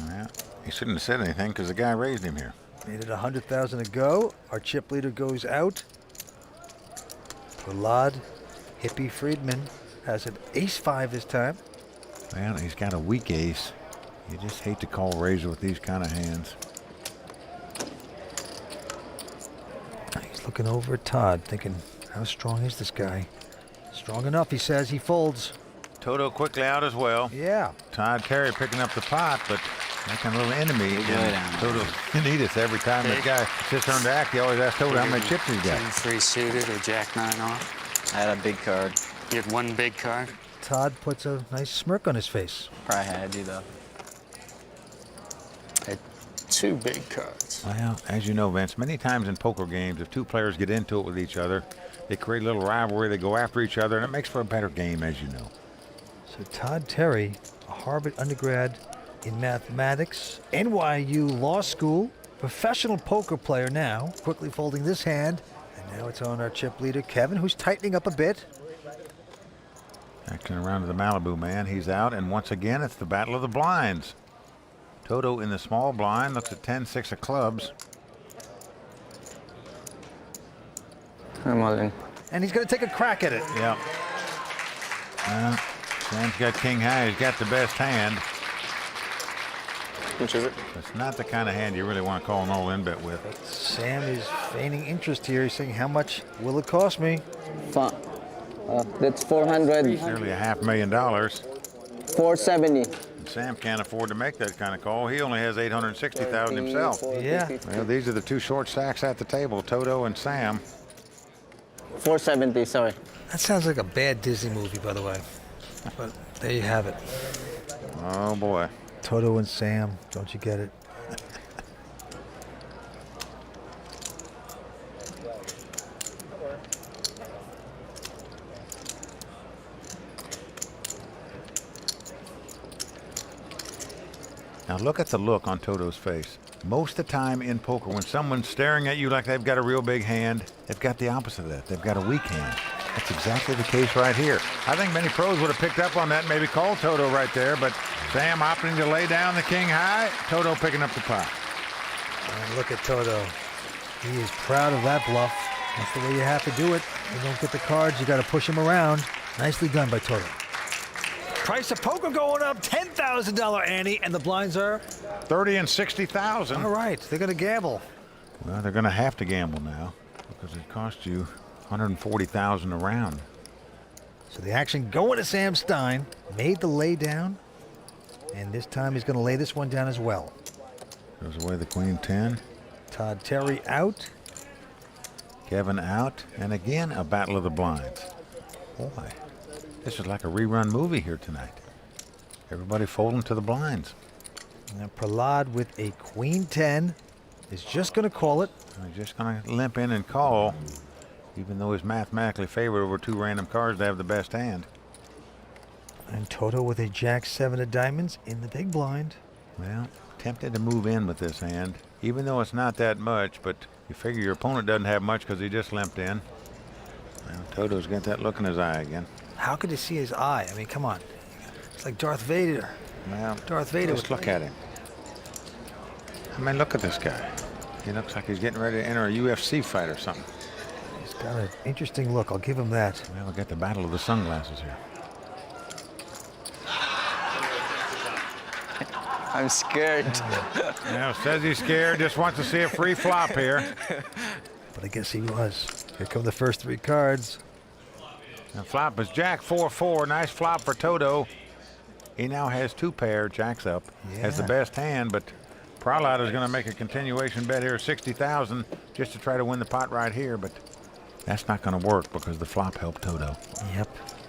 Yeah. He shouldn't have said anything because the guy raised him here. Made it 100,000 to go. Our chip leader goes out. Prahlad Hippie Friedman has an ace-5 this time. Well, he's got a weak ace. You just hate to call razor with these kind of hands. He's looking over at Todd, thinking, how strong is this guy? Strong enough, he says. He folds. Toto quickly out as well. Yeah. Todd Terry picking up the pot, but making a little enemy. Toto Leonidas every time the guy sits on the act, he always asks Toto how many chips he's got. 3 suited or Jack 9 off. I had a big card. You had 1 big card. Todd puts a nice smirk on his face. Probably had you though. I had 2 big cards. Well, as you know, Vince, many times in poker games, if 2 players get into it with each other, they create a little rivalry, they go after each other, and it makes for a better game, as you know. So Todd Terry, a Harvard undergrad in mathematics, NYU Law School, professional poker player now, quickly folding this hand. And now it's on our chip leader, Kevin, who's tightening up a bit. Action around to the Malibu man. He's out, and once again, it's the battle of the blinds. Toto in the small blind looks at 10-6 of clubs. I'm all in. And he's going to take a crack at it. Yeah. Sam's got king high. He's got the best hand. Which is it? It's not the kind of hand you really want to call an all-in bet with. But Sam is feigning interest here. He's saying, how much will it cost me? That's 400. Nearly $500,000. 470. And Sam can't afford to make that kind of call. He only has $860,000 himself. Yeah. Well, these are the 2 short stacks at the table, Toto and Sam. 470, sorry. That sounds like a bad Disney movie, by the way. But there you have it. Oh, boy. Toto and Sam, don't you get it? Now look at the look on Toto's face. Most of the time in poker, when someone's staring at you like they've got a real big hand, they've got the opposite of that. They've got a weak hand. That's exactly the case right here. I think many pros would have picked up on that and maybe called Toto right there, but Sam opting to lay down the king high, Toto picking up the pot. And look at Toto. He is proud of that bluff. That's the way you have to do it. You don't get the cards, you got to push him around. Nicely done by Toto. Price of poker going up, $10,000 ante, and the blinds are? 30 and 60,000. All right, they're going to gamble. Well, they're going to have to gamble now because it cost you 140,000 a round. So the action going to Sam Stein. Made the lay down, and this time he's going to lay this one down as well. Goes away the queen 10. Todd Terry out. Kevin out. And again, a battle of the blinds. Boy, this is like a rerun movie here tonight. Everybody folding to the blinds. Now Prahlad with a queen 10 is just going to call it. He's just going to limp in and call, even though he's mathematically favored over 2 random cards to have the best hand. And Toto with a jack 7 of diamonds in the big blind. Well, tempted to move in with this hand, even though it's not that much, but you figure your opponent doesn't have much because he just limped in. Well, Toto's got that look in his eye again. How could you see his eye? I mean, come on. It's like Darth Vader. Well, Darth Vader. Just look at him. I mean, look at this guy. He looks like he's getting ready to enter a UFC fight or something. He's got an interesting look. I'll give him that. Well, we'll get the battle of the sunglasses here. I'm scared. Well, says he's scared, just wants to see a free flop here. But I guess he was. Here come the first 3 cards. The flop is Jack 4-4. Nice flop for Toto. He now has 2 pair. Jack's up. Has the best hand, but Prahlad is going to make a continuation bet here of 60,000 just to try to win the pot right here, but that's not going to work because the flop helped Toto. Yep.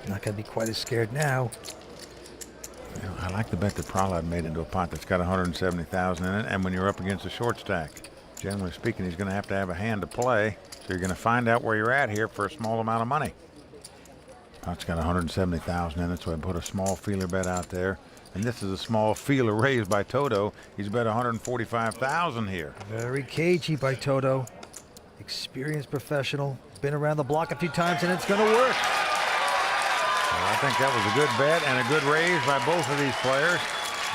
Not going to be quite as scared now. You know, I like the bet that Prahlad made into a pot that's got 170,000 in it, and when you're up against a short stack, generally speaking, he's going to have a hand to play, so you're going to find out where you're at here for a small amount of money. Pot's got 170,000 in it, so I put a small feeler bet out there, and this is a small feeler raised by Toto. He's bet 145,000 here. Very cagey by Toto. Experienced professional. Been around the block a few times, and it's going to work. Well, I think that was a good bet and a good raise by both of these players.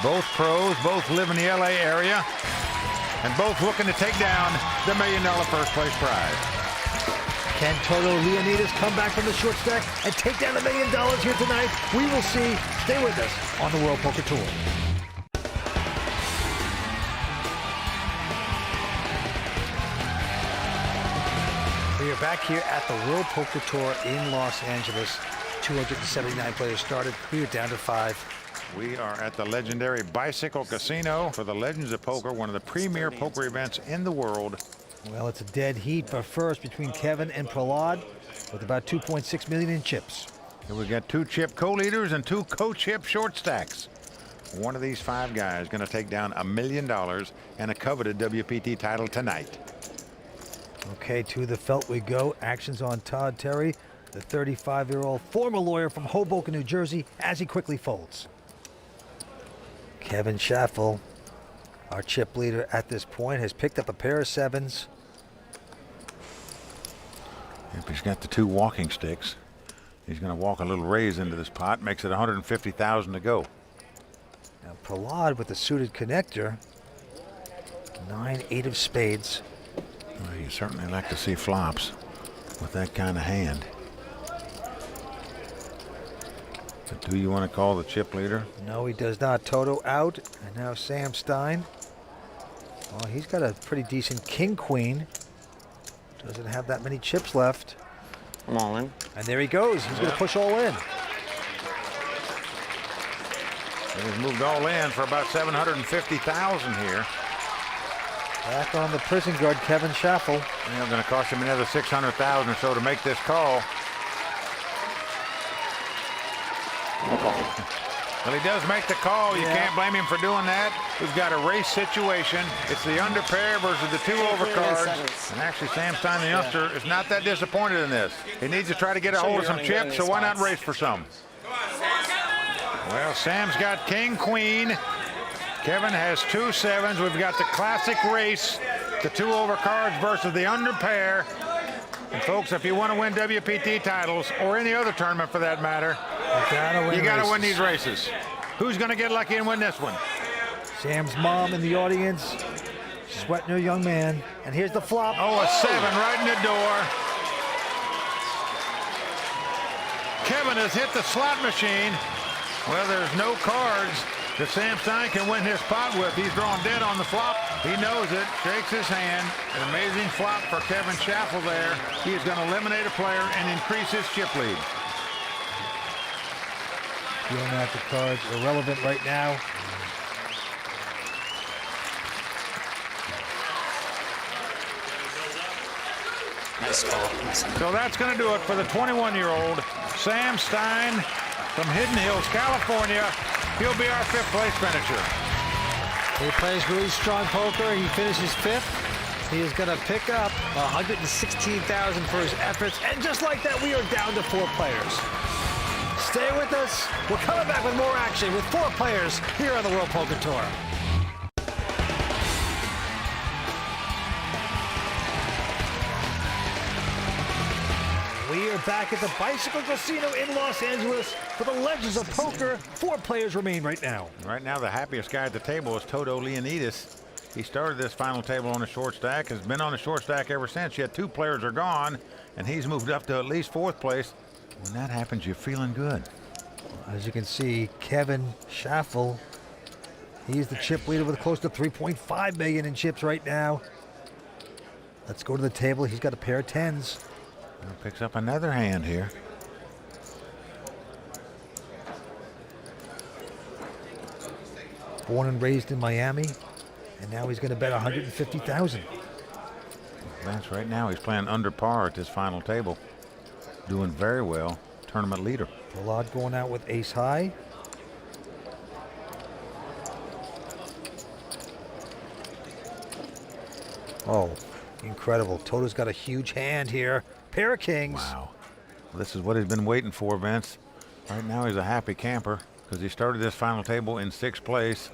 Both pros, both live in the LA area, and both looking to take down the $1 million first place prize. Can Toto Leonidas come back from the short stack and take down $1 million here tonight? We will see. Stay with us on the World Poker Tour. We are back here at the World Poker Tour in Los Angeles. 279 players started. We are down to 5. We are at the legendary Bicycle Casino for the Legends of Poker, one of the premier poker events in the world. Well, it's a dead heat, but first between Kevin and Prahlad with about 2.6 million in chips. Here we got 2 chip co-leaders and 2 co-chip short stacks. One of these 5 guys is going to take down $1 million and a coveted WPT title tonight. Okay, to the felt we go. Action's on Todd Terry, the 35-year-old former lawyer from Hoboken, New Jersey, as he quickly folds. Kevin Schaffel, our chip leader at this point, has picked up a pair of 7s. If he's got the 2 walking sticks, he's going to walk a little raise into this pot, makes it 150,000 to go. Now Prahlad with the suited connector, 9-8 of spades. Well, you certainly like to see flops with that kind of hand. But do you want to call the chip leader? No, he does not. Toto out, and now Sam Stein. Well, he's got a pretty decent king-queen. Doesn't have that many chips left. I'm all in. And there he goes. He's going to push all in. He's moved all in for about 750,000 here. Back on the prison guard, Kevin Schaffel. It's going to cost him another 600,000 or so to make this call. Well, he does make the call. You can't blame him for doing that. We've got a race situation. It's the under pair versus the 2 overcards. And actually, Sam Stein, the youngster, is not that disappointed in this. He needs to try to get a hold of some chips, so why not race for some? Well, Sam's got king, queen. Kevin has 2 7s. We've got the classic race, the 2 overcards versus the under pair. And folks, if you want to win WPT titles, or any other tournament for that matter, you gotta win these races. Who's gonna get lucky and win this one? Sam's mom in the audience, sweating her young man. And here's the flop. Oh, a 7 right in the door. Kevin has hit the slot machine. Well, there's no cards that Sam Stein can win his pot with. He's drawn dead on the flop. He knows it, shakes his hand. An amazing flop for Kevin Schaffel there. He is going to eliminate a player and increase his chip lead. Feeling out the cards, irrelevant right now. Nice ball. Nice. So that's going to do it for the 21-year-old Sam Stein from Hidden Hills, California. He'll be our 5th place finisher. He plays really strong poker. He finishes 5th. He is going to pick up $116,000 for his efforts. And just like that, we are down to 4 players. Stay with us. We're coming back with more action with 4 players here on the World Poker Tour. We are back at the Bicycle Casino in Los Angeles for the Legends of Poker. 4 players remain right now. Right now, the happiest guy at the table is Toto Leonidas. He started this final table on a short stack, has been on a short stack ever since, yet 2 players are gone, and he's moved up to at least 4th place. When that happens, you're feeling good. As you can see, Kevin Schaffel, he's the chip leader with close to $3.5 million in chips right now. Let's go to the table. He's got a pair of 10s. Picks up another hand here. Born and raised in Miami, and now he's going to bet $150,000. Vance, right now he's playing under par at this final table. Doing very well. Tournament leader. Prahlad going out with ace high. Oh, incredible. Toto's got a huge hand here. Pair of kings. Wow. This is what he's been waiting for, Vince. Right now he's a happy camper because he started this final table in 6th place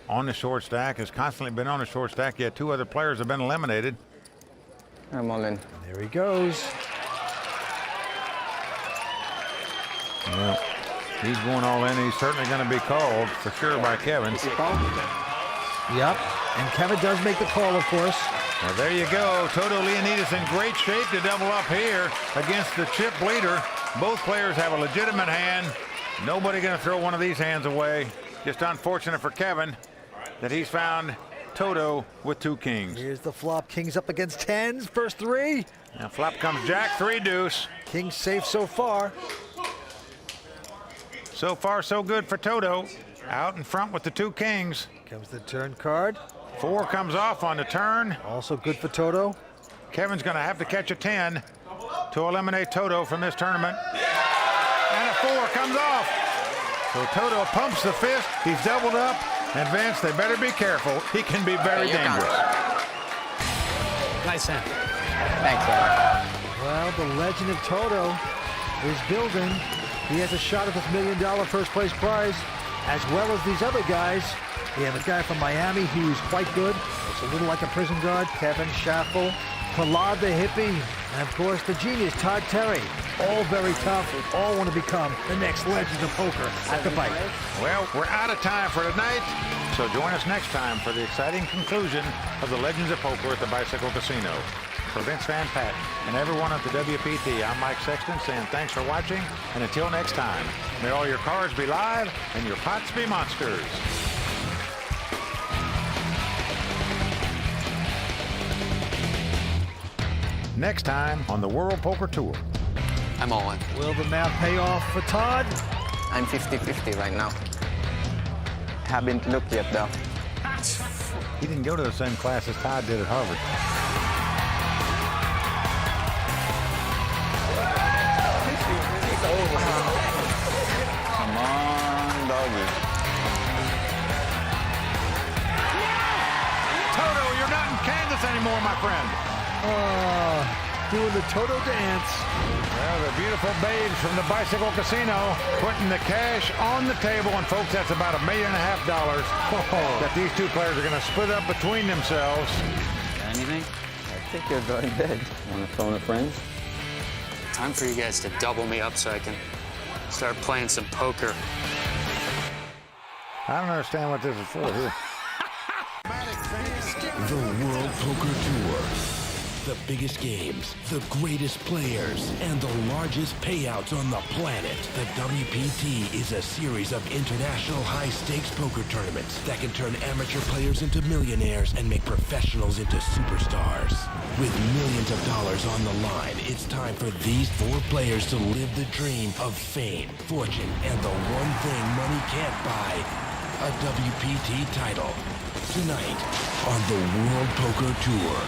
on the short stack, has constantly been on the short stack, yet 2 other players have been eliminated. I'm all in. There he goes. Well, he's going all in. He's certainly going to be called for sure by Kevin. Yep, and Kevin does make the call, of course. Well, there you go. Toto Leonidas in great shape to double up here against the chip leader. Both players have a legitimate hand. Nobody going to throw one of these hands away. Just unfortunate for Kevin that he's found Toto with 2 kings. Here's the flop. Kings up against 10s. First 3. Now flop comes Jack, 3 deuce. Kings safe so far. So far, so good for Toto. Out in front with the 2 kings. Comes the turn card. 4 comes off on the turn. Also good for Toto. Kevin's going to have to catch a 10 to eliminate Toto from this tournament. And a 4 comes off. So Toto pumps the fist. He's doubled up. And Vince, they better be careful. He can be very dangerous. Nice hand. Thanks, man. Well, the legend of Toto is building. He has a shot at this $1 million first place prize, as well as these other guys. We have a guy from Miami who's quite good. Looks a little like a prison guard, Kevin Schaffel. Prahlad the hippie, and of course the genius, Todd Terry. All very tough, all want to become the next legends of poker at the bike. Well, we're out of time for tonight, so join us next time for the exciting conclusion of the Legends of Poker at the Bicycle Casino. For Vince Van Patten and everyone at the WPT, I'm Mike Sexton saying thanks for watching, and until next time, may all your cards be live and your pots be monsters. Next time on the World Poker Tour. I'm all in. Will the math pay off for Todd? I'm 50-50 right now. Haven't looked yet, though. He didn't go to the same class as Todd did at Harvard. Come on, doggy. Toto, you're not in Kansas anymore, my friend. Doing the Toto dance. Well, the beautiful babes from the Bicycle Casino putting the cash on the table. And folks, that's about $1.5 million that these 2 players are going to split up between themselves. Got anything? I think you're going big. Want to phone a friend? Time for you guys to double me up so I can start playing some poker. I don't understand what this is for here. The World Poker Tour. The biggest games, the greatest players, and the largest payouts on the planet. The WPT is a series of international high-stakes poker tournaments that can turn amateur players into millionaires and make professionals into superstars. With millions of dollars on the line, it's time for these 4 players to live the dream of fame, fortune, and the one thing money can't buy, a WPT title. Tonight on the World Poker Tour.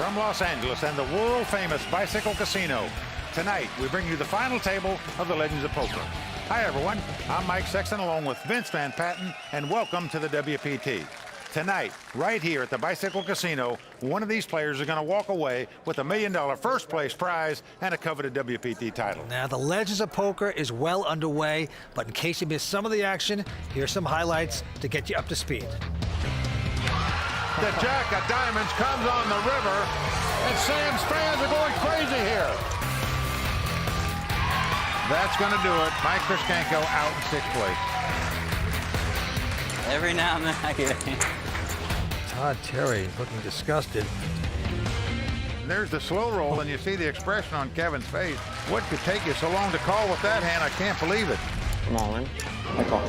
from Los Angeles and the world-famous Bicycle Casino. Tonight, we bring you the final table of the Legends of Poker. Hi, everyone. I'm Mike Sexton along with Vince Van Patten, and welcome to the WPT. Tonight, right here at the Bicycle Casino, one of these players is going to walk away with $1 million first place prize and a coveted WPT title. Now, the Legends of Poker is well underway, but in case you missed some of the action, here's some highlights to get you up to speed. The Jack of Diamonds comes on the river, and Sam's fans are going crazy here. That's going to do it. Mike Krishenko out in sixth place. Every now and then I get it. Todd Terry looking disgusted. There's the slow roll, and you see the expression on Kevin's face. What could take you so long to call with that hand? I can't believe it. Come on, man. I call.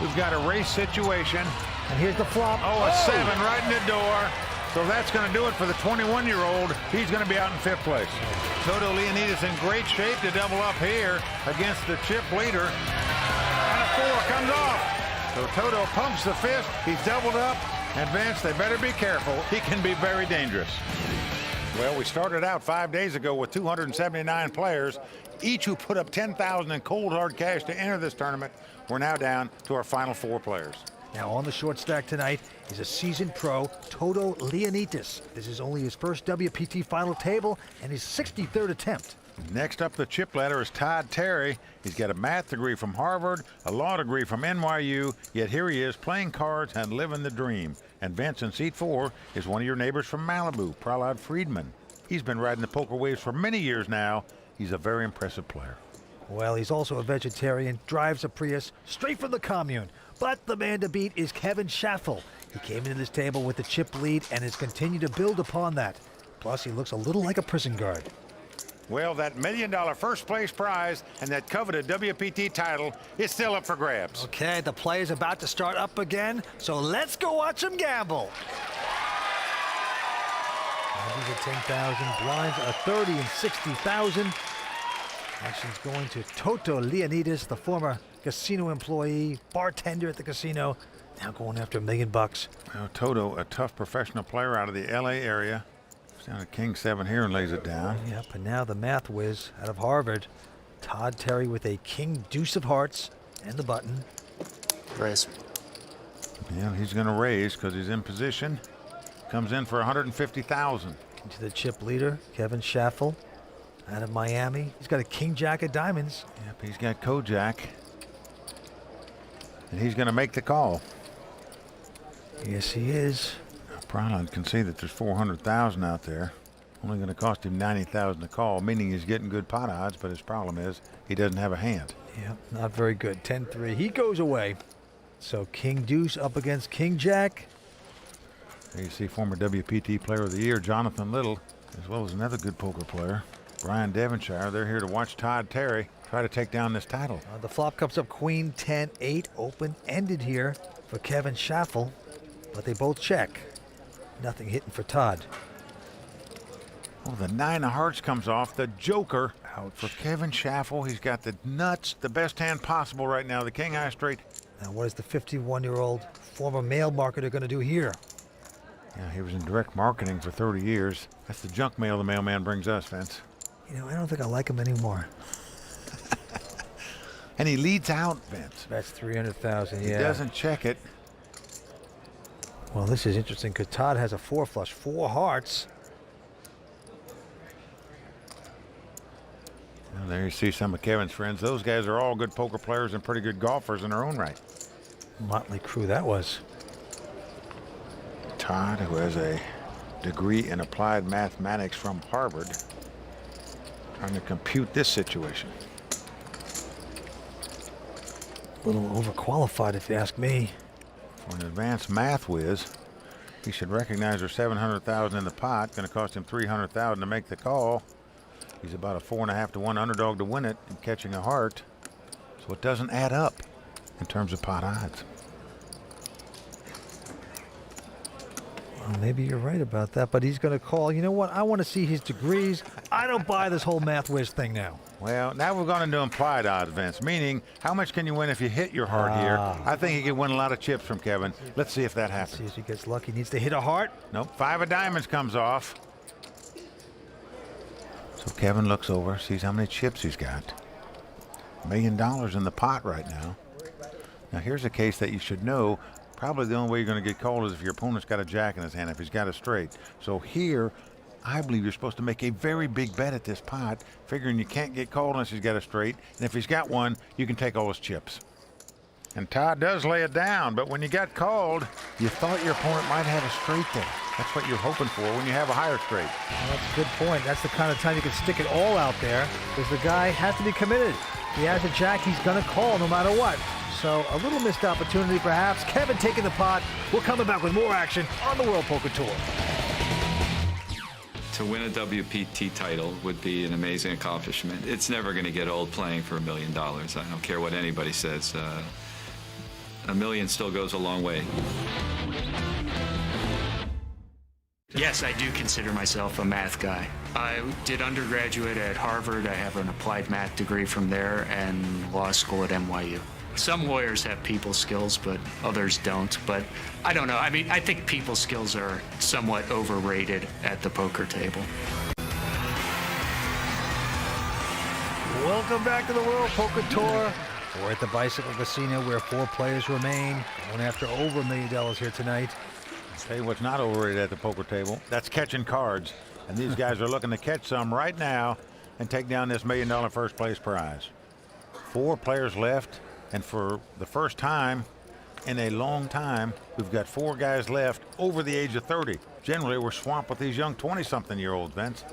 We've got a race situation. And here's the flop. Oh, a 7 right in the door. So that's going to do it for the 21-year-old. He's going to be out in fifth place. Toto Leonidas in great shape to double up here against the chip leader. And a 4 comes off. So Toto pumps the fist. He's doubled up. And Vince, they better be careful. He can be very dangerous. Well, we started out 5 days ago with 279 players, each who put up $10,000 in cold hard cash to enter this tournament. We're now down to our final 4 players. Now on the short stack tonight is a seasoned pro, Toto Leonidas. This is only his first WPT final table and his 63rd attempt. Next up the chip ladder is Todd Terry. He's got a math degree from Harvard, a law degree from NYU, yet here he is playing cards and living the dream. And Vince in seat 4 is one of your neighbors from Malibu, Prahlad Friedman. He's been riding the poker waves for many years now. He's a very impressive player. Well, he's also a vegetarian, drives a Prius straight from the commune. But the man to beat is Kevin Schaffel. He came into this table with the chip lead and has continued to build upon that. Plus, he looks a little like a prison guard. Well, that $1 million first place prize and that coveted WPT title is still up for grabs. Okay, the play is about to start up again, so let's go watch him gamble. These are 10,000, blinds are 30 and 60,000. Action's going to Toto Leonidas, the former casino employee, bartender at the casino, now going after $1 million. Well, Toto, a tough professional player out of the LA area. He's down to King 7 here and lays it down. Yep, and now the math whiz out of Harvard, Todd Terry with a King Deuce of Hearts and the button. Raise. Yeah, he's going to raise because he's in position. Comes in for 150,000. Into the chip leader, Kevin Schaffel out of Miami. He's got a King Jack of Diamonds. Yep, he's got Kojak. And he's going to make the call. Yes, he is. Prahlad can see that there's 400,000 out there. Only going to cost him 90,000 to call, meaning he's getting good pot odds, but his problem is he doesn't have a hand. Yeah, not very good. 10-3. He goes away. So King Deuce up against King Jack. There you see former WPT Player of the Year, Jonathan Little, as well as another good poker player, Brian Devonshire. They're here to watch Todd Terry try to take down this title. The flop comes up Queen 10-8, open-ended here for Kevin Schaffel, but they both check. Nothing hitting for Todd. Oh, the 9 of hearts comes off. The joker. Ouch. For Kevin Schaffel. He's got the nuts, the best hand possible right now. The king high straight. Now, what is the 51-year-old former mail marketer going to do here? Yeah, he was in direct marketing for 30 years. That's the junk mail the mailman brings us, Vince. You know, I don't think I like him anymore. And he leads out, Vince. That's 300,000, yeah. He doesn't check it. Well, this is interesting because Todd has a 4 flush, 4 hearts. Well, there you see some of Kevin's friends. Those guys are all good poker players and pretty good golfers in their own right. Motley crew that was. Todd, who has a degree in applied mathematics from Harvard, trying to compute this situation. A little overqualified, if you ask me. For an advanced math whiz, he should recognize there's 700,000 in the pot. Going to cost him 300,000 to make the call. He's about a 4.5 to 1 underdog to win it and catching a heart. So it doesn't add up in terms of pot odds. Well, maybe you're right about that, but he's going to call. You know what? I want to see his degrees. I don't buy this whole math whiz thing now. Well, now we're going into implied odds, Vince, meaning how much can you win if you hit your heart here? I think he can win a lot of chips from Kevin. Let's see if that happens. See if he gets lucky. He needs to hit a heart. Nope. 5 of diamonds comes off. So Kevin looks over, sees how many chips he's got. $1 million in the pot right now. Now here's a case that you should know. Probably the only way you're going to get called is if your opponent's got a jack in his hand, if he's got a straight. So here, I believe you're supposed to make a very big bet at this pot, figuring you can't get called unless he's got a straight. And if he's got one, you can take all his chips. And Todd does lay it down, but when you got called, you thought your opponent might have a straight there. That's what you're hoping for when you have a higher straight. Well, that's a good point. That's the kind of time you can stick it all out there, because the guy has to be committed. He has a jack, he's going to call no matter what. So a little missed opportunity perhaps. Kevin taking the pot. We're coming back with more action on the World Poker Tour. To win a WPT title would be an amazing accomplishment. It's never going to get old playing for $1 million. I don't care what anybody says. $1 million still goes a long way. Yes, I do consider myself a math guy. I did undergraduate at Harvard. I have an applied math degree from there and law school at NYU. Some lawyers have people skills, but others don't. But I don't know. I mean, I think people skills are somewhat overrated at the poker table. Welcome back to the World Poker Tour. We're at the Bicycle Casino where 4 players remain. Going after over $1 million here tonight. I'll tell you what's not overrated at the poker table. That's catching cards. And these guys are looking to catch some right now and take down this $1 million first place prize. 4 players left. And for the first time in a long time, we've got 4 guys left over the age of 30. Generally, we're swamped with these young 20-something-year-olds, Vince.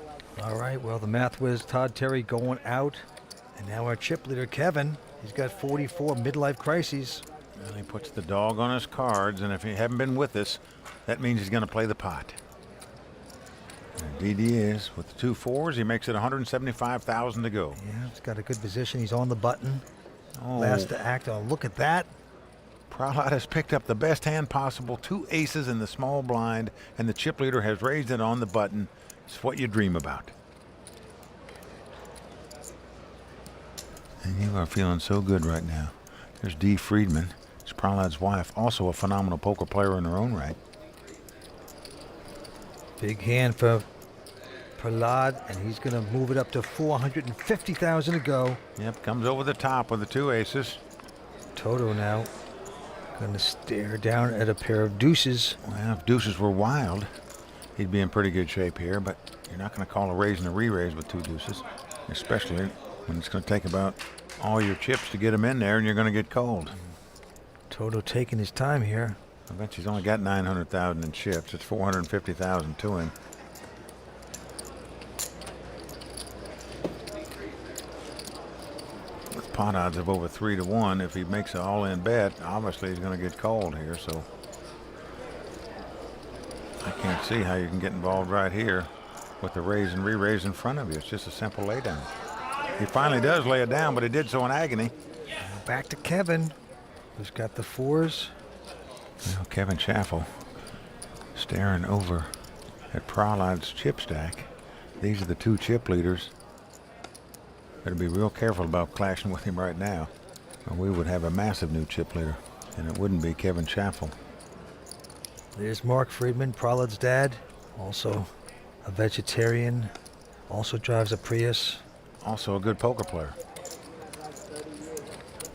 All right, well, the math whiz Todd Terry going out. And now our chip leader, Kevin. He's got 44 midlife crises. And he puts the dog on his cards, and if you haven't been with us, that means he's going to play the pot. Indeed he is. With the 2 4s, he makes it $175,000 to go. Yeah, he's got a good position. He's on the button. Oh. Last to act on. Look at that. Prahlad has picked up the best hand possible. 2 aces in the small blind, and the chip leader has raised it on the button. It's what you dream about. And you are feeling so good right now. There's Dee Friedman. It's Prahlad's wife, also a phenomenal poker player in her own right. Big hand for Prahlad, and he's going to move it up to $450,000 to go. Yep, comes over the top with the 2 aces. Toto now going to stare down at a pair of deuces. Well, if deuces were wild, he'd be in pretty good shape here, but you're not going to call a raise and a re-raise with 2 deuces, especially when it's going to take about all your chips to get him in there and you're going to get called. Toto taking his time here. I bet he's only got $900,000 in chips. It's $450,000 to him. With pot odds of over 3 to 1, if he makes an all-in bet, obviously he's going to get called here. So I can't see how you can get involved right here with the raise and re-raise in front of you. It's just a simple laydown. He finally does lay it down, but he did so in agony. Back to Kevin, who's got the 4s. Well, Kevin Chaffel staring over at Prahlad's chip stack. These are the 2 chip leaders. Better be real careful about clashing with him right now, or we would have a massive new chip leader, and it wouldn't be Kevin Chaffel. There's Mark Friedman, Prahlad's dad, also a vegetarian, also drives a Prius. Also a good poker player.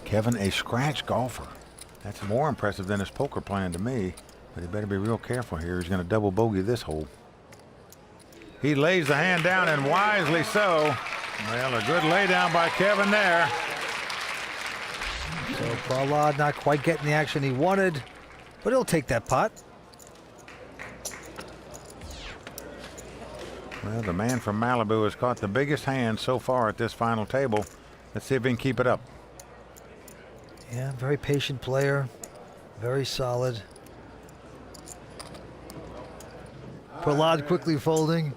Kevin, a scratch golfer. That's more impressive than his poker playing to me, but he better be real careful here. He's going to double bogey this hole. He lays the hand down, and wisely so. Well, a good lay down by Kevin there. So Prahlad not quite getting the action he wanted, but he'll take that pot. Well, the man from Malibu has caught the biggest hand so far at this final table. Let's see if he can keep it up. Yeah, very patient player, very solid. Prahlad quickly folding.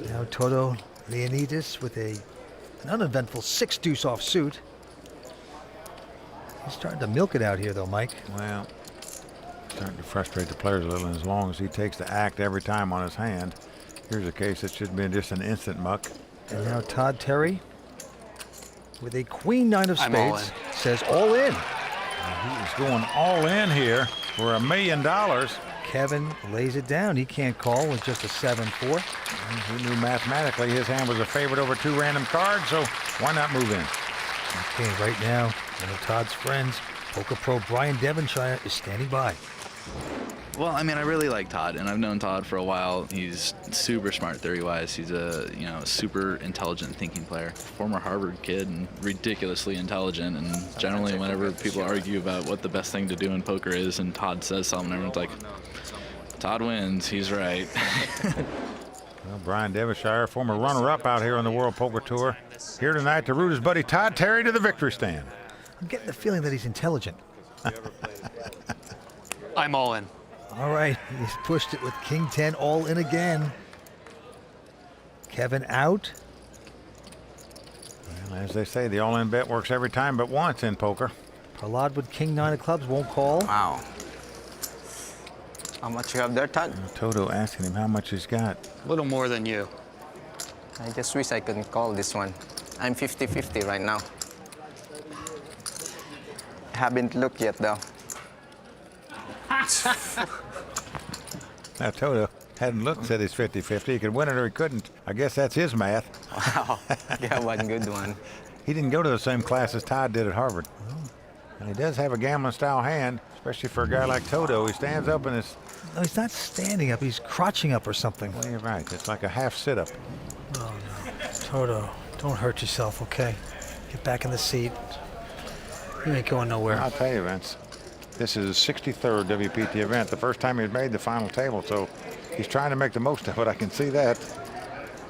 Now Toto Leonidas with an uneventful 6 deuce off suit. He's starting to milk it out here though, Mike. Well, starting to frustrate the players a little, and as long as he takes the act every time on his hand, here's a case that should be just an instant muck. And now Todd Terry with a queen 9 of spades says all in. He is going all in here for $1 million. Kevin lays it down. He can't call with just a 7-4. He knew mathematically his hand was a favorite over 2 random cards, so why not move in? Okay, right now, one of Todd's friends, poker pro Brian Devonshire, is standing by. Well, I mean, I really like Todd, and I've known Todd for a while. He's super smart theory-wise. He's a super intelligent thinking player. Former Harvard kid and ridiculously intelligent. And generally, whenever people argue about what the best thing to do in poker is, and Todd says something, everyone's like, Todd wins. He's right. Well, Brian Devonshire, former runner-up out here on the World Poker Tour, here tonight to root his buddy Todd Terry to the victory stand. I'm getting the feeling that he's intelligent. I'm all in. All right, he's pushed it with King 10 all in again. Kevin out. Well, as they say, the all-in bet works every time but once in poker. Prahlad with King 9 of clubs, won't call. Wow. How much you have there, Todd? Toto asking him how much he's got. A little more than you. I just wish I could call this one. I'm 50-50 right now. Haven't looked yet, though. Now, Toto hadn't looked, said he's 50-50. He could win it or he couldn't. I guess that's his math. Wow. Yeah, one good one. He didn't go to the same class as Todd did at Harvard. And he does have a gambling-style hand, especially for a guy like Toto. He stands up and is... No, he's not standing up. He's crouching up or something. Well, you're right. It's like a half sit-up. Oh, no. Toto, don't hurt yourself, okay? Get back in the seat. You ain't going nowhere. I'll tell you, Vince. This is his 63rd WPT event, the first time he's made the final table, so he's trying to make the most of it. I can see that.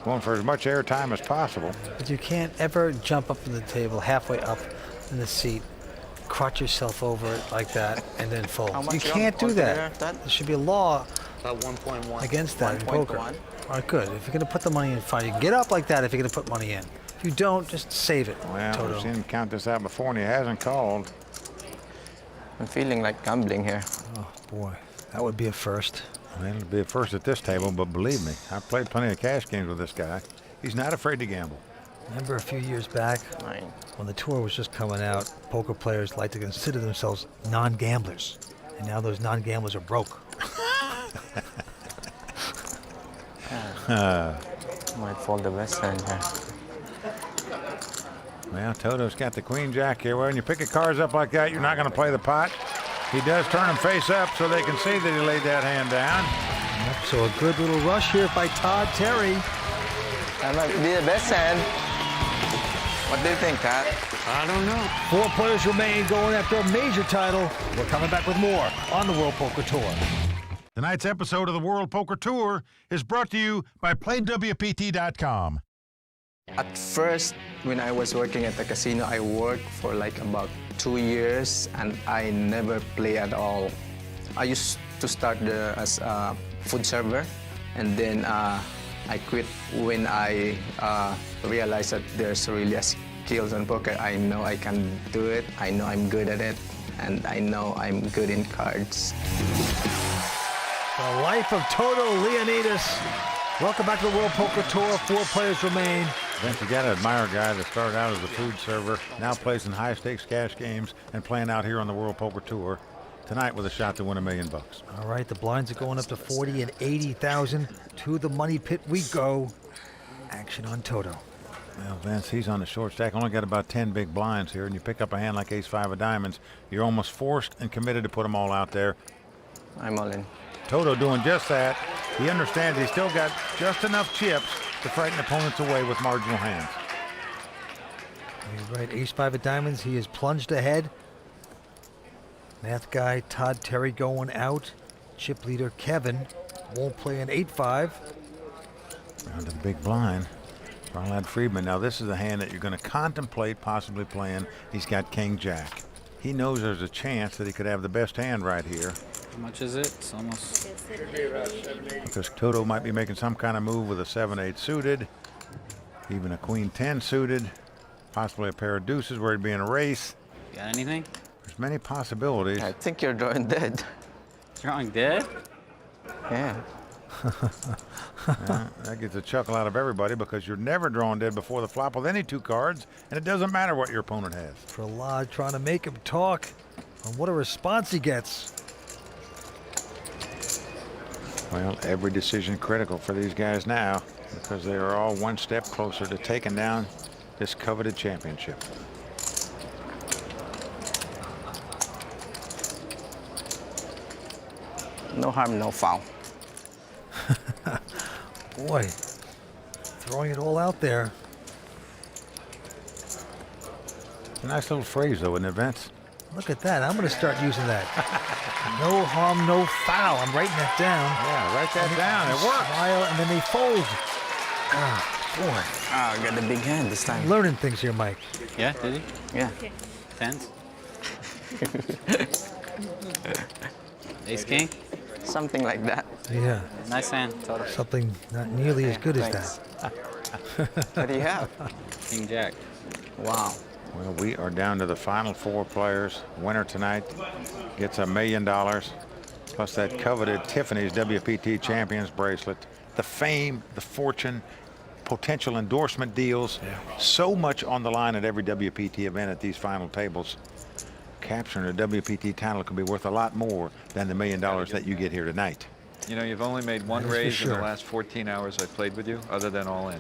Going for as much air time as possible. But you can't ever jump up to the table, halfway up in the seat, crotch yourself over it like that, and then fold. You can't do that. There should be a law About 1.1. against that in poker. All right, good. If you're going to put the money in, fine. You can get up like that if you're going to put money in. If you don't, just save it, Well, Toto. I've seen him count this out before, and he hasn't called. I'm feeling like gambling here. Oh, boy. That would be a first. Well, it'll be a first at this table, but believe me, I've played plenty of cash games with this guy. He's not afraid to gamble. Remember a few years back when the tour was just coming out, poker players like to consider themselves non-gamblers. And now those non-gamblers are broke. Might fold the best hand here. Well, Toto's got the queen jack here. When you pick your cards up like that, you're not going to play the pot. He does turn them face up so they can see that he laid that hand down. Yep, so a good little rush here by Todd Terry. That might be the best hand. What do you think, Todd? I don't know. 4 players remain going after a major title. We're coming back with more on the World Poker Tour. Tonight's episode of the World Poker Tour is brought to you by PlayWPT.com. At first, when I was working at the casino, I worked for like about 2 years, and I never play at all. I used to start there as a food server, and then I quit when I realized that there's really a skills on poker. I know I can do it, I know I'm good at it, and I know I'm good in cards. The life of Toto Leonidas. Welcome back to the World Poker Tour. 4 players remain. Vince, you got to admire a guy that started out as a food server, now plays in high-stakes cash games, and playing out here on the World Poker Tour tonight with a shot to win $1 million. All right, the blinds are going up to 40 and 80,000. To the money pit we go. Action on Toto. Well, Vince, he's on the short stack. Only got about 10 big blinds here, and you pick up a hand like ace-5 of diamonds, you're almost forced and committed to put them all out there. I'm all in. Toto doing just that. He understands he's still got just enough chips to frighten opponents away with marginal hands. He's right, ace-5 of diamonds. He is plunged ahead. Math guy Todd Terry going out. Chip leader Kevin won't play an 8-5. Round to the big blind. Prahlad Friedman. Now this is a hand that you're going to contemplate possibly playing. He's got King Jack. He knows there's a chance that he could have the best hand right here. How much is it? It's almost... Because Toto might be making some kind of move with a 7-8 suited, even a queen 10 suited, possibly a pair of deuces where he'd be in a race. Got anything? There's many possibilities. I think you're drawing dead. Drawing dead? Yeah. That gets a chuckle out of everybody because you're never drawing dead before the flop with any 2 cards, and it doesn't matter what your opponent has. Prahlad trying to make him talk on what a response he gets. Well, every decision critical for these guys now because they are all one step closer to taking down this coveted championship. No harm, no foul. Boy, throwing it all out there. A nice little phrase, though, isn't it, Vince? Look at that. I'm going to start using that. No harm, no foul. I'm writing that down. Yeah, write that down. It works. Smile, and then they fold. Boy. I got the big hand this time. Learning things here, Mike. Yeah, did he? Yeah. Tens? Ace king? Something like that. Yeah. Nice hand, Toto. Something not nearly as good as Thanks. that. What do you have? King jack. Wow. Well, we are down to the final 4 players. Winner tonight gets $1 million, plus that coveted Tiffany's WPT Champions bracelet, the fame, the fortune, potential endorsement deals. So much on the line at every WPT event at these final tables. Capturing a WPT title could be worth a lot more than the $1 million that you get here tonight. You know, you've only made one That is for raise in the sure. last 14 hours I played with you, other than all in.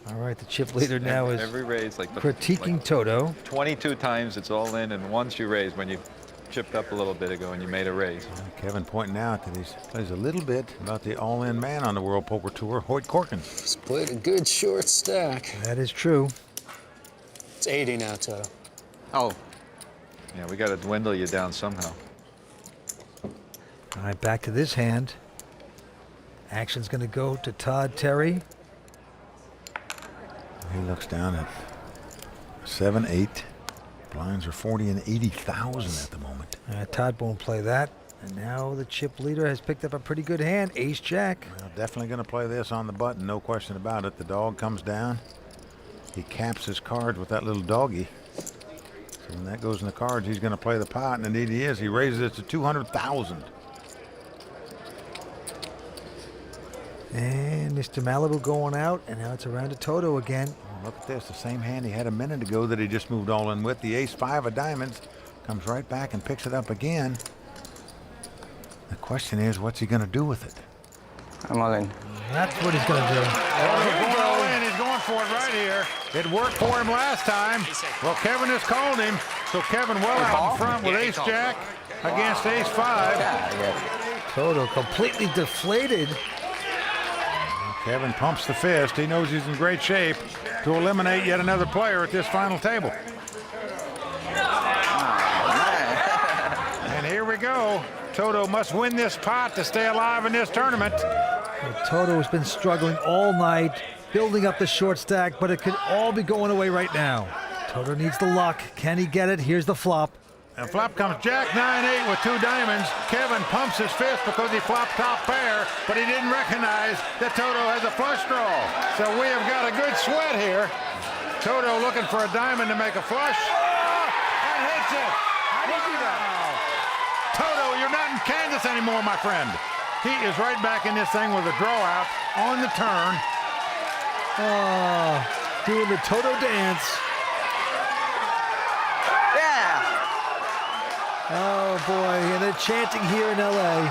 All right, the chip leader now is every raise, like critiquing Toto. 22 times it's all in, and once you raise when you chipped up a little bit ago and you made a raise. Kevin pointing out that he plays a little bit about the all-in man on the World Poker Tour, Hoyt Corkins. He's played a good short stack. That is true. It's 80 now, Toto. Oh. Yeah, we got to dwindle you down somehow. All right, back to this hand. Action's going to go to Todd Terry. He looks down at 7-8. Blinds are 40 and 80,000 at the moment. Todd won't play that. And now the chip leader has picked up a pretty good hand, Ace Jack. Well, definitely going to play this on the button, no question about it. The dog comes down. He caps his cards with that little doggy. So when that goes in the cards, he's going to play the pot, and indeed he is. He raises it to 200,000. And Mr. Malibu going out, and now it's around to Toto again. Oh, look at this, the same hand he had a minute ago that he just moved all in with. The ace-5 of diamonds comes right back and picks it up again. The question is, what's he going to do with it? I'm all in. That's what he's going to do. He's going all in. He's going for it right here. It worked for him last time. Well, Kevin has called him. So Kevin well out in front with ace-jack against ace-5. Toto completely deflated. Kevin pumps the fist. He knows he's in great shape to eliminate yet another player at this final table. And here we go. Toto must win this pot to stay alive in this tournament. Well, Toto has been struggling all night, building up the short stack, but it could all be going away right now. Toto needs the luck. Can he get it? Here's the flop. And flop comes Jack 9-8 with 2 diamonds. Kevin pumps his fist because he flopped top pair, but he didn't recognize that Toto has a flush draw. So we have got a good sweat here. Toto looking for a diamond to make a flush. And hits it. How do you do that? Toto, you're not in Kansas anymore, my friend. He is right back in this thing with a draw out on the turn. Oh, doing the Toto dance. Oh boy, and they're chanting here in LA.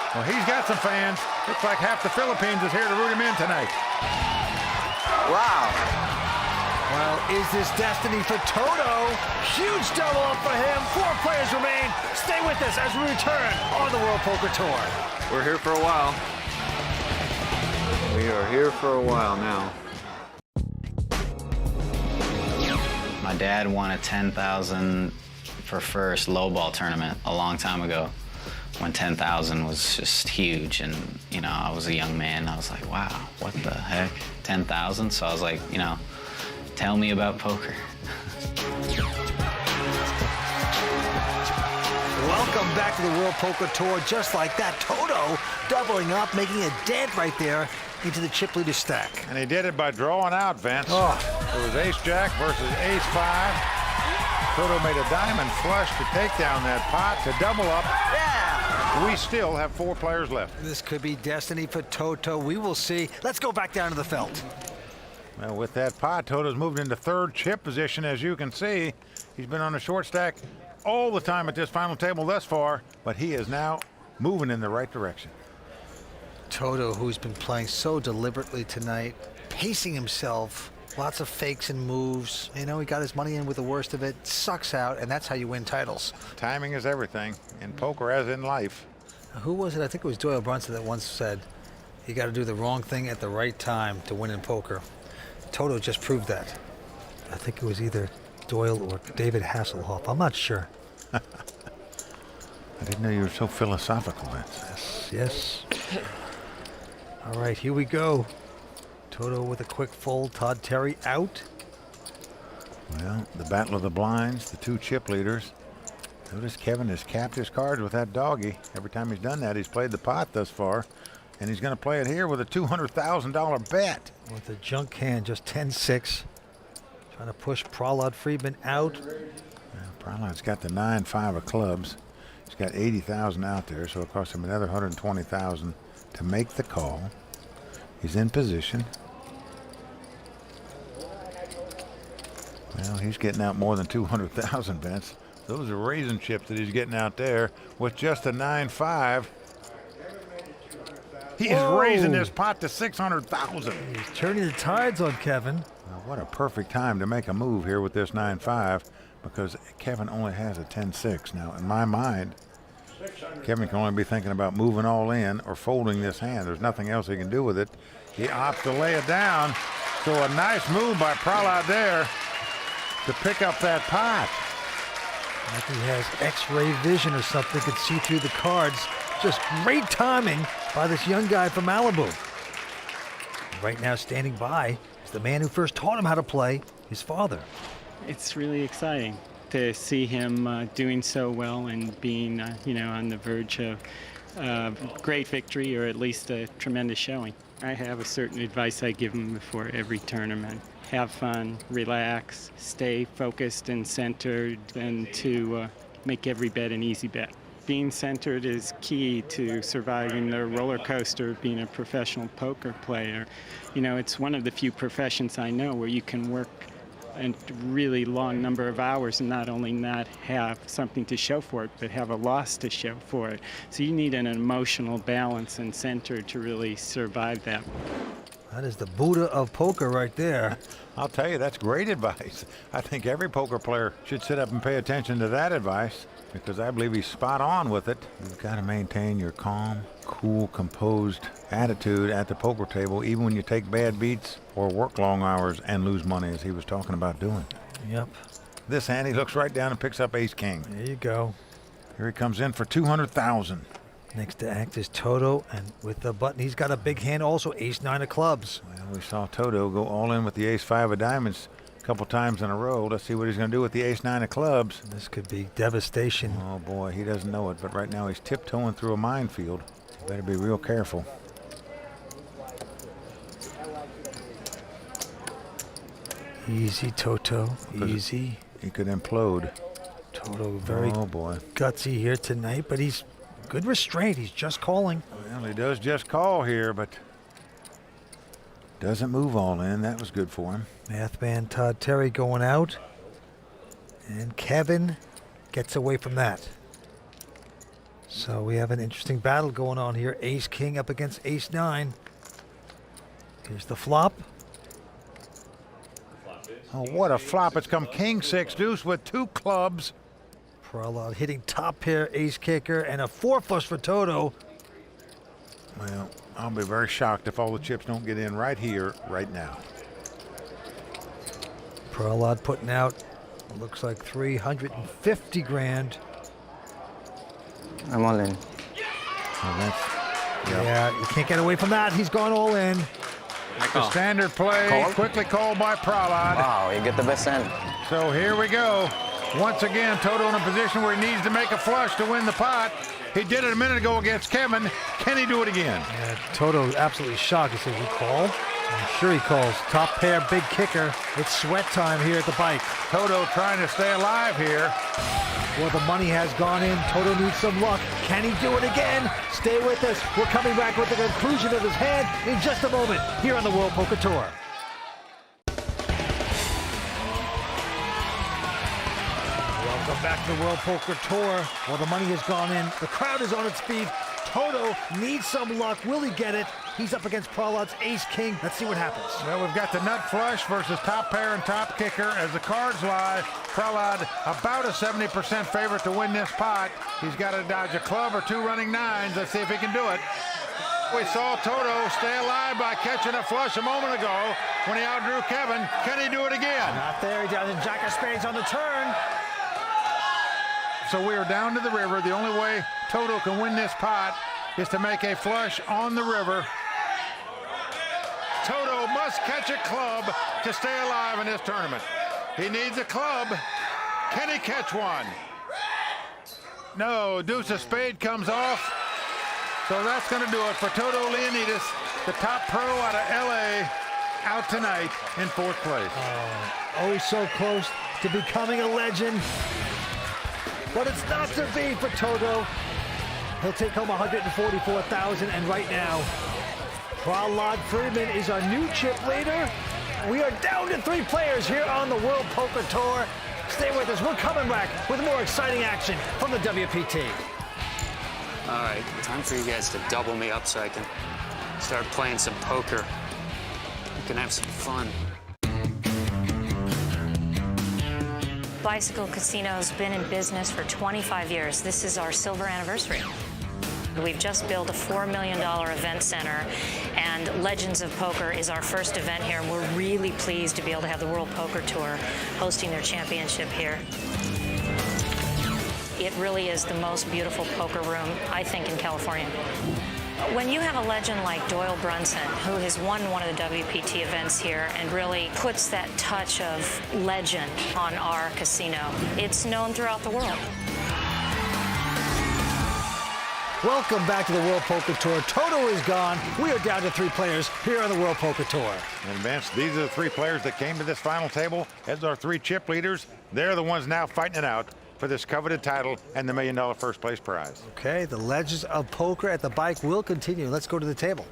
Well, he's got some fans. Looks like half the Philippines is here to root him in tonight. Wow. Well, is this destiny for Toto? Huge double up for him. 4 players remain. Stay with us as we return on the World Poker Tour. We're here for a while. We are here for a while now. My dad won a 10,000 for first lowball tournament a long time ago when 10,000 was just huge. And, you know, I was a young man. I was like, wow, what the heck? 10,000? So I was like, you know, tell me about poker. Welcome back to the World Poker Tour. Just like that, Toto doubling up, making a dent right there into the chip leader stack. And he did it by drawing out, Vince. Oh. It was ace-jack versus ace-5. Toto made a diamond flush to take down that pot to double up. Yeah! We still have 4 players left. This could be destiny for Toto. We will see. Let's go back down to the felt. Well, with that pot, Toto's moved into 3rd chip position, as you can see. He's been on a short stack all the time at this final table thus far, but he is now moving in the right direction. Toto, who's been playing so deliberately tonight, pacing himself, lots of fakes and moves. You know, he got his money in with the worst of it, sucks out, and that's how you win titles. Timing is everything, in poker as in life. Who was it? I think it was Doyle Brunson that once said, you got to do the wrong thing at the right time to win in poker. Toto just proved that. I think it was either Doyle or David Hasselhoff. I'm not sure. I didn't know you were so philosophical, Vince. Yes. All right, here we go. Toto with a quick fold. Todd Terry out. Well, the battle of the blinds, the two chip leaders. Notice Kevin has capped his cards with that doggy. Every time he's done that, he's played the pot thus far. And he's going to play it here with a $200,000 bet. With a junk hand, just 10-6. Trying to push Prahlad Friedman out. Well, Prahlad's got the 9-5 of clubs. He's got 80,000 out there, so it costs him another 120,000 to make the call. He's in position. Well, he's getting out more than 200,000, Vince. Those are raisin chips that he's getting out there with just a 9-5. He is raising this pot to 600,000. He's turning the tides on Kevin. Well, what a perfect time to make a move here with this 9-5, because Kevin only has a 10-6. Now, in my mind, Kevin can only be thinking about moving all in or folding this hand. There's nothing else he can do with it. He opts to lay it down. So a nice move by Prahlad there to pick up that pot. Like he has X-ray vision or something, could see through the cards. Just great timing by this young guy from Malibu. Right now standing by is the man who first taught him how to play, his father. It's really exciting to see him doing so well and being, on the verge of great victory, or at least a tremendous showing. I have a certain advice I give him before every tournament. Have fun, relax, stay focused and centered, and to make every bet an easy bet. Being centered is key to surviving the roller coaster of being a professional poker player. You know, it's one of the few professions I know where you can work a really long number of hours and not only not have something to show for it, but have a loss to show for it. So you need an emotional balance and center to really survive that. That is the Buddha of poker right there. I'll tell you, that's great advice. I think every poker player should sit up and pay attention to that advice, because I believe he's spot on with it. You've got to maintain your calm, cool, composed attitude at the poker table, even when you take bad beats or work long hours and lose money, as he was talking about doing. Yep. This hand, he looks right down and picks up ace-king. There you go. Here he comes in for 200,000. Next to act is Toto, and with the button, he's got a big hand also, ace-9 of clubs. Well, we saw Toto go all in with the ace-5 of diamonds a couple times in a row. Let's see what he's going to do with the ace-9 of clubs. This could be devastation. Oh, boy, he doesn't know it, but right now he's tiptoeing through a minefield. You better be real careful. Easy, Toto, easy. He could implode. Toto very gutsy here tonight, but he's good restraint. He's just calling. Well, he does just call here, but doesn't move all in. That was good for him. Math man Todd Terry going out. And Kevin gets away from that. So we have an interesting battle going on here. Ace-king up against ace-9. Here's the flop. Oh, what a flop. It's come king-6 deuce with two clubs. Prahlad hitting top pair ace-kicker and a 4-flush for Toto. Well, I'll be very shocked if all the chips don't get in right here, right now. Prahlad putting out, looks like 350 grand. I'm all in. Yeah, you can't get away from that. He's gone all in. The standard play, quickly called by Prahlad. Wow, you get the best end. So here we go. Once again, Toto in a position where he needs to make a flush to win the pot. He did it a minute ago against Kevin. Can he do it again? Yeah, Toto absolutely shocked. He said, "You call?" I'm sure he calls. Top pair, big kicker. It's sweat time here at the bike. Toto trying to stay alive here. Well, the money has gone in. Toto needs some luck. Can he do it again? Stay with us. We're coming back with the conclusion of his hand in just a moment here on the World Poker Tour. Welcome back to the World Poker Tour. Well, the money has gone in. The crowd is on its feet. Toto needs some luck. Will he get it? He's up against Pralad's ace-king. Let's see what happens. Well, we've got the nut flush versus top pair and top kicker. As the cards lie, Pralad about a 70% favorite to win this pot. He's got to dodge a club or two running nines. Let's see if he can do it. We saw Toto stay alive by catching a flush a moment ago when he outdrew Kevin. Can he do it again? Not there. He does a jack of spades on the turn. So we are down to the river. The only way Toto can win this pot is to make a flush on the river. Toto must catch a club to stay alive in this tournament. He needs a club. Can he catch one? No, deuce of spade comes off. So that's going to do it for Toto Leonidas, the top pro out of LA, out tonight in fourth place. Oh, so close to becoming a legend. But it's not to be for Toto. He'll take home $144,000, and right now, Pralad Friedman is our new chip leader. We are down to 3 players here on the World Poker Tour. Stay with us. We're coming back with more exciting action from the WPT. All right, time for you guys to double me up so I can start playing some poker. We can have some fun. Bicycle Casino's been in business for 25 years. This is our silver anniversary. We've just built a $4 million event center, and Legends of Poker is our first event here, and we're really pleased to be able to have the World Poker Tour hosting their championship here. It really is the most beautiful poker room, I think, in California. When you have a legend like Doyle Brunson, who has won one of the WPT events here and really puts that touch of legend on our casino, it's known throughout the world. Welcome back to the World Poker Tour. Toto is gone. We are down to 3 players here on the World Poker Tour. And Vince, these are the 3 players that came to this final table as our 3 chip leaders. They're the ones now fighting it out for this coveted title and the $1 million first place prize. Okay, the Legends of Poker at the bike will continue. Let's go to the table.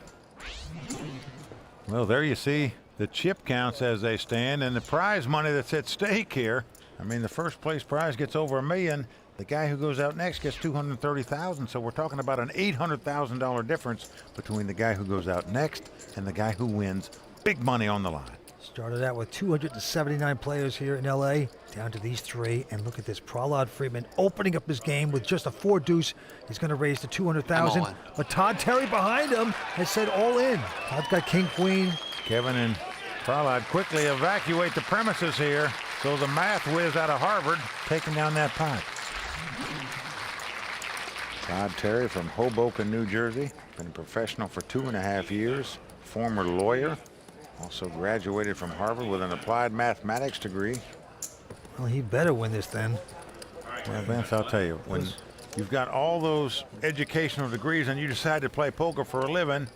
Well, there you see the chip counts as they stand and the prize money that's at stake here. I mean, the first place prize gets over $1 million. The guy who goes out next gets $230,000. So we're talking about an $800,000 difference between the guy who goes out next and the guy who wins. Big money on the line. Started out with 279 players here in LA, down to these 3. And look at this, Pralad Friedman opening up his game with just a 4 deuce. He's going to raise to $200,000. But Todd Terry behind him has said all in. Todd's got king, queen. Kevin and Pralad quickly evacuate the premises here. So the math whiz out of Harvard taking down that pot. Todd Terry from Hoboken, New Jersey. Been a professional for 2.5 years. Former lawyer. Also graduated from Harvard with an applied mathematics degree. Well, he better win this then. Well, Vince, I'll tell you, when you've got all those educational degrees and you decide to play poker for a living,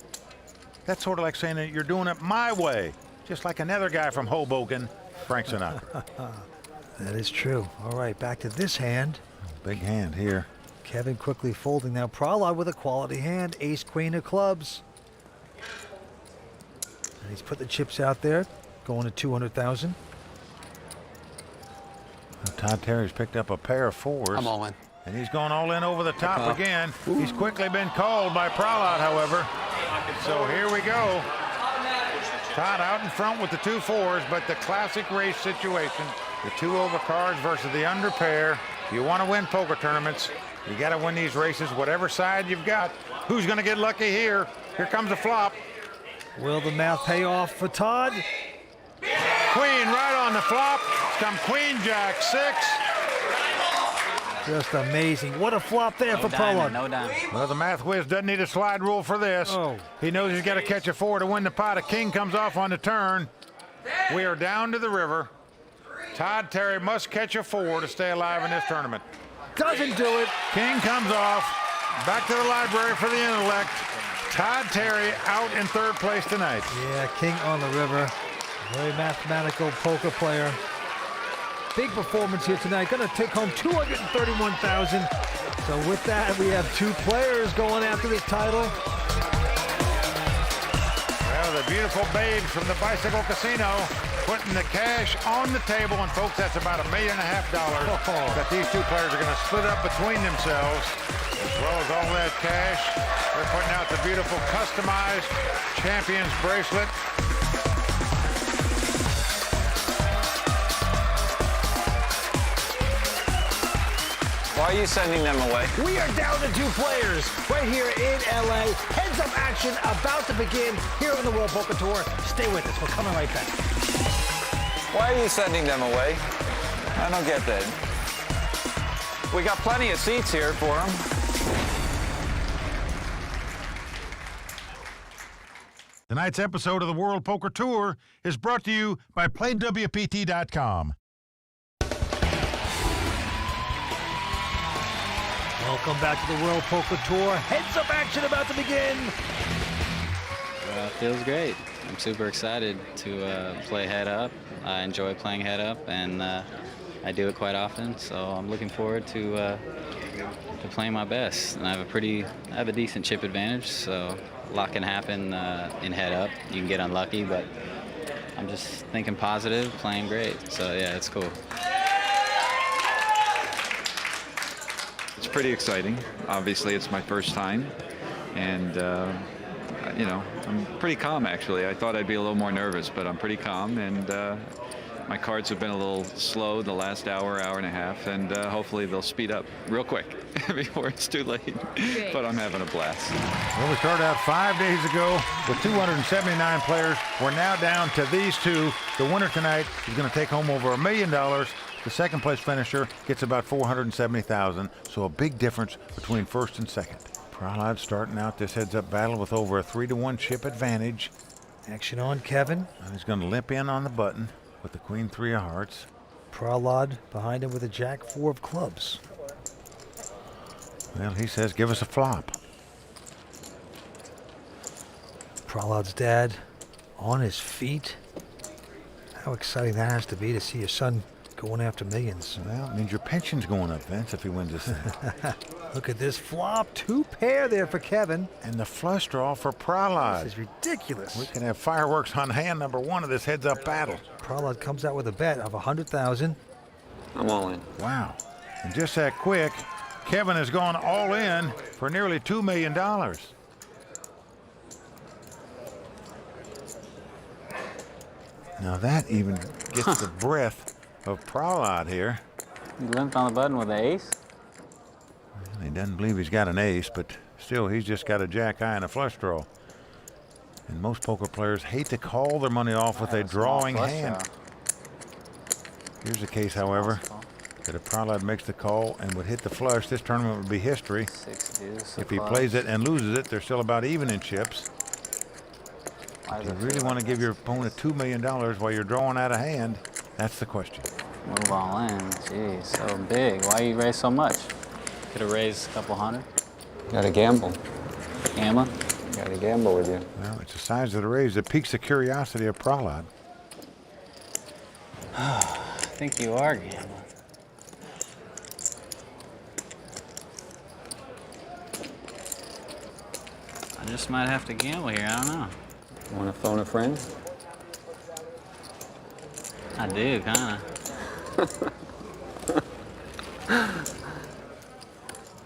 that's sort of like saying that you're doing it my way. Just like another guy from Hoboken, Frank Sinatra. That is true. All right, back to this hand. Big hand here. Kevin quickly folding now. Pralad with a quality hand. Ace, queen of clubs. And he's put the chips out there, going to 200,000. Todd Terry's picked up a pair of 4s. I'm all in. And he's gone all in over the top again. He's quickly been called by Pralad, however. So here we go. Todd out in front with the 2 4s, but the classic race situation. The 2 overcards versus the under pair. You want to win poker tournaments, you got to win these races, whatever side you've got. Who's going to get lucky here? Here comes a flop. Will the math pay off for Todd? Queen right on the flop. Come Queen Jack 6. Just amazing. What a flop there for Pralad. No diamond. Well, the math whiz doesn't need a slide rule for this. He knows he's got to catch a 4 to win the pot. A king comes off on the turn. We are down to the river. Todd Terry must catch a 4 to stay alive in this tournament. Doesn't do it. King comes off. Back to the library for the intellect. Todd Terry out in 3rd place tonight. Yeah, king on the river. Very mathematical poker player. Big performance here tonight. Going to take home $231,000. So with that, we have 2 players going after this title. Well, the beautiful babes from the Bicycle Casino putting the cash on the table. And folks, that's about $1.5 million that these 2 players are going to split up between themselves. As well as all that cash, they're putting out the beautiful customized Champions bracelet. Why are you sending them away? We are down to 2 players right here in LA. Heads-up action about to begin here on the World Poker Tour. Stay with us. We're coming right back. Why are you sending them away? I don't get that. We got plenty of seats here for them. Tonight's episode of the World Poker Tour is brought to you by PlayWPT.com. Welcome back to the World Poker Tour. Heads-up action about to begin. Feels great. I'm super excited to play head up. I enjoy playing head up, and I do it quite often. So I'm looking forward to playing my best. And I have a decent chip advantage, so a lot can happen in head up. You can get unlucky, but I'm just thinking positive, playing great. So yeah, it's cool. It's pretty exciting. Obviously, it's my first time, and you know, I'm pretty calm actually. I thought I'd be a little more nervous, but I'm pretty calm, and my cards have been a little slow the last hour and a half, and hopefully they'll speed up real quick before it's too late. But I'm having a blast. Well, we started out 5 days ago with 279 players. We're now down to these 2. The winner tonight is going to take home over $1 million. The second place finisher gets about $470,000, so a big difference between first and second. Prahlad starting out this heads-up battle with over a 3-to-1 chip advantage. Action on Kevin. And he's going to limp in on the button with the Queen 3 of hearts. Prahlad behind him with a Jack 4 of clubs. Well, he says, give us a flop. Prahlad's dad on his feet. How exciting that has to be to see your son going after millions. Well, it means your pension's going up, Vince, if he wins this thing. Look at this flop. 2 pair there for Kevin. And the flush draw for Prahlad. This is ridiculous. We can have fireworks on hand number 1 of this heads-up battle. Prahlad comes out with a bet of $100,000. I'm all in. Wow. And just that quick, Kevin has gone all in for nearly $2 million. Now that even gets the breath of Prahlad here. You limped on the button with an ace? Well, he doesn't believe he's got an ace, but still he's just got a jack high and a flush draw. And most poker players hate to call their money off with a drawing hand. Here's the case, however, that if Prahlad makes the call and would hit the flush, this tournament would be history. If he plays it and loses it, they're still about even in chips. Do you really want to give your opponent $2 million while you're drawing out of hand? That's the question. Move all in. Jeez, so big. Why you raise so much? Could have raised a couple hundred. Gotta gamble. Gamble? Gotta gamble with you. Well, it's the size of the raise that piques the curiosity of Prahlad. I think you are gambling. I just might have to gamble here. I don't know. Want to phone a friend? I do, kind of.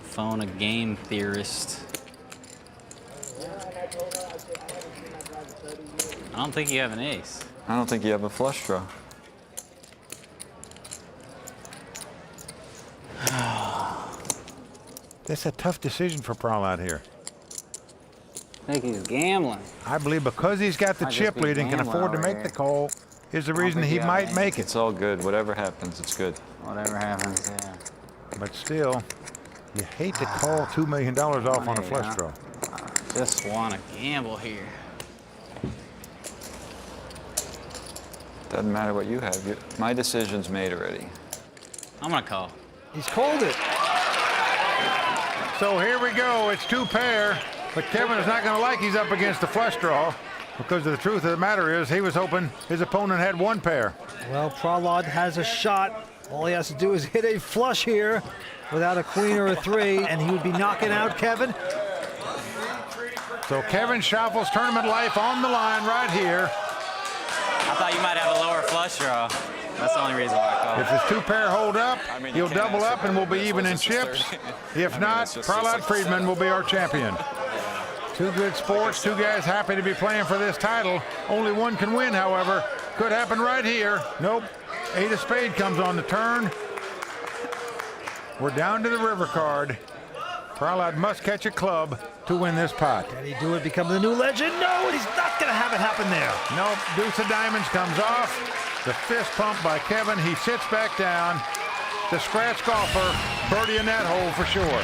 Phone a game theorist. I don't think you have an ace. I don't think you have a flush draw. That's a tough decision for Prahlad here. I think he's gambling. I believe because he's got the chip lead and can afford to make the call is the reason he might make it. It's all good. Whatever happens, it's good. Whatever happens, yeah. But still, you hate to call $2 million off on a flush draw. Just want to gamble here. Doesn't matter what you have. My decision's made already. I'm going to call. He's called it. So here we go. It's 2 pair. But Kevin is not going to like he's up against the flush draw, because the truth of the matter is he was hoping his opponent had 1 pair. Well, Prahlad has a shot. All he has to do is hit a flush here without a queen or a 3, and he would be knocking out Kevin. So Kevin Schaffel's tournament life on the line right here. I thought you might have a lower flush draw. That's the only reason why I called. If his 2-pair hold up, he'll double up and we'll be even in chips. If not, Prahlad Friedman will be our champion. Two good sports, two guys happy to be playing for this title. Only one can win, however. Could happen right here. Nope. 8 of spade comes on the turn. We're down to the river card. Prahlad must catch a club to win this pot. Can he do it, become the new legend? No, and he's not going to have it happen there. Nope, deuce of diamonds comes off. The fist pump by Kevin. He sits back down. The scratch golfer, birdie in that hole for sure.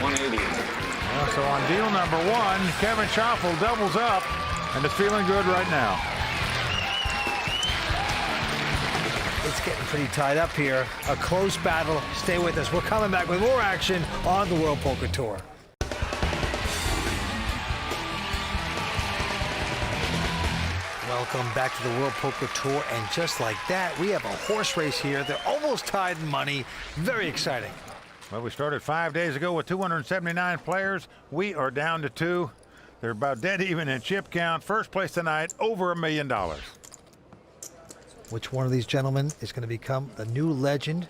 180. So on deal number 1, Kevin Schaffel doubles up and is feeling good right now. It's getting pretty tied up here. A close battle. Stay with us. We're coming back with more action on the World Poker Tour. Welcome back to the World Poker Tour. And just like that, we have a horse race here. They're almost tied in money. Very exciting. Well, we started 5 days ago with 279 players. We are down to 2. They're about dead even in chip count. First place tonight, over $1 million. Which one of these gentlemen is going to become the new legend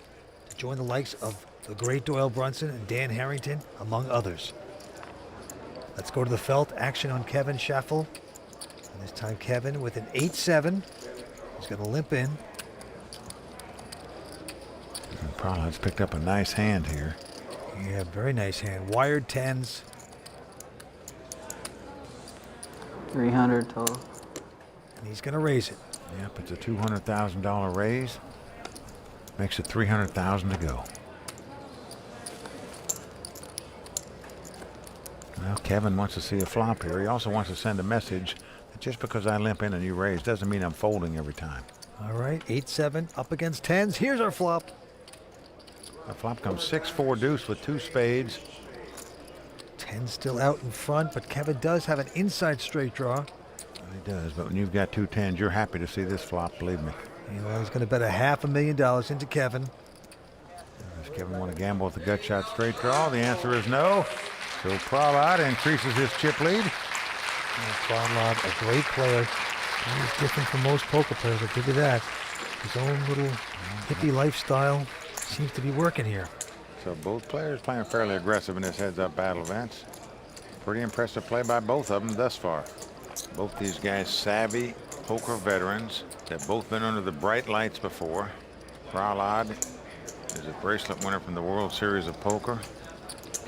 to join the likes of the great Doyle Brunson and Dan Harrington, among others? Let's go to the felt. Action on Kevin Schaffel. And this time Kevin with an 8-7. He's going to limp in. Prahlad's picked up a nice hand here. Yeah, very nice hand. Wired 10s. 300 total. And he's going to raise it. Yep, it's a $200,000 raise. Makes it $300,000 to go. Well, Kevin wants to see a flop here. He also wants to send a message that just because I limp in and you raise doesn't mean I'm folding every time. All right, 8-7 up against 10s. Here's our flop. The flop comes 6-4 deuce with 2 spades. 10 still out in front, but Kevin does have an inside straight draw. He does, but when you've got 2 10s, you're happy to see this flop, believe me. You know, he's going to bet $500,000 into Kevin. Does Kevin want to gamble with a gut shot straight draw? The answer is no. So Prahlad increases his chip lead. Prahlad, a great player. He's different from most poker players, I'll give you that. His own little hippie lifestyle seems to be working here. So both players playing fairly aggressive in this heads-up battle events. Pretty impressive play by both of them thus far. Both these guys savvy poker veterans. They've both been under the bright lights before. Prahlad is a bracelet winner from the World Series of Poker.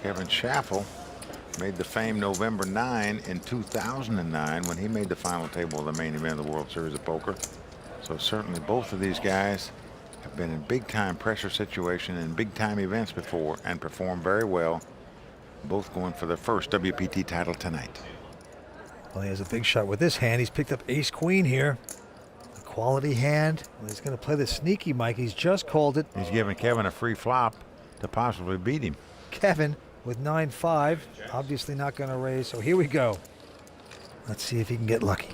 Kevin Schaffel made the famed November 9 in 2009 when he made the final table of the main event of the World Series of Poker. So certainly both of these guys have been in big-time pressure situation and big-time events before and performed very well. Both going for their first WPT title tonight. Well, he has a big shot with this hand. He's picked up ace-queen here. A quality hand. Well, he's going to play the sneaky Mike. He's just called it. He's giving Kevin a free flop to possibly beat him. Kevin with 9-5. Obviously not going to raise, so here we go. Let's see if he can get lucky.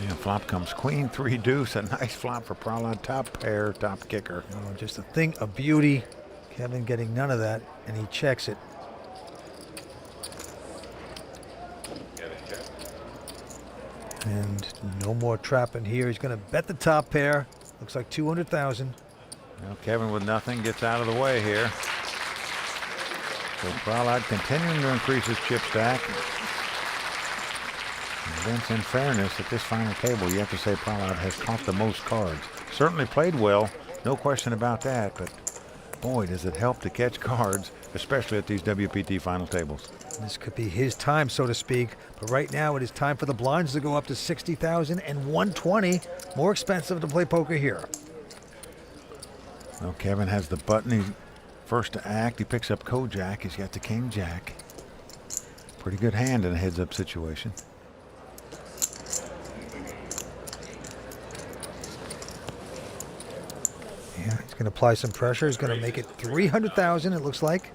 Yeah, flop comes queen, 3 deuce. A nice flop for Prahlad. Top pair, top kicker. Oh, just a thing of beauty. Kevin getting none of that, and he checks it. And no more trapping here. He's going to bet the top pair. Looks like 200,000. Well, Kevin with nothing gets out of the way here. So Prahlad continuing to increase his chip stack. And Vince, in fairness, at this final table, you have to say Prahlad has caught the most cards. Certainly played well, no question about that, but boy, does it help to catch cards, especially at these WPT final tables. This could be his time, so to speak. But right now, it is time for the blinds to go up to 60,000 and 120. More expensive to play poker here. Well, Kevin has the button. He's first to act. He picks up Kojak. He's got the King Jack. Pretty good hand in a heads-up situation. Yeah, he's going to apply some pressure. He's going to make it 300,000, it looks like.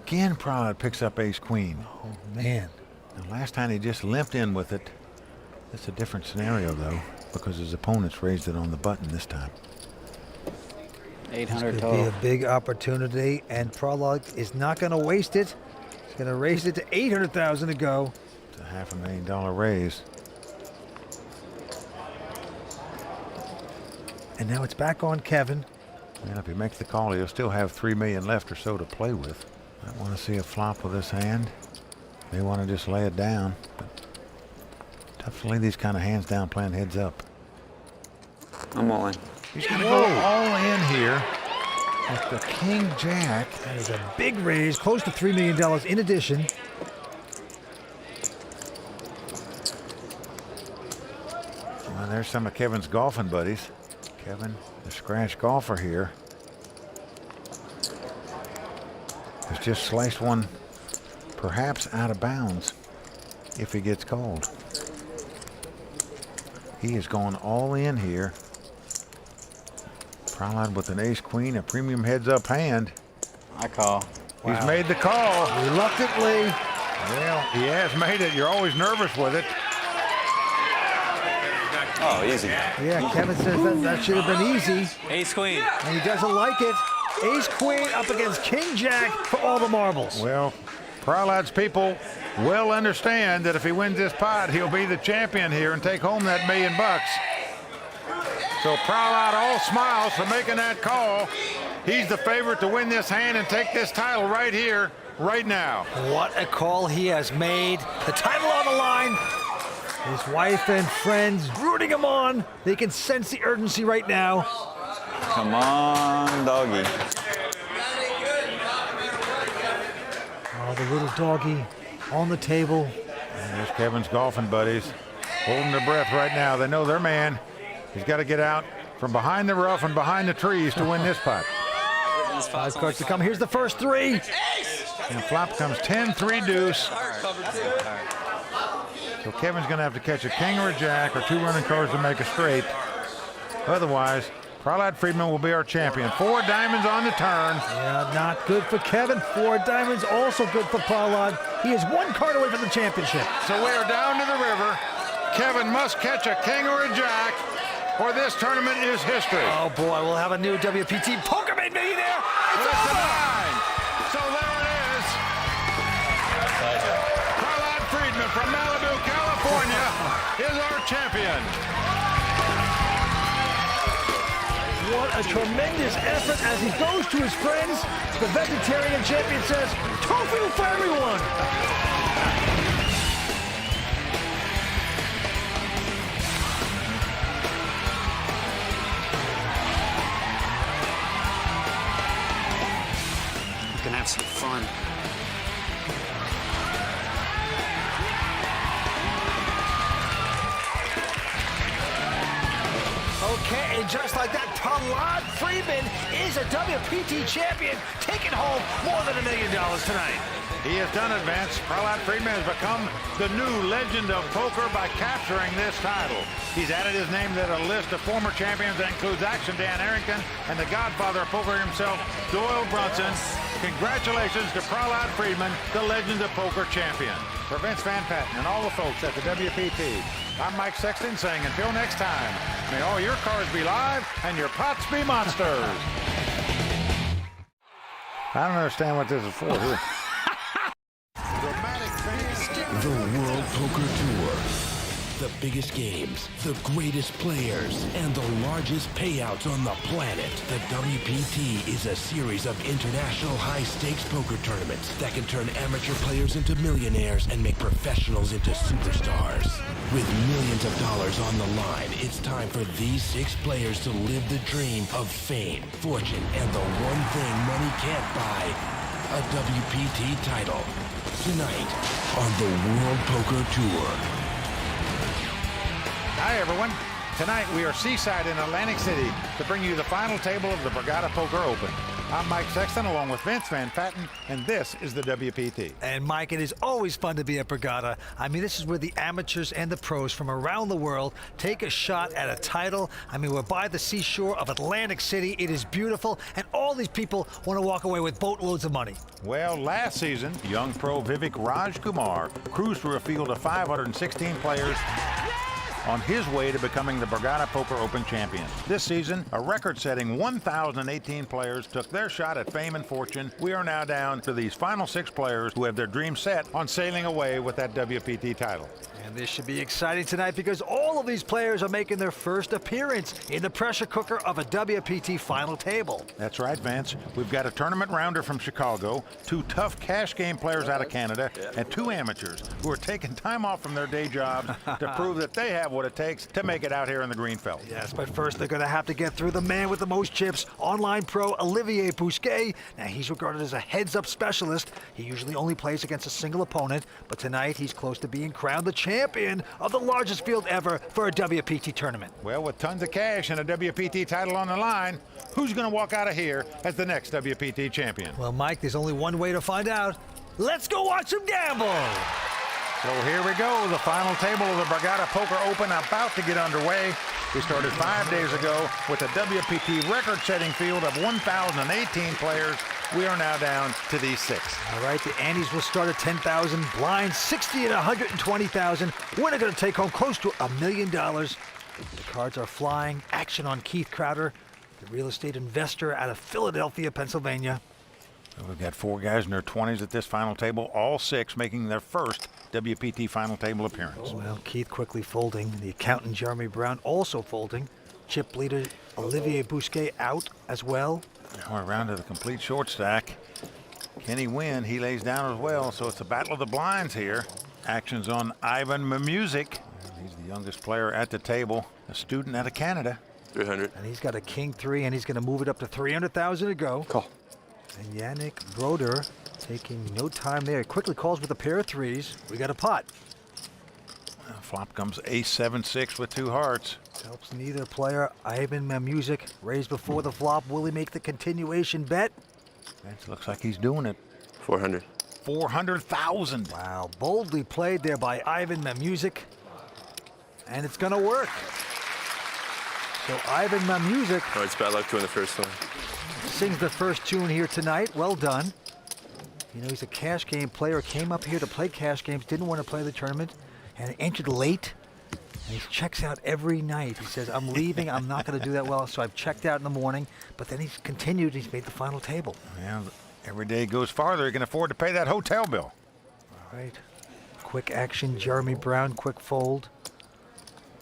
Again, Prahlad picks up ace-queen. Oh, man. Now, last time he just limped in with it. It's a different scenario, though, because his opponents raised it on the button this time. 800 this could total. be a big opportunity, and Prahlad is not going to waste it. He's going to raise it to $800,000 to go. It's a $500,000 raise. And now it's back on Kevin. And if he makes the call, he'll still have $3 million left or so to play with. I want to see a flop with this hand. They want to just lay it down. But tough to lay these kind of hands down playing heads up. I'm all in. He's going to go all in here with the King Jack. That is a big raise, close to $3 million in addition. Well, there's some of Kevin's golfing buddies. Kevin, the scratch golfer here, has just sliced one perhaps out of bounds if he gets called. He is going all in here. Prolad with an ace-queen, a premium heads-up hand. I call. Wow. He's made the call. Reluctantly. Well, he has made it. You're always nervous with it. Oh, easy. Yeah, Kevin says that should have been easy. Ace-queen. And he doesn't like it. Ace-queen up against King-Jack for all the marbles. Well, Prolad's people well understand that if he wins this pot, he'll be the champion here and take home that $1 million. So Prolad all smiles for making that call. He's the favorite to win this hand and take this title right here, right now. What a call he has made. The title on the line. His wife and friends rooting him on. They can sense the urgency right now. Come on, doggy. Oh, the little doggy on the table. And there's Kevin's golfing buddies holding their breath right now. They know their man. He's got to get out from behind the rough and behind the trees to win this putt. 5 cards to come. Here's the first 3. And the flop comes 10-3 deuce. So Kevin's going to have to catch a king or a jack or 2 running cards to make a straight. Otherwise, Prolad Friedman will be our champion. 4 diamonds on the turn. Yeah, not good for Kevin. 4 diamonds, also good for Prolad. He is 1 card away from the championship. So we are down to the river. Kevin must catch a king or a jack, or this tournament is history. Oh boy, we'll have a new WPT Poker Made Millionaire. It's That's over! a 9. So there it is. Prolad Friedman from Malibu, California is our champion. What a tremendous effort as he goes to his friends. The vegetarian champion says, tofu for everyone. You can have some fun. Okay, and just like that, Prolad Friedman is a WPT champion, taking home more than $1 million tonight. He has done it, Vince. Prolad Friedman has become the new legend of poker by capturing this title. He's added his name to the list of former champions that includes Action Dan Arrington and the godfather of poker himself, Doyle Brunson. Congratulations to Prolad Friedman, the legend of poker champion. For Vince Van Patten and all the folks at the WPT, I'm Mike Sexton saying until next time, may all your cards be live and your pots be monsters. I don't understand what this is for here. The World Poker Tour. The biggest games, the greatest players, and the largest payouts on the planet. The WPT is a series of international high-stakes poker tournaments that can turn amateur players into millionaires and make professionals into superstars. With millions of dollars on the line, it's time for these 6 players to live the dream of fame, fortune, and the one thing money can't buy, a WPT title. Tonight on the World Poker Tour. Hi, everyone. Tonight, we are seaside in Atlantic City to bring you the final table of the Bergata Poker Open. I'm Mike Sexton, along with Vince Van Patten, and this is the WPT. And Mike, it is always fun to be at Bergata. I mean, this is where the amateurs and the pros from around the world take a shot at a title. I mean, we're by the seashore of Atlantic City. It is beautiful, and all these people want to walk away with boatloads of money. Well, last season, young pro Vivek Raj Kumar cruised through a field of 516 players on his way to becoming the Bergata Poker Open champion. This season, a record-setting 1,018 players took their shot at fame and fortune. We are now down to these final 6 players who have their dreams set on sailing away with that WPT title. And this should be exciting tonight because all of these players are making their first appearance in the pressure cooker of a WPT final table. That's right, Vance. We've got a tournament rounder from Chicago, 2 tough cash game players out of Canada, and 2 amateurs who are taking time off from their day jobs to prove that they have what it takes to make it out here in the green felt. Yes, but first they're going to have to get through the man with the most chips, online pro Olivier Bousquet. Now, he's regarded as a heads-up specialist. He usually only plays against a single opponent, but tonight he's close to being crowned the champion of the largest field ever for a WPT tournament. Well, with tons of cash and a WPT title on the line, who's going to walk out of here as the next WPT champion? Well, Mike, there's only one way to find out. Let's go watch him gamble! So here we go, the final table of the Bergata Poker Open about to get underway. We started 5 days ago with a WPT record-setting field of 1,018 players. We are now down to these 6. All right, the antes will start at 10,000, blinds 60 and 120,000. Winner going to take home close to $1 million. The cards are flying. Action on Keith Crowder, the real estate investor out of Philadelphia, Pennsylvania. We've got 4 guys in their 20s at this final table, all 6 making their first WPT final table appearance. Well, Keith quickly folding. The accountant, Jeremy Brown, also folding. Chip leader, Olivier Bousquet, out as well. Now we're around to the complete short stack. Kenny Wynn, he lays down as well, so it's a battle of the blinds here. Action's on Ivan Mamusic. He's the youngest player at the table, a student out of Canada. 300. And he's got a king 3, and he's going to move it up to 300,000 to go. Call. And Yannick Broder taking no time there. He quickly calls with a pair of 3s. We got a pot. Flop comes ace-7-6 with 2 hearts. Helps neither player. Ivan Mamusic raised before the flop. Will he make the continuation bet? It looks like he's doing it. 400. 400,000. Wow, boldly played there by Ivan Mamusic. And it's going to work. So Ivan Mamusic. Oh, it's bad luck doing the first one. Sings the first tune here tonight. Well done. You know, he's a cash game player. Came up here to play cash games. Didn't want to play the tournament. And entered late. And he checks out every night. He says, I'm leaving. I'm not going to do that well. So I've checked out in the morning. But then he's continued. He's made the final table. Yeah, every day he goes farther, he can afford to pay that hotel bill. All right. Quick action. Jeremy Brown, quick fold.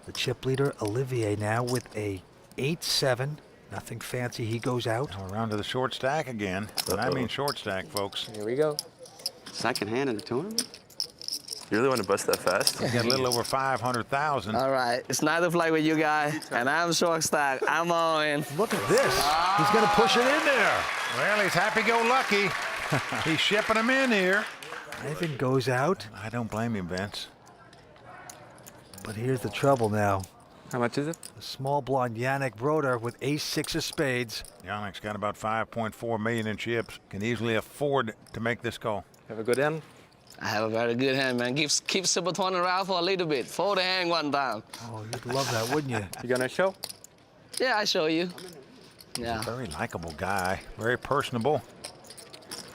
The chip leader, Olivier, now with a 8-7. Nothing fancy. He goes out. Now we're around to the short stack again. And I mean short stack, folks. Here we go. Second hand in the tournament? You really want to bust that fast? We got a little over 500,000. All right, it's 9 to play with you guys, and I'm short stack. I'm all in. Look at this. He's going to push it in there. Well, he's happy-go-lucky. He's shipping them in here. Ivan goes out. I don't blame him, Vince. But here's the trouble now. How much is it? The small blonde Yannick Broder with ace-6 of spades. Yannick's got about 5.4 million in chips. Can easily afford to make this call. Have a good hand? I have a very good hand, man. Keep Super turning around for a little bit. Fold the hand one time. Oh, you'd love that, wouldn't you? You gonna show? Yeah, I show you. Yeah. Very likable guy. Very personable.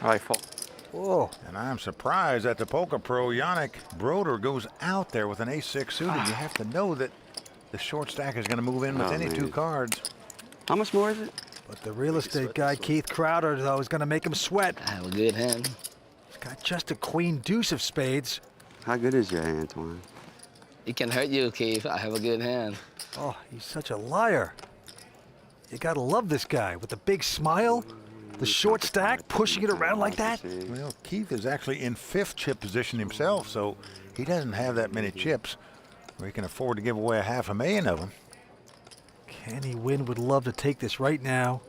All right, fold. Whoa. And I'm surprised that the poker pro Yannick Broder goes out there with an ace-6 suited. You have to know that the short stack is going to move in with any 2 cards. How much more is it? But the real estate guy, Keith Crowder, though, is going to make him sweat. I have a good hand. He's got just a queen deuce of spades. How good is your hand, Antoine? It can hurt you, Keith. I have a good hand. Oh, he's such a liar. You got to love this guy with the big smile, the short stack, pushing it around like that. Well, Keith is actually in 5th chip position himself, so he doesn't have that many chips where he can afford to give away $500,000 of them. Kenny Wynn would love to take this right now.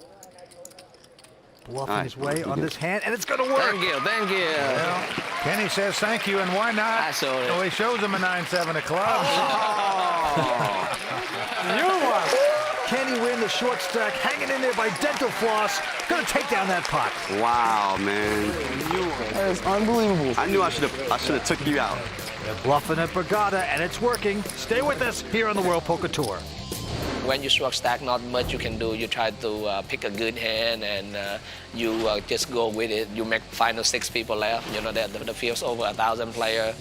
Bluffing his way on this hand, and it's going to work. Thank you, thank you. Well, Kenny says thank you, and why not? I showed it. Oh, he shows him a 9-7 of clubs. Kenny Wynn, the short stack, hanging in there by dental floss. Going to take down that pot. Wow, man. That is unbelievable. I knew I should have took you out. They're bluffing at Bergata, and it's working. Stay with us here on the World Poker Tour. When you short stack, not much you can do. You try to pick a good hand, and you just go with it. You make final 6 people left. You know, the field's over 1,000 players.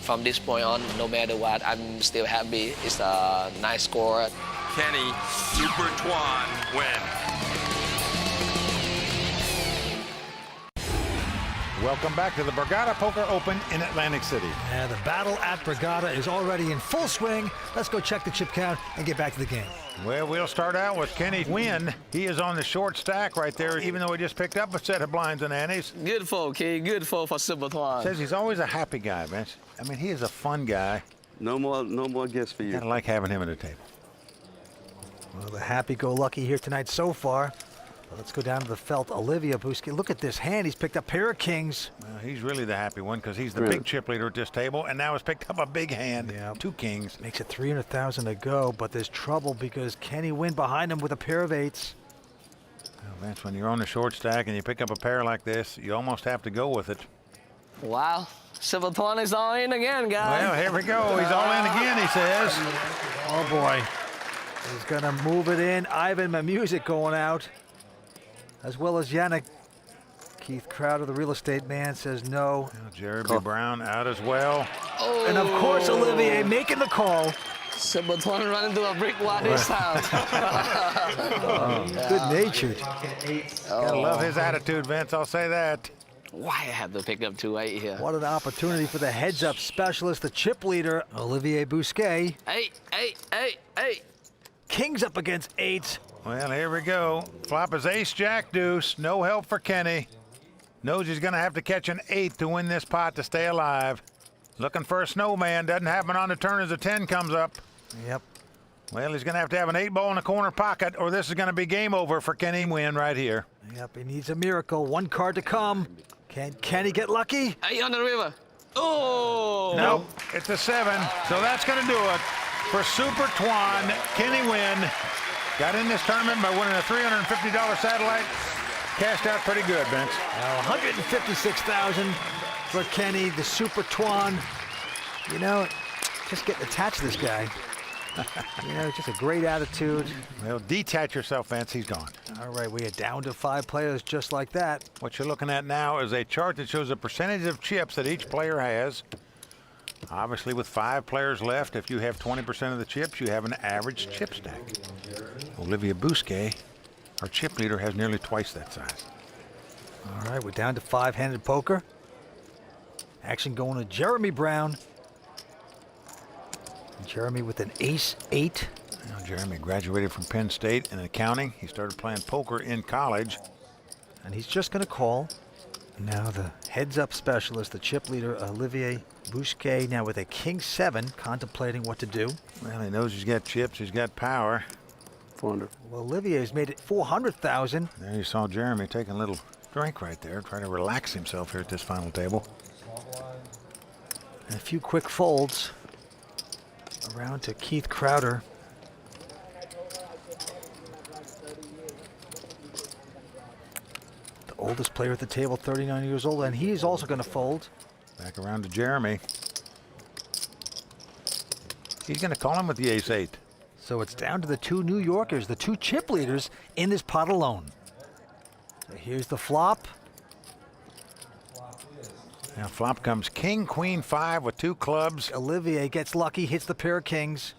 from this point on, no matter what, I'm still happy. It's a nice score. Kenney, Super Twan win. Welcome back to the Bergata Poker Open in Atlantic City. And the battle at Bergata is already in full swing. Let's go check the chip count and get back to the game. Well, we'll start out with Kenny Wynn. He is on the short stack right there, even though he just picked up a set of blinds and antes. Good for okay, good for Super Twan. Says he's always a happy guy, man. I mean, he is a fun guy. No more gifts for you. Kind of like having him at the table. Well, the happy-go-lucky here tonight so far. Well, let's go down to the felt. Olivia Bousquet. Look at this hand. He's picked up a pair of kings. Well, he's really the happy one because he's the big chip leader at this table, and now has picked up a big hand. Yeah. 2 kings. Makes it 300,000 to go, but there's trouble because Kenny Wynn behind him with a pair of 8s. Well, Vince, when you're on the short stack and you pick up a pair like this, you almost have to go with it. Wow, Super Twan is all in again, guys. Well, here we go. He's all in again, he says. Oh, boy. He's going to move it in. Ivan Mamusic going out, as well as Yannick. Keith Crowder, the real estate man, says no. Well, Jeremy Brown out as well. Oh. And, of course, Olivier making the call. Super Twan running into a brick wall this time. Good-natured. Gotta love his attitude, Vince. I'll say that. Why I have to pick up 2 8 here? What an opportunity for the heads-up specialist, the chip leader, Olivier Bousquet. 8 8 8 8. Kings up against 8s. Well, here we go. Flop is ace, jack, deuce. No help for Kenny. Knows he's going to have to catch an 8 to win this pot to stay alive. Looking for a snowman. Doesn't happen on the turn as a 10 comes up. Yep. Well, he's going to have an 8 ball in the corner pocket, or this is going to be game over for Kenny Wynn right here. Yep, he needs a miracle. 1 card to come. Can Kenny get lucky? 8 on the river. Oh! Nope, it's a 7. So that's going to do it for Super Twan. Kenny Wynn got in this tournament by winning a $350 satellite. Cashed out pretty good, Vince. $156,000 for Kenny, the Super Twan. You know, just getting attached to this guy. You know, just a great attitude. Well, detach yourself, Vince. He's gone. All right, we are down to 5 players just like that. What you're looking at now is a chart that shows the percentage of chips that each player has. Obviously, with 5 players left, if you have 20% of the chips, you have an average chip stack. Olivia Bousquet, our chip leader, has nearly twice that size. All right, we're down to 5-handed poker. Action going to Jeremy Brown. Jeremy with an ace-8. Now, Jeremy graduated from Penn State in accounting. He started playing poker in college. And he's just going to call. Now the heads-up specialist, the chip leader, Olivier Bousquet, now with a king-7, contemplating what to do. Well, he knows he's got chips, he's got power. 400. Well, Olivier's made it 400,000. There you saw Jeremy taking a little drink right there, trying to relax himself here at this final table. And a few quick folds. Around to Keith Crowder. The oldest player at the table, 39 years old, and he's also going to fold. Back around to Jeremy. He's going to call him with the ace-8. So it's down to the 2 New Yorkers, the 2 chip leaders in this pot alone. So here's the flop. Now flop comes king, queen, 5 with 2 clubs. Olivier gets lucky, hits the pair of kings.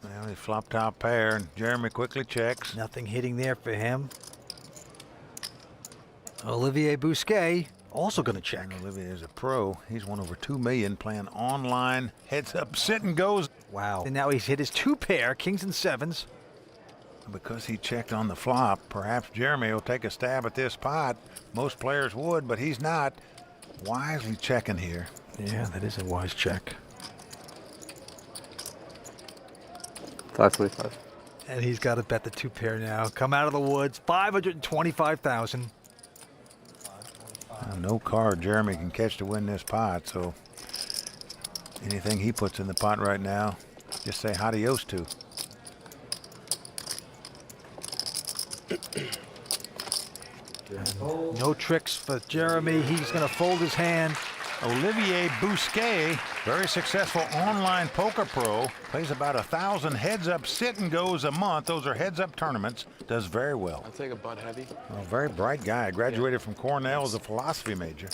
Well, he flopped top pair, and Jeremy quickly checks. Nothing hitting there for him. Olivier Bousquet also going to check. And Olivier is a pro. He's won over $2 million playing online. Heads up, sit and goes. Wow. And now he's hit his 2 pair, kings and 7s. Because he checked on the flop, perhaps Jeremy will take a stab at this pot. Most players would, but he's not. Wisely checking here. Yeah, that is a wise check. 525. And he's got to bet the 2 pair now. Come out of the woods, 525,000. No card Jeremy can catch to win this pot, so anything he puts in the pot right now, just say adios to. No tricks for Jeremy. He's going to fold his hand. Olivier Bousquet, very successful online poker pro, plays about 1,000 heads-up sit-and-goes a month. Those are heads-up tournaments. Does very well. I'll take a butt heavy. Well, very bright guy. Graduated from Cornell as a philosophy major.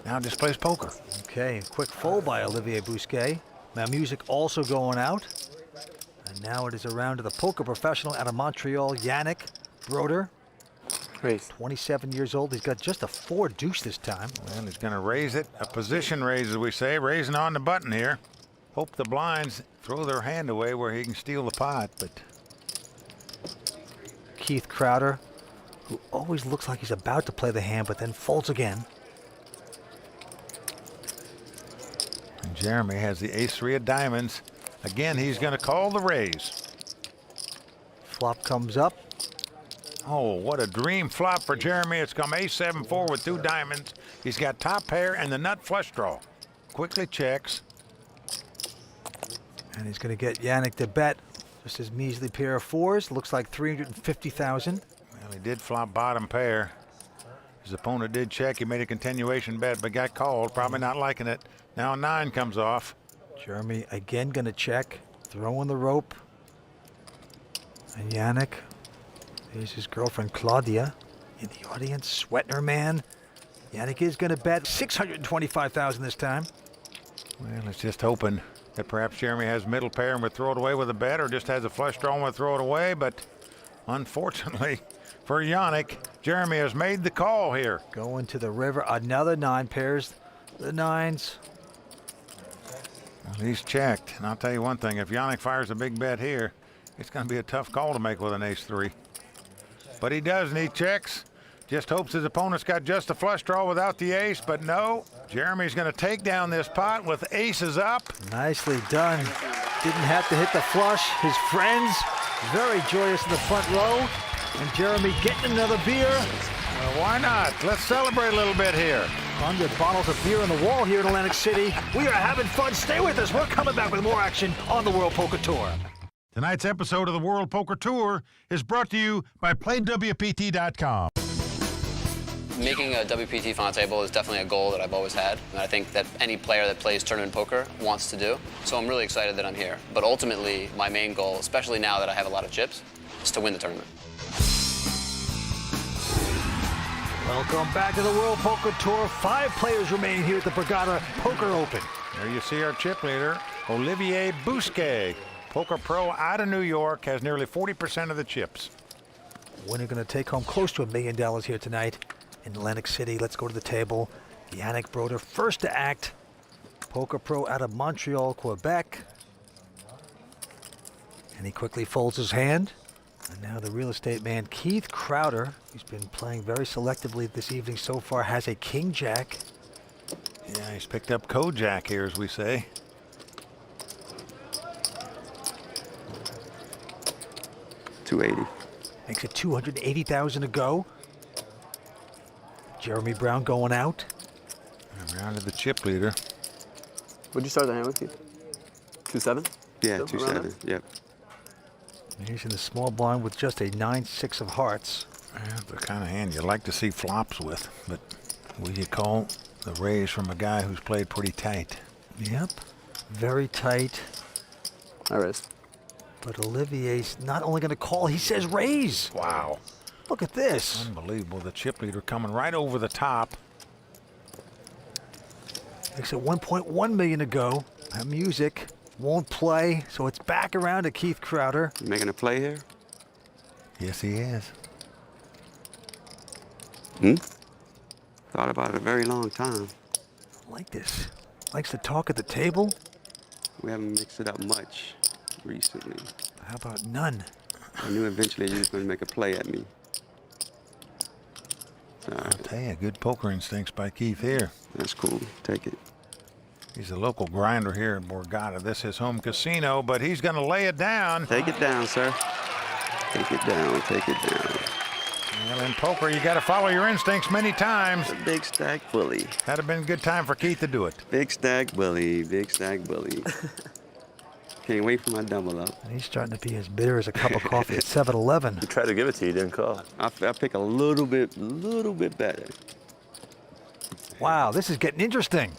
now just plays poker. Okay, quick fold by Olivier Bousquet. Now music also going out. And now it is around to the poker professional out of Montreal, Yannick Broder. Raise. 27 years old. He's got just a 4 deuce this time. Well, he's going to raise it. A position raise, as we say, raising on the button here. Hope the blinds throw their hand away where he can steal the pot, but Keith Crowder, who always looks like he's about to play the hand, but then folds again. and Jeremy has the ace-3 of diamonds. Again, he's going to call the raise. Flop comes up. Oh, what a dream flop for Jeremy. It's come ace-7-4 with 2 diamonds. He's got top pair and the nut flush draw. Quickly checks. And he's going to get Yannick to bet just his measly pair of 4s. Looks like 350,000. Well, he did flop bottom pair. His opponent did check. He made a continuation bet, but got called. Probably not liking it. Now 9 comes off. Jeremy again going to check. Throwing the rope. And Yannick. Here's his girlfriend Claudia in the audience, sweating her man. Yannick is going to bet 625,000 this time. Well, it's just hoping that perhaps Jeremy has middle pair and would throw it away with a bet, or just has a flush draw and would throw it away. But unfortunately for Yannick, Jeremy has made the call here. Going to the river, another 9 pairs. The 9s. Well, he's checked, and I'll tell you one thing: if Yannick fires a big bet here, it's going to be a tough call to make with an ace-3. But he does, and he checks. Just hopes his opponent's got just a flush draw without the ace, but no. Jeremy's going to take down this pot with aces up. Nicely done. Didn't have to hit the flush. His friends very joyous in the front row. And Jeremy getting another beer. Well, why not? Let's celebrate a little bit here. 100 bottles of beer on the wall here in Atlantic City. We are having fun. Stay with us. We're coming back with more action on the World Poker Tour. Tonight's episode of the World Poker Tour is brought to you by PlayWPT.com. Making a WPT final table is definitely a goal that I've always had, and I think that any player that plays tournament poker wants to do. So I'm really excited that I'm here. But ultimately, my main goal, especially now that I have a lot of chips, is to win the tournament. Welcome back to the World Poker Tour. 5 players remain here at the Bergata Poker Open. There you see our chip leader, Olivier Bousquet. Poker pro out of New York, has nearly 40% of the chips. Winner going to take home close to $1 million here tonight in Atlantic City. Let's go to the table. Yannick Broder, first to act. Poker pro out of Montreal, Quebec. And he quickly folds his hand. And now the real estate man, Keith Crowder, who's been playing very selectively this evening so far, has a king-jack. Yeah, he's picked up Kojak here, as we say. $280. Makes it 280,000 to go. Jeremy Brown going out. And around to the chip leader. What'd you start the hand with, Keith? 2-7? Yeah, 2-7. Yep. He's in the small blind with just a 9-6 of hearts. That's the kind of hand you like to see flops with, but will you call the raise from a guy who's played pretty tight? Yep, very tight. I raise. But Olivier's not only going to call, he says raise. Wow. Look at this. Unbelievable. The chip leader coming right over the top. Makes it 1.1 million to go. That music won't play, so it's back around to Keith Crowder. You making a play here? Yes, he is. Thought about it a very long time. I like this. Likes to talk at the table. We haven't mixed it up much recently. How about none? I knew eventually you was going to make a play at me. I'll tell you, good poker instincts by Keith here. That's cool. Take it. He's a local grinder here in Borgata. This is his home casino, but he's going to lay it down. Take it down, sir. Take it down. Take it down. Well, in poker, you got to follow your instincts many times. A big stack bully. That'd have been a good time for Keith to do it. Big stack bully. Big stack bully. Can't wait for my double up. And he's starting to be as bitter as a cup of coffee at 7-Eleven. He tried to give it to you, didn't call. I pick a little bit better. Wow, this is getting interesting.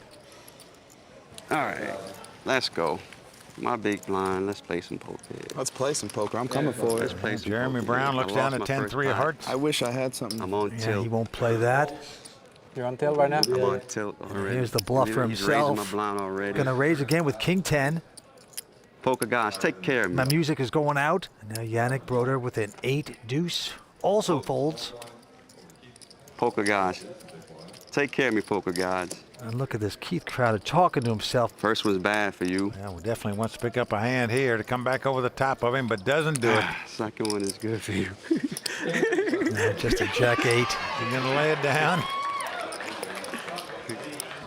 All right, let's go. My big blind, let's play some poker. Let's play some poker. I'm coming for Let's it. play some Jeremy poker. Brown looks down at 10-3 of hearts. I wish I had something. I'm on Yeah, tilt. he won't play that. You're on tilt right now? I'm on tilt already. Here's the bluffer He's himself. raising my blind already. Gonna raise again with king 10. Poker guys, take care of me. My music is going out. And now Yannick Broder with an 8 deuce. Also folds. Poker guys, take care of me, poker guys. And look at this, Keith Crowder talking to himself. First was bad for you. Yeah, well, definitely wants to pick up a hand here to come back over the top of him, but doesn't do it. Second one is good for you. No, just a jack 8. You're gonna lay it down.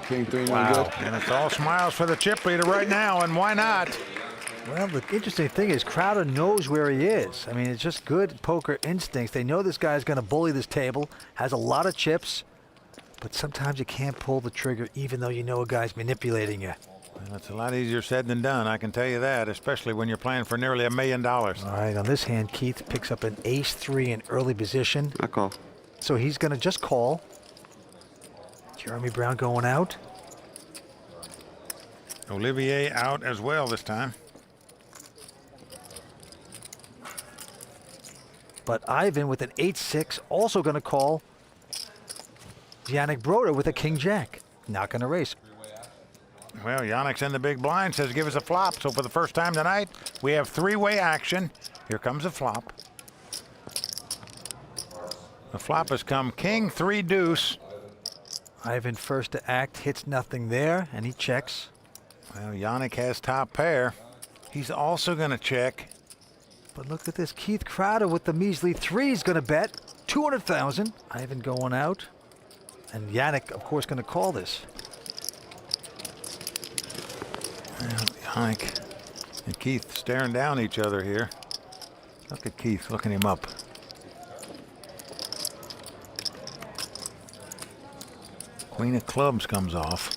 King 3, no Wow, good. and it's all smiles for the chip leader right now, and why not? Well, the interesting thing is Crowder knows where he is. I mean, it's just good poker instincts. They know this guy's going to bully this table, has a lot of chips, but sometimes you can't pull the trigger even though you know a guy's manipulating you. Well, it's a lot easier said than done, I can tell you that, especially when you're playing for nearly $1 million. All right, on this hand, Keith picks up an ace-3 in early position. I call. So he's going to just call. Jeremy Brown going out. Olivier out as well this time. But Ivan with an 8-6 also going to call. Yannick Broder with a king-jack. Not going to raise. Well, Yannick's in the big blind, says give us a flop. So for the first time tonight, we have three-way action. Here comes a flop. The flop has come king 3 deuce. Ivan first to act, hits nothing there, and he checks. Well, Yannick has top pair. He's also going to check. But look at this, Keith Crowder with the measly 3 is going to bet 200,000. Ivan going out, and Yannick, of course, going to call this. Well, Yannick and Keith staring down each other here. Look at Keith looking him up. Queen of clubs comes off.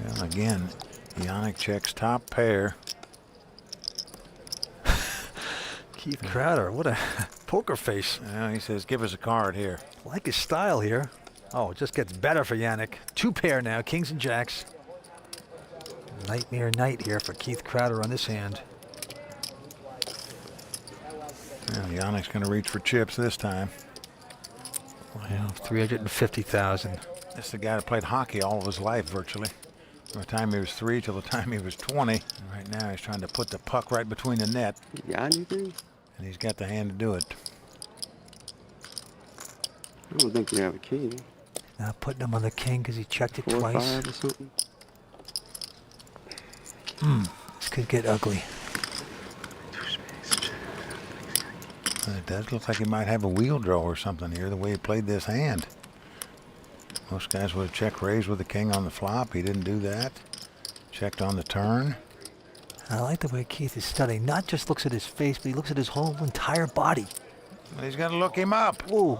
Well, again, Yannick checks top pair. Keith Crowder, what a poker face. Yeah, he says, give us a card here. Like his style here. Oh, it just gets better for Yannick. 2 pair now, kings and jacks. Nightmare night here for Keith Crowder on this hand. Well, Yannick's going to reach for chips this time. Wow, 350,000. This is the guy that played hockey all of his life, virtually. From the time he was 3 till the time he was 20. And right now he's trying to put the puck right between the net. You got anything? And he's got the hand to do it. I don't think you have a king. Now putting him on the king because he checked it 4 or twice. 5 or something. This could get ugly. And it does look like he might have a wheel draw or something here, the way he played this hand. Most guys would have check raised with the king on the flop. He didn't do that. Checked on the turn. I like the way Keith is studying. Not just looks at his face, but he looks at his whole entire body. Well, he's going to look him up. Ooh.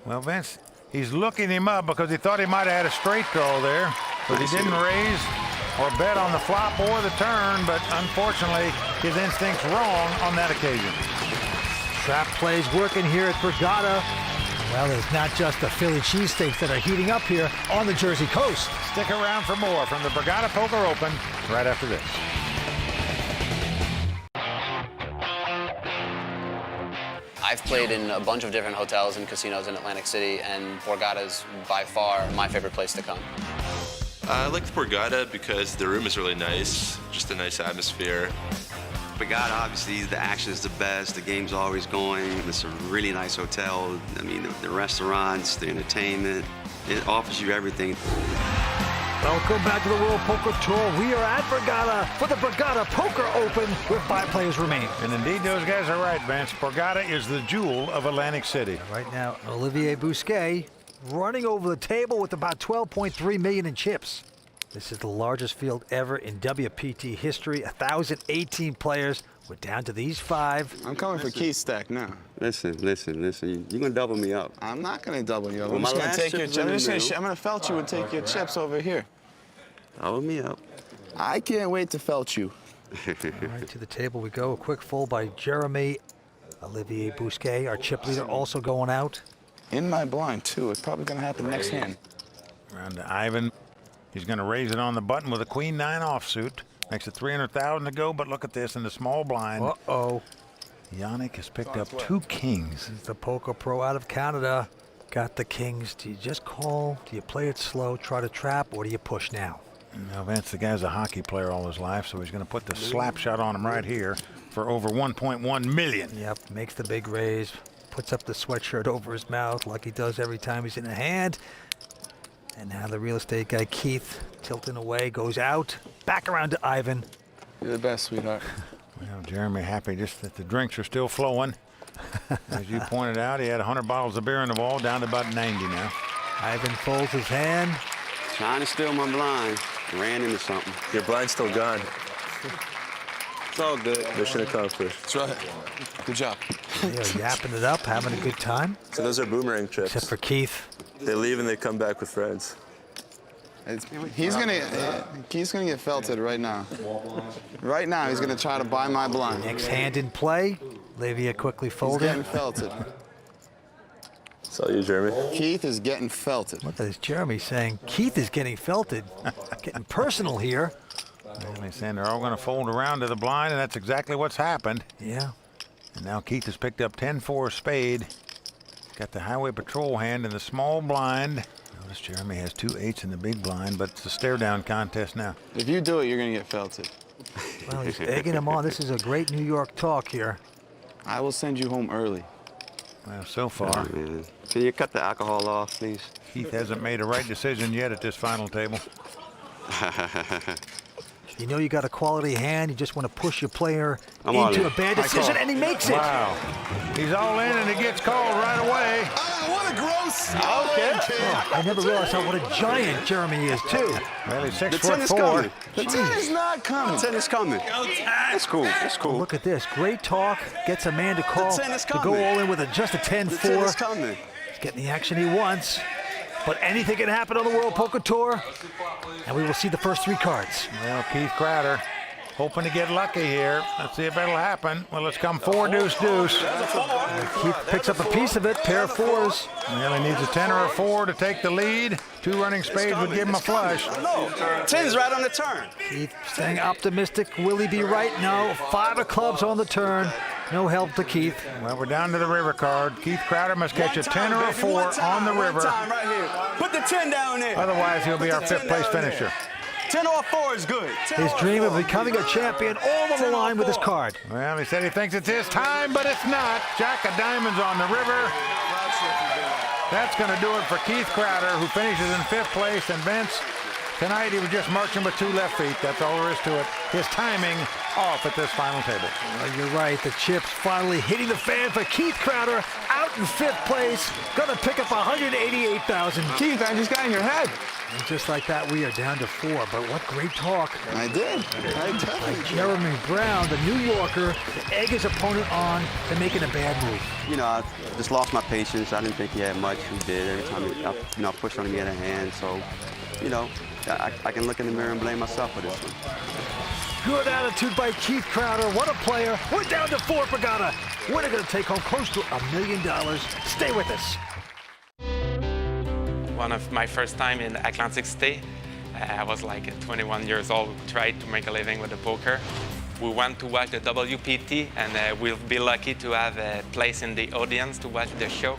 Well, Vince, he's looking him up because he thought he might have had a straight draw there, but he didn't raise or bet on the flop or the turn, but unfortunately, his instinct's wrong on that occasion. Trap plays working here at Bergata. Well, it's not just the Philly cheesesteaks that are heating up here on the Jersey coast. Stick around for more from the Bergata Poker Open right after this. I've played in a bunch of different hotels and casinos in Atlantic City, and Borgata is by far my favorite place to come. I like the Bergata because the room is really nice, just a nice atmosphere. Bergata, obviously, the action is the best. The game's always going. It's a really nice hotel. I mean, the restaurants, the entertainment, it offers you everything. Welcome back to the World Poker Tour. We are at Bergata for the Bergata Poker Open with 5 players remain. And indeed, those guys are right, Vance. Borgata is the jewel of Atlantic City. Right now, Olivier Bousquet running over the table with about 12.3 million in chips. This is the largest field ever in WPT history. 1,018 players. We're down to these 5. I'm coming for Keith's stack now. Listen. You're going to double me up. I'm not going to double you up. I'm just going to take your chips. I'm going to felt you and take your chips over here. Double me up. I can't wait to felt you. All right, to the table we go. A quick fold by Jeremy. Olivier Bousquet, our chip leader, also going out. In my blind, too. It's probably going to happen next hand. Round to Ivan. He's going to raise it on the button with a queen 9 offsuit. Makes it 300,000 to go, but look at this in the small blind. Uh-oh. Yannick has picked up 2 kings. This is the poker pro out of Canada. got the kings. Do you just call? Do you play it slow, try to trap, or do you push now? Now, Vince, the guy's a hockey player all his life, so he's going to put the slap shot on him right here for over 1.1 million. Yep, makes the big raise, puts up the sweatshirt over his mouth like he does every time he's in a hand. And now the real estate guy, Keith, tilting away, goes out, back around to Ivan. You're the best, sweetheart. Well, Jeremy happy just that the drinks are still flowing. As you pointed out, he had 100 bottles of beer in the wall, down to about 90 now. Ivan folds his hand. Trying to steal my blind. Ran into something. Your blind's still gone. It's all good. Mission accomplished. That's right. Good job. They're yapping it up, having a good time. So those are boomerang trips. Except for Keith. They leave and they come back with friends. Keith's gonna get felted right now. Right now, he's gonna try to buy my blind. Next hand in play. Livia quickly folding. He's getting felted. It's all you, Jeremy. Keith is getting felted. Look at this, Jeremy saying Keith is getting felted. Getting personal here. Well, he's saying they're all going to fold around to the blind, and that's exactly what's happened. Yeah. And now Keith has picked up 10-4 spade. Got the highway patrol hand in the small blind. Notice Jeremy has 2 8s in the big blind, but it's a stare-down contest now. If you do it, you're going to get felted. Well, he's egging him on. This is a great New York talk here. I will send you home early. Well, so far. Oh, man. Can you cut the alcohol off, please? Keith hasn't made a right decision yet at this final table. You know you got a quality hand. You just want to push your player into a bad decision, and he makes it. Wow. He's all in, and it gets called right away. What a gross. Okay. Oh, I never realized what a giant Jeremy is, too. Well, he's 6'4". The 10 is not coming. The 10 is coming. That's cool. That's cool. Oh, look at this. Great talk. Gets a man to call The 10 is to go coming. all in with just a 10-4. The 10 is coming. He's getting the action he wants. But anything can happen on the World Poker Tour. And we will see the first 3 cards. Well, Keith Crowder hoping to get lucky here. Let's see if it'll happen. Well, it's come 4 deuce deuce. Keith picks up a piece of it, pair of 4s. Well, he needs a 10 or a 4 to take the lead. 2 running spades would give him a flush. 10's right on the turn. Keith staying optimistic. Will he be right? No. 5 of clubs on the turn. No help to Keith. Well, we're down to the river card. Keith Crowder must catch a 10 or a 4 on the river. Right here. Put the 10 down there. Otherwise, he'll be our 5th place finisher. 10 or 4 is good. His dream of becoming a champion all on the line with his card. Well, he said he thinks it's his time, but it's not. Jack of diamonds on the river. That's going to do it for Keith Crowder, who finishes in 5th place. And Vince, tonight he was just marching with 2 left feet. That's all there is to it. His timing off at this final table. Well, you're right. The chips finally hitting the fan for Keith Crowder, out in 5th place. Going to pick up $188,000. Keith, I just got in your head. And just like that, we are down to 4. But what great talk. I did. Like Jeremy Brown, the New Yorker, to egg his opponent on to making a bad move. You know, I just lost my patience. I didn't think he had much. He did. Every time I pushed on him, he had a hand. So, you know, I can look in the mirror and blame myself for this one. Good attitude by Keith Crowder. What a player. We're down to 4, Bergata. We're going to take home close to $1 million. Stay with us. One of my first time in Atlantic State. I was like 21 years old, tried to make a living with the poker. We went to watch the WPT, and we'll be lucky to have a place in the audience to watch the show.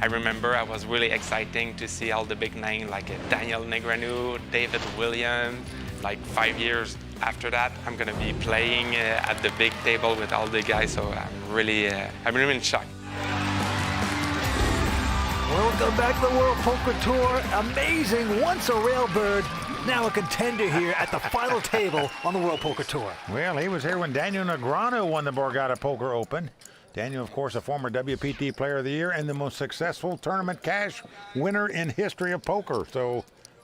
I remember I was really exciting to see all the big names like Daniel Negreanu, David Williams. Like 5 years after that, I'm gonna be playing at the big table with all the guys, so I'm really in shock. Welcome back to the World Poker Tour. Amazing, once a railbird, now a contender here at the final table on the World Poker Tour. Well, he was here when Daniel Negreanu won the Bergata Poker Open. Daniel, of course, a former WPT Player of the Year and the most successful tournament cash winner in history of poker. So,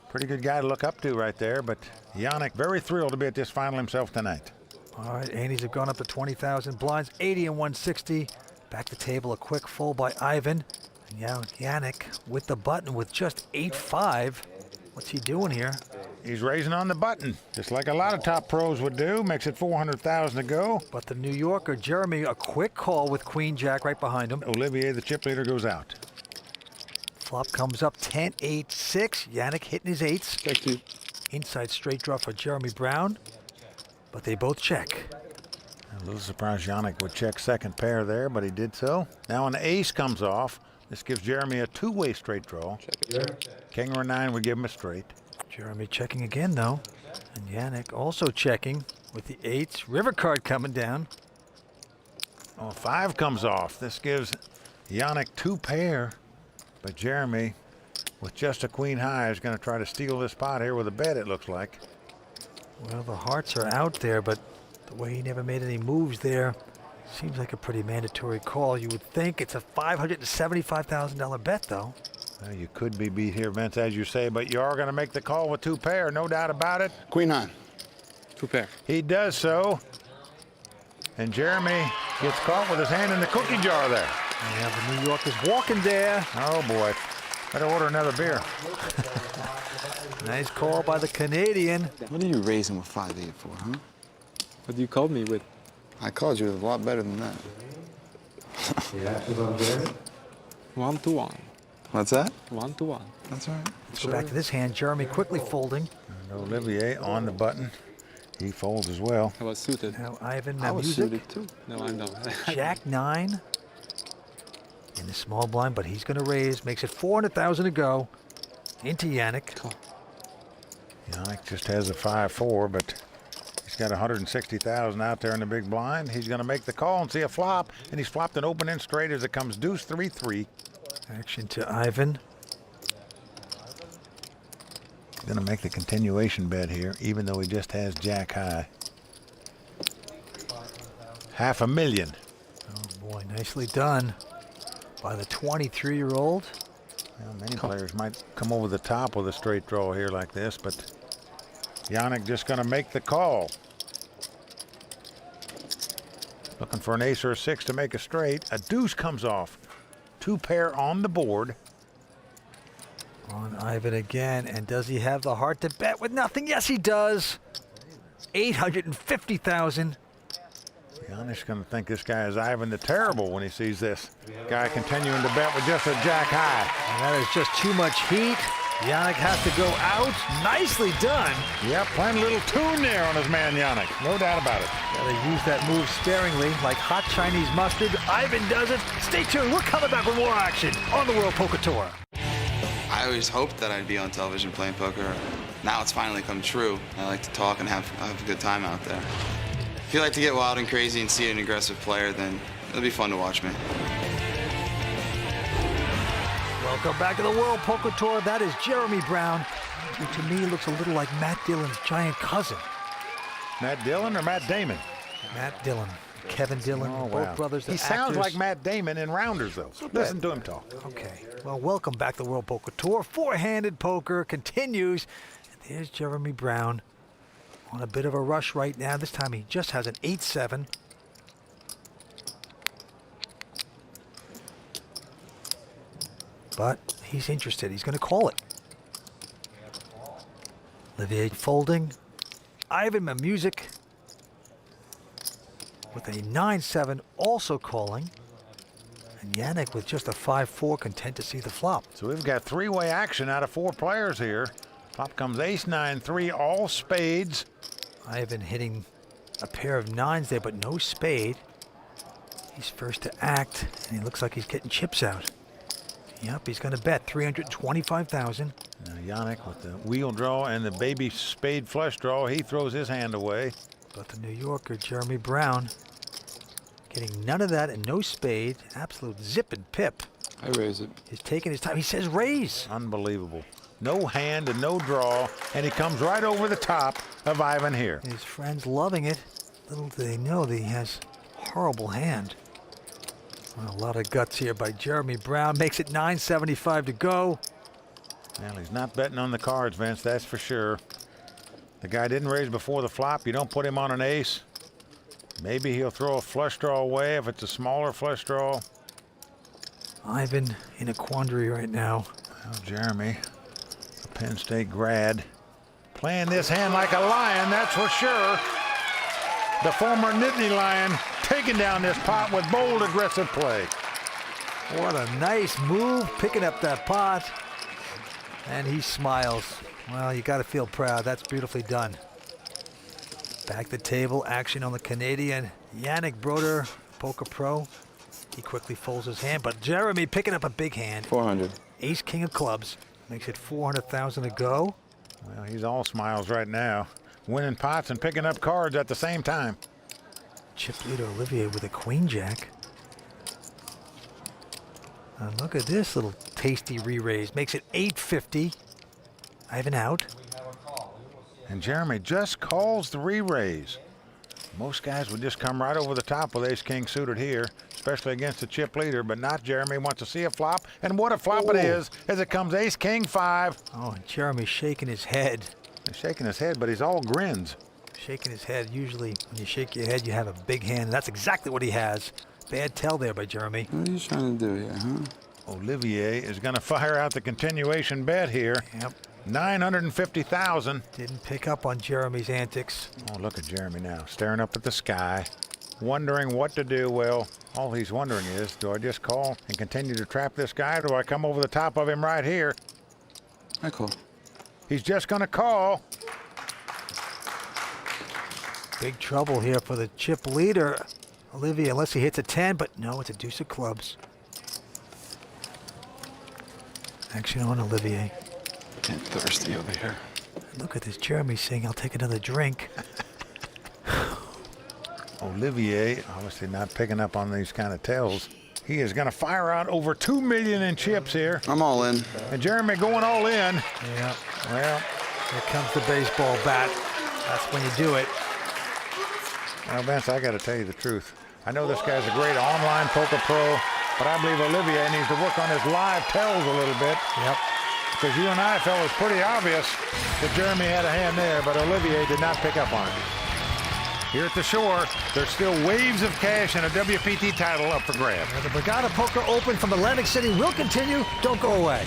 pretty good guy to look up to right there. But Yannick, very thrilled to be at this final himself tonight. All right, Andes have gone up to 20,000 blinds, 80 and 160. Back to table, a quick fold by Ivan. And now Yannick with the button with just 8-5. What's he doing here? He's raising on the button, just like a lot of top pros would do. Makes it 400,000 to go. But the New Yorker, Jeremy, a quick call with Queen Jack right behind him. Olivier, the chip leader, goes out. Flop comes up 10-8-6. Yannick hitting his 8s. Thank you. Inside straight draw for Jeremy Brown. But they both check. little surprised Yannick would check second pair there, but he did so. Now an ace comes off. This gives Jeremy a two-way straight draw. King or a 9 would give him a straight. Jeremy checking again, though. And Yannick also checking with the 8s. River card coming down. Oh, 5 comes off. This gives Yannick 2 pair. But Jeremy, with just a queen high, is going to try to steal this pot here with a bet, it looks like. Well, the hearts are out there, but the way he never made any moves there seems like a pretty mandatory call. You would think it's a $575,000 bet, though. Well, you could be beat here, Vince, as you say, but you are going to make the call with 2 pair, no doubt about it. Queen high. 2 pair. He does so. And Jeremy gets caught with his hand in the cookie jar there. Yeah, the New Yorker's walking there. Oh, boy. Better order another beer. Nice call by the Canadian. What are you raising with 5-8 for, huh? What do you call me with? I called you with a lot better than that. 1-1. What's that? 1-1. That's all right. Let's go back to this hand. Jeremy quickly folding. And Olivier on the button. He folds as well. I was suited. Now Ivan, I was music. suited too. No, I'm not. Jack 9 in the small blind, but he's going to raise. Makes it 400,000 to go into Yannick. Yannick just has a 5-4, but he's got 160,000 out there in the big blind. He's going to make the call and see a flop, and he's flopped an open-end straight as it comes deuce 3-3. Action to Ivan. Going to make the continuation bet here, even though he just has jack high. $500,000. Oh boy, nicely done by the 23-year-old. Well, many players might come over the top with a straight draw here like this, but Yannick just going to make the call. Looking for an ace or a 6 to make a straight. A deuce comes off. 2 pair on the board. On Ivan again, and does he have the heart to bet with nothing? Yes, he does. 850,000. Yannick's going to think this guy is Ivan the Terrible when he sees this guy continuing to bet with just a jack high. And that is just too much heat. Yannick has to go out. Nicely done. Yep, playing a little tune there on his man Yannick. No doubt about it. Gotta use that move sparingly, like hot Chinese mustard. Ivan does it. Stay tuned. We're coming back with more action on the World Poker Tour. I always hoped that I'd be on television playing poker. Now it's finally come true. I like to talk and have a good time out there. If you like to get wild and crazy and see an aggressive player, then it'll be fun to watch me. Welcome back to the World Poker Tour. That is Jeremy Brown, who to me looks a little like Matt Dillon's giant cousin. Matt Dillon or Matt Damon? Matt Dillon. Kevin Dillon, Oh, both wow. brothers. He sounds like Matt Damon in Rounders, though. Listen to him talk. Okay. Well, welcome back to the World Poker Tour. Four-handed poker continues. And there's Jeremy Brown on a bit of a rush right now. This time he just has an 8-7. But he's interested. He's going to call it. Olivier folding. Ivan music with a 9-7 also calling. And Yannick with just a 5-4 content to see the flop. So we've got 3-way action out of 4 players here. Flop comes ace-9-3, all spades. Ivan hitting a pair of 9s there, but no spade. He's first to act, and he looks like he's getting chips out. Yep, he's going to bet 325,000. Now Yannick with the wheel draw and the baby spade flush draw, he throws his hand away. But the New Yorker, Jeremy Brown, getting none of that and no spade. Absolute zip and pip. I raise it. He's taking his time. He says raise. Unbelievable. No hand and no draw, and he comes right over the top of Ivan here. His friends loving it. Little do they know that he has a horrible hand. Well, a lot of guts here by Jeremy Brown. Makes it 9.75 to go. Well, he's not betting on the cards, Vince, that's for sure. The guy didn't raise before the flop. You don't put him on an ace. Maybe he'll throw a flush draw away if it's a smaller flush draw. Ivan in a quandary right now. Well, Jeremy, a Penn State grad, playing this hand like a lion, that's for sure. The former Nittany Lion taking down this pot with bold, aggressive play. What a nice move, picking up that pot. And he smiles. Well, you got to feel proud. That's beautifully done. Back the table, action on the Canadian. Yannick Broder, poker pro. He quickly folds his hand, but Jeremy picking up a big hand. 400. Ace, king of clubs. Makes it 400,000 to go. Well, he's all smiles right now. Winning pots and picking up cards at the same time. Chip leader Olivier with a queen jack. And look at this little tasty re-raise. Makes it 850. Ivan out. And Jeremy just calls the re-raise. Most guys would just come right over the top with ace-king suited here, especially against the chip leader, but not Jeremy. Wants to see a flop, and what a flop it is as it comes ace-king 5. Oh, and Jeremy's shaking his head. He's shaking his head, but he's all grins. Shaking his head. Usually when you shake your head, you have a big hand. And that's exactly what he has. Bad tell there by Jeremy. What are you trying to do here, huh? Olivier is going to fire out the continuation bet here. Yep. 950,000. Didn't pick up on Jeremy's antics. Oh, look at Jeremy now, staring up at the sky, wondering what to do. Well, all he's wondering is, do I just call and continue to trap this guy, or do I come over the top of him right here? I call. He's just going to call. Big trouble here for the chip leader, Olivier, unless he hits a 10, but no, it's a deuce of clubs. Action on Olivier. Getting thirsty over here. Look at this Jeremy saying, I'll take another drink. Olivier, obviously not picking up on these kind of tells. He is going to fire out over $2 million in chips here. I'm all in. And Jeremy going all in. Yeah. Well, here comes the baseball bat. That's when you do it. Well, Vince, I got to tell you the truth. I know this guy's a great online poker pro, but I believe Olivier needs to work on his live tells a little bit. Yep. Because you and I felt it was pretty obvious that Jeremy had a hand there, but Olivier did not pick up on it. Here at the shore, there's still waves of cash and a WPT title up for grabs. The Bergata Poker Open from Atlantic City will continue. Don't go away.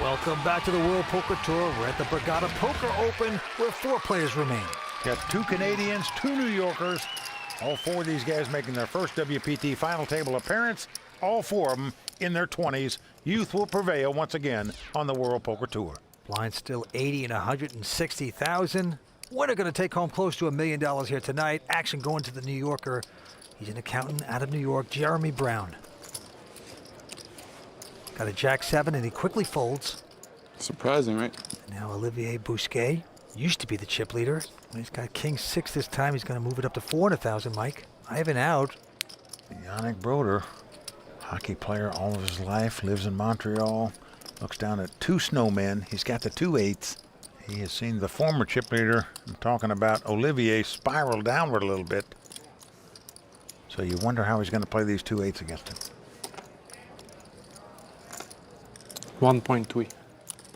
Welcome back to the World Poker Tour. We're at the Bergata Poker Open, where 4 players remain. Got 2 Canadians, 2 New Yorkers. All 4 of these guys making their first WPT final table appearance. All 4 of them in their 20s. Youth will prevail once again on the World Poker Tour. Blind still 80 and 160,000. Winner going to take home close to $1 million here tonight. Action going to the New Yorker. He's an accountant out of New York, Jeremy Brown. Got a jack 7 and he quickly folds. Surprising, right? Now Olivier Bousquet used to be the chip leader. He's got king 6 this time. He's going to move it up to 400,000, Mike. Ivan out. Yannick Broder, hockey player all of his life, lives in Montreal, looks down at 2 snowmen. He's got the 2 8s. He has seen the former chip leader, I'm talking about Olivier, spiral downward a little bit. So you wonder how he's going to play these 2 8s against him. 1.3.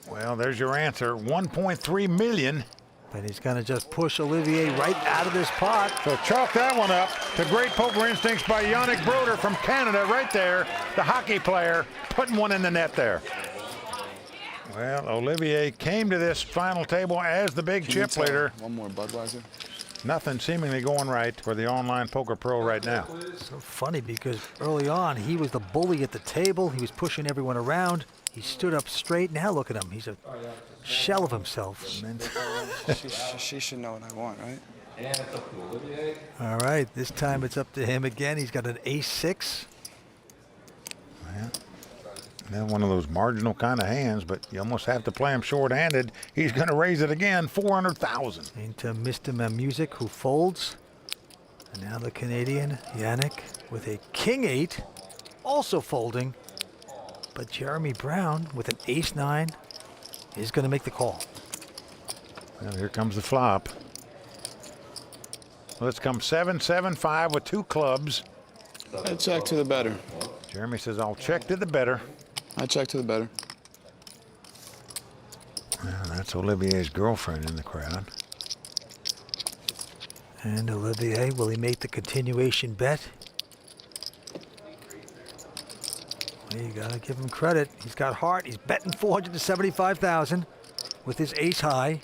Well, there's your answer, 1.3 million. But he's going to just push Olivier right out of this pot. So chalk that one up to great poker instincts by Yannick Broder from Canada right there. The hockey player putting one in the net there. Well, Olivier came to this final table as the big chip leader. One more Budweiser. Nothing seemingly going right for the online poker pro right now. So funny because early on he was the bully at the table. He was pushing everyone around. He stood up straight. Now look at him. He's a shell of himself. She should know what I want, right? All right, this time it's up to him again. He's got an ace 6. Yeah. Now one of those marginal kind of hands, but you almost have to play him short-handed. He's going to raise it again, 400,000. Into Mr. Music, who folds. And now the Canadian, Yannick, with a king 8, also folding. But Jeremy Brown with an ace 9 is going to make the call. Well, here comes the flop. Let's come 7-7-5 with 2 clubs. I check to the better. Jeremy says, I'll check to the better. I check to the better. Well, that's Olivier's girlfriend in the crowd. And Olivier, will he make the continuation bet? Well, you gotta give him credit. He's got heart. He's betting 475,000 with his ace high.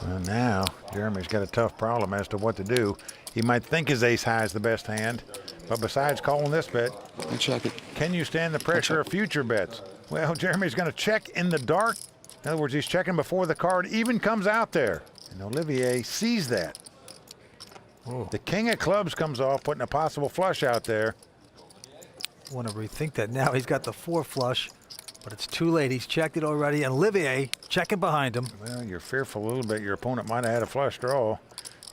Well, now Jeremy's got a tough problem as to what to do. He might think his ace high is the best hand, but besides calling this bet, check it. Can you stand the pressure of future bets? Well, Jeremy's going to check in the dark. In other words, he's checking before the card even comes out there. And Olivier sees that. Oh. The king of clubs comes off, putting a possible flush out there. Want to rethink that now. He's got the 4 flush, but it's too late. He's checked it already, and Olivier checking behind him. Well, you're fearful a little bit your opponent might have had a flush draw.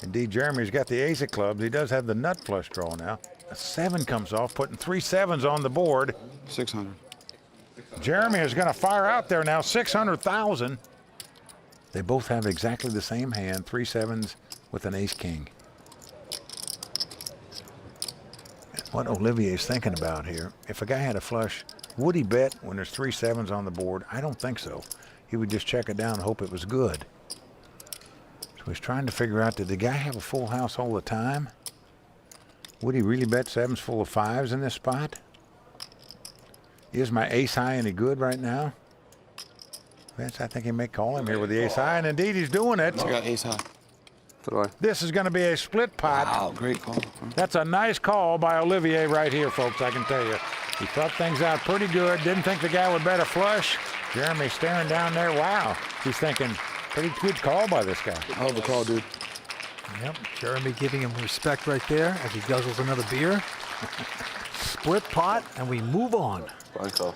Indeed, Jeremy's got the ace of clubs. He does have the nut flush draw now. A 7 comes off, putting 3 7s on the board. 600. Jeremy is going to fire out there now, 600,000. They both have exactly the same hand, 3 7s with an ace-king. What Olivier's thinking about here, if a guy had a flush, would he bet when there's 3 7s on the board? I don't think so. He would just check it down and hope it was good. So he's trying to figure out, did the guy have a full house all the time? Would he really bet 7s full of 5s in this spot? Is my ace high any good right now? Vince, I think he may call him here with the ace high, and indeed he's doing it. I got ace high. This is going to be a split pot. Wow, great call. That's a nice call by Olivier right here, folks, I can tell you. He thought things out pretty good. Didn't think the guy would bet a flush. Jeremy staring down there. Wow. He's thinking, pretty good call by this guy. Hell of a call, dude. Yep, Jeremy giving him respect right there as he guzzles another beer. Split pot, and we move on. Fine call.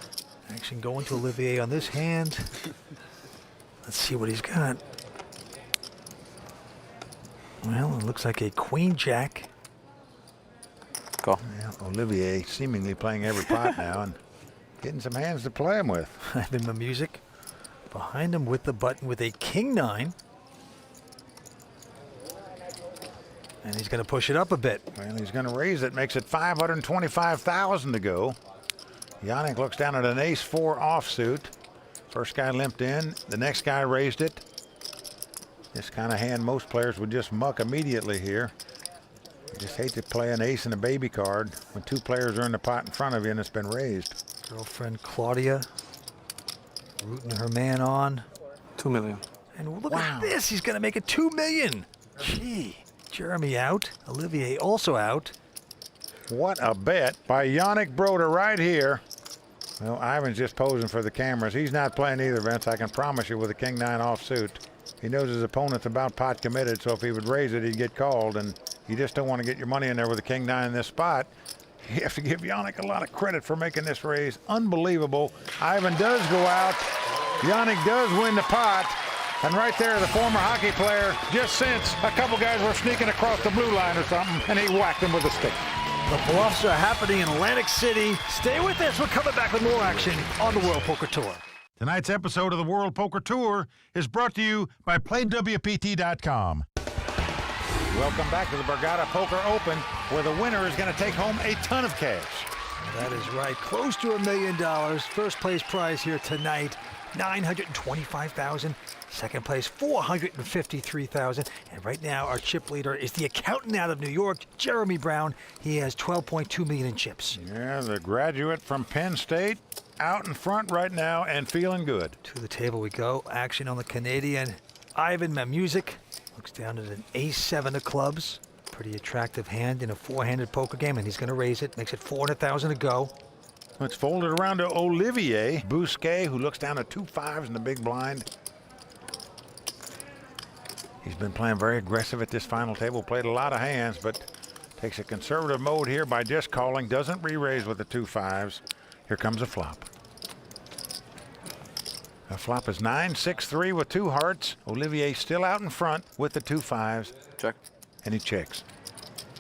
Action going to Olivier on this hand. Let's see what he's got. Well, it looks like a queen jack. Call. Yeah, Olivier seemingly playing every pot now and getting some hands to play him with. Having the music behind him with the button with a king 9. And he's going to push it up a bit. Well, he's going to raise it, makes it 525,000 to go. Yannick looks down at an ace 4 offsuit. First guy limped in, the next guy raised it. This kind of hand most players would just muck immediately here. You just hate to play an ace and a baby card when 2 players are in the pot in front of you and it's been raised. Girlfriend Claudia rooting her man on. 2 million. And look at this, he's going to make it 2 million. Gee, Jeremy out, Olivier also out. What a bet by Yannick Broder right here. Well, Ivan's just posing for the cameras. He's not playing either, Vince. I can promise you with a king 9 offsuit. He knows his opponent's about pot committed, so if he would raise it, he'd get called, and you just don't want to get your money in there with a king 9 in this spot. You have to give Yannick a lot of credit for making this raise. Unbelievable. Ivan does go out. Yannick does win the pot. And right there, the former hockey player just sensed a couple guys were sneaking across the blue line or something, and he whacked them with a stick. The bluffs are happening in Atlantic City. Stay with us. We're coming back with more action on the World Poker Tour. Tonight's episode of the World Poker Tour is brought to you by PlayWPT.com. Welcome back to the Bergata Poker Open, where the winner is going to take home a ton of cash. That is right. Close to $1 million. First place prize here tonight, $925,000. Second place, $453,000. And right now, our chip leader is the accountant out of New York, Jeremy Brown. He has $12.2 million in chips. Yeah, the graduate from Penn State, out in front right now and feeling good. To the table we go. Action on the Canadian. Ivan Mamusic looks down at an ace-7 of clubs. Pretty attractive hand in a 4-handed poker game, and he's going to raise it. Makes it $400,000 to go. Let's fold it around to Olivier Bousquet, who looks down at 2 5s in the big blind. He's been playing very aggressive at this final table, played a lot of hands, but takes a conservative mode here by just calling, doesn't re-raise with the 2 5s. Here comes a flop. A flop is 9-6-3 with 2 hearts. Olivier still out in front with the 2 5s. Check. And he checks.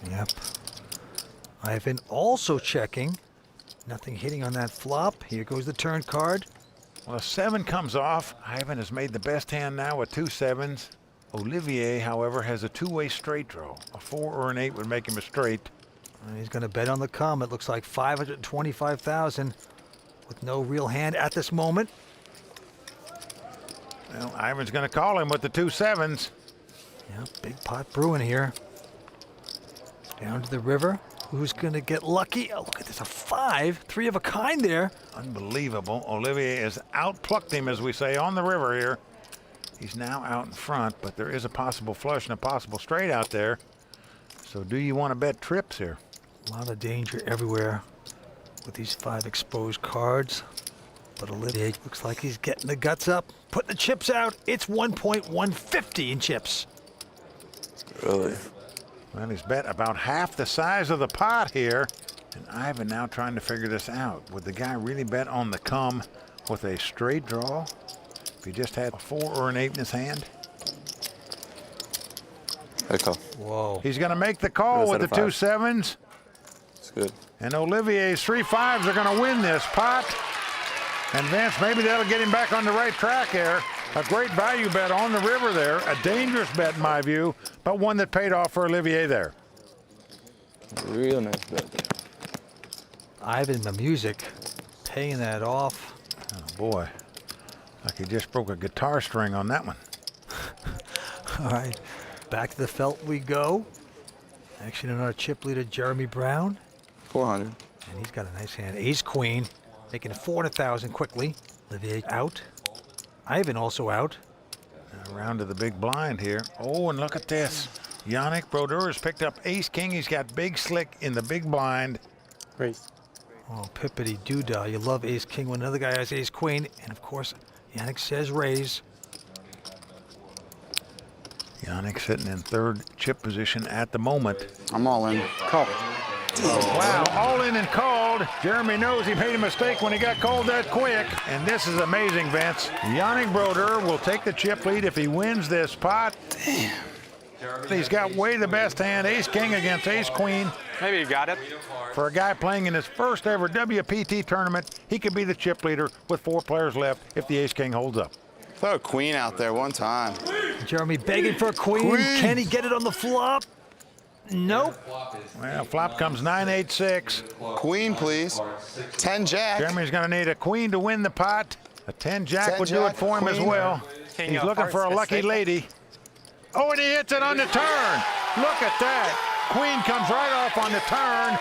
Yep. Ivan also checking. Nothing hitting on that flop. Here goes the turn card. Well, a 7 comes off. Ivan has made the best hand now with 2 7s. Olivier, however, has a 2-way straight draw. A 4 or an 8 would make him a straight. And he's going to bet on the come. It looks like $525,000 with no real hand at this moment. Well, Ivan's going to call him with the 2 7s. Yeah, big pot brewing here. Down to the river. Who's going to get lucky? Oh, look at this, a 5. 3 of a kind there. Unbelievable. Olivier has outplucked him, as we say, on the river here. He's now out in front, but there is a possible flush and a possible straight out there. So do you want to bet trips here? A lot of danger everywhere with these 5 exposed cards. But Olivier looks like he's getting the guts up, putting the chips out. It's 1.150 in chips. Really? Well, he's bet about half the size of the pot here. And Ivan now trying to figure this out. Would the guy really bet on the come with a straight draw if he just had a 4 or an 8 in his hand? I call. Whoa. He's going to make the call with the 2 7s. It's good. And Olivier's 3 5s are going to win this pot. And Vince, maybe that'll get him back on the right track there. A great value bet on the river there. A dangerous bet in my view, but one that paid off for Olivier there. Real nice bet there. Ivan, the music, paying that off. Oh boy, like he just broke a guitar string on that one. All right, back to the felt we go. Action on our chip leader, Jeremy Brown. 400. And he's got a nice hand. Ace Queen, making 400,000 quickly. Olivier out. Ivan also out. Now around to the big blind here. Oh, and look at this. Yannick Brodeur has picked up Ace King. He's got big slick in the big blind. Raise. Oh, pippity doodah. You love Ace King when another guy has Ace Queen. And of course, Yannick says raise. Yannick sitting in 3rd chip position at the moment. I'm all in. Call. Wow, all in and called. Jeremy knows he made a mistake when he got called that quick. And this is amazing, Vince. Yannick Brodeur will take the chip lead if he wins this pot. Damn. He's got way the best hand. Ace King against Ace Queen. Maybe you got it. For a guy playing in his first ever WPT tournament, he could be the chip leader with 4 players left if the Ace King holds up. Throw a queen out there one time. Jeremy begging for a queen. Can he get it on the flop? Nope. Well, flop comes 9-8-6. Queen, please. 10 jack. Jeremy's going to need a queen to win the pot. A 10 jack 10 would do jack, it for him as queen. well. He's looking for a lucky lady. Oh, and he hits it on the turn. Look at that. Queen comes right off on the turn.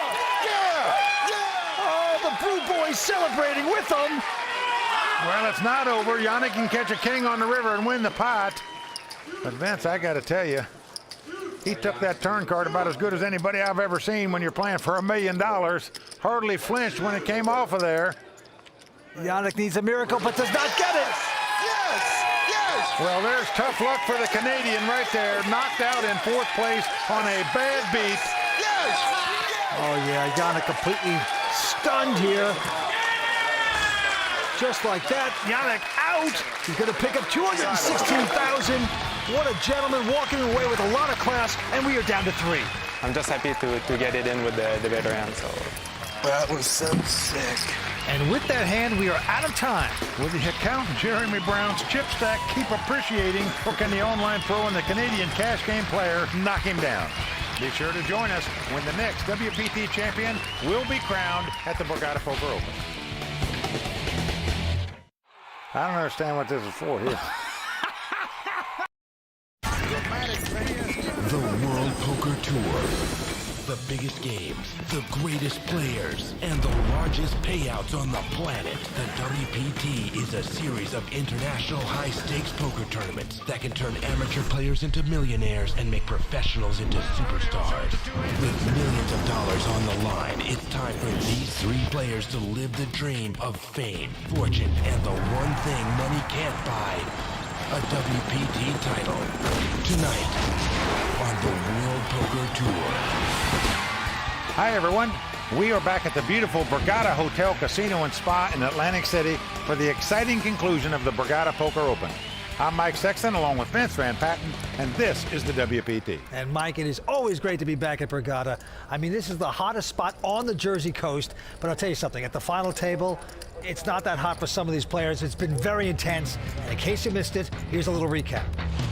Oh, the Brew Boys celebrating with them. Well, it's not over. Yannick can catch a king on the river and win the pot. But Vince, I got to tell you, he took that turn card about as good as anybody I've ever seen when you're playing for $1 million. Hardly flinched when it came off of there. Yannick needs a miracle, but does not get it. Yes! Yes! Well, there's tough luck for the Canadian right there. Knocked out in 4th place on a bad beat. Yes! Oh, yeah, Yannick completely stunned here. Just like that, Yannick out. He's going to pick up 216,000. What a gentleman, walking away with a lot of class, and we are down to 3. I'm just happy to get it in with the better hand. So That was so sick. And with that hand, we are out of time. Will the account Jeremy Brown's chip stack keep appreciating, or can the online pro and the Canadian cash game player knock him down? Be sure to join us when the next WPT champion will be crowned at the Bergata Poker Open. I don't understand what this is for here. The World Poker Tour. The biggest games, the greatest players, and the largest payouts on the planet. The WPT is a series of international high-stakes poker tournaments that can turn amateur players into millionaires and make professionals into superstars. With millions of dollars on the line, it's time for these 3 players to live the dream of fame, fortune, and the one thing money can't buy. A WPT title. Tonight on the World Poker Tour. Hi, everyone. We are back at the beautiful Bergata Hotel, Casino, and Spa in Atlantic City for the exciting conclusion of the Bergata Poker Open. I'm Mike Sexton, along with Vince Van Patten, and this is the WPT. And Mike, it is always great to be back at Bergata. I mean, this is the hottest spot on the Jersey coast, but I'll tell you something, at the final table, it's not that hot for some of these players. It's been very intense, and in case you missed it, here's a little recap.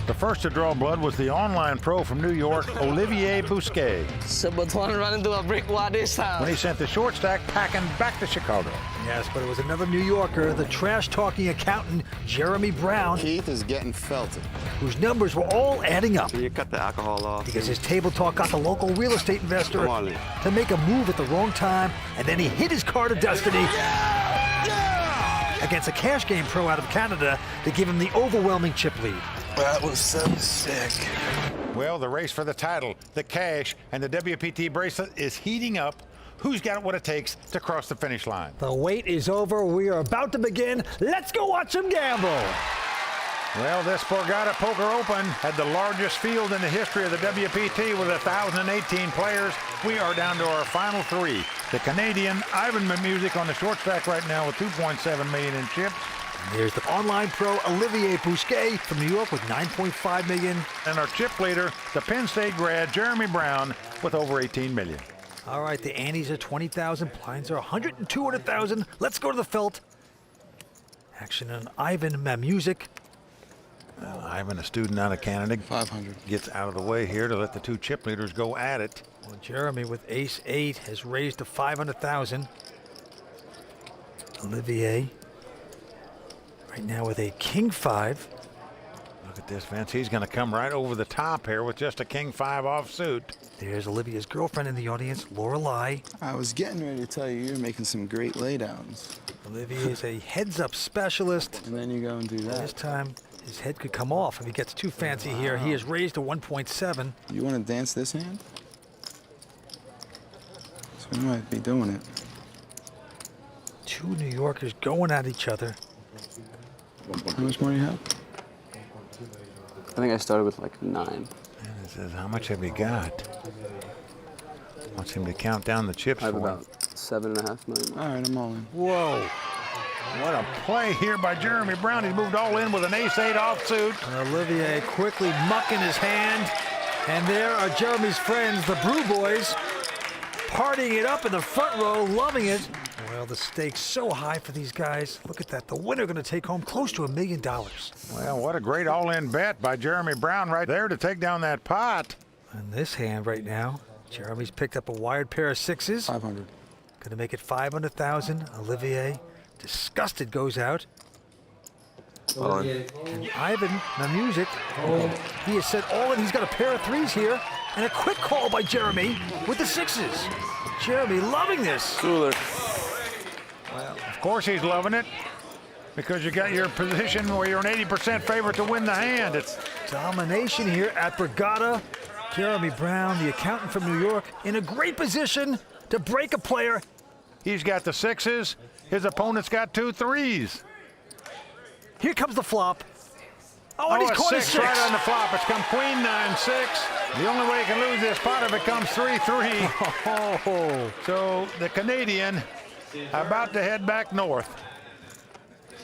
The first to draw blood was the online pro from New York, Olivier Bousquet. Civilton running through a brick wall this time. When he sent the short stack packing back to Chicago. Yes, but it was another New Yorker, the trash-talking accountant, Jeremy Brown. Keith is getting felted. Whose numbers were all adding up. So you cut the alcohol off. Because his table talk got the local real estate investor to make a move at the wrong time, and then he hit his card of destiny against a cash game pro out of Canada to give him the overwhelming chip lead. That was so sick. Well, the race for the title, the cash, and the WPT bracelet is heating up. who's got what it takes to cross the finish line. The wait is over. We are about to begin. Let's go watch them gamble. Well, this Bergata Poker Open had the largest field in the history of the WPT with 1,018 players. We are down to our final three. The Canadian Ivan Music on the short stack right now with $2.7 million in chips. And there's the online pro Olivier Bousquet from New York with $9.5 million. And our chip leader, the Penn State grad Jeremy Brown with over $18 million. All right, the antes are 20,000, blinds are 100 and 200,000. Let's go to the felt. Action on Ivan Music. Well, Ivan, a student out of Canada, 500. Gets out of the way here to let the two chip leaders go at it. Well, Jeremy with ace-8 has raised to 500,000. Olivier right now with a king-5. Look at this, Vince. He's going to come right over the top here with just a king-5 offsuit. There's Olivia's girlfriend in the audience, Lorelei. I was getting ready to tell you you're making some great laydowns. Olivia is a heads-up specialist. And then you go and do that. This time, his head could come off if he gets too fancy here. He is raised to 1.7. You want to dance this hand? So we might be doing it. Two New Yorkers going at each other. How much more do you have? I think I started with like 9. And it says, how much have you got? Wants him to count down the chips I have for about $7.5 million. All right, I'm all in. Whoa. What a play here by Jeremy Brown. He's moved all in with an ace-8 offsuit. And Olivier quickly mucking his hand. And there are Jeremy's friends, the Brew Boys, partying it up in the front row, loving it. Well, the stakes so high for these guys. Look at that. The winner going to take home close to $1 million. Well, what a great all-in bet by Jeremy Brown right there to take down that pot. And this hand right now, Jeremy's picked up a wired pair of 6s. 500. Going to make it 500,000. Olivier, disgusted, goes out. And Ivan, the music, he has said all in. He's got a pair of 3s here. And a quick call by Jeremy with the 6s. Jeremy loving this. Cooler. Well, of course he's loving it because you got your position where you're an 80% favorite to win the hand. It's domination here at Bergata. Jeremy Brown, the accountant from New York, in a great position to break a player. He's got the 6s. His opponent's got 2 3s. Here comes the flop. Oh, and he's caught a 6 right on the flop. It's come queen 9-6. The only way he can lose this pot if it comes 3-3. Oh. So the Canadian about to head back north.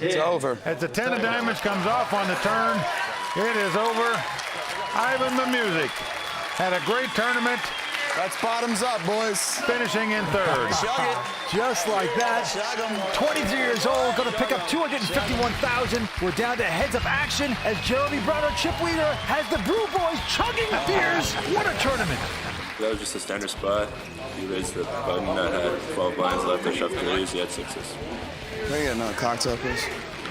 It's over. As the 10 of diamonds comes off on the turn, it is over. Ivan the Music had a great tournament. That's bottoms up, boys. Finishing in third. Chug it. Just like that. 23 years old, going to pick up 251,000. We're down to heads-up action as Jeremy Brown, our chip leader, has the Brew Boys chugging the beers. What a tournament. That was just a standard spot. He raised the button that had 12 blinds left. I shoved 3s. He had 6s. Can I get another cocktail, please?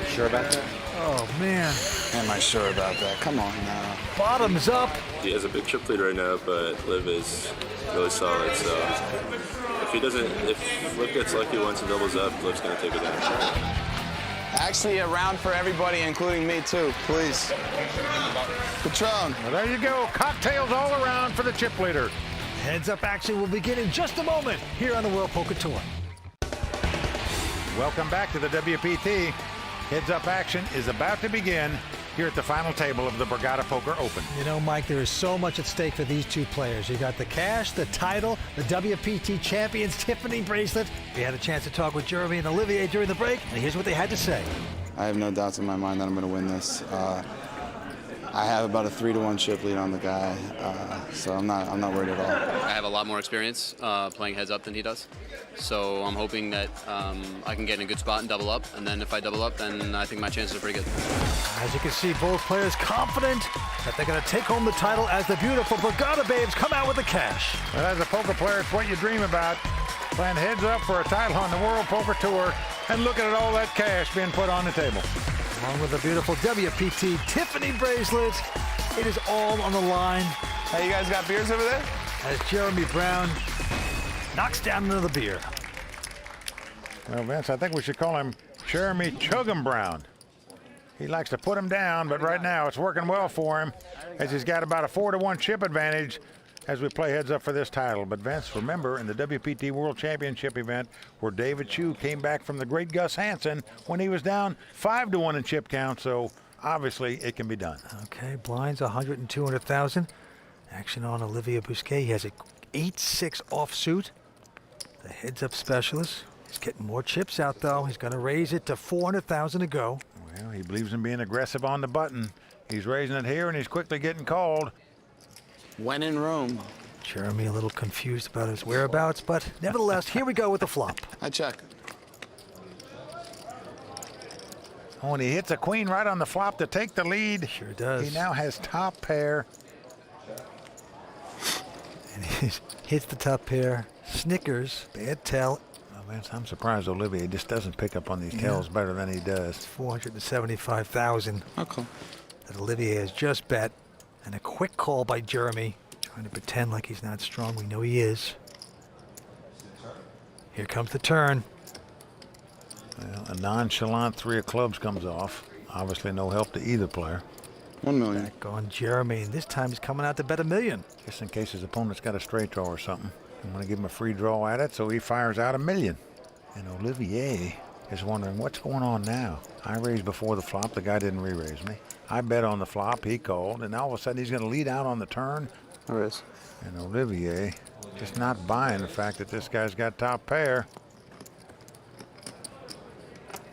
Sure about that? Oh, man. Am I sure about that? Come on now. Bottoms up. He has a big chip lead right now, but Liv is really solid. So if Flip gets lucky once he doubles up, Liv's going to take it down. Actually, a round for everybody, including me, too, please. Patron. Well, there you go. Cocktails all around for the chip leader. Heads-up action will begin in just a moment here on the World Poker Tour. Welcome back to the WPT. Heads-up action is about to begin here at the final table of the Bergata Poker Open. You know, Mike, there is so much at stake for these two players. You got the cash, the title, the WPT Champions Tiffany bracelet. We had a chance to talk with Jeremy and Olivier during the break, and here's what they had to say. I have no doubts in my mind that I'm going to win this. I have about a 3-1 chip lead on the guy, so I'm not worried at all. I have a lot more experience playing heads up than he does, so I'm hoping that I can get in a good spot and double up, and then if I double up, then I think my chances are pretty good. As you can see, both players confident that they're going to take home the title as the beautiful Bergata babes come out with the cash. Well, as a poker player, it's what you dream about. Playing heads up for a title on the World Poker Tour, and looking at all that cash being put on the table. Along with the beautiful WPT Tiffany bracelet, it is all on the line. Hey, you guys got beers over there? As Jeremy Brown knocks down another beer. Well, Vince, I think we should call him Jeremy Chuggum Brown. He likes to put him down, but right now it's working well for him as he's got about a 4-1 chip advantage as we play heads up for this title. But Vince, remember in the WPT World Championship event where David Chew came back from the great Gus Hansen when he was down 5-1 in chip count, so obviously it can be done. Okay, blinds 100 and 200,000. Action on Olivier Bousquet. He has a 8-6 offsuit. The heads-up specialist. He's getting more chips out, though. He's going to raise it to 400,000 to go. Well, he believes in being aggressive on the button. He's raising it here, and he's quickly getting called. When in Rome. Jeremy a little confused about his whereabouts, but nevertheless, here we go with the flop. I check. Oh, and he hits a queen right on the flop to take the lead. Sure does. He now has top pair. And he hits the top pair. Snickers, bad tell. Oh, man, I'm surprised Olivier just doesn't pick up on these tells better than he does. 475,000. Okay. That Olivier has just bet. And a quick call by Jeremy. Trying to pretend like he's not strong. We know he is. Here comes the turn. Well, a nonchalant 3 of clubs comes off. Obviously no help to either player. 1 million. Back on Jeremy, and this time he's coming out to bet $1 million. Just in case his opponent's got a straight draw or something. I'm going to give him a free draw at it, so he fires out $1 million. And Olivier is wondering what's going on now. I raised before the flop. The guy didn't re-raise me. I bet on the flop. He called, and all of a sudden he's going to lead out on the turn. There is. And Olivier just not buying the fact that this guy's got top pair.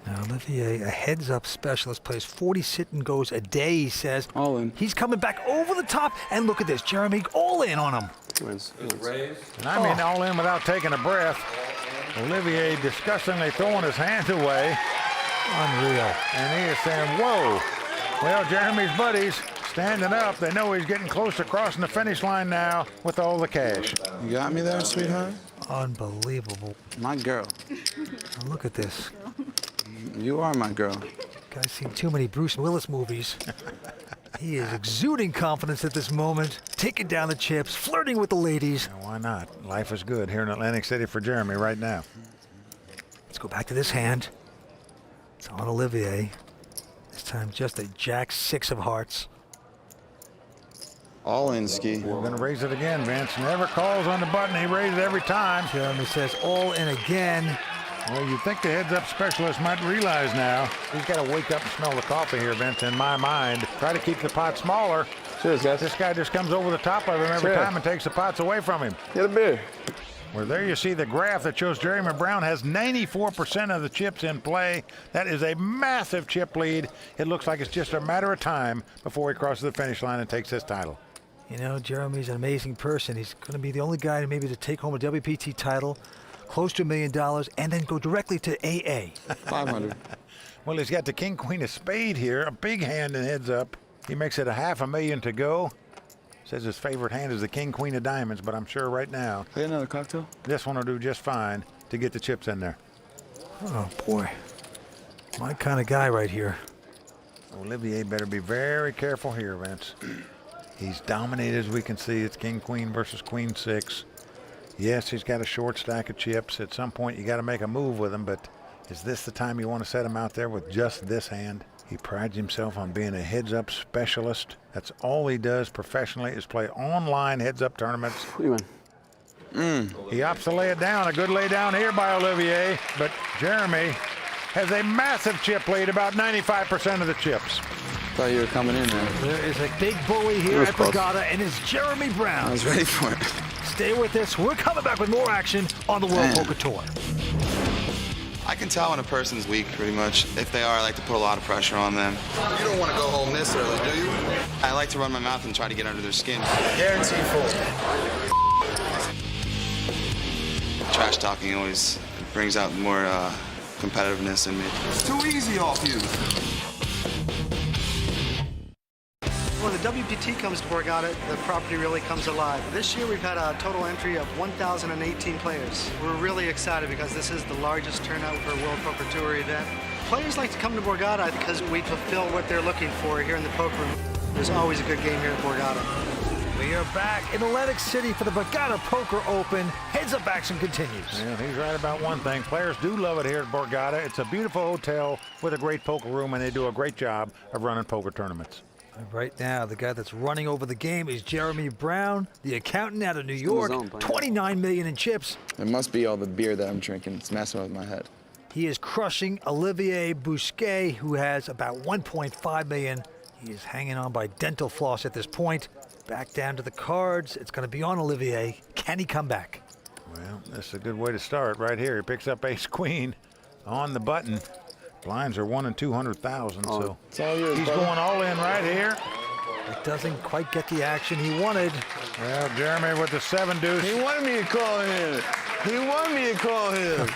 Now Olivier, a heads-up specialist, plays 40 sit and goes a day, he says. All in. He's coming back over the top, and look at this. Jeremy all in on him. Wins. And I mean all in without taking a breath. Olivier disgustingly throwing his hands away. Unreal. And he is saying, whoa. Well, Jeremy's buddies standing up. They know he's getting close to crossing the finish line now with all the cash. You got me there, sweetheart? Unbelievable. My girl. Now look at this. You are my girl. Guy's seen too many Bruce Willis movies. He is exuding confidence at this moment, taking down the chips, flirting with the ladies. Now, why not? Life is good here in Atlantic City for Jeremy right now. Let's go back to this hand. It's on Olivier. This time just a jack 6 of hearts. All in, Ski. We're going to raise it again, Vince. Never calls on the button. He raises it every time. Jeremy says all in again. Well, you'd think the heads-up specialist might realize now. He's got to wake up and smell the coffee here, Vince, in my mind. Try to keep the pot smaller. Cheers, guys. This guy just comes over the top of him every time and takes the pots away from him. Get a beer. Well, there you see the graph that shows Jeremy Brown has 94% of the chips in play. That is a massive chip lead. It looks like it's just a matter of time before he crosses the finish line and takes this title. You know, Jeremy's an amazing person. He's going to be the only guy maybe to take home a WPT title, close to $1 million, and then go directly to AA. 500. Well, he's got the king, queen of spade here, a big hand in heads up. He makes it a $500,000 to go. Says his favorite hand is the king, queen of diamonds, but I'm sure right now Play another cocktail. This one will do just fine to get the chips in there. Oh, boy. My kind of guy right here. Olivier better be very careful here, Vince. He's dominated, as we can see. It's king, queen versus queen 6. Yes, he's got a short stack of chips. At some point, you got to make a move with him, but is this the time you want to set him out there with just this hand? He prides himself on being a heads-up specialist. That's all he does professionally is play online heads-up tournaments. You win. He opts to lay it down. A good lay down here by Olivier, but Jeremy has a massive chip lead, about 95% of the chips. Thought you were coming in there. There is a big bully here at Bergata, and it's Jeremy Brown. I was ready for it. Stay with us. We're coming back with more action on the World Poker Tour. I can tell when a person's weak, pretty much. If they are, I like to put a lot of pressure on them. You don't want to go home this early, do you? I like to run my mouth and try to get under their skin. Guaranteed full. Trash talking always brings out more competitiveness in me. It's too easy off you. When the WPT comes to Bergata, the property really comes alive. This year we've had a total entry of 1,018 players. We're really excited because this is the largest turnout for a World Poker Tour event. Players like to come to Bergata because we fulfill what they're looking for here in the poker room. There's always a good game here at Bergata. We are back in Atlantic City for the Bergata Poker Open. Heads-up action continues. Yeah, he's right about one thing. Players do love it here at Bergata. It's a beautiful hotel with a great poker room, and they do a great job of running poker tournaments. And right now, the guy that's running over the game is Jeremy Brown, the accountant out of New York. 29 million in chips. It must be all the beer that I'm drinking. It's messing with my head. He is crushing Olivier Bousquet, who has about 1.5 million. He is hanging on by dental floss at this point. Back down to the cards. It's going to be on Olivier. Can he come back? Well, that's a good way to start right here. He picks up ace-queen on the button. Blinds are 1 in 200,000, so he's going all in right here. It doesn't quite get the action he wanted. Well, Jeremy with the 7 deuce. He wanted me to call him. He wanted me to call him.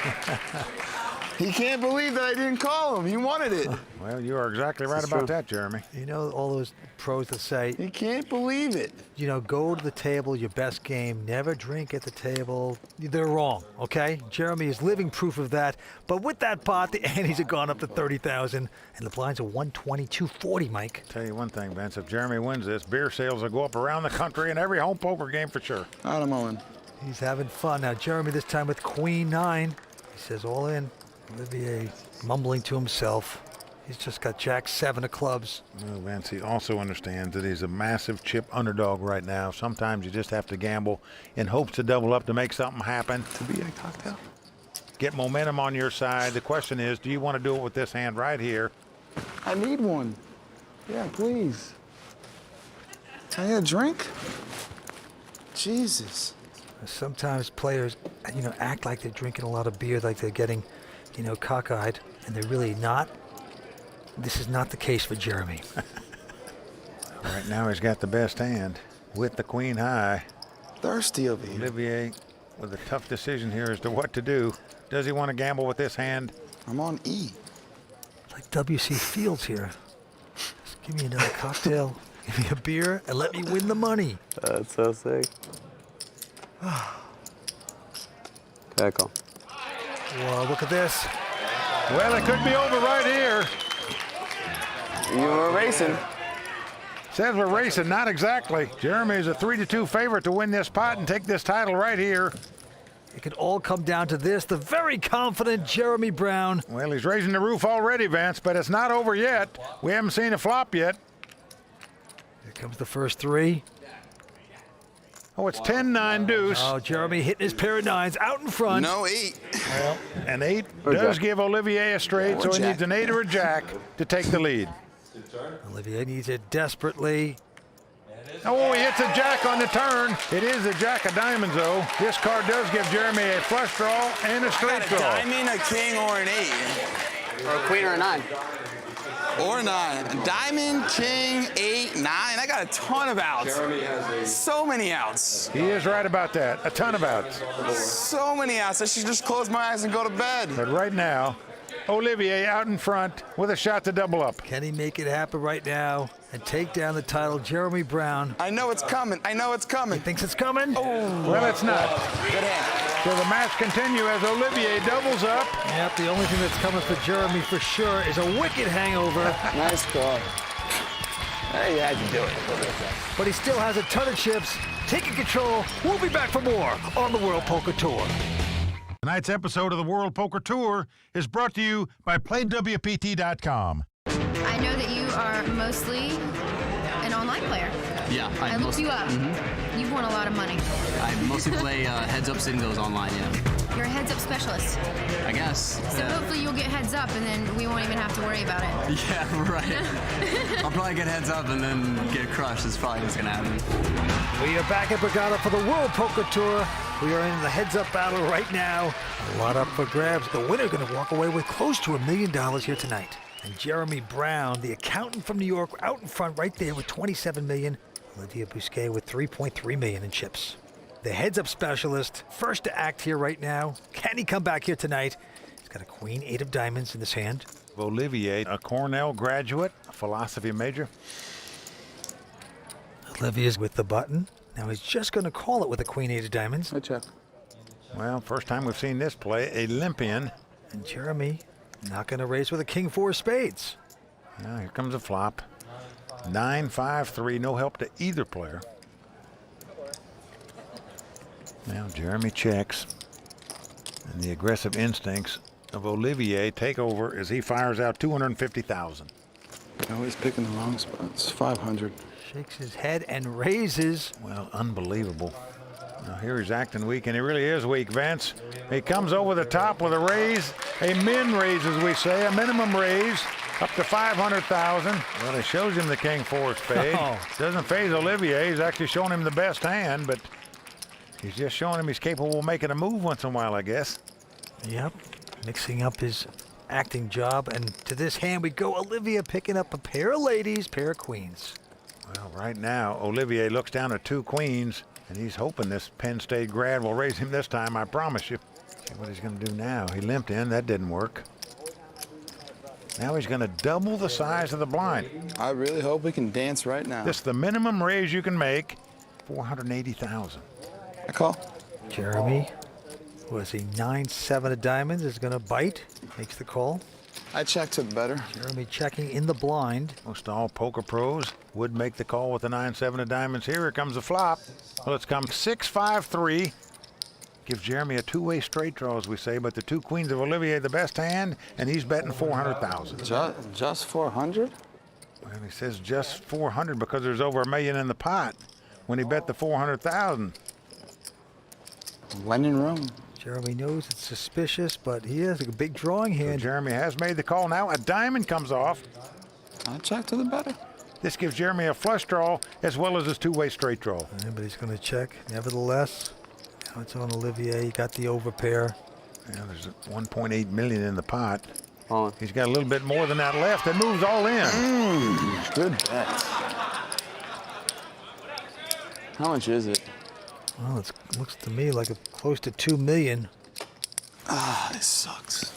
He can't believe that I didn't call him. He wanted it. Well, you are exactly right about that, Jeremy. You know all those pros that say, he can't believe it. You know, go to the table, your best game, never drink at the table. They're wrong, okay? Jeremy is living proof of that. But with that pot, the antes have gone up to 30,000, and the blinds are 122.40, Mike. Tell you one thing, Vince, if Jeremy wins this, beer sales will go up around the country in every home poker game for sure. I'm all in. He's having fun. Now, Jeremy this time with queen 9. He says all in. Olivier mumbling to himself. He's just got jack 7 of clubs. Well, Vince, he also understands that he's a massive chip underdog right now. Sometimes you just have to gamble in hopes to double up to make something happen. To be a cocktail. Get momentum on your side. The question is, do you want to do it with this hand right here? I need one. Yeah, please. Can I get a drink? Jesus. Sometimes players, you know, act like they're drinking a lot of beer, like they're getting, you know, cockeyed, and they're really not. This is not the case for Jeremy. Right now he's got the best hand with the queen high. Thirsty over here. Olivier with a tough decision here as to what to do. Does he want to gamble with this hand? I'm on E. It's like W.C. Fields here. Just give me another cocktail, give me a beer, and let me win the money. That's so sick. Okay, call. Well, look at this. Well, it could be over right here. You were racing. Says we're racing, not exactly. Jeremy is a 3-2 favorite to win this pot and take this title right here. It could all come down to this. The very confident Jeremy Brown. Well, he's raising the roof already, Vance, but it's not over yet. We haven't seen a flop yet. Here comes the first 3. Oh, it's 10-9 deuce. Oh, Jeremy hitting his pair of 9s out in front. No 8. Well, an 8 does give Olivier a straight, so he needs an 8 or a jack to take the lead. Olivier needs it desperately. Oh, he hits a jack on the turn. It is a jack of diamonds, though. This card does give Jeremy a flush draw and a straight draw. Diamond, a king, or an 8. Or a queen or a 9. Or 9. Diamond, king, 8, 9. I got a ton of outs. So many outs. He is right about that. A ton of outs. So many outs. I should just close my eyes and go to bed. But right now, Olivier out in front with a shot to double up. Can he make it happen right now and take down the title? Jeremy Brown. I know it's coming. I know it's coming. He thinks it's coming? Oh. Well, it's not. Good hand. So the match continue as Olivier doubles up. Yep, the only thing that's coming for Jeremy for sure is a wicked hangover. Nice call. Hey, you had to do it. But he still has a ton of chips. Taking control. We'll be back for more on the World Poker Tour. Tonight's episode of the World Poker Tour is brought to you by PlayWPT.com. I know that you are mostly an online player. Yeah. I looked you up. You've won a lot of money. I mostly play heads-up singles online, yeah. You're a heads-up specialist. I guess. So hopefully you'll get heads up and then we won't even have to worry about it. Yeah, right. I'll probably get heads up and then get crushed. That's probably what's going to happen. We are back at Bergata for the World Poker Tour. We are in the heads-up battle right now. A lot up for grabs. The winner going to walk away with close to $1 million here tonight. And Jeremy Brown, the accountant from New York, out in front right there with $27 million. Olivier Bousquet with $3.3 million in chips. The heads-up specialist, first to act here right now. Can he come back here tonight? He's got a queen, 8 of diamonds in his hand. Olivier, a Cornell graduate, a philosophy major. Olivier's with the button. Now he's just going to call it with a queen, 8 of diamonds. I check. Well, first time we've seen this play, a Olympian. And Jeremy not going to raise with a king, 4 of spades. Now here comes a flop. 9-5-3, no help to either player. Now Jeremy checks. And the aggressive instincts of Olivier take over as he fires out $250,000. Always picking the wrong spots. 500. Shakes his head and raises. Well, unbelievable. Now here he's acting weak, and he really is weak, Vince. He comes over the top with a raise, a min raise, as we say, a minimum raise, up to 500,000. Well, he shows him the king four spade. Oh. Doesn't phase Olivier. He's actually showing him the best hand, but he's just showing him he's capable of making a move once in a while, I guess. Yep, mixing up his acting job. And to this hand we go. Olivier picking up a pair of ladies, pair of queens. Well, right now, Olivier looks down at 2 queens, and he's hoping this Penn State grad will raise him this time, I promise you. See what he's going to do now. He limped in. That didn't work. Now he's going to double the size of the blind. I really hope we can dance right now. This is the minimum raise you can make, 480,000. I call. Jeremy, was he 9-7 of diamonds, is going to bite, makes the call. I checked it better. Jeremy checking in the blind. Most all poker pros would make the call with the 9-7 of diamonds. Here comes the flop. Well, it's come 6-5-3. Gives Jeremy a two-way straight draw, as we say, but the 2 queens of Olivier the best hand, and he's betting 400,000. Just 400? Well, he says just 400 because there's over $1 million in the pot when he bet the 400,000. When in Rome. Jeremy knows it's suspicious, but he has a big drawing hand. So Jeremy has made the call now. A diamond comes off. I'll check to the better. This gives Jeremy a flush draw as well as his two-way straight draw. Yeah, but he's going to check. Nevertheless, now it's on Olivier. He got the overpair. Yeah, there's 1.8 million in the pot. Oh. He's got a little bit more than that left. It moves all in. Good bet. How much is it? Well, it looks to me like close to 2 million. Ah, this sucks.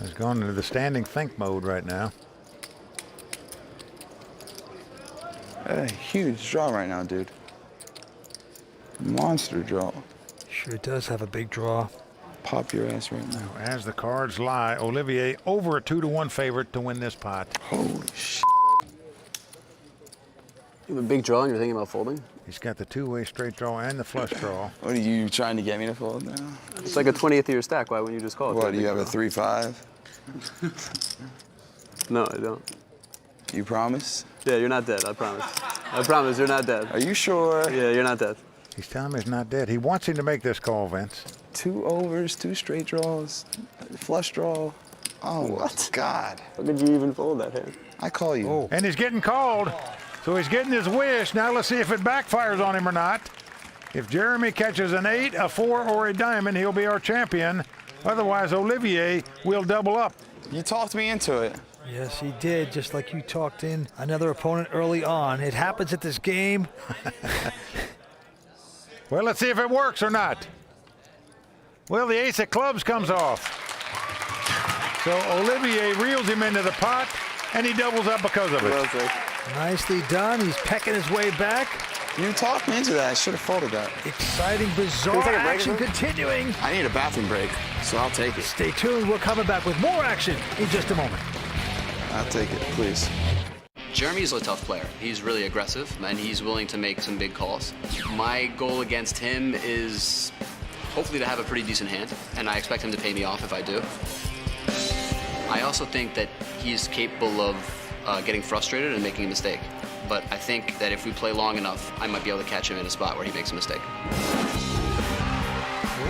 He's going into the standing think mode right now. A huge draw right now, dude. Monster draw. Sure does have a big draw. Pop your ass right now. As the cards lie, Olivier over a 2-1 favorite to win this pot. Holy shit. You have a big draw and you're thinking about folding? He's got the two-way straight draw and the flush draw. What are you trying to get me to fold now? It's like a 20th of your stack. Why wouldn't you just call it? What, do you have a 3-5? No, I don't. You promise? Yeah, you're not dead, I promise. I promise you're not dead. Are you sure? Yeah, you're not dead. He's telling me he's not dead. He wants him to make this call, Vince. 2 overs, 2 straight draws, flush draw. Oh, what? God. How could you even fold that hand? I call you. Oh. And he's getting called. So he's getting his wish. Now let's see if it backfires on him or not. If Jeremy catches an 8, a 4, or a diamond, he'll be our champion. Otherwise, Olivier will double up. You talked me into it. Yes, he did, just like you talked in another opponent early on. It happens at this game. Well, let's see if it works or not. Well, the ace of clubs comes off. So Olivier reels him into the pot, and he doubles up because of it. Nicely done. He's pecking his way back. You talked me into that. I should have folded that. Exciting, bizarre action continuing. I need a bathroom break, so I'll take it. Stay tuned. We're coming back with more action in just a moment. I'll take it, please. Jeremy's a tough player. He's really aggressive, and he's willing to make some big calls. My goal against him is hopefully to have a pretty decent hand, and I expect him to pay me off if I do. I also think that he's capable of getting frustrated and making a mistake. But I think that if we play long enough, I might be able to catch him in a spot where he makes a mistake.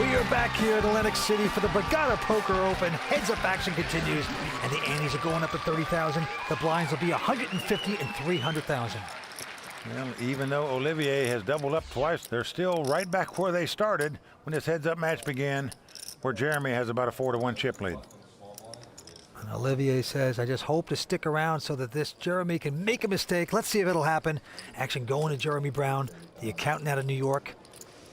We are back here at Atlantic City for the Bergata Poker Open. Heads-up action continues, and the antes are going up at 30,000. The blinds will be 150 and 300,000. Well, even though Olivier has doubled up twice, they're still right back where they started when this heads-up match began, where Jeremy has about a 4-1 chip lead. And Olivier says, I just hope to stick around so that this Jeremy can make a mistake. Let's see if it'll happen. Action going to Jeremy Brown, the accountant out of New York.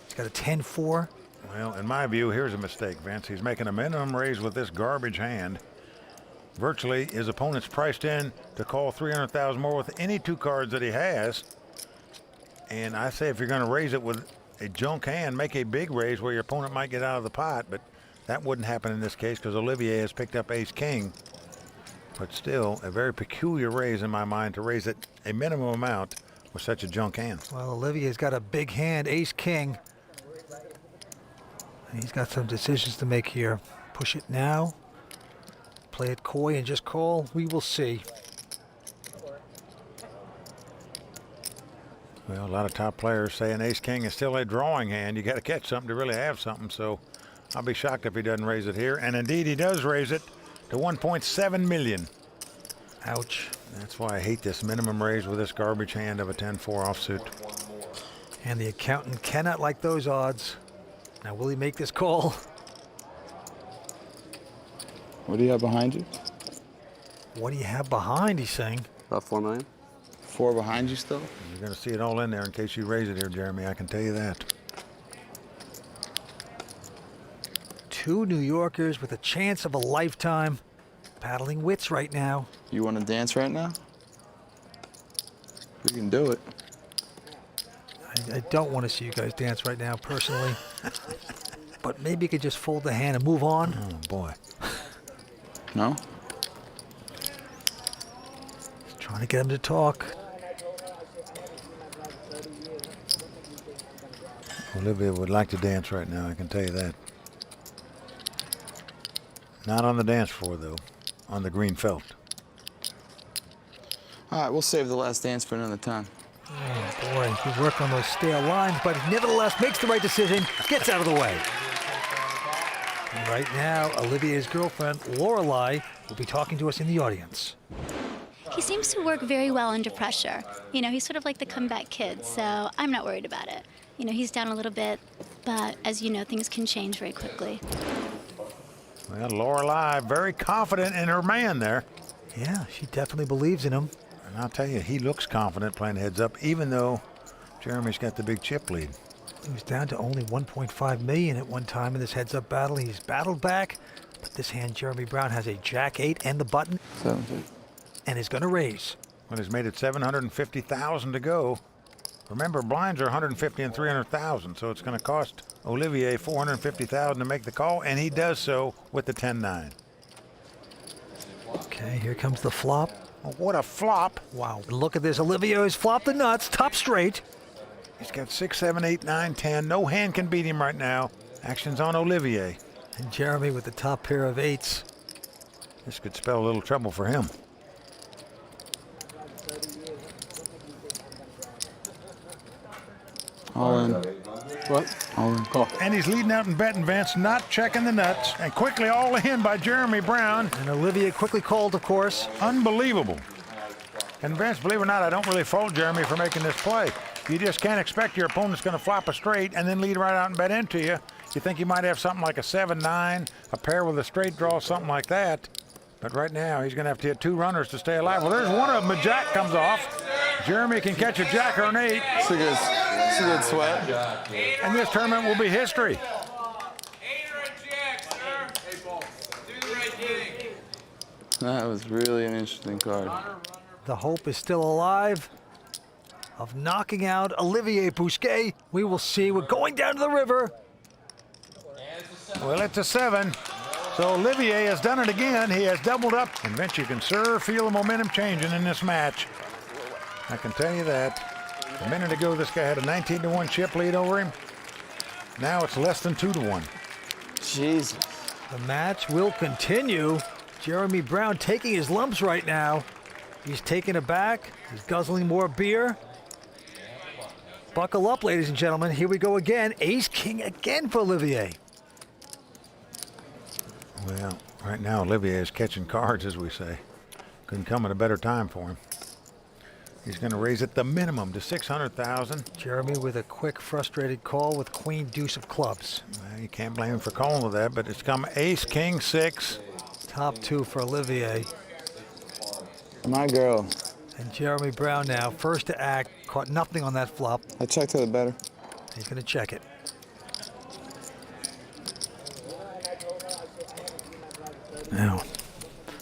He's got a 10-4. Well, in my view, here's a mistake, Vince. He's making a minimum raise with this garbage hand. Virtually, his opponent's priced in to call 300,000 more with any 2 cards that he has. And I say if you're going to raise it with a junk hand, make a big raise where your opponent might get out of the pot. But that wouldn't happen in this case because Olivier has picked up ace-king. But still, a very peculiar raise in my mind to raise it a minimum amount with such a junk hand. Well, Olivier's got a big hand, ace-king. And he's got some decisions to make here. push it now? Play it coy and just call? We will see. Well, a lot of top players say an ace-king is still a drawing hand. You got to catch something to really have something, so I'll be shocked if he doesn't raise it here. And indeed, he does raise it to 1.7 million. Ouch. That's why I hate this minimum raise with this garbage hand of a 10-4 offsuit. And the accountant cannot like those odds. Now, will he make this call? What do you have behind you? What do you have behind, he's saying? About 4 million. 4 behind you still? You're going to see it all in there in case you raise it here, Jeremy. I can tell you that. Two New Yorkers with a chance of a lifetime battling wits right now. You want to dance right now? We can do it. I don't want to see you guys dance right now, personally. But maybe you could just fold the hand and move on. Oh, boy. No? Just trying to get him to talk. Olivia would like to dance right now, I can tell you that. Not on the dance floor, though. On the green felt. All right, we'll save the last dance for another time. Oh, boy. He worked on those stale lines, but he nevertheless makes the right decision, gets out of the way. And right now, Olivier's girlfriend, Lorelei, will be talking to us in the audience. He seems to work very well under pressure. You know, he's sort of like the comeback kid, so I'm not worried about it. You know, he's down a little bit, but as you know, things can change very quickly. Well, Lorelei, very confident in her man there. Yeah, she definitely believes in him. And I'll tell you, he looks confident playing heads up, even though Jeremy's got the big chip lead. He was down to only 1.5 million at one time in this heads-up battle. He's battled back, but this hand, Jeremy Brown, has a Jack-8 and the button, and is going to raise. Well, he's made it 750,000 to go. Remember, blinds are 150 and 300,000, so it's going to cost Olivier 450,000 to make the call, and he does so with the 10-9. Okay, here comes the flop. Oh, what a flop! Wow, look at this. Olivier's flopped the nuts, top straight. He's got 6, 7, 8, 9, 10. No hand can beat him right now. Action's on Olivier. And Jeremy with the top pair of 8s. This could spell a little trouble for him. All in. What? All in. Call. And he's leading out in betting, Vince, not checking the nuts. And quickly all in by Jeremy Brown. And Olivier quickly called, of course. Unbelievable. And Vince, believe it or not, I don't really fault Jeremy for making this play. You just can't expect your opponent's going to flop a straight and then lead right out and bet into you. You think you might have something like a 7-9, a pair with a straight draw, something like that. But right now, he's going to have to hit 2 runners to stay alive. Well, there's one of them. A jack comes off. Jeremy can catch a jack or an 8. It's a good sweat. And this tournament will be history. That was really an interesting card. The hope is still alive of knocking out Olivier Bousquet. We will see. We're going down to the river. Well, it's a 7. So Olivier has done it again. He has doubled up. And Vince, you can sure feel the momentum changing in this match. I can tell you that. A minute ago, this guy had a 19-1 chip lead over him. Now it's less than 2-1. Jesus. The match will continue. Jeremy Brown taking his lumps right now. He's taking it back. He's guzzling more beer. Buckle up, ladies and gentlemen. Here we go again. Ace-king again for Olivier. Well, right now, Olivier is catching cards, as we say. Couldn't come at a better time for him. He's going to raise it the minimum to 600,000. Jeremy with a quick, frustrated call with queen, deuce of clubs. Well, you can't blame him for calling with that, but it's come ace, king, 6. Top 2 for Olivier. My girl. And Jeremy Brown now, first to act, caught nothing on that flop. I checked to the better. He's going to check it. Now,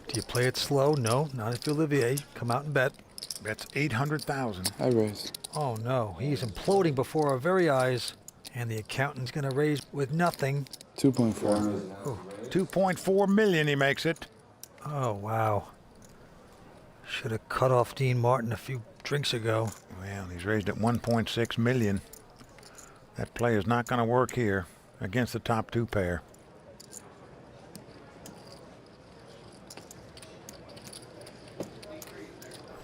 do you play it slow? No, not if you're Olivier. Come out and bet. That's 800,000. I raise. Oh no, he's imploding before our very eyes. And the accountant's going to raise with nothing. 2.4. Oh. 2.4 million he makes it. Oh, wow. Should have cut off Dean Martin a few drinks ago. Well, he's raised at 1.6 million. That play is not going to work here against the top 2 pair.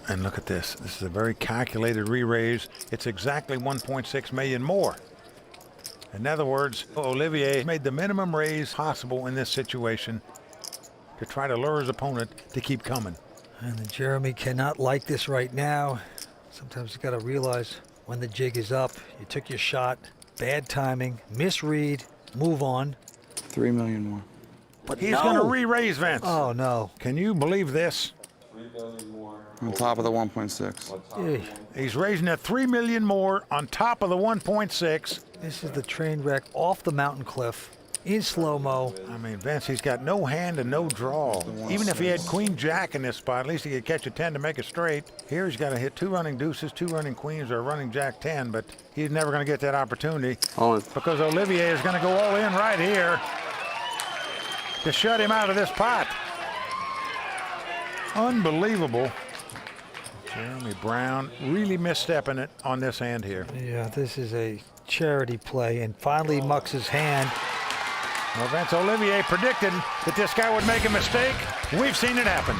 And look at this. This is a very calculated re-raise. It's exactly 1.6 million more. In other words, Olivier made the minimum raise possible in this situation to try to lure his opponent to keep coming. And Jeremy cannot like this right now. Sometimes you got to realize when the jig is up, you took your shot, bad timing, misread, move on. 3 million more. But he's going to re-raise, Vince. Oh, no. Can you believe this? On top of the 1.6. He's raising at 3 million more on top of the 1.6. This is the train wreck off the mountain cliff in slow-mo. I mean, Vince, he's got no hand and no draw. Even if he had Queen Jack in this spot, at least he could catch a 10 to make it straight. Here he's got to hit 2 running deuces, 2 running queens, or a running Jack 10, but he's never going to get that opportunity because Olivier is going to go all in right here to shut him out of this pot. Unbelievable. Jeremy Brown really misstepping it on this hand here. Yeah, this is a charity play, and finally mucks his hand. Well, Vince, Olivier predicted that this guy would make a mistake. We've seen it happen.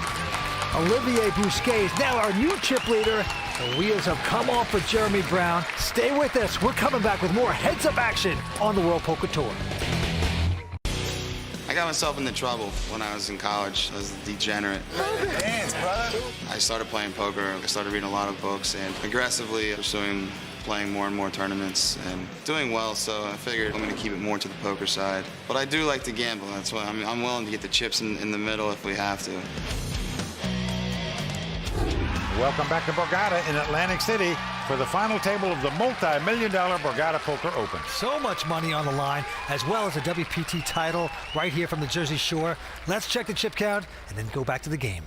Olivier Bousquet is now our new chip leader. The wheels have come off for Jeremy Brown. Stay with us. We're coming back with more heads-up action on the World Poker Tour. I got myself into trouble when I was in college. I was a degenerate. Hands, brother. I started playing poker. I started reading a lot of books and aggressively pursuing playing more and more tournaments and doing well, so I figured I'm going to keep it more to the poker side. But I do like to gamble. That's why I'm willing to get the chips in the middle if we have to. Welcome back to Bergata in Atlantic City for the final table of the multi-million-dollar Bergata Poker Open. So much money on the line, as well as a WPT title right here from the Jersey Shore. Let's check the chip count and then go back to the game.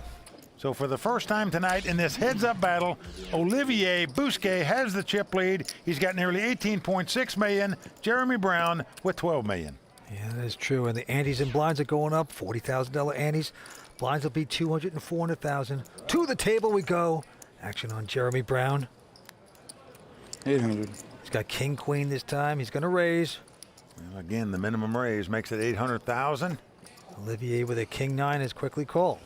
So for the first time tonight in this heads-up battle, Olivier Bousquet has the chip lead. He's got nearly 18.6 million. Jeremy Brown with 12 million. Yeah, that is true. And the antes and blinds are going up. $40,000 antes. Blinds will be 200 and 400,000. To the table we go. Action on Jeremy Brown. 800. He's got king queen this time. He's going to raise. Well, again, the minimum raise makes it 800,000. Olivier with a king 9 is quickly called.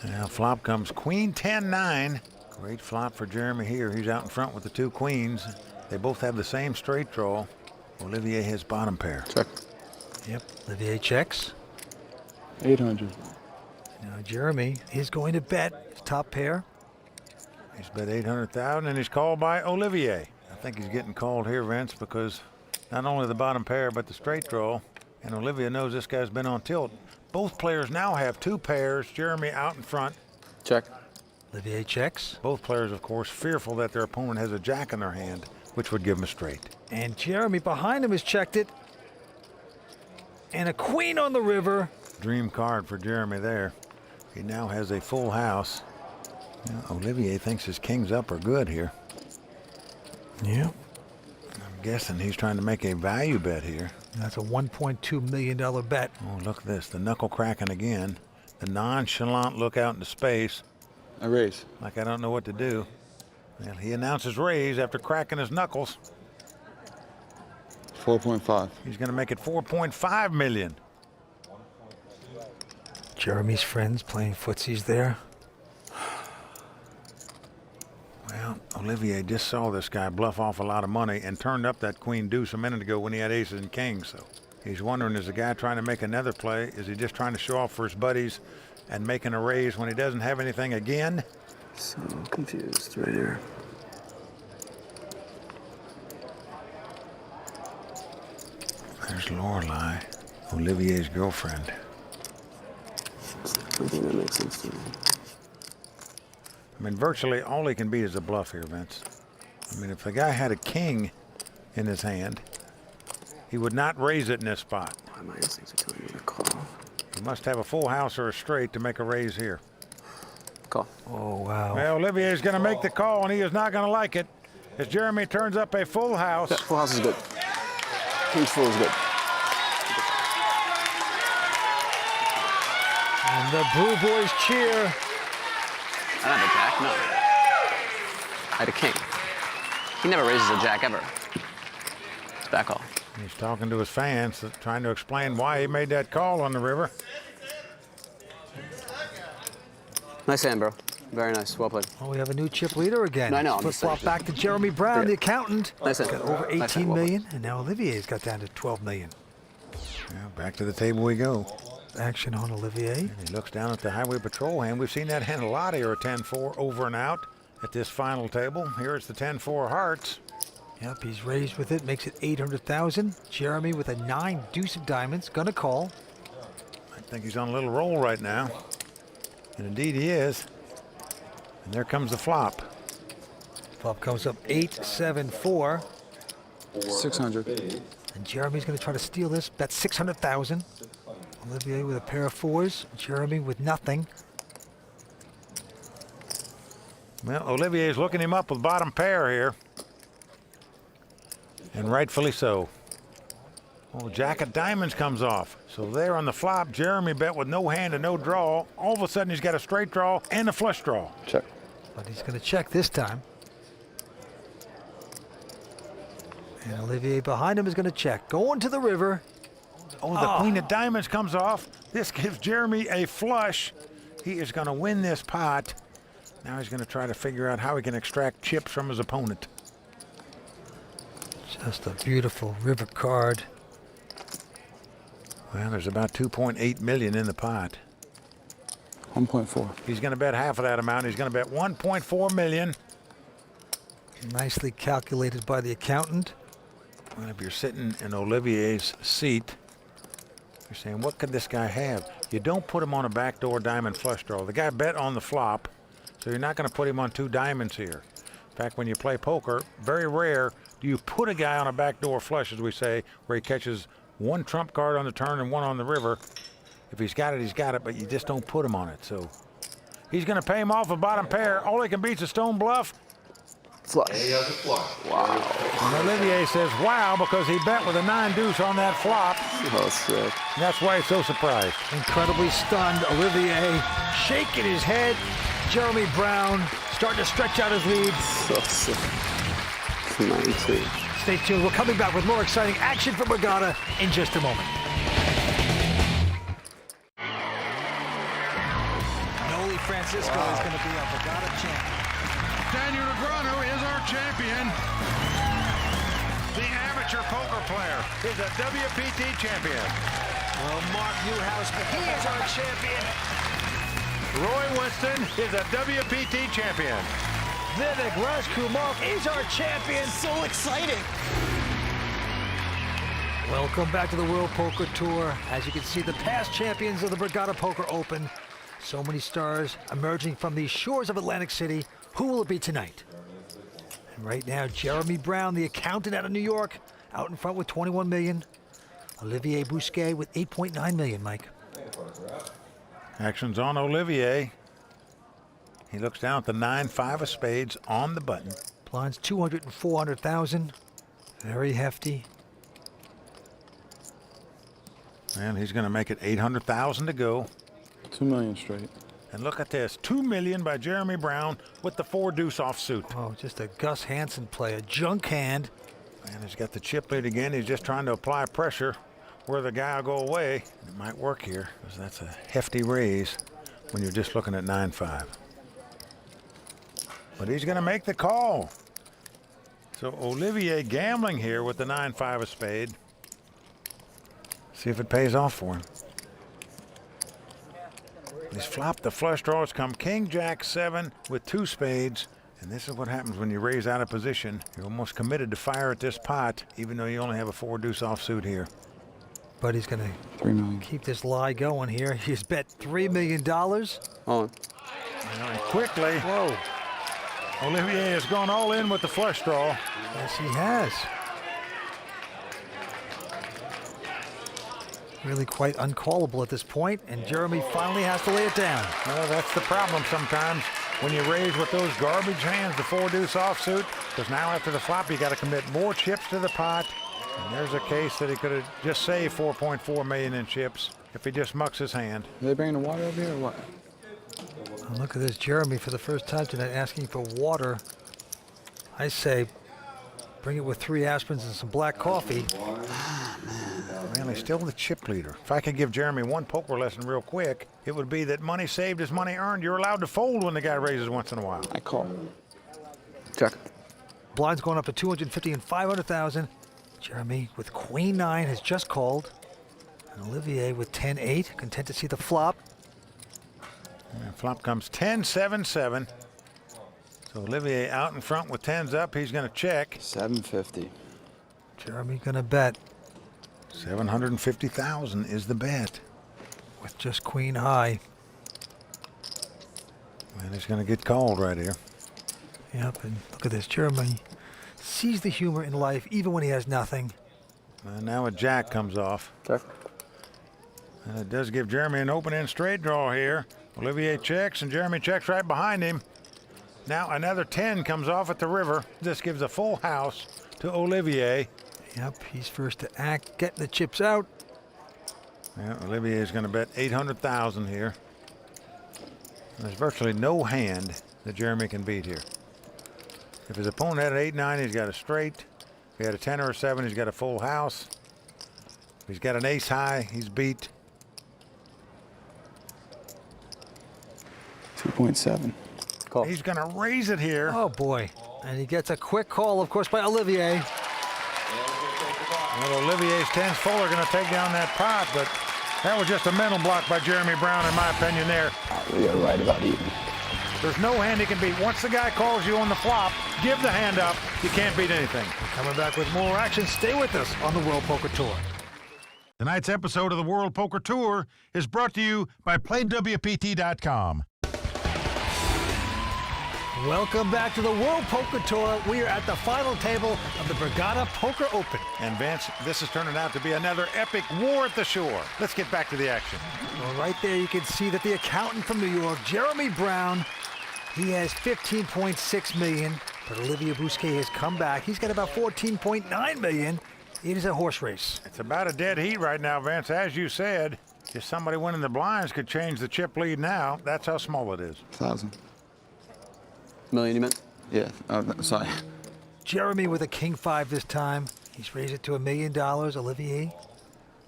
Now flop comes queen 10-9. Great flop for Jeremy here. He's out in front with the 2 queens. They both have the same straight draw. Olivier has bottom pair. Check. Yep, Olivier checks. 800. Now Jeremy is going to bet his top pair. He's bet 800,000 and he's called by Olivier. I think he's getting called here, Vince, because not only the bottom pair, but the straight draw. And Olivier knows this guy's been on tilt. Both players now have 2 pairs. Jeremy out in front. Check. Olivier checks. Both players, of course, fearful that their opponent has a jack in their hand, which would give them a straight. And Jeremy behind him has checked it. And a queen on the river. Dream card for Jeremy there. He now has a full house. Now, Olivier thinks his kings up are good here. Yeah. I'm guessing he's trying to make a value bet here. That's a $1.2 million bet. Oh, look at this. The knuckle cracking again. The nonchalant look out into space. I raise. Like I don't know what to do. Well, he announces raise after cracking his knuckles. 4.5. He's going to make it 4.5 million. Jeremy's friends playing footsies there. Well, Olivier just saw this guy bluff off a lot of money and turned up that queen deuce a minute ago when he had aces and kings. So he's wondering, is the guy trying to make another play? Is he just trying to show off for his buddies and making a raise when he doesn't have anything again? So confused right here. There's Lorelei, Olivier's girlfriend. I think that makes sense to me. I mean, virtually all he can beat is a bluff here, Vince. I mean, if the guy had a king in his hand, he would not raise it in this spot. Why my instincts are telling me to call? He must have a full house or a straight to make a raise here. Call. Oh, wow. Well, Olivier's going to make the call, and he is not going to like it as Jeremy turns up a full house. Yeah, full house is good. King's full is good. And the Blue Boys cheer. I don't have a jack, no. I had a king. He never raises a jack ever. It's back call. He's talking to his fans, trying to explain why he made that call on the river. Nice hand, bro. Very nice. Well played. Oh, we have a new chip leader again. No, I know. Flip-flop back to Jeremy Brown, the accountant. Nice hand. Got over 18 Nice hand. Well million, and now Olivier's got down to 12 million. Now back to the table we go. Action on Olivier. And he looks down at the highway patrol hand. We've seen that hand a lot here, a 10-4 over and out at this final table. Here it's the 10-4 hearts. Yep, he's raised with it, makes it 800,000. Jeremy with a 9 deuce of diamonds, gonna call. I think he's on a little roll right now. And indeed he is. And there comes the flop. Flop comes up 8-7-4. 600. And Jeremy's gonna try to steal this, bet 600,000. Olivier with a pair of 4s, Jeremy with nothing. Well, Olivier's looking him up with bottom pair here. And rightfully so. Oh, jack of diamonds comes off. So there on the flop, Jeremy bet with no hand and no draw. All of a sudden he's got a straight draw and a flush draw. Check. But he's gonna check this time. And Olivier behind him is gonna check. Going to the river. Oh, the queen of diamonds comes off. This gives Jeremy a flush. He is gonna win this pot. Now he's gonna try to figure out how he can extract chips from his opponent. Just a beautiful river card. Well, there's about 2.8 million in the pot. 1.4. He's going to bet half of that amount. He's going to bet 1.4 million. Nicely calculated by the accountant. Well, if you're sitting in Olivier's seat, you're saying, what could this guy have? You don't put him on a backdoor diamond flush draw. The guy bet on the flop, so you're not going to put him on 2 diamonds here. In fact, when you play poker, very rare do you put a guy on a backdoor flush, as we say, where he catches 1 trump card on the turn and 1 on the river. If he's got it, he's got it, but you just don't put him on it. So he's going to pay him off a bottom pair. All he can beat's a stone bluff. Flush. Wow. And Olivier says, wow, because he bet with a 9 deuce on that flop. Oh, sick. And that's why he's so surprised. Incredibly stunned. Olivier shaking his head. Jeremy Brown starting to stretch out his lead. So sick. 92. Stay tuned. We're coming back with more exciting action from Bergata in just a moment. Noli Francisco is going to be our Bergata champion. Daniel Negreanu is our champion. The amateur poker player is a WPT champion. Well, Mark Newhouse, he is our champion. Roy Winston is a WPT champion. Vivek Rajkumar is our champion. So exciting. Welcome back to the World Poker Tour. As you can see, the past champions of the Bergata Poker Open. So many stars emerging from the shores of Atlantic City. Who will it be tonight? And right now, Jeremy Brown, the accountant out of New York, out in front with 21 million. Olivier Bousquet with 8.9 million, Mike. Action's on Olivier. He looks down at the 9-5 of spades on the button. Blinds 200 and 400,000. Very hefty. And he's going to make it 800,000 to go. 2 million straight. And look at this, 2 million by Jeremy Brown with the 4 deuce offsuit. Oh, just a Gus Hansen play, a junk hand. And he's got the chip lead again. He's just trying to apply pressure where the guy will go away. It might work here, because that's a hefty raise when you're just looking at 9-5. But he's going to make the call. So Olivier gambling here with the 9-5 of spade. See if it pays off for him. He's flopped the flush draws. Come King, Jack, 7 with 2 spades. And this is what happens when you raise out of position. You're almost committed to fire at this pot, even though you only have a 4 deuce offsuit here. But he's going to 3 million. Keep this lie going here. He's bet $3 million. On. And quickly, whoa. Olivier has gone all in with the flush draw. Yes, he has. Really quite uncallable at this point, and Jeremy finally has to lay it down. Well, that's the problem sometimes when you raise with those garbage hands, the 4 deuce offsuit, because now after the flop, you got to commit more chips to the pot. And there's a case that he could have just saved 4.4 million in chips if he just mucks his hand. Are they bringing the water over here or what? Oh, look at this, Jeremy for the first time tonight asking for water. I say Bring it with 3 aspirins and some black coffee. Man, he's still the chip leader. If I could give Jeremy one poker lesson real quick, it would be that money saved is money earned. You're allowed to fold when the guy raises once in a while. I call. Check. Blinds going up to 250 and 500,000. Jeremy with queen 9 has just called. And Olivier with 10-8, content to see the flop. And flop comes 10-7-7. So Olivier out in front with 10s up. He's going to check. 750. Jeremy going to bet. 750,000 is the bet. With just queen high. And he's going to get called right here. Yep, and look at this. Jeremy sees the humor in life even when he has nothing. And now a jack comes off. Check. And it does give Jeremy an open-end straight draw here. Olivier checks, and Jeremy checks right behind him. Now another 10 comes off at the river. This gives a full house to Olivier. Yep, he's first to act, getting the chips out. Yeah, Olivier is going to bet 800,000 here. And there's virtually no hand that Jeremy can beat here. If his opponent had an 8-9, he's got a straight. If he had a 10 or a 7, he's got a full house. If he's got an ace high, he's beat. 2.7. Call. He's going to raise it here. Oh, boy. And he gets a quick call, of course, by Olivier. Well, Olivier's 10s full are going to take down that pot, but that was just a mental block by Jeremy Brown, in my opinion, there. We are right about even. There's no hand he can beat. Once the guy calls you on the flop, give the hand up. You can't beat anything. Coming back with more action. Stay with us on the World Poker Tour. Tonight's episode of the World Poker Tour is brought to you by PlayWPT.com. Welcome back to the World Poker Tour. We are at the final table of the Bergata Poker Open. And Vince, this is turning out to be another epic war at the shore. Let's get back to the action. Well, right there you can see that the accountant from New York, Jeremy Brown, he has 15.6 million, but Olivier Bousquet has come back. He's got about 14.9 million. It is a horse race. It's about a dead heat right now, Vince. As you said, if somebody winning the blinds could change the chip lead now, that's how small it is. 1,000. Million, you meant? Yeah. Sorry. Jeremy with a king 5 this time. He's raised it to $1 million. Olivier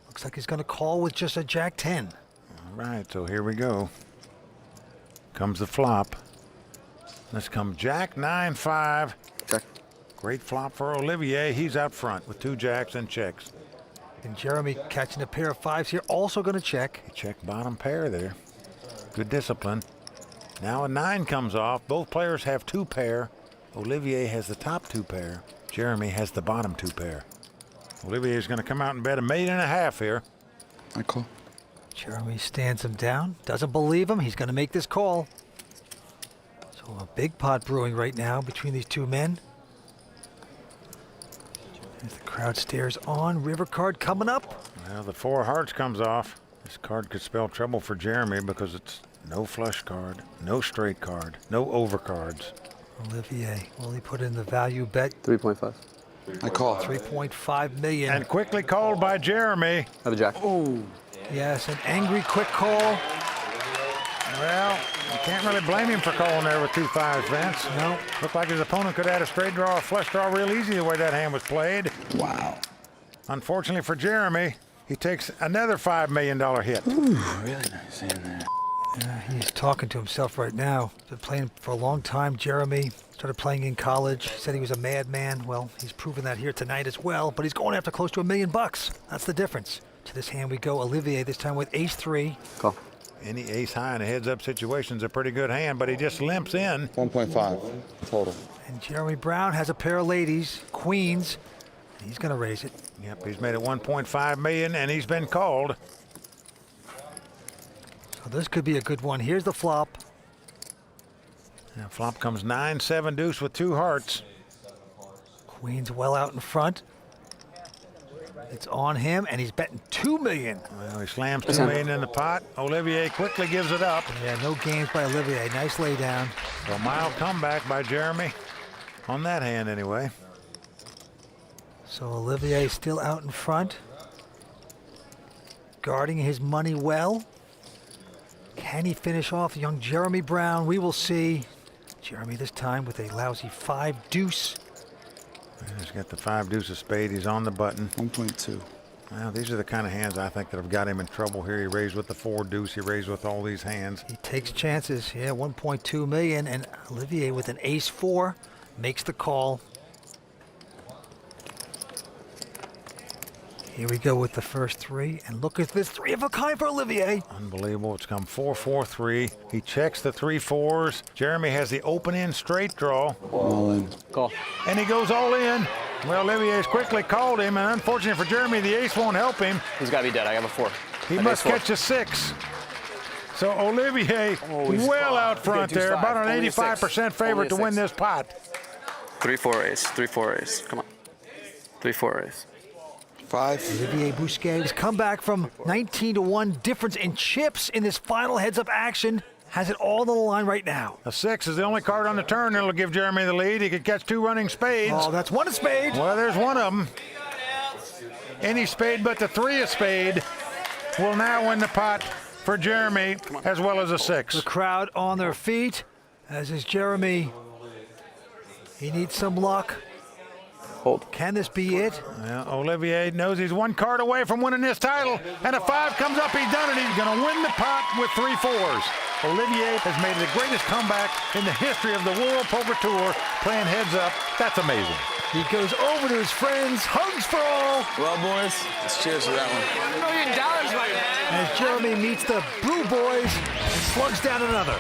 looks like he's going to call with just a jack 10. All right, so here we go. Comes the flop. Let's come jack 9-5. Check. Great flop for Olivier. He's out front with 2 jacks and checks. And Jeremy catching a pair of 5s here, also going to check. He checked bottom pair there. Good discipline. Now a 9 comes off. Both players have 2 pair. Olivier has the top 2 pair. Jeremy has the bottom 2 pair. Olivier is going to come out and bet $1.5 million here. I call. Jeremy stands him down. Doesn't believe him. He's going to make this call. So a big pot brewing right now between these two men. As the crowd stares on. River card coming up. Well, the 4 hearts comes off. This card could spell trouble for Jeremy because it's no flush card, no straight card, no overcards. Olivier, will he put in the value bet? 3.5. I call. 3.5 million. And quickly called by Jeremy. Have a jack. Oh, yes, an angry quick call. Well, you can't really blame him for calling there with 2 5s, Vince. No. Looked like his opponent could add a straight draw, a flush draw real easy the way that hand was played. Wow. Unfortunately for Jeremy, he takes another $5 million hit. Ooh, really nice hand there. He's talking to himself right now. Been playing for a long time. Jeremy started playing in college. Said he was a madman. Well, he's proven that here tonight as well. But he's going after close to $1 million. That's the difference. To this hand we go. Olivier this time with ace 3. Call. Any ace high in a heads-up situation is a pretty good hand, but he just limps in. 1.5 total. And Jeremy Brown has a pair of ladies, queens. He's going to raise it. Yep, he's made it 1.5 million, and he's been called. So this could be a good one. Here's the flop. Now flop comes 9-7 deuce with 2 hearts. Queen's well out in front. It's on him, and he's betting $2 million. Well, he slams $2 million in the pot. Olivier quickly gives it up. Yeah, no games by Olivier. Nice lay down. So a mild comeback by Jeremy on that hand anyway. So Olivier still out in front, guarding his money well. Can he finish off young Jeremy Brown? We will see. Jeremy this time with a lousy 5 deuce. He's got the 5 deuce of spade. He's on the button. 1.2. Well, these are the kind of hands I think that have got him in trouble here. He raised with the 4 deuce. He raised with all these hands. He takes chances. Yeah, 1.2 million. And Olivier with an ace-4 makes the call. Here we go with the first 3, and look at this 3 of a kind for Olivier. Unbelievable. It's come 4-4-3. He checks the 3 4s. Jeremy has the open-end straight draw. All in. Call. And he goes all in. Well, Olivier's quickly called him, and unfortunately for Jeremy, the ace won't help him. He's got to be dead. I have a 4. He must catch a 6. So Olivier well out front there, about an 85% favorite to win this pot. 3-4 ace. 3-4 ace. Come on. 3-4 ace. 5. Olivier Bousquet has come back from 19-1 difference in chips in this final heads-up action. Has it all on the line right now. A 6 is the only card on the turn that'll give Jeremy the lead. He could catch 2 running spades. Oh, that's 1 of spades. Well, there's one of them. Any spade but the 3 of spade will now win the pot for Jeremy, as well as a 6. The crowd on their feet, as is Jeremy. He needs some luck. Hold. Can this be it? Well, Olivier knows he's 1 card away from winning this title, and a 5 comes up. He's done it. He's going to win the pot with 3 4s. Olivier has made the greatest comeback in the history of the World Poker Tour, playing heads up. That's amazing. He goes over to his friends, hugs for all. Well, boys, let's cheers to that one. $1 million, my man. As Jeremy meets the Blue Boys and slugs down another.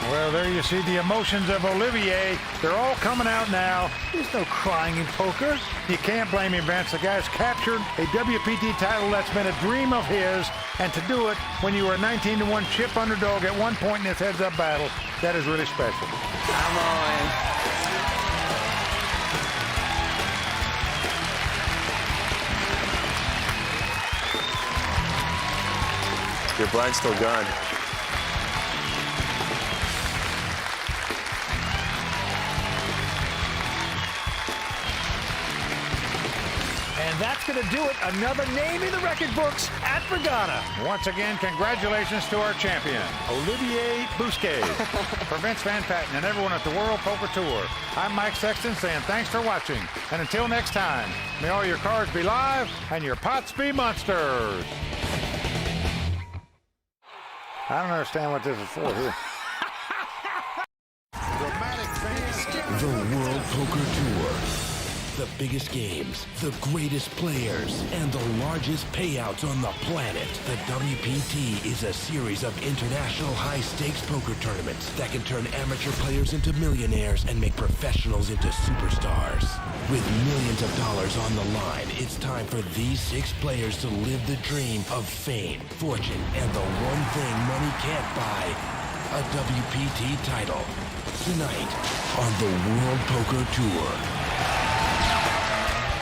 Well, there you see the emotions of Olivier. They're all coming out now. There's no crying in poker. You can't blame him, Vince. The guy's captured a WPT title that's been a dream of his, and to do it when you were a 19-1 chip underdog at one point in this heads-up battle, that is really special. Come on. Your blind's still gone. And that's going to do it. Another name in the record books at Bergata. Once again, congratulations to our champion, Olivier Bousquet. For Vince Van Patten and everyone at the World Poker Tour, I'm Mike Sexton saying thanks for watching. And until next time, may all your cards be live and your pots be monsters. I don't understand what this is for here. The World Poker Tour. The biggest games, the greatest players, and the largest payouts on the planet. The WPT is a series of international high-stakes poker tournaments that can turn amateur players into millionaires and make professionals into superstars. With millions of dollars on the line, it's time for these 6 players to live the dream of fame, fortune, and the one thing money can't buy, a WPT title. Tonight on the World Poker Tour.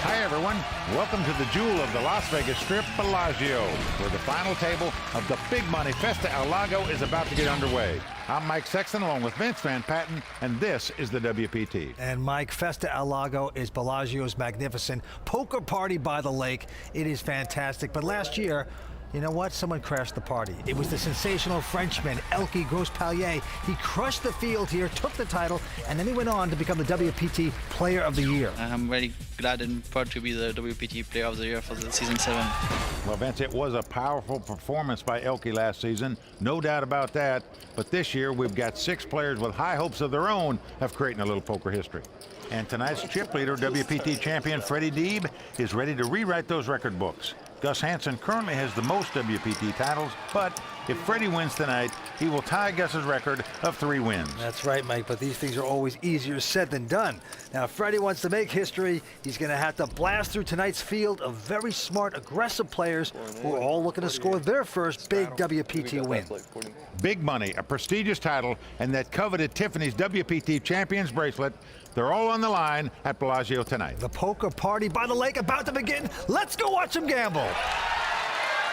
Hi, everyone. Welcome to the jewel of the Las Vegas Strip, Bellagio, where the final table of the big money Festa Al Lago is about to get underway. I'm Mike Sexton, along with Vince Van Patten, and this is the WPT. And Mike, Festa Al Lago is Bellagio's magnificent poker party by the lake. It is fantastic. But last year, you know what? Someone crashed the party. It was the sensational Frenchman, Elke Grospallier. He crushed the field here, took the title, and then he went on to become the WPT Player of the Year. I'm very glad and proud to be the WPT Player of the Year for the season 7. Well, Vince, it was a powerful performance by Elke last season, no doubt about that. But this year, we've got 6 players with high hopes of their own of creating a little poker history. And tonight's chip leader, WPT champion Freddie Deeb, is ready to rewrite those record books. Gus Hansen currently has the most WPT titles, but if Freddie wins tonight, he will tie Gus's record of 3 wins. That's right, Mike, but these things are always easier said than done. Now, if Freddie wants to make history, he's going to have to blast through tonight's field of very smart, aggressive players who are all looking to score their first big WPT win. Big money, a prestigious title, and that coveted Tiffany's WPT Champions bracelet. They're all on the line at Bellagio tonight. The poker party by the lake about to begin. Let's go watch them gamble.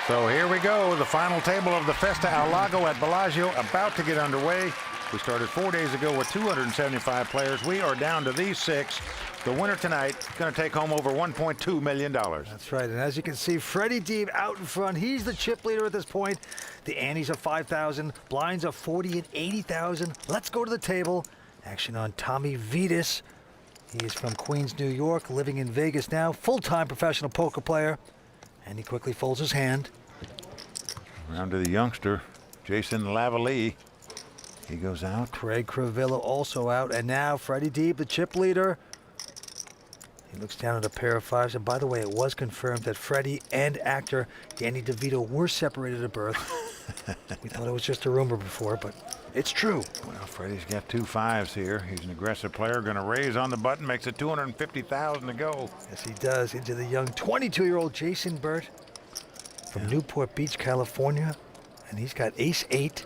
So here we go, the final table of the Festa Al Lago at Bellagio about to get underway. We started 4 days ago with 275 players. We are down to these 6. The winner tonight is going to take home over $1.2 million. That's right, and as you can see, Freddie Deeb out in front. He's the chip leader at this point. The antes are 5,000, blinds are 40 and 80,000. Let's go to the table Action on Tommy Vitas. He is from Queens, New York, living in Vegas now. Full-time professional poker player. And he quickly folds his hand. Round to the youngster, Jason Lavalley. He goes out. Craig Cravillo also out. And now Freddie Deeb, the chip leader. He looks down at a pair of fives. And by the way, it was confirmed that Freddie and actor Danny DeVito were separated at birth. We thought it was just a rumor before, but it's true. Well, Freddie's got 2 5s here. He's an aggressive player. Going to raise on the button. Makes it $250,000 to go. Yes, he does. Into the young 22-year-old Jason Burt from Newport Beach, California. And he's got ace-8.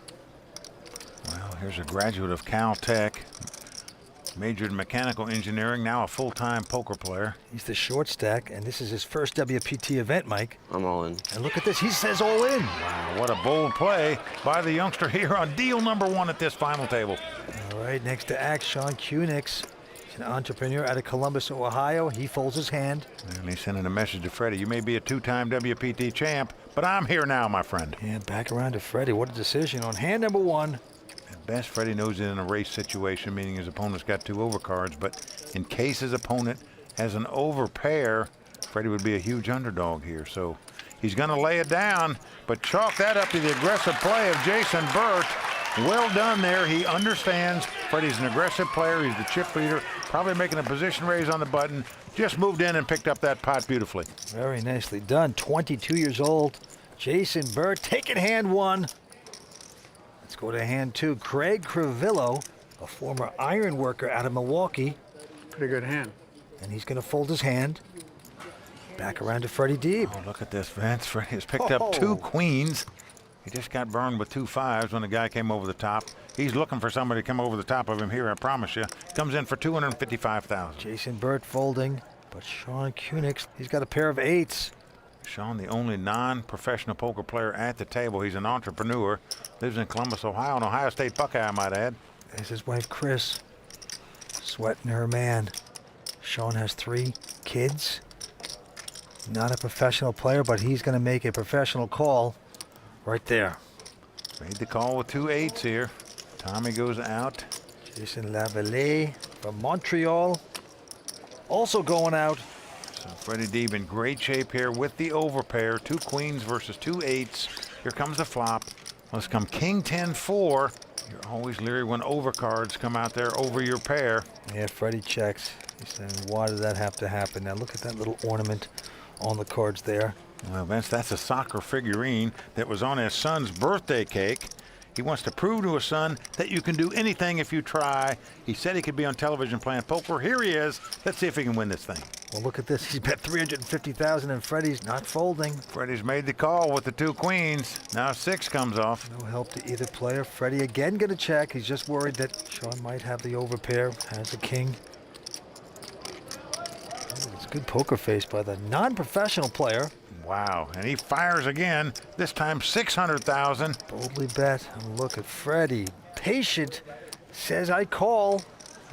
Well, here's a graduate of Caltech. Majored in mechanical engineering, now a full-time poker player. He's the short stack, and this is his first WPT event, Mike. I'm all in. And look at this, he says all in. Wow, what a bold play by the youngster here on deal number 1 at this final table. All right, next to act, Sean Kunix. He's an entrepreneur out of Columbus, Ohio. He folds his hand. And he's sending a message to Freddie. You may be a 2-time WPT champ, but I'm here now, my friend. Yeah, back around to Freddie. What a decision on hand number 1. At best, Freddie knows it in a race situation, meaning his opponent's got 2 overcards, but in case his opponent has an overpair, Freddie would be a huge underdog here. So he's going to lay it down, but chalk that up to the aggressive play of Jason Burt. Well done there. He understands Freddie's an aggressive player. He's the chip leader, probably making a position raise on the button. Just moved in and picked up that pot beautifully. Very nicely done. 22 years old. Jason Burt taking hand 1. Let's go to hand 2. Craig Cravillo, a former iron worker out of Milwaukee. Pretty good hand. And he's going to fold his hand. Back around to Freddie Deeb. Oh, look at this, Vince. Freddie has picked up 2 queens. He just got burned with 2 5s when the guy came over the top. He's looking for somebody to come over the top of him here, I promise you. Comes in for $255,000. Jason Burt folding, but Sean Kunix, he's got a pair of 8s. Sean, the only non-professional poker player at the table. He's an entrepreneur. Lives in Columbus, Ohio, an Ohio State Buckeye, I might add. There's his wife, Chris, sweating her man. Sean has 3 kids. Not a professional player, but he's going to make a professional call right there. Made the call with 2 8s here. Tommy goes out. Jason Lavalley from Montreal also going out. So Freddie Deeb in great shape here with the overpair. 2 queens versus 2 8s. Here comes the flop. Let's come King 10-4. You're always leery when overcards come out there over your pair. Yeah, Freddie checks. He's saying, why did that have to happen? Now look at that little ornament on the cards there. Well, Vince, that's a soccer figurine that was on his son's birthday cake. He wants to prove to his son that you can do anything if you try. He said he could be on television playing poker. Here he is. Let's see if he can win this thing. Well, look at this. He's bet $350,000 and Freddie's not folding. Freddie's made the call with the 2 queens. Now 6 comes off. No help to either player. Freddie again going to check. He's just worried that Sean might have the overpair. Has a king. Oh, it's a good poker face by the non-professional player. Wow, and he fires again, this time $600,000. Boldly bet. And look at Freddie. Patient. Says I call.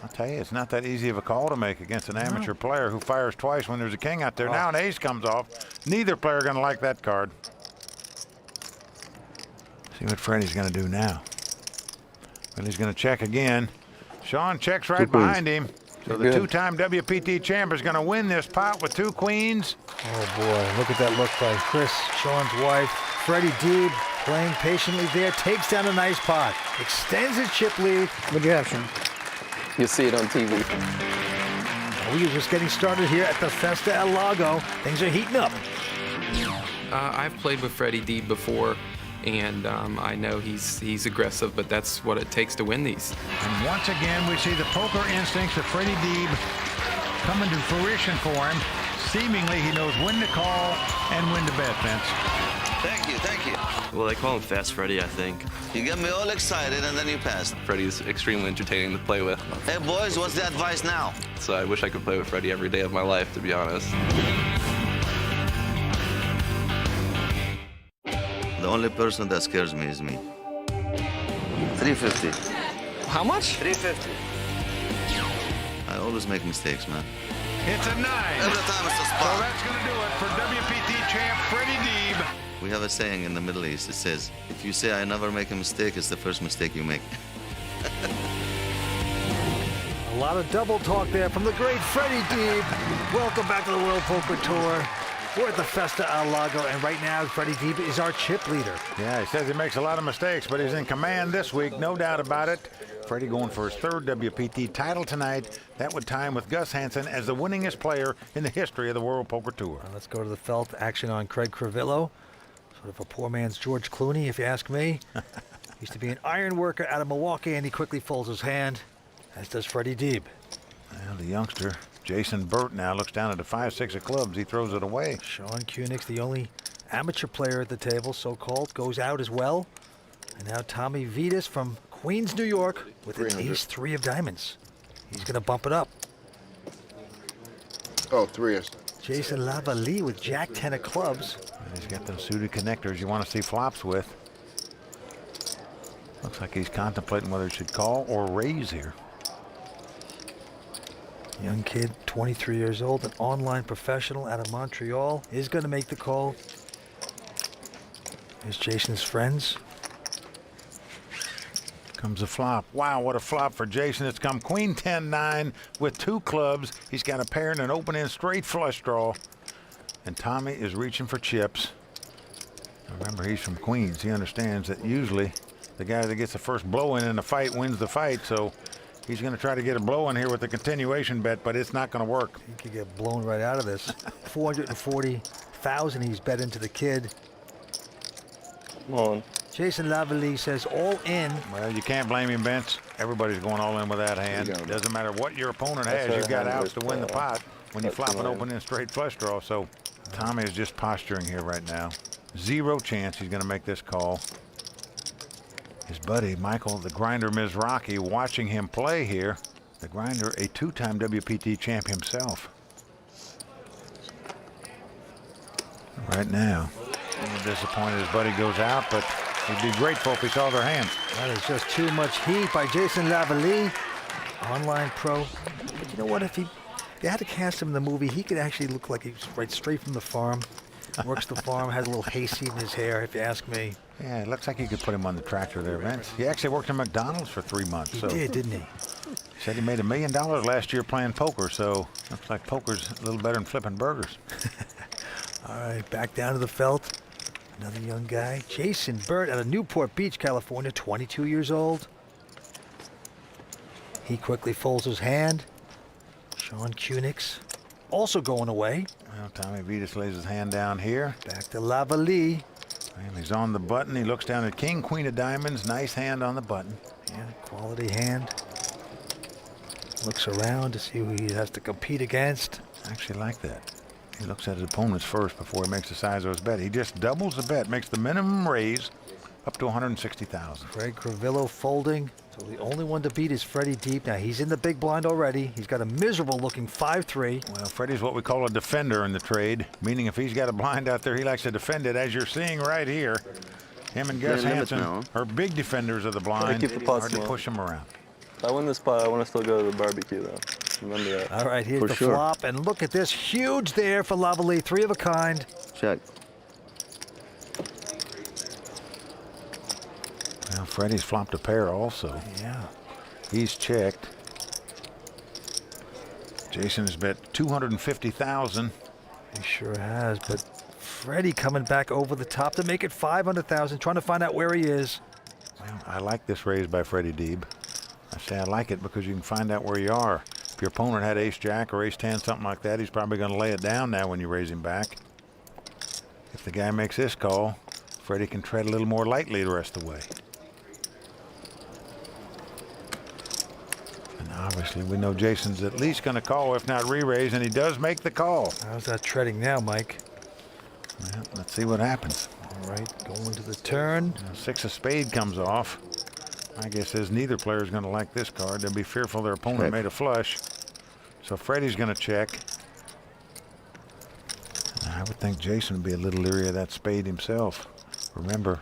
I'll tell you, it's not that easy of a call to make against an amateur player who fires twice when there's a king out there. Now an ace comes off. Neither player going to like that card. See what Freddie's going to do now. Well, he's going to check again. Sean checks right behind him. So the 2-time WPT champ is going to win this pot with 2 queens. Oh, boy. Look at that look by Chris, Sean's wife. Freddie Deeb playing patiently there. Takes down a nice pot. Extends his chip lead. What do you have, Sean? You'll see it on TV. We are just getting started here at the Festa El Lago. Things are heating up. I've played with Freddie Deeb before, and I know he's aggressive, but that's what it takes to win these. And once again, we see the poker instincts of Freddie Deeb coming to fruition for him. Seemingly, he knows when to call and when to bet, Vince. Thank you, thank you. Well, they call him Fast Freddy, I think. You get me all excited and then you pass. Freddy's extremely entertaining to play with. Hey, boys, what's the advice now? So I wish I could play with Freddy every day of my life, to be honest. The only person that scares me is me. 350. How much? 350. I always make mistakes, man. It's a 9. Every time it's a spot. So that's going to do it for WPT champ Freddie Deeb. We have a saying in the Middle East. It says, if you say I never make a mistake, it's the first mistake you make. lot of double talk there from the great Freddie Deeb. Welcome back to the World Poker Tour. We're at the Festa Al Lago, and right now, Freddie Deeb is our chip leader. Yeah, he says he makes a lot of mistakes, but he's in command this week, no doubt about it. Freddie going for his third WPT title tonight. That would tie him with Gus Hansen as the winningest player in the history of the World Poker Tour. Let's go to the felt. Action on Craig Crivillo. Sort of a poor man's George Clooney, if you ask me. Used to be an iron worker out of Milwaukee, and he quickly folds his hand, as does Freddie Deeb. Well, the youngster, Jason Burt, now looks down at the 5-6 of clubs. He throws it away. Sean Kunix, the only amateur player at the table, so-called, goes out as well. And now Tommy Vitas from Queens, New York, with an ace-3 of diamonds. He's going to bump it up. Oh, 3s. Jason Lavalley with Jack-10 of clubs. And he's got those suited connectors you want to see flops with. Looks like he's contemplating whether he should call or raise here. Young kid, 23 years old, an online professional out of Montreal, is going to make the call. Here's Jason's friends. Comes a flop. Wow, what a flop for Jason. It's come Queen 10-9 with 2 clubs. He's got a pair and an open-end straight flush draw. And Tommy is reaching for chips. Remember, he's from Queens. He understands that usually the guy that gets the first blow in a fight wins the fight. So he's going to try to get a blow in here with the continuation bet, but it's not going to work. He could get blown right out of this. 440,000 he's bet into the kid. Come on. Jason Lavalley says all in. Well, you can't blame him, Vince. Everybody's going all in with that hand. Doesn't matter what your opponent has. You've got outs to win the pot when you flop an open-end straight flush draw. So Tommy is just posturing here right now. 0 chance he's going to make this call. His buddy, Michael, the grinder Mizrachi, watching him play here. The grinder, a 2-time WPT champ himself. Right now, a little disappointed his buddy goes out, but he'd be grateful if he saw their hands. That is just too much heat by Jason Lavalley, online pro. But you know what? If they had to cast him in the movie, he could actually look like he's right straight from the farm. Works the farm, has a little hayseed in his hair, if you ask me. Yeah, it looks like you could put him on the tractor there, Vince. He actually worked at McDonald's for 3 months. He did, didn't he? He said he made $1 million last year playing poker, so looks like poker's a little better than flipping burgers. All right, back down to the felt. Another young guy, Jason Burt out of Newport Beach, California, 22 years old. He quickly folds his hand. Sean Kunix also going away. Well, Tommy Vitas lays his hand down here. Back to Lavalley. And he's on the button. He looks down at King, Queen of Diamonds. Nice hand on the button. Yeah, quality hand. Looks around to see who he has to compete against. I actually like that. He looks at his opponents first before he makes the size of his bet. He just doubles the bet, makes the minimum raise up to 160,000. Craig Crivillo folding. So the only one to beat is Freddie Deeb. Now he's in the big blind already. He's got a miserable looking 5-3. Well, Freddie's what we call a defender in the trade, meaning if he's got a blind out there, he likes to defend it, as you're seeing right here. Him and Gus Hansen are big defenders of the blind. Hard to push them around. If I win this spot, I want to still go to the barbecue, though. Remember that. All right, here's the flop, and look at this. Huge there for Lavalley, 3 of a kind. Check. Well, Freddie's flopped a pair also. Yeah. He's checked. Jason has bet 250,000. He sure has, but Freddie coming back over the top to make it 500,000, trying to find out where he is. Well, I like this raise by Freddie Deeb. I say I like it because you can find out where you are. If your opponent had ace-jack or ace-10, something like that, he's probably going to lay it down now when you raise him back. If the guy makes this call, Freddie can tread a little more lightly the rest of the way. And obviously, we know Jason's at least going to call, if not re-raise, and he does make the call. How's that treading now, Mike? Well, let's see what happens. All right, going to the turn. Now, 6 of spade comes off. My guess is neither player is going to like this card. They'll be fearful their opponent made a flush. So Freddie's going to check. I would think Jason would be a little leery of that spade himself. Remember,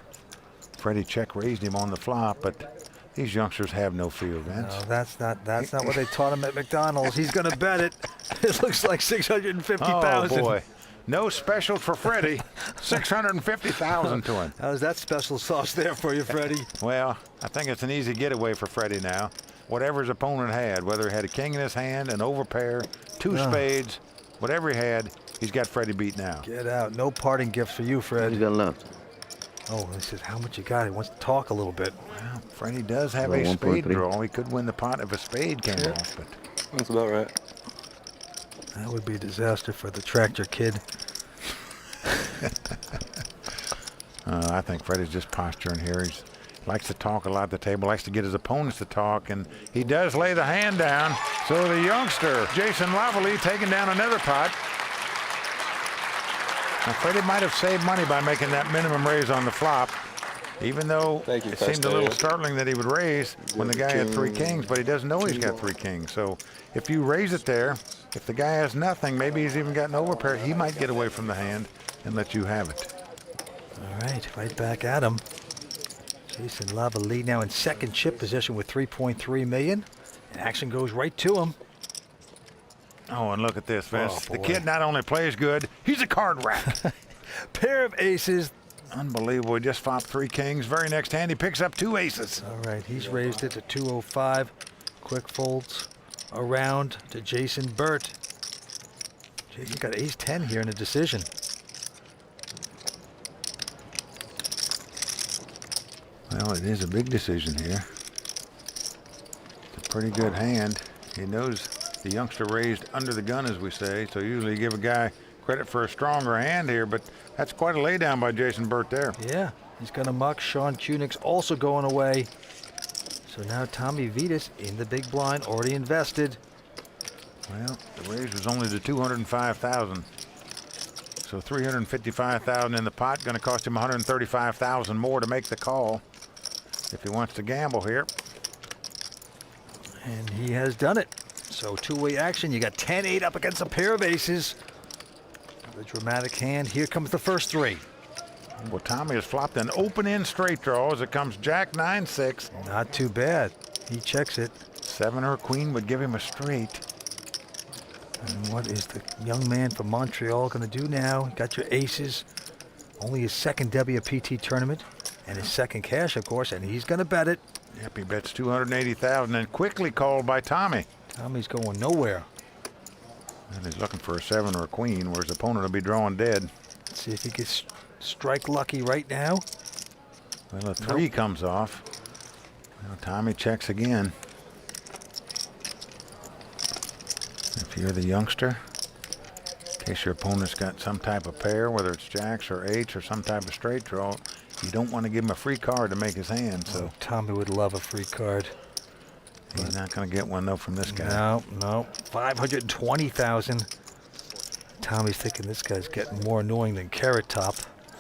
Freddie check raised him on the flop, but these youngsters have no fear, Vince. No, that's not what they taught him at McDonald's. He's going to bet it. It looks like 650,000. Oh boy. No special for Freddie. 650,000 to him. How's that special sauce there for you, Freddie? Well, I think it's an easy getaway for Freddie now. whatever his opponent had, whether he had a king in his hand, an overpair, two spades, whatever he had, he's got Freddie beat now. Get out. No parting gifts for you, Fred. You got left. Oh, he says, how much you got? He wants to talk a little bit. Well, Freddie does have a spade draw. He could win the pot if a spade came off, but that's about right. That would be a disaster for the tractor kid. I think Freddie's just posturing here. He likes to talk a lot at the table, likes to get his opponents to talk, and he does lay the hand down. So the youngster, Jason Lavallee, taking down another pot. Now, Freddie might have saved money by making that minimum raise on the flop, even though it seemed a little startling that he would raise when the guy had 3 kings, but he doesn't know he's got 3 kings. So if you raise it there, if the guy has nothing, maybe he's even got an overpair, he might get away from the hand and let you have it. All right, right back at him. Jason Lavallee now in second chip position with $3.3 million. And action goes right to him. Oh, and look at this, Vince. The kid not only plays good, he's a card rack. Pair of aces. Unbelievable. He just flopped 3 kings. Very next hand, he picks up 2 aces. All right, he's raised it to 205. Quick folds around to Jason Burt. Jason got ace-10 here in the decision. Well, it is a big decision here. It's a pretty good hand. He knows the youngster raised under the gun, as we say, so usually you give a guy credit for a stronger hand here, but that's quite a laydown by Jason Burt there. Yeah, he's going to muck. Sean Kunig's also going away. So now Tommy Vitas in the big blind, already invested. Well, the raise was only to $205,000. So $355,000 in the pot, going to cost him $135,000 more to make the call if he wants to gamble here. And he has done it. So two-way action. You got 10-8 up against a pair of aces. The dramatic hand. Here comes the first 3. Well, Tommy has flopped an open-end straight draw as it comes Jack 9-6. Not too bad. He checks it. 7 or queen would give him a straight. And what is the young man from Montreal going to do now? Got your aces. Only his second WPT tournament and his second cash, of course, and he's going to bet it. Yep, he bets $280,000 and quickly called by Tommy. Tommy's going nowhere. And he's looking for a 7 or a queen, where his opponent will be drawing dead. Let's see if he gets strike lucky right now. Well, a 3 comes off. Well, Tommy checks again. If you're the youngster, in case your opponent's got some type of pair, whether it's jacks or eights or some type of straight draw, you don't want to give him a free card to make his hand. So Tommy would love a free card. He's not going to get one though from this guy. No. $520,000. Tommy's thinking this guy's getting more annoying than Carrot Top.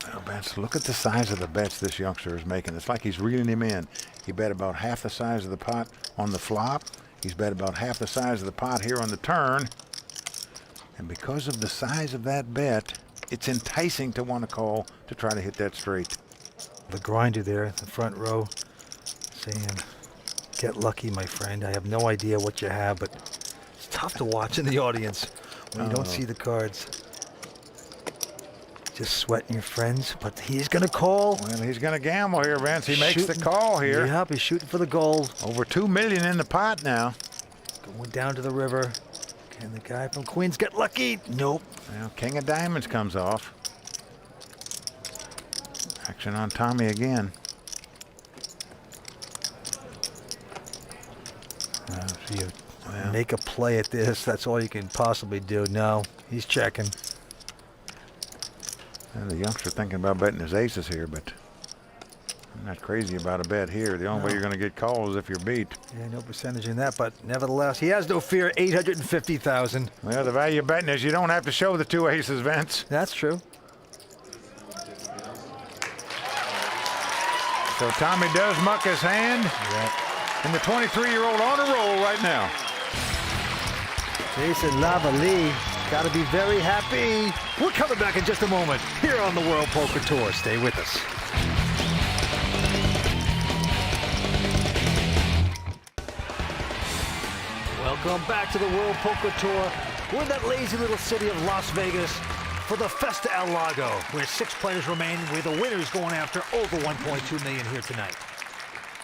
Well, Vince, look at the size of the bets this youngster is making. It's like he's reeling him in. He bet about half the size of the pot on the flop. He's bet about half the size of the pot here on the turn. And because of the size of that bet, it's enticing to want to call to try to hit that straight. The grinder there in the front row saying, get lucky, my friend. I have no idea what you have, but it's tough to watch in the audience when you don't see the cards. Just sweating your friends, but he's going to call. Well, he's going to gamble here, Vince. He makes the call here. Yep, he's shooting for the gold. Over $2 million in the pot now. Going down to the river. Can the guy from Queens get lucky? Nope. Well, King of Diamonds comes off. Action on Tommy again. So you make a play at this. That's all you can possibly do. No, he's checking. Well, the youngster thinking about betting his aces here, but I'm not crazy about a bet here. The only way you're going to get called is if you're beat. Yeah, no percentage in that, but nevertheless, he has no fear. $850,000. Well, the value of betting is you don't have to show the 2 aces, Vince. That's true. So Tommy does muck his hand. And the 23-year-old on a roll right now. Jason Lavallee got to be very happy. We're coming back in just a moment here on the World Poker Tour. Stay with us. Welcome back to the World Poker Tour. We're in that lazy little city of Las Vegas for the Festa El Lago, where 6 players remain, with the winners going after over $1.2 million here tonight.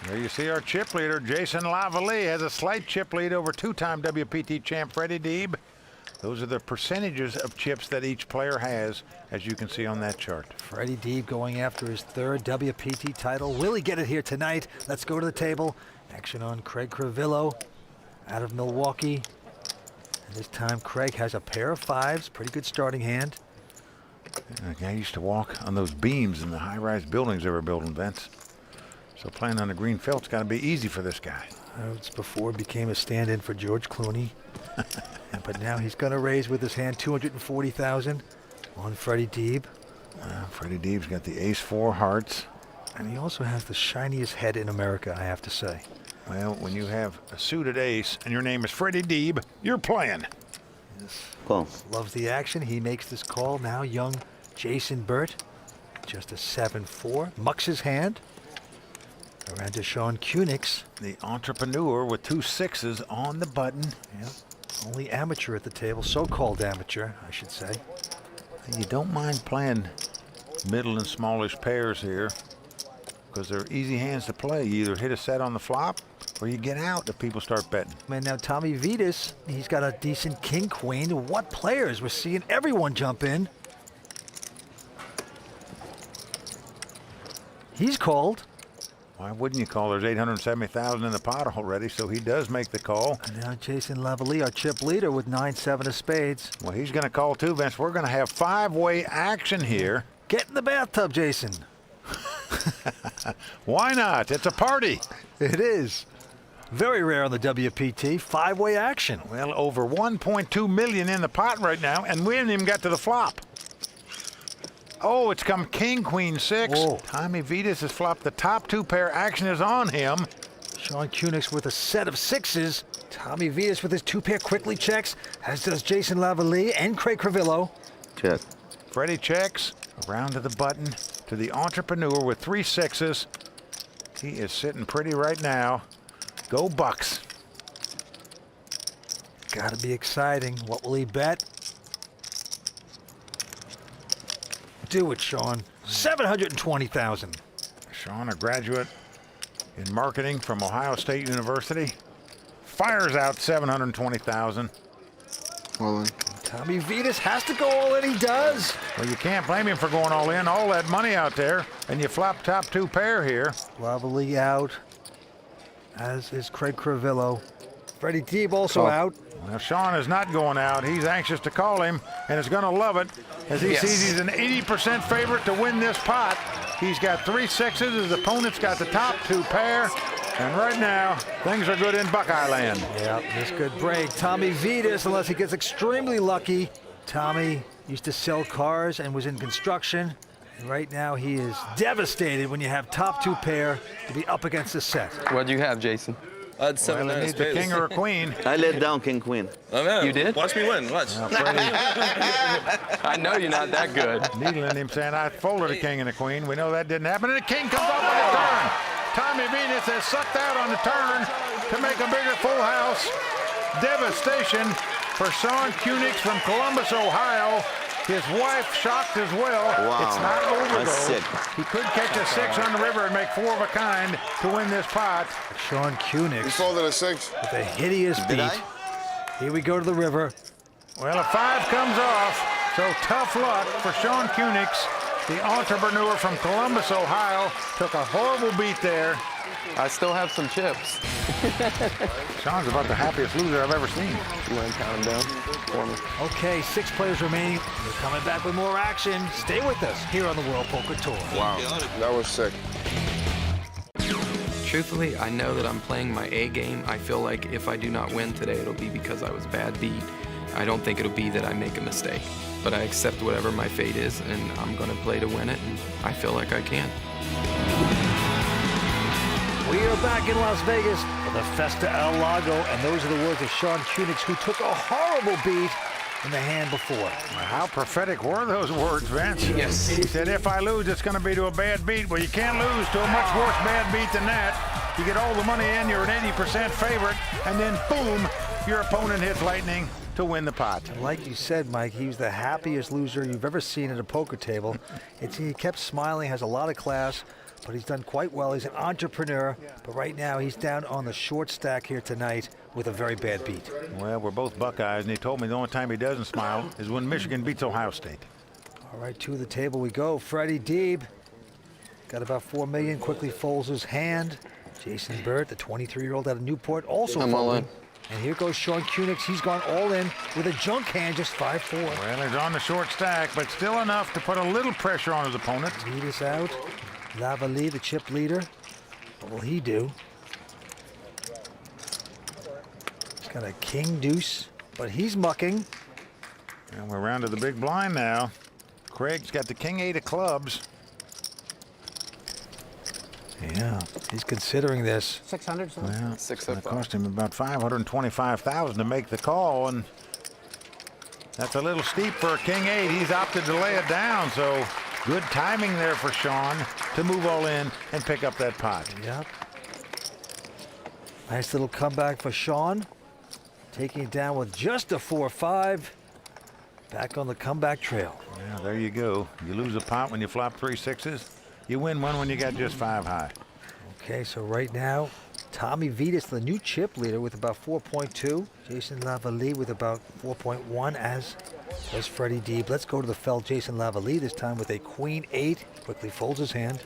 There you see our chip leader, Jason Lavalley, has a slight chip lead over two-time WPT champ Freddie Deeb. Those are the percentages of chips that each player has, as you can see on that chart. Freddie Deeb going after his third WPT title. Will he get it here tonight? Let's go to the table. Action on Craig Crivillo out of Milwaukee. And this time Craig has a pair of fives. Pretty good starting hand. I used to walk on those beams in the high-rise buildings they were building, Vince. So playing on the green felt's got to be easy for this guy. It's before it became a stand-in for George Clooney. But now he's going to raise with his hand $240,000 on Freddie Deeb. Freddie Deeb's got the ace-4 hearts. And he also has the shiniest head in America, I have to say. Well, when you have a suited ace and your name is Freddie Deeb, you're playing. Yes. Call. Loves the action. He makes this call. Now young Jason Burt, just a 7-4, mucks his hand. Around to Sean Kunix, the entrepreneur with 2 6s on the button. Yeah. Only amateur at the table, so-called amateur, I should say. You don't mind playing middle and smallish pairs here because they're easy hands to play. You either hit a set on the flop or you get out if people start betting. And now Tommy Vitas, he's got a decent king-queen. What players? We're seeing everyone jump in. He's called. Why wouldn't you call? There's $870,000 in the pot already, so he does make the call. And now Jason Lavalley, our chip leader, with 9-7 of spades. Well, he's going to call too, Vince. We're going to have 5-way action here. Get in the bathtub, Jason. Why not? It's a party. It is. Very rare on the WPT, 5-way action. Well, over $1.2 million in the pot right now, and we haven't even got to the flop. Oh, it's come king, queen, 6. Whoa. Tommy Vitas has flopped the top 2 pair. Action is on him. Sean Kunix with a set of 6s. Tommy Vitas with his 2-pair quickly checks, as does Jason Lavalley and Craig Crivillo. Check. Freddie checks. Around to the button to the entrepreneur with 3 6s. He is sitting pretty right now. Go Bucks. Gotta be exciting. What will he bet? Do it, Sean. $720,000. Sean, a graduate in marketing from Ohio State University, fires out $720,000. Well then. Tommy Vitas has to go all in. He does. Well, you can't blame him for going all in. All that money out there, and you flop top 2 pair here. Lavalley out, as is Craig Crivillo. Freddie Deeb also out. Well, Sean is not going out. He's anxious to call him and is going to love it as he sees he's an 80% favorite to win this pot. He's got 3 6s. His opponent's got the top 2 pair. And right now, things are good in Buckeye Land. Yeah, this could break. Tommy Vitas, unless he gets extremely lucky. Tommy used to sell cars and was in construction. And right now, he is devastated when you have top 2 pair to be up against the set. What do you have, Jason? Well, they need the king or a queen. I let down king queen. Oh, man. You did? Watch me win. Watch. I know you're not that good. Needling him saying, I folded a king and a queen. We know that didn't happen. And the king comes up on the turn. Tommy Vitas has sucked out on the turn to make a bigger full house. Devastation for Sean Kunix from Columbus, Ohio. His wife shocked as well. Wow. It's not over, That's though. sick. He could catch a 6 on the river and make 4 of a kind to win this pot. Sean Kunix. He folded a 6. With a hideous beat. Here we go to the river. Well, a 5 comes off, so tough luck for Sean Kunix. The entrepreneur from Columbus, Ohio, took a horrible beat there. I still have some chips. Sean's about the happiest loser I've ever seen. You want to count them down for me? Okay, 6 players remaining. We're coming back with more action. Stay with us here on the World Poker Tour. Wow, that was sick. Truthfully, I know that I'm playing my A game. I feel like if I do not win today, it'll be because I was bad beat. I don't think it'll be that I make a mistake. But I accept whatever my fate is, and I'm going to play to win it, and I feel like I can. We are back in Las Vegas for the Festa El Lago, and those are the words of Sean Kunix, who took a horrible beat in the hand before. How prophetic were those words, Vince? Yes. He said, if I lose, it's going to be to a bad beat. Well, you can't lose to a much worse bad beat than that. You get all the money in, you're an 80% favorite, and then boom, your opponent hits lightning to win the pot. Like you said, Mike, he was the happiest loser you've ever seen at a poker table. He kept smiling, has a lot of class, but he's done quite well. He's an entrepreneur, but right now he's down on the short stack here tonight with a very bad beat. Well, we're both Buckeyes, and he told me the only time he doesn't smile is when Michigan beats Ohio State. All right, to the table we go. Freddie Deeb got about 4 million, quickly folds his hand. Jason Burt, the 23-year-old out of Newport, also folding. And here goes Sean Kunix. He's gone all in with a junk hand, just 5-4. Well, he's on the short stack, but still enough to put a little pressure on his opponent. Vegas out. Lavalley, the chip leader. What will he do? He's got a king deuce, but he's mucking. And we're round to the big blind now. Craig's got the king 8 of clubs. Yeah, he's considering this. 600. Well, it's going to cost him about $525,000 to make the call, and that's a little steep for a king 8. He's opted to lay it down, so good timing there for Sean to move all in and pick up that pot. Yep. Nice little comeback for Sean, taking it down with just a 4-5. Back on the comeback trail. Yeah, there you go. You lose a pot when you flop 3 6s. You win one when you got just 5 high. Okay, so right now, Tommy Vitas, the new chip leader, with about 4.2. Jason Lavalley with about 4.1, as does Freddie Deeb. Let's go to the felt. Jason Lavalley, this time with a queen 8. Quickly folds his hand.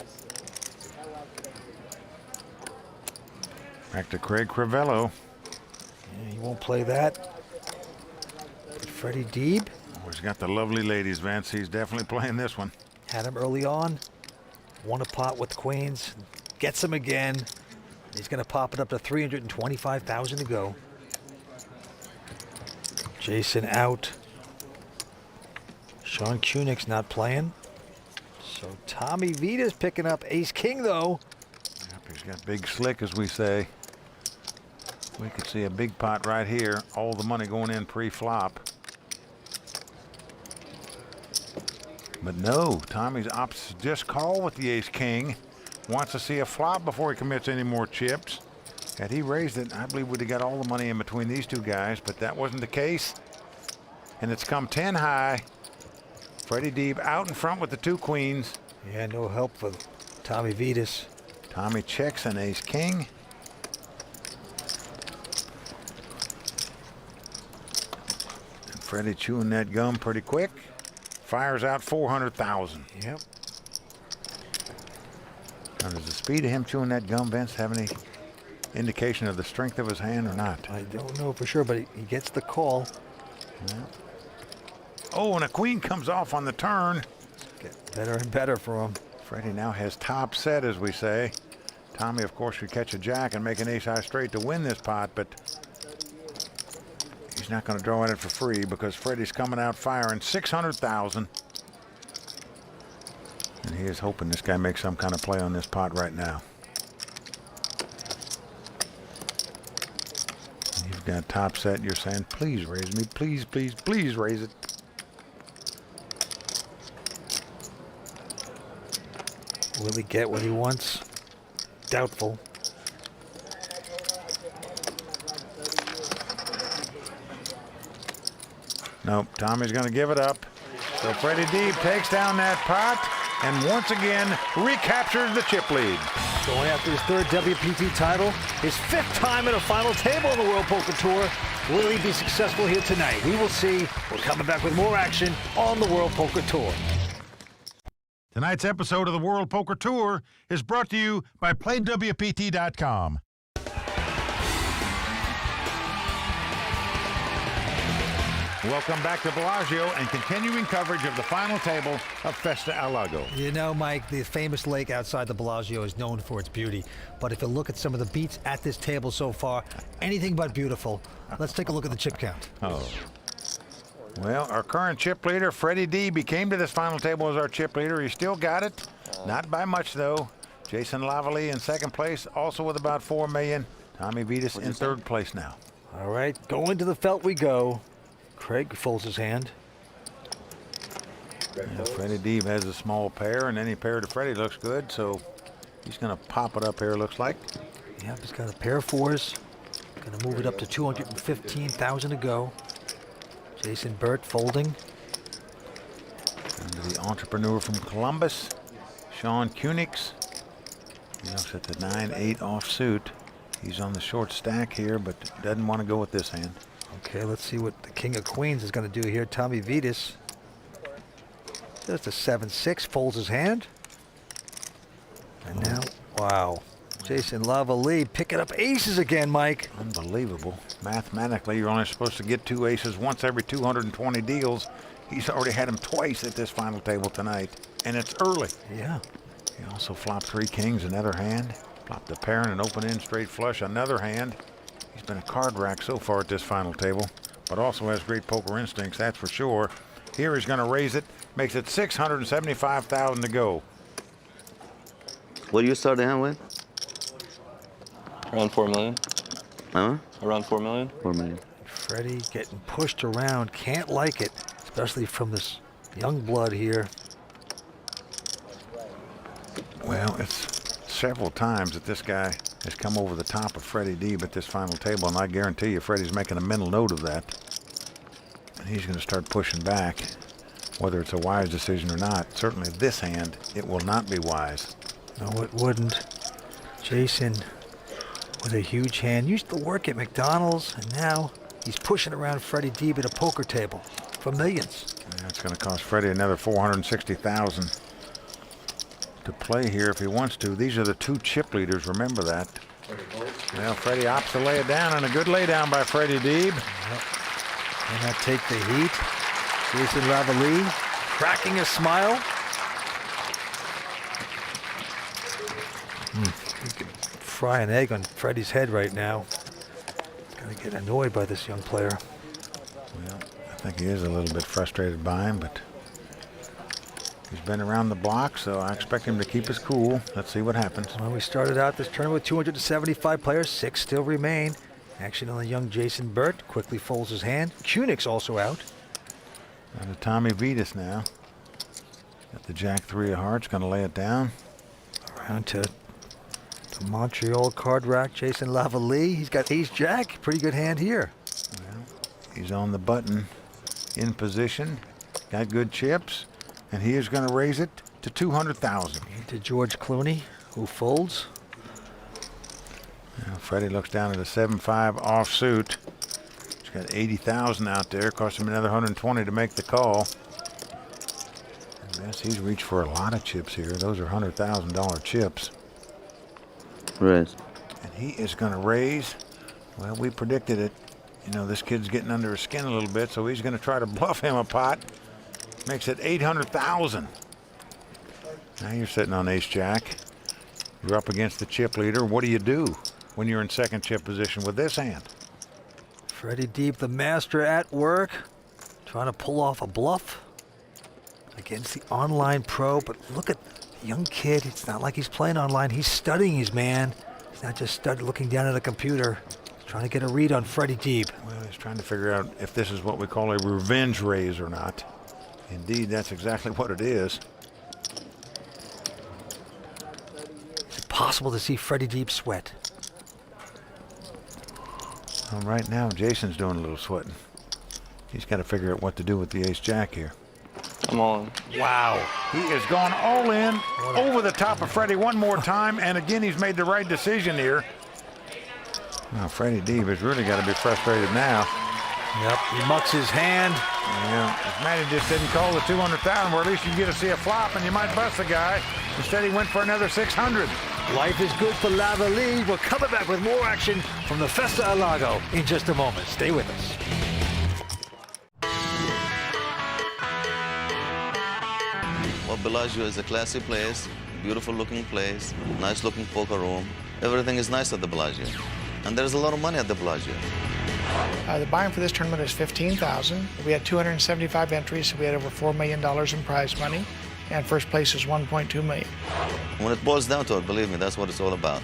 Back to Craig Crivello. Yeah, he won't play that. But Freddie Deeb. Oh, he's got the lovely ladies, Vince. He's definitely playing this one. Had him early on. Won a pot with queens. Gets him again. He's going to pop it up to $325,000 to go. Jason out. Sean Kunix not playing. So Tommy Vita's picking up ace-king, though. Yep, he's got big slick, as we say. We could see a big pot right here. All the money going in pre-flop. But no, Tommy's opts to just call with the ace-king. Wants to see a flop before he commits any more chips. Had he raised it, I believe we'd have got all the money in between these two guys, but that wasn't the case. And it's come 10 high. Freddie Deeb out in front with the 2 queens. Yeah, no help for Tommy Vitas. Tommy checks an ace-king. And Freddie chewing that gum pretty quick. Fires out 400,000. Yep. Now, does the speed of him chewing that gum, Vince, have any indication of the strength of his hand or not? I don't know for sure, but he gets the call. Yeah. Oh, and a queen comes off on the turn. Get better and better for him. Freddie now has top set, as we say. Tommy, of course, could catch a jack and make an ace-high straight to win this pot, but he's not going to draw at it for free because Freddie's coming out firing 600,000. And he is hoping this guy makes some kind of play on this pot right now. You've got top set. You're saying, please raise me. Please, please, please raise it. Will he get what he wants? Doubtful. Nope, Tommy's going to give it up. So Freddie Deeb takes down that pot and once again recaptures the chip lead. Going after his 3rd WPT title, his 5th time at a final table on the World Poker Tour. Will he be successful here tonight? We will see. We're coming back with more action on the World Poker Tour. Tonight's episode of the World Poker Tour is brought to you by PlayWPT.com. Welcome back to Bellagio and continuing coverage of the final table of Festa al Lago. You know, Mike, the famous lake outside the Bellagio is known for its beauty. But if you look at some of the beats at this table so far, anything but beautiful. Let's take a look at the chip count. Oh. Well, our current chip leader, Freddie Deeb, came to this final table as our chip leader. He still got it. Not by much, though. Jason Lavalley in 2nd place, also with about 4 million. Tommy Vitas in 3rd place now. All right, going to the felt we go. Craig folds his hand. Yeah, Freddie Deeb has a small pair, and any pair to Freddie looks good, so he's going to pop it up here, looks like. Yep, he's got a pair of 4s. Going to move it up to $215,000 to go. Jason Burt folding. And the entrepreneur from Columbus, Sean Kunix. He looks at the 9-8 offsuit. He's on the short stack here, but doesn't want to go with this hand. Okay, let's see what the king of queens is going to do here. Tommy Vitas. That's a 7-6, folds his hand. And now, wow. Jason Lavalley picking up aces again, Mike. Unbelievable. Mathematically, you're only supposed to get 2 aces once every 220 deals. He's already had them twice at this final table tonight, and it's early. Yeah. He also flopped 3 kings, another hand. Flopped a pair and an open-end straight flush, another hand. He's been a card rack so far at this final table, but also has great poker instincts, that's for sure. Here he's going to raise it, makes it $675,000 to go. What do you start the hand with? Around 4 million. Huh? Around 4 million. 4 million. Freddie getting pushed around, can't like it, especially from this young blood here. Well, it's several times that this guy has come over the top of Freddie Deeb at this final table, and I guarantee you Freddie's making a mental note of that. And he's going to start pushing back, whether it's a wise decision or not. Certainly this hand, it will not be wise. No, it wouldn't. Jason with a huge hand. Used to work at McDonald's, and now he's pushing around Freddie Deeb at a poker table for millions. Yeah, it's going to cost Freddie another $460,000 to play here if he wants to. These are the 2 chip leaders, remember that. Well, Freddie opts to lay it down, and a good lay down by Freddie Deeb. Yep. And that take the heat. Jason Lavalley cracking a smile. He could fry an egg on Freddie's head right now. He's going to get annoyed by this young player. Well, I think he is a little bit frustrated by him, but he's been around the block, so I expect him to keep his cool. Let's see what happens. Well, we started out this tournament with 275 players. 6 still remain. Action on the young Jason Burt. Quickly folds his hand. Kunig's also out. Down to Tommy Vitas now. Got the Jack-3 of hearts. Going to lay it down. Around to the Montreal card rack. Jason Lavalley. He's got ace-jack. Pretty good hand here. Well, he's on the button in position. Got good chips. And he is going to raise it to $200,000. To George Clooney, who folds. Now Freddie looks down at a 7-5 offsuit. He's got $80,000 out there. Cost him another $120 to make the call. And yes, he's reached for a lot of chips here. Those are $100,000 chips. Raise. And he is going to raise. Well, we predicted it. You know, this kid's getting under his skin a little bit, so he's going to try to bluff him a pot. Makes it $800,000. Now you're sitting on ace-jack. You're up against the chip leader. What do you do when you're in second chip position with this hand? Freddie Deeb, the master at work, trying to pull off a bluff against the online pro. But look at the young kid. It's not like he's playing online. He's studying his man. He's not just looking down at a computer. He's trying to get a read on Freddie Deeb. Well, he's trying to figure out if this is what we call a revenge raise or not. Indeed, that's exactly what it is. Is it possible to see Freddie Deeb sweat? Well, right now, Jason's doing a little sweating. He's got to figure out what to do with the ace-jack here. I'm on. Wow. He is going all in over the top of Freddie one more time, and again, he's made the right decision here. Now, Freddie Deeb has really got to be frustrated now. Yep, he mucks his hand. Yeah, if Matty just didn't call the 200,000, where at least you get to see a flop and you might bust the guy. Instead, he went for another 600. Life is good for Lavalley. We're coming back with more action from the Festa Alago in just a moment. Stay with us. Well, Bellagio is a classy place, beautiful looking place, nice looking poker room. Everything is nice at the Bellagio. And there's a lot of money at the Bellagio. The buy-in for this tournament is $15,000. We had 275 entries, so we had over $4 million in prize money, and first place is $1.2 million. When it boils down to it, believe me, that's what it's all about.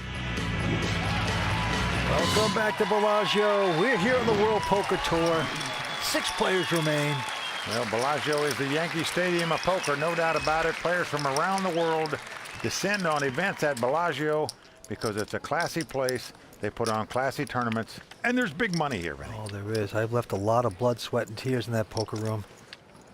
Welcome back to Bellagio. We're here on the World Poker Tour. 6 players remain. Well, Bellagio is the Yankee Stadium of poker, no doubt about it. Players from around the world descend on events at Bellagio because it's a classy place. They put on classy tournaments, and there's big money here, Vinny. Oh, there is. I've left a lot of blood, sweat, and tears in that poker room.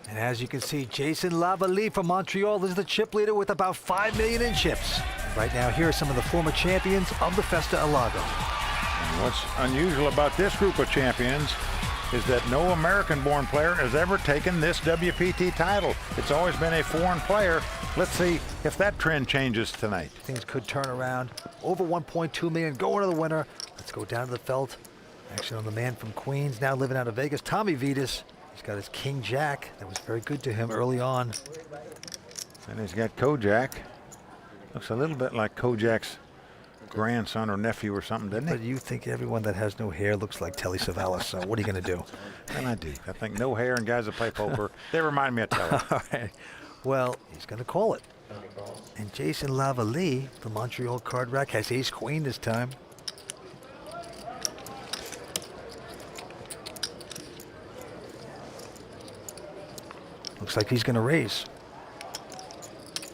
And as you can see, Jason Lavalley from Montreal is the chip leader with about $5 million in chips. Right now, here are some of the former champions of the Festa Alago. And what's unusual about this group of champions is that no American-born player has ever taken this WPT title. It's always been a foreign player. Let's see if that trend changes tonight. Things could turn around. Over 1.2 million going to the winner. Let's go down to the felt. Action on the man from Queens, now living out of Vegas, Tommy Vitas. He's got his King Jack. That was very good to him early on. And he's got Kojak. Looks a little bit like Kojak's grandson or nephew or something, doesn't he? But you think everyone that has no hair looks like Telly Savalas, so what are you going to do? And I do. I think no hair and guys that play poker, they remind me of Telly. All right. Well, he's going to call it. And Jason Lavallée, the Montreal card rack, has ace-queen this time. Looks like he's going to raise.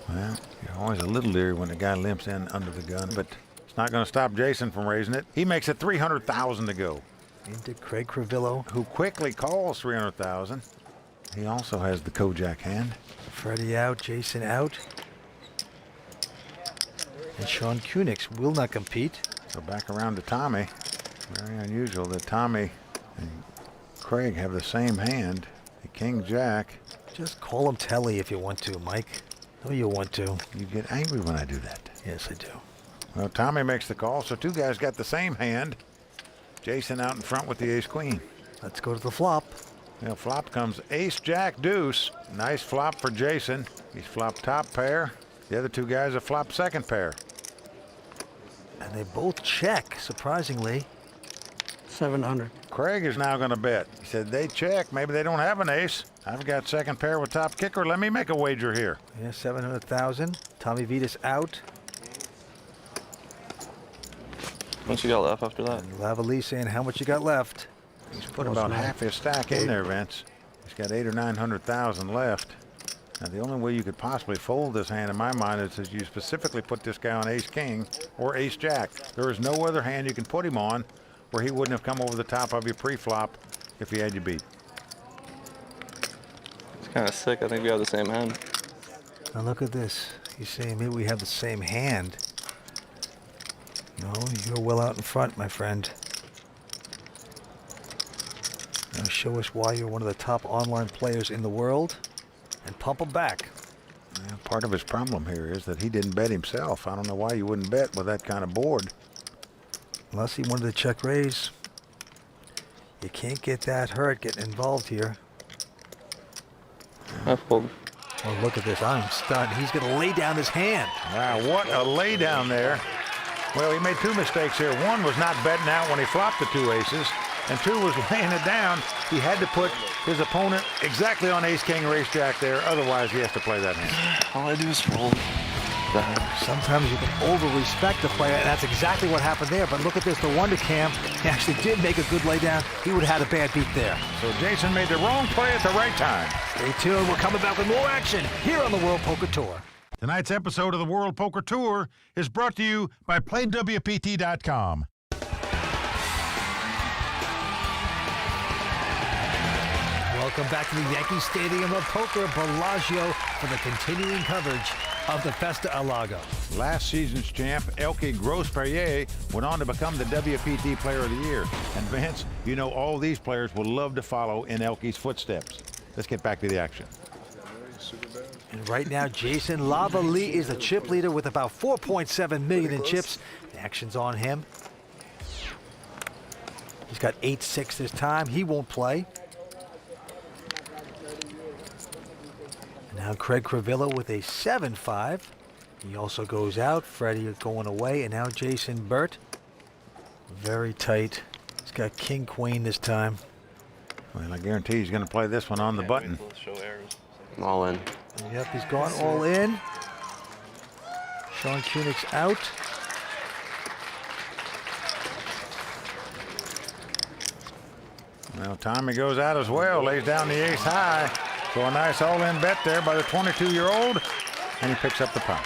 Well, you're always a little leery when the guy limps in under the gun, but it's not going to stop Jason from raising it. He makes it 300,000 to go. Into Craig Crivillo, who quickly calls 300,000. He also has the Kojak hand. Freddie out, Jason out. And Sean Kunix will not compete. So back around to Tommy. Very unusual that Tommy and Craig have the same hand. The King Jack. Just call him Telly if you want to, Mike. No, you want to. You get angry when I do that. Yes, I do. Well, Tommy makes the call, so two guys got the same hand. Jason out in front with the ace-queen. Let's go to the flop. Well, flop comes ace-jack-deuce. Nice flop for Jason. He's flopped top pair. The other two guys have flopped second pair. And they both check, surprisingly. 700. Craig is now going to bet. He said they check. Maybe they don't have an ace. I've got second pair with top kicker. Let me make a wager here. Yeah, 700,000. Tommy Vitas out. How much you got left after that? And Lavallée saying, how much you got left? He's put about half his stack in there, Vince. He's got 800,000 or 900,000 left. Now, the only way you could possibly fold this hand, in my mind, is that you specifically put this guy on ace-king or ace-jack. There is no other hand you can put him on where he wouldn't have come over the top of your pre-flop if he had you beat. It's kind of sick. I think we have the same hand. Now look at this. He's saying maybe we have the same hand. No, you're well out in front, my friend. Now show us why you're one of the top online players in the world and pump him back. Well, part of his problem here is that he didn't bet himself. I don't know why you wouldn't bet with that kind of board. Unless he wanted to check raise. You can't get that hurt getting involved here. I fold. Oh, look at this. I'm stunned. He's going to lay down his hand. Wow, what a lay down there. Well, he made two mistakes here. One was not betting out when he flopped the two aces, and two was laying it down. He had to put his opponent exactly on ace-king or ace-jack there. Otherwise, he has to play that hand. All I do is fold. Sometimes you can over-respect the player, and that's exactly what happened there. But look at this, the Wonder Cam, he actually did make a good laydown. He would have had a bad beat there. So Jason made the wrong play at the right time. Stay tuned. We're coming back with more action here on the World Poker Tour. Tonight's episode of the World Poker Tour is brought to you by PlayWPT.com. Welcome back to the Yankee Stadium of Poker, Bellagio, for the continuing coverage of the Festa Alago. Last season's champ, Elke Gross-Perrier, went on to become the WPT Player of the Year. And Vince, you know all these players will love to follow in Elke's footsteps. Let's get back to the action. And right now, Jason Lavallée is the chip leader with about 4.7 million in chips. The action's on him. He's got 8-6 this time. He won't play. Now Craig Crivillo with a 7-5. He also goes out. Freddie going away. And now Jason Burt. Very tight. He's got king-queen this time. Well, I guarantee he's going to play this one on the button. I'm all in. Yep, he's gone all in. Sean Kunix out. Well, Tommy goes out as well. Lays down the ace high. So a nice all-in bet there by the 22-year-old, and he picks up the pot.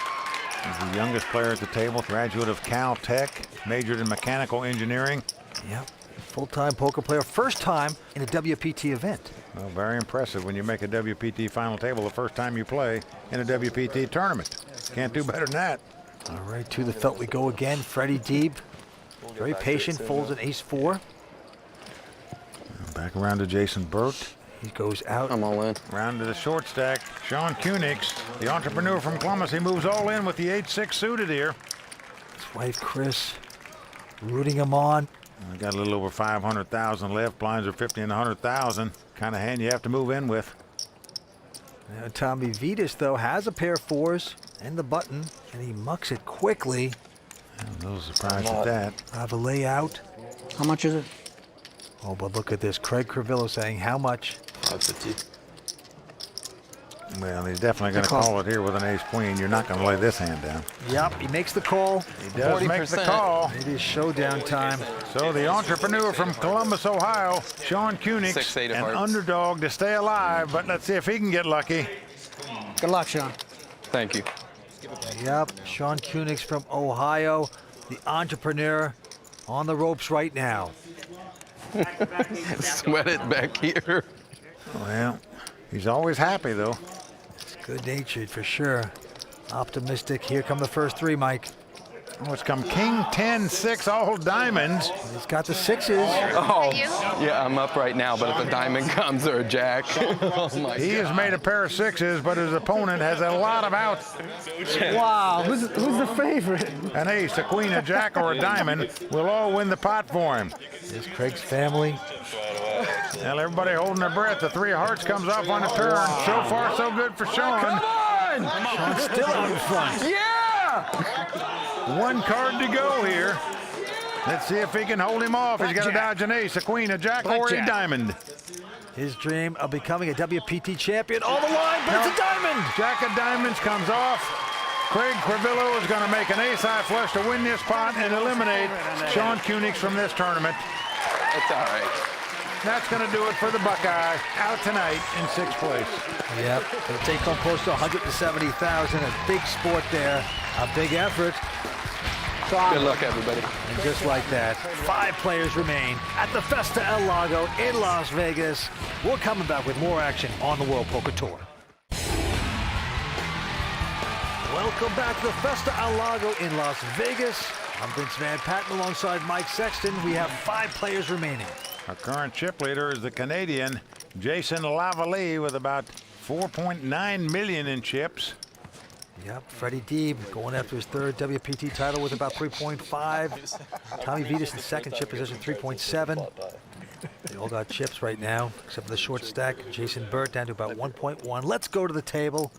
He's the youngest player at the table, graduate of Caltech, majored in mechanical engineering. Yep, full-time poker player, first time in a WPT event. Well, very impressive when you make a WPT final table the first time you play in a WPT tournament. Can't do better than that. All right, to the felt we go again. Freddie Deeb, very patient, folds an ace-4. Back around to Jason Burt. He goes out. I'm all in. Round to the short stack. Sean Kunix, the entrepreneur from Columbus. He moves all in with the 8-6 suited here. His wife, Chris, rooting him on. We got a little over 500,000 left. Blinds are 50 and 100,000. Kind of hand you have to move in with. Now, Tommy Vitas, though, has a pair of 4s and the button, and he mucks it quickly. I'm a little surprised at that. Have a layout. How much is it? Oh, but look at this. Craig Crivillo saying how much? 550. Well, he's definitely going to call it here with an ace-queen. You're not going to lay this hand down. Yep, he makes the call. He does make the call. It is showdown time. So the entrepreneur from Columbus, Ohio, Sean Kunix, an underdog to stay alive, but let's see if he can get lucky. Good luck, Sean. Thank you. Yep, Sean Kunix from Ohio, the entrepreneur, on the ropes right now. Sweat it back here. Well, he's always happy, though. It's good-natured for sure. Optimistic. Here come the first 3, Mike. Oh, it's come King 10-6 all diamonds. He's got the 6s. Oh, yeah, I'm up right now, but if a diamond comes or a jack, oh my He has made a pair of 6s, but his opponent has a lot of outs. Wow, who's the favorite? An ace, a queen, a jack, or a diamond will all win the pot for him. There's Craig's family. Well, everybody holding their breath. The 3 of hearts comes off on a turn. So far, so good for Sean. Come on! Sean's still out in front. Yeah! 1 card to go here. Let's see if he can hold him off. He's got to dodge an ace, a queen, a jack, or a diamond. His dream of becoming a WPT champion on the line, but it's a diamond. Jack of diamonds comes off. Craig Crivillo is going to make an ace-high flush to win this pot and eliminate Sean Kunix from this tournament. It's all right. That's going to do it for the Buckeye, out tonight in 6th place. Yep, they'll take home close to $170,000. A big sport there, a big effort. Good luck, everybody. And just like that, 5 players remain at the Festa El Lago in Las Vegas. We're coming back with more action on the World Poker Tour. Welcome back to the Festa El Lago in Las Vegas. I'm Vince Van Patten alongside Mike Sexton. We have 5 players remaining. Our current chip leader is the Canadian Jason Lavallée with about 4.9 million in chips. Yep, Freddie Deeb going after his 3rd WPT title with about 3.5. Tommy Vitas in 2nd chip position, 3.7. They all got chips right now, except for the short stack. Jason Burt down to about 1.1. Let's go to the table.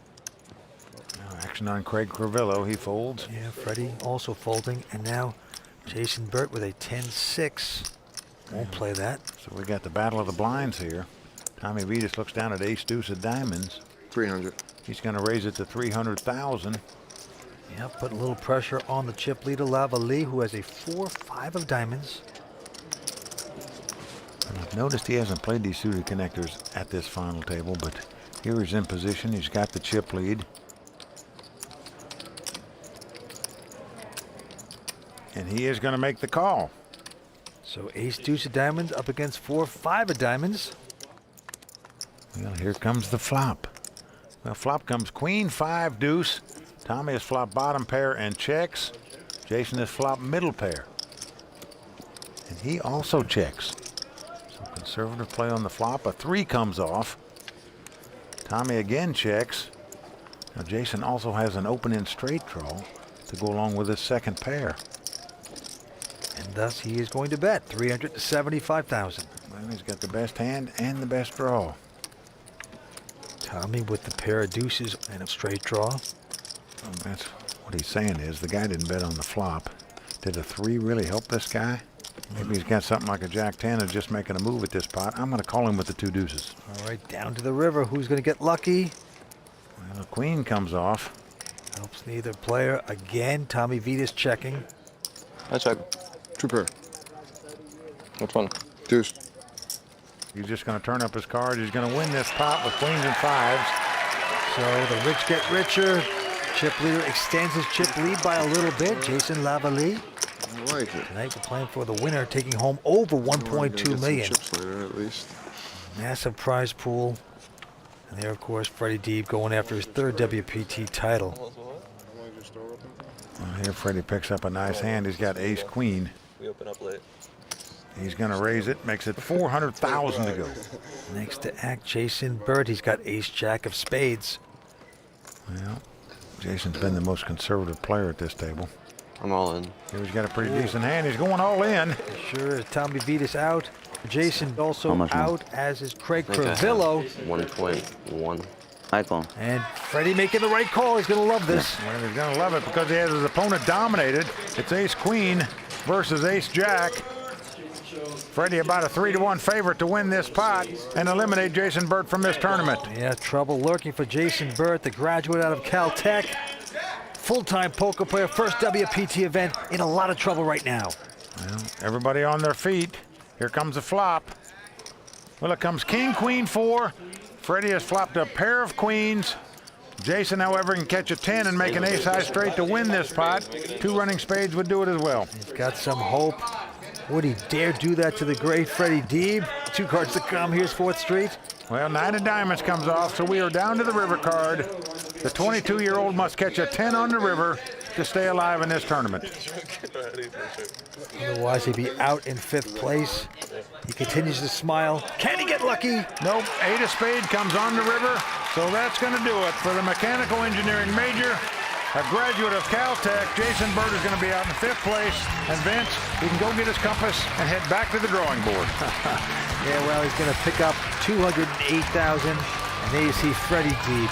Now action on Craig Crivillo. He folds. Yeah, Freddie also folding. And now Jason Burt with a 10-6. Won't play that. So we got the battle of the blinds here. Tommy Vitas looks down at ace deuce of diamonds. 300. He's going to raise it to 300,000. Yeah, put a little pressure on the chip leader Lavallée, who has a 4-5 of diamonds. And I've noticed he hasn't played these suited connectors at this final table, but here he's in position. He's got the chip lead. And he is going to make the call. So ace deuce of diamonds up against 4-5 of diamonds. Well, here comes the flop. Well, flop comes queen 5 deuce. Tommy has flop bottom pair and checks. Jason has flop middle pair. And he also checks. So conservative play on the flop. A 3 comes off. Tommy again checks. Now Jason also has an open-end straight draw to go along with his 2nd pair. And thus he is going to bet 300 to 75,000. Well, he's got the best hand and the best draw. Tommy with the pair of deuces and a straight draw. Well, that's what he's saying is the guy didn't bet on the flop. Did a 3 really help this guy? Maybe he's got something like a jack 10 and just making a move at this pot. I'm going to call him with the 2 deuces. All right, down to the river. Who's going to get lucky? Well, a queen comes off. Helps neither player. Again, Tommy Vitas checking. I check. True pair. Which one? Deuce. He's just going to turn up his cards. He's going to win this pot with queens and 5s. So the rich get richer. Chip leader extends his chip lead by a little bit. Jason Lavallée. I like it. Tonight we're playing for the winner, taking home over 1.2 million. Chips later, at least. Massive prize pool. And there, of course, Freddie Deeb going after his 3rd WPT title. Well, Here Freddie picks up a nice hand. He's got ace-queen. We open up late. He's going to raise it. Makes it 400,000 to go. Next to act, Jason Burt. He's got ace-jack of spades. Well, Jason's been the most conservative player at this table. I'm all in. Here he's got a pretty decent hand. He's going all in. Sure is. Tommy Vitas out. Jason also out, as is Craig I think I Pervillo. have 1.1. Icon. And Freddie making the right call. He's going to love this. Well, he's going to love it because he has his opponent dominated. It's ace-queen versus ace-jack. Freddie about a 3-1 favorite to win this pot and eliminate Jason Burt from this tournament. Yeah, trouble lurking for Jason Burt, the graduate out of Caltech. Full-time poker player, first WPT event, in a lot of trouble right now. Well, everybody on their feet. Here comes the flop. Well, it comes king, queen, 4. Freddie has flopped a pair of queens. Jason, however, can catch a 10 and make an ace-high straight to win this pot. 2 running spades would do it as well. He's got some hope. Would he dare do that to the great Freddie Deeb? 2 cards to come. Here's 4th Street. Well, 9 of diamonds comes off, so we are down to the river card. The 22-year-old must catch a 10 on the river to stay alive in this tournament. Otherwise, he'd be out in 5th place. He continues to smile. Can he get lucky? Nope. 8 of spades comes on the river, so that's going to do it for the mechanical engineering major. A graduate of Caltech, Jason Burt is going to be out in 5th place. And Vince, he can go get his compass and head back to the drawing board. Yeah, well, he's going to pick up $208,000. And there you see Freddie Deeb.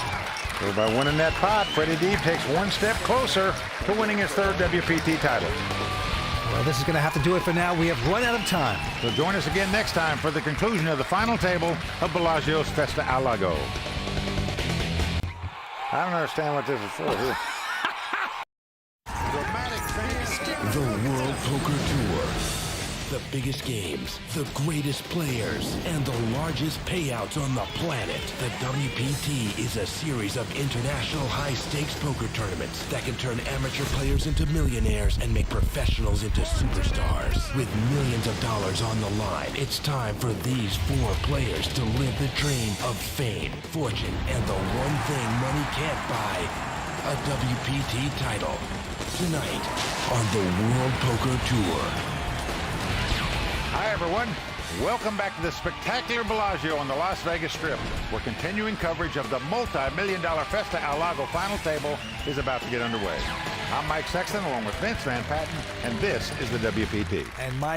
So by winning that pot, Freddie Deeb takes 1 step closer to winning his 3rd WPT title. Well, this is going to have to do it for now. We have run out of time. So join us again next time for the conclusion of the final table of Bellagio's Festa al Lago. I don't understand what this is for here. The World Poker Tour. The biggest games, the greatest players, and the largest payouts on the planet. The WPT is a series of international high-stakes poker tournaments that can turn amateur players into millionaires and make professionals into superstars. With millions of dollars on the line, it's time for these 4 players to live the dream of fame, fortune, and the one thing money can't buy, a WPT title. Tonight on the World Poker Tour. Hi, everyone. Welcome back to the spectacular Bellagio on the Las Vegas Strip, where continuing coverage of the multi-million-dollar Festa al Lago final table is about to get underway. I'm Mike Sexton, along with Vince Van Patten, and this is the WPT. And Mike,